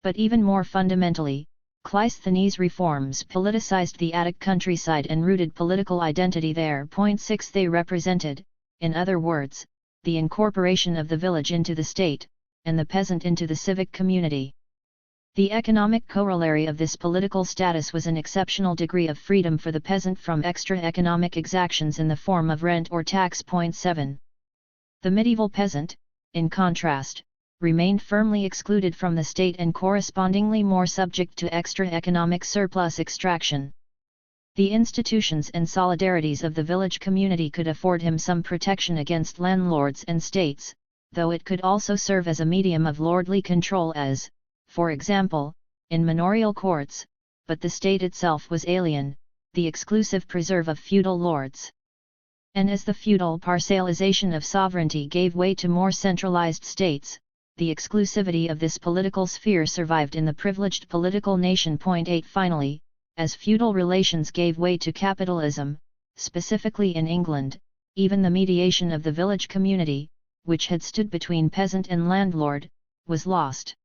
But even more fundamentally, Cleisthenes' reforms politicized the Attic countryside and rooted political identity there. 6 They represented, in other words, the incorporation of the village into the state, and the peasant into the civic community. The economic corollary of this political status was an exceptional degree of freedom for the peasant from extra economic exactions in the form of rent or tax. 7. The medieval peasant, in contrast, remained firmly excluded from the state and correspondingly more subject to extra economic surplus extraction. The institutions and solidarities of the village community could afford him some protection against landlords and states, though it could also serve as a medium of lordly control as, for example, in manorial courts, but the state itself was alien, the exclusive preserve of feudal lords. And as the feudal parcellization of sovereignty gave way to more centralized states, the exclusivity of this political sphere survived in the privileged political nation. 8 Finally, as feudal relations gave way to capitalism, specifically in England, even the mediation of the village community, which had stood between peasant and landlord, was lost.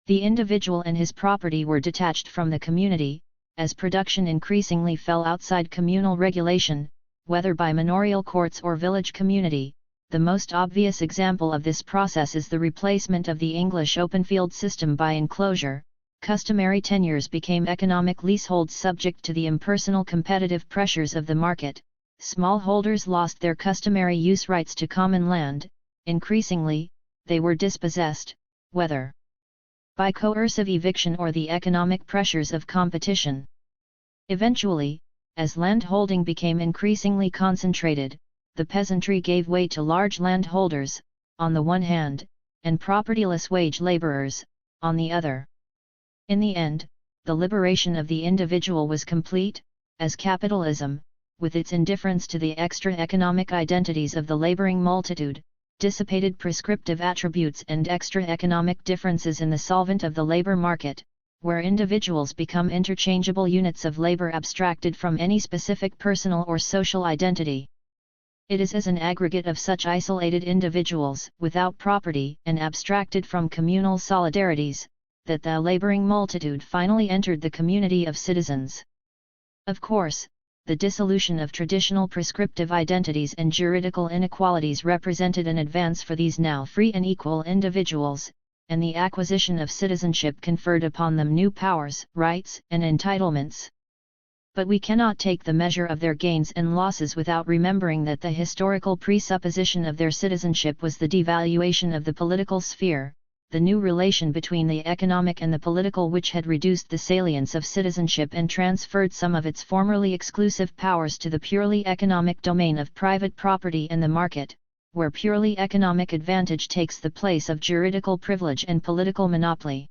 The individual and his property were detached from the community, as production increasingly fell outside communal regulation, whether by manorial courts or village community. The most obvious example of this process is the replacement of the English open field system by enclosure, Customary tenures became economic leaseholds subject to the impersonal competitive pressures of the market. Smallholders lost their customary use rights to common land. Increasingly, they were dispossessed, whether by coercive eviction or the economic pressures of competition. Eventually, as landholding became increasingly concentrated, the peasantry gave way to large landholders, on the one hand, and propertyless wage laborers, on the other. In the end, the liberation of the individual was complete, as capitalism, with its indifference to the extra economic identities of the laboring multitude, dissipated prescriptive attributes and extra economic differences in the solvent of the labor market, where individuals become interchangeable units of labor abstracted from any specific personal or social identity. It is as an aggregate of such isolated individuals, without property and abstracted from communal solidarities, that the laboring multitude finally entered the community of citizens. Of course, the dissolution of traditional prescriptive identities and juridical inequalities represented an advance for these now free and equal individuals, and the acquisition of citizenship conferred upon them new powers, rights, and entitlements. But we cannot take the measure of their gains and losses without remembering that the historical presupposition of their citizenship was the devaluation of the political sphere, the new relation between the economic and the political which had reduced the salience of citizenship and transferred some of its formerly exclusive powers to the purely economic domain of private property and the market, where purely economic advantage takes the place of juridical privilege and political monopoly.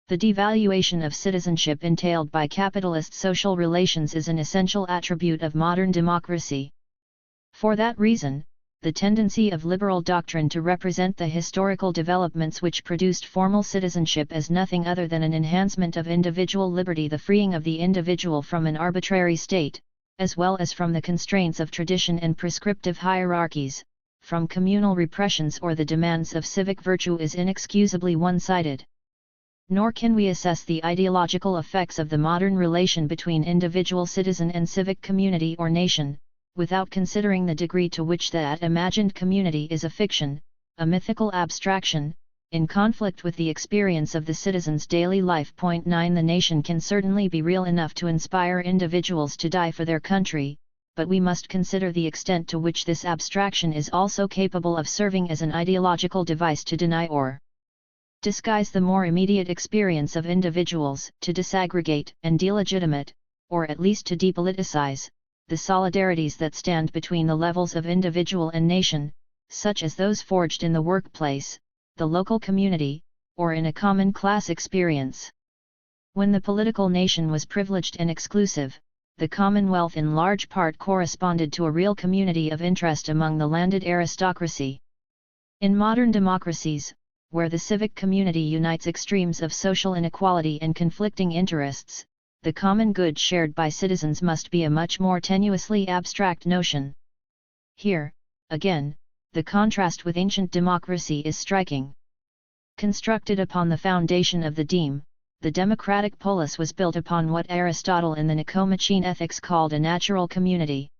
The devaluation of citizenship entailed by capitalist social relations is an essential attribute of modern democracy. For that reason, the tendency of liberal doctrine to represent the historical developments which produced formal citizenship as nothing other than an enhancement of individual liberty, the freeing of the individual from an arbitrary state, as well as from the constraints of tradition and prescriptive hierarchies, from communal repressions or the demands of civic virtue, is inexcusably one-sided. Nor can we assess the ideological effects of the modern relation between individual citizen and civic community or nation, without considering the degree to which that imagined community is a fiction, a mythical abstraction, in conflict with the experience of the citizen's daily life. 9 The nation can certainly be real enough to inspire individuals to die for their country, but we must consider the extent to which this abstraction is also capable of serving as an ideological device to deny or disguise the more immediate experience of individuals, to disaggregate and delegitimate, or at least to depoliticize, the solidarities that stand between the levels of individual and nation, such as those forged in the workplace, the local community, or in a common class experience. When the political nation was privileged and exclusive, the Commonwealth in large part corresponded to a real community of interest among the landed aristocracy. In modern democracies, where the civic community unites extremes of social inequality and conflicting interests, the common good shared by citizens must be a much more tenuously abstract notion. Here, again, the contrast with ancient democracy is striking. Constructed upon the foundation of the deme, the democratic polis was built upon what Aristotle in the Nicomachean Ethics called a natural community.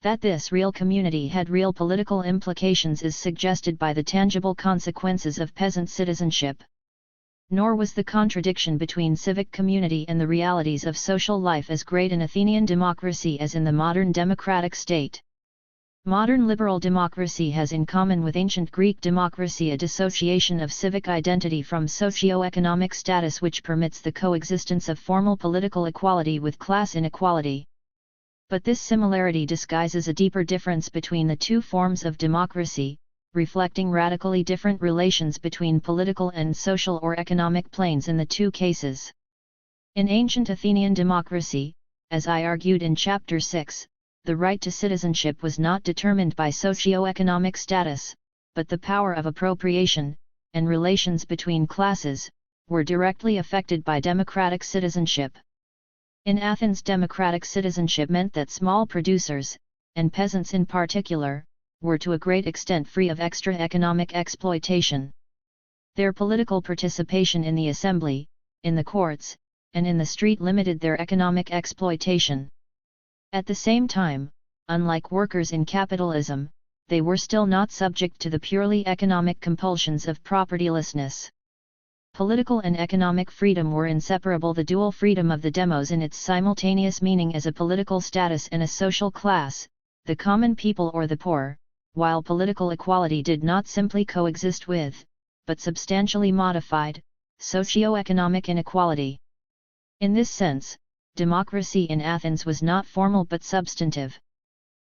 That this real community had real political implications is suggested by the tangible consequences of peasant citizenship. Nor was the contradiction between civic community and the realities of social life as great in Athenian democracy as in the modern democratic state. Modern liberal democracy has in common with ancient Greek democracy a dissociation of civic identity from socio-economic status which permits the coexistence of formal political equality with class inequality. But this similarity disguises a deeper difference between the two forms of democracy, reflecting radically different relations between political and social or economic planes in the two cases. In ancient Athenian democracy, as I argued in Chapter 6, the right to citizenship was not determined by socio-economic status, but the power of appropriation, and relations between classes, were directly affected by democratic citizenship. In Athens, democratic citizenship meant that small producers, and peasants in particular, were to a great extent free of extra economic exploitation. Their political participation in the assembly, in the courts, and in the street limited their economic exploitation. At the same time, unlike workers in capitalism, they were still not subject to the purely economic compulsions of propertylessness. Political and economic freedom were inseparable. The dual freedom of the demos in its simultaneous meaning as a political status and a social class, the common people or the poor, while political equality did not simply coexist with, but substantially modified, socio-economic inequality. In this sense, democracy in Athens was not formal but substantive.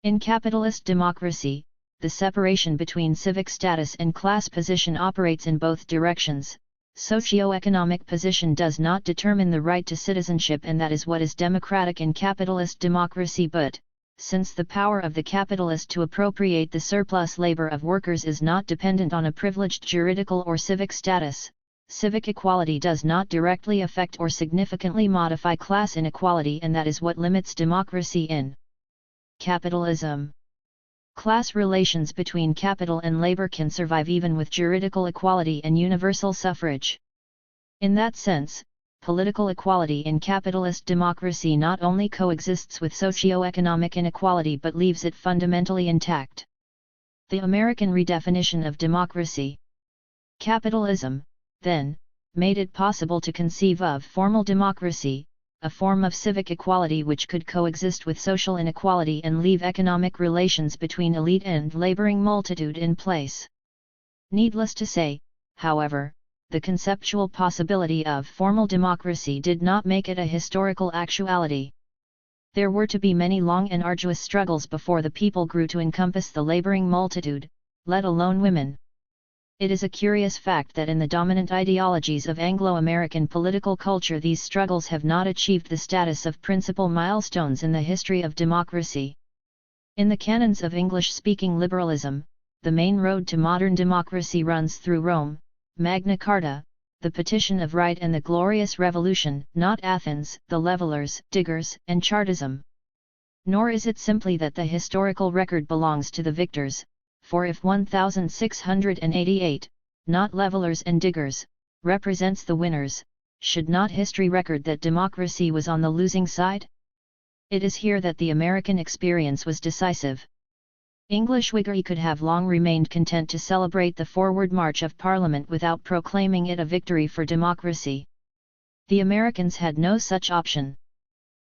In capitalist democracy, the separation between civic status and class position operates in both directions. Socio-economic position does not determine the right to citizenship, and that is what is democratic in capitalist democracy, but, since the power of the capitalist to appropriate the surplus labor of workers is not dependent on a privileged juridical or civic status, civic equality does not directly affect or significantly modify class inequality, and that is what limits democracy in capitalism. Class relations between capital and labor can survive even with juridical equality and universal suffrage. In that sense, political equality in capitalist democracy not only coexists with socio-economic inequality but leaves it fundamentally intact. The American redefinition of democracy. Capitalism, then, made it possible to conceive of formal democracy, a form of civic equality which could coexist with social inequality and leave economic relations between elite and laboring multitude in place. Needless to say, however, the conceptual possibility of formal democracy did not make it a historical actuality. There were to be many long and arduous struggles before the people grew to encompass the laboring multitude, let alone women. It is a curious fact that in the dominant ideologies of Anglo-American political culture these struggles have not achieved the status of principal milestones in the history of democracy. In the canons of English-speaking liberalism, the main road to modern democracy runs through Rome, Magna Carta, the Petition of Right and the Glorious Revolution, not Athens, the Levelers, Diggers, and Chartism. Nor is it simply that the historical record belongs to the victors, for if 1688, not levelers and diggers, represents the winners, should not history record that democracy was on the losing side? It is here that the American experience was decisive. English Whiggery could have long remained content to celebrate the forward march of Parliament without proclaiming it a victory for democracy. The Americans had no such option.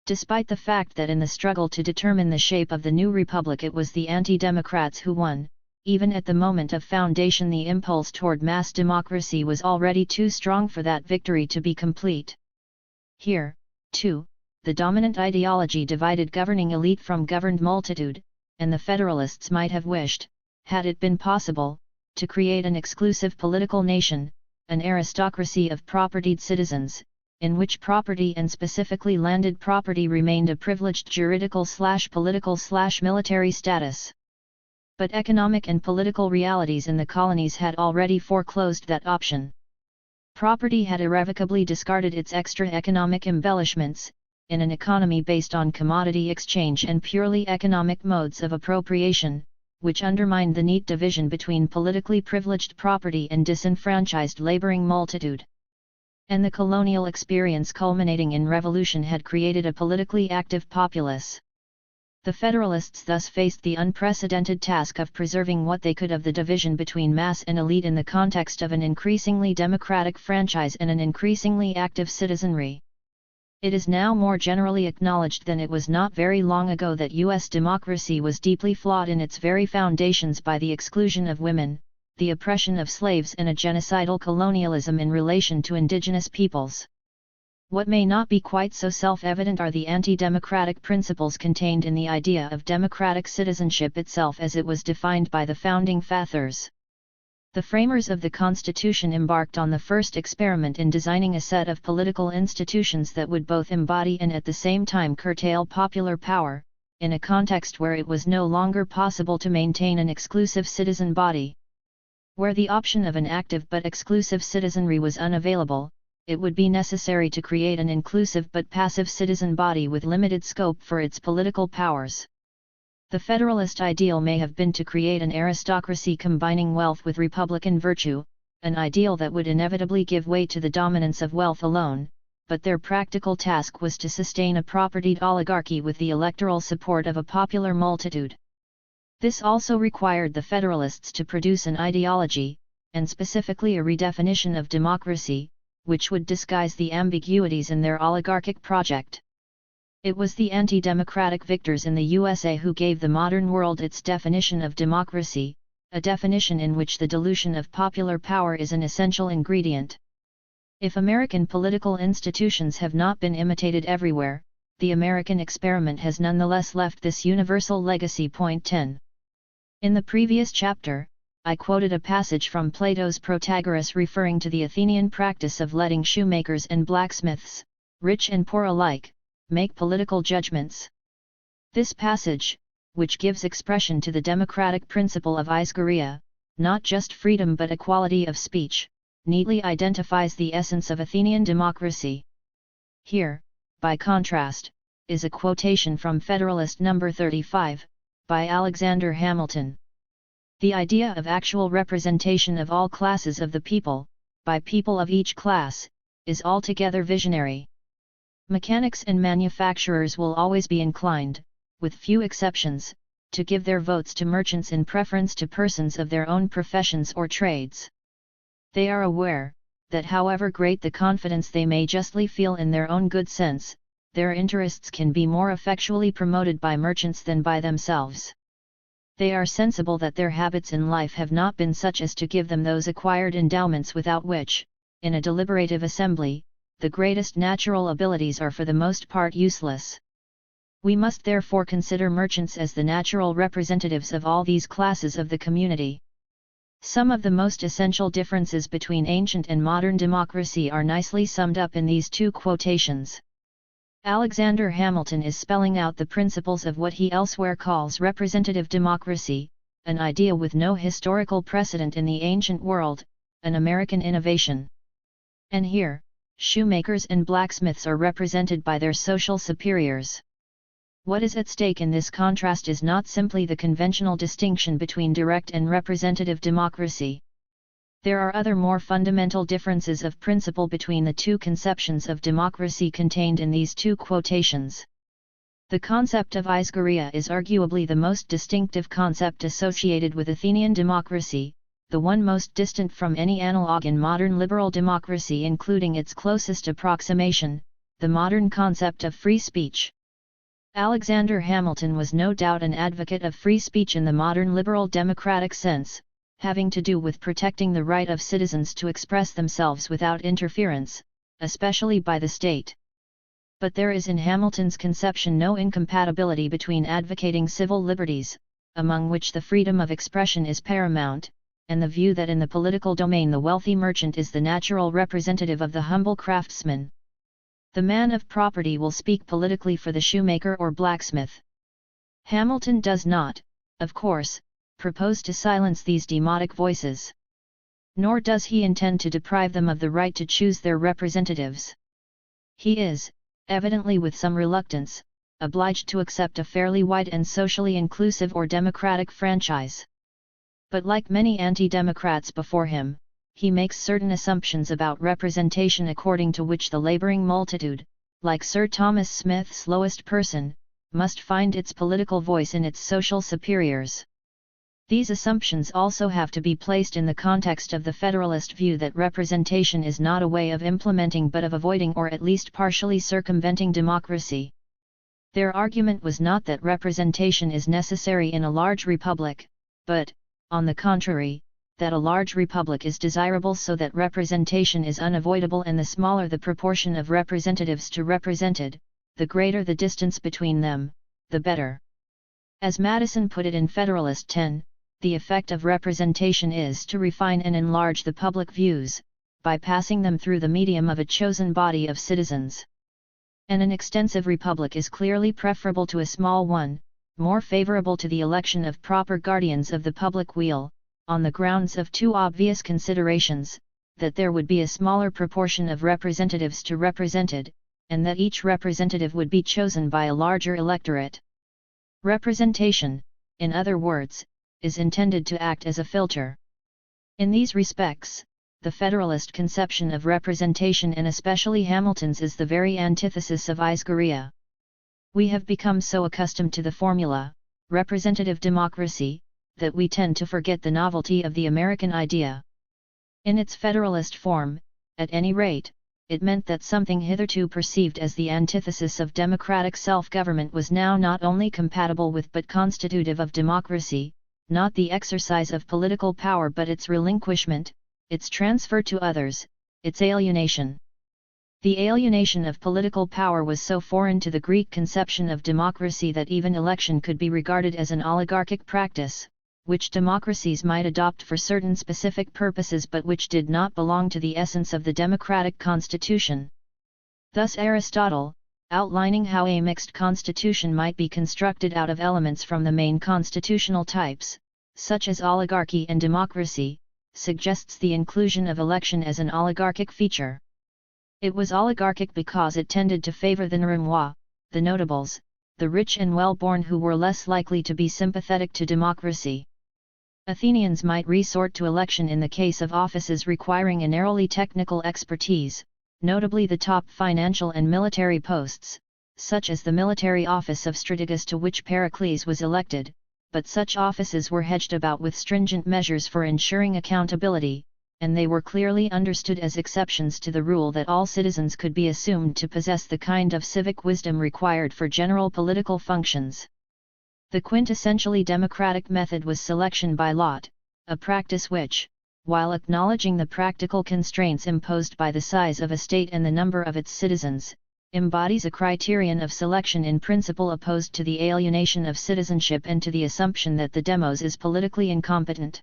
Despite the fact that in the struggle to determine the shape of the new republic it was the anti-democrats who won, even at the moment of foundation the impulse toward mass democracy was already too strong for that victory to be complete. Here, too, the dominant ideology divided governing elite from governed multitude, and the Federalists might have wished, had it been possible, to create an exclusive political nation, an aristocracy of propertied citizens, in which property and specifically landed property remained a privileged juridical/political/military status. But economic and political realities in the colonies had already foreclosed that option. Property had irrevocably discarded its extra economic embellishments, in an economy based on commodity exchange and purely economic modes of appropriation, which undermined the neat division between politically privileged property and disenfranchised laboring multitude. And the colonial experience culminating in revolution had created a politically active populace. The Federalists thus faced the unprecedented task of preserving what they could of the division between mass and elite in the context of an increasingly democratic franchise and an increasingly active citizenry. It is now more generally acknowledged than it was not very long ago that U.S. democracy was deeply flawed in its very foundations by the exclusion of women, the oppression of slaves and a genocidal colonialism in relation to indigenous peoples. What may not be quite so self-evident are the anti-democratic principles contained in the idea of democratic citizenship itself as it was defined by the founding fathers. The framers of the Constitution embarked on the first experiment in designing a set of political institutions that would both embody and at the same time curtail popular power, in a context where it was no longer possible to maintain an exclusive citizen body. Where the option of an active but exclusive citizenry was unavailable, it would be necessary to create an inclusive but passive citizen body with limited scope for its political powers. The Federalist ideal may have been to create an aristocracy combining wealth with republican virtue, an ideal that would inevitably give way to the dominance of wealth alone, but their practical task was to sustain a propertied oligarchy with the electoral support of a popular multitude. This also required the Federalists to produce an ideology, and specifically a redefinition of democracy, which would disguise the ambiguities in their oligarchic project. It was the anti-democratic victors in the USA who gave the modern world its definition of democracy, a definition in which the dilution of popular power is an essential ingredient. If American political institutions have not been imitated everywhere, the American experiment has nonetheless left this universal legacy. Point 10. In the previous chapter, I quoted a passage from Plato's Protagoras referring to the Athenian practice of letting shoemakers and blacksmiths, rich and poor alike, make political judgments. This passage, which gives expression to the democratic principle of Isgoria, not just freedom but equality of speech, neatly identifies the essence of Athenian democracy. Here, by contrast, is a quotation from Federalist No. 35, by Alexander Hamilton. The idea of actual representation of all classes of the people, by people of each class, is altogether visionary. Mechanics and manufacturers will always be inclined, with few exceptions, to give their votes to merchants in preference to persons of their own professions or trades. They are aware, that however great the confidence they may justly feel in their own good sense, their interests can be more effectually promoted by merchants than by themselves. They are sensible that their habits in life have not been such as to give them those acquired endowments without which, in a deliberative assembly, the greatest natural abilities are for the most part useless. We must therefore consider merchants as the natural representatives of all these classes of the community. Some of the most essential differences between ancient and modern democracy are nicely summed up in these two quotations. Alexander Hamilton is spelling out the principles of what he elsewhere calls representative democracy, an idea with no historical precedent in the ancient world, an American innovation. And here, shoemakers and blacksmiths are represented by their social superiors. What is at stake in this contrast is not simply the conventional distinction between direct and representative democracy. There are other more fundamental differences of principle between the two conceptions of democracy contained in these two quotations. The concept of Isgoria is arguably the most distinctive concept associated with Athenian democracy, the one most distant from any analogue in modern liberal democracy, including its closest approximation, the modern concept of free speech. Alexander Hamilton was no doubt an advocate of free speech in the modern liberal democratic sense, having to do with protecting the right of citizens to express themselves without interference, especially by the state. But there is in Hamilton's conception no incompatibility between advocating civil liberties, among which the freedom of expression is paramount, and the view that in the political domain the wealthy merchant is the natural representative of the humble craftsman. The man of property will speak politically for the shoemaker or blacksmith. Hamilton does not, of course, propose to silence these demotic voices. Nor does he intend to deprive them of the right to choose their representatives. He is, evidently with some reluctance, obliged to accept a fairly wide and socially inclusive or democratic franchise. But like many anti-democrats before him, he makes certain assumptions about representation according to which the laboring multitude, like Sir Thomas Smith's lowest person, must find its political voice in its social superiors. These assumptions also have to be placed in the context of the Federalist view that representation is not a way of implementing but of avoiding or at least partially circumventing democracy. Their argument was not that representation is necessary in a large republic, but, on the contrary, that a large republic is desirable so that representation is unavoidable, and the smaller the proportion of representatives to represented, the greater the distance between them, the better. As Madison put it in Federalist 10, the effect of representation is to refine and enlarge the public views, by passing them through the medium of a chosen body of citizens. And an extensive republic is clearly preferable to a small one, more favorable to the election of proper guardians of the public weal, on the grounds of two obvious considerations, that there would be a smaller proportion of representatives to represented, and that each representative would be chosen by a larger electorate. Representation, in other words, is intended to act as a filter. In these respects, the Federalist conception of representation, and especially Hamilton's, is the very antithesis of Isgoria. We have become so accustomed to the formula, representative democracy, that we tend to forget the novelty of the American idea. In its federalist form, at any rate, it meant that something hitherto perceived as the antithesis of democratic self-government was now not only compatible with but constitutive of democracy, not the exercise of political power but its relinquishment, its transfer to others, its alienation. The alienation of political power was so foreign to the Greek conception of democracy that even election could be regarded as an oligarchic practice, which democracies might adopt for certain specific purposes but which did not belong to the essence of the democratic constitution. Thus Aristotle, outlining how a mixed constitution might be constructed out of elements from the main constitutional types, such as oligarchy and democracy, suggests the inclusion of election as an oligarchic feature. It was oligarchic because it tended to favor the nourrimois, the notables, the rich and well-born who were less likely to be sympathetic to democracy. Athenians might resort to election in the case of offices requiring a narrowly technical expertise, notably the top financial and military posts, such as the military office of strategist to which Pericles was elected, but such offices were hedged about with stringent measures for ensuring accountability, and they were clearly understood as exceptions to the rule that all citizens could be assumed to possess the kind of civic wisdom required for general political functions. The quintessentially democratic method was selection by lot, a practice which, while acknowledging the practical constraints imposed by the size of a state and the number of its citizens, embodies a criterion of selection in principle opposed to the alienation of citizenship and to the assumption that the demos is politically incompetent.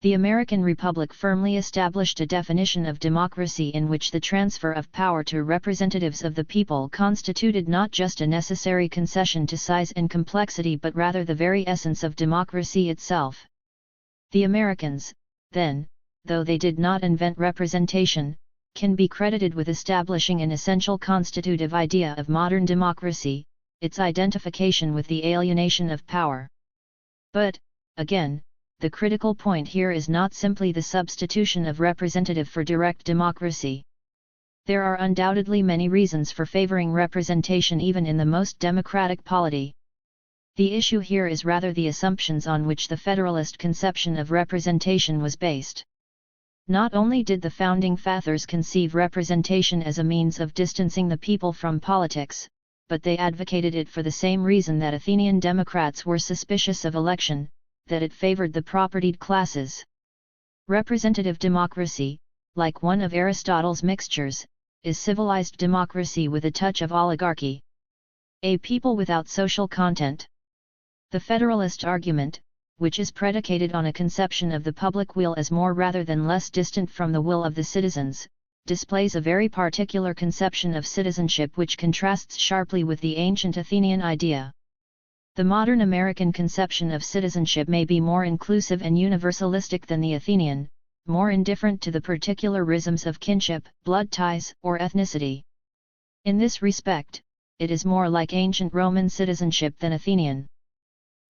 The American Republic firmly established a definition of democracy in which the transfer of power to representatives of the people constituted not just a necessary concession to size and complexity but rather the very essence of democracy itself. The Americans, then, though they did not invent representation, can be credited with establishing an essential constitutive idea of modern democracy, its identification with the alienation of power. But, again, the critical point here is not simply the substitution of representative for direct democracy. There are undoubtedly many reasons for favoring representation even in the most democratic polity. The issue here is rather the assumptions on which the federalist conception of representation was based. Not only did the founding fathers conceive representation as a means of distancing the people from politics, but they advocated it for the same reason that Athenian democrats were suspicious of election, that it favored the propertied classes. Representative democracy, like one of Aristotle's mixtures, is civilized democracy with a touch of oligarchy. A people without social content. The federalist argument, which is predicated on a conception of the public will as more rather than less distant from the will of the citizens, displays a very particular conception of citizenship which contrasts sharply with the ancient Athenian idea. The modern American conception of citizenship may be more inclusive and universalistic than the Athenian, more indifferent to the particularisms of kinship, blood ties, or ethnicity. In this respect, it is more like ancient Roman citizenship than Athenian.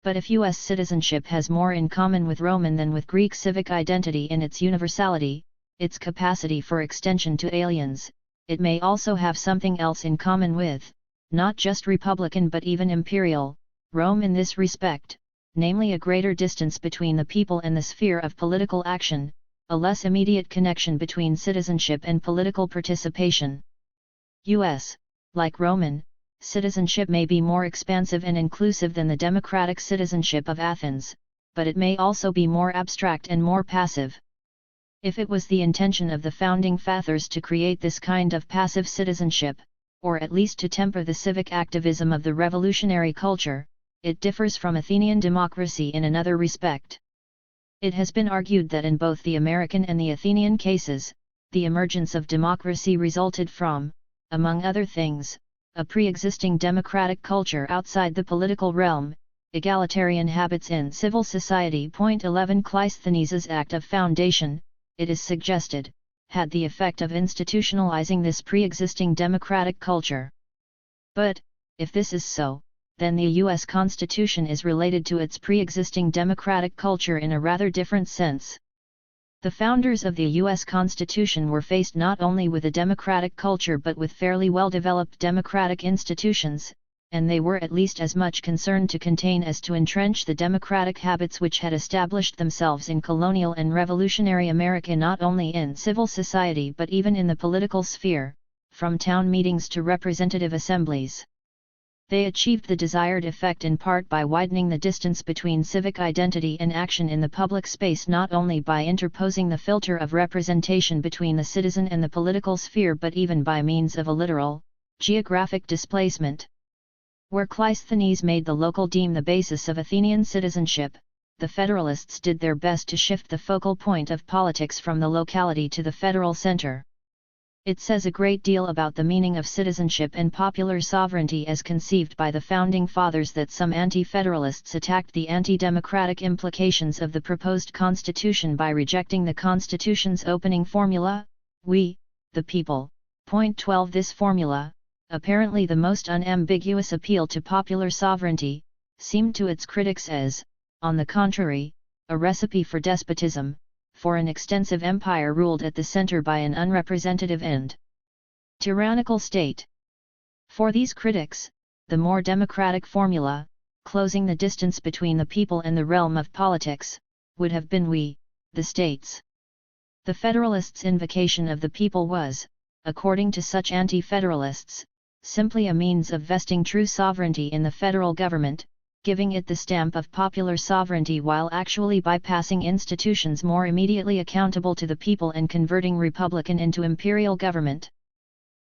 But if U.S. citizenship has more in common with Roman than with Greek civic identity in its universality, its capacity for extension to aliens, it may also have something else in common with, not just republican but even imperial, Rome in this respect, namely a greater distance between the people and the sphere of political action, a less immediate connection between citizenship and political participation. U.S., like Roman, citizenship may be more expansive and inclusive than the democratic citizenship of Athens, but it may also be more abstract and more passive. If it was the intention of the founding fathers to create this kind of passive citizenship, or at least to temper the civic activism of the revolutionary culture, it differs from Athenian democracy in another respect. It has been argued that in both the American and the Athenian cases, the emergence of democracy resulted from, among other things, a pre-existing democratic culture outside the political realm, egalitarian habits in civil society. 11 Cleisthenes' Act of Foundation, it is suggested, had the effect of institutionalizing this pre-existing democratic culture. But, if this is so, then the U.S. Constitution is related to its pre-existing democratic culture in a rather different sense. The founders of the U.S. Constitution were faced not only with a democratic culture but with fairly well-developed democratic institutions, and they were at least as much concerned to contain as to entrench the democratic habits which had established themselves in colonial and revolutionary America, not only in civil society but even in the political sphere, from town meetings to representative assemblies. They achieved the desired effect in part by widening the distance between civic identity and action in the public space, not only by interposing the filter of representation between the citizen and the political sphere but even by means of a literal, geographic displacement. Where Cleisthenes made the local deme the basis of Athenian citizenship, the Federalists did their best to shift the focal point of politics from the locality to the federal center. It says a great deal about the meaning of citizenship and popular sovereignty as conceived by the Founding Fathers that some anti-federalists attacked the anti-democratic implications of the proposed Constitution by rejecting the Constitution's opening formula, "We, the people." Point 12. This formula, apparently the most unambiguous appeal to popular sovereignty, seemed to its critics as, on the contrary, a recipe for despotism, for an extensive empire ruled at the center by an unrepresentative and tyrannical state. For these critics, the more democratic formula, closing the distance between the people and the realm of politics, would have been we, the states. The Federalists' invocation of the people was, according to such anti-federalists, simply a means of vesting true sovereignty in the federal government, giving it the stamp of popular sovereignty while actually bypassing institutions more immediately accountable to the people and converting republican into imperial government.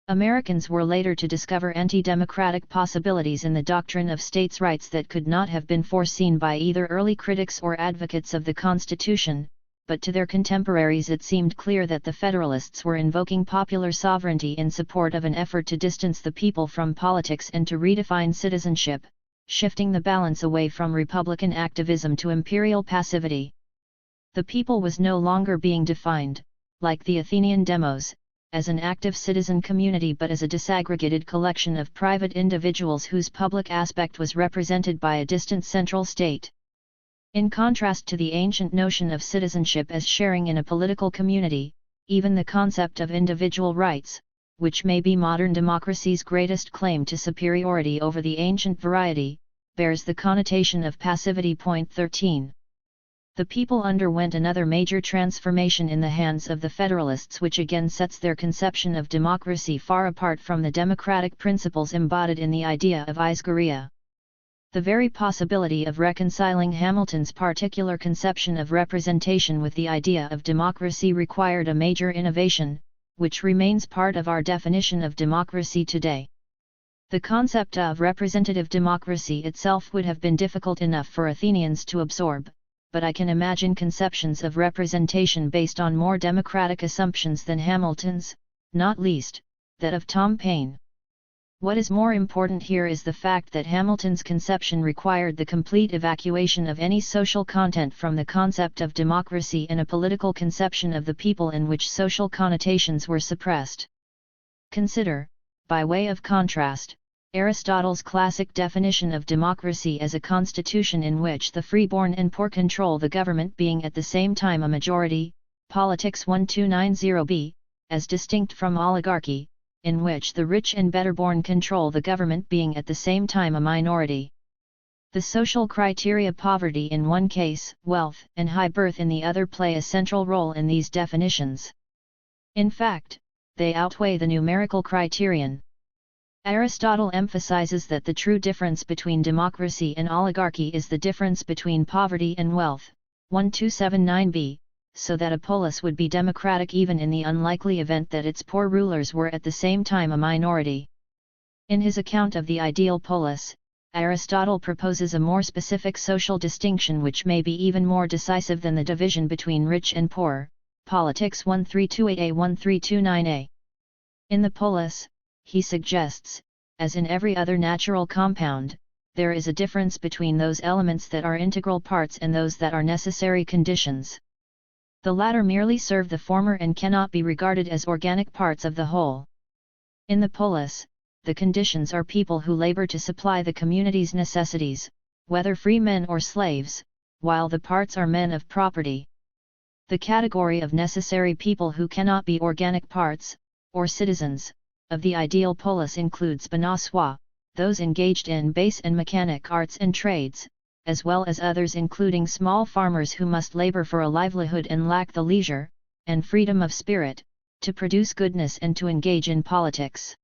Americans were later to discover anti-democratic possibilities in the doctrine of states' rights that could not have been foreseen by either early critics or advocates of the Constitution, but to their contemporaries it seemed clear that the Federalists were invoking popular sovereignty in support of an effort to distance the people from politics and to redefine citizenship, shifting the balance away from republican activism to imperial passivity. The people was no longer being defined, like the Athenian demos, as an active citizen community but as a disaggregated collection of private individuals whose public aspect was represented by a distant central state. In contrast to the ancient notion of citizenship as sharing in a political community, even the concept of individual rights, which may be modern democracy's greatest claim to superiority over the ancient variety, bears the connotation of passivity. Point 13. The people underwent another major transformation in the hands of the Federalists, which again sets their conception of democracy far apart from the democratic principles embodied in the idea of Isgoria. The very possibility of reconciling Hamilton's particular conception of representation with the idea of democracy required a major innovation, which remains part of our definition of democracy today. The concept of representative democracy itself would have been difficult enough for Athenians to absorb, but I can imagine conceptions of representation based on more democratic assumptions than Hamilton's, not least, that of Tom Paine. What is more important here is the fact that Hamilton's conception required the complete evacuation of any social content from the concept of democracy and a political conception of the people in which social connotations were suppressed. Consider, by way of contrast, Aristotle's classic definition of democracy as a constitution in which the freeborn and poor control the government being at the same time a majority, Politics 1290b, as distinct from oligarchy, in which the rich and better-born control the government being at the same time a minority. The social criteria poverty in one case, wealth and high birth in the other play a central role in these definitions. In fact, they outweigh the numerical criterion. Aristotle emphasizes that the true difference between democracy and oligarchy is the difference between poverty and wealth, 1279b, so that a polis would be democratic even in the unlikely event that its poor rulers were at the same time a minority. In his account of the ideal polis, Aristotle proposes a more specific social distinction which may be even more decisive than the division between rich and poor, Politics 1328a-1329a. In the polis, he suggests, as in every other natural compound, there is a difference between those elements that are integral parts and those that are necessary conditions. The latter merely serve the former and cannot be regarded as organic parts of the whole. In the polis, the conditions are people who labor to supply the community's necessities, whether free men or slaves, while the parts are men of property. The category of necessary people who cannot be organic parts, or citizens, of the ideal polis includes bonsoirs, those engaged in base and mechanic arts and trades, as well as others including small farmers who must labor for a livelihood and lack the leisure, and freedom of spirit, to produce goodness and to engage in politics.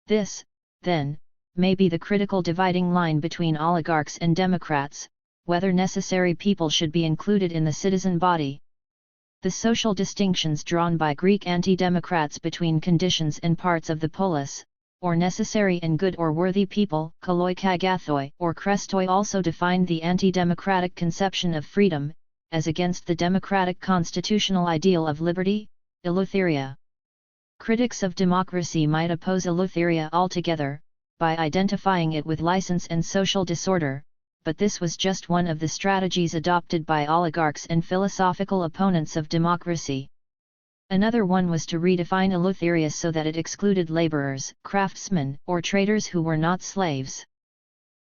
This, then, may be the critical dividing line between oligarchs and democrats, whether necessary people should be included in the citizen body. The social distinctions drawn by Greek anti-democrats between conditions and parts of the polis, or necessary and good or worthy people, kaloi kagathoi or krestoi, also defined the anti-democratic conception of freedom, as against the democratic constitutional ideal of liberty, eleutheria. Critics of democracy might oppose eleutheria altogether, by identifying it with license and social disorder, but this was just one of the strategies adopted by oligarchs and philosophical opponents of democracy. Another one was to redefine eleutheria so that it excluded laborers, craftsmen, or traders who were not slaves.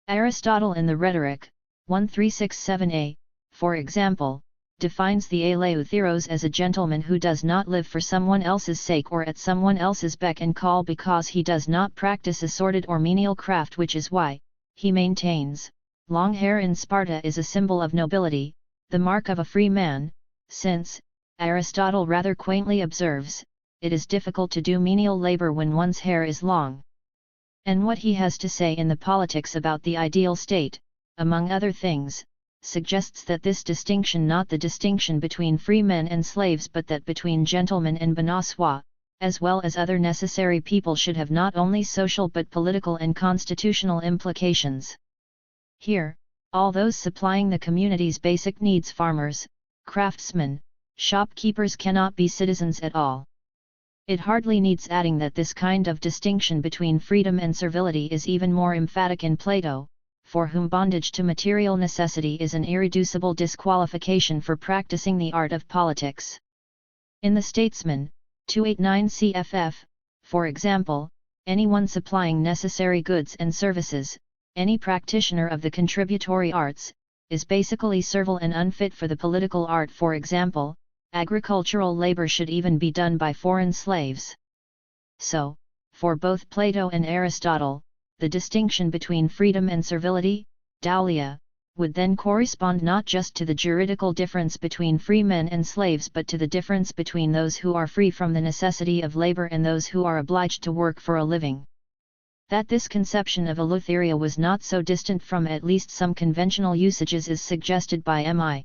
Aristotle in the Rhetoric, 1367a, for example, defines the eleutheros as a gentleman who does not live for someone else's sake or at someone else's beck and call because he does not practice a sordid or menial craft, which is why, he maintains, long hair in Sparta is a symbol of nobility, the mark of a free man, since, Aristotle rather quaintly observes, it is difficult to do menial labor when one's hair is long. And what he has to say in the Politics about the ideal state, among other things, suggests that this distinction, not the distinction between free men and slaves but that between gentlemen and bonsois, as well as other necessary people, should have not only social but political and constitutional implications. Here, all those supplying the community's basic needs, farmers, craftsmen, shopkeepers, cannot be citizens at all. It hardly needs adding that this kind of distinction between freedom and servility is even more emphatic in Plato, for whom bondage to material necessity is an irreducible disqualification for practicing the art of politics. In the Statesman, 289 cff, for example, anyone supplying necessary goods and services, any practitioner of the contributory arts, is basically servile and unfit for the political art. For example, agricultural labor should even be done by foreign slaves. So, for both Plato and Aristotle, the distinction between freedom and servility, doulia, would then correspond not just to the juridical difference between free men and slaves but to the difference between those who are free from the necessity of labor and those who are obliged to work for a living. That this conception of eleutheria was not so distant from at least some conventional usages is suggested by M.I.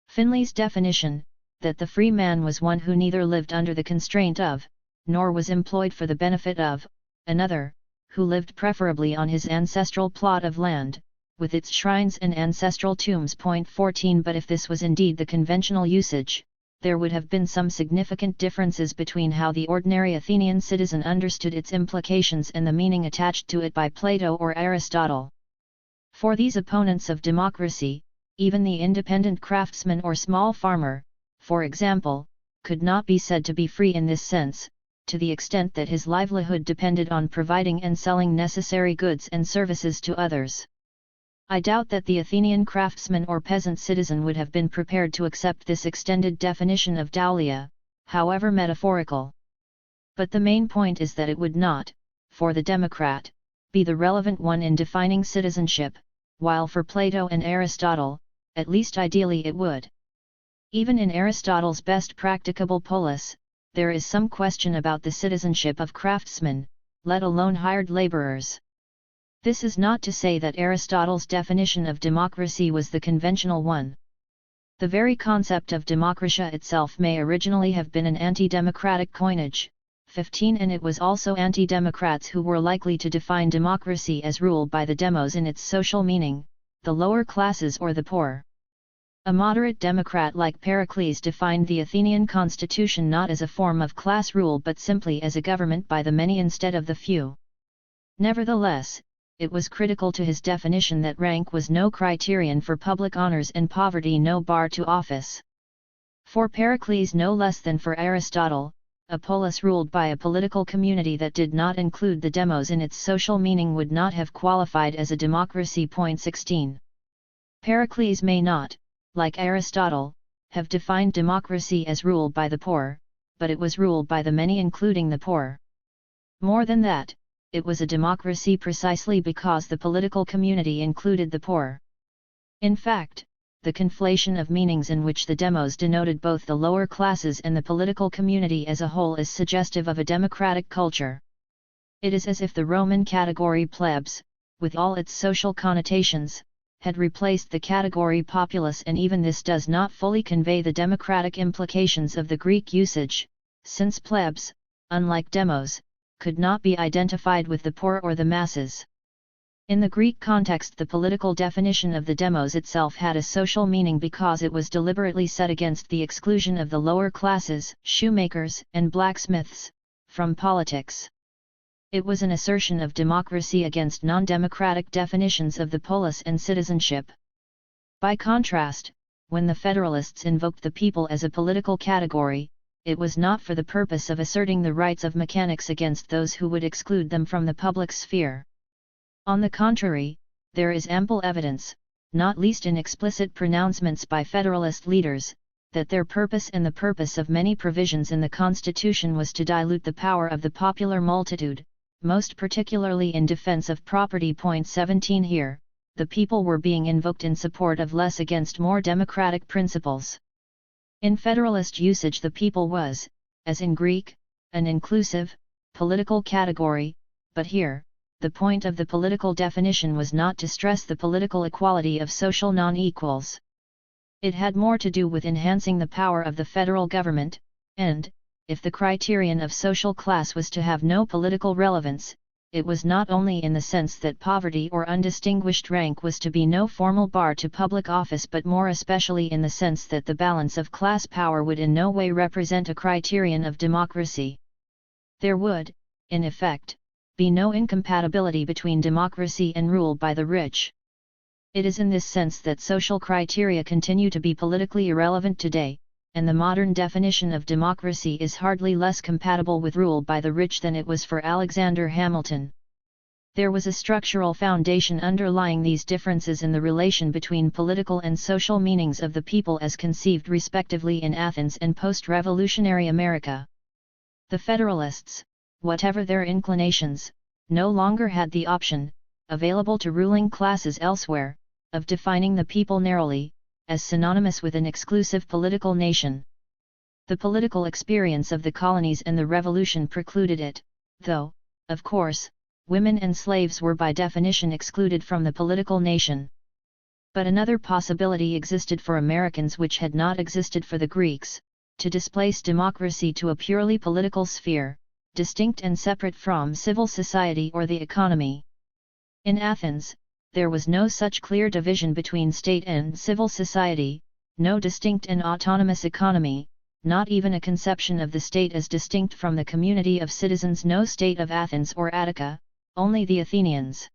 Finley's definition, that the free man was one who neither lived under the constraint of, nor was employed for the benefit of, another, who lived preferably on his ancestral plot of land, with its shrines and ancestral tombs. 14 But if this was indeed the conventional usage, there would have been some significant differences between how the ordinary Athenian citizen understood its implications and the meaning attached to it by Plato or Aristotle. For these opponents of democracy, even the independent craftsman or small farmer, for example, could not be said to be free in this sense, to the extent that his livelihood depended on providing and selling necessary goods and services to others. I doubt that the Athenian craftsman or peasant citizen would have been prepared to accept this extended definition of doulia, however metaphorical. But the main point is that it would not, for the Democrat, be the relevant one in defining citizenship, while for Plato and Aristotle, at least ideally it would. Even in Aristotle's best practicable polis, there is some question about the citizenship of craftsmen, let alone hired laborers. This is not to say that Aristotle's definition of democracy was the conventional one. The very concept of democratia itself may originally have been an anti-democratic coinage. 15 And it was also anti-democrats who were likely to define democracy as rule by the demos in its social meaning, the lower classes or the poor. A moderate democrat like Pericles defined the Athenian constitution not as a form of class rule but simply as a government by the many instead of the few. Nevertheless, it was critical to his definition that rank was no criterion for public honors and poverty no bar to office. For Pericles no less than for Aristotle, a polis ruled by a political community that did not include the demos in its social meaning would not have qualified as a democracy. 16. Pericles may not, like Aristotle, have defined democracy as rule by the poor, but it was ruled by the many including the poor. More than that, it was a democracy precisely because the political community included the poor. In fact, the conflation of meanings in which the demos denoted both the lower classes and the political community as a whole is suggestive of a democratic culture. It is as if the Roman category plebs, with all its social connotations, had replaced the category populace, and even this does not fully convey the democratic implications of the Greek usage, since plebs, unlike demos, could not be identified with the poor or the masses. In the Greek context, the political definition of the demos itself had a social meaning because it was deliberately set against the exclusion of the lower classes, shoemakers and blacksmiths, from politics. It was an assertion of democracy against non-democratic definitions of the polis and citizenship. By contrast, when the Federalists invoked the people as a political category, it was not for the purpose of asserting the rights of mechanics against those who would exclude them from the public sphere. On the contrary, there is ample evidence, not least in explicit pronouncements by Federalist leaders, that their purpose and the purpose of many provisions in the Constitution was to dilute the power of the popular multitude, most particularly in defense of property. 17 Here, the people were being invoked in support of less against more democratic principles. In Federalist usage, the people was, as in Greek, an inclusive, political category, but here, the point of the political definition was not to stress the political equality of social non-equals. It had more to do with enhancing the power of the federal government, and, if the criterion of social class was to have no political relevance, it was not only in the sense that poverty or undistinguished rank was to be no formal bar to public office, but more especially in the sense that the balance of class power would in no way represent a criterion of democracy. There would, in effect, be no incompatibility between democracy and rule by the rich. It is in this sense that social criteria continue to be politically irrelevant today, and the modern definition of democracy is hardly less compatible with rule by the rich than it was for Alexander Hamilton. There was a structural foundation underlying these differences in the relation between political and social meanings of the people as conceived respectively in Athens and post-revolutionary America. The Federalists, whatever their inclinations, no longer had the option, available to ruling classes elsewhere, of defining the people narrowly, as synonymous with an exclusive political nation. The political experience of the colonies and the Revolution precluded it, though, of course, women and slaves were by definition excluded from the political nation. But another possibility existed for Americans which had not existed for the Greeks, to displace democracy to a purely political sphere, distinct and separate from civil society or the economy. In Athens, there was no such clear division between state and civil society, no distinct and autonomous economy, not even a conception of the state as distinct from the community of citizens, no state of Athens or Attica, only the Athenians.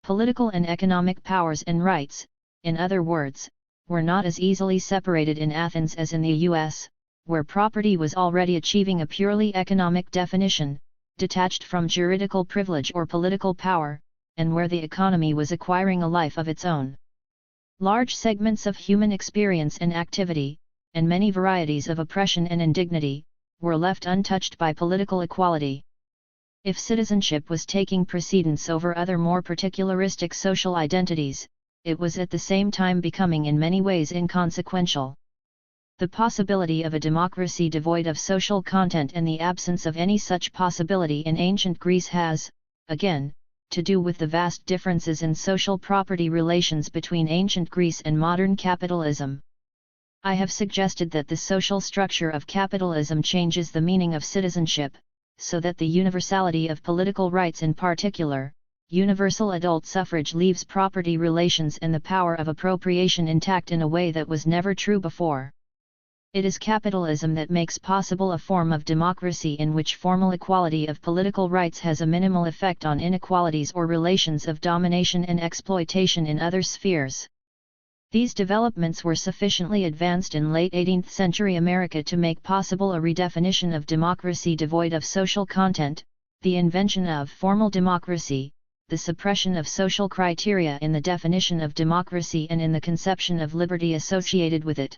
Political and economic powers and rights, in other words, were not as easily separated in Athens as in the US, where property was already achieving a purely economic definition, detached from juridical privilege or political power, and where the economy was acquiring a life of its own. Large segments of human experience and activity, and many varieties of oppression and indignity, were left untouched by political equality. If citizenship was taking precedence over other more particularistic social identities, it was at the same time becoming in many ways inconsequential. The possibility of a democracy devoid of social content and the absence of any such possibility in ancient Greece has, again, to do with the vast differences in social property relations between ancient Greece and modern capitalism. I have suggested that the social structure of capitalism changes the meaning of citizenship, so that the universality of political rights, in particular, universal adult suffrage, leaves property relations and the power of appropriation intact in a way that was never true before. It is capitalism that makes possible a form of democracy in which formal equality of political rights has a minimal effect on inequalities or relations of domination and exploitation in other spheres. These developments were sufficiently advanced in late 18th century America to make possible a redefinition of democracy devoid of social content, the invention of formal democracy, the suppression of social criteria in the definition of democracy and in the conception of liberty associated with it.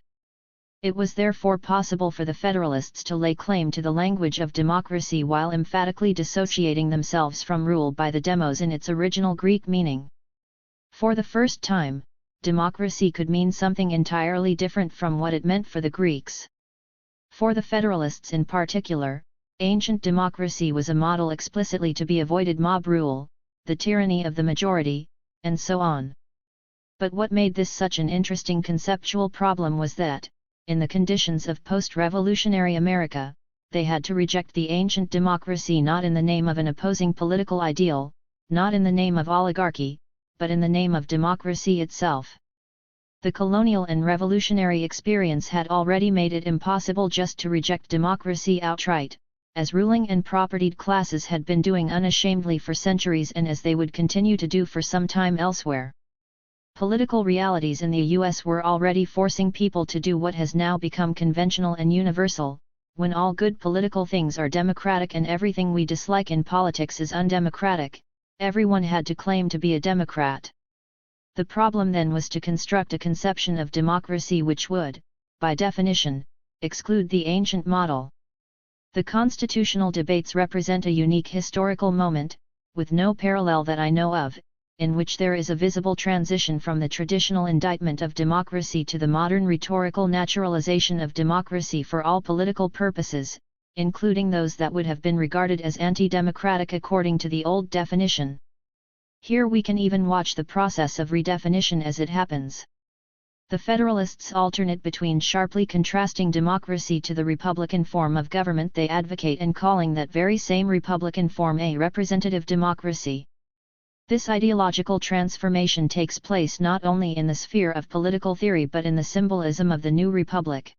It was therefore possible for the Federalists to lay claim to the language of democracy while emphatically dissociating themselves from rule by the demos in its original Greek meaning. For the first time, democracy could mean something entirely different from what it meant for the Greeks. For the Federalists in particular, ancient democracy was a model explicitly to be avoided: mob rule, the tyranny of the majority, and so on. But what made this such an interesting conceptual problem was that, in the conditions of post-revolutionary America, they had to reject the ancient democracy not in the name of an opposing political ideal, not in the name of oligarchy, but in the name of democracy itself. The colonial and revolutionary experience had already made it impossible just to reject democracy outright, as ruling and propertied classes had been doing unashamedly for centuries and as they would continue to do for some time elsewhere. Political realities in the U.S. were already forcing people to do what has now become conventional and universal: when all good political things are democratic and everything we dislike in politics is undemocratic, everyone had to claim to be a Democrat. The problem then was to construct a conception of democracy which would, by definition, exclude the ancient model. The constitutional debates represent a unique historical moment, with no parallel that I know of, in which there is a visible transition from the traditional indictment of democracy to the modern rhetorical naturalization of democracy for all political purposes, including those that would have been regarded as anti-democratic according to the old definition. Here we can even watch the process of redefinition as it happens. The Federalists alternate between sharply contrasting democracy to the Republican form of government they advocate and calling that very same Republican form a representative democracy. This ideological transformation takes place not only in the sphere of political theory but in the symbolism of the new republic.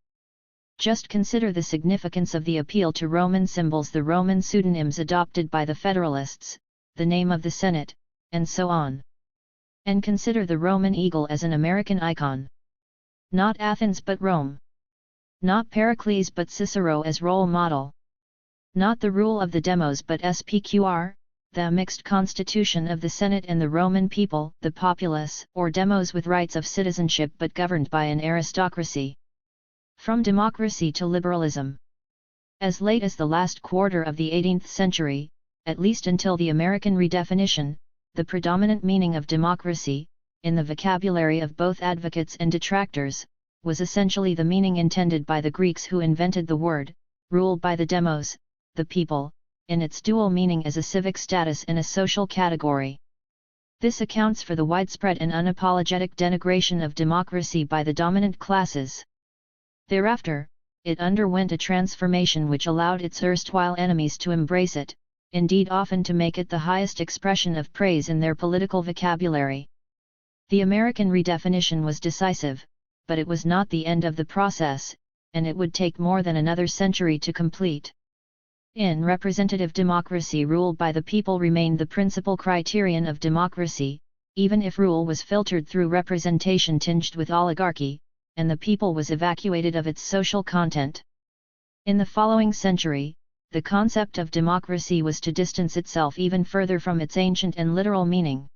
Just consider the significance of the appeal to Roman symbols, the Roman pseudonyms adopted by the Federalists, the name of the Senate, and so on. And consider the Roman eagle as an American icon. Not Athens but Rome. Not Pericles but Cicero as role model. Not the rule of the demos but SPQR, the mixed constitution of the Senate and the Roman people, the populace, or demos with rights of citizenship but governed by an aristocracy. From democracy to liberalism. As late as the last quarter of the 18th century, at least until the American redefinition, the predominant meaning of democracy, in the vocabulary of both advocates and detractors, was essentially the meaning intended by the Greeks who invented the word, ruled by the demos, the people, in its dual meaning as a civic status and a social category. This accounts for the widespread and unapologetic denigration of democracy by the dominant classes. Thereafter, it underwent a transformation which allowed its erstwhile enemies to embrace it, indeed often to make it the highest expression of praise in their political vocabulary. The American redefinition was decisive, but it was not the end of the process, and it would take more than another century to complete. In representative democracy, rule by the people remained the principal criterion of democracy, even if rule was filtered through representation tinged with oligarchy, and the people was evacuated of its social content. In the following century, the concept of democracy was to distance itself even further from its ancient and literal meaning.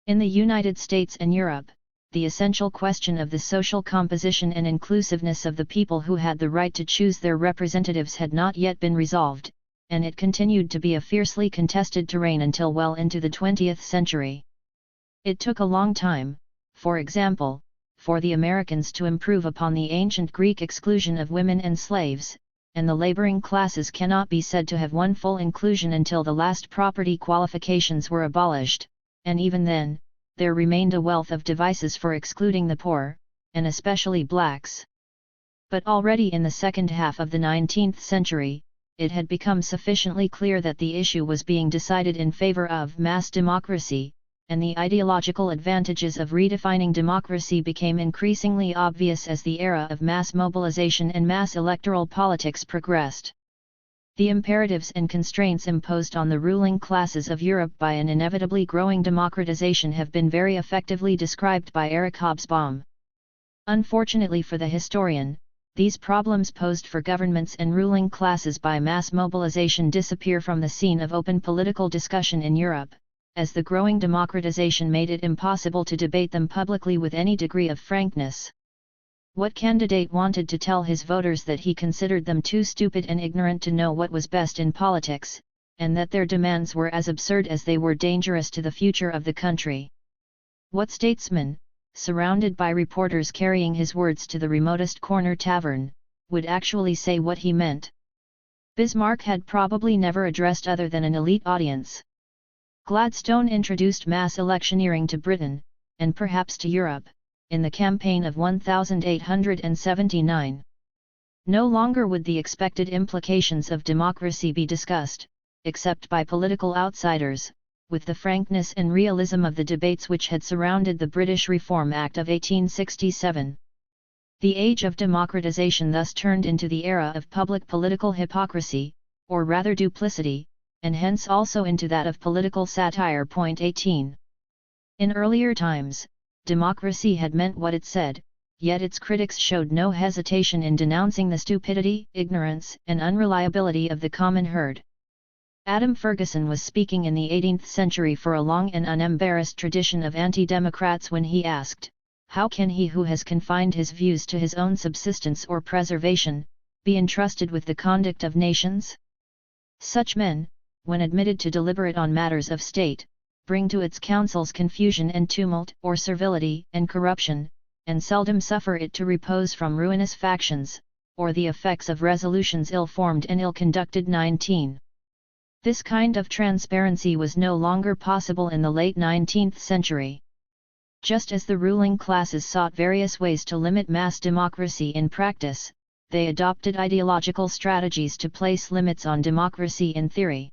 In the United States and Europe, the essential question of the social composition and inclusiveness of the people who had the right to choose their representatives had not yet been resolved, and it continued to be a fiercely contested terrain until well into the 20th century. It took a long time, for example, for the Americans to improve upon the ancient Greek exclusion of women and slaves, and the laboring classes cannot be said to have won full inclusion until the last property qualifications were abolished, and even then, there remained a wealth of devices for excluding the poor, and especially blacks. But already in the second half of the 19th century, it had become sufficiently clear that the issue was being decided in favor of mass democracy, and the ideological advantages of redefining democracy became increasingly obvious as the era of mass mobilization and mass electoral politics progressed. The imperatives and constraints imposed on the ruling classes of Europe by an inevitably growing democratization have been very effectively described by Eric Hobsbawm. Unfortunately for the historian, these problems posed for governments and ruling classes by mass mobilization disappear from the scene of open political discussion in Europe, as the growing democratization made it impossible to debate them publicly with any degree of frankness. What candidate wanted to tell his voters that he considered them too stupid and ignorant to know what was best in politics, and that their demands were as absurd as they were dangerous to the future of the country? What statesman, surrounded by reporters carrying his words to the remotest corner tavern, would actually say what he meant? Bismarck had probably never addressed other than an elite audience. Gladstone introduced mass electioneering to Britain, and perhaps to Europe, in the campaign of 1879. No longer would the expected implications of democracy be discussed, except by political outsiders, with the frankness and realism of the debates which had surrounded the British Reform Act of 1867. The age of democratization thus turned into the era of public political hypocrisy, or rather duplicity, and hence also into that of political satire. 18. In earlier times, democracy had meant what it said, yet its critics showed no hesitation in denouncing the stupidity, ignorance, and unreliability of the common herd. Adam Ferguson was speaking in the 18th century for a long and unembarrassed tradition of anti-democrats when he asked, "How can he who has confined his views to his own subsistence or preservation, be entrusted with the conduct of nations?" Such men, when admitted to deliberate on matters of state, bring to its councils confusion and tumult or servility and corruption, and seldom suffer it to repose from ruinous factions, or the effects of resolutions ill-formed and ill-conducted. 19. This kind of transparency was no longer possible in the late 19th century. Just as the ruling classes sought various ways to limit mass democracy in practice, they adopted ideological strategies to place limits on democracy in theory.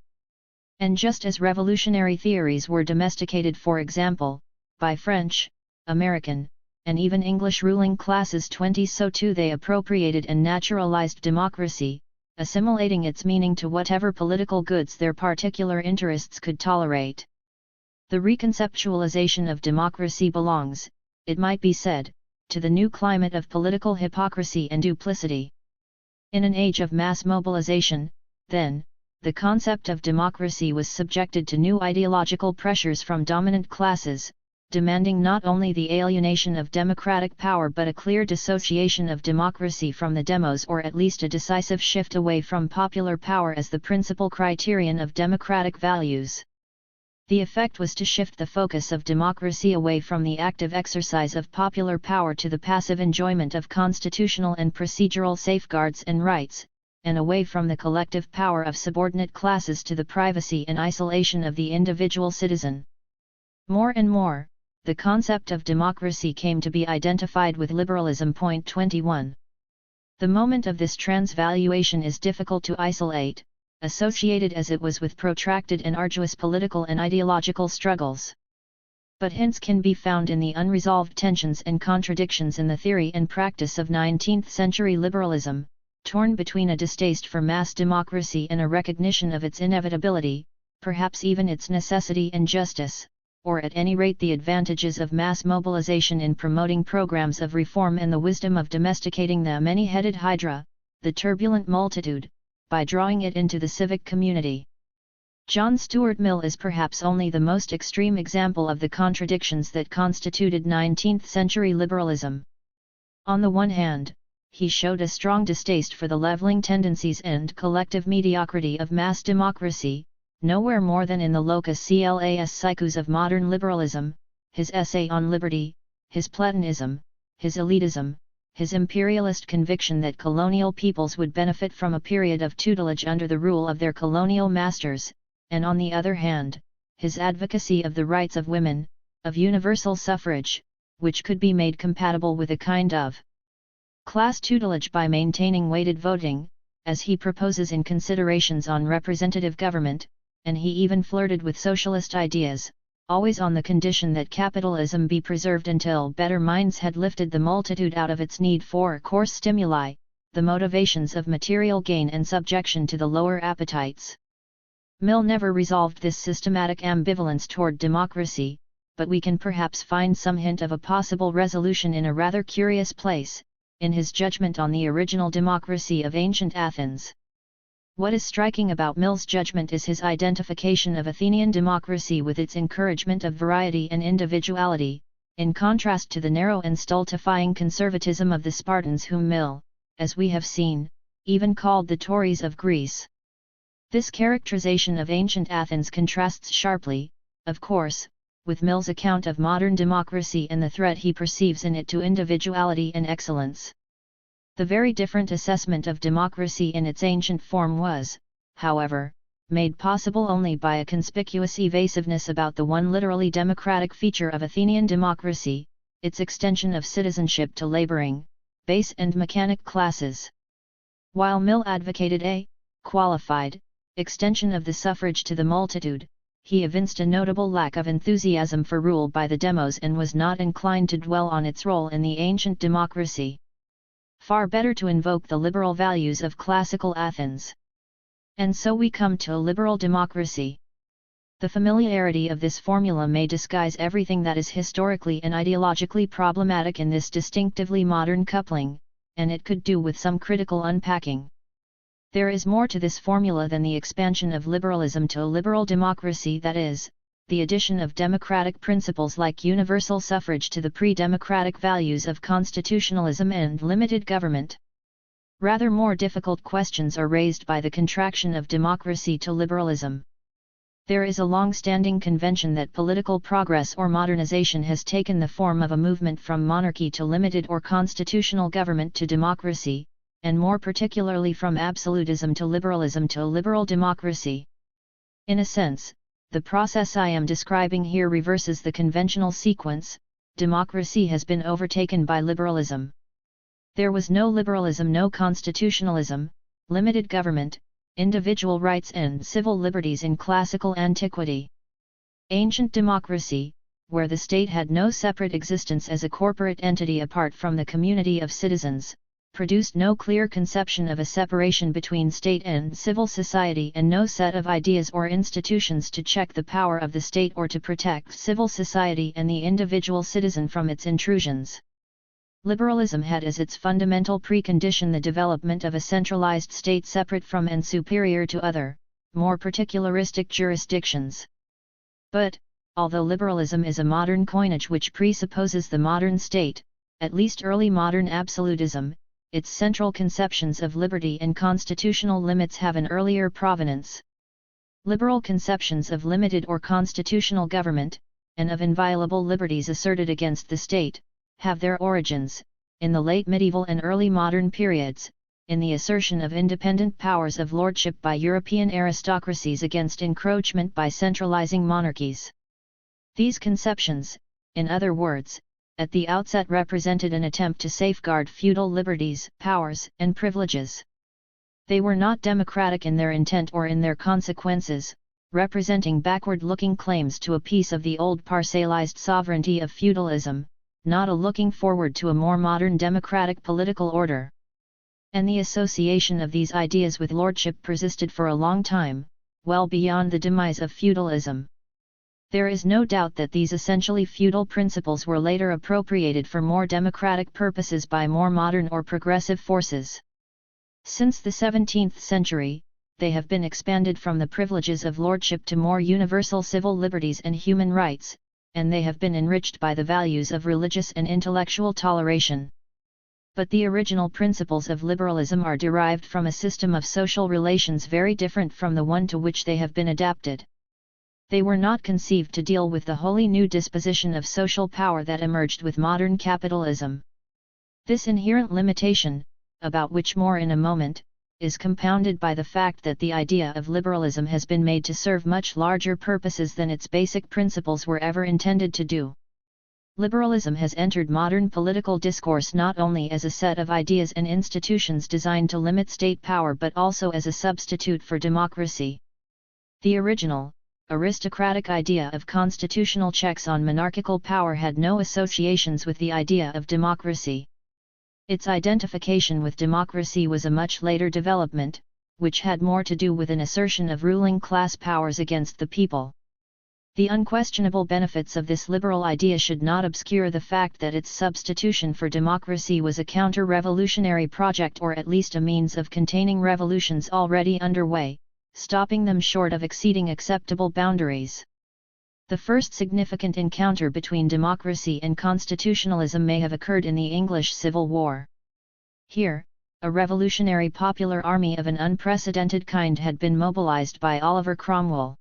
And just as revolutionary theories were domesticated, for example, by French, American, and even English ruling classes, so too they appropriated and naturalized democracy, assimilating its meaning to whatever political goods their particular interests could tolerate. The reconceptualization of democracy belongs, it might be said, to the new climate of political hypocrisy and duplicity. In an age of mass mobilization, then, the concept of democracy was subjected to new ideological pressures from dominant classes, demanding not only the alienation of democratic power but a clear dissociation of democracy from the demos, or at least a decisive shift away from popular power as the principal criterion of democratic values. The effect was to shift the focus of democracy away from the active exercise of popular power to the passive enjoyment of constitutional and procedural safeguards and rights, and away from the collective power of subordinate classes to the privacy and isolation of the individual citizen. More and more, the concept of democracy came to be identified with liberalism. 21. The moment of this transvaluation is difficult to isolate, associated as it was with protracted and arduous political and ideological struggles. But hints can be found in the unresolved tensions and contradictions in the theory and practice of 19th-century liberalism, torn between a distaste for mass democracy and a recognition of its inevitability, perhaps even its necessity and justice, or at any rate the advantages of mass mobilization in promoting programs of reform and the wisdom of domesticating the many-headed hydra, the turbulent multitude, by drawing it into the civic community. John Stuart Mill is perhaps only the most extreme example of the contradictions that constituted 19th-century liberalism. On the one hand, he showed a strong distaste for the leveling tendencies and collective mediocrity of mass democracy, nowhere more than in the locus clas siccus of modern liberalism, his essay on liberty, his Platonism, his elitism, his imperialist conviction that colonial peoples would benefit from a period of tutelage under the rule of their colonial masters, and on the other hand, his advocacy of the rights of women, of universal suffrage, which could be made compatible with a kind of class tutelage by maintaining weighted voting, as he proposes in Considerations on Representative Government, and he even flirted with socialist ideas, always on the condition that capitalism be preserved until better minds had lifted the multitude out of its need for coarse stimuli, the motivations of material gain and subjection to the lower appetites. Mill never resolved this systematic ambivalence toward democracy, but we can perhaps find some hint of a possible resolution in a rather curious place, in his judgment on the original democracy of ancient Athens. What is striking about Mill's judgment is his identification of Athenian democracy with its encouragement of variety and individuality, in contrast to the narrow and stultifying conservatism of the Spartans whom Mill, as we have seen, even called the Tories of Greece. This characterization of ancient Athens contrasts sharply, of course, with Mill's account of modern democracy and the threat he perceives in it to individuality and excellence. The very different assessment of democracy in its ancient form was, however, made possible only by a conspicuous evasiveness about the one literally democratic feature of Athenian democracy, its extension of citizenship to laboring, base and mechanic classes. While Mill advocated a qualified extension of the suffrage to the multitude, he evinced a notable lack of enthusiasm for rule by the demos and was not inclined to dwell on its role in the ancient democracy. Far better to invoke the liberal values of classical Athens. And so we come to a liberal democracy. The familiarity of this formula may disguise everything that is historically and ideologically problematic in this distinctively modern coupling, and it could do with some critical unpacking. There is more to this formula than the expansion of liberalism to a liberal democracy, that is, the addition of democratic principles like universal suffrage to the pre-democratic values of constitutionalism and limited government. Rather more difficult questions are raised by the contraction of democracy to liberalism. There is a long-standing convention that political progress or modernization has taken the form of a movement from monarchy to limited or constitutional government to democracy, and more particularly from absolutism to liberalism to a liberal democracy. In a sense, the process I am describing here reverses the conventional sequence. Democracy has been overtaken by liberalism. There was no liberalism, no constitutionalism, limited government, individual rights and civil liberties in classical antiquity. Ancient democracy, where the state had no separate existence as a corporate entity apart from the community of citizens, produced no clear conception of a separation between state and civil society and no set of ideas or institutions to check the power of the state or to protect civil society and the individual citizen from its intrusions. Liberalism had as its fundamental precondition the development of a centralized state separate from and superior to other, more particularistic jurisdictions. But, although liberalism is a modern coinage which presupposes the modern state, at least early modern absolutism, its central conceptions of liberty and constitutional limits have an earlier provenance. Liberal conceptions of limited or constitutional government, and of inviolable liberties asserted against the state, have their origins, in the late medieval and early modern periods, in the assertion of independent powers of lordship by European aristocracies against encroachment by centralizing monarchies. These conceptions, in other words, at the outset represented an attempt to safeguard feudal liberties, powers, and privileges. They were not democratic in their intent or in their consequences, representing backward-looking claims to a piece of the old parcellized sovereignty of feudalism, not a looking forward to a more modern democratic political order. And the association of these ideas with lordship persisted for a long time, well beyond the demise of feudalism. There is no doubt that these essentially feudal principles were later appropriated for more democratic purposes by more modern or progressive forces. Since the 17th century, they have been expanded from the privileges of lordship to more universal civil liberties and human rights, and they have been enriched by the values of religious and intellectual toleration. But the original principles of liberalism are derived from a system of social relations very different from the one to which they have been adapted. They were not conceived to deal with the wholly new disposition of social power that emerged with modern capitalism. This inherent limitation, about which more in a moment, is compounded by the fact that the idea of liberalism has been made to serve much larger purposes than its basic principles were ever intended to do. Liberalism has entered modern political discourse not only as a set of ideas and institutions designed to limit state power but also as a substitute for democracy. The original, aristocratic idea of constitutional checks on monarchical power had no associations with the idea of democracy. Its identification with democracy was a much later development, which had more to do with an assertion of ruling class powers against the people. The unquestionable benefits of this liberal idea should not obscure the fact that its substitution for democracy was a counter-revolutionary project or at least a means of containing revolutions already underway, stopping them short of exceeding acceptable boundaries. The first significant encounter between democracy and constitutionalism may have occurred in the English Civil War. Here, a revolutionary popular army of an unprecedented kind had been mobilized by Oliver Cromwell.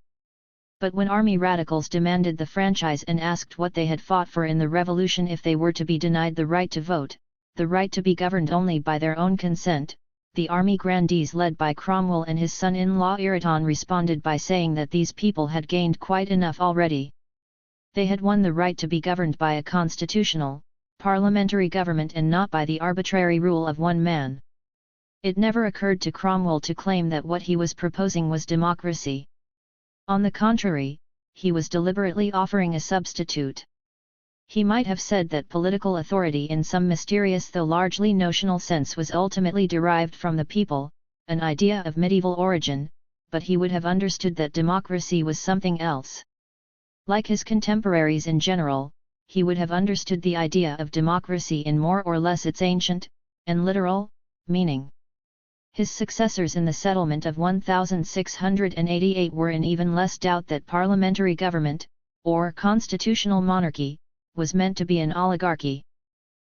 But when army radicals demanded the franchise and asked what they had fought for in the revolution if they were to be denied the right to vote, the right to be governed only by their own consent, the army grandees led by Cromwell and his son-in-law Ireton responded by saying that these people had gained quite enough already. They had won the right to be governed by a constitutional, parliamentary government and not by the arbitrary rule of one man. It never occurred to Cromwell to claim that what he was proposing was democracy. On the contrary, he was deliberately offering a substitute. He might have said that political authority in some mysterious though largely notional sense was ultimately derived from the people, an idea of medieval origin, but he would have understood that democracy was something else. Like his contemporaries in general, he would have understood the idea of democracy in more or less its ancient, and literal, meaning. His successors in the settlement of 1688 were in even less doubt that parliamentary government, or constitutional monarchy, was meant to be an oligarchy.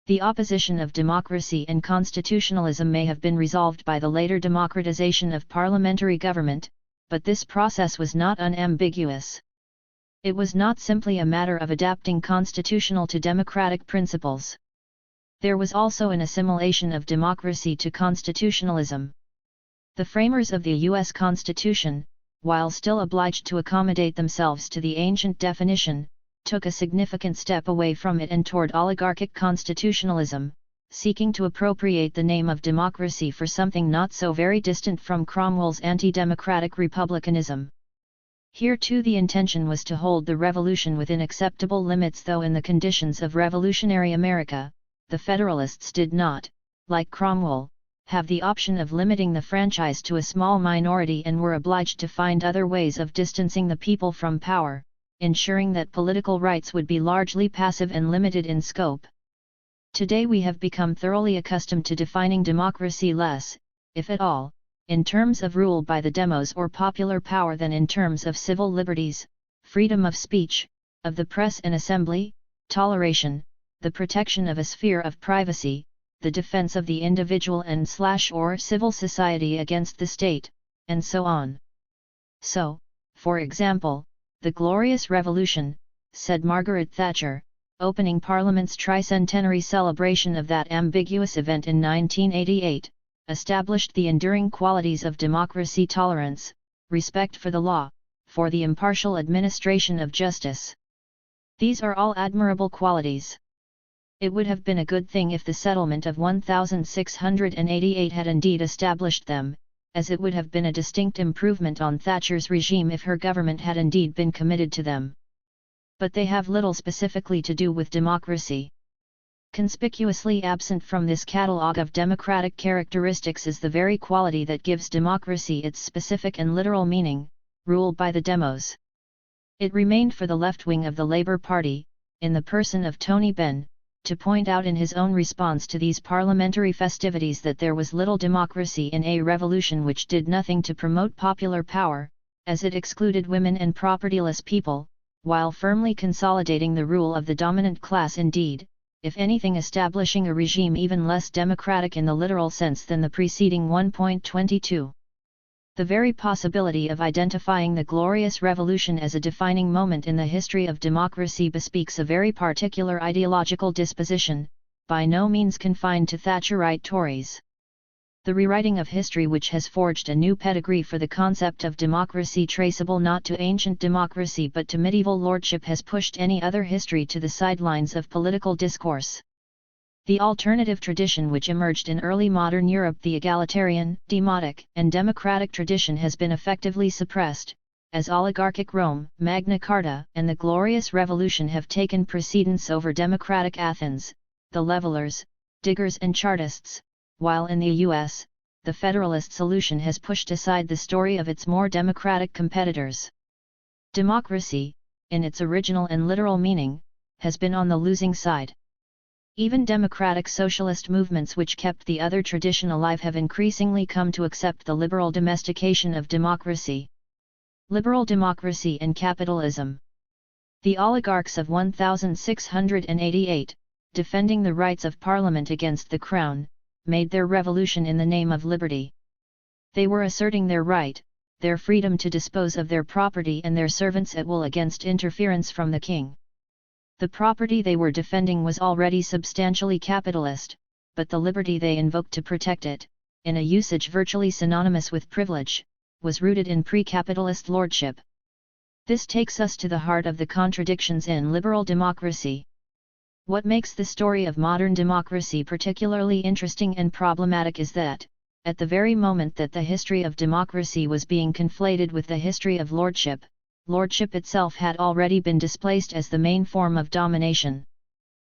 The opposition of democracy and constitutionalism may have been resolved by the later democratization of parliamentary government, but this process was not unambiguous. It was not simply a matter of adapting constitutional to democratic principles. There was also an assimilation of democracy to constitutionalism. The framers of the U.S. Constitution, while still obliged to accommodate themselves to the ancient definition, took a significant step away from it and toward oligarchic constitutionalism, seeking to appropriate the name of democracy for something not so very distant from Cromwell's anti-democratic republicanism. Here too the intention was to hold the revolution within acceptable limits, though in the conditions of revolutionary America, the Federalists did not, like Cromwell, have the option of limiting the franchise to a small minority and were obliged to find other ways of distancing the people from power, ensuring that political rights would be largely passive and limited in scope. Today we have become thoroughly accustomed to defining democracy less, if at all, in terms of rule by the demos or popular power than in terms of civil liberties, freedom of speech, of the press and assembly, toleration, the protection of a sphere of privacy, the defense of the individual and/or civil society against the state, and so on. So, for example, the Glorious Revolution, said Margaret Thatcher, opening Parliament's tricentenary celebration of that ambiguous event in 1988, established the enduring qualities of democracy: tolerance, respect for the law, for the impartial administration of justice. These are all admirable qualities. It would have been a good thing if the settlement of 1688 had indeed established them, as it would have been a distinct improvement on Thatcher's regime if her government had indeed been committed to them. But they have little specifically to do with democracy. Conspicuously absent from this catalogue of democratic characteristics is the very quality that gives democracy its specific and literal meaning: rule by the demos. It remained for the left wing of the Labour Party, in the person of Tony Benn, to point out in his own response to these parliamentary festivities that there was little democracy in a revolution which did nothing to promote popular power, as it excluded women and propertyless people, while firmly consolidating the rule of the dominant class, indeed, if anything establishing a regime even less democratic in the literal sense than the preceding 1.22. The very possibility of identifying the Glorious Revolution as a defining moment in the history of democracy bespeaks a very particular ideological disposition, by no means confined to Thatcherite Tories. The rewriting of history which has forged a new pedigree for the concept of democracy, traceable not to ancient democracy but to medieval lordship, has pushed any other history to the sidelines of political discourse. The alternative tradition which emerged in early modern Europe, the egalitarian, demotic, and democratic tradition, has been effectively suppressed, as oligarchic Rome, Magna Carta, and the Glorious Revolution have taken precedence over democratic Athens, the levelers, diggers and Chartists, while in the US, the Federalist solution has pushed aside the story of its more democratic competitors. Democracy, in its original and literal meaning, has been on the losing side. Even democratic socialist movements which kept the other tradition alive have increasingly come to accept the liberal domestication of democracy. Liberal democracy and capitalism. The oligarchs of 1688, defending the rights of Parliament against the Crown, made their revolution in the name of liberty. They were asserting their right, their freedom to dispose of their property and their servants at will against interference from the king. The property they were defending was already substantially capitalist, but the liberty they invoked to protect it, in a usage virtually synonymous with privilege, was rooted in pre-capitalist lordship. This takes us to the heart of the contradictions in liberal democracy. What makes the story of modern democracy particularly interesting and problematic is that, at the very moment that the history of democracy was being conflated with the history of lordship, lordship itself had already been displaced as the main form of domination.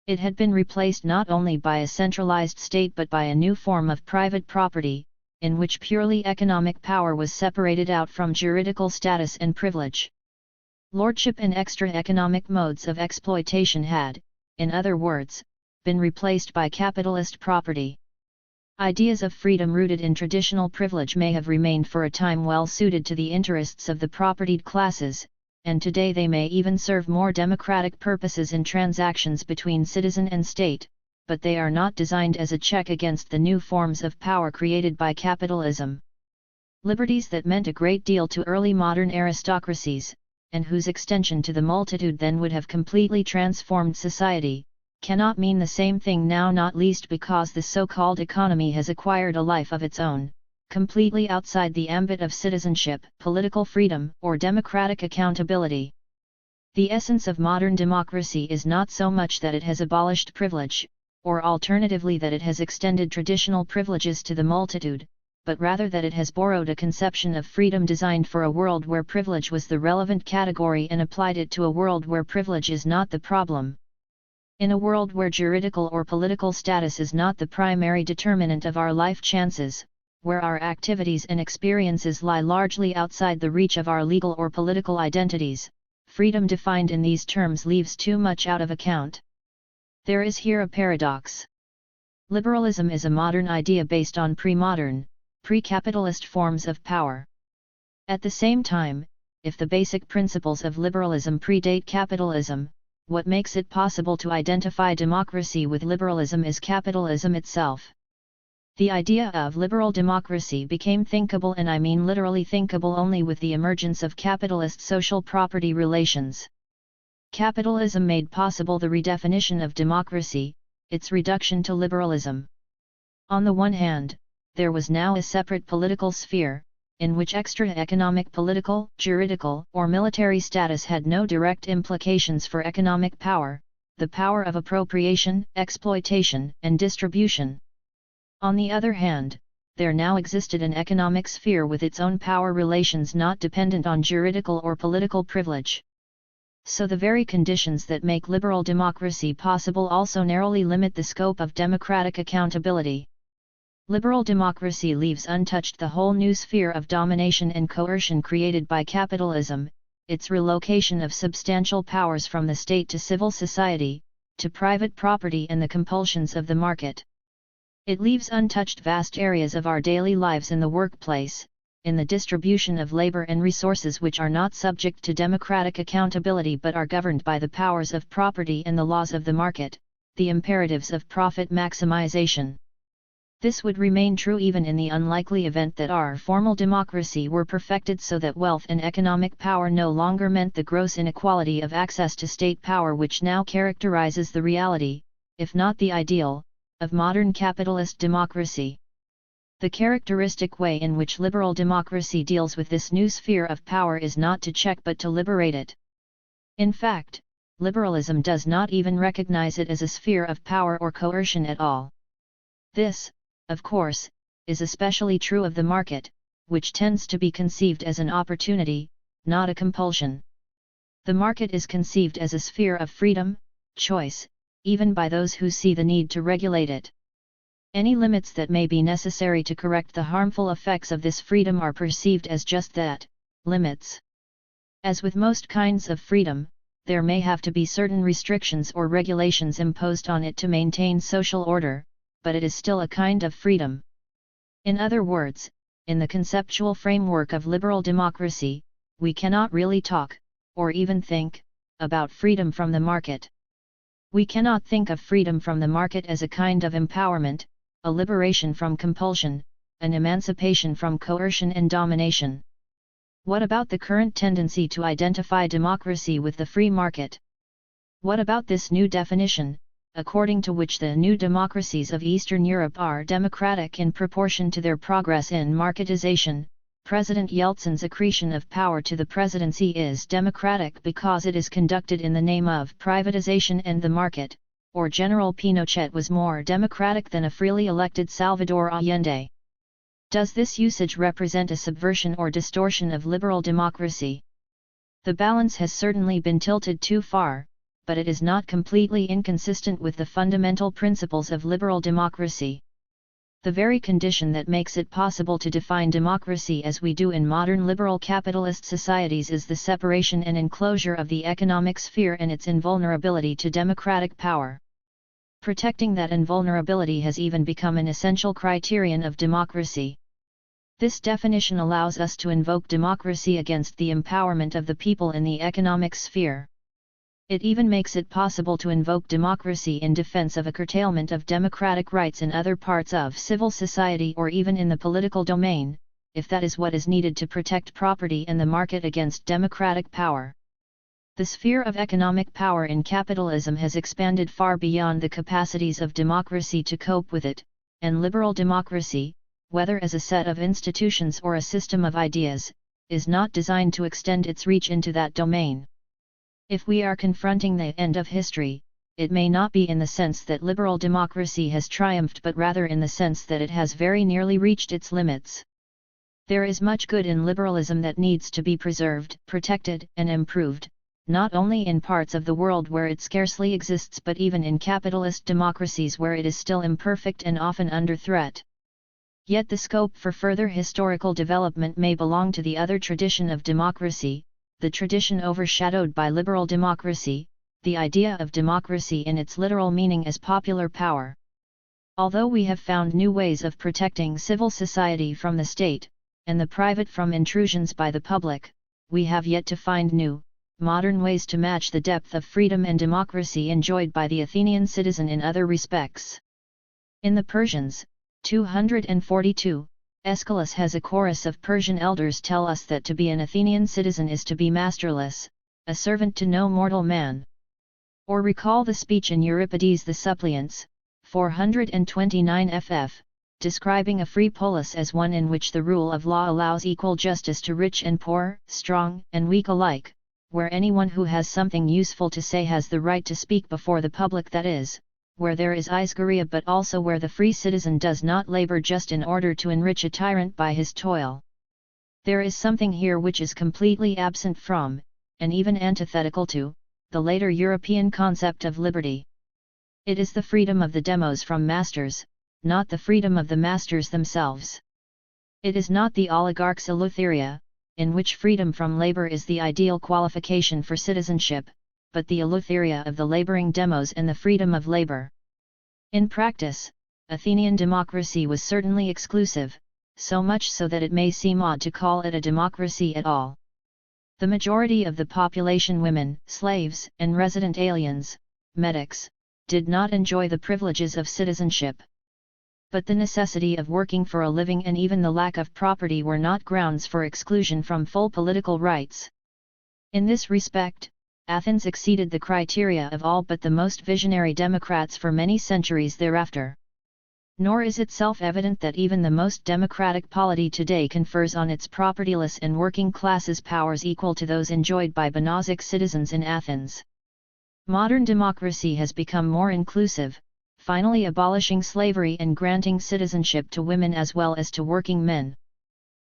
It had been replaced not only by a centralized state but by a new form of private property, in which purely economic power was separated out from juridical status and privilege. Lordship and extra economic modes of exploitation had, in other words, been replaced by capitalist property. Ideas of freedom rooted in traditional privilege may have remained for a time well suited to the interests of the propertied classes, and today they may even serve more democratic purposes in transactions between citizen and state, but they are not designed as a check against the new forms of power created by capitalism. Liberties that meant a great deal to early modern aristocracies, and whose extension to the multitude then would have completely transformed society, cannot mean the same thing now, not least because the so-called economy has acquired a life of its own, completely outside the ambit of citizenship, political freedom, or democratic accountability. The essence of modern democracy is not so much that it has abolished privilege, or alternatively that it has extended traditional privileges to the multitude, but rather that it has borrowed a conception of freedom designed for a world where privilege was the relevant category and applied it to a world where privilege is not the problem. In a world where juridical or political status is not the primary determinant of our life chances, where our activities and experiences lie largely outside the reach of our legal or political identities, freedom defined in these terms leaves too much out of account. There is here a paradox. Liberalism is a modern idea based on pre-modern, pre-capitalist forms of power. At the same time, if the basic principles of liberalism predate capitalism, what makes it possible to identify democracy with liberalism is capitalism itself. The idea of liberal democracy became thinkable, and I mean literally thinkable, only with the emergence of capitalist social property relations. Capitalism made possible the redefinition of democracy, its reduction to liberalism. On the one hand, there was now a separate political sphere, in which extra economic political, juridical, or military status had no direct implications for economic power, the power of appropriation, exploitation, and distribution. On the other hand, there now existed an economic sphere with its own power relations not dependent on juridical or political privilege. So the very conditions that make liberal democracy possible also narrowly limit the scope of democratic accountability. Liberal democracy leaves untouched the whole new sphere of domination and coercion created by capitalism, its relocation of substantial powers from the state to civil society, to private property and the compulsions of the market. It leaves untouched vast areas of our daily lives in the workplace, in the distribution of labor and resources which are not subject to democratic accountability but are governed by the powers of property and the laws of the market, the imperatives of profit maximization. This would remain true even in the unlikely event that our formal democracy were perfected so that wealth and economic power no longer meant the gross inequality of access to state power which now characterizes the reality, if not the ideal, of modern capitalist democracy. The characteristic way in which liberal democracy deals with this new sphere of power is not to check but to liberate it. In fact, liberalism does not even recognize it as a sphere of power or coercion at all. This, of course, is especially true of the market, which tends to be conceived as an opportunity, not a compulsion. The market is conceived as a sphere of freedom, choice, even by those who see the need to regulate it. Any limits that may be necessary to correct the harmful effects of this freedom are perceived as just that, limits. As with most kinds of freedom, there may have to be certain restrictions or regulations imposed on it to maintain social order, but it is still a kind of freedom. In other words, in the conceptual framework of liberal democracy, we cannot really talk, or even think, about freedom from the market. We cannot think of freedom from the market as a kind of empowerment, a liberation from compulsion, an emancipation from coercion and domination. What about the current tendency to identify democracy with the free market? What about this new definition, according to which the new democracies of Eastern Europe are democratic in proportion to their progress in marketization? President Yeltsin's accretion of power to the presidency is democratic because it is conducted in the name of privatization and the market, or General Pinochet was more democratic than a freely elected Salvador Allende. Does this usage represent a subversion or distortion of liberal democracy? The balance has certainly been tilted too far, but it is not completely inconsistent with the fundamental principles of liberal democracy. The very condition that makes it possible to define democracy as we do in modern liberal capitalist societies is the separation and enclosure of the economic sphere and its invulnerability to democratic power. Protecting that invulnerability has even become an essential criterion of democracy. This definition allows us to invoke democracy against the empowerment of the people in the economic sphere. It even makes it possible to invoke democracy in defense of a curtailment of democratic rights in other parts of civil society or even in the political domain, if that is what is needed to protect property and the market against democratic power. The sphere of economic power in capitalism has expanded far beyond the capacities of democracy to cope with it, and liberal democracy, whether as a set of institutions or a system of ideas, is not designed to extend its reach into that domain. If we are confronting the end of history, it may not be in the sense that liberal democracy has triumphed but rather in the sense that it has very nearly reached its limits. There is much good in liberalism that needs to be preserved, protected, and improved, not only in parts of the world where it scarcely exists but even in capitalist democracies where it is still imperfect and often under threat. Yet the scope for further historical development may belong to the other tradition of democracy, the tradition overshadowed by liberal democracy, the idea of democracy in its literal meaning as popular power. Although we have found new ways of protecting civil society from the state, and the private from intrusions by the public, we have yet to find new, modern ways to match the depth of freedom and democracy enjoyed by the Athenian citizen in other respects. In the Persians, 242, Aeschylus has a chorus of Persian elders tell us that to be an Athenian citizen is to be masterless, a servant to no mortal man. Or recall the speech in Euripides the Suppliants, 429 ff, describing a free polis as one in which the rule of law allows equal justice to rich and poor, strong and weak alike, where anyone who has something useful to say has the right to speak before the public, that is, where there is aisgaria but also where the free citizen does not labor just in order to enrich a tyrant by his toil. There is something here which is completely absent from, and even antithetical to, the later European concept of liberty. It is the freedom of the demos from masters, not the freedom of the masters themselves. It is not the oligarch's eleutheria, in which freedom from labor is the ideal qualification for citizenship, but the eleutheria of the laboring demos and the freedom of labor. In practice, Athenian democracy was certainly exclusive, so much so that it may seem odd to call it a democracy at all. The majority of the population, women, slaves, and resident aliens, medics, did not enjoy the privileges of citizenship. But the necessity of working for a living and even the lack of property were not grounds for exclusion from full political rights. In this respect, Athens exceeded the criteria of all but the most visionary democrats for many centuries thereafter. Nor is it self-evident that even the most democratic polity today confers on its propertyless and working classes powers equal to those enjoyed by Bonozoic citizens in Athens. Modern democracy has become more inclusive, finally abolishing slavery and granting citizenship to women as well as to working men.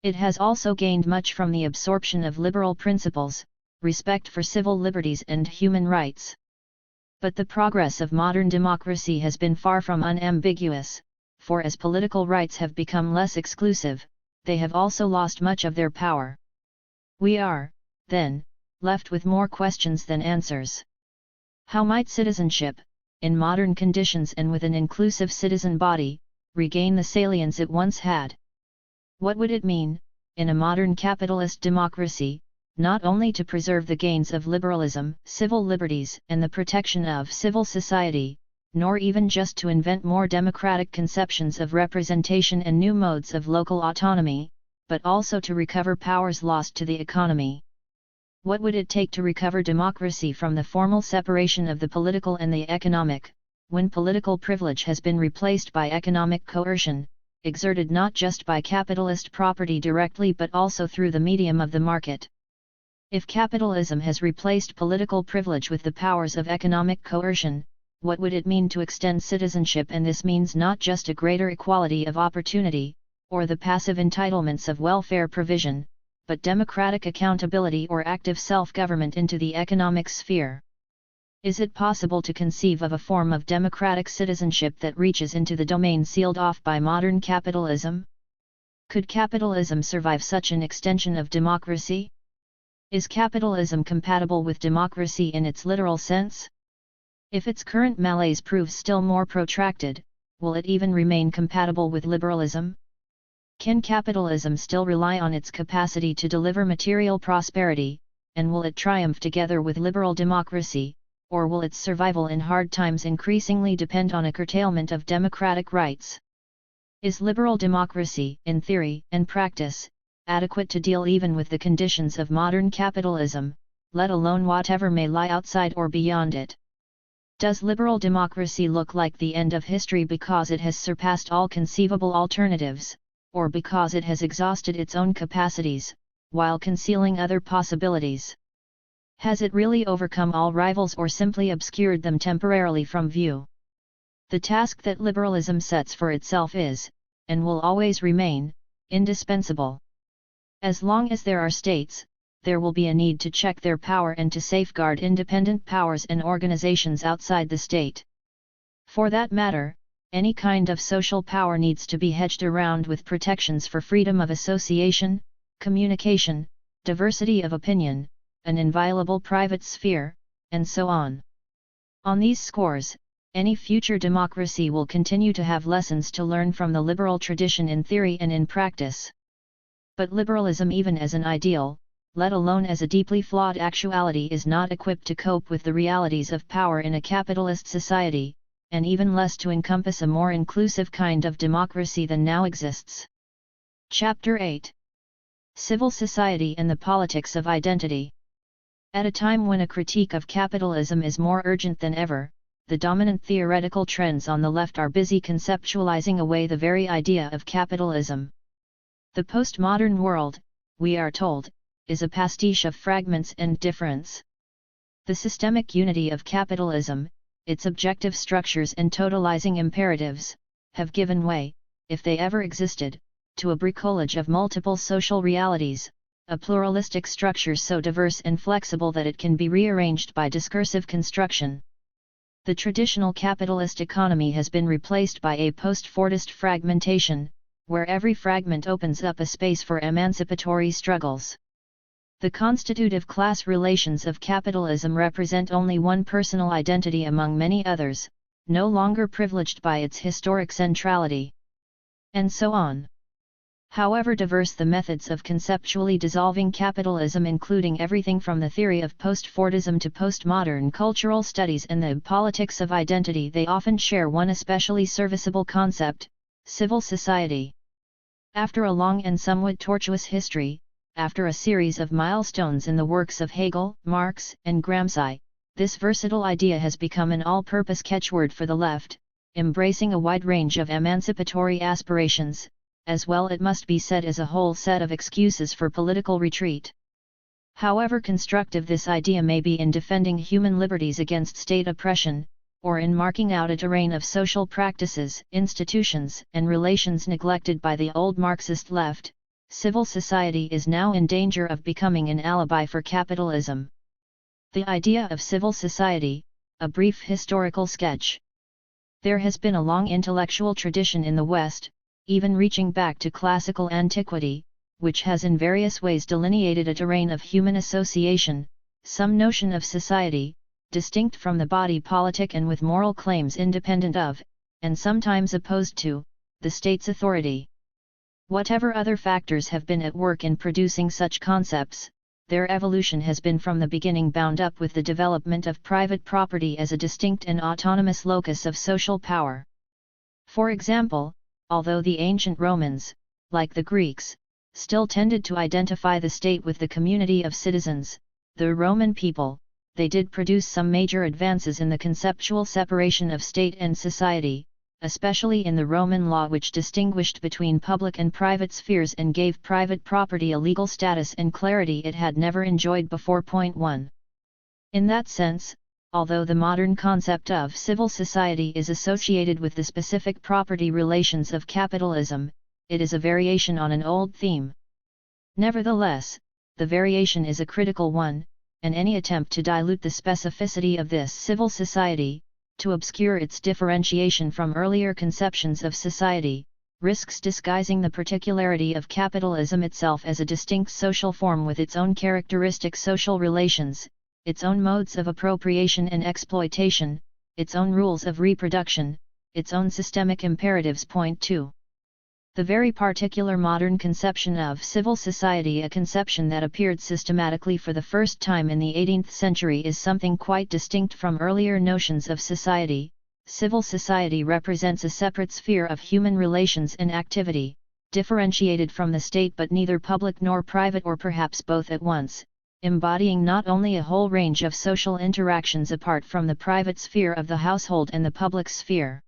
It has also gained much from the absorption of liberal principles, respect for civil liberties and human rights. But the progress of modern democracy has been far from unambiguous, for as political rights have become less exclusive, they have also lost much of their power. We are, then, left with more questions than answers. How might citizenship, in modern conditions and with an inclusive citizen body, regain the salience it once had? What would it mean, in a modern capitalist democracy, not only to preserve the gains of liberalism, civil liberties, and the protection of civil society, nor even just to invent more democratic conceptions of representation and new modes of local autonomy, but also to recover powers lost to the economy. What would it take to recover democracy from the formal separation of the political and the economic, when political privilege has been replaced by economic coercion, exerted not just by capitalist property directly but also through the medium of the market? If capitalism has replaced political privilege with the powers of economic coercion, what would it mean to extend citizenship? And this means not just a greater equality of opportunity, or the passive entitlements of welfare provision, but democratic accountability or active self-government into the economic sphere. Is it possible to conceive of a form of democratic citizenship that reaches into the domain sealed off by modern capitalism? Could capitalism survive such an extension of democracy? Is capitalism compatible with democracy in its literal sense? If its current malaise proves still more protracted, will it even remain compatible with liberalism? Can capitalism still rely on its capacity to deliver material prosperity, and will it triumph together with liberal democracy, or will its survival in hard times increasingly depend on a curtailment of democratic rights? Is liberal democracy, in theory and practice, adequate to deal even with the conditions of modern capitalism, let alone whatever may lie outside or beyond it? Does liberal democracy look like the end of history because it has surpassed all conceivable alternatives, or because it has exhausted its own capacities, while concealing other possibilities? Has it really overcome all rivals or simply obscured them temporarily from view? The task that liberalism sets for itself is, and will always remain, indispensable. As long as there are states, there will be a need to check their power and to safeguard independent powers and organizations outside the state. For that matter, any kind of social power needs to be hedged around with protections for freedom of association, communication, diversity of opinion, an inviolable private sphere, and so on. On these scores, any future democracy will continue to have lessons to learn from the liberal tradition in theory and in practice. But liberalism, even as an ideal, let alone as a deeply flawed actuality, is not equipped to cope with the realities of power in a capitalist society, and even less to encompass a more inclusive kind of democracy than now exists. Chapter 8. Civil Society and the Politics of Identity. At a time when a critique of capitalism is more urgent than ever, the dominant theoretical trends on the left are busy conceptualizing away the very idea of capitalism. The postmodern world, we are told, is a pastiche of fragments and difference. The systemic unity of capitalism, its objective structures and totalizing imperatives, have given way, if they ever existed, to a bricolage of multiple social realities, a pluralistic structure so diverse and flexible that it can be rearranged by discursive construction. The traditional capitalist economy has been replaced by a post-Fordist fragmentation, where every fragment opens up a space for emancipatory struggles. The constitutive class relations of capitalism represent only one personal identity among many others, no longer privileged by its historic centrality. And so on. However diverse the methods of conceptually dissolving capitalism, including everything from the theory of post-Fordism to postmodern cultural studies and the politics of identity, they often share one especially serviceable concept: civil society. After a long and somewhat tortuous history, after a series of milestones in the works of Hegel, Marx, and Gramsci, this versatile idea has become an all-purpose catchword for the left, embracing a wide range of emancipatory aspirations, as well, it must be said, as a whole set of excuses for political retreat. However constructive this idea may be in defending human liberties against state oppression, or in marking out a terrain of social practices, institutions, and relations neglected by the old Marxist left, civil society is now in danger of becoming an alibi for capitalism. The idea of civil society, a brief historical sketch. There has been a long intellectual tradition in the West, even reaching back to classical antiquity, which has in various ways delineated a terrain of human association, some notion of society, distinct from the body politic and with moral claims independent of, and sometimes opposed to, the state's authority. Whatever other factors have been at work in producing such concepts, their evolution has been from the beginning bound up with the development of private property as a distinct and autonomous locus of social power. For example, although the ancient Romans, like the Greeks, still tended to identify the state with the community of citizens, the Roman people, they did produce some major advances in the conceptual separation of state and society, especially in the Roman law, which distinguished between public and private spheres and gave private property a legal status and clarity it had never enjoyed before. 1. In that sense, although the modern concept of civil society is associated with the specific property relations of capitalism, it is a variation on an old theme. Nevertheless, the variation is a critical one, and any attempt to dilute the specificity of this civil society, to obscure its differentiation from earlier conceptions of society, risks disguising the particularity of capitalism itself as a distinct social form with its own characteristic social relations, its own modes of appropriation and exploitation, its own rules of reproduction, its own systemic imperatives. 2. The very particular modern conception of civil society, a conception that appeared systematically for the first time in the 18th century, is something quite distinct from earlier notions of society. Civil society represents a separate sphere of human relations and activity, differentiated from the state but neither public nor private, or perhaps both at once, embodying not only a whole range of social interactions apart from the private sphere of the household and the public sphere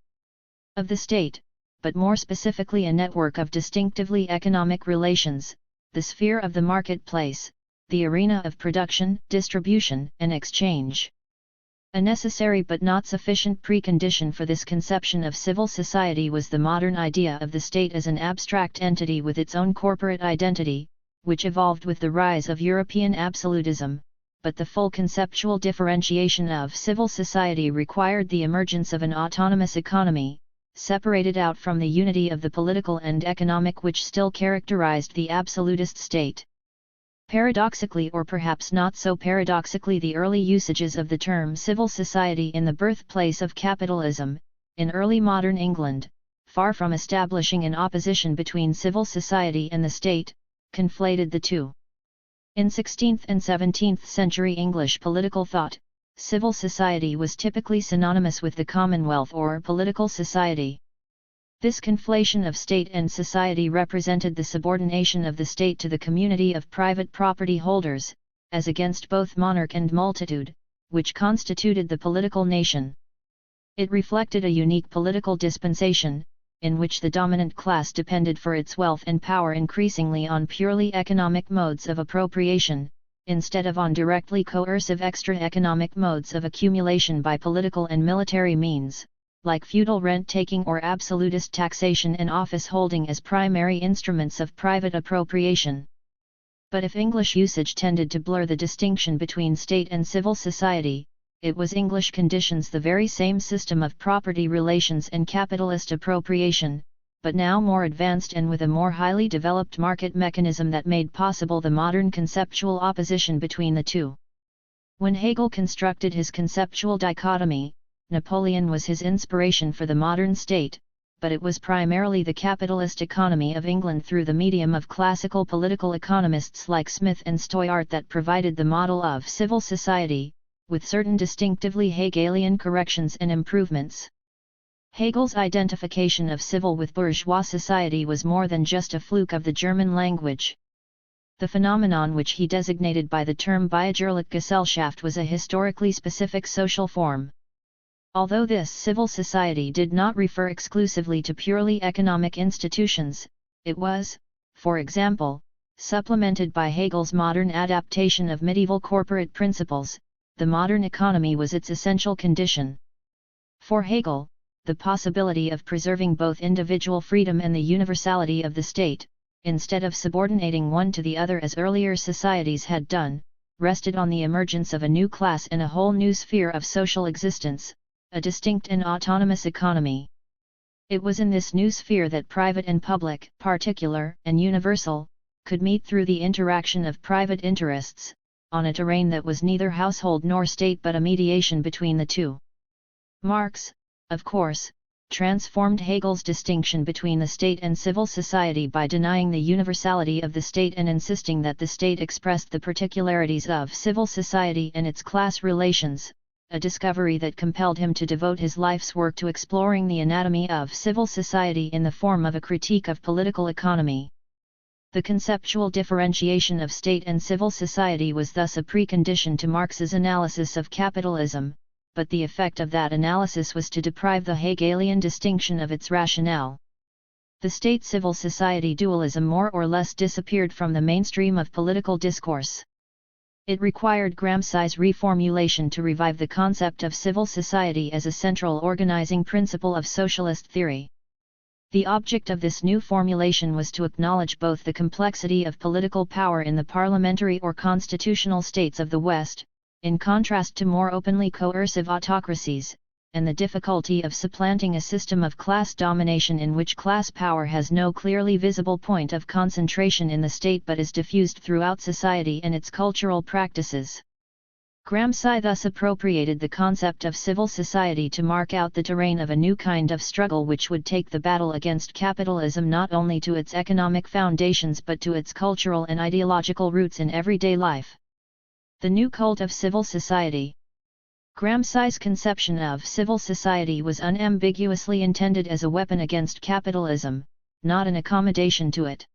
of the state, but more specifically a network of distinctively economic relations, the sphere of the marketplace, the arena of production, distribution, and exchange. A necessary but not sufficient precondition for this conception of civil society was the modern idea of the state as an abstract entity with its own corporate identity, which evolved with the rise of European absolutism, but the full conceptual differentiation of civil society required the emergence of an autonomous economy, separated out from the unity of the political and economic which still characterized the absolutist state. Paradoxically, or perhaps not so paradoxically, the early usages of the term civil society in the birthplace of capitalism, in early modern England, far from establishing an opposition between civil society and the state, conflated the two. In 16th and 17th century English political thought, civil society was typically synonymous with the Commonwealth or political society. This conflation of state and society represented the subordination of the state to the community of private property holders, as against both monarch and multitude, which constituted the political nation. It reflected a unique political dispensation, in which the dominant class depended for its wealth and power increasingly on purely economic modes of appropriation, instead of on directly coercive extra-economic modes of accumulation by political and military means, like feudal rent-taking or absolutist taxation and office-holding as primary instruments of private appropriation. But if English usage tended to blur the distinction between state and civil society, it was English conditions the very same system of property relations and capitalist appropriation, but now more advanced and with a more highly developed market mechanism that made possible the modern conceptual opposition between the two. When Hegel constructed his conceptual dichotomy, Napoleon was his inspiration for the modern state, but it was primarily the capitalist economy of England through the medium of classical political economists like Smith and Stoyart that provided the model of civil society, with certain distinctively Hegelian corrections and improvements. Hegel's identification of civil with bourgeois society was more than just a fluke of the German language. The phenomenon which he designated by the term Bürgerliche Gesellschaft was a historically specific social form. Although this civil society did not refer exclusively to purely economic institutions, it was, for example, supplemented by Hegel's modern adaptation of medieval corporate principles. The modern economy was its essential condition. For Hegel, the possibility of preserving both individual freedom and the universality of the state, instead of subordinating one to the other as earlier societies had done, rested on the emergence of a new class and a whole new sphere of social existence, a distinct and autonomous economy. It was in this new sphere that private and public, particular and universal, could meet through the interaction of private interests, on a terrain that was neither household nor state but a mediation between the two. Marx, of course, transformed Hegel's distinction between the state and civil society by denying the universality of the state and insisting that the state expressed the particularities of civil society and its class relations, a discovery that compelled him to devote his life's work to exploring the anatomy of civil society in the form of a critique of political economy. The conceptual differentiation of state and civil society was thus a precondition to Marx's analysis of capitalism, but the effect of that analysis was to deprive the Hegelian distinction of its rationale. The state-civil society dualism more or less disappeared from the mainstream of political discourse. It required Gramsci's reformulation to revive the concept of civil society as a central organizing principle of socialist theory. The object of this new formulation was to acknowledge both the complexity of political power in the parliamentary or constitutional states of the West, in contrast to more openly coercive autocracies, and the difficulty of supplanting a system of class domination in which class power has no clearly visible point of concentration in the state but is diffused throughout society and its cultural practices. Gramsci thus appropriated the concept of civil society to mark out the terrain of a new kind of struggle which would take the battle against capitalism not only to its economic foundations but to its cultural and ideological roots in everyday life. The new cult of civil society. Gramsci's conception of civil society was unambiguously intended as a weapon against capitalism, not an accommodation to it.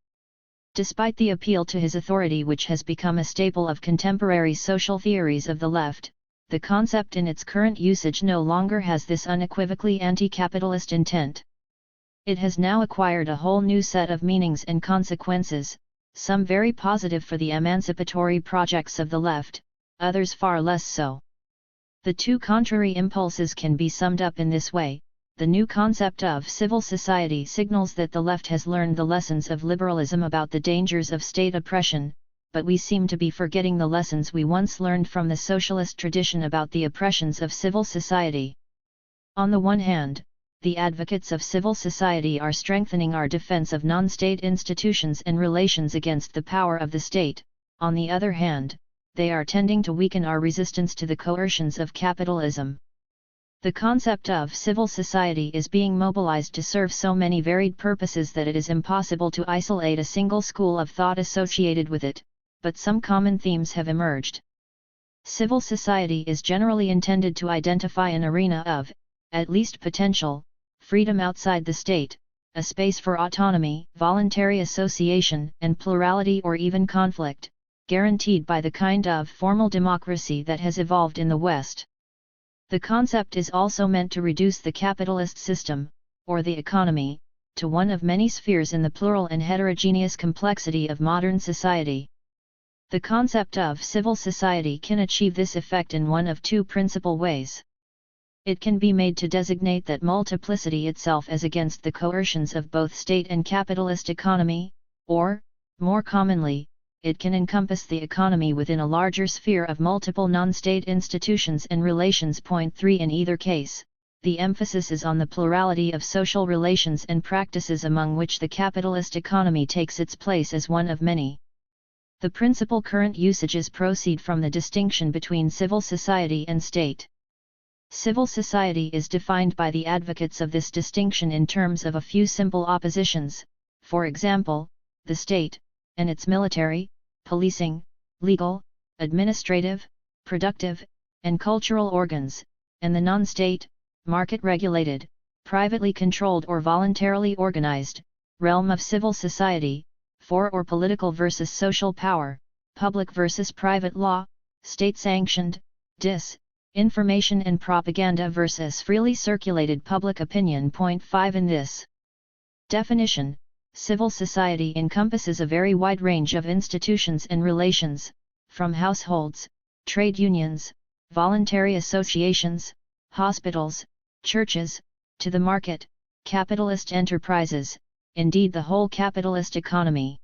Despite the appeal to his authority which has become a staple of contemporary social theories of the left, the concept in its current usage no longer has this unequivocally anti-capitalist intent. It has now acquired a whole new set of meanings and consequences, some very positive for the emancipatory projects of the left, others far less so. The two contrary impulses can be summed up in this way: the new concept of civil society signals that the left has learned the lessons of liberalism about the dangers of state oppression, but we seem to be forgetting the lessons we once learned from the socialist tradition about the oppressions of civil society. On the one hand, the advocates of civil society are strengthening our defense of non-state institutions and relations against the power of the state. On the other hand, they are tending to weaken our resistance to the coercions of capitalism. The concept of civil society is being mobilized to serve so many varied purposes that it is impossible to isolate a single school of thought associated with it, but some common themes have emerged. Civil society is generally intended to identify an arena of, at least potential, freedom outside the state, a space for autonomy, voluntary association, and plurality or even conflict, guaranteed by the kind of formal democracy that has evolved in the West. The concept is also meant to reduce the capitalist system, or the economy, to one of many spheres in the plural and heterogeneous complexity of modern society. The concept of civil society can achieve this effect in one of two principal ways. It can be made to designate that multiplicity itself as against the coercions of both state and capitalist economy, or, more commonly, it can encompass the economy within a larger sphere of multiple non-state institutions and relations. 3 In either case, the emphasis is on the plurality of social relations and practices among which the capitalist economy takes its place as one of many. The principal current usages proceed from the distinction between civil society and state. Civil society is defined by the advocates of this distinction in terms of a few simple oppositions, for example, the state, and its military, policing, legal, administrative, productive, and cultural organs, and the non-state, market-regulated, privately controlled or voluntarily organized, realm of civil society, for or political versus social power, public versus private law, state-sanctioned, information and propaganda versus freely circulated public opinion. 5 In this definition, civil society encompasses a very wide range of institutions and relations, from households, trade unions, voluntary associations, hospitals, churches, to the market, capitalist enterprises, indeed the whole capitalist economy.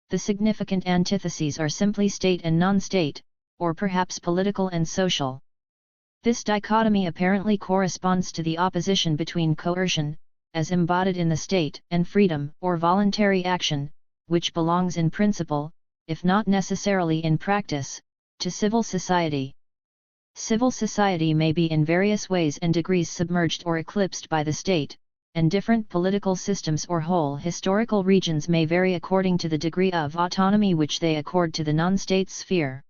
The significant antitheses are simply state and non-state, or perhaps political and social. This dichotomy apparently corresponds to the opposition between coercion, as embodied in the state, and freedom, or voluntary action, which belongs in principle, if not necessarily in practice, to civil society. Civil society may be in various ways and degrees submerged or eclipsed by the state, and different political systems or whole historical regions may vary according to the degree of autonomy which they accord to the non-state sphere.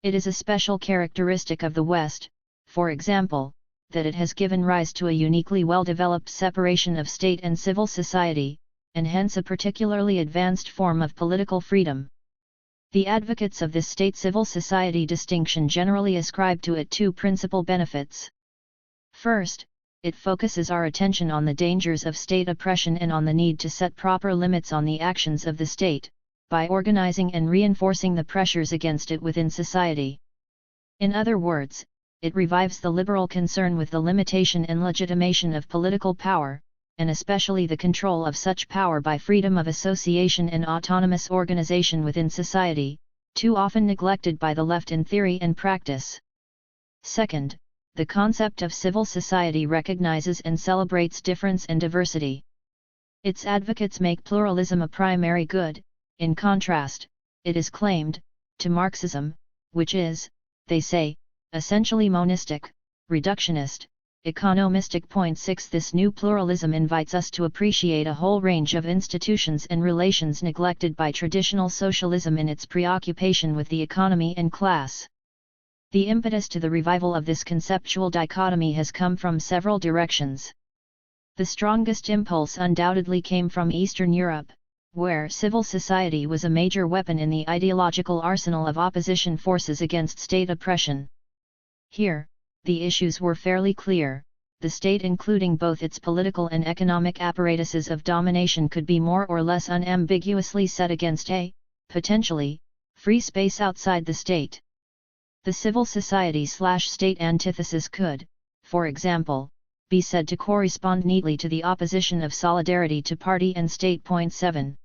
It is a special characteristic of the West, for example, that it has given rise to a uniquely well-developed separation of state and civil society, and hence a particularly advanced form of political freedom. The advocates of this state-civil society distinction generally ascribe to it two principal benefits. First, it focuses our attention on the dangers of state oppression and on the need to set proper limits on the actions of the state, by organizing and reinforcing the pressures against it within society. In other words, it revives the liberal concern with the limitation and legitimation of political power, and especially the control of such power by freedom of association and autonomous organization within society, too often neglected by the left in theory and practice. Second, the concept of civil society recognizes and celebrates difference and diversity. Its advocates make pluralism a primary good. In contrast, it is claimed, to Marxism, which is, they say, essentially monistic, reductionist, economistic. 6 This new pluralism invites us to appreciate a whole range of institutions and relations neglected by traditional socialism in its preoccupation with the economy and class. The impetus to the revival of this conceptual dichotomy has come from several directions. The strongest impulse undoubtedly came from Eastern Europe, where civil society was a major weapon in the ideological arsenal of opposition forces against state oppression. Here, the issues were fairly clear. The state, including both its political and economic apparatuses of domination, could be more or less unambiguously set against a, potentially, free space outside the state. The civil society/state antithesis could, for example, be said to correspond neatly to the opposition of solidarity to party and state. 7.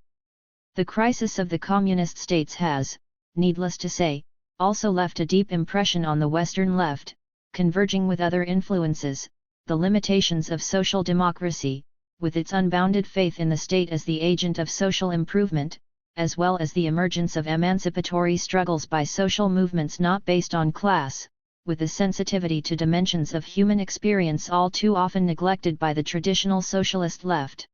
The crisis of the communist states has, needless to say, also left a deep impression on the Western left, converging with other influences, the limitations of social democracy, with its unbounded faith in the state as the agent of social improvement, as well as the emergence of emancipatory struggles by social movements not based on class, with a sensitivity to dimensions of human experience all too often neglected by the traditional socialist left.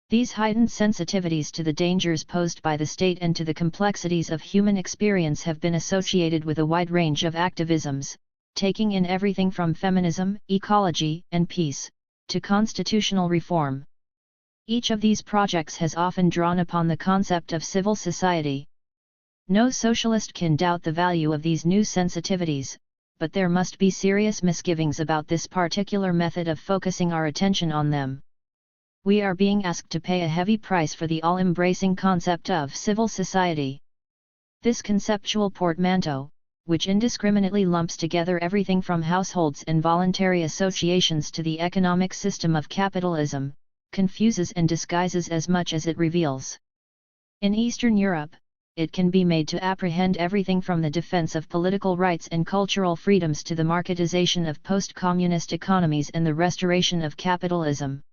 These heightened sensitivities to the dangers posed by the state and to the complexities of human experience have been associated with a wide range of activisms, taking in everything from feminism, ecology, and peace, to constitutional reform. Each of these projects has often drawn upon the concept of civil society. No socialist can doubt the value of these new sensitivities, but there must be serious misgivings about this particular method of focusing our attention on them. We are being asked to pay a heavy price for the all-embracing concept of civil society. This conceptual portmanteau, which indiscriminately lumps together everything from households and voluntary associations to the economic system of capitalism, confuses and disguises as much as it reveals. In Eastern Europe, it can be made to apprehend everything from the defense of political rights and cultural freedoms to the marketization of post-communist economies and the restoration of capitalism.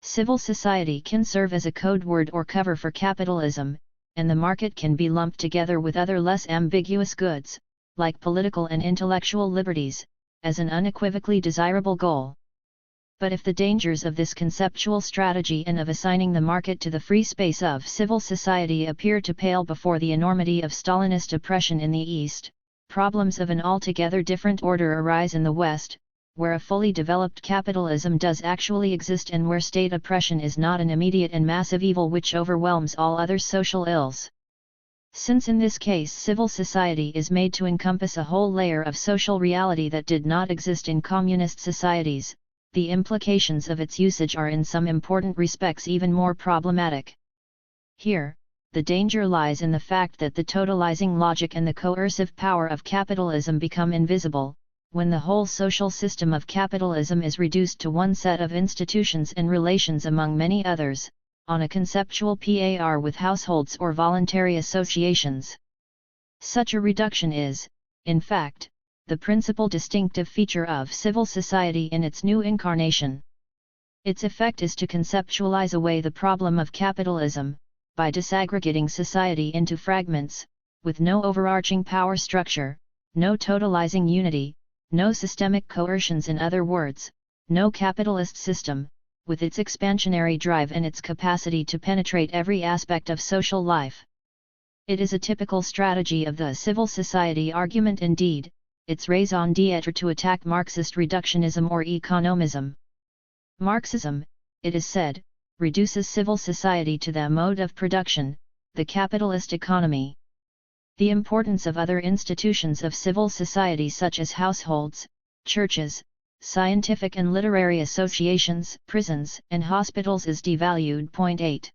Civil society can serve as a code word or cover for capitalism, and the market can be lumped together with other less ambiguous goods, like political and intellectual liberties, as an unequivocally desirable goal. But if the dangers of this conceptual strategy and of assigning the market to the free space of civil society appear to pale before the enormity of Stalinist oppression in the East, problems of an altogether different order arise in the West, where a fully developed capitalism does actually exist and where state oppression is not an immediate and massive evil which overwhelms all other social ills. Since in this case civil society is made to encompass a whole layer of social reality that did not exist in communist societies, the implications of its usage are in some important respects even more problematic. Here, the danger lies in the fact that the totalizing logic and the coercive power of capitalism become invisible, when the whole social system of capitalism is reduced to one set of institutions and relations among many others, on a conceptual par with households or voluntary associations. Such a reduction is, in fact, the principal distinctive feature of civil society in its new incarnation. Its effect is to conceptualize away the problem of capitalism, by disaggregating society into fragments, with no overarching power structure, no totalizing unity, no systemic coercions, in other words, no capitalist system, with its expansionary drive and its capacity to penetrate every aspect of social life. It is a typical strategy of the civil society argument, indeed, its raison d'etre, to attack Marxist reductionism or economism. Marxism, it is said, reduces civil society to the mode of production, the capitalist economy. The importance of other institutions of civil society such as households, churches, scientific and literary associations, prisons, and hospitals is devalued. 8.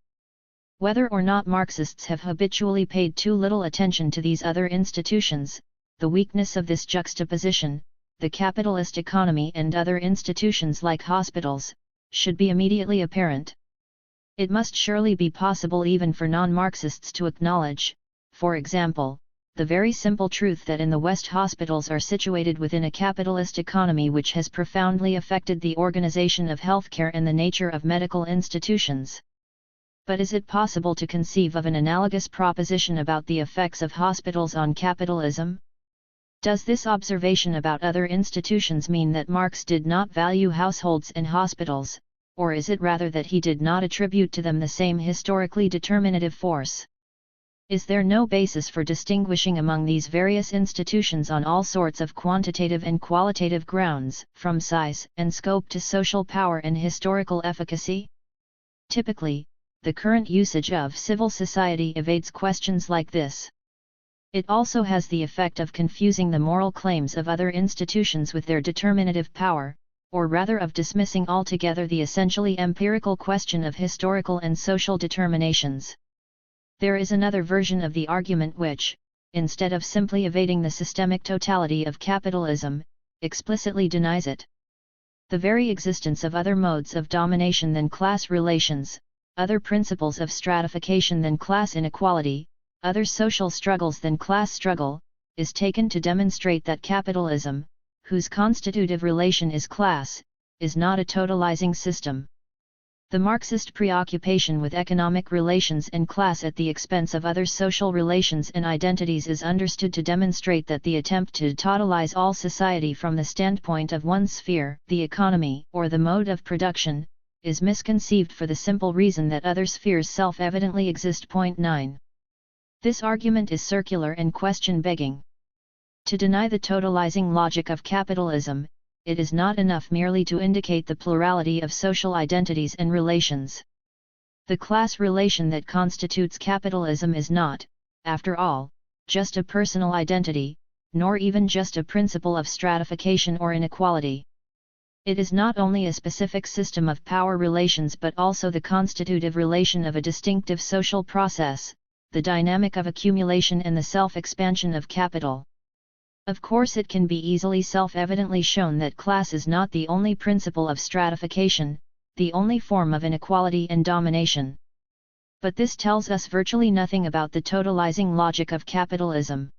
Whether or not Marxists have habitually paid too little attention to these other institutions, the weakness of this juxtaposition, the capitalist economy and other institutions like hospitals, should be immediately apparent. It must surely be possible even for non-Marxists to acknowledge, for example, the very simple truth that in the West hospitals are situated within a capitalist economy which has profoundly affected the organization of healthcare and the nature of medical institutions. But is it possible to conceive of an analogous proposition about the effects of hospitals on capitalism? Does this observation about other institutions mean that Marx did not value households and hospitals, or is it rather that he did not attribute to them the same historically determinative force? Is there no basis for distinguishing among these various institutions on all sorts of quantitative and qualitative grounds, from size and scope to social power and historical efficacy? Typically, the current usage of civil society evades questions like this. It also has the effect of confusing the moral claims of other institutions with their determinative power, or rather of dismissing altogether the essentially empirical question of historical and social determinations. There is another version of the argument which, instead of simply evading the systemic totality of capitalism, explicitly denies it. The very existence of other modes of domination than class relations, other principles of stratification than class inequality, other social struggles than class struggle, is taken to demonstrate that capitalism, whose constitutive relation is class, is not a totalizing system. The Marxist preoccupation with economic relations and class at the expense of other social relations and identities is understood to demonstrate that the attempt to totalize all society from the standpoint of one sphere, the economy or the mode of production, is misconceived for the simple reason that other spheres self-evidently exist. 9. This argument is circular and question-begging. To deny the totalizing logic of capitalism, it is not enough merely to indicate the plurality of social identities and relations. The class relation that constitutes capitalism is not, after all, just a personal identity, nor even just a principle of stratification or inequality. It is not only a specific system of power relations but also the constitutive relation of a distinctive social process, the dynamic of accumulation and the self-expansion of capital. Of course, it can be easily self-evidently shown that class is not the only principle of stratification, the only form of inequality and domination. But this tells us virtually nothing about the totalizing logic of capitalism.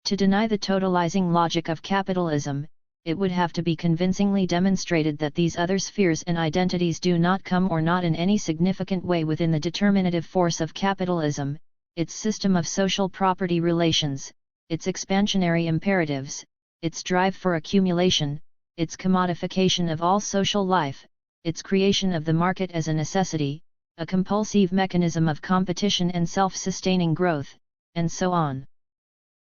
To deny the totalizing logic of capitalism, it would have to be convincingly demonstrated that these other spheres and identities do not come or not in any significant way within the determinative force of capitalism, its system of social property relations, its expansionary imperatives, its drive for accumulation, its commodification of all social life, its creation of the market as a necessity, a compulsive mechanism of competition and self-sustaining growth, and so on.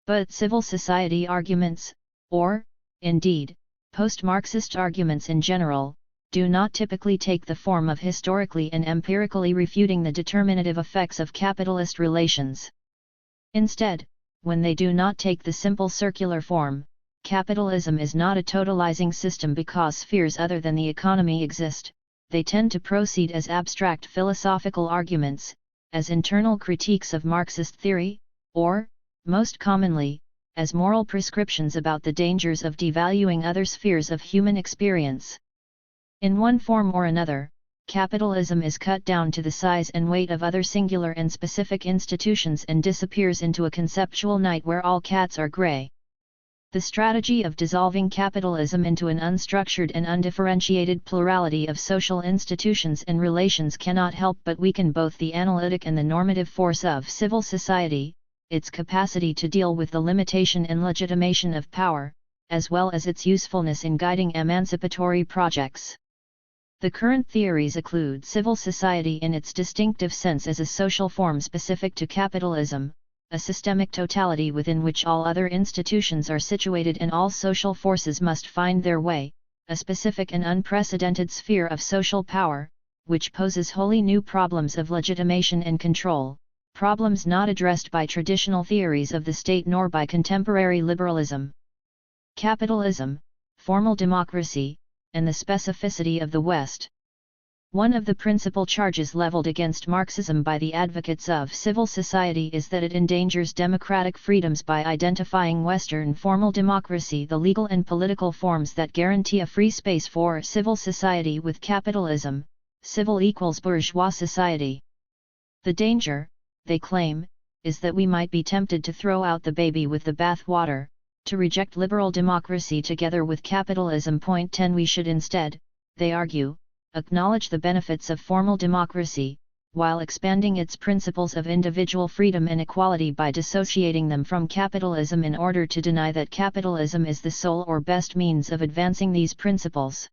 But civil society arguments, or, indeed, post-Marxist arguments in general, do not typically take the form of historically and empirically refuting the determinative effects of capitalist relations. Instead, when they do not take the simple circular form, capitalism is not a totalizing system because spheres other than the economy exist, they tend to proceed as abstract philosophical arguments, as internal critiques of Marxist theory, or, most commonly, as moral prescriptions about the dangers of devaluing other spheres of human experience. In one form or another, capitalism is cut down to the size and weight of other singular and specific institutions and disappears into a conceptual night where all cats are grey. The strategy of dissolving capitalism into an unstructured and undifferentiated plurality of social institutions and relations cannot help but weaken both the analytic and the normative force of civil society, its capacity to deal with the limitation and legitimation of power, as well as its usefulness in guiding emancipatory projects. The current theories include civil society in its distinctive sense as a social form specific to capitalism, a systemic totality within which all other institutions are situated and all social forces must find their way, a specific and unprecedented sphere of social power, which poses wholly new problems of legitimation and control, problems not addressed by traditional theories of the state nor by contemporary liberalism. Capitalism, formal democracy, and the specificity of the West. One of the principal charges leveled against Marxism by the advocates of civil society is that it endangers democratic freedoms by identifying Western formal democracy, the legal and political forms that guarantee a free space for civil society, with capitalism, civil equals bourgeois society. The danger, they claim, is that we might be tempted to throw out the baby with the bathwater, to reject liberal democracy together with capitalism. Point 10. We should instead, they argue, acknowledge the benefits of formal democracy, while expanding its principles of individual freedom and equality by dissociating them from capitalism in order to deny that capitalism is the sole or best means of advancing these principles.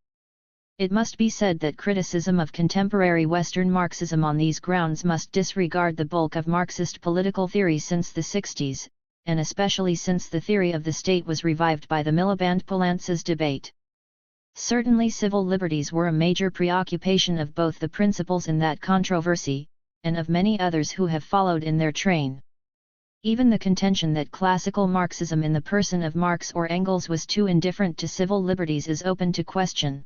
It must be said that criticism of contemporary Western Marxism on these grounds must disregard the bulk of Marxist political theory since the 60s, and especially since the theory of the state was revived by the Miliband-Poulantzas debate. Certainly civil liberties were a major preoccupation of both the principals in that controversy, and of many others who have followed in their train. Even the contention that classical Marxism in the person of Marx or Engels was too indifferent to civil liberties is open to question.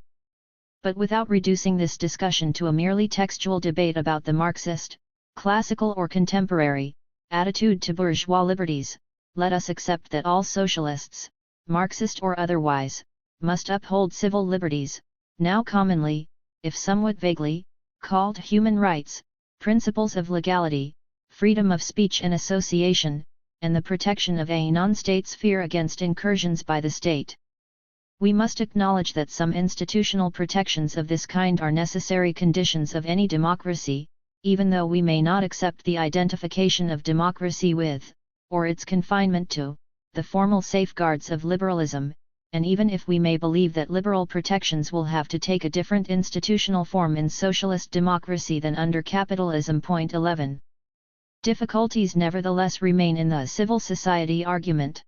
But without reducing this discussion to a merely textual debate about the Marxist, classical or contemporary, attitude to bourgeois liberties, let us accept that all socialists, Marxist or otherwise, must uphold civil liberties, now commonly, if somewhat vaguely, called human rights, principles of legality, freedom of speech and association, and the protection of a non-state sphere against incursions by the state. We must acknowledge that some institutional protections of this kind are necessary conditions of any democracy, even though we may not accept the identification of democracy with, or its confinement to, the formal safeguards of liberalism, and even if we may believe that liberal protections will have to take a different institutional form in socialist democracy than under capitalism. Point 11. Difficulties nevertheless remain in the civil society argument.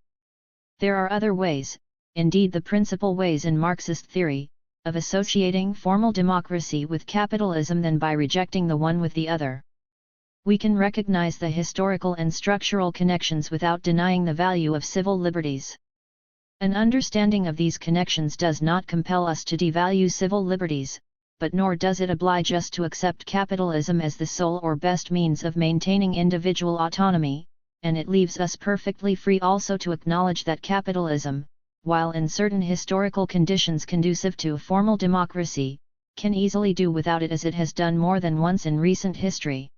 There are other ways, indeed the principal ways in Marxist theory, of associating formal democracy with capitalism than by rejecting the one with the other. We can recognize the historical and structural connections without denying the value of civil liberties. An understanding of these connections does not compel us to devalue civil liberties, but nor does it oblige us to accept capitalism as the sole or best means of maintaining individual autonomy, and it leaves us perfectly free also to acknowledge that capitalism, while in certain historical conditions conducive to formal democracy, can easily do without it as it has done more than once in recent history.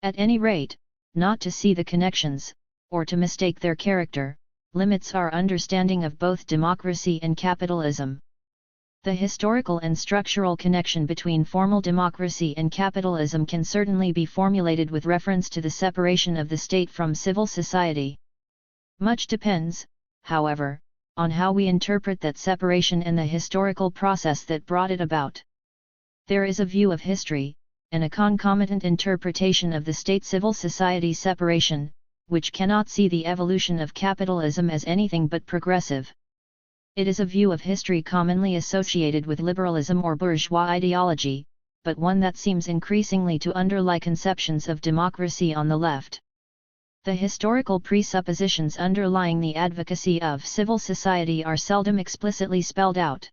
At any rate, not to see the connections, or to mistake their character, limits our understanding of both democracy and capitalism. The historical and structural connection between formal democracy and capitalism can certainly be formulated with reference to the separation of the state from civil society. Much depends, however, on how we interpret that separation and the historical process that brought it about. There is a view of history, and a concomitant interpretation of the state-civil society separation, which cannot see the evolution of capitalism as anything but progressive. It is a view of history commonly associated with liberalism or bourgeois ideology, but one that seems increasingly to underlie conceptions of democracy on the left. The historical presuppositions underlying the advocacy of civil society are seldom explicitly spelled out.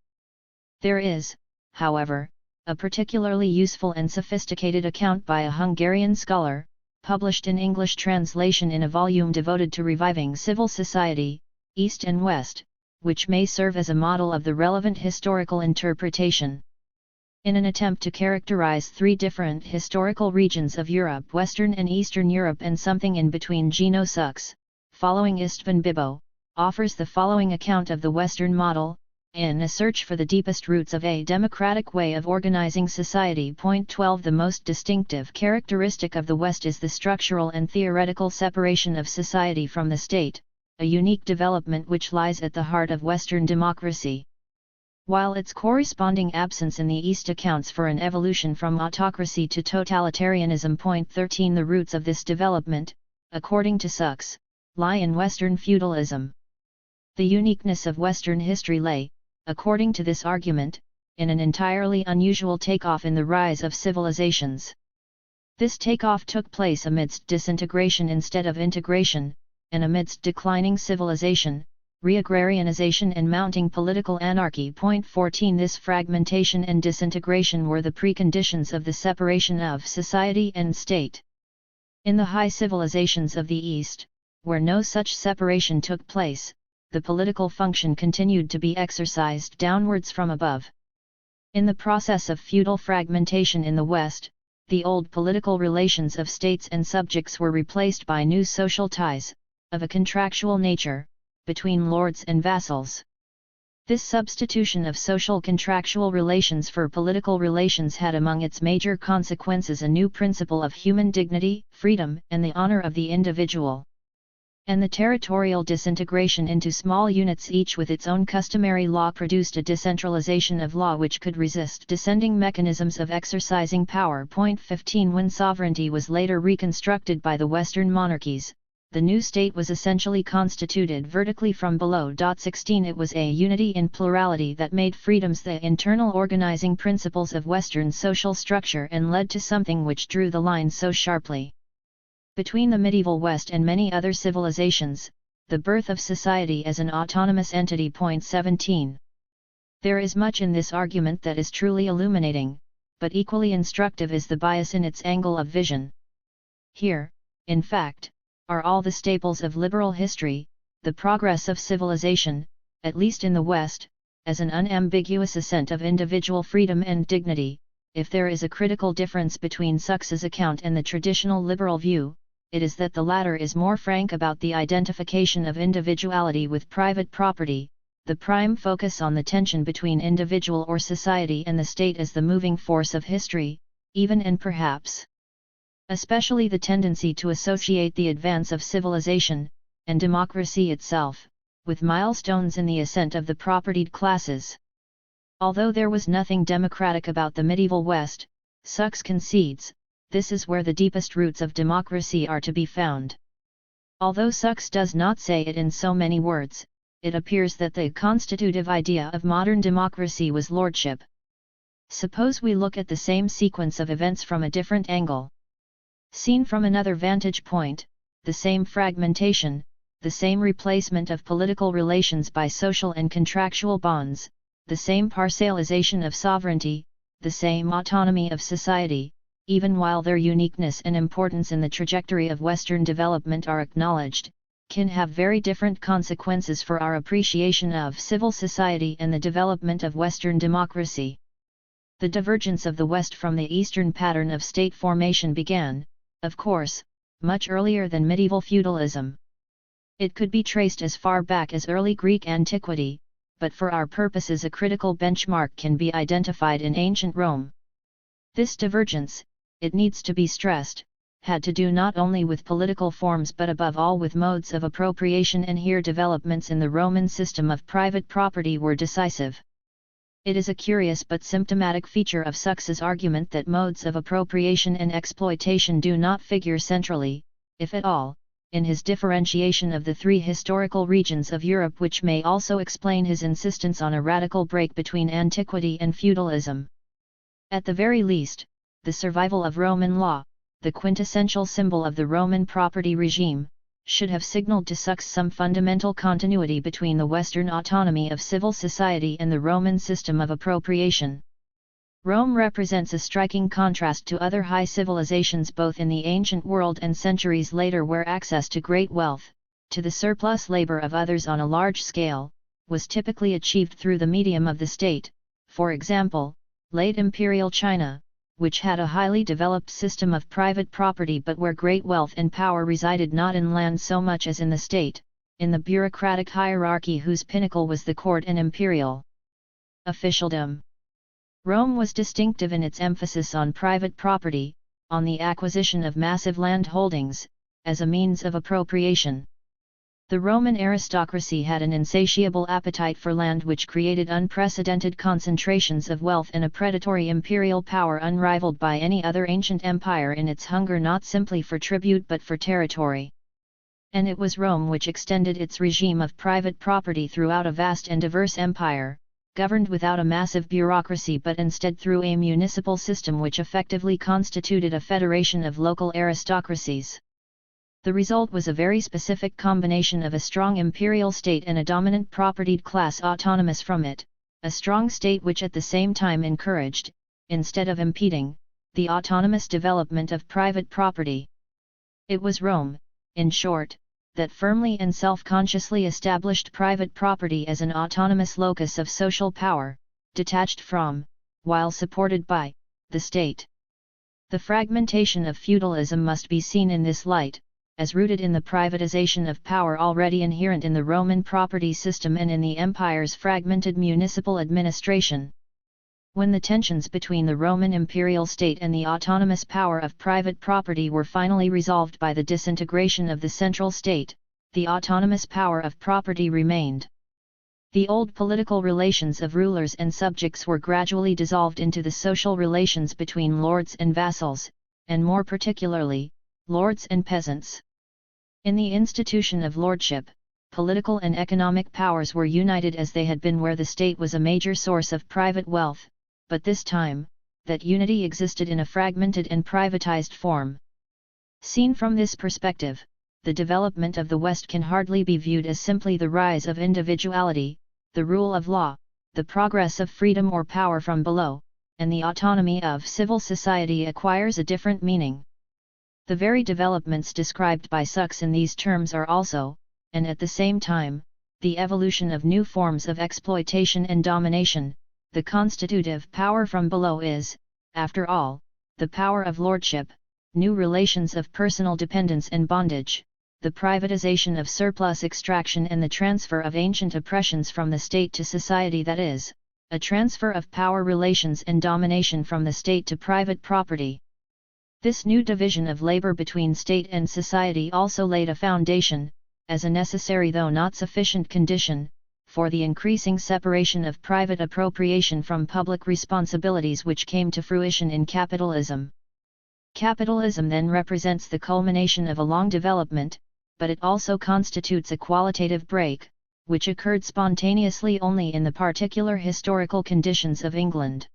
There is, however, a particularly useful and sophisticated account by a Hungarian scholar, published in English translation in a volume devoted to reviving civil society, East and West, which may serve as a model of the relevant historical interpretation. In an attempt to characterize three different historical regions of Europe, Western and Eastern Europe and something in between, Gino Sux, following Istvan Bibo, offers the following account of the Western model, in A Search for the Deepest Roots of a Democratic Way of Organizing Society. Point 12. The most distinctive characteristic of the West is the structural and theoretical separation of society from the state, a unique development which lies at the heart of Western democracy. While its corresponding absence in the East accounts for an evolution from autocracy to totalitarianism. 13 The roots of this development, according to Sucks, lie in Western feudalism. The uniqueness of Western history lay, according to this argument, in an entirely unusual takeoff in the rise of civilizations. This takeoff took place amidst disintegration instead of integration, and amidst declining civilization, re-agrarianization and mounting political anarchy. 14 This fragmentation and disintegration were the preconditions of the separation of society and state. In the high civilizations of the East, where no such separation took place, the political function continued to be exercised downwards from above. In the process of feudal fragmentation in the West, the old political relations of states and subjects were replaced by new social ties, of a contractual nature, between lords and vassals. This substitution of social contractual relations for political relations had among its major consequences a new principle of human dignity, freedom, and the honor of the individual. And the territorial disintegration into small units each with its own customary law produced a decentralization of law which could resist descending mechanisms of exercising power. 15 When sovereignty was later reconstructed by the Western monarchies, the new state was essentially constituted vertically from below. 16 It was a unity in plurality that made freedoms the internal organizing principles of Western social structure and led to something which drew the line so sharply between the medieval West and many other civilizations, the birth of society as an autonomous entity. 17 There is much in this argument that is truly illuminating, but equally instructive is the bias in its angle of vision. Here, in fact, are all the staples of liberal history, the progress of civilization, at least in the West, as an unambiguous ascent of individual freedom and dignity. If there is a critical difference between Sucks's account and the traditional liberal view, it is that the latter is more frank about the identification of individuality with private property, the prime focus on the tension between individual or society and the state as the moving force of history, even and perhaps especially the tendency to associate the advance of civilization, and democracy itself, with milestones in the ascent of the propertied classes. Although there was nothing democratic about the medieval West, Sucks concedes, this is where the deepest roots of democracy are to be found. Although Sucks does not say it in so many words, it appears that the constitutive idea of modern democracy was lordship. Suppose we look at the same sequence of events from a different angle. Seen from another vantage point, the same fragmentation, the same replacement of political relations by social and contractual bonds, the same parcellization of sovereignty, the same autonomy of society, even while their uniqueness and importance in the trajectory of Western development are acknowledged, can have very different consequences for our appreciation of civil society and the development of Western democracy. The divergence of the West from the Eastern pattern of state formation began, of course, much earlier than medieval feudalism. It could be traced as far back as early Greek antiquity, but for our purposes a critical benchmark can be identified in ancient Rome. This divergence, it needs to be stressed, had to do not only with political forms but above all with modes of appropriation, and here developments in the Roman system of private property were decisive. It is a curious but symptomatic feature of Sucks's argument that modes of appropriation and exploitation do not figure centrally, if at all, in his differentiation of the three historical regions of Europe, which may also explain his insistence on a radical break between antiquity and feudalism. At the very least, the survival of Roman law, the quintessential symbol of the Roman property regime, should have signaled to Sucks some fundamental continuity between the Western autonomy of civil society and the Roman system of appropriation. Rome represents a striking contrast to other high civilizations both in the ancient world and centuries later, where access to great wealth, to the surplus labor of others on a large scale, was typically achieved through the medium of the state. For example, late imperial China, which had a highly developed system of private property but where great wealth and power resided not in land so much as in the state, in the bureaucratic hierarchy whose pinnacle was the court and imperial officialdom. Rome was distinctive in its emphasis on private property, on the acquisition of massive land holdings, as a means of appropriation. The Roman aristocracy had an insatiable appetite for land, which created unprecedented concentrations of wealth and a predatory imperial power unrivaled by any other ancient empire in its hunger not simply for tribute but for territory. And it was Rome which extended its regime of private property throughout a vast and diverse empire, governed without a massive bureaucracy but instead through a municipal system which effectively constituted a federation of local aristocracies. The result was a very specific combination of a strong imperial state and a dominant propertied class autonomous from it, a strong state which at the same time encouraged, instead of impeding, the autonomous development of private property. It was Rome, in short, that firmly and self-consciously established private property as an autonomous locus of social power, detached from, while supported by, the state. The fragmentation of feudalism must be seen in this light, as rooted in the privatization of power already inherent in the Roman property system and in the empire's fragmented municipal administration. When the tensions between the Roman imperial state and the autonomous power of private property were finally resolved by the disintegration of the central state, the autonomous power of property remained. The old political relations of rulers and subjects were gradually dissolved into the social relations between lords and vassals, and more particularly, lords and peasants. In the institution of lordship, political and economic powers were united as they had been where the state was a major source of private wealth, but this time, that unity existed in a fragmented and privatized form. Seen from this perspective, the development of the West can hardly be viewed as simply the rise of individuality, the rule of law, the progress of freedom or power from below, and the autonomy of civil society acquires a different meaning. The very developments described by Sucks in these terms are also, and at the same time, the evolution of new forms of exploitation and domination. The constitutive power from below is, after all, the power of lordship, new relations of personal dependence and bondage, the privatization of surplus extraction and the transfer of ancient oppressions from the state to society, that is, a transfer of power relations and domination from the state to private property. This new division of labor between state and society also laid a foundation, as a necessary though not sufficient condition, for the increasing separation of private appropriation from public responsibilities which came to fruition in capitalism. Capitalism then represents the culmination of a long development, but it also constitutes a qualitative break, which occurred spontaneously only in the particular historical conditions of England.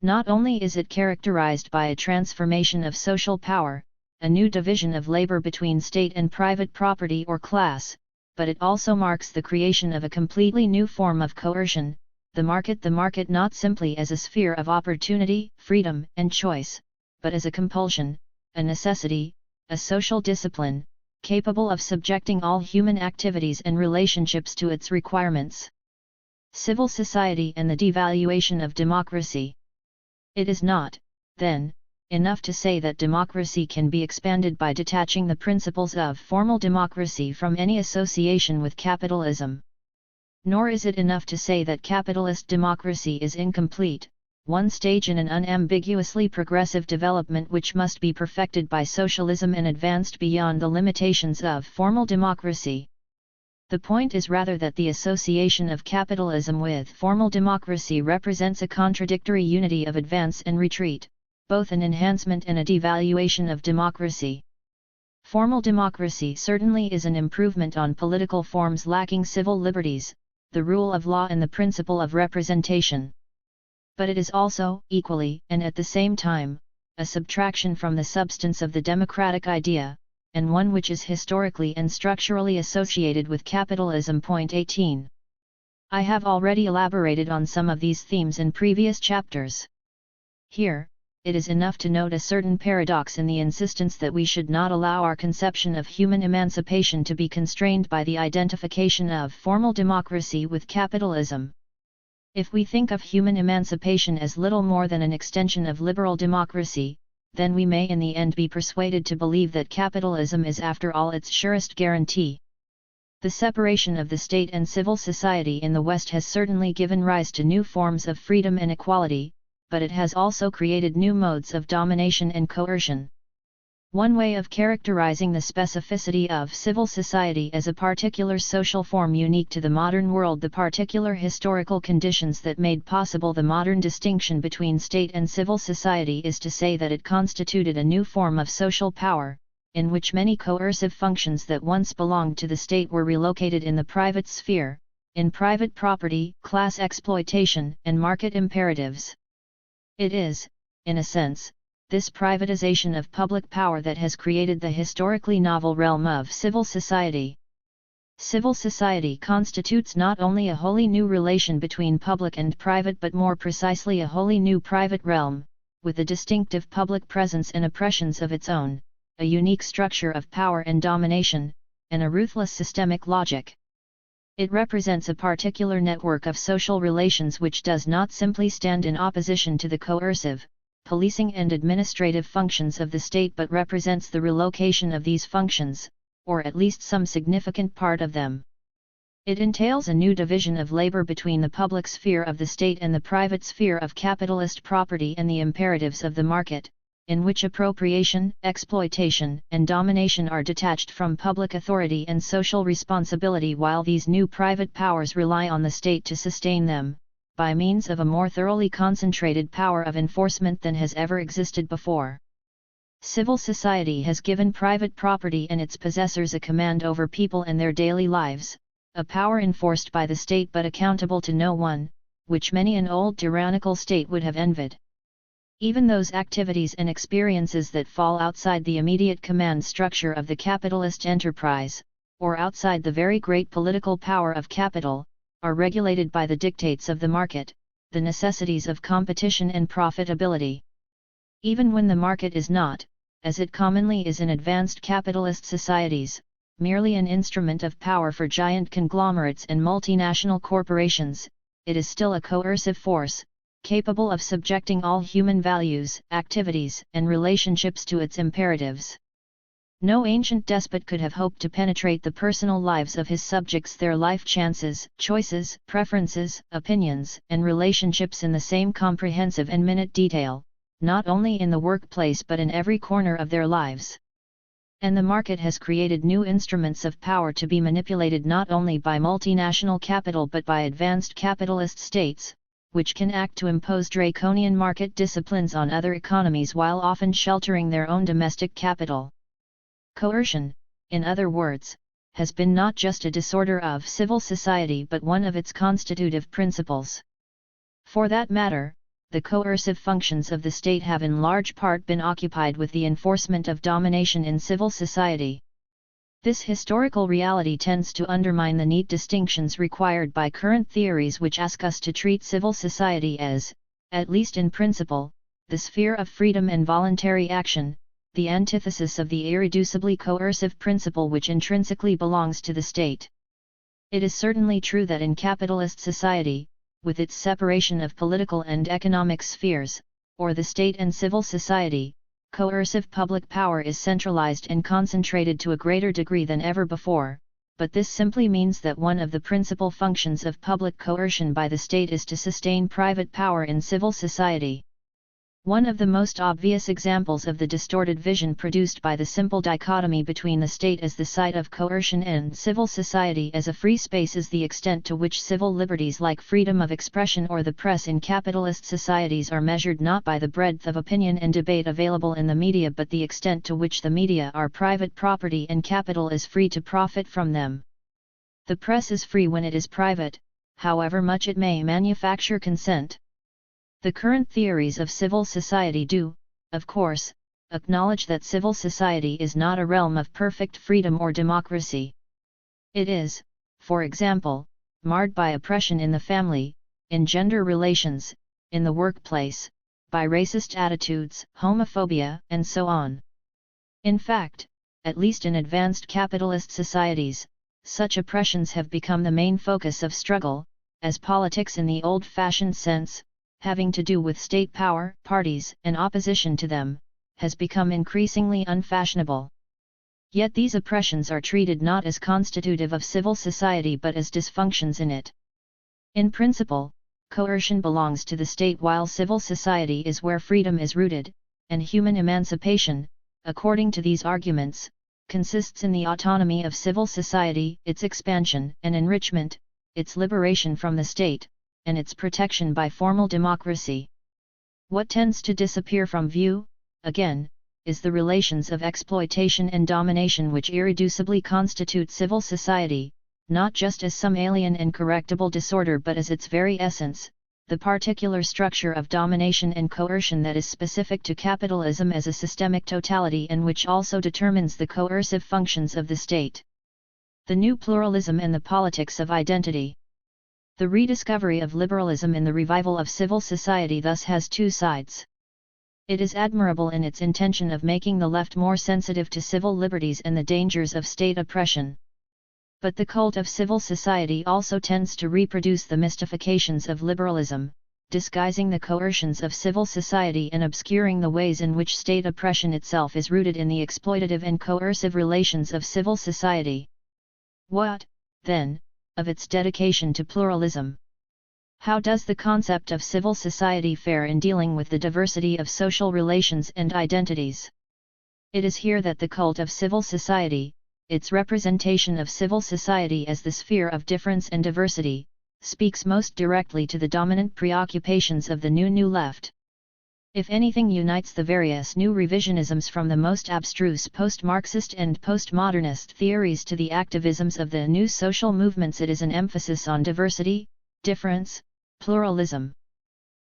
Not only is it characterized by a transformation of social power, a new division of labor between state and private property or class, but it also marks the creation of a completely new form of coercion, the market not simply as a sphere of opportunity, freedom, and choice, but as a compulsion, a necessity, a social discipline, capable of subjecting all human activities and relationships to its requirements. Civil society and the devaluation of democracy. It is not, then, enough to say that democracy can be expanded by detaching the principles of formal democracy from any association with capitalism. Nor is it enough to say that capitalist democracy is incomplete, one stage in an unambiguously progressive development which must be perfected by socialism and advanced beyond the limitations of formal democracy. The point is rather that the association of capitalism with formal democracy represents a contradictory unity of advance and retreat, both an enhancement and a devaluation of democracy. Formal democracy certainly is an improvement on political forms lacking civil liberties, the rule of law and the principle of representation. But it is also, equally, and at the same time, a subtraction from the substance of the democratic idea, and one which is historically and structurally associated with capitalism. Point 18. I have already elaborated on some of these themes in previous chapters. Here, it is enough to note a certain paradox in the insistence that we should not allow our conception of human emancipation to be constrained by the identification of formal democracy with capitalism. If we think of human emancipation as little more than an extension of liberal democracy, then we may in the end be persuaded to believe that capitalism is after all its surest guarantee. The separation of the state and civil society in the West has certainly given rise to new forms of freedom and equality, but it has also created new modes of domination and coercion. One way of characterizing the specificity of civil society as a particular social form unique to the modern world, the particular historical conditions that made possible the modern distinction between state and civil society, is to say that it constituted a new form of social power, in which many coercive functions that once belonged to the state were relocated in the private sphere, in private property, class exploitation, and market imperatives. It is, in a sense, this privatization of public power that has created the historically novel realm of civil society. Civil society constitutes not only a wholly new relation between public and private, but more precisely a wholly new private realm, with a distinctive public presence and oppressions of its own, a unique structure of power and domination, and a ruthless systemic logic. It represents a particular network of social relations which does not simply stand in opposition to the coercive, policing and administrative functions of the state, but represents the relocation of these functions, or at least some significant part of them. It entails a new division of labor between the public sphere of the state and the private sphere of capitalist property and the imperatives of the market, in which appropriation, exploitation, and domination are detached from public authority and social responsibility, while these new private powers rely on the state to sustain them, by means of a more thoroughly concentrated power of enforcement than has ever existed before. Civil society has given private property and its possessors a command over people and their daily lives, a power enforced by the state but accountable to no one, which many an old tyrannical state would have envied. Even those activities and experiences that fall outside the immediate command structure of the capitalist enterprise, or outside the very great political power of capital, are regulated by the dictates of the market, the necessities of competition and profitability. Even when the market is not, as it commonly is in advanced capitalist societies, merely an instrument of power for giant conglomerates and multinational corporations, it is still a coercive force, capable of subjecting all human values, activities, and relationships to its imperatives. No ancient despot could have hoped to penetrate the personal lives of his subjects, their life chances, choices, preferences, opinions, and relationships in the same comprehensive and minute detail, not only in the workplace but in every corner of their lives. And the market has created new instruments of power to be manipulated not only by multinational capital but by advanced capitalist states, which can act to impose draconian market disciplines on other economies while often sheltering their own domestic capital. Coercion, in other words, has been not just a disorder of civil society but one of its constitutive principles. For that matter, the coercive functions of the state have in large part been occupied with the enforcement of domination in civil society. This historical reality tends to undermine the neat distinctions required by current theories which ask us to treat civil society as, at least in principle, the sphere of freedom and voluntary action, the antithesis of the irreducibly coercive principle which intrinsically belongs to the state. It is certainly true that in capitalist society, with its separation of political and economic spheres, or the state and civil society, coercive public power is centralized and concentrated to a greater degree than ever before, but this simply means that one of the principal functions of public coercion by the state is to sustain private power in civil society. One of the most obvious examples of the distorted vision produced by the simple dichotomy between the state as the site of coercion and civil society as a free space is the extent to which civil liberties like freedom of expression or the press in capitalist societies are measured not by the breadth of opinion and debate available in the media but the extent to which the media are private property and capital is free to profit from them. The press is free when it is private, however much it may manufacture consent. The current theories of civil society do, of course, acknowledge that civil society is not a realm of perfect freedom or democracy. It is, for example, marred by oppression in the family, in gender relations, in the workplace, by racist attitudes, homophobia, and so on. In fact, at least in advanced capitalist societies, such oppressions have become the main focus of struggle, as politics in the old-fashioned sense, having to do with state power, parties, and opposition to them, has become increasingly unfashionable. Yet these oppressions are treated not as constitutive of civil society but as dysfunctions in it. In principle, coercion belongs to the state while civil society is where freedom is rooted, and human emancipation, according to these arguments, consists in the autonomy of civil society, its expansion and enrichment, its liberation from the state, and its protection by formal democracy. What tends to disappear from view, again, is the relations of exploitation and domination which irreducibly constitute civil society, not just as some alien and correctable disorder but as its very essence, the particular structure of domination and coercion that is specific to capitalism as a systemic totality and which also determines the coercive functions of the state. The new pluralism and the politics of identity. The rediscovery of liberalism in the revival of civil society thus has two sides. It is admirable in its intention of making the left more sensitive to civil liberties and the dangers of state oppression. But the cult of civil society also tends to reproduce the mystifications of liberalism, disguising the coercions of civil society and obscuring the ways in which state oppression itself is rooted in the exploitative and coercive relations of civil society. What, then, of its dedication to pluralism? How does the concept of civil society fare in dealing with the diversity of social relations and identities? It is here that the cult of civil society, its representation of civil society as the sphere of difference and diversity, speaks most directly to the dominant preoccupations of the new left. If anything unites the various new revisionisms from the most abstruse post-Marxist and postmodernist theories to the activisms of the new social movements, it is an emphasis on diversity, difference, pluralism.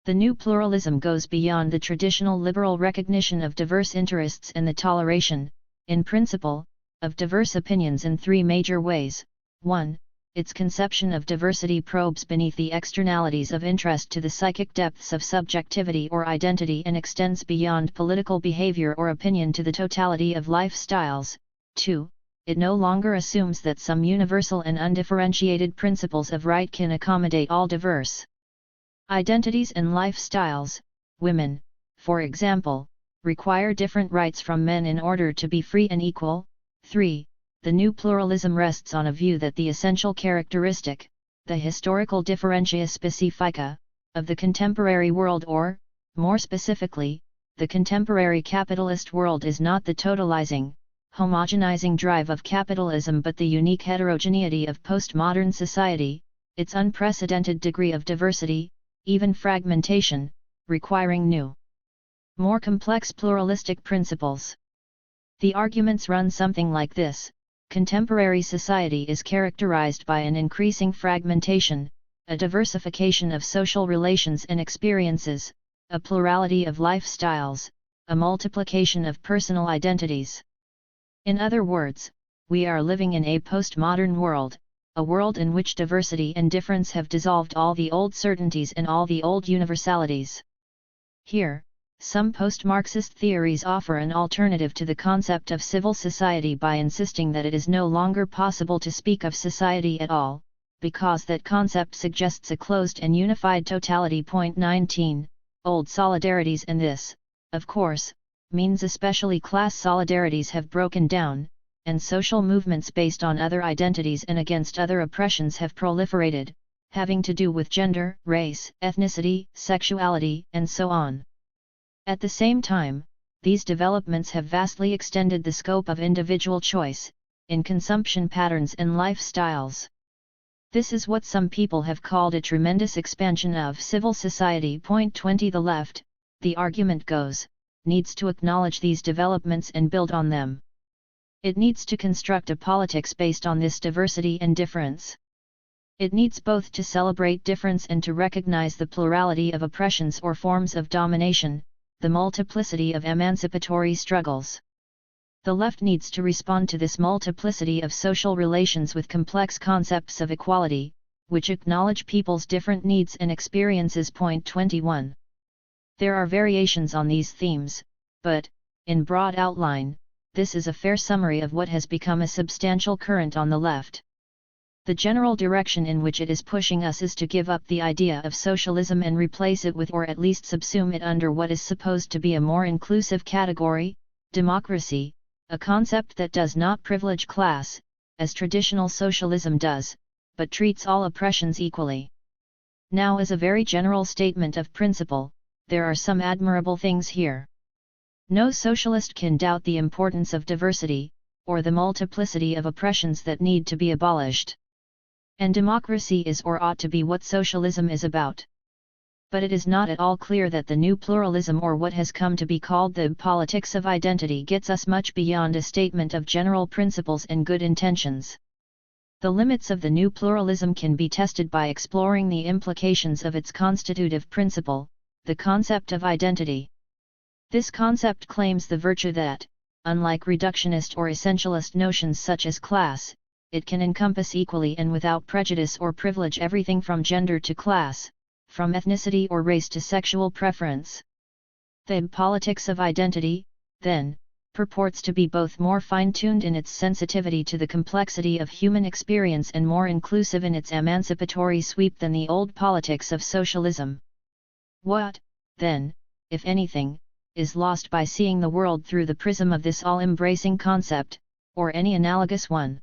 The new pluralism goes beyond the traditional liberal recognition of diverse interests and the toleration, in principle, of diverse opinions in three major ways. 1. Its conception of diversity probes beneath the externalities of interest to the psychic depths of subjectivity or identity and extends beyond political behavior or opinion to the totality of lifestyles. 2. It no longer assumes that some universal and undifferentiated principles of right can accommodate all diverse identities and lifestyles. Women, for example, require different rights from men in order to be free and equal. 3. The new pluralism rests on a view that the essential characteristic, the historical differentia specifica, of the contemporary world or, more specifically, the contemporary capitalist world is not the totalizing, homogenizing drive of capitalism but the unique heterogeneity of postmodern society, its unprecedented degree of diversity, even fragmentation, requiring new, more complex pluralistic principles. The arguments run something like this: contemporary society is characterized by an increasing fragmentation, a diversification of social relations and experiences, a plurality of lifestyles, a multiplication of personal identities. In other words, we are living in a postmodern world, a world in which diversity and difference have dissolved all the old certainties and all the old universalities. Here, some post-Marxist theories offer an alternative to the concept of civil society by insisting that it is no longer possible to speak of society at all, because that concept suggests a closed and unified totality. 19. Old solidarities, and this, of course, means especially class solidarities, have broken down, and social movements based on other identities and against other oppressions have proliferated, having to do with gender, race, ethnicity, sexuality, and so on. At the same time, these developments have vastly extended the scope of individual choice, in consumption patterns and lifestyles. This is what some people have called a tremendous expansion of civil society. 20. The left, the argument goes, needs to acknowledge these developments and build on them. It needs to construct a politics based on this diversity and difference. It needs both to celebrate difference and to recognize the plurality of oppressions or forms of domination, the multiplicity of emancipatory struggles. The left needs to respond to this multiplicity of social relations with complex concepts of equality, which acknowledge people's different needs and experiences. 21. There are variations on these themes, but, in broad outline, this is a fair summary of what has become a substantial current on the left. The general direction in which it is pushing us is to give up the idea of socialism and replace it with, or at least subsume it under, what is supposed to be a more inclusive category, democracy, a concept that does not privilege class, as traditional socialism does, but treats all oppressions equally. Now, as a very general statement of principle, there are some admirable things here. No socialist can doubt the importance of diversity, or the multiplicity of oppressions that need to be abolished. And democracy is or ought to be what socialism is about. But it is not at all clear that the new pluralism, or what has come to be called the politics of identity, gets us much beyond a statement of general principles and good intentions. The limits of the new pluralism can be tested by exploring the implications of its constitutive principle, the concept of identity. This concept claims the virtue that, unlike reductionist or essentialist notions such as class, it can encompass equally and without prejudice or privilege everything from gender to class, from ethnicity or race to sexual preference. The politics of identity, then, purports to be both more fine-tuned in its sensitivity to the complexity of human experience and more inclusive in its emancipatory sweep than the old politics of socialism. What, then, if anything, is lost by seeing the world through the prism of this all-embracing concept, or any analogous one?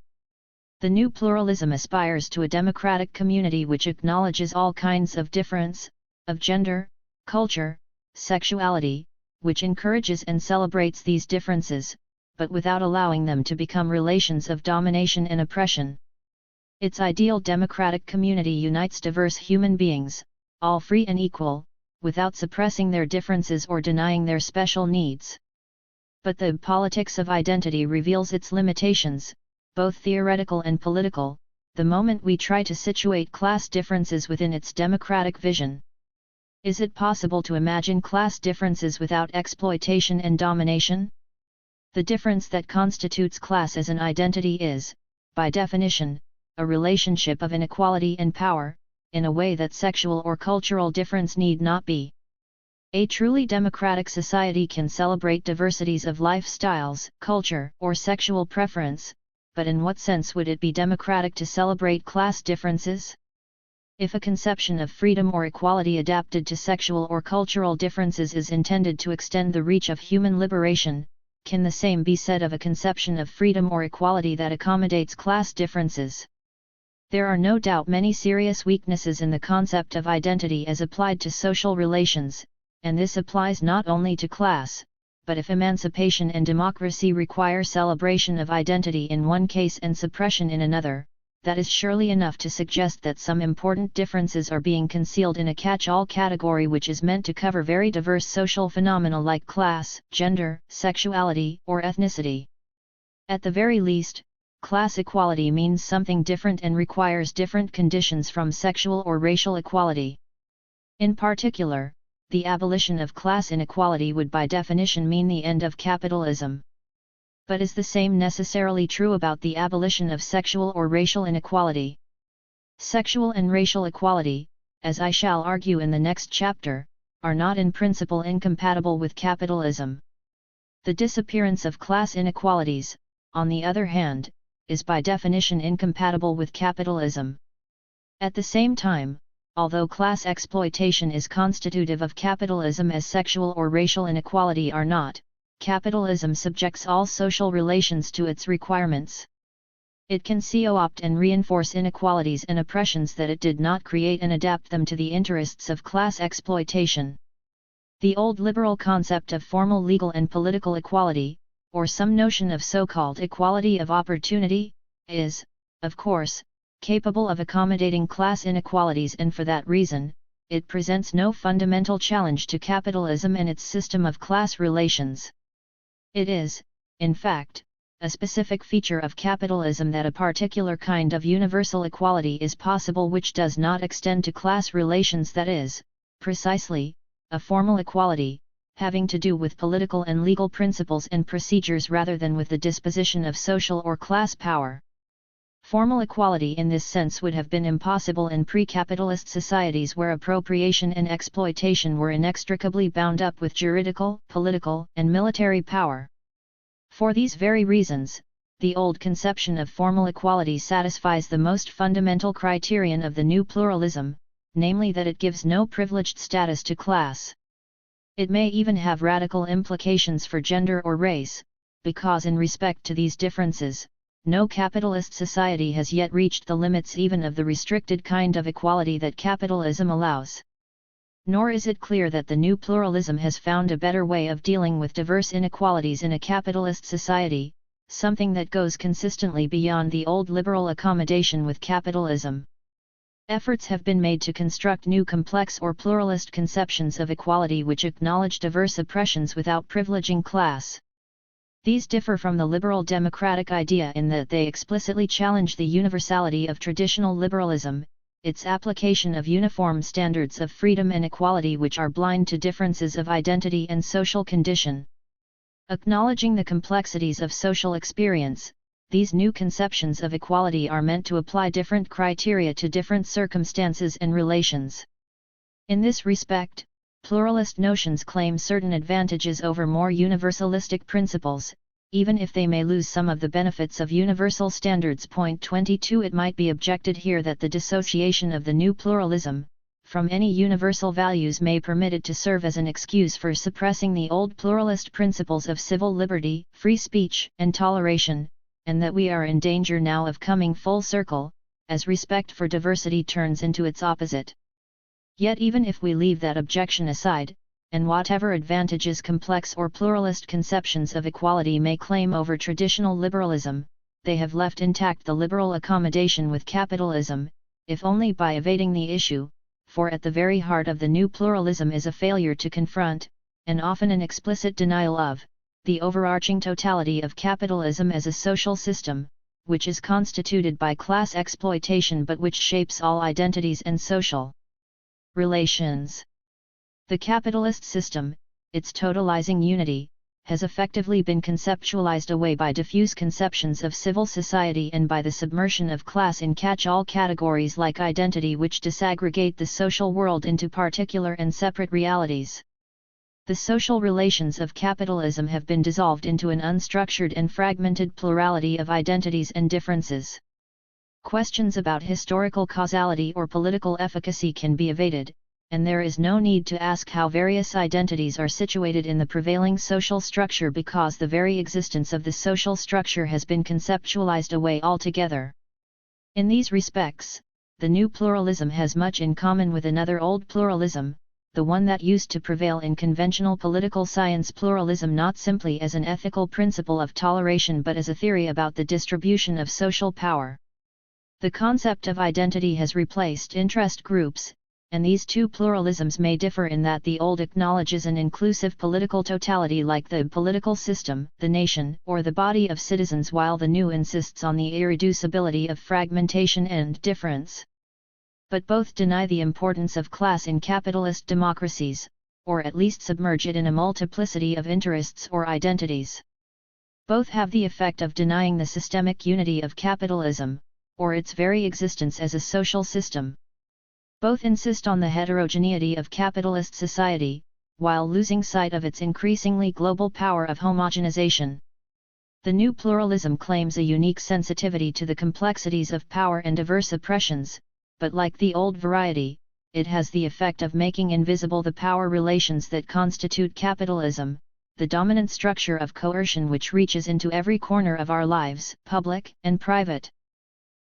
The new pluralism aspires to a democratic community which acknowledges all kinds of difference, of gender, culture, sexuality, which encourages and celebrates these differences, but without allowing them to become relations of domination and oppression. Its ideal democratic community unites diverse human beings, all free and equal, without suppressing their differences or denying their special needs. But the politics of identity reveals its limitations, both theoretical and political, the moment we try to situate class differences within its democratic vision. Is it possible to imagine class differences without exploitation and domination? The difference that constitutes class as an identity is, by definition, a relationship of inequality and power, in a way that sexual or cultural difference need not be. A truly democratic society can celebrate diversities of lifestyles, culture, or sexual preference, but in what sense would it be democratic to celebrate class differences? If a conception of freedom or equality adapted to sexual or cultural differences is intended to extend the reach of human liberation, can the same be said of a conception of freedom or equality that accommodates class differences? There are no doubt many serious weaknesses in the concept of identity as applied to social relations, and this applies not only to class, but if emancipation and democracy require celebration of identity in one case and suppression in another, that is surely enough to suggest that some important differences are being concealed in a catch-all category which is meant to cover very diverse social phenomena like class, gender, sexuality, or ethnicity. At the very least, class equality means something different and requires different conditions from sexual or racial equality. In particular, the abolition of class inequality would by definition mean the end of capitalism. But is the same necessarily true about the abolition of sexual or racial inequality? Sexual and racial equality, as I shall argue in the next chapter, are not in principle incompatible with capitalism. The disappearance of class inequalities, on the other hand, is by definition incompatible with capitalism. At the same time, although class exploitation is constitutive of capitalism as sexual or racial inequality are not, capitalism subjects all social relations to its requirements. It can co-opt and reinforce inequalities and oppressions that it did not create and adapt them to the interests of class exploitation. The old liberal concept of formal legal and political equality, or some notion of so-called equality of opportunity, is, of course, capable of accommodating class inequalities, and for that reason, it presents no fundamental challenge to capitalism and its system of class relations. It is, in fact, a specific feature of capitalism that a particular kind of universal equality is possible which does not extend to class relations, that is, precisely, a formal equality, having to do with political and legal principles and procedures rather than with the disposition of social or class power. Formal equality in this sense would have been impossible in pre-capitalist societies where appropriation and exploitation were inextricably bound up with juridical, political, and military power. For these very reasons, the old conception of formal equality satisfies the most fundamental criterion of the new pluralism, namely that it gives no privileged status to class. It may even have radical implications for gender or race, because in respect to these differences, no capitalist society has yet reached the limits even of the restricted kind of equality that capitalism allows. Nor is it clear that the new pluralism has found a better way of dealing with diverse inequalities in a capitalist society, something that goes consistently beyond the old liberal accommodation with capitalism. Efforts have been made to construct new complex or pluralist conceptions of equality which acknowledge diverse oppressions without privileging class. These differ from the liberal democratic idea in that they explicitly challenge the universality of traditional liberalism, its application of uniform standards of freedom and equality which are blind to differences of identity and social condition. Acknowledging the complexities of social experience, these new conceptions of equality are meant to apply different criteria to different circumstances and relations. In this respect, pluralist notions claim certain advantages over more universalistic principles, even if they may lose some of the benefits of universal standards. Point 22. It might be objected here that the dissociation of the new pluralism from any universal values may permit it to serve as an excuse for suppressing the old pluralist principles of civil liberty, free speech, and toleration, and that we are in danger now of coming full circle, as respect for diversity turns into its opposite. Yet even if we leave that objection aside, and whatever advantages complex or pluralist conceptions of equality may claim over traditional liberalism, they have left intact the liberal accommodation with capitalism, if only by evading the issue, for at the very heart of the new pluralism is a failure to confront, and often an explicit denial of, the overarching totality of capitalism as a social system, which is constituted by class exploitation but which shapes all identities and social relations. The capitalist system, its totalizing unity, has effectively been conceptualized away by diffuse conceptions of civil society and by the submersion of class in catch-all categories like identity which disaggregate the social world into particular and separate realities. The social relations of capitalism have been dissolved into an unstructured and fragmented plurality of identities and differences. Questions about historical causality or political efficacy can be evaded, and there is no need to ask how various identities are situated in the prevailing social structure because the very existence of the social structure has been conceptualized away altogether. In these respects, the new pluralism has much in common with another old pluralism, the one that used to prevail in conventional political science pluralism not simply as an ethical principle of toleration but as a theory about the distribution of social power. The concept of identity has replaced interest groups, and these two pluralisms may differ in that the old acknowledges an inclusive political totality like the political system, the nation, or the body of citizens while the new insists on the irreducibility of fragmentation and difference. But both deny the importance of class in capitalist democracies, or at least submerge it in a multiplicity of interests or identities. Both have the effect of denying the systemic unity of capitalism, or its very existence as a social system. Both insist on the heterogeneity of capitalist society, while losing sight of its increasingly global power of homogenization. The new pluralism claims a unique sensitivity to the complexities of power and diverse oppressions, but like the old variety, it has the effect of making invisible the power relations that constitute capitalism, the dominant structure of coercion which reaches into every corner of our lives, public and private.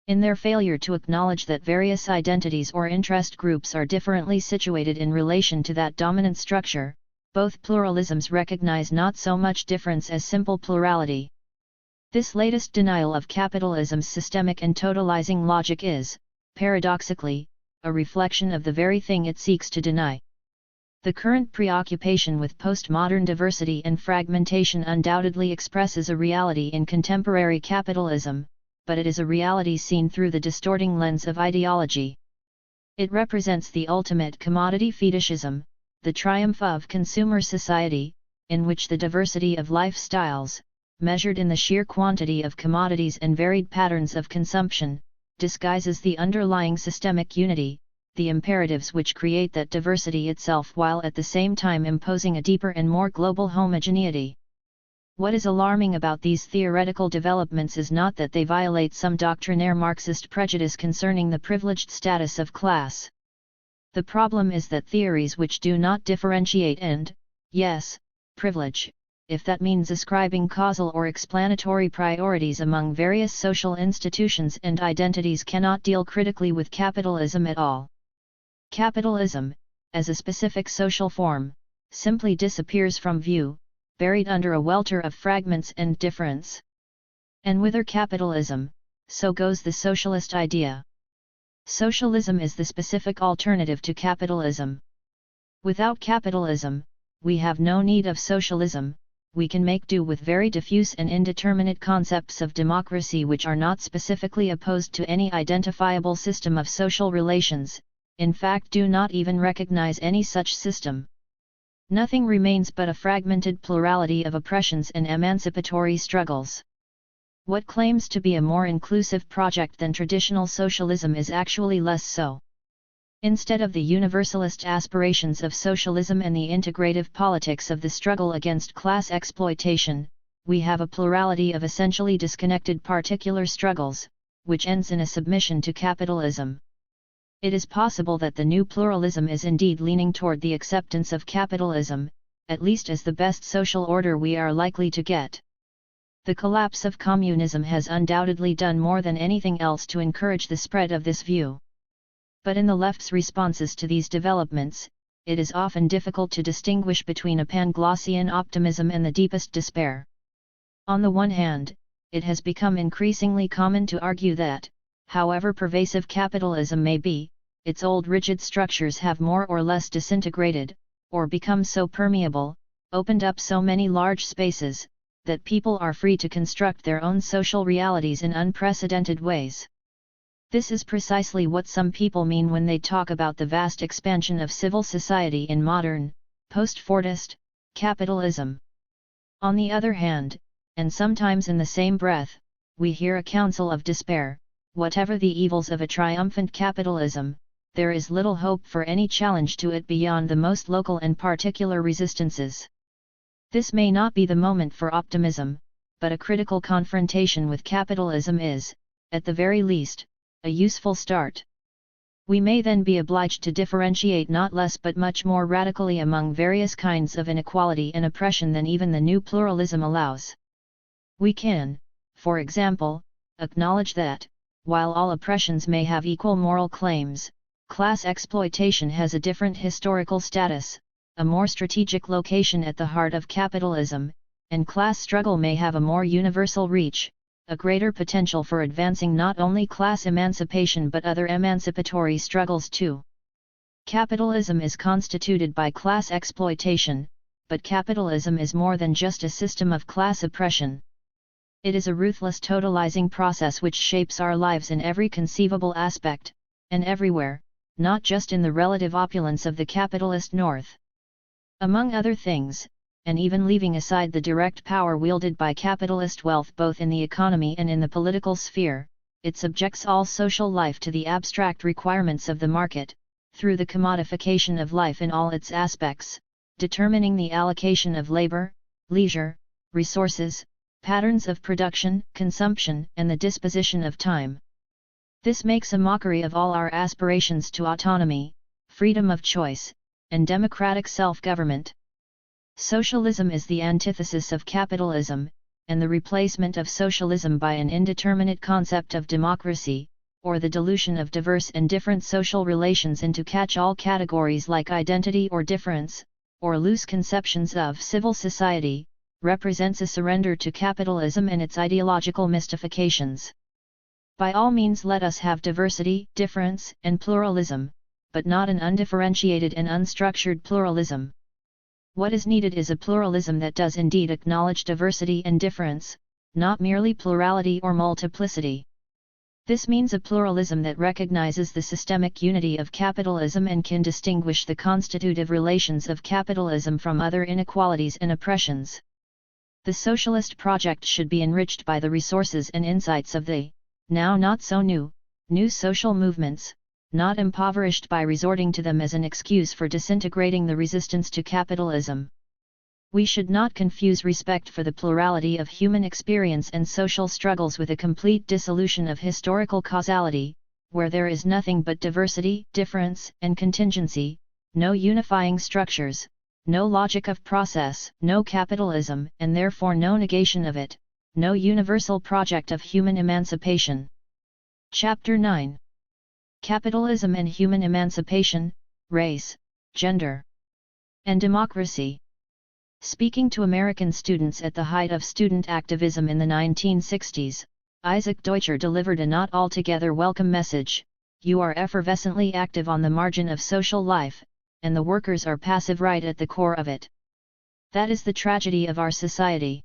In their failure to acknowledge that various identities or interest groups are differently situated in relation to that dominant structure, both pluralisms recognize not so much difference as simple plurality. This latest denial of capitalism's systemic and totalizing logic is, paradoxically, a reflection of the very thing it seeks to deny. The current preoccupation with postmodern diversity and fragmentation undoubtedly expresses a reality in contemporary capitalism, but it is a reality seen through the distorting lens of ideology. It represents the ultimate commodity fetishism, the triumph of consumer society, in which the diversity of lifestyles, measured in the sheer quantity of commodities and varied patterns of consumption, disguises the underlying systemic unity, the imperatives which create that diversity itself while at the same time imposing a deeper and more global homogeneity. What is alarming about these theoretical developments is not that they violate some doctrinaire Marxist prejudice concerning the privileged status of class. The problem is that theories which do not differentiate and, yes, privilege, if that means ascribing causal or explanatory priorities among various social institutions and identities, cannot deal critically with capitalism at all. Capitalism, as a specific social form, simply disappears from view, buried under a welter of fragments and difference. And whither capitalism, so goes the socialist idea. Socialism is the specific alternative to capitalism. Without capitalism, we have no need of socialism. We can make do with very diffuse and indeterminate concepts of democracy which are not specifically opposed to any identifiable system of social relations, in fact do not even recognize any such system. Nothing remains but a fragmented plurality of oppressions and emancipatory struggles. What claims to be a more inclusive project than traditional socialism is actually less so. Instead of the universalist aspirations of socialism and the integrative politics of the struggle against class exploitation, we have a plurality of essentially disconnected particular struggles, which ends in a submission to capitalism. It is possible that the new pluralism is indeed leaning toward the acceptance of capitalism, at least as the best social order we are likely to get. The collapse of communism has undoubtedly done more than anything else to encourage the spread of this view. But in the left's responses to these developments, it is often difficult to distinguish between a Panglossian optimism and the deepest despair. On the one hand, it has become increasingly common to argue that, however pervasive capitalism may be, its old rigid structures have more or less disintegrated, or become so permeable, opened up so many large spaces, that people are free to construct their own social realities in unprecedented ways. This is precisely what some people mean when they talk about the vast expansion of civil society in modern, post-Fordist, capitalism. On the other hand, and sometimes in the same breath, we hear a counsel of despair: whatever the evils of a triumphant capitalism, there is little hope for any challenge to it beyond the most local and particular resistances. This may not be the moment for optimism, but a critical confrontation with capitalism is, at the very least, a useful start. We may then be obliged to differentiate not less but much more radically among various kinds of inequality and oppression than even the new pluralism allows. We can, for example, acknowledge that, while all oppressions may have equal moral claims, class exploitation has a different historical status, a more strategic location at the heart of capitalism, and class struggle may have a more universal reach, a greater potential for advancing not only class emancipation but other emancipatory struggles too. Capitalism is constituted by class exploitation, but capitalism is more than just a system of class oppression. It is a ruthless totalizing process which shapes our lives in every conceivable aspect, and everywhere, not just in the relative opulence of the capitalist North. Among other things, and even leaving aside the direct power wielded by capitalist wealth both in the economy and in the political sphere, it subjects all social life to the abstract requirements of the market, through the commodification of life in all its aspects, determining the allocation of labor, leisure, resources, patterns of production, consumption, and the disposition of time. This makes a mockery of all our aspirations to autonomy, freedom of choice, and democratic self-government. Socialism is the antithesis of capitalism, and the replacement of socialism by an indeterminate concept of democracy, or the dilution of diverse and different social relations into catch-all categories like identity or difference, or loose conceptions of civil society, represents a surrender to capitalism and its ideological mystifications. By all means let us have diversity, difference, and pluralism, but not an undifferentiated and unstructured pluralism. What is needed is a pluralism that does indeed acknowledge diversity and difference, not merely plurality or multiplicity. This means a pluralism that recognizes the systemic unity of capitalism and can distinguish the constitutive relations of capitalism from other inequalities and oppressions. The socialist project should be enriched by the resources and insights of the, now not so new social movements, not impoverished by resorting to them as an excuse for disintegrating the resistance to capitalism. We should not confuse respect for the plurality of human experience and social struggles with a complete dissolution of historical causality, where there is nothing but diversity, difference, and contingency, no unifying structures, no logic of process, no capitalism, and therefore no negation of it, no universal project of human emancipation. Chapter 9. Capitalism and Human Emancipation, Race, Gender, and Democracy. Speaking to American students at the height of student activism in the 1960s, Isaac Deutscher delivered a not altogether welcome message: "You are effervescently active on the margin of social life, and the workers are passive right at the core of it. That is the tragedy of our society.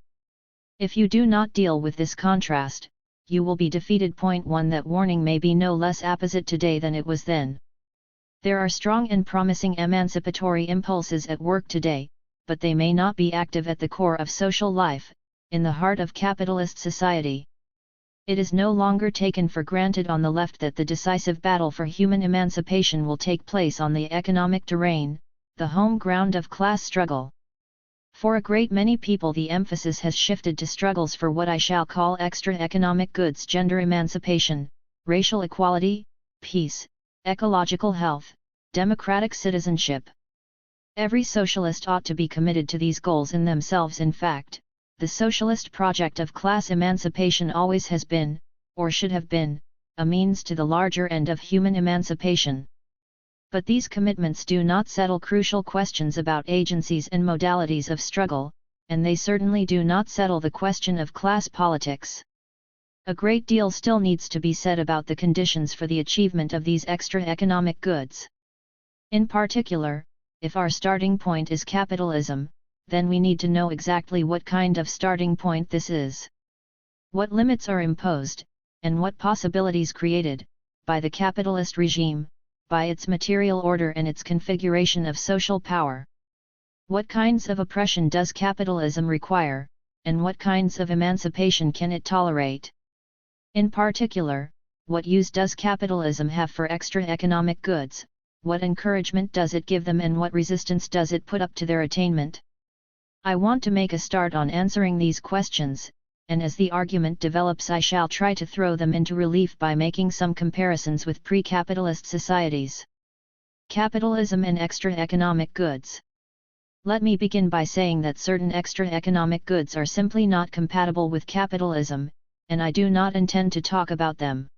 If you do not deal with this contrast, you will be defeated." Point 1. That warning may be no less apposite today than it was then. There are strong and promising emancipatory impulses at work today, but they may not be active at the core of social life, in the heart of capitalist society. It is no longer taken for granted on the left that the decisive battle for human emancipation will take place on the economic terrain, the home ground of class struggle. For a great many people, the emphasis has shifted to struggles for what I shall call extra economic goods: gender emancipation, racial equality, peace, ecological health, democratic citizenship. Every socialist ought to be committed to these goals in themselves. In fact, the socialist project of class emancipation always has been, or should have been, a means to the larger end of human emancipation. But these commitments do not settle crucial questions about agencies and modalities of struggle, and they certainly do not settle the question of class politics. A great deal still needs to be said about the conditions for the achievement of these extra economic goods. In particular, if our starting point is capitalism, then we need to know exactly what kind of starting point this is. What limits are imposed, and what possibilities created, by the capitalist regime, by its material order and its configuration of social power. What kinds of oppression does capitalism require, and what kinds of emancipation can it tolerate? In particular, what use does capitalism have for extra economic goods, what encouragement does it give them, and what resistance does it put up to their attainment? I want to make a start on answering these questions, and as the argument develops I shall try to throw them into relief by making some comparisons with pre-capitalist societies. Capitalism and extra economic goods. Let me begin by saying that certain extra economic goods are simply not compatible with capitalism, and I do not intend to talk about them.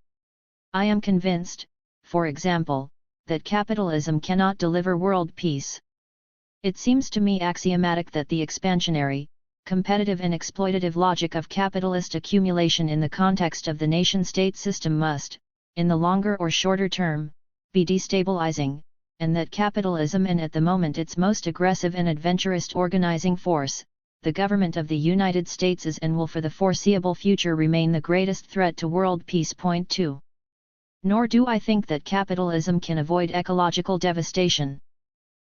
I am convinced, for example, that capitalism cannot deliver world peace. It seems to me axiomatic that the expansionary, competitive and exploitative logic of capitalist accumulation in the context of the nation-state system must, in the longer or shorter term, be destabilizing, and that capitalism, and at the moment its most aggressive and adventurous organizing force, the government of the United States, is and will for the foreseeable future remain the greatest threat to world peace. Point 2. Nor do I think that capitalism can avoid ecological devastation.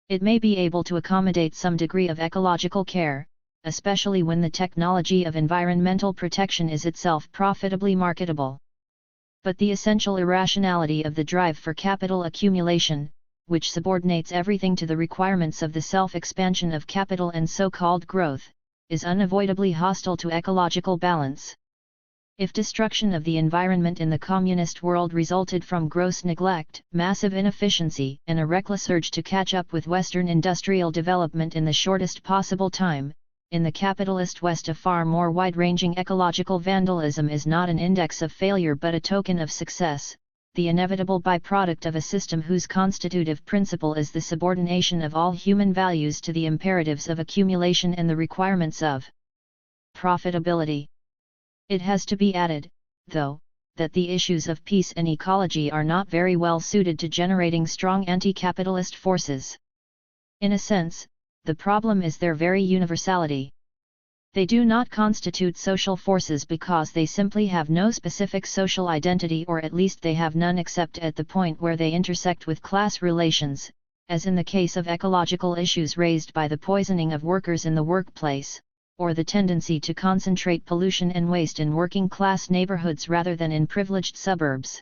It may be able to accommodate some degree of ecological care, especially when the technology of environmental protection is itself profitably marketable. But the essential irrationality of the drive for capital accumulation, which subordinates everything to the requirements of the self-expansion of capital and so-called growth, is unavoidably hostile to ecological balance. If destruction of the environment in the communist world resulted from gross neglect, massive inefficiency, and a reckless urge to catch up with Western industrial development in the shortest possible time, in the capitalist West a far more wide-ranging ecological vandalism is not an index of failure but a token of success, the inevitable byproduct of a system whose constitutive principle is the subordination of all human values to the imperatives of accumulation and the requirements of profitability. It has to be added, though, that the issues of peace and ecology are not very well suited to generating strong anti-capitalist forces. In a sense, the problem is their very universality. They do not constitute social forces because they simply have no specific social identity, or at least they have none except at the point where they intersect with class relations, as in the case of ecological issues raised by the poisoning of workers in the workplace, or the tendency to concentrate pollution and waste in working-class neighborhoods rather than in privileged suburbs.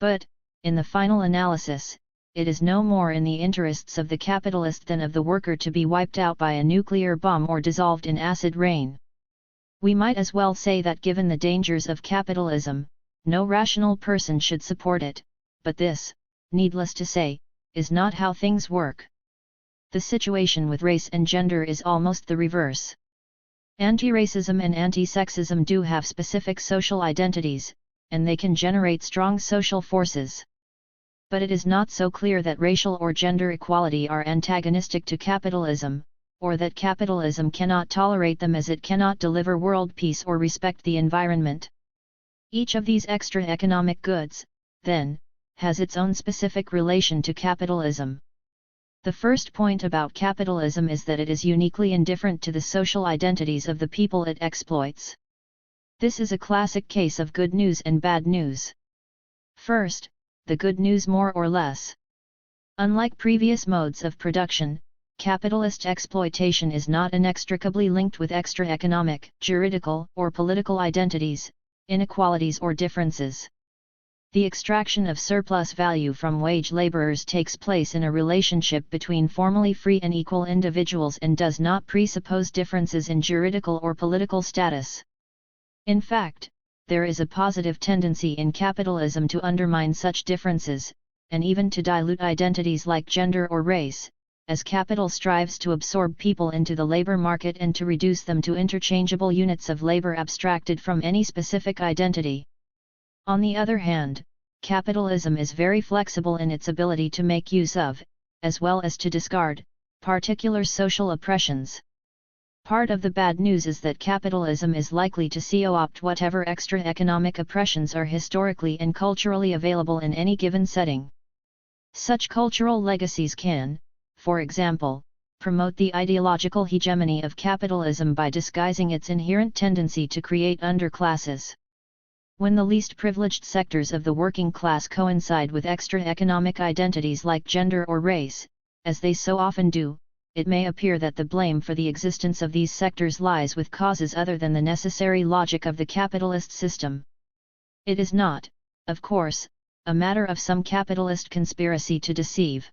But, in the final analysis, it is no more in the interests of the capitalist than of the worker to be wiped out by a nuclear bomb or dissolved in acid rain. We might as well say that given the dangers of capitalism, no rational person should support it, but this, needless to say, is not how things work. The situation with race and gender is almost the reverse. Anti-racism and anti-sexism do have specific social identities, and they can generate strong social forces. But it is not so clear that racial or gender equality are antagonistic to capitalism, or that capitalism cannot tolerate them as it cannot deliver world peace or respect the environment. Each of these extra economic goods, then, has its own specific relation to capitalism. The first point about capitalism is that it is uniquely indifferent to the social identities of the people it exploits. This is a classic case of good news and bad news. First, the good news more or less. Unlike previous modes of production, capitalist exploitation is not inextricably linked with extra economic, juridical, or political identities, inequalities or differences. The extraction of surplus value from wage laborers takes place in a relationship between formally free and equal individuals and does not presuppose differences in juridical or political status. In fact, there is a positive tendency in capitalism to undermine such differences, and even to dilute identities like gender or race, as capital strives to absorb people into the labor market and to reduce them to interchangeable units of labor abstracted from any specific identity. On the other hand, capitalism is very flexible in its ability to make use of, as well as to discard, particular social oppressions. Part of the bad news is that capitalism is likely to co-opt whatever extra economic oppressions are historically and culturally available in any given setting. Such cultural legacies can, for example, promote the ideological hegemony of capitalism by disguising its inherent tendency to create underclasses. When the least privileged sectors of the working class coincide with extra economic identities like gender or race, as they so often do, it may appear that the blame for the existence of these sectors lies with causes other than the necessary logic of the capitalist system. It is not, of course, a matter of some capitalist conspiracy to deceive.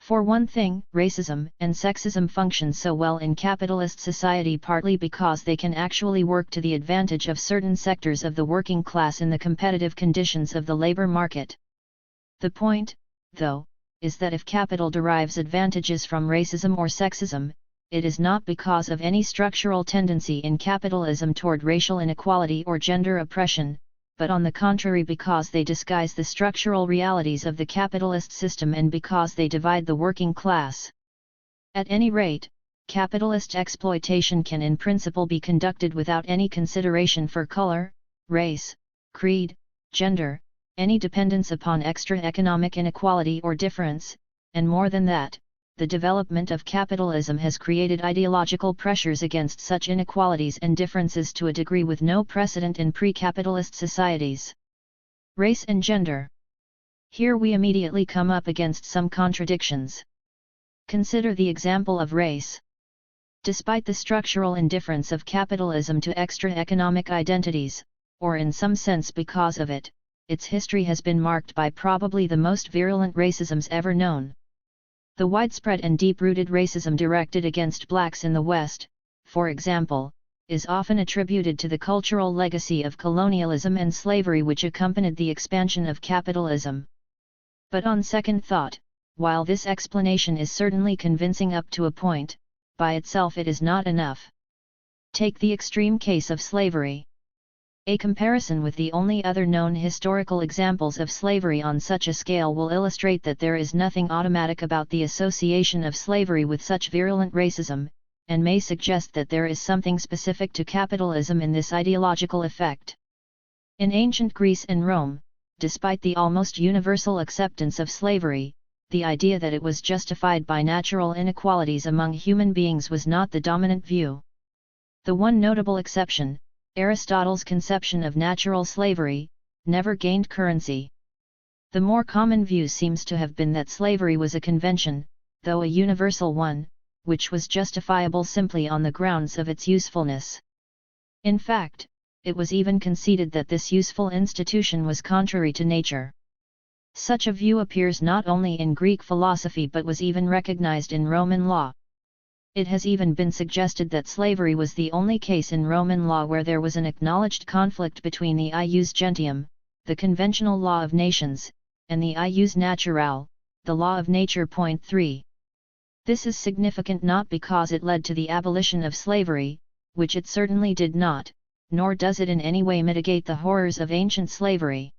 For one thing, racism and sexism function so well in capitalist society partly because they can actually work to the advantage of certain sectors of the working class in the competitive conditions of the labor market. The point, though, is that if capital derives advantages from racism or sexism, it is not because of any structural tendency in capitalism toward racial inequality or gender oppression, but on the contrary because they disguise the structural realities of the capitalist system and because they divide the working class. At any rate, capitalist exploitation can in principle be conducted without any consideration for color, race, creed, gender, any dependence upon extra economic inequality or difference, and more than that, the development of capitalism has created ideological pressures against such inequalities and differences to a degree with no precedent in pre-capitalist societies. Race and gender. Here we immediately come up against some contradictions. Consider the example of race. Despite the structural indifference of capitalism to extra economic identities, or in some sense because of it, its history has been marked by probably the most virulent racisms ever known. The widespread and deep-rooted racism directed against blacks in the West, for example, is often attributed to the cultural legacy of colonialism and slavery which accompanied the expansion of capitalism. But on second thought, while this explanation is certainly convincing up to a point, by itself it is not enough. Take the extreme case of slavery. A comparison with the only other known historical examples of slavery on such a scale will illustrate that there is nothing automatic about the association of slavery with such virulent racism, and may suggest that there is something specific to capitalism in this ideological effect. In ancient Greece and Rome, despite the almost universal acceptance of slavery, the idea that it was justified by natural inequalities among human beings was not the dominant view. The one notable exception, Aristotle's conception of natural slavery, never gained currency. The more common view seems to have been that slavery was a convention, though a universal one, which was justifiable simply on the grounds of its usefulness. In fact, it was even conceded that this useful institution was contrary to nature. Such a view appears not only in Greek philosophy but was even recognized in Roman law. It has even been suggested that slavery was the only case in Roman law where there was an acknowledged conflict between the ius gentium, the conventional law of nations, and the ius naturae, the law of nature. 3. This is significant not because it led to the abolition of slavery, which it certainly did not, nor does it in any way mitigate the horrors of ancient slavery.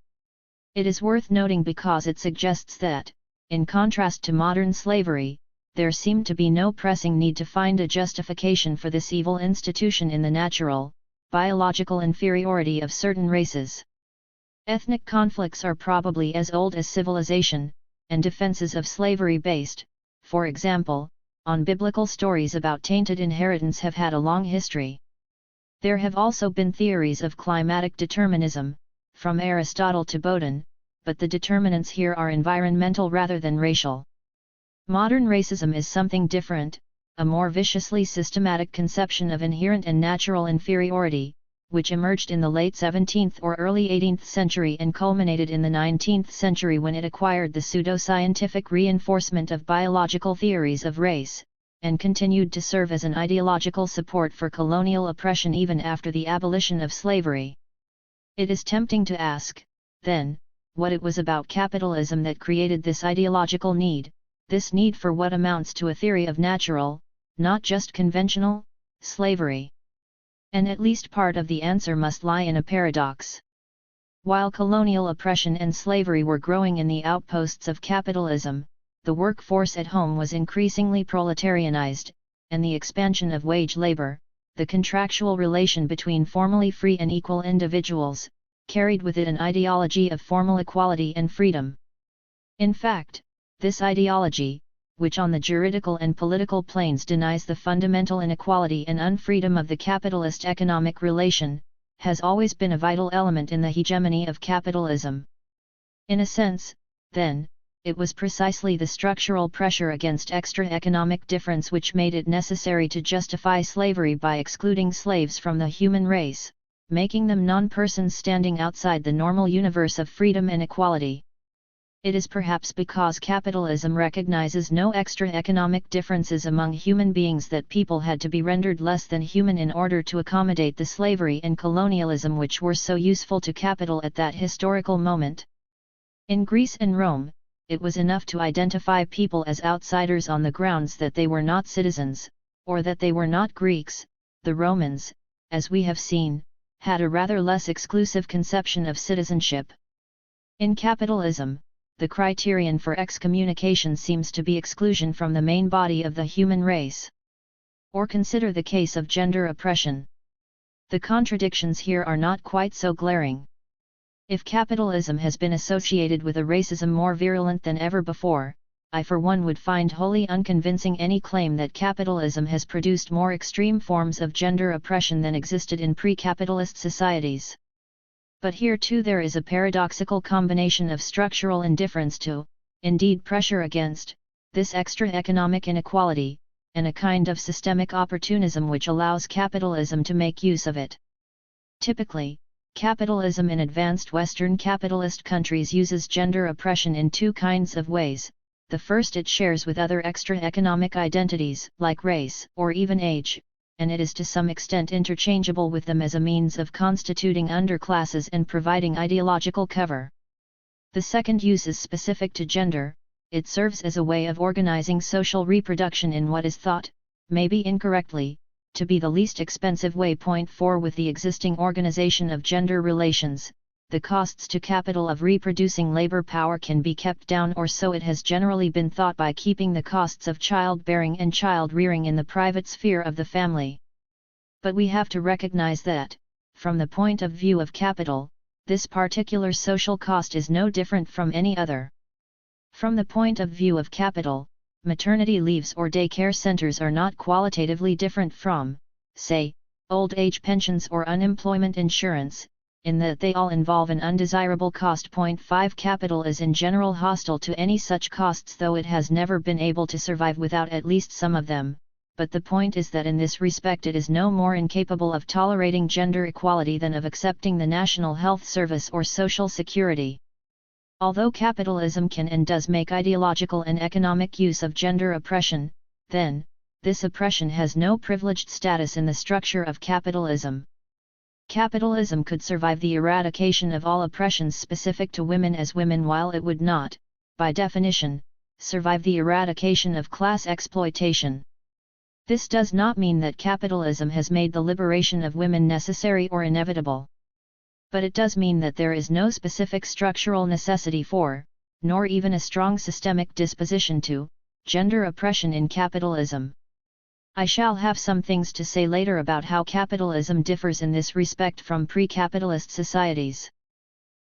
It is worth noting because it suggests that, in contrast to modern slavery, there seemed to be no pressing need to find a justification for this evil institution in the natural, biological inferiority of certain races. Ethnic conflicts are probably as old as civilization, and defenses of slavery based, for example, on biblical stories about tainted inheritance have had a long history. There have also been theories of climatic determinism, from Aristotle to Bodin, but the determinants here are environmental rather than racial. Modern racism is something different, a more viciously systematic conception of inherent and natural inferiority, which emerged in the late 17th or early 18th century and culminated in the 19th century when it acquired the pseudoscientific reinforcement of biological theories of race, and continued to serve as an ideological support for colonial oppression even after the abolition of slavery. It is tempting to ask, then, what it was about capitalism that created this ideological need, this need for what amounts to a theory of natural, not just conventional, slavery. And at least part of the answer must lie in a paradox. While colonial oppression and slavery were growing in the outposts of capitalism, the workforce at home was increasingly proletarianized, and the expansion of wage labor, the contractual relation between formally free and equal individuals, carried with it an ideology of formal equality and freedom. In fact, this ideology, which on the juridical and political planes denies the fundamental inequality and unfreedom of the capitalist economic relation, has always been a vital element in the hegemony of capitalism. In a sense, then, it was precisely the structural pressure against extra economic difference which made it necessary to justify slavery by excluding slaves from the human race, making them non-persons standing outside the normal universe of freedom and equality. It is perhaps because capitalism recognizes no extra economic differences among human beings that people had to be rendered less than human in order to accommodate the slavery and colonialism which were so useful to capital at that historical moment. In Greece and Rome, it was enough to identify people as outsiders on the grounds that they were not citizens, or that they were not Greeks. The Romans, as we have seen, had a rather less exclusive conception of citizenship. In capitalism, the criterion for excommunication seems to be exclusion from the main body of the human race. Or consider the case of gender oppression. The contradictions here are not quite so glaring. If capitalism has been associated with a racism more virulent than ever before, I for one would find wholly unconvincing any claim that capitalism has produced more extreme forms of gender oppression than existed in pre-capitalist societies. But here too there is a paradoxical combination of structural indifference to, indeed pressure against, this extra economic inequality, and a kind of systemic opportunism which allows capitalism to make use of it. Typically, capitalism in advanced Western capitalist countries uses gender oppression in two kinds of ways. The first it shares with other extra economic identities, like race, or even age, and it is to some extent interchangeable with them as a means of constituting underclasses and providing ideological cover. The second use is specific to gender. It serves as a way of organizing social reproduction in what is thought, maybe incorrectly, to be the least expensive way. Point 4 With the existing organization of gender relations, the costs to capital of reproducing labor power can be kept down, or so it has generally been thought, by keeping the costs of childbearing and child-rearing in the private sphere of the family. But we have to recognize that, from the point of view of capital, this particular social cost is no different from any other. From the point of view of capital, maternity leaves or daycare centers are not qualitatively different from, say, old age pensions or unemployment insurance, in that they all involve an undesirable cost. Point 5 Capital is in general hostile to any such costs, though it has never been able to survive without at least some of them, but the point is that in this respect it is no more incapable of tolerating gender equality than of accepting the National Health Service or Social Security. Although capitalism can and does make ideological and economic use of gender oppression, then, this oppression has no privileged status in the structure of capitalism. Capitalism could survive the eradication of all oppressions specific to women as women, while it would not, by definition, survive the eradication of class exploitation. This does not mean that capitalism has made the liberation of women necessary or inevitable. But it does mean that there is no specific structural necessity for, nor even a strong systemic disposition to, gender oppression in capitalism. I shall have some things to say later about how capitalism differs in this respect from pre-capitalist societies.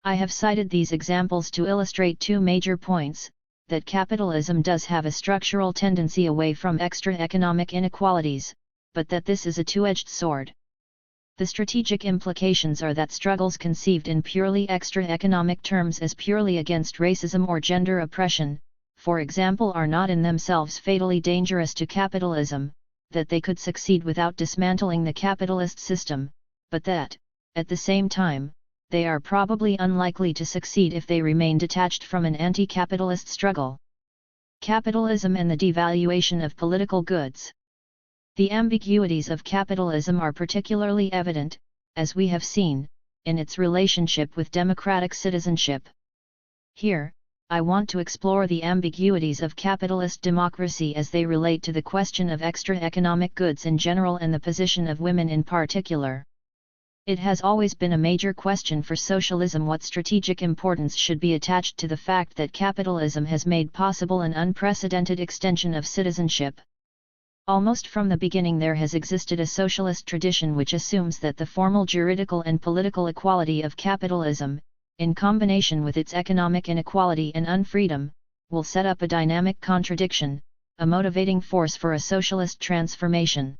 I have cited these examples to illustrate two major points: that capitalism does have a structural tendency away from extra economic inequalities, but that this is a two-edged sword. The strategic implications are that struggles conceived in purely extra economic terms as purely against racism or gender oppression, for example, are not in themselves fatally dangerous to capitalism, that they could succeed without dismantling the capitalist system, but that, at the same time, they are probably unlikely to succeed if they remain detached from an anti-capitalist struggle. Capitalism and the devaluation of political goods. The ambiguities of capitalism are particularly evident, as we have seen, in its relationship with democratic citizenship. Here, I want to explore the ambiguities of capitalist democracy as they relate to the question of extra economic goods in general and the position of women in particular. It has always been a major question for socialism what strategic importance should be attached to the fact that capitalism has made possible an unprecedented extension of citizenship. Almost from the beginning there has existed a socialist tradition which assumes that the formal juridical and political equality of capitalism, in combination with its economic inequality and unfreedom, will set up a dynamic contradiction, a motivating force for a socialist transformation.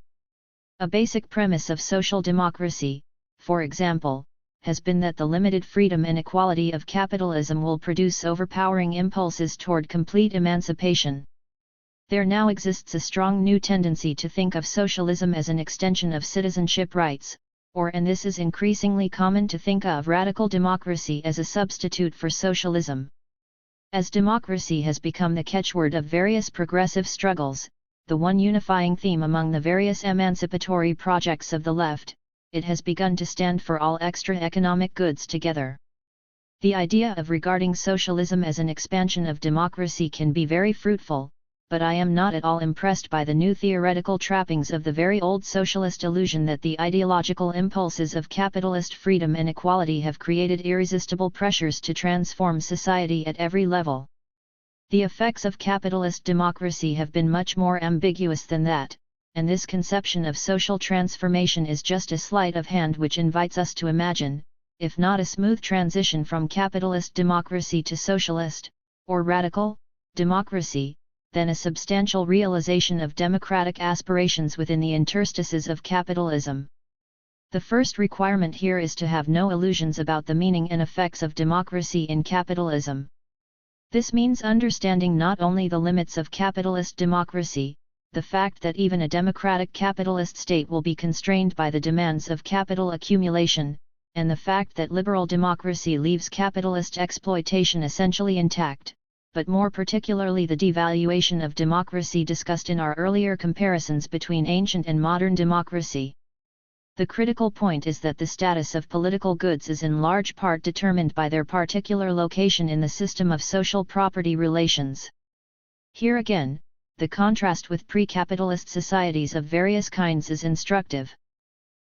A basic premise of social democracy, for example, has been that the limited freedom and equality of capitalism will produce overpowering impulses toward complete emancipation. There now exists a strong new tendency to think of socialism as an extension of citizenship rights, and this is increasingly common to think of radical democracy as a substitute for socialism. As democracy has become the catchword of various progressive struggles, the one unifying theme among the various emancipatory projects of the left, it has begun to stand for all extra economic goods together. The idea of regarding socialism as an expansion of democracy can be very fruitful, but I am not at all impressed by the new theoretical trappings of the very old socialist illusion that the ideological impulses of capitalist freedom and equality have created irresistible pressures to transform society at every level. The effects of capitalist democracy have been much more ambiguous than that, and this conception of social transformation is just a sleight of hand which invites us to imagine, if not a smooth transition from capitalist democracy to socialist, or radical, democracy, then a substantial realization of democratic aspirations within the interstices of capitalism. The first requirement here is to have no illusions about the meaning and effects of democracy in capitalism. This means understanding not only the limits of capitalist democracy, the fact that even a democratic capitalist state will be constrained by the demands of capital accumulation, and the fact that liberal democracy leaves capitalist exploitation essentially intact, but more particularly the devaluation of democracy discussed in our earlier comparisons between ancient and modern democracy. The critical point is that the status of political goods is in large part determined by their particular location in the system of social property relations. Here again, the contrast with pre-capitalist societies of various kinds is instructive.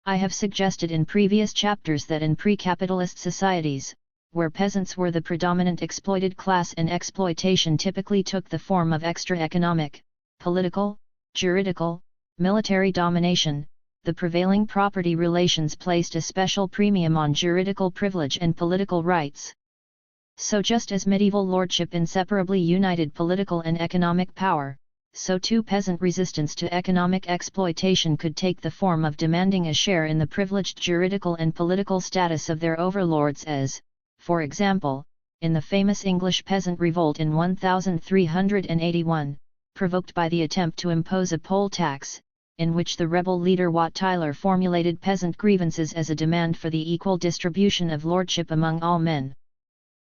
I have suggested in previous chapters that in pre-capitalist societies, where peasants were the predominant exploited class and exploitation typically took the form of extra economic, political, juridical, military domination, the prevailing property relations placed a special premium on juridical privilege and political rights. So just as medieval lordship inseparably united political and economic power, so too peasant resistance to economic exploitation could take the form of demanding a share in the privileged juridical and political status of their overlords as, for example, in the famous English peasant revolt in 1381, provoked by the attempt to impose a poll tax, in which the rebel leader Wat Tyler formulated peasant grievances as a demand for the equal distribution of lordship among all men.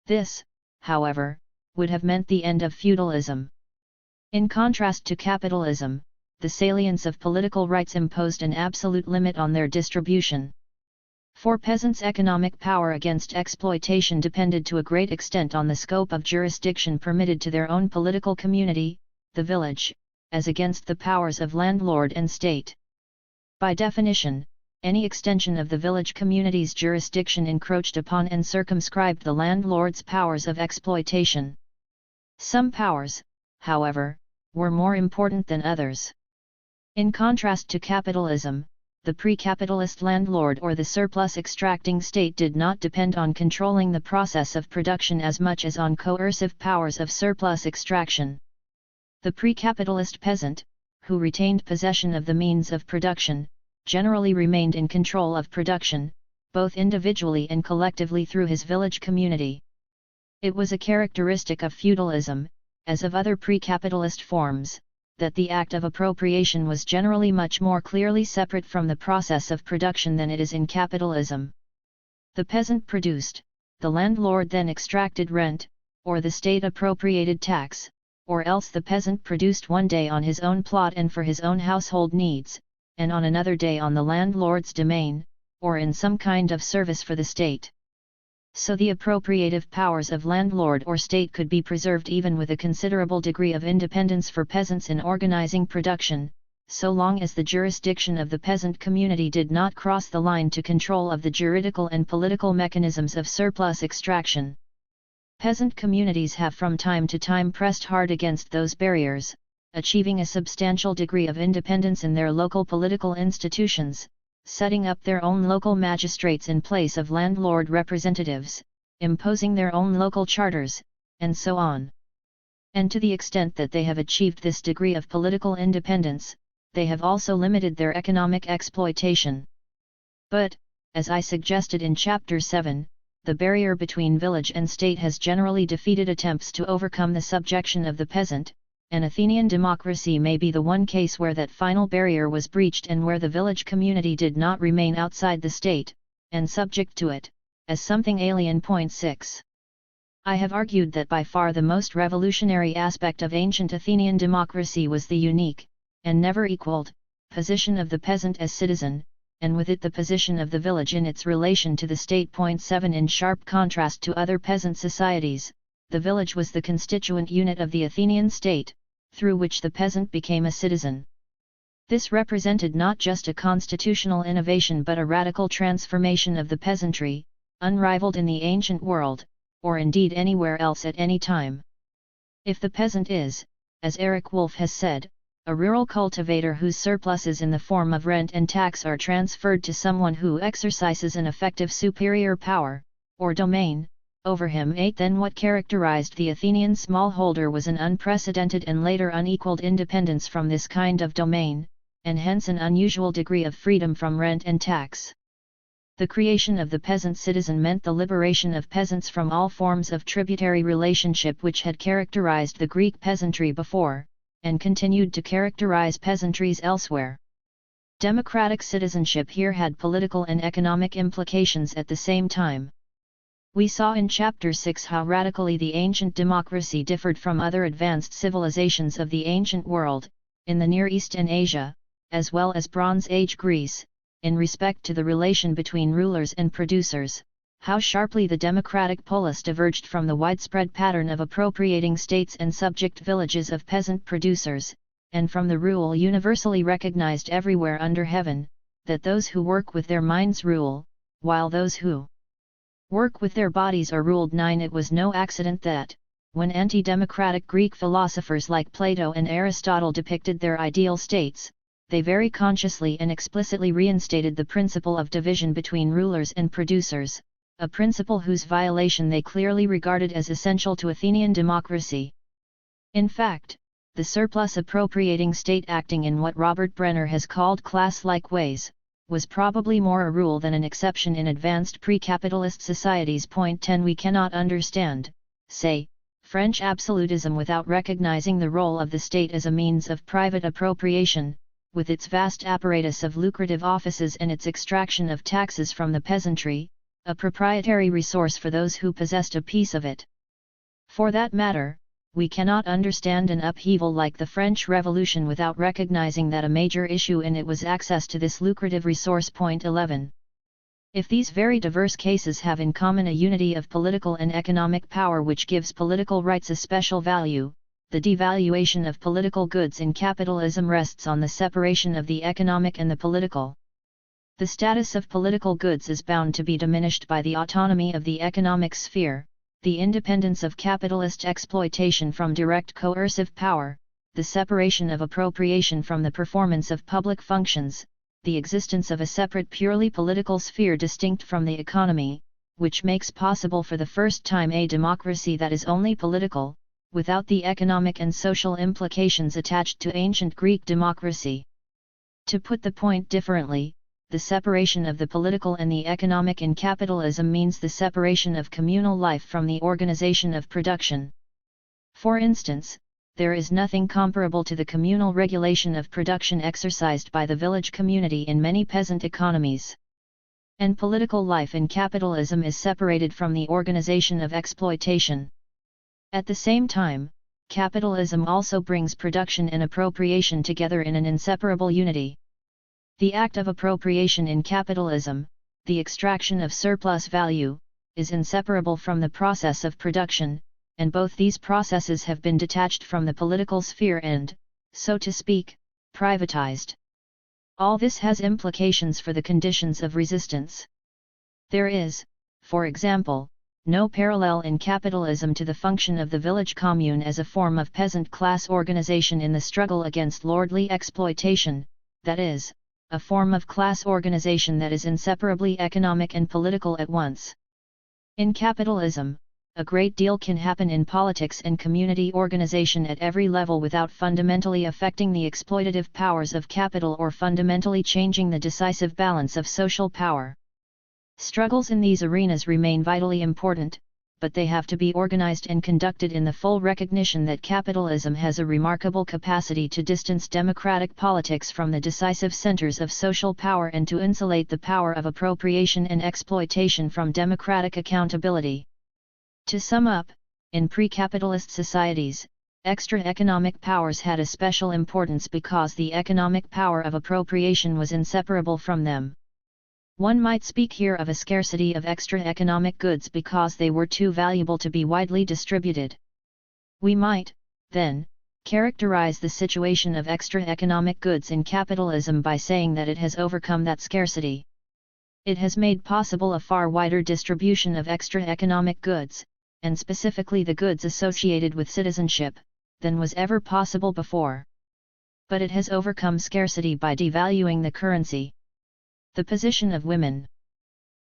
This, however, would have meant the end of feudalism. In contrast to capitalism, the salience of political rights imposed an absolute limit on their distribution. For peasants' economic power against exploitation depended to a great extent on the scope of jurisdiction permitted to their own political community, the village, as against the powers of landlord and state. By definition, any extension of the village community's jurisdiction encroached upon and circumscribed the landlord's powers of exploitation. Some powers, however, were more important than others. In contrast to capitalism, the pre-capitalist landlord or the surplus-extracting state did not depend on controlling the process of production as much as on coercive powers of surplus extraction. The pre-capitalist peasant, who retained possession of the means of production, generally remained in control of production, both individually and collectively through his village community. It was a characteristic of feudalism, as of other pre-capitalist forms, that the act of appropriation was generally much more clearly separate from the process of production than it is in capitalism. The peasant produced, the landlord then extracted rent, or the state appropriated tax, or else the peasant produced one day on his own plot and for his own household needs, and on another day on the landlord's domain, or in some kind of service for the state. So the appropriative powers of landlord or state could be preserved even with a considerable degree of independence for peasants in organizing production, so long as the jurisdiction of the peasant community did not cross the line to control of the juridical and political mechanisms of surplus extraction. Peasant communities have from time to time pressed hard against those barriers, achieving a substantial degree of independence in their local political institutions, setting up their own local magistrates in place of landlord representatives, imposing their own local charters, and so on. And to the extent that they have achieved this degree of political independence, they have also limited their economic exploitation. But, as I suggested in Chapter 7, the barrier between village and state has generally defeated attempts to overcome the subjection of the peasant, and Athenian democracy may be the one case where that final barrier was breached and where the village community did not remain outside the state, and subject to it, as something alien. 6. I have argued that by far the most revolutionary aspect of ancient Athenian democracy was the unique, and never equaled, position of the peasant as citizen, and with it the position of the village in its relation to the state. 7. In sharp contrast to other peasant societies, the village was the constituent unit of the Athenian state, through which the peasant became a citizen. This represented not just a constitutional innovation but a radical transformation of the peasantry, unrivaled in the ancient world, or indeed anywhere else at any time. If the peasant is, as Eric Wolf has said, a rural cultivator whose surpluses in the form of rent and tax are transferred to someone who exercises an effective superior power, or domain, over him, then what characterized the Athenian smallholder was an unprecedented and later unequaled independence from this kind of domain, and hence an unusual degree of freedom from rent and tax. The creation of the peasant citizen meant the liberation of peasants from all forms of tributary relationship which had characterized the Greek peasantry before, and continued to characterize peasantries elsewhere. Democratic citizenship here had political and economic implications at the same time. We saw in Chapter 6 how radically the ancient democracy differed from other advanced civilizations of the ancient world, in the Near East and Asia, as well as Bronze Age Greece, in respect to the relation between rulers and producers, how sharply the democratic polis diverged from the widespread pattern of appropriating states and subject villages of peasant producers, and from the rule universally recognized everywhere under heaven, that those who work with their minds rule, while those who work with their bodies are ruled. 9. It was no accident that, when anti-democratic Greek philosophers like Plato and Aristotle depicted their ideal states, they very consciously and explicitly reinstated the principle of division between rulers and producers, a principle whose violation they clearly regarded as essential to Athenian democracy. In fact, the surplus appropriating state acting in what Robert Brenner has called class-like ways, was probably more a rule than an exception in advanced pre-capitalist societies. 10. We cannot understand, say, French absolutism without recognizing the role of the state as a means of private appropriation, with its vast apparatus of lucrative offices and its extraction of taxes from the peasantry, a proprietary resource for those who possessed a piece of it. For that matter, we cannot understand an upheaval like the French Revolution without recognizing that a major issue in it was access to this lucrative resource. 11. If these very diverse cases have in common a unity of political and economic power which gives political rights a special value, the devaluation of political goods in capitalism rests on the separation of the economic and the political. The status of political goods is bound to be diminished by the autonomy of the economic sphere, the independence of capitalist exploitation from direct coercive power, the separation of appropriation from the performance of public functions, the existence of a separate purely political sphere distinct from the economy, which makes possible for the first time a democracy that is only political, without the economic and social implications attached to ancient Greek democracy. To put the point differently, the separation of the political and the economic in capitalism means the separation of communal life from the organization of production. For instance, there is nothing comparable to the communal regulation of production exercised by the village community in many peasant economies. And political life in capitalism is separated from the organization of exploitation. At the same time, capitalism also brings production and appropriation together in an inseparable unity. The act of appropriation in capitalism, the extraction of surplus value, is inseparable from the process of production, and both these processes have been detached from the political sphere and, so to speak, privatized. All this has implications for the conditions of resistance. There is, for example, no parallel in capitalism to the function of the village commune as a form of peasant class organization in the struggle against lordly exploitation, that is, a form of class organization that is inseparably economic and political at once. In capitalism, a great deal can happen in politics and community organization at every level without fundamentally affecting the exploitative powers of capital or fundamentally changing the decisive balance of social power. Struggles in these arenas remain vitally important, but they have to be organized and conducted in the full recognition that capitalism has a remarkable capacity to distance democratic politics from the decisive centers of social power and to insulate the power of appropriation and exploitation from democratic accountability. To sum up, in pre-capitalist societies, extra economic powers had a special importance because the economic power of appropriation was inseparable from them. One might speak here of a scarcity of extra economic goods because they were too valuable to be widely distributed. We might, then, characterize the situation of extra economic goods in capitalism by saying that it has overcome that scarcity. It has made possible a far wider distribution of extra economic goods, and specifically the goods associated with citizenship, than was ever possible before. But it has overcome scarcity by devaluing the currency. The position of women.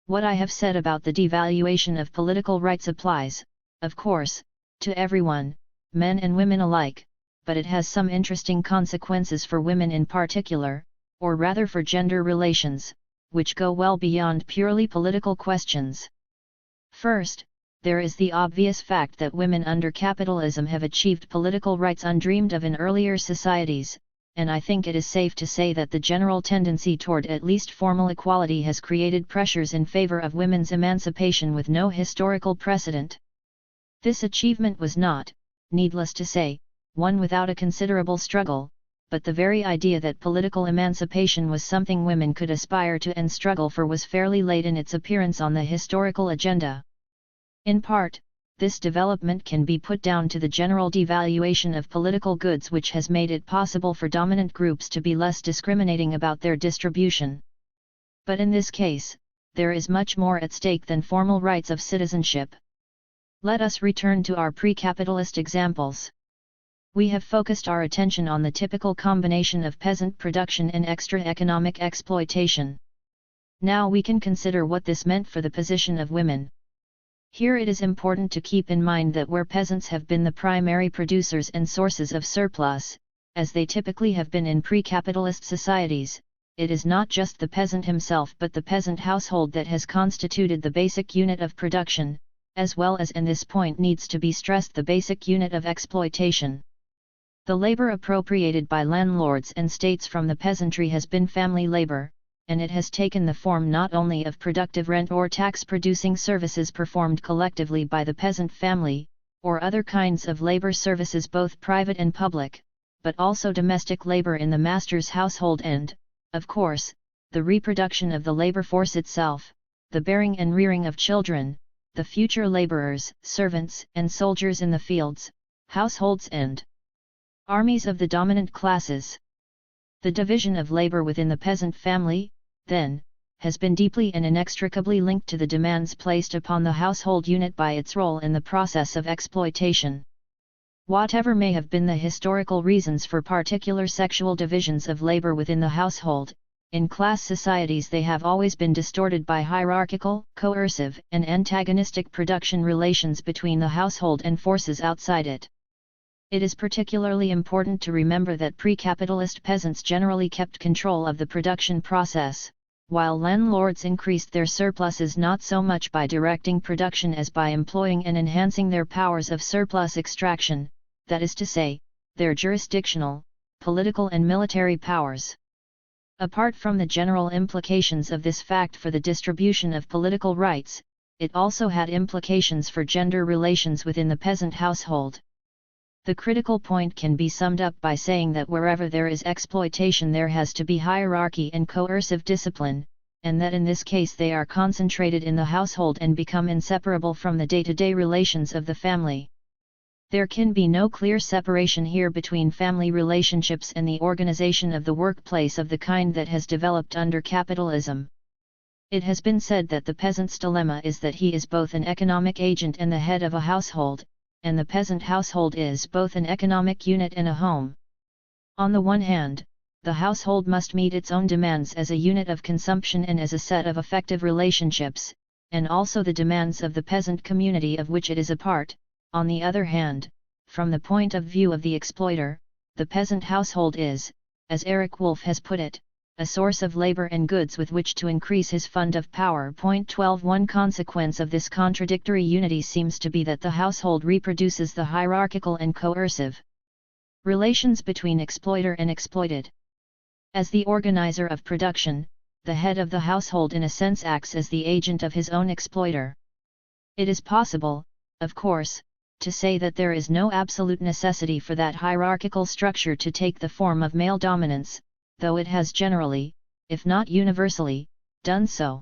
What I have said about the devaluation of political rights applies, of course, to everyone, men and women alike, but it has some interesting consequences for women in particular, or rather for gender relations, which go well beyond purely political questions. First, there is the obvious fact that women under capitalism have achieved political rights undreamed of in earlier societies, and I think it is safe to say that the general tendency toward at least formal equality has created pressures in favor of women's emancipation with no historical precedent. This achievement was not, needless to say, one without a considerable struggle, but the very idea that political emancipation was something women could aspire to and struggle for was fairly late in its appearance on the historical agenda. In part, this development can be put down to the general devaluation of political goods, which has made it possible for dominant groups to be less discriminating about their distribution. But in this case, there is much more at stake than formal rights of citizenship. Let us return to our pre-capitalist examples. We have focused our attention on the typical combination of peasant production and extra economic exploitation. Now we can consider what this meant for the position of women. Here it is important to keep in mind that where peasants have been the primary producers and sources of surplus, as they typically have been in pre-capitalist societies, it is not just the peasant himself but the peasant household that has constituted the basic unit of production, as well as, and this point needs to be stressed, the basic unit of exploitation. The labor appropriated by landlords and states from the peasantry has been family labor, and it has taken the form not only of productive rent or tax-producing services performed collectively by the peasant family, or other kinds of labor services both private and public, but also domestic labor in the master's household and, of course, the reproduction of the labor force itself, the bearing and rearing of children, the future laborers, servants, and soldiers in the fields, households and armies of the dominant classes. The division of labor within the peasant family, then, has been deeply and inextricably linked to the demands placed upon the household unit by its role in the process of exploitation. Whatever may have been the historical reasons for particular sexual divisions of labor within the household, in class societies they have always been distorted by hierarchical, coercive, and antagonistic production relations between the household and forces outside it. It is particularly important to remember that pre-capitalist peasants generally kept control of the production process, while landlords increased their surpluses not so much by directing production as by employing and enhancing their powers of surplus extraction, that is to say, their jurisdictional, political and military powers. Apart from the general implications of this fact for the distribution of political rights, it also had implications for gender relations within the peasant household. The critical point can be summed up by saying that wherever there is exploitation there has to be hierarchy and coercive discipline, and that in this case they are concentrated in the household and become inseparable from the day-to-day relations of the family. There can be no clear separation here between family relationships and the organization of the workplace of the kind that has developed under capitalism. It has been said that the peasant's dilemma is that he is both an economic agent and the head of a household, and the peasant household is both an economic unit and a home. On the one hand, the household must meet its own demands as a unit of consumption and as a set of effective relationships, and also the demands of the peasant community of which it is a part. On the other hand, from the point of view of the exploiter, the peasant household is, as Eric Wolf has put it, a source of labor and goods with which to increase his fund of power. 12. One consequence of this contradictory unity seems to be that the household reproduces the hierarchical and coercive relations between exploiter and exploited. As the organizer of production, the head of the household in a sense acts as the agent of his own exploiter. It is possible, of course, to say that there is no absolute necessity for that hierarchical structure to take the form of male dominance, though it has generally, if not universally, done so.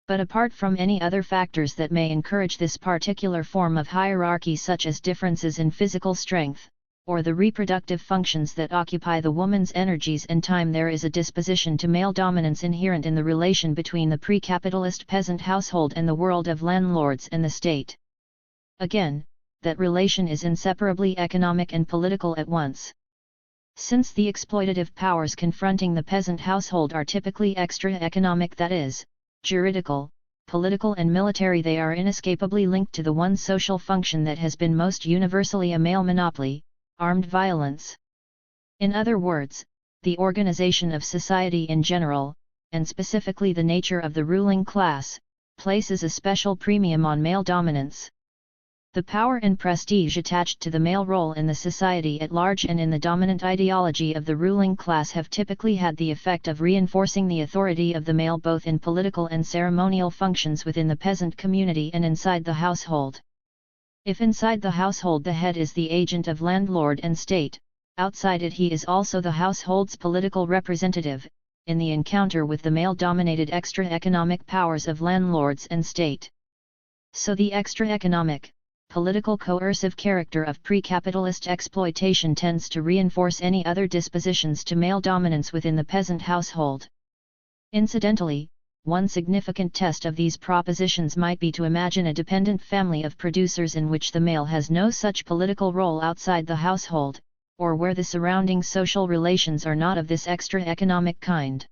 But apart from any other factors that may encourage this particular form of hierarchy, such as differences in physical strength, or the reproductive functions that occupy the woman's energies and time, there is a disposition to male dominance inherent in the relation between the pre-capitalist peasant household and the world of landlords and the state. Again, that relation is inseparably economic and political at once. Since the exploitative powers confronting the peasant household are typically extra-economic, that is, juridical, political and military, they are inescapably linked to the one social function that has been most universally a male monopoly: armed violence. In other words, the organization of society in general, and specifically the nature of the ruling class, places a special premium on male dominance. The power and prestige attached to the male role in the society at large and in the dominant ideology of the ruling class have typically had the effect of reinforcing the authority of the male both in political and ceremonial functions within the peasant community and inside the household. If inside the household the head is the agent of landlord and state, outside it he is also the household's political representative, in the encounter with the male-dominated extra-economic powers of landlords and state. So the extra-economic, political coercive character of pre-capitalist exploitation tends to reinforce any other dispositions to male dominance within the peasant household. Incidentally, one significant test of these propositions might be to imagine a dependent family of producers in which the male has no such political role outside the household, or where the surrounding social relations are not of this extra-economic kind.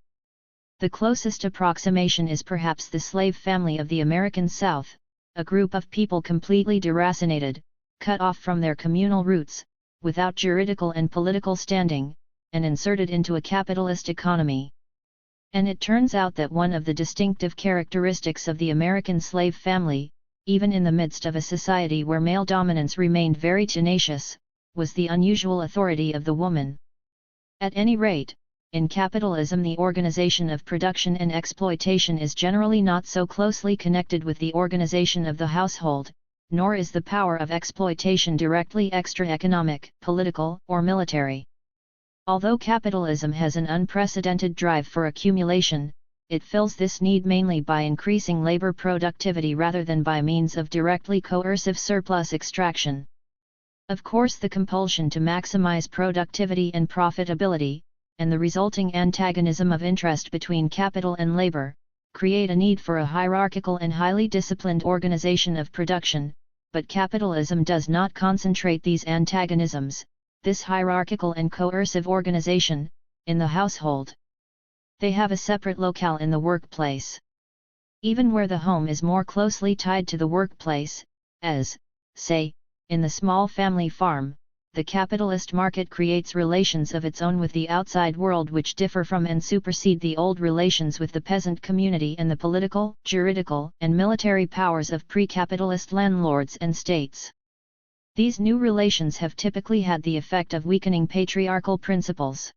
The closest approximation is perhaps the slave family of the American South, a group of people completely deracinated, cut off from their communal roots, without juridical and political standing, and inserted into a capitalist economy. And it turns out that one of the distinctive characteristics of the American slave family, even in the midst of a society where male dominance remained very tenacious, was the unusual authority of the woman. At any rate, in capitalism the organization of production and exploitation is generally not so closely connected with the organization of the household, nor is the power of exploitation directly extra-economic, political, or military. Although capitalism has an unprecedented drive for accumulation, it fills this need mainly by increasing labor productivity rather than by means of directly coercive surplus extraction. Of course, the compulsion to maximize productivity and profitability, and the resulting antagonism of interest between capital and labor, create a need for a hierarchical and highly disciplined organization of production, but capitalism does not concentrate these antagonisms, this hierarchical and coercive organization, in the household. They have a separate locale in the workplace. Even where the home is more closely tied to the workplace, as, say, in the small family farm, the capitalist market creates relations of its own with the outside world which differ from and supersede the old relations with the peasant community and the political, juridical, and military powers of pre-capitalist landlords and states. These new relations have typically had the effect of weakening patriarchal principles.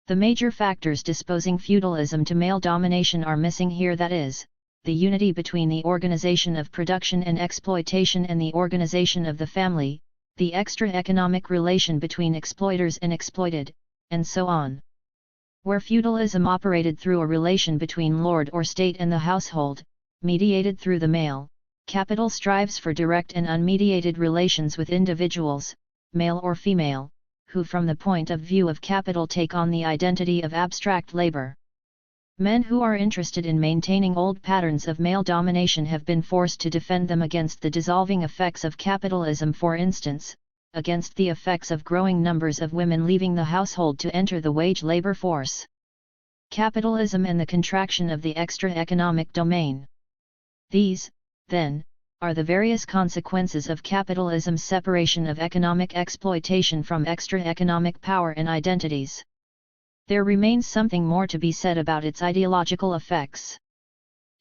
The major factors disposing feudalism to male domination are missing here, that is, the unity between the organization of production and exploitation and the organization of the family, the extra-economic relation between exploiters and exploited, and so on. Where feudalism operated through a relation between lord or state and the household, mediated through the male, capital strives for direct and unmediated relations with individuals, male or female, who from the point of view of capital take on the identity of abstract labor. Men who are interested in maintaining old patterns of male domination have been forced to defend them against the dissolving effects of capitalism, for instance, against the effects of growing numbers of women leaving the household to enter the wage labor force. Capitalism and the contraction of the extra-economic domain. These, then, are the various consequences of capitalism's separation of economic exploitation from extra-economic power and identities. There remains something more to be said about its ideological effects.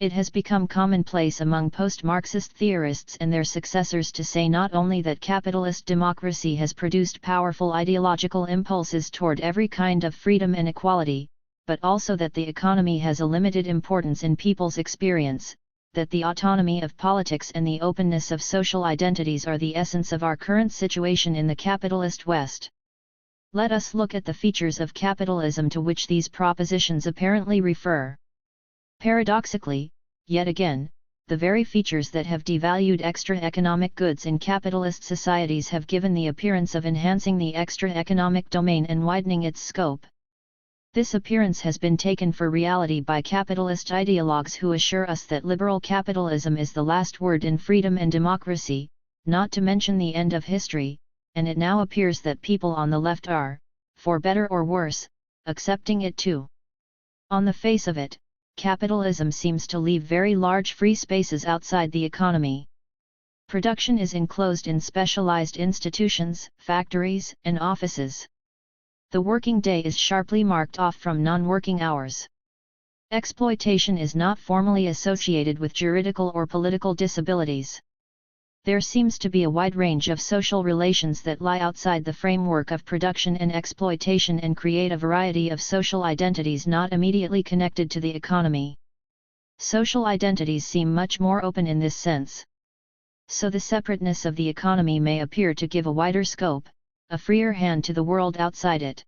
It has become commonplace among post-Marxist theorists and their successors to say not only that capitalist democracy has produced powerful ideological impulses toward every kind of freedom and equality, but also that the economy has a limited importance in people's experience, that the autonomy of politics and the openness of social identities are the essence of our current situation in the capitalist West. Let us look at the features of capitalism to which these propositions apparently refer. Paradoxically, yet again, the very features that have devalued extra-economic goods in capitalist societies have given the appearance of enhancing the extra-economic domain and widening its scope. This appearance has been taken for reality by capitalist ideologues who assure us that liberal capitalism is the last word in freedom and democracy, not to mention the end of history, and it now appears that people on the left are, for better or worse, accepting it too. On the face of it, capitalism seems to leave very large free spaces outside the economy. Production is enclosed in specialized institutions, factories, and offices. The working day is sharply marked off from non-working hours. Exploitation is not formally associated with juridical or political disabilities. There seems to be a wide range of social relations that lie outside the framework of production and exploitation and create a variety of social identities not immediately connected to the economy. Social identities seem much more open in this sense. So the separateness of the economy may appear to give a wider scope, a freer hand to the world outside it.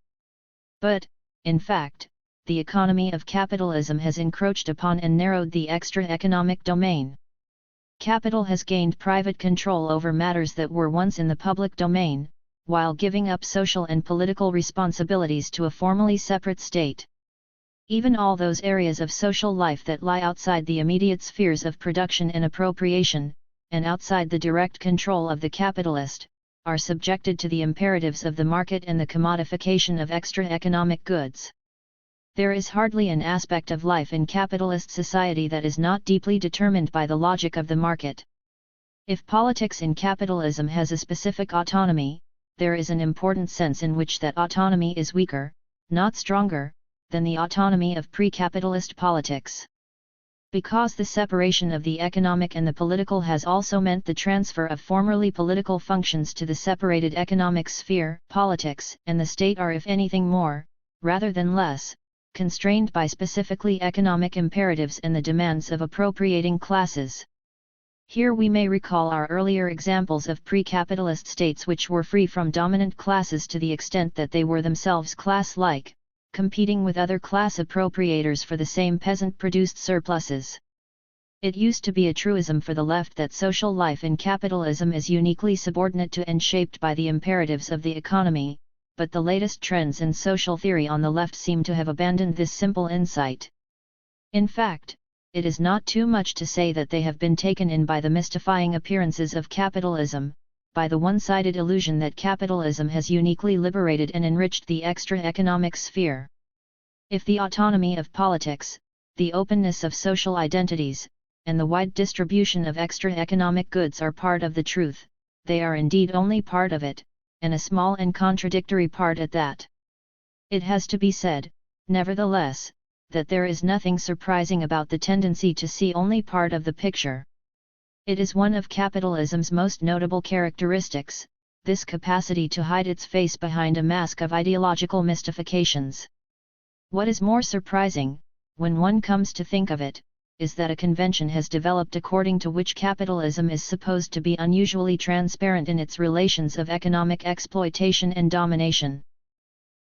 But, in fact, the economy of capitalism has encroached upon and narrowed the extra-economic domain. Capital has gained private control over matters that were once in the public domain, while giving up social and political responsibilities to a formally separate state. Even all those areas of social life that lie outside the immediate spheres of production and appropriation, and outside the direct control of the capitalist, are subjected to the imperatives of the market and the commodification of extra-economic goods. There is hardly an aspect of life in capitalist society that is not deeply determined by the logic of the market. If politics in capitalism has a specific autonomy, there is an important sense in which that autonomy is weaker, not stronger, than the autonomy of pre-capitalist politics. Because the separation of the economic and the political has also meant the transfer of formerly political functions to the separated economic sphere, politics and the state are, if anything, more, rather than less, constrained by specifically economic imperatives and the demands of appropriating classes. Here we may recall our earlier examples of pre-capitalist states which were free from dominant classes to the extent that they were themselves class-like, competing with other class appropriators for the same peasant-produced surpluses. It used to be a truism for the left that social life in capitalism is uniquely subordinate to and shaped by the imperatives of the economy, but the latest trends in social theory on the left seem to have abandoned this simple insight. In fact, it is not too much to say that they have been taken in by the mystifying appearances of capitalism, by the one-sided illusion that capitalism has uniquely liberated and enriched the extra-economic sphere. If the autonomy of politics, the openness of social identities, and the wide distribution of extra-economic goods are part of the truth, they are indeed only part of it, and a small and contradictory part at that. It has to be said, nevertheless, that there is nothing surprising about the tendency to see only part of the picture. It is one of capitalism's most notable characteristics, this capacity to hide its face behind a mask of ideological mystifications. What is more surprising, when one comes to think of it, is that a convention has developed according to which capitalism is supposed to be unusually transparent in its relations of economic exploitation and domination.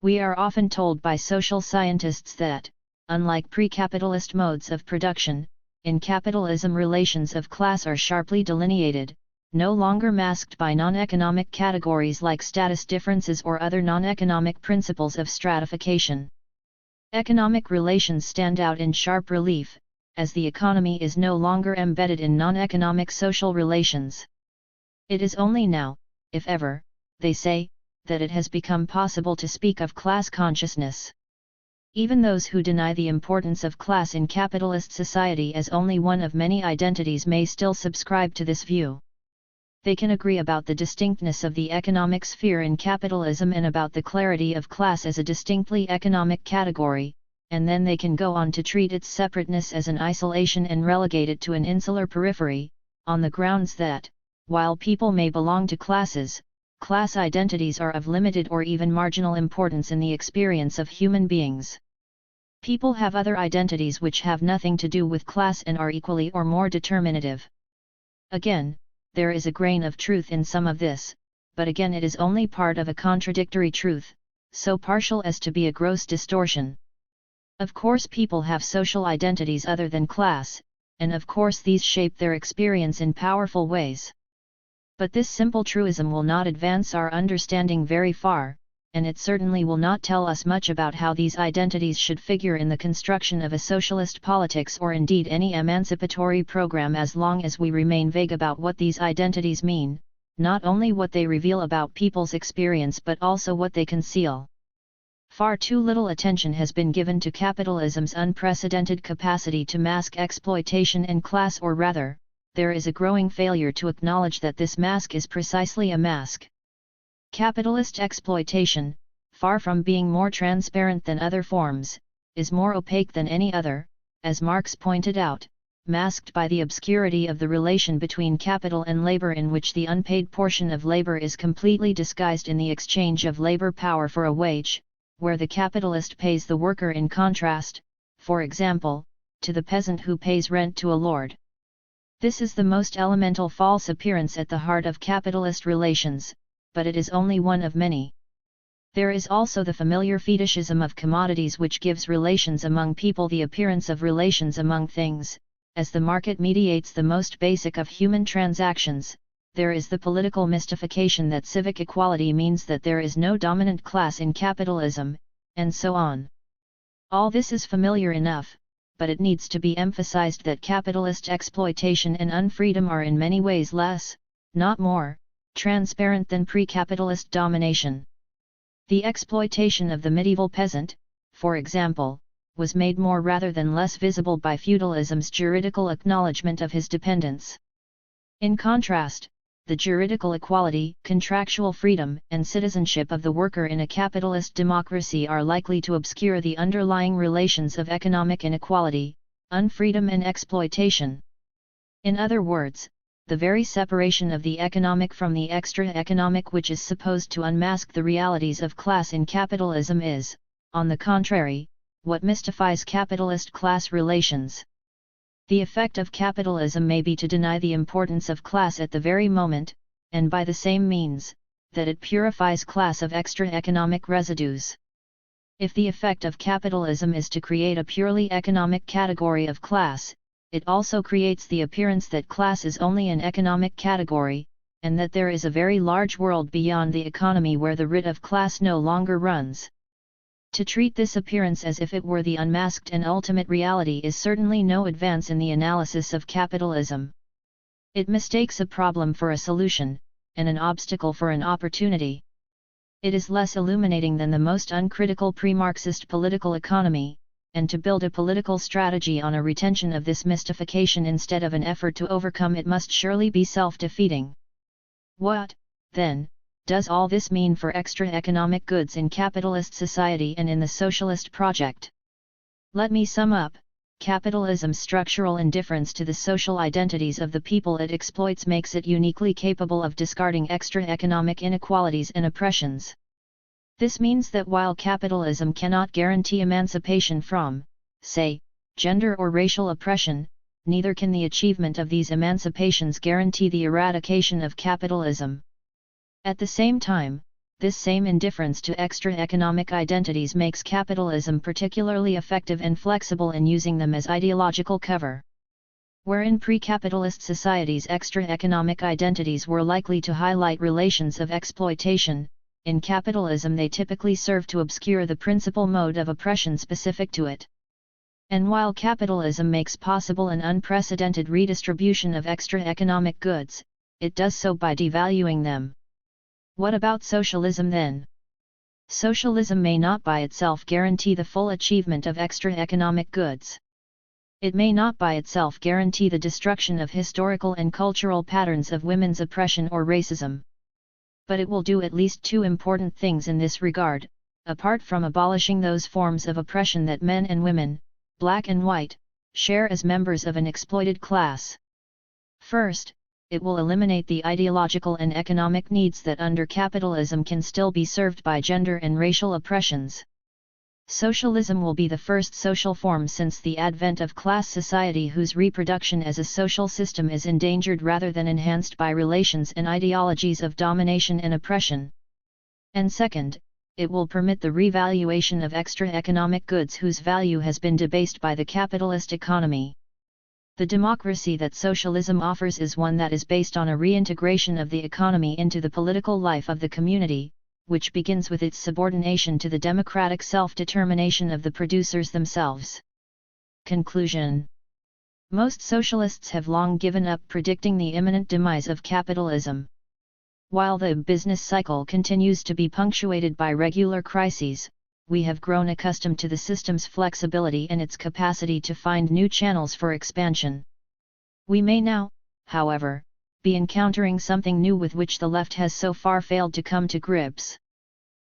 We are often told by social scientists that, unlike pre-capitalist modes of production, in capitalism relations of class are sharply delineated, no longer masked by non-economic categories like status differences or other non-economic principles of stratification. Economic relations stand out in sharp relief, as the economy is no longer embedded in non-economic social relations. It is only now, if ever, they say, that it has become possible to speak of class consciousness. Even those who deny the importance of class in capitalist society as only one of many identities may still subscribe to this view. They can agree about the distinctness of the economic sphere in capitalism and about the clarity of class as a distinctly economic category, and then they can go on to treat its separateness as an isolation and relegate it to an insular periphery, on the grounds that, while people may belong to classes, class identities are of limited or even marginal importance in the experience of human beings. People have other identities which have nothing to do with class and are equally or more determinative. Again, there is a grain of truth in some of this, but again it is only part of a contradictory truth, so partial as to be a gross distortion. Of course people have social identities other than class, and of course these shape their experience in powerful ways. But this simple truism will not advance our understanding very far, and it certainly will not tell us much about how these identities should figure in the construction of a socialist politics or indeed any emancipatory program as long as we remain vague about what these identities mean, not only what they reveal about people's experience but also what they conceal. Far too little attention has been given to capitalism's unprecedented capacity to mask exploitation and class, or rather, there is a growing failure to acknowledge that this mask is precisely a mask. Capitalist exploitation, far from being more transparent than other forms, is more opaque than any other, as Marx pointed out, masked by the obscurity of the relation between capital and labor, in which the unpaid portion of labor is completely disguised in the exchange of labor power for a wage, where the capitalist pays the worker in contrast, for example, to the peasant who pays rent to a lord. This is the most elemental false appearance at the heart of capitalist relations, but it is only one of many. There is also the familiar fetishism of commodities, which gives relations among people the appearance of relations among things. As the market mediates the most basic of human transactions, there is the political mystification that civic equality means that there is no dominant class in capitalism, and so on. All this is familiar enough, but it needs to be emphasized that capitalist exploitation and unfreedom are in many ways less, not more, transparent than pre-capitalist domination. The exploitation of the medieval peasant, for example, was made more rather than less visible by feudalism's juridical acknowledgement of his dependence. In contrast, the juridical equality, contractual freedom, and citizenship of the worker in a capitalist democracy are likely to obscure the underlying relations of economic inequality, unfreedom and exploitation. In other words, the very separation of the economic from the extra-economic, which is supposed to unmask the realities of class in capitalism, is, on the contrary, what mystifies capitalist class relations. The effect of capitalism may be to deny the importance of class at the very moment, and by the same means, that it purifies class of extra-economic residues. If the effect of capitalism is to create a purely economic category of class, it also creates the appearance that class is only an economic category, and that there is a very large world beyond the economy where the writ of class no longer runs. To treat this appearance as if it were the unmasked and ultimate reality is certainly no advance in the analysis of capitalism. It mistakes a problem for a solution, and an obstacle for an opportunity. It is less illuminating than the most uncritical pre-Marxist political economy, and to build a political strategy on a retention of this mystification instead of an effort to overcome it must surely be self-defeating. What, then, does all this mean for extra economic goods in capitalist society and in the socialist project? Let me sum up. Capitalism's structural indifference to the social identities of the people it exploits makes it uniquely capable of discarding extra economic inequalities and oppressions. This means that while capitalism cannot guarantee emancipation from, say, gender or racial oppression, neither can the achievement of these emancipations guarantee the eradication of capitalism. At the same time, this same indifference to extra economic identities makes capitalism particularly effective and flexible in using them as ideological cover. Wherein pre-capitalist societies' extra economic identities were likely to highlight relations of exploitation, in capitalism they typically serve to obscure the principal mode of oppression specific to it. And while capitalism makes possible an unprecedented redistribution of extra economic goods, it does so by devaluing them. What about socialism then? Socialism may not by itself guarantee the full achievement of extra economic goods. It may not by itself guarantee the destruction of historical and cultural patterns of women's oppression or racism. But it will do at least two important things in this regard, apart from abolishing those forms of oppression that men and women, black and white, share as members of an exploited class. First, it will eliminate the ideological and economic needs that under capitalism can still be served by gender and racial oppressions. Socialism will be the first social form since the advent of class society whose reproduction as a social system is endangered rather than enhanced by relations and ideologies of domination and oppression. And second, it will permit the revaluation of extra economic goods whose value has been debased by the capitalist economy. The democracy that socialism offers is one that is based on a reintegration of the economy into the political life of the community, which begins with its subordination to the democratic self-determination of the producers themselves. Conclusion. Most socialists have long given up predicting the imminent demise of capitalism. While the business cycle continues to be punctuated by regular crises, we have grown accustomed to the system's flexibility and its capacity to find new channels for expansion. We may now, however, be encountering something new with which the left has so far failed to come to grips.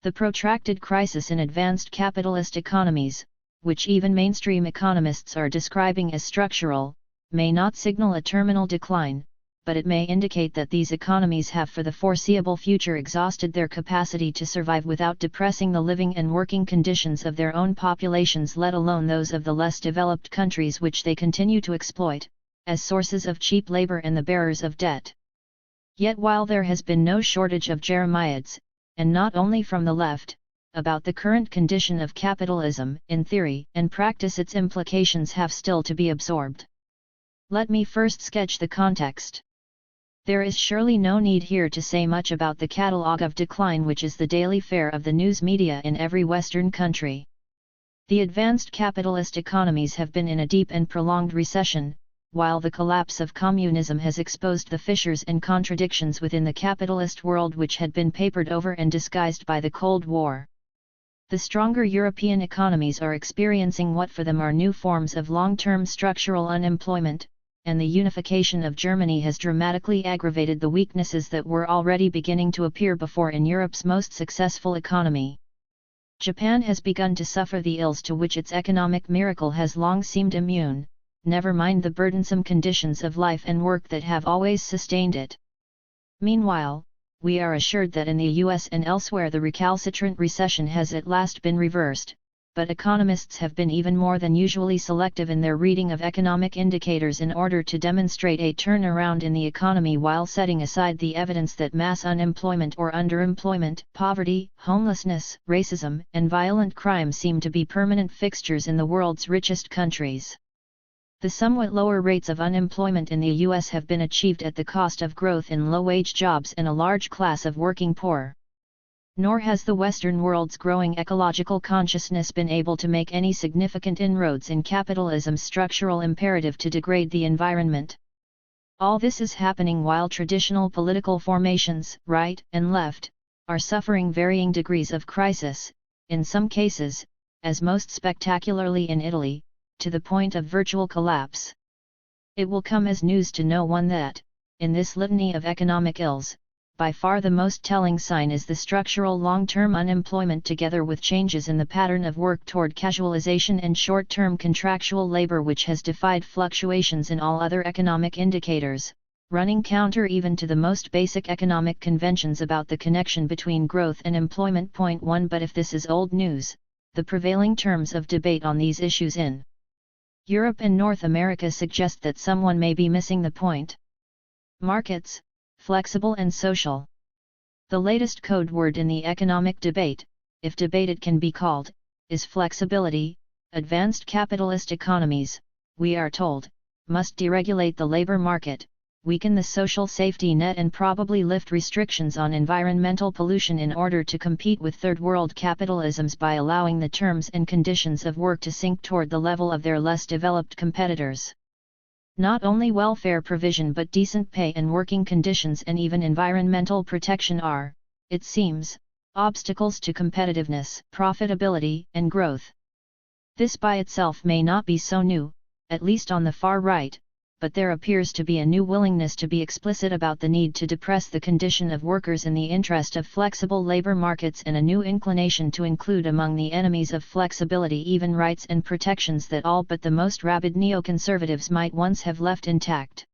The protracted crisis in advanced capitalist economies, which even mainstream economists are describing as structural, may not signal a terminal decline, but it may indicate that these economies have for the foreseeable future exhausted their capacity to survive without depressing the living and working conditions of their own populations, let alone those of the less developed countries which they continue to exploit, as sources of cheap labor and the bearers of debt. Yet while there has been no shortage of jeremiads, and not only from the left, about the current condition of capitalism, in theory and practice its implications have still to be absorbed. Let me first sketch the context. There is surely no need here to say much about the catalogue of decline which is the daily fare of the news media in every Western country. The advanced capitalist economies have been in a deep and prolonged recession, while the collapse of communism has exposed the fissures and contradictions within the capitalist world which had been papered over and disguised by the Cold War. The stronger European economies are experiencing what for them are new forms of long-term structural unemployment, and the unification of Germany has dramatically aggravated the weaknesses that were already beginning to appear before in Europe's most successful economy. Japan has begun to suffer the ills to which its economic miracle has long seemed immune, never mind the burdensome conditions of life and work that have always sustained it. Meanwhile, we are assured that in the US and elsewhere the recalcitrant recession has at last been reversed, but economists have been even more than usually selective in their reading of economic indicators in order to demonstrate a turnaround in the economy while setting aside the evidence that mass unemployment or underemployment, poverty, homelessness, racism, and violent crime seem to be permanent fixtures in the world's richest countries. The somewhat lower rates of unemployment in the US have been achieved at the cost of growth in low-wage jobs and a large class of working poor. Nor has the Western world's growing ecological consciousness been able to make any significant inroads in capitalism's structural imperative to degrade the environment. All this is happening while traditional political formations, right and left, are suffering varying degrees of crisis, in some cases, as most spectacularly in Italy, to the point of virtual collapse. It will come as news to no one that, in this litany of economic ills, by far the most telling sign is the structural long-term unemployment together with changes in the pattern of work toward casualization and short-term contractual labor which has defied fluctuations in all other economic indicators, running counter even to the most basic economic conventions about the connection between growth and employment. Point 1. But if this is old news, the prevailing terms of debate on these issues in Europe and North America suggest that someone may be missing the point. Markets, flexible and social. The latest code word in the economic debate, if debate it can be called, is flexibility. Advanced capitalist economies, we are told, must deregulate the labor market, weaken the social safety net and probably lift restrictions on environmental pollution in order to compete with third world capitalisms by allowing the terms and conditions of work to sink toward the level of their less developed competitors. Not only welfare provision but decent pay and working conditions and even environmental protection are, it seems, obstacles to competitiveness, profitability, and growth. This by itself may not be so new, at least on the far right, but there appears to be a new willingness to be explicit about the need to depress the condition of workers in the interest of flexible labor markets and a new inclination to include among the enemies of flexibility even rights and protections that all but the most rabid neoconservatives might once have left intact.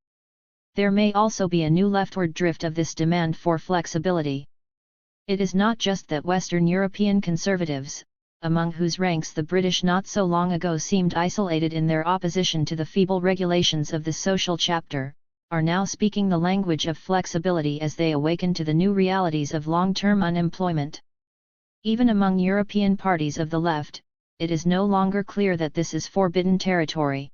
There may also be a new leftward drift of this demand for flexibility. It is not just that Western European conservatives, among whose ranks the British not so long ago seemed isolated in their opposition to the feeble regulations of the social chapter, are now speaking the language of flexibility as they awaken to the new realities of long-term unemployment. Even among European parties of the left, it is no longer clear that this is forbidden territory.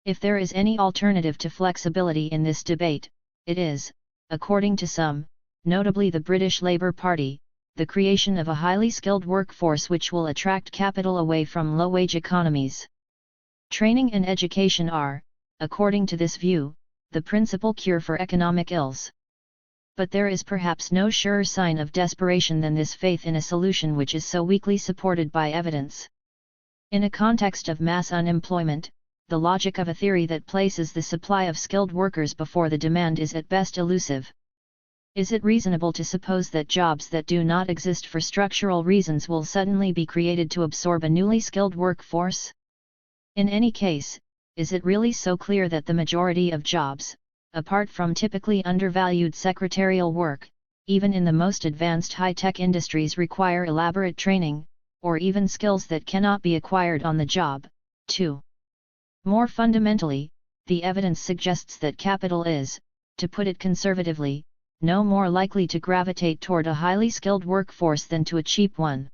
If there is any alternative to flexibility in this debate, it is, according to some, notably the British Labour Party, the creation of a highly skilled workforce which will attract capital away from low-wage economies. Training and education are, according to this view, the principal cure for economic ills. But there is perhaps no surer sign of desperation than this faith in a solution which is so weakly supported by evidence. In a context of mass unemployment, the logic of a theory that places the supply of skilled workers before the demand is at best elusive. Is it reasonable to suppose that jobs that do not exist for structural reasons will suddenly be created to absorb a newly skilled workforce? In any case, is it really so clear that the majority of jobs, apart from typically undervalued secretarial work, even in the most advanced high-tech industries require elaborate training, or even skills that cannot be acquired on the job, too? More fundamentally, the evidence suggests that capital is, to put it conservatively, no more likely to gravitate toward a highly skilled workforce than to a cheap one.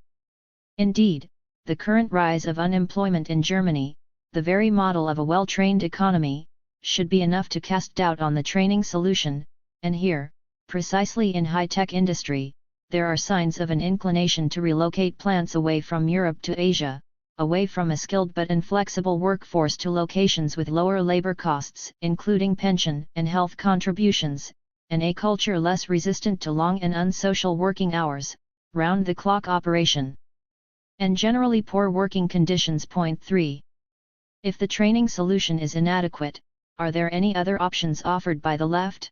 Indeed, the current rise of unemployment in Germany, the very model of a well-trained economy, should be enough to cast doubt on the training solution, and here, precisely in high-tech industry, there are signs of an inclination to relocate plants away from Europe to Asia, away from a skilled but inflexible workforce to locations with lower labor costs, including pension and health contributions, and a culture less resistant to long and unsocial working hours, round-the-clock operation, and generally poor working conditions. Point 3. If the training solution is inadequate, are there any other options offered by the left?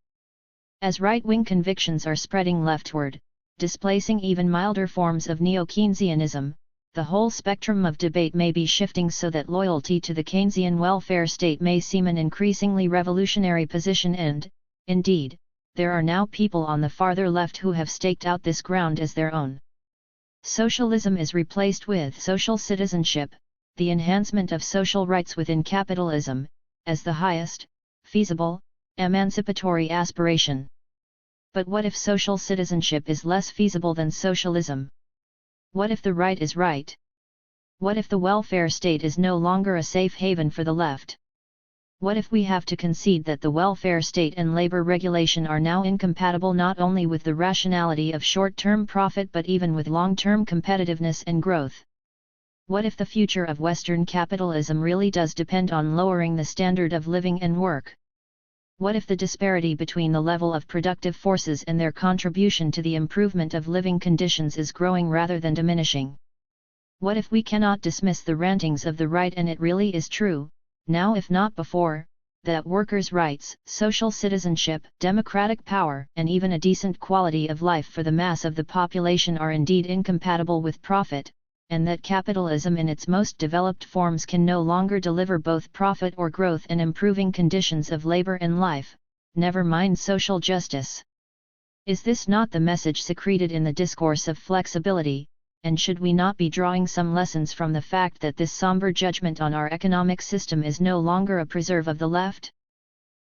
As right-wing convictions are spreading leftward, displacing even milder forms of neo-Keynesianism, the whole spectrum of debate may be shifting so that loyalty to the Keynesian welfare state may seem an increasingly revolutionary position and, indeed, there are now people on the farther left who have staked out this ground as their own. Socialism is replaced with social citizenship, the enhancement of social rights within capitalism, as the highest, feasible, emancipatory aspiration. But what if social citizenship is less feasible than socialism? What if the right is right? What if the welfare state is no longer a safe haven for the left? What if we have to concede that the welfare state and labor regulation are now incompatible not only with the rationality of short-term profit but even with long-term competitiveness and growth? What if the future of Western capitalism really does depend on lowering the standard of living and work? What if the disparity between the level of productive forces and their contribution to the improvement of living conditions is growing rather than diminishing? What if we cannot dismiss the rantings of the right and it really is true, now if not before, that workers' rights, social citizenship, democratic power, and even a decent quality of life for the mass of the population are indeed incompatible with profit, and that capitalism in its most developed forms can no longer deliver both profit or growth and improving conditions of labor and life, never mind social justice? Is this not the message secreted in the discourse of flexibility, and should we not be drawing some lessons from the fact that this somber judgment on our economic system is no longer a preserve of the left?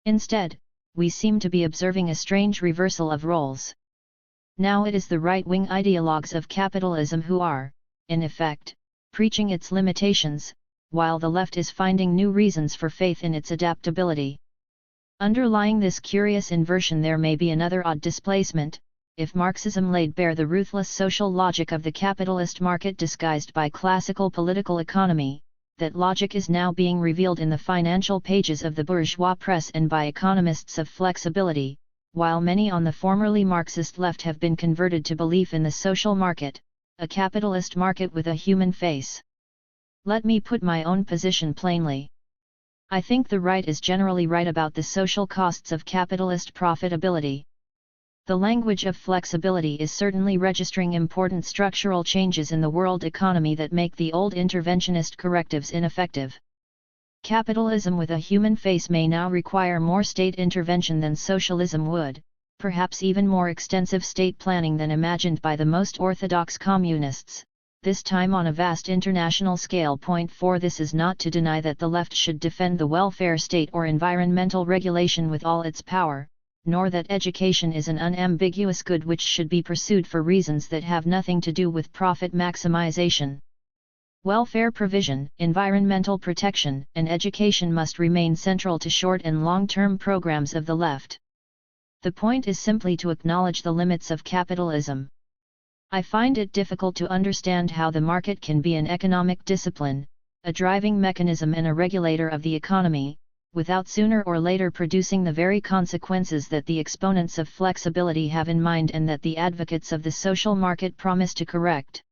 Instead, we seem to be observing a strange reversal of roles. Now it is the right-wing ideologues of capitalism who are, in effect, preaching its limitations, while the left is finding new reasons for faith in its adaptability. Underlying this curious inversion there may be another odd displacement. If Marxism laid bare the ruthless social logic of the capitalist market disguised by classical political economy, that logic is now being revealed in the financial pages of the bourgeois press and by economists of flexibility, while many on the formerly Marxist left have been converted to belief in the social market, a capitalist market with a human face. Let me put my own position plainly. I think the right is generally right about the social costs of capitalist profitability. The language of flexibility is certainly registering important structural changes in the world economy that make the old interventionist correctives ineffective. Capitalism with a human face may now require more state intervention than socialism would, perhaps even more extensive state planning than imagined by the most orthodox communists, this time on a vast international scale. Point 4. This is not to deny that the left should defend the welfare state or environmental regulation with all its power, nor that education is an unambiguous good which should be pursued for reasons that have nothing to do with profit maximization. Welfare provision, environmental protection, and education must remain central to short and long-term programs of the left. The point is simply to acknowledge the limits of capitalism. I find it difficult to understand how the market can be an economic discipline, a driving mechanism and a regulator of the economy, without sooner or later producing the very consequences that the exponents of flexibility have in mind and that the advocates of the social market promise to correct.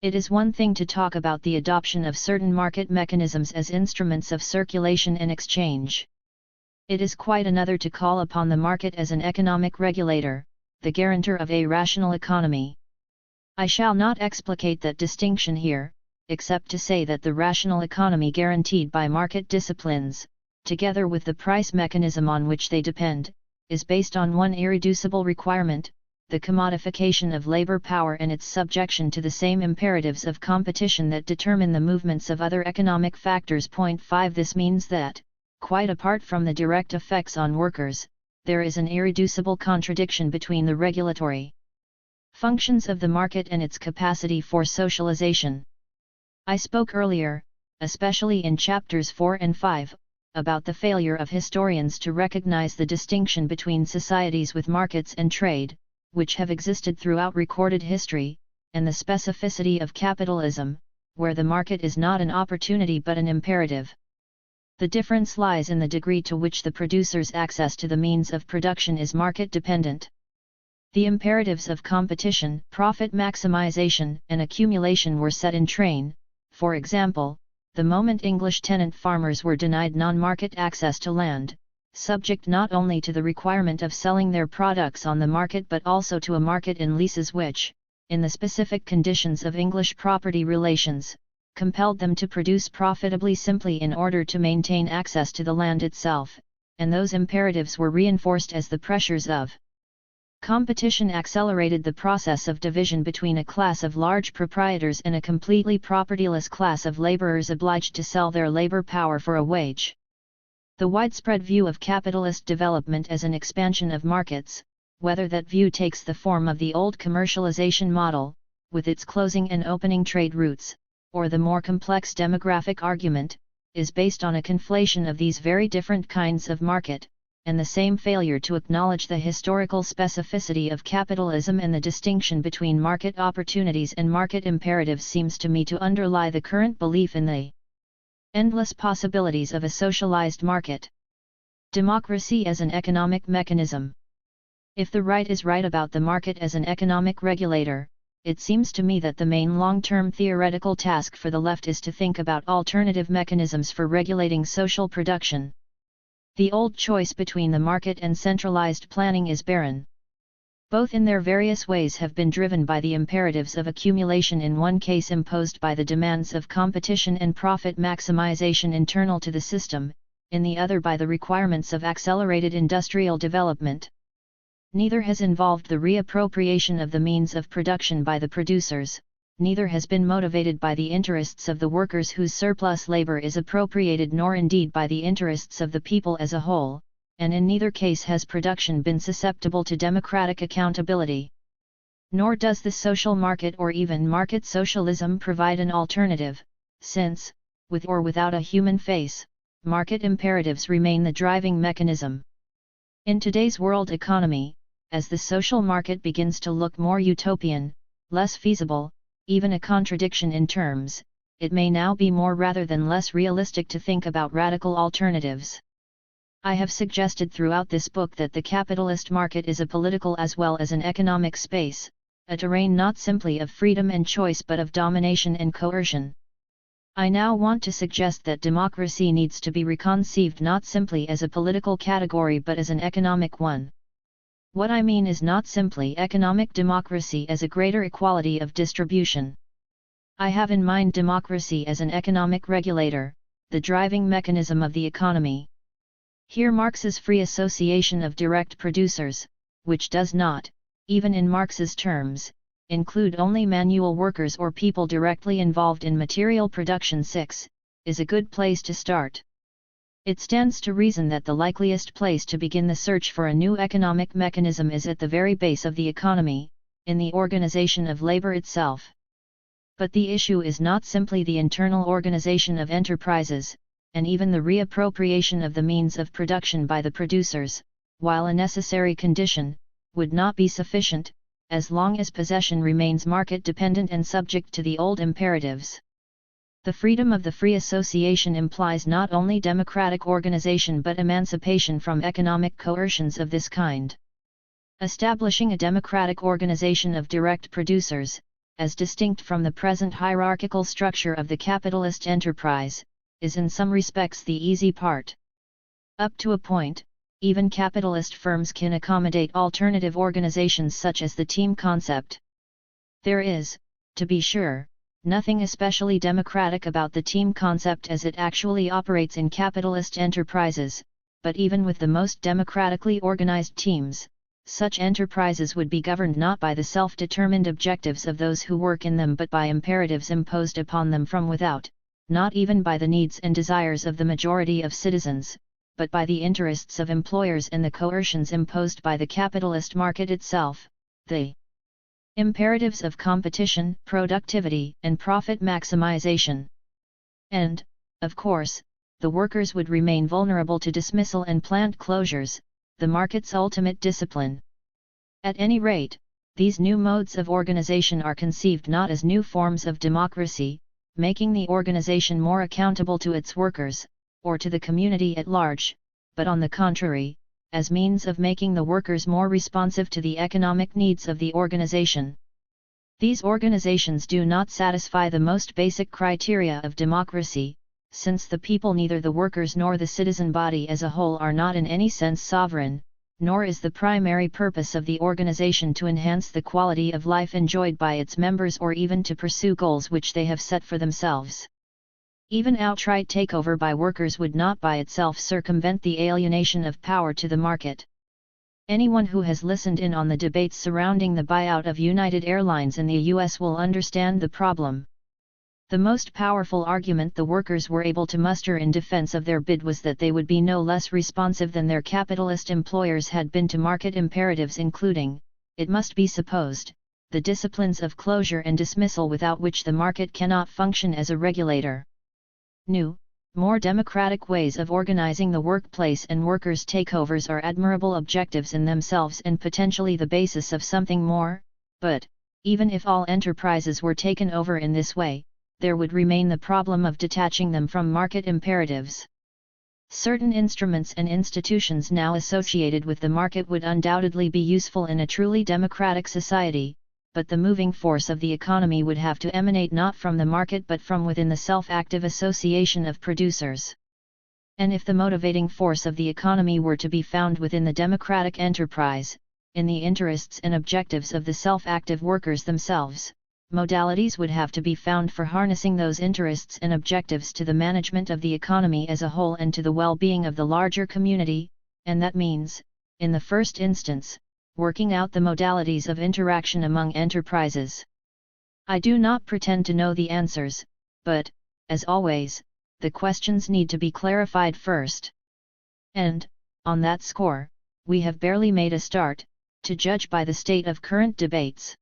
It is one thing to talk about the adoption of certain market mechanisms as instruments of circulation and exchange. It is quite another to call upon the market as an economic regulator, the guarantor of a rational economy. I shall not explicate that distinction here, except to say that the rational economy guaranteed by market disciplines, together with the price mechanism on which they depend, is based on one irreducible requirement, the commodification of labor power and its subjection to the same imperatives of competition that determine the movements of other economic factors. Point 5. This means that, quite apart from the direct effects on workers, there is an irreducible contradiction between the regulatory functions of the market and its capacity for socialization. I spoke earlier, especially in chapters 4 and 5, about the failure of historians to recognize the distinction between societies with markets and trade, which have existed throughout recorded history, and the specificity of capitalism, where the market is not an opportunity but an imperative. The difference lies in the degree to which the producer's access to the means of production is market-dependent. The imperatives of competition, profit maximization, and accumulation were set in train. For example, the moment English tenant farmers were denied non-market access to land, subject not only to the requirement of selling their products on the market but also to a market in leases which, in the specific conditions of English property relations, compelled them to produce profitably simply in order to maintain access to the land itself, and those imperatives were reinforced as the pressures of competition accelerated the process of division between a class of large proprietors and a completely propertyless class of laborers obliged to sell their labor power for a wage. The widespread view of capitalist development as an expansion of markets, whether that view takes the form of the old commercialization model, with its closing and opening trade routes, or the more complex demographic argument, is based on a conflation of these very different kinds of market, and the same failure to acknowledge the historical specificity of capitalism and the distinction between market opportunities and market imperatives seems to me to underlie the current belief in the endless possibilities of a socialized market. Democracy as an economic mechanism. If the right is right about the market as an economic regulator, it seems to me that the main long-term theoretical task for the left is to think about alternative mechanisms for regulating social production. The old choice between the market and centralized planning is barren. Both in their various ways have been driven by the imperatives of accumulation, in one case imposed by the demands of competition and profit maximization internal to the system, in the other by the requirements of accelerated industrial development. Neither has involved the reappropriation of the means of production by the producers, neither has been motivated by the interests of the workers whose surplus labor is appropriated, nor indeed by the interests of the people as a whole, and in neither case has production been susceptible to democratic accountability. Nor does the social market or even market socialism provide an alternative, since, with or without a human face, market imperatives remain the driving mechanism. In today's world economy, as the social market begins to look more utopian, less feasible, even a contradiction in terms, it may now be more rather than less realistic to think about radical alternatives. I have suggested throughout this book that the capitalist market is a political as well as an economic space, a terrain not simply of freedom and choice but of domination and coercion. I now want to suggest that democracy needs to be reconceived not simply as a political category but as an economic one. What I mean is not simply economic democracy as a greater equality of distribution. I have in mind democracy as an economic regulator, the driving mechanism of the economy. Here Marx's free association of direct producers, which does not, even in Marx's terms, include only manual workers or people directly involved in material production 6, is a good place to start. It stands to reason that the likeliest place to begin the search for a new economic mechanism is at the very base of the economy, in the organization of labor itself. But the issue is not simply the internal organization of enterprises, and even the reappropriation of the means of production by the producers, while a necessary condition, would not be sufficient, as long as possession remains market-dependent and subject to the old imperatives. The freedom of the free association implies not only democratic organization but emancipation from economic coercions of this kind. Establishing a democratic organization of direct producers, as distinct from the present hierarchical structure of the capitalist enterprise, is in some respects the easy part. Up to a point, even capitalist firms can accommodate alternative organizations such as the team concept. There is, to be sure, nothing especially democratic about the team concept as it actually operates in capitalist enterprises, but even with the most democratically organized teams, such enterprises would be governed not by the self-determined objectives of those who work in them but by imperatives imposed upon them from without, not even by the needs and desires of the majority of citizens, but by the interests of employers and the coercions imposed by the capitalist market itself, the imperatives of competition, productivity, and profit maximization. And, of course, the workers would remain vulnerable to dismissal and plant closures, the market's ultimate discipline. At any rate, these new modes of organization are conceived not as new forms of democracy, making the organization more accountable to its workers, or to the community at large, but on the contrary, as means of making the workers more responsive to the economic needs of the organization. These organizations do not satisfy the most basic criteria of democracy, since the people, neither the workers nor the citizen body as a whole, are not in any sense sovereign, nor is the primary purpose of the organization to enhance the quality of life enjoyed by its members or even to pursue goals which they have set for themselves. Even outright takeover by workers would not by itself circumvent the alienation of power to the market. Anyone who has listened in on the debates surrounding the buyout of United Airlines in the US will understand the problem. The most powerful argument the workers were able to muster in defense of their bid was that they would be no less responsive than their capitalist employers had been to market imperatives, including, it must be supposed, the disciplines of closure and dismissal without which the market cannot function as a regulator. New, More democratic ways of organizing the workplace and workers' takeovers are admirable objectives in themselves and potentially the basis of something more, but, even if all enterprises were taken over in this way, there would remain the problem of detaching them from market imperatives. Certain instruments and institutions now associated with the market would undoubtedly be useful in a truly democratic society, but the moving force of the economy would have to emanate not from the market but from within the self-active association of producers. And if the motivating force of the economy were to be found within the democratic enterprise, in the interests and objectives of the self-active workers themselves, modalities would have to be found for harnessing those interests and objectives to the management of the economy as a whole and to the well-being of the larger community, and that means, in the first instance, working out the modalities of interaction among enterprises. I do not pretend to know the answers, but, as always, the questions need to be clarified first. And, on that score, we have barely made a start, to judge by the state of current debates.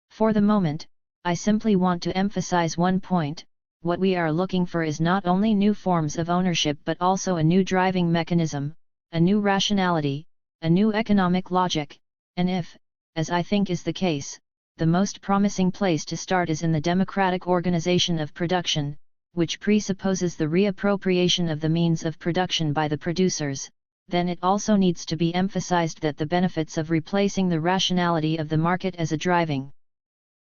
For the moment, I simply want to emphasize one point: what we are looking for is not only new forms of ownership but also a new driving mechanism, a new rationality, a new economic logic, and if, as I think is the case, the most promising place to start is in the democratic organization of production, which presupposes the reappropriation of the means of production by the producers, then it also needs to be emphasized that the benefits of replacing the rationality of the market as a driving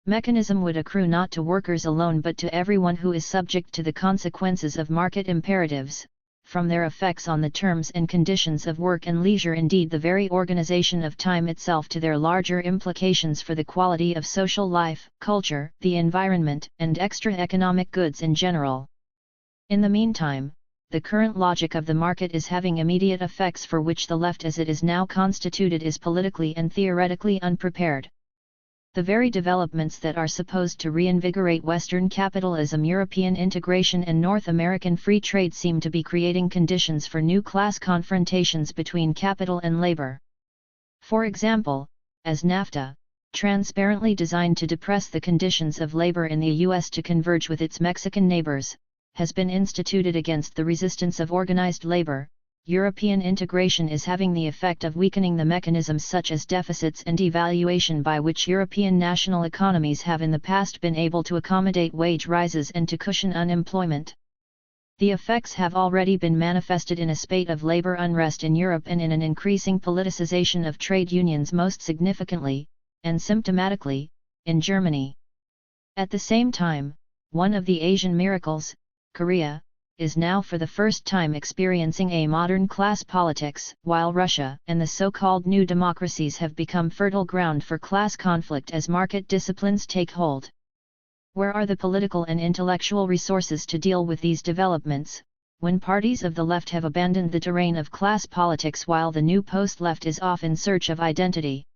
mechanism would accrue not to workers alone but to everyone who is subject to the consequences of market imperatives, from their effects on the terms and conditions of work and leisure, indeed the very organization of time itself, to their larger implications for the quality of social life, culture, the environment, and extra economic goods in general. In the meantime, the current logic of the market is having immediate effects for which the left as it is now constituted is politically and theoretically unprepared. The very developments that are supposed to reinvigorate Western capitalism, European integration and North American free trade seem to be creating conditions for new class confrontations between capital and labor. For example, as NAFTA, transparently designed to depress the conditions of labor in the U.S. to converge with its Mexican neighbors, has been instituted against the resistance of organized labor, European integration is having the effect of weakening the mechanisms such as deficits and devaluation by which European national economies have in the past been able to accommodate wage rises and to cushion unemployment. The effects have already been manifested in a spate of labor unrest in Europe and in an increasing politicization of trade unions, most significantly, and symptomatically, in Germany. At the same time, one of the Asian miracles, Korea, is now for the first time experiencing a modern class politics, while Russia and the so-called new democracies have become fertile ground for class conflict as market disciplines take hold. Where are the political and intellectual resources to deal with these developments, when parties of the left have abandoned the terrain of class politics while the new post-left is off in search of identity?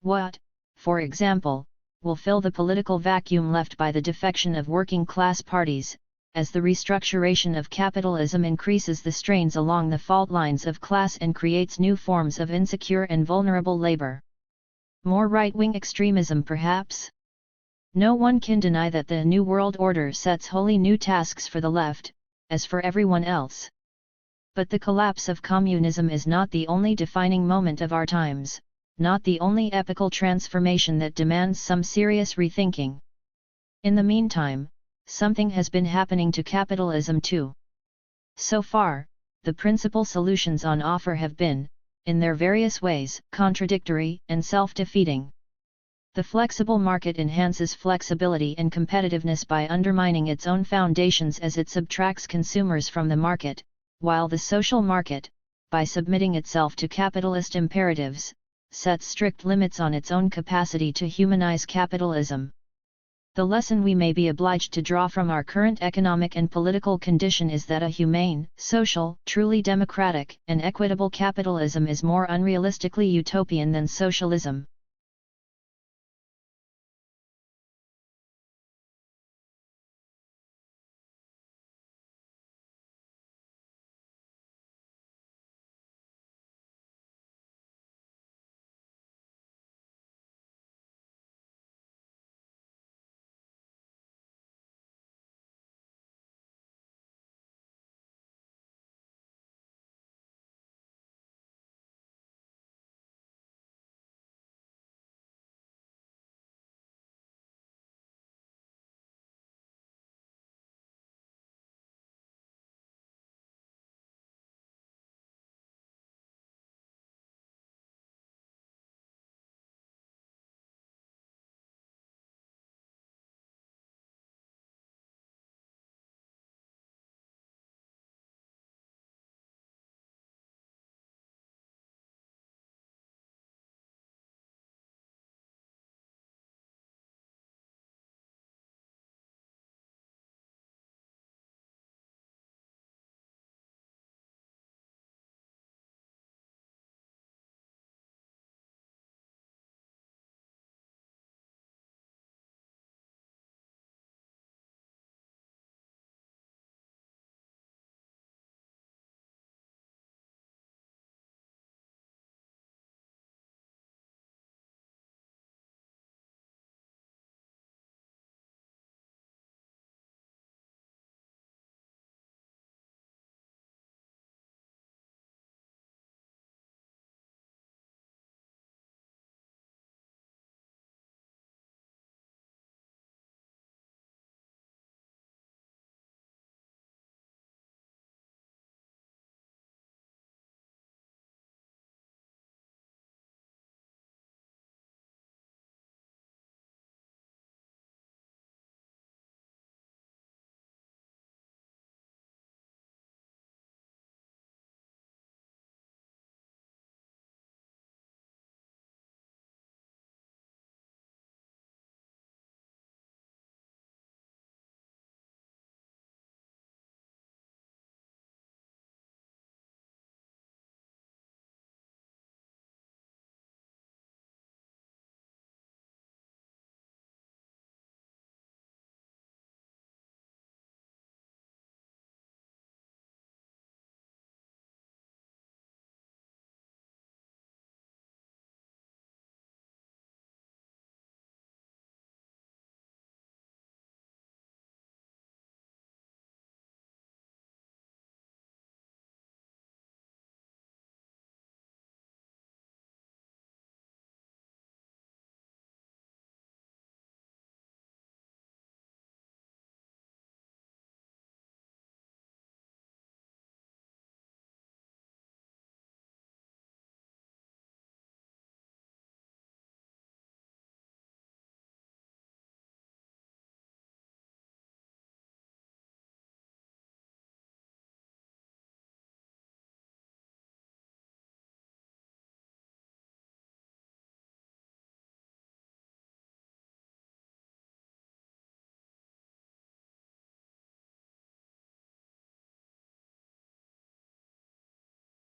What, for example, will fill the political vacuum left by the defection of working-class parties, as the restructuration of capitalism increases the strains along the fault lines of class and creates new forms of insecure and vulnerable labor? More right-wing extremism, perhaps? No one can deny that the New World Order sets wholly new tasks for the left, as for everyone else. But the collapse of communism is not the only defining moment of our times, not the only epochal transformation that demands some serious rethinking. In the meantime, something has been happening to capitalism too. So far, the principal solutions on offer have been, in their various ways, contradictory and self-defeating. The flexible market enhances flexibility and competitiveness by undermining its own foundations as it subtracts consumers from the market, while the social market, by submitting itself to capitalist imperatives, sets strict limits on its own capacity to humanize capitalism. The lesson we may be obliged to draw from our current economic and political condition is that a humane, social, truly democratic, and equitable capitalism is more unrealistically utopian than socialism.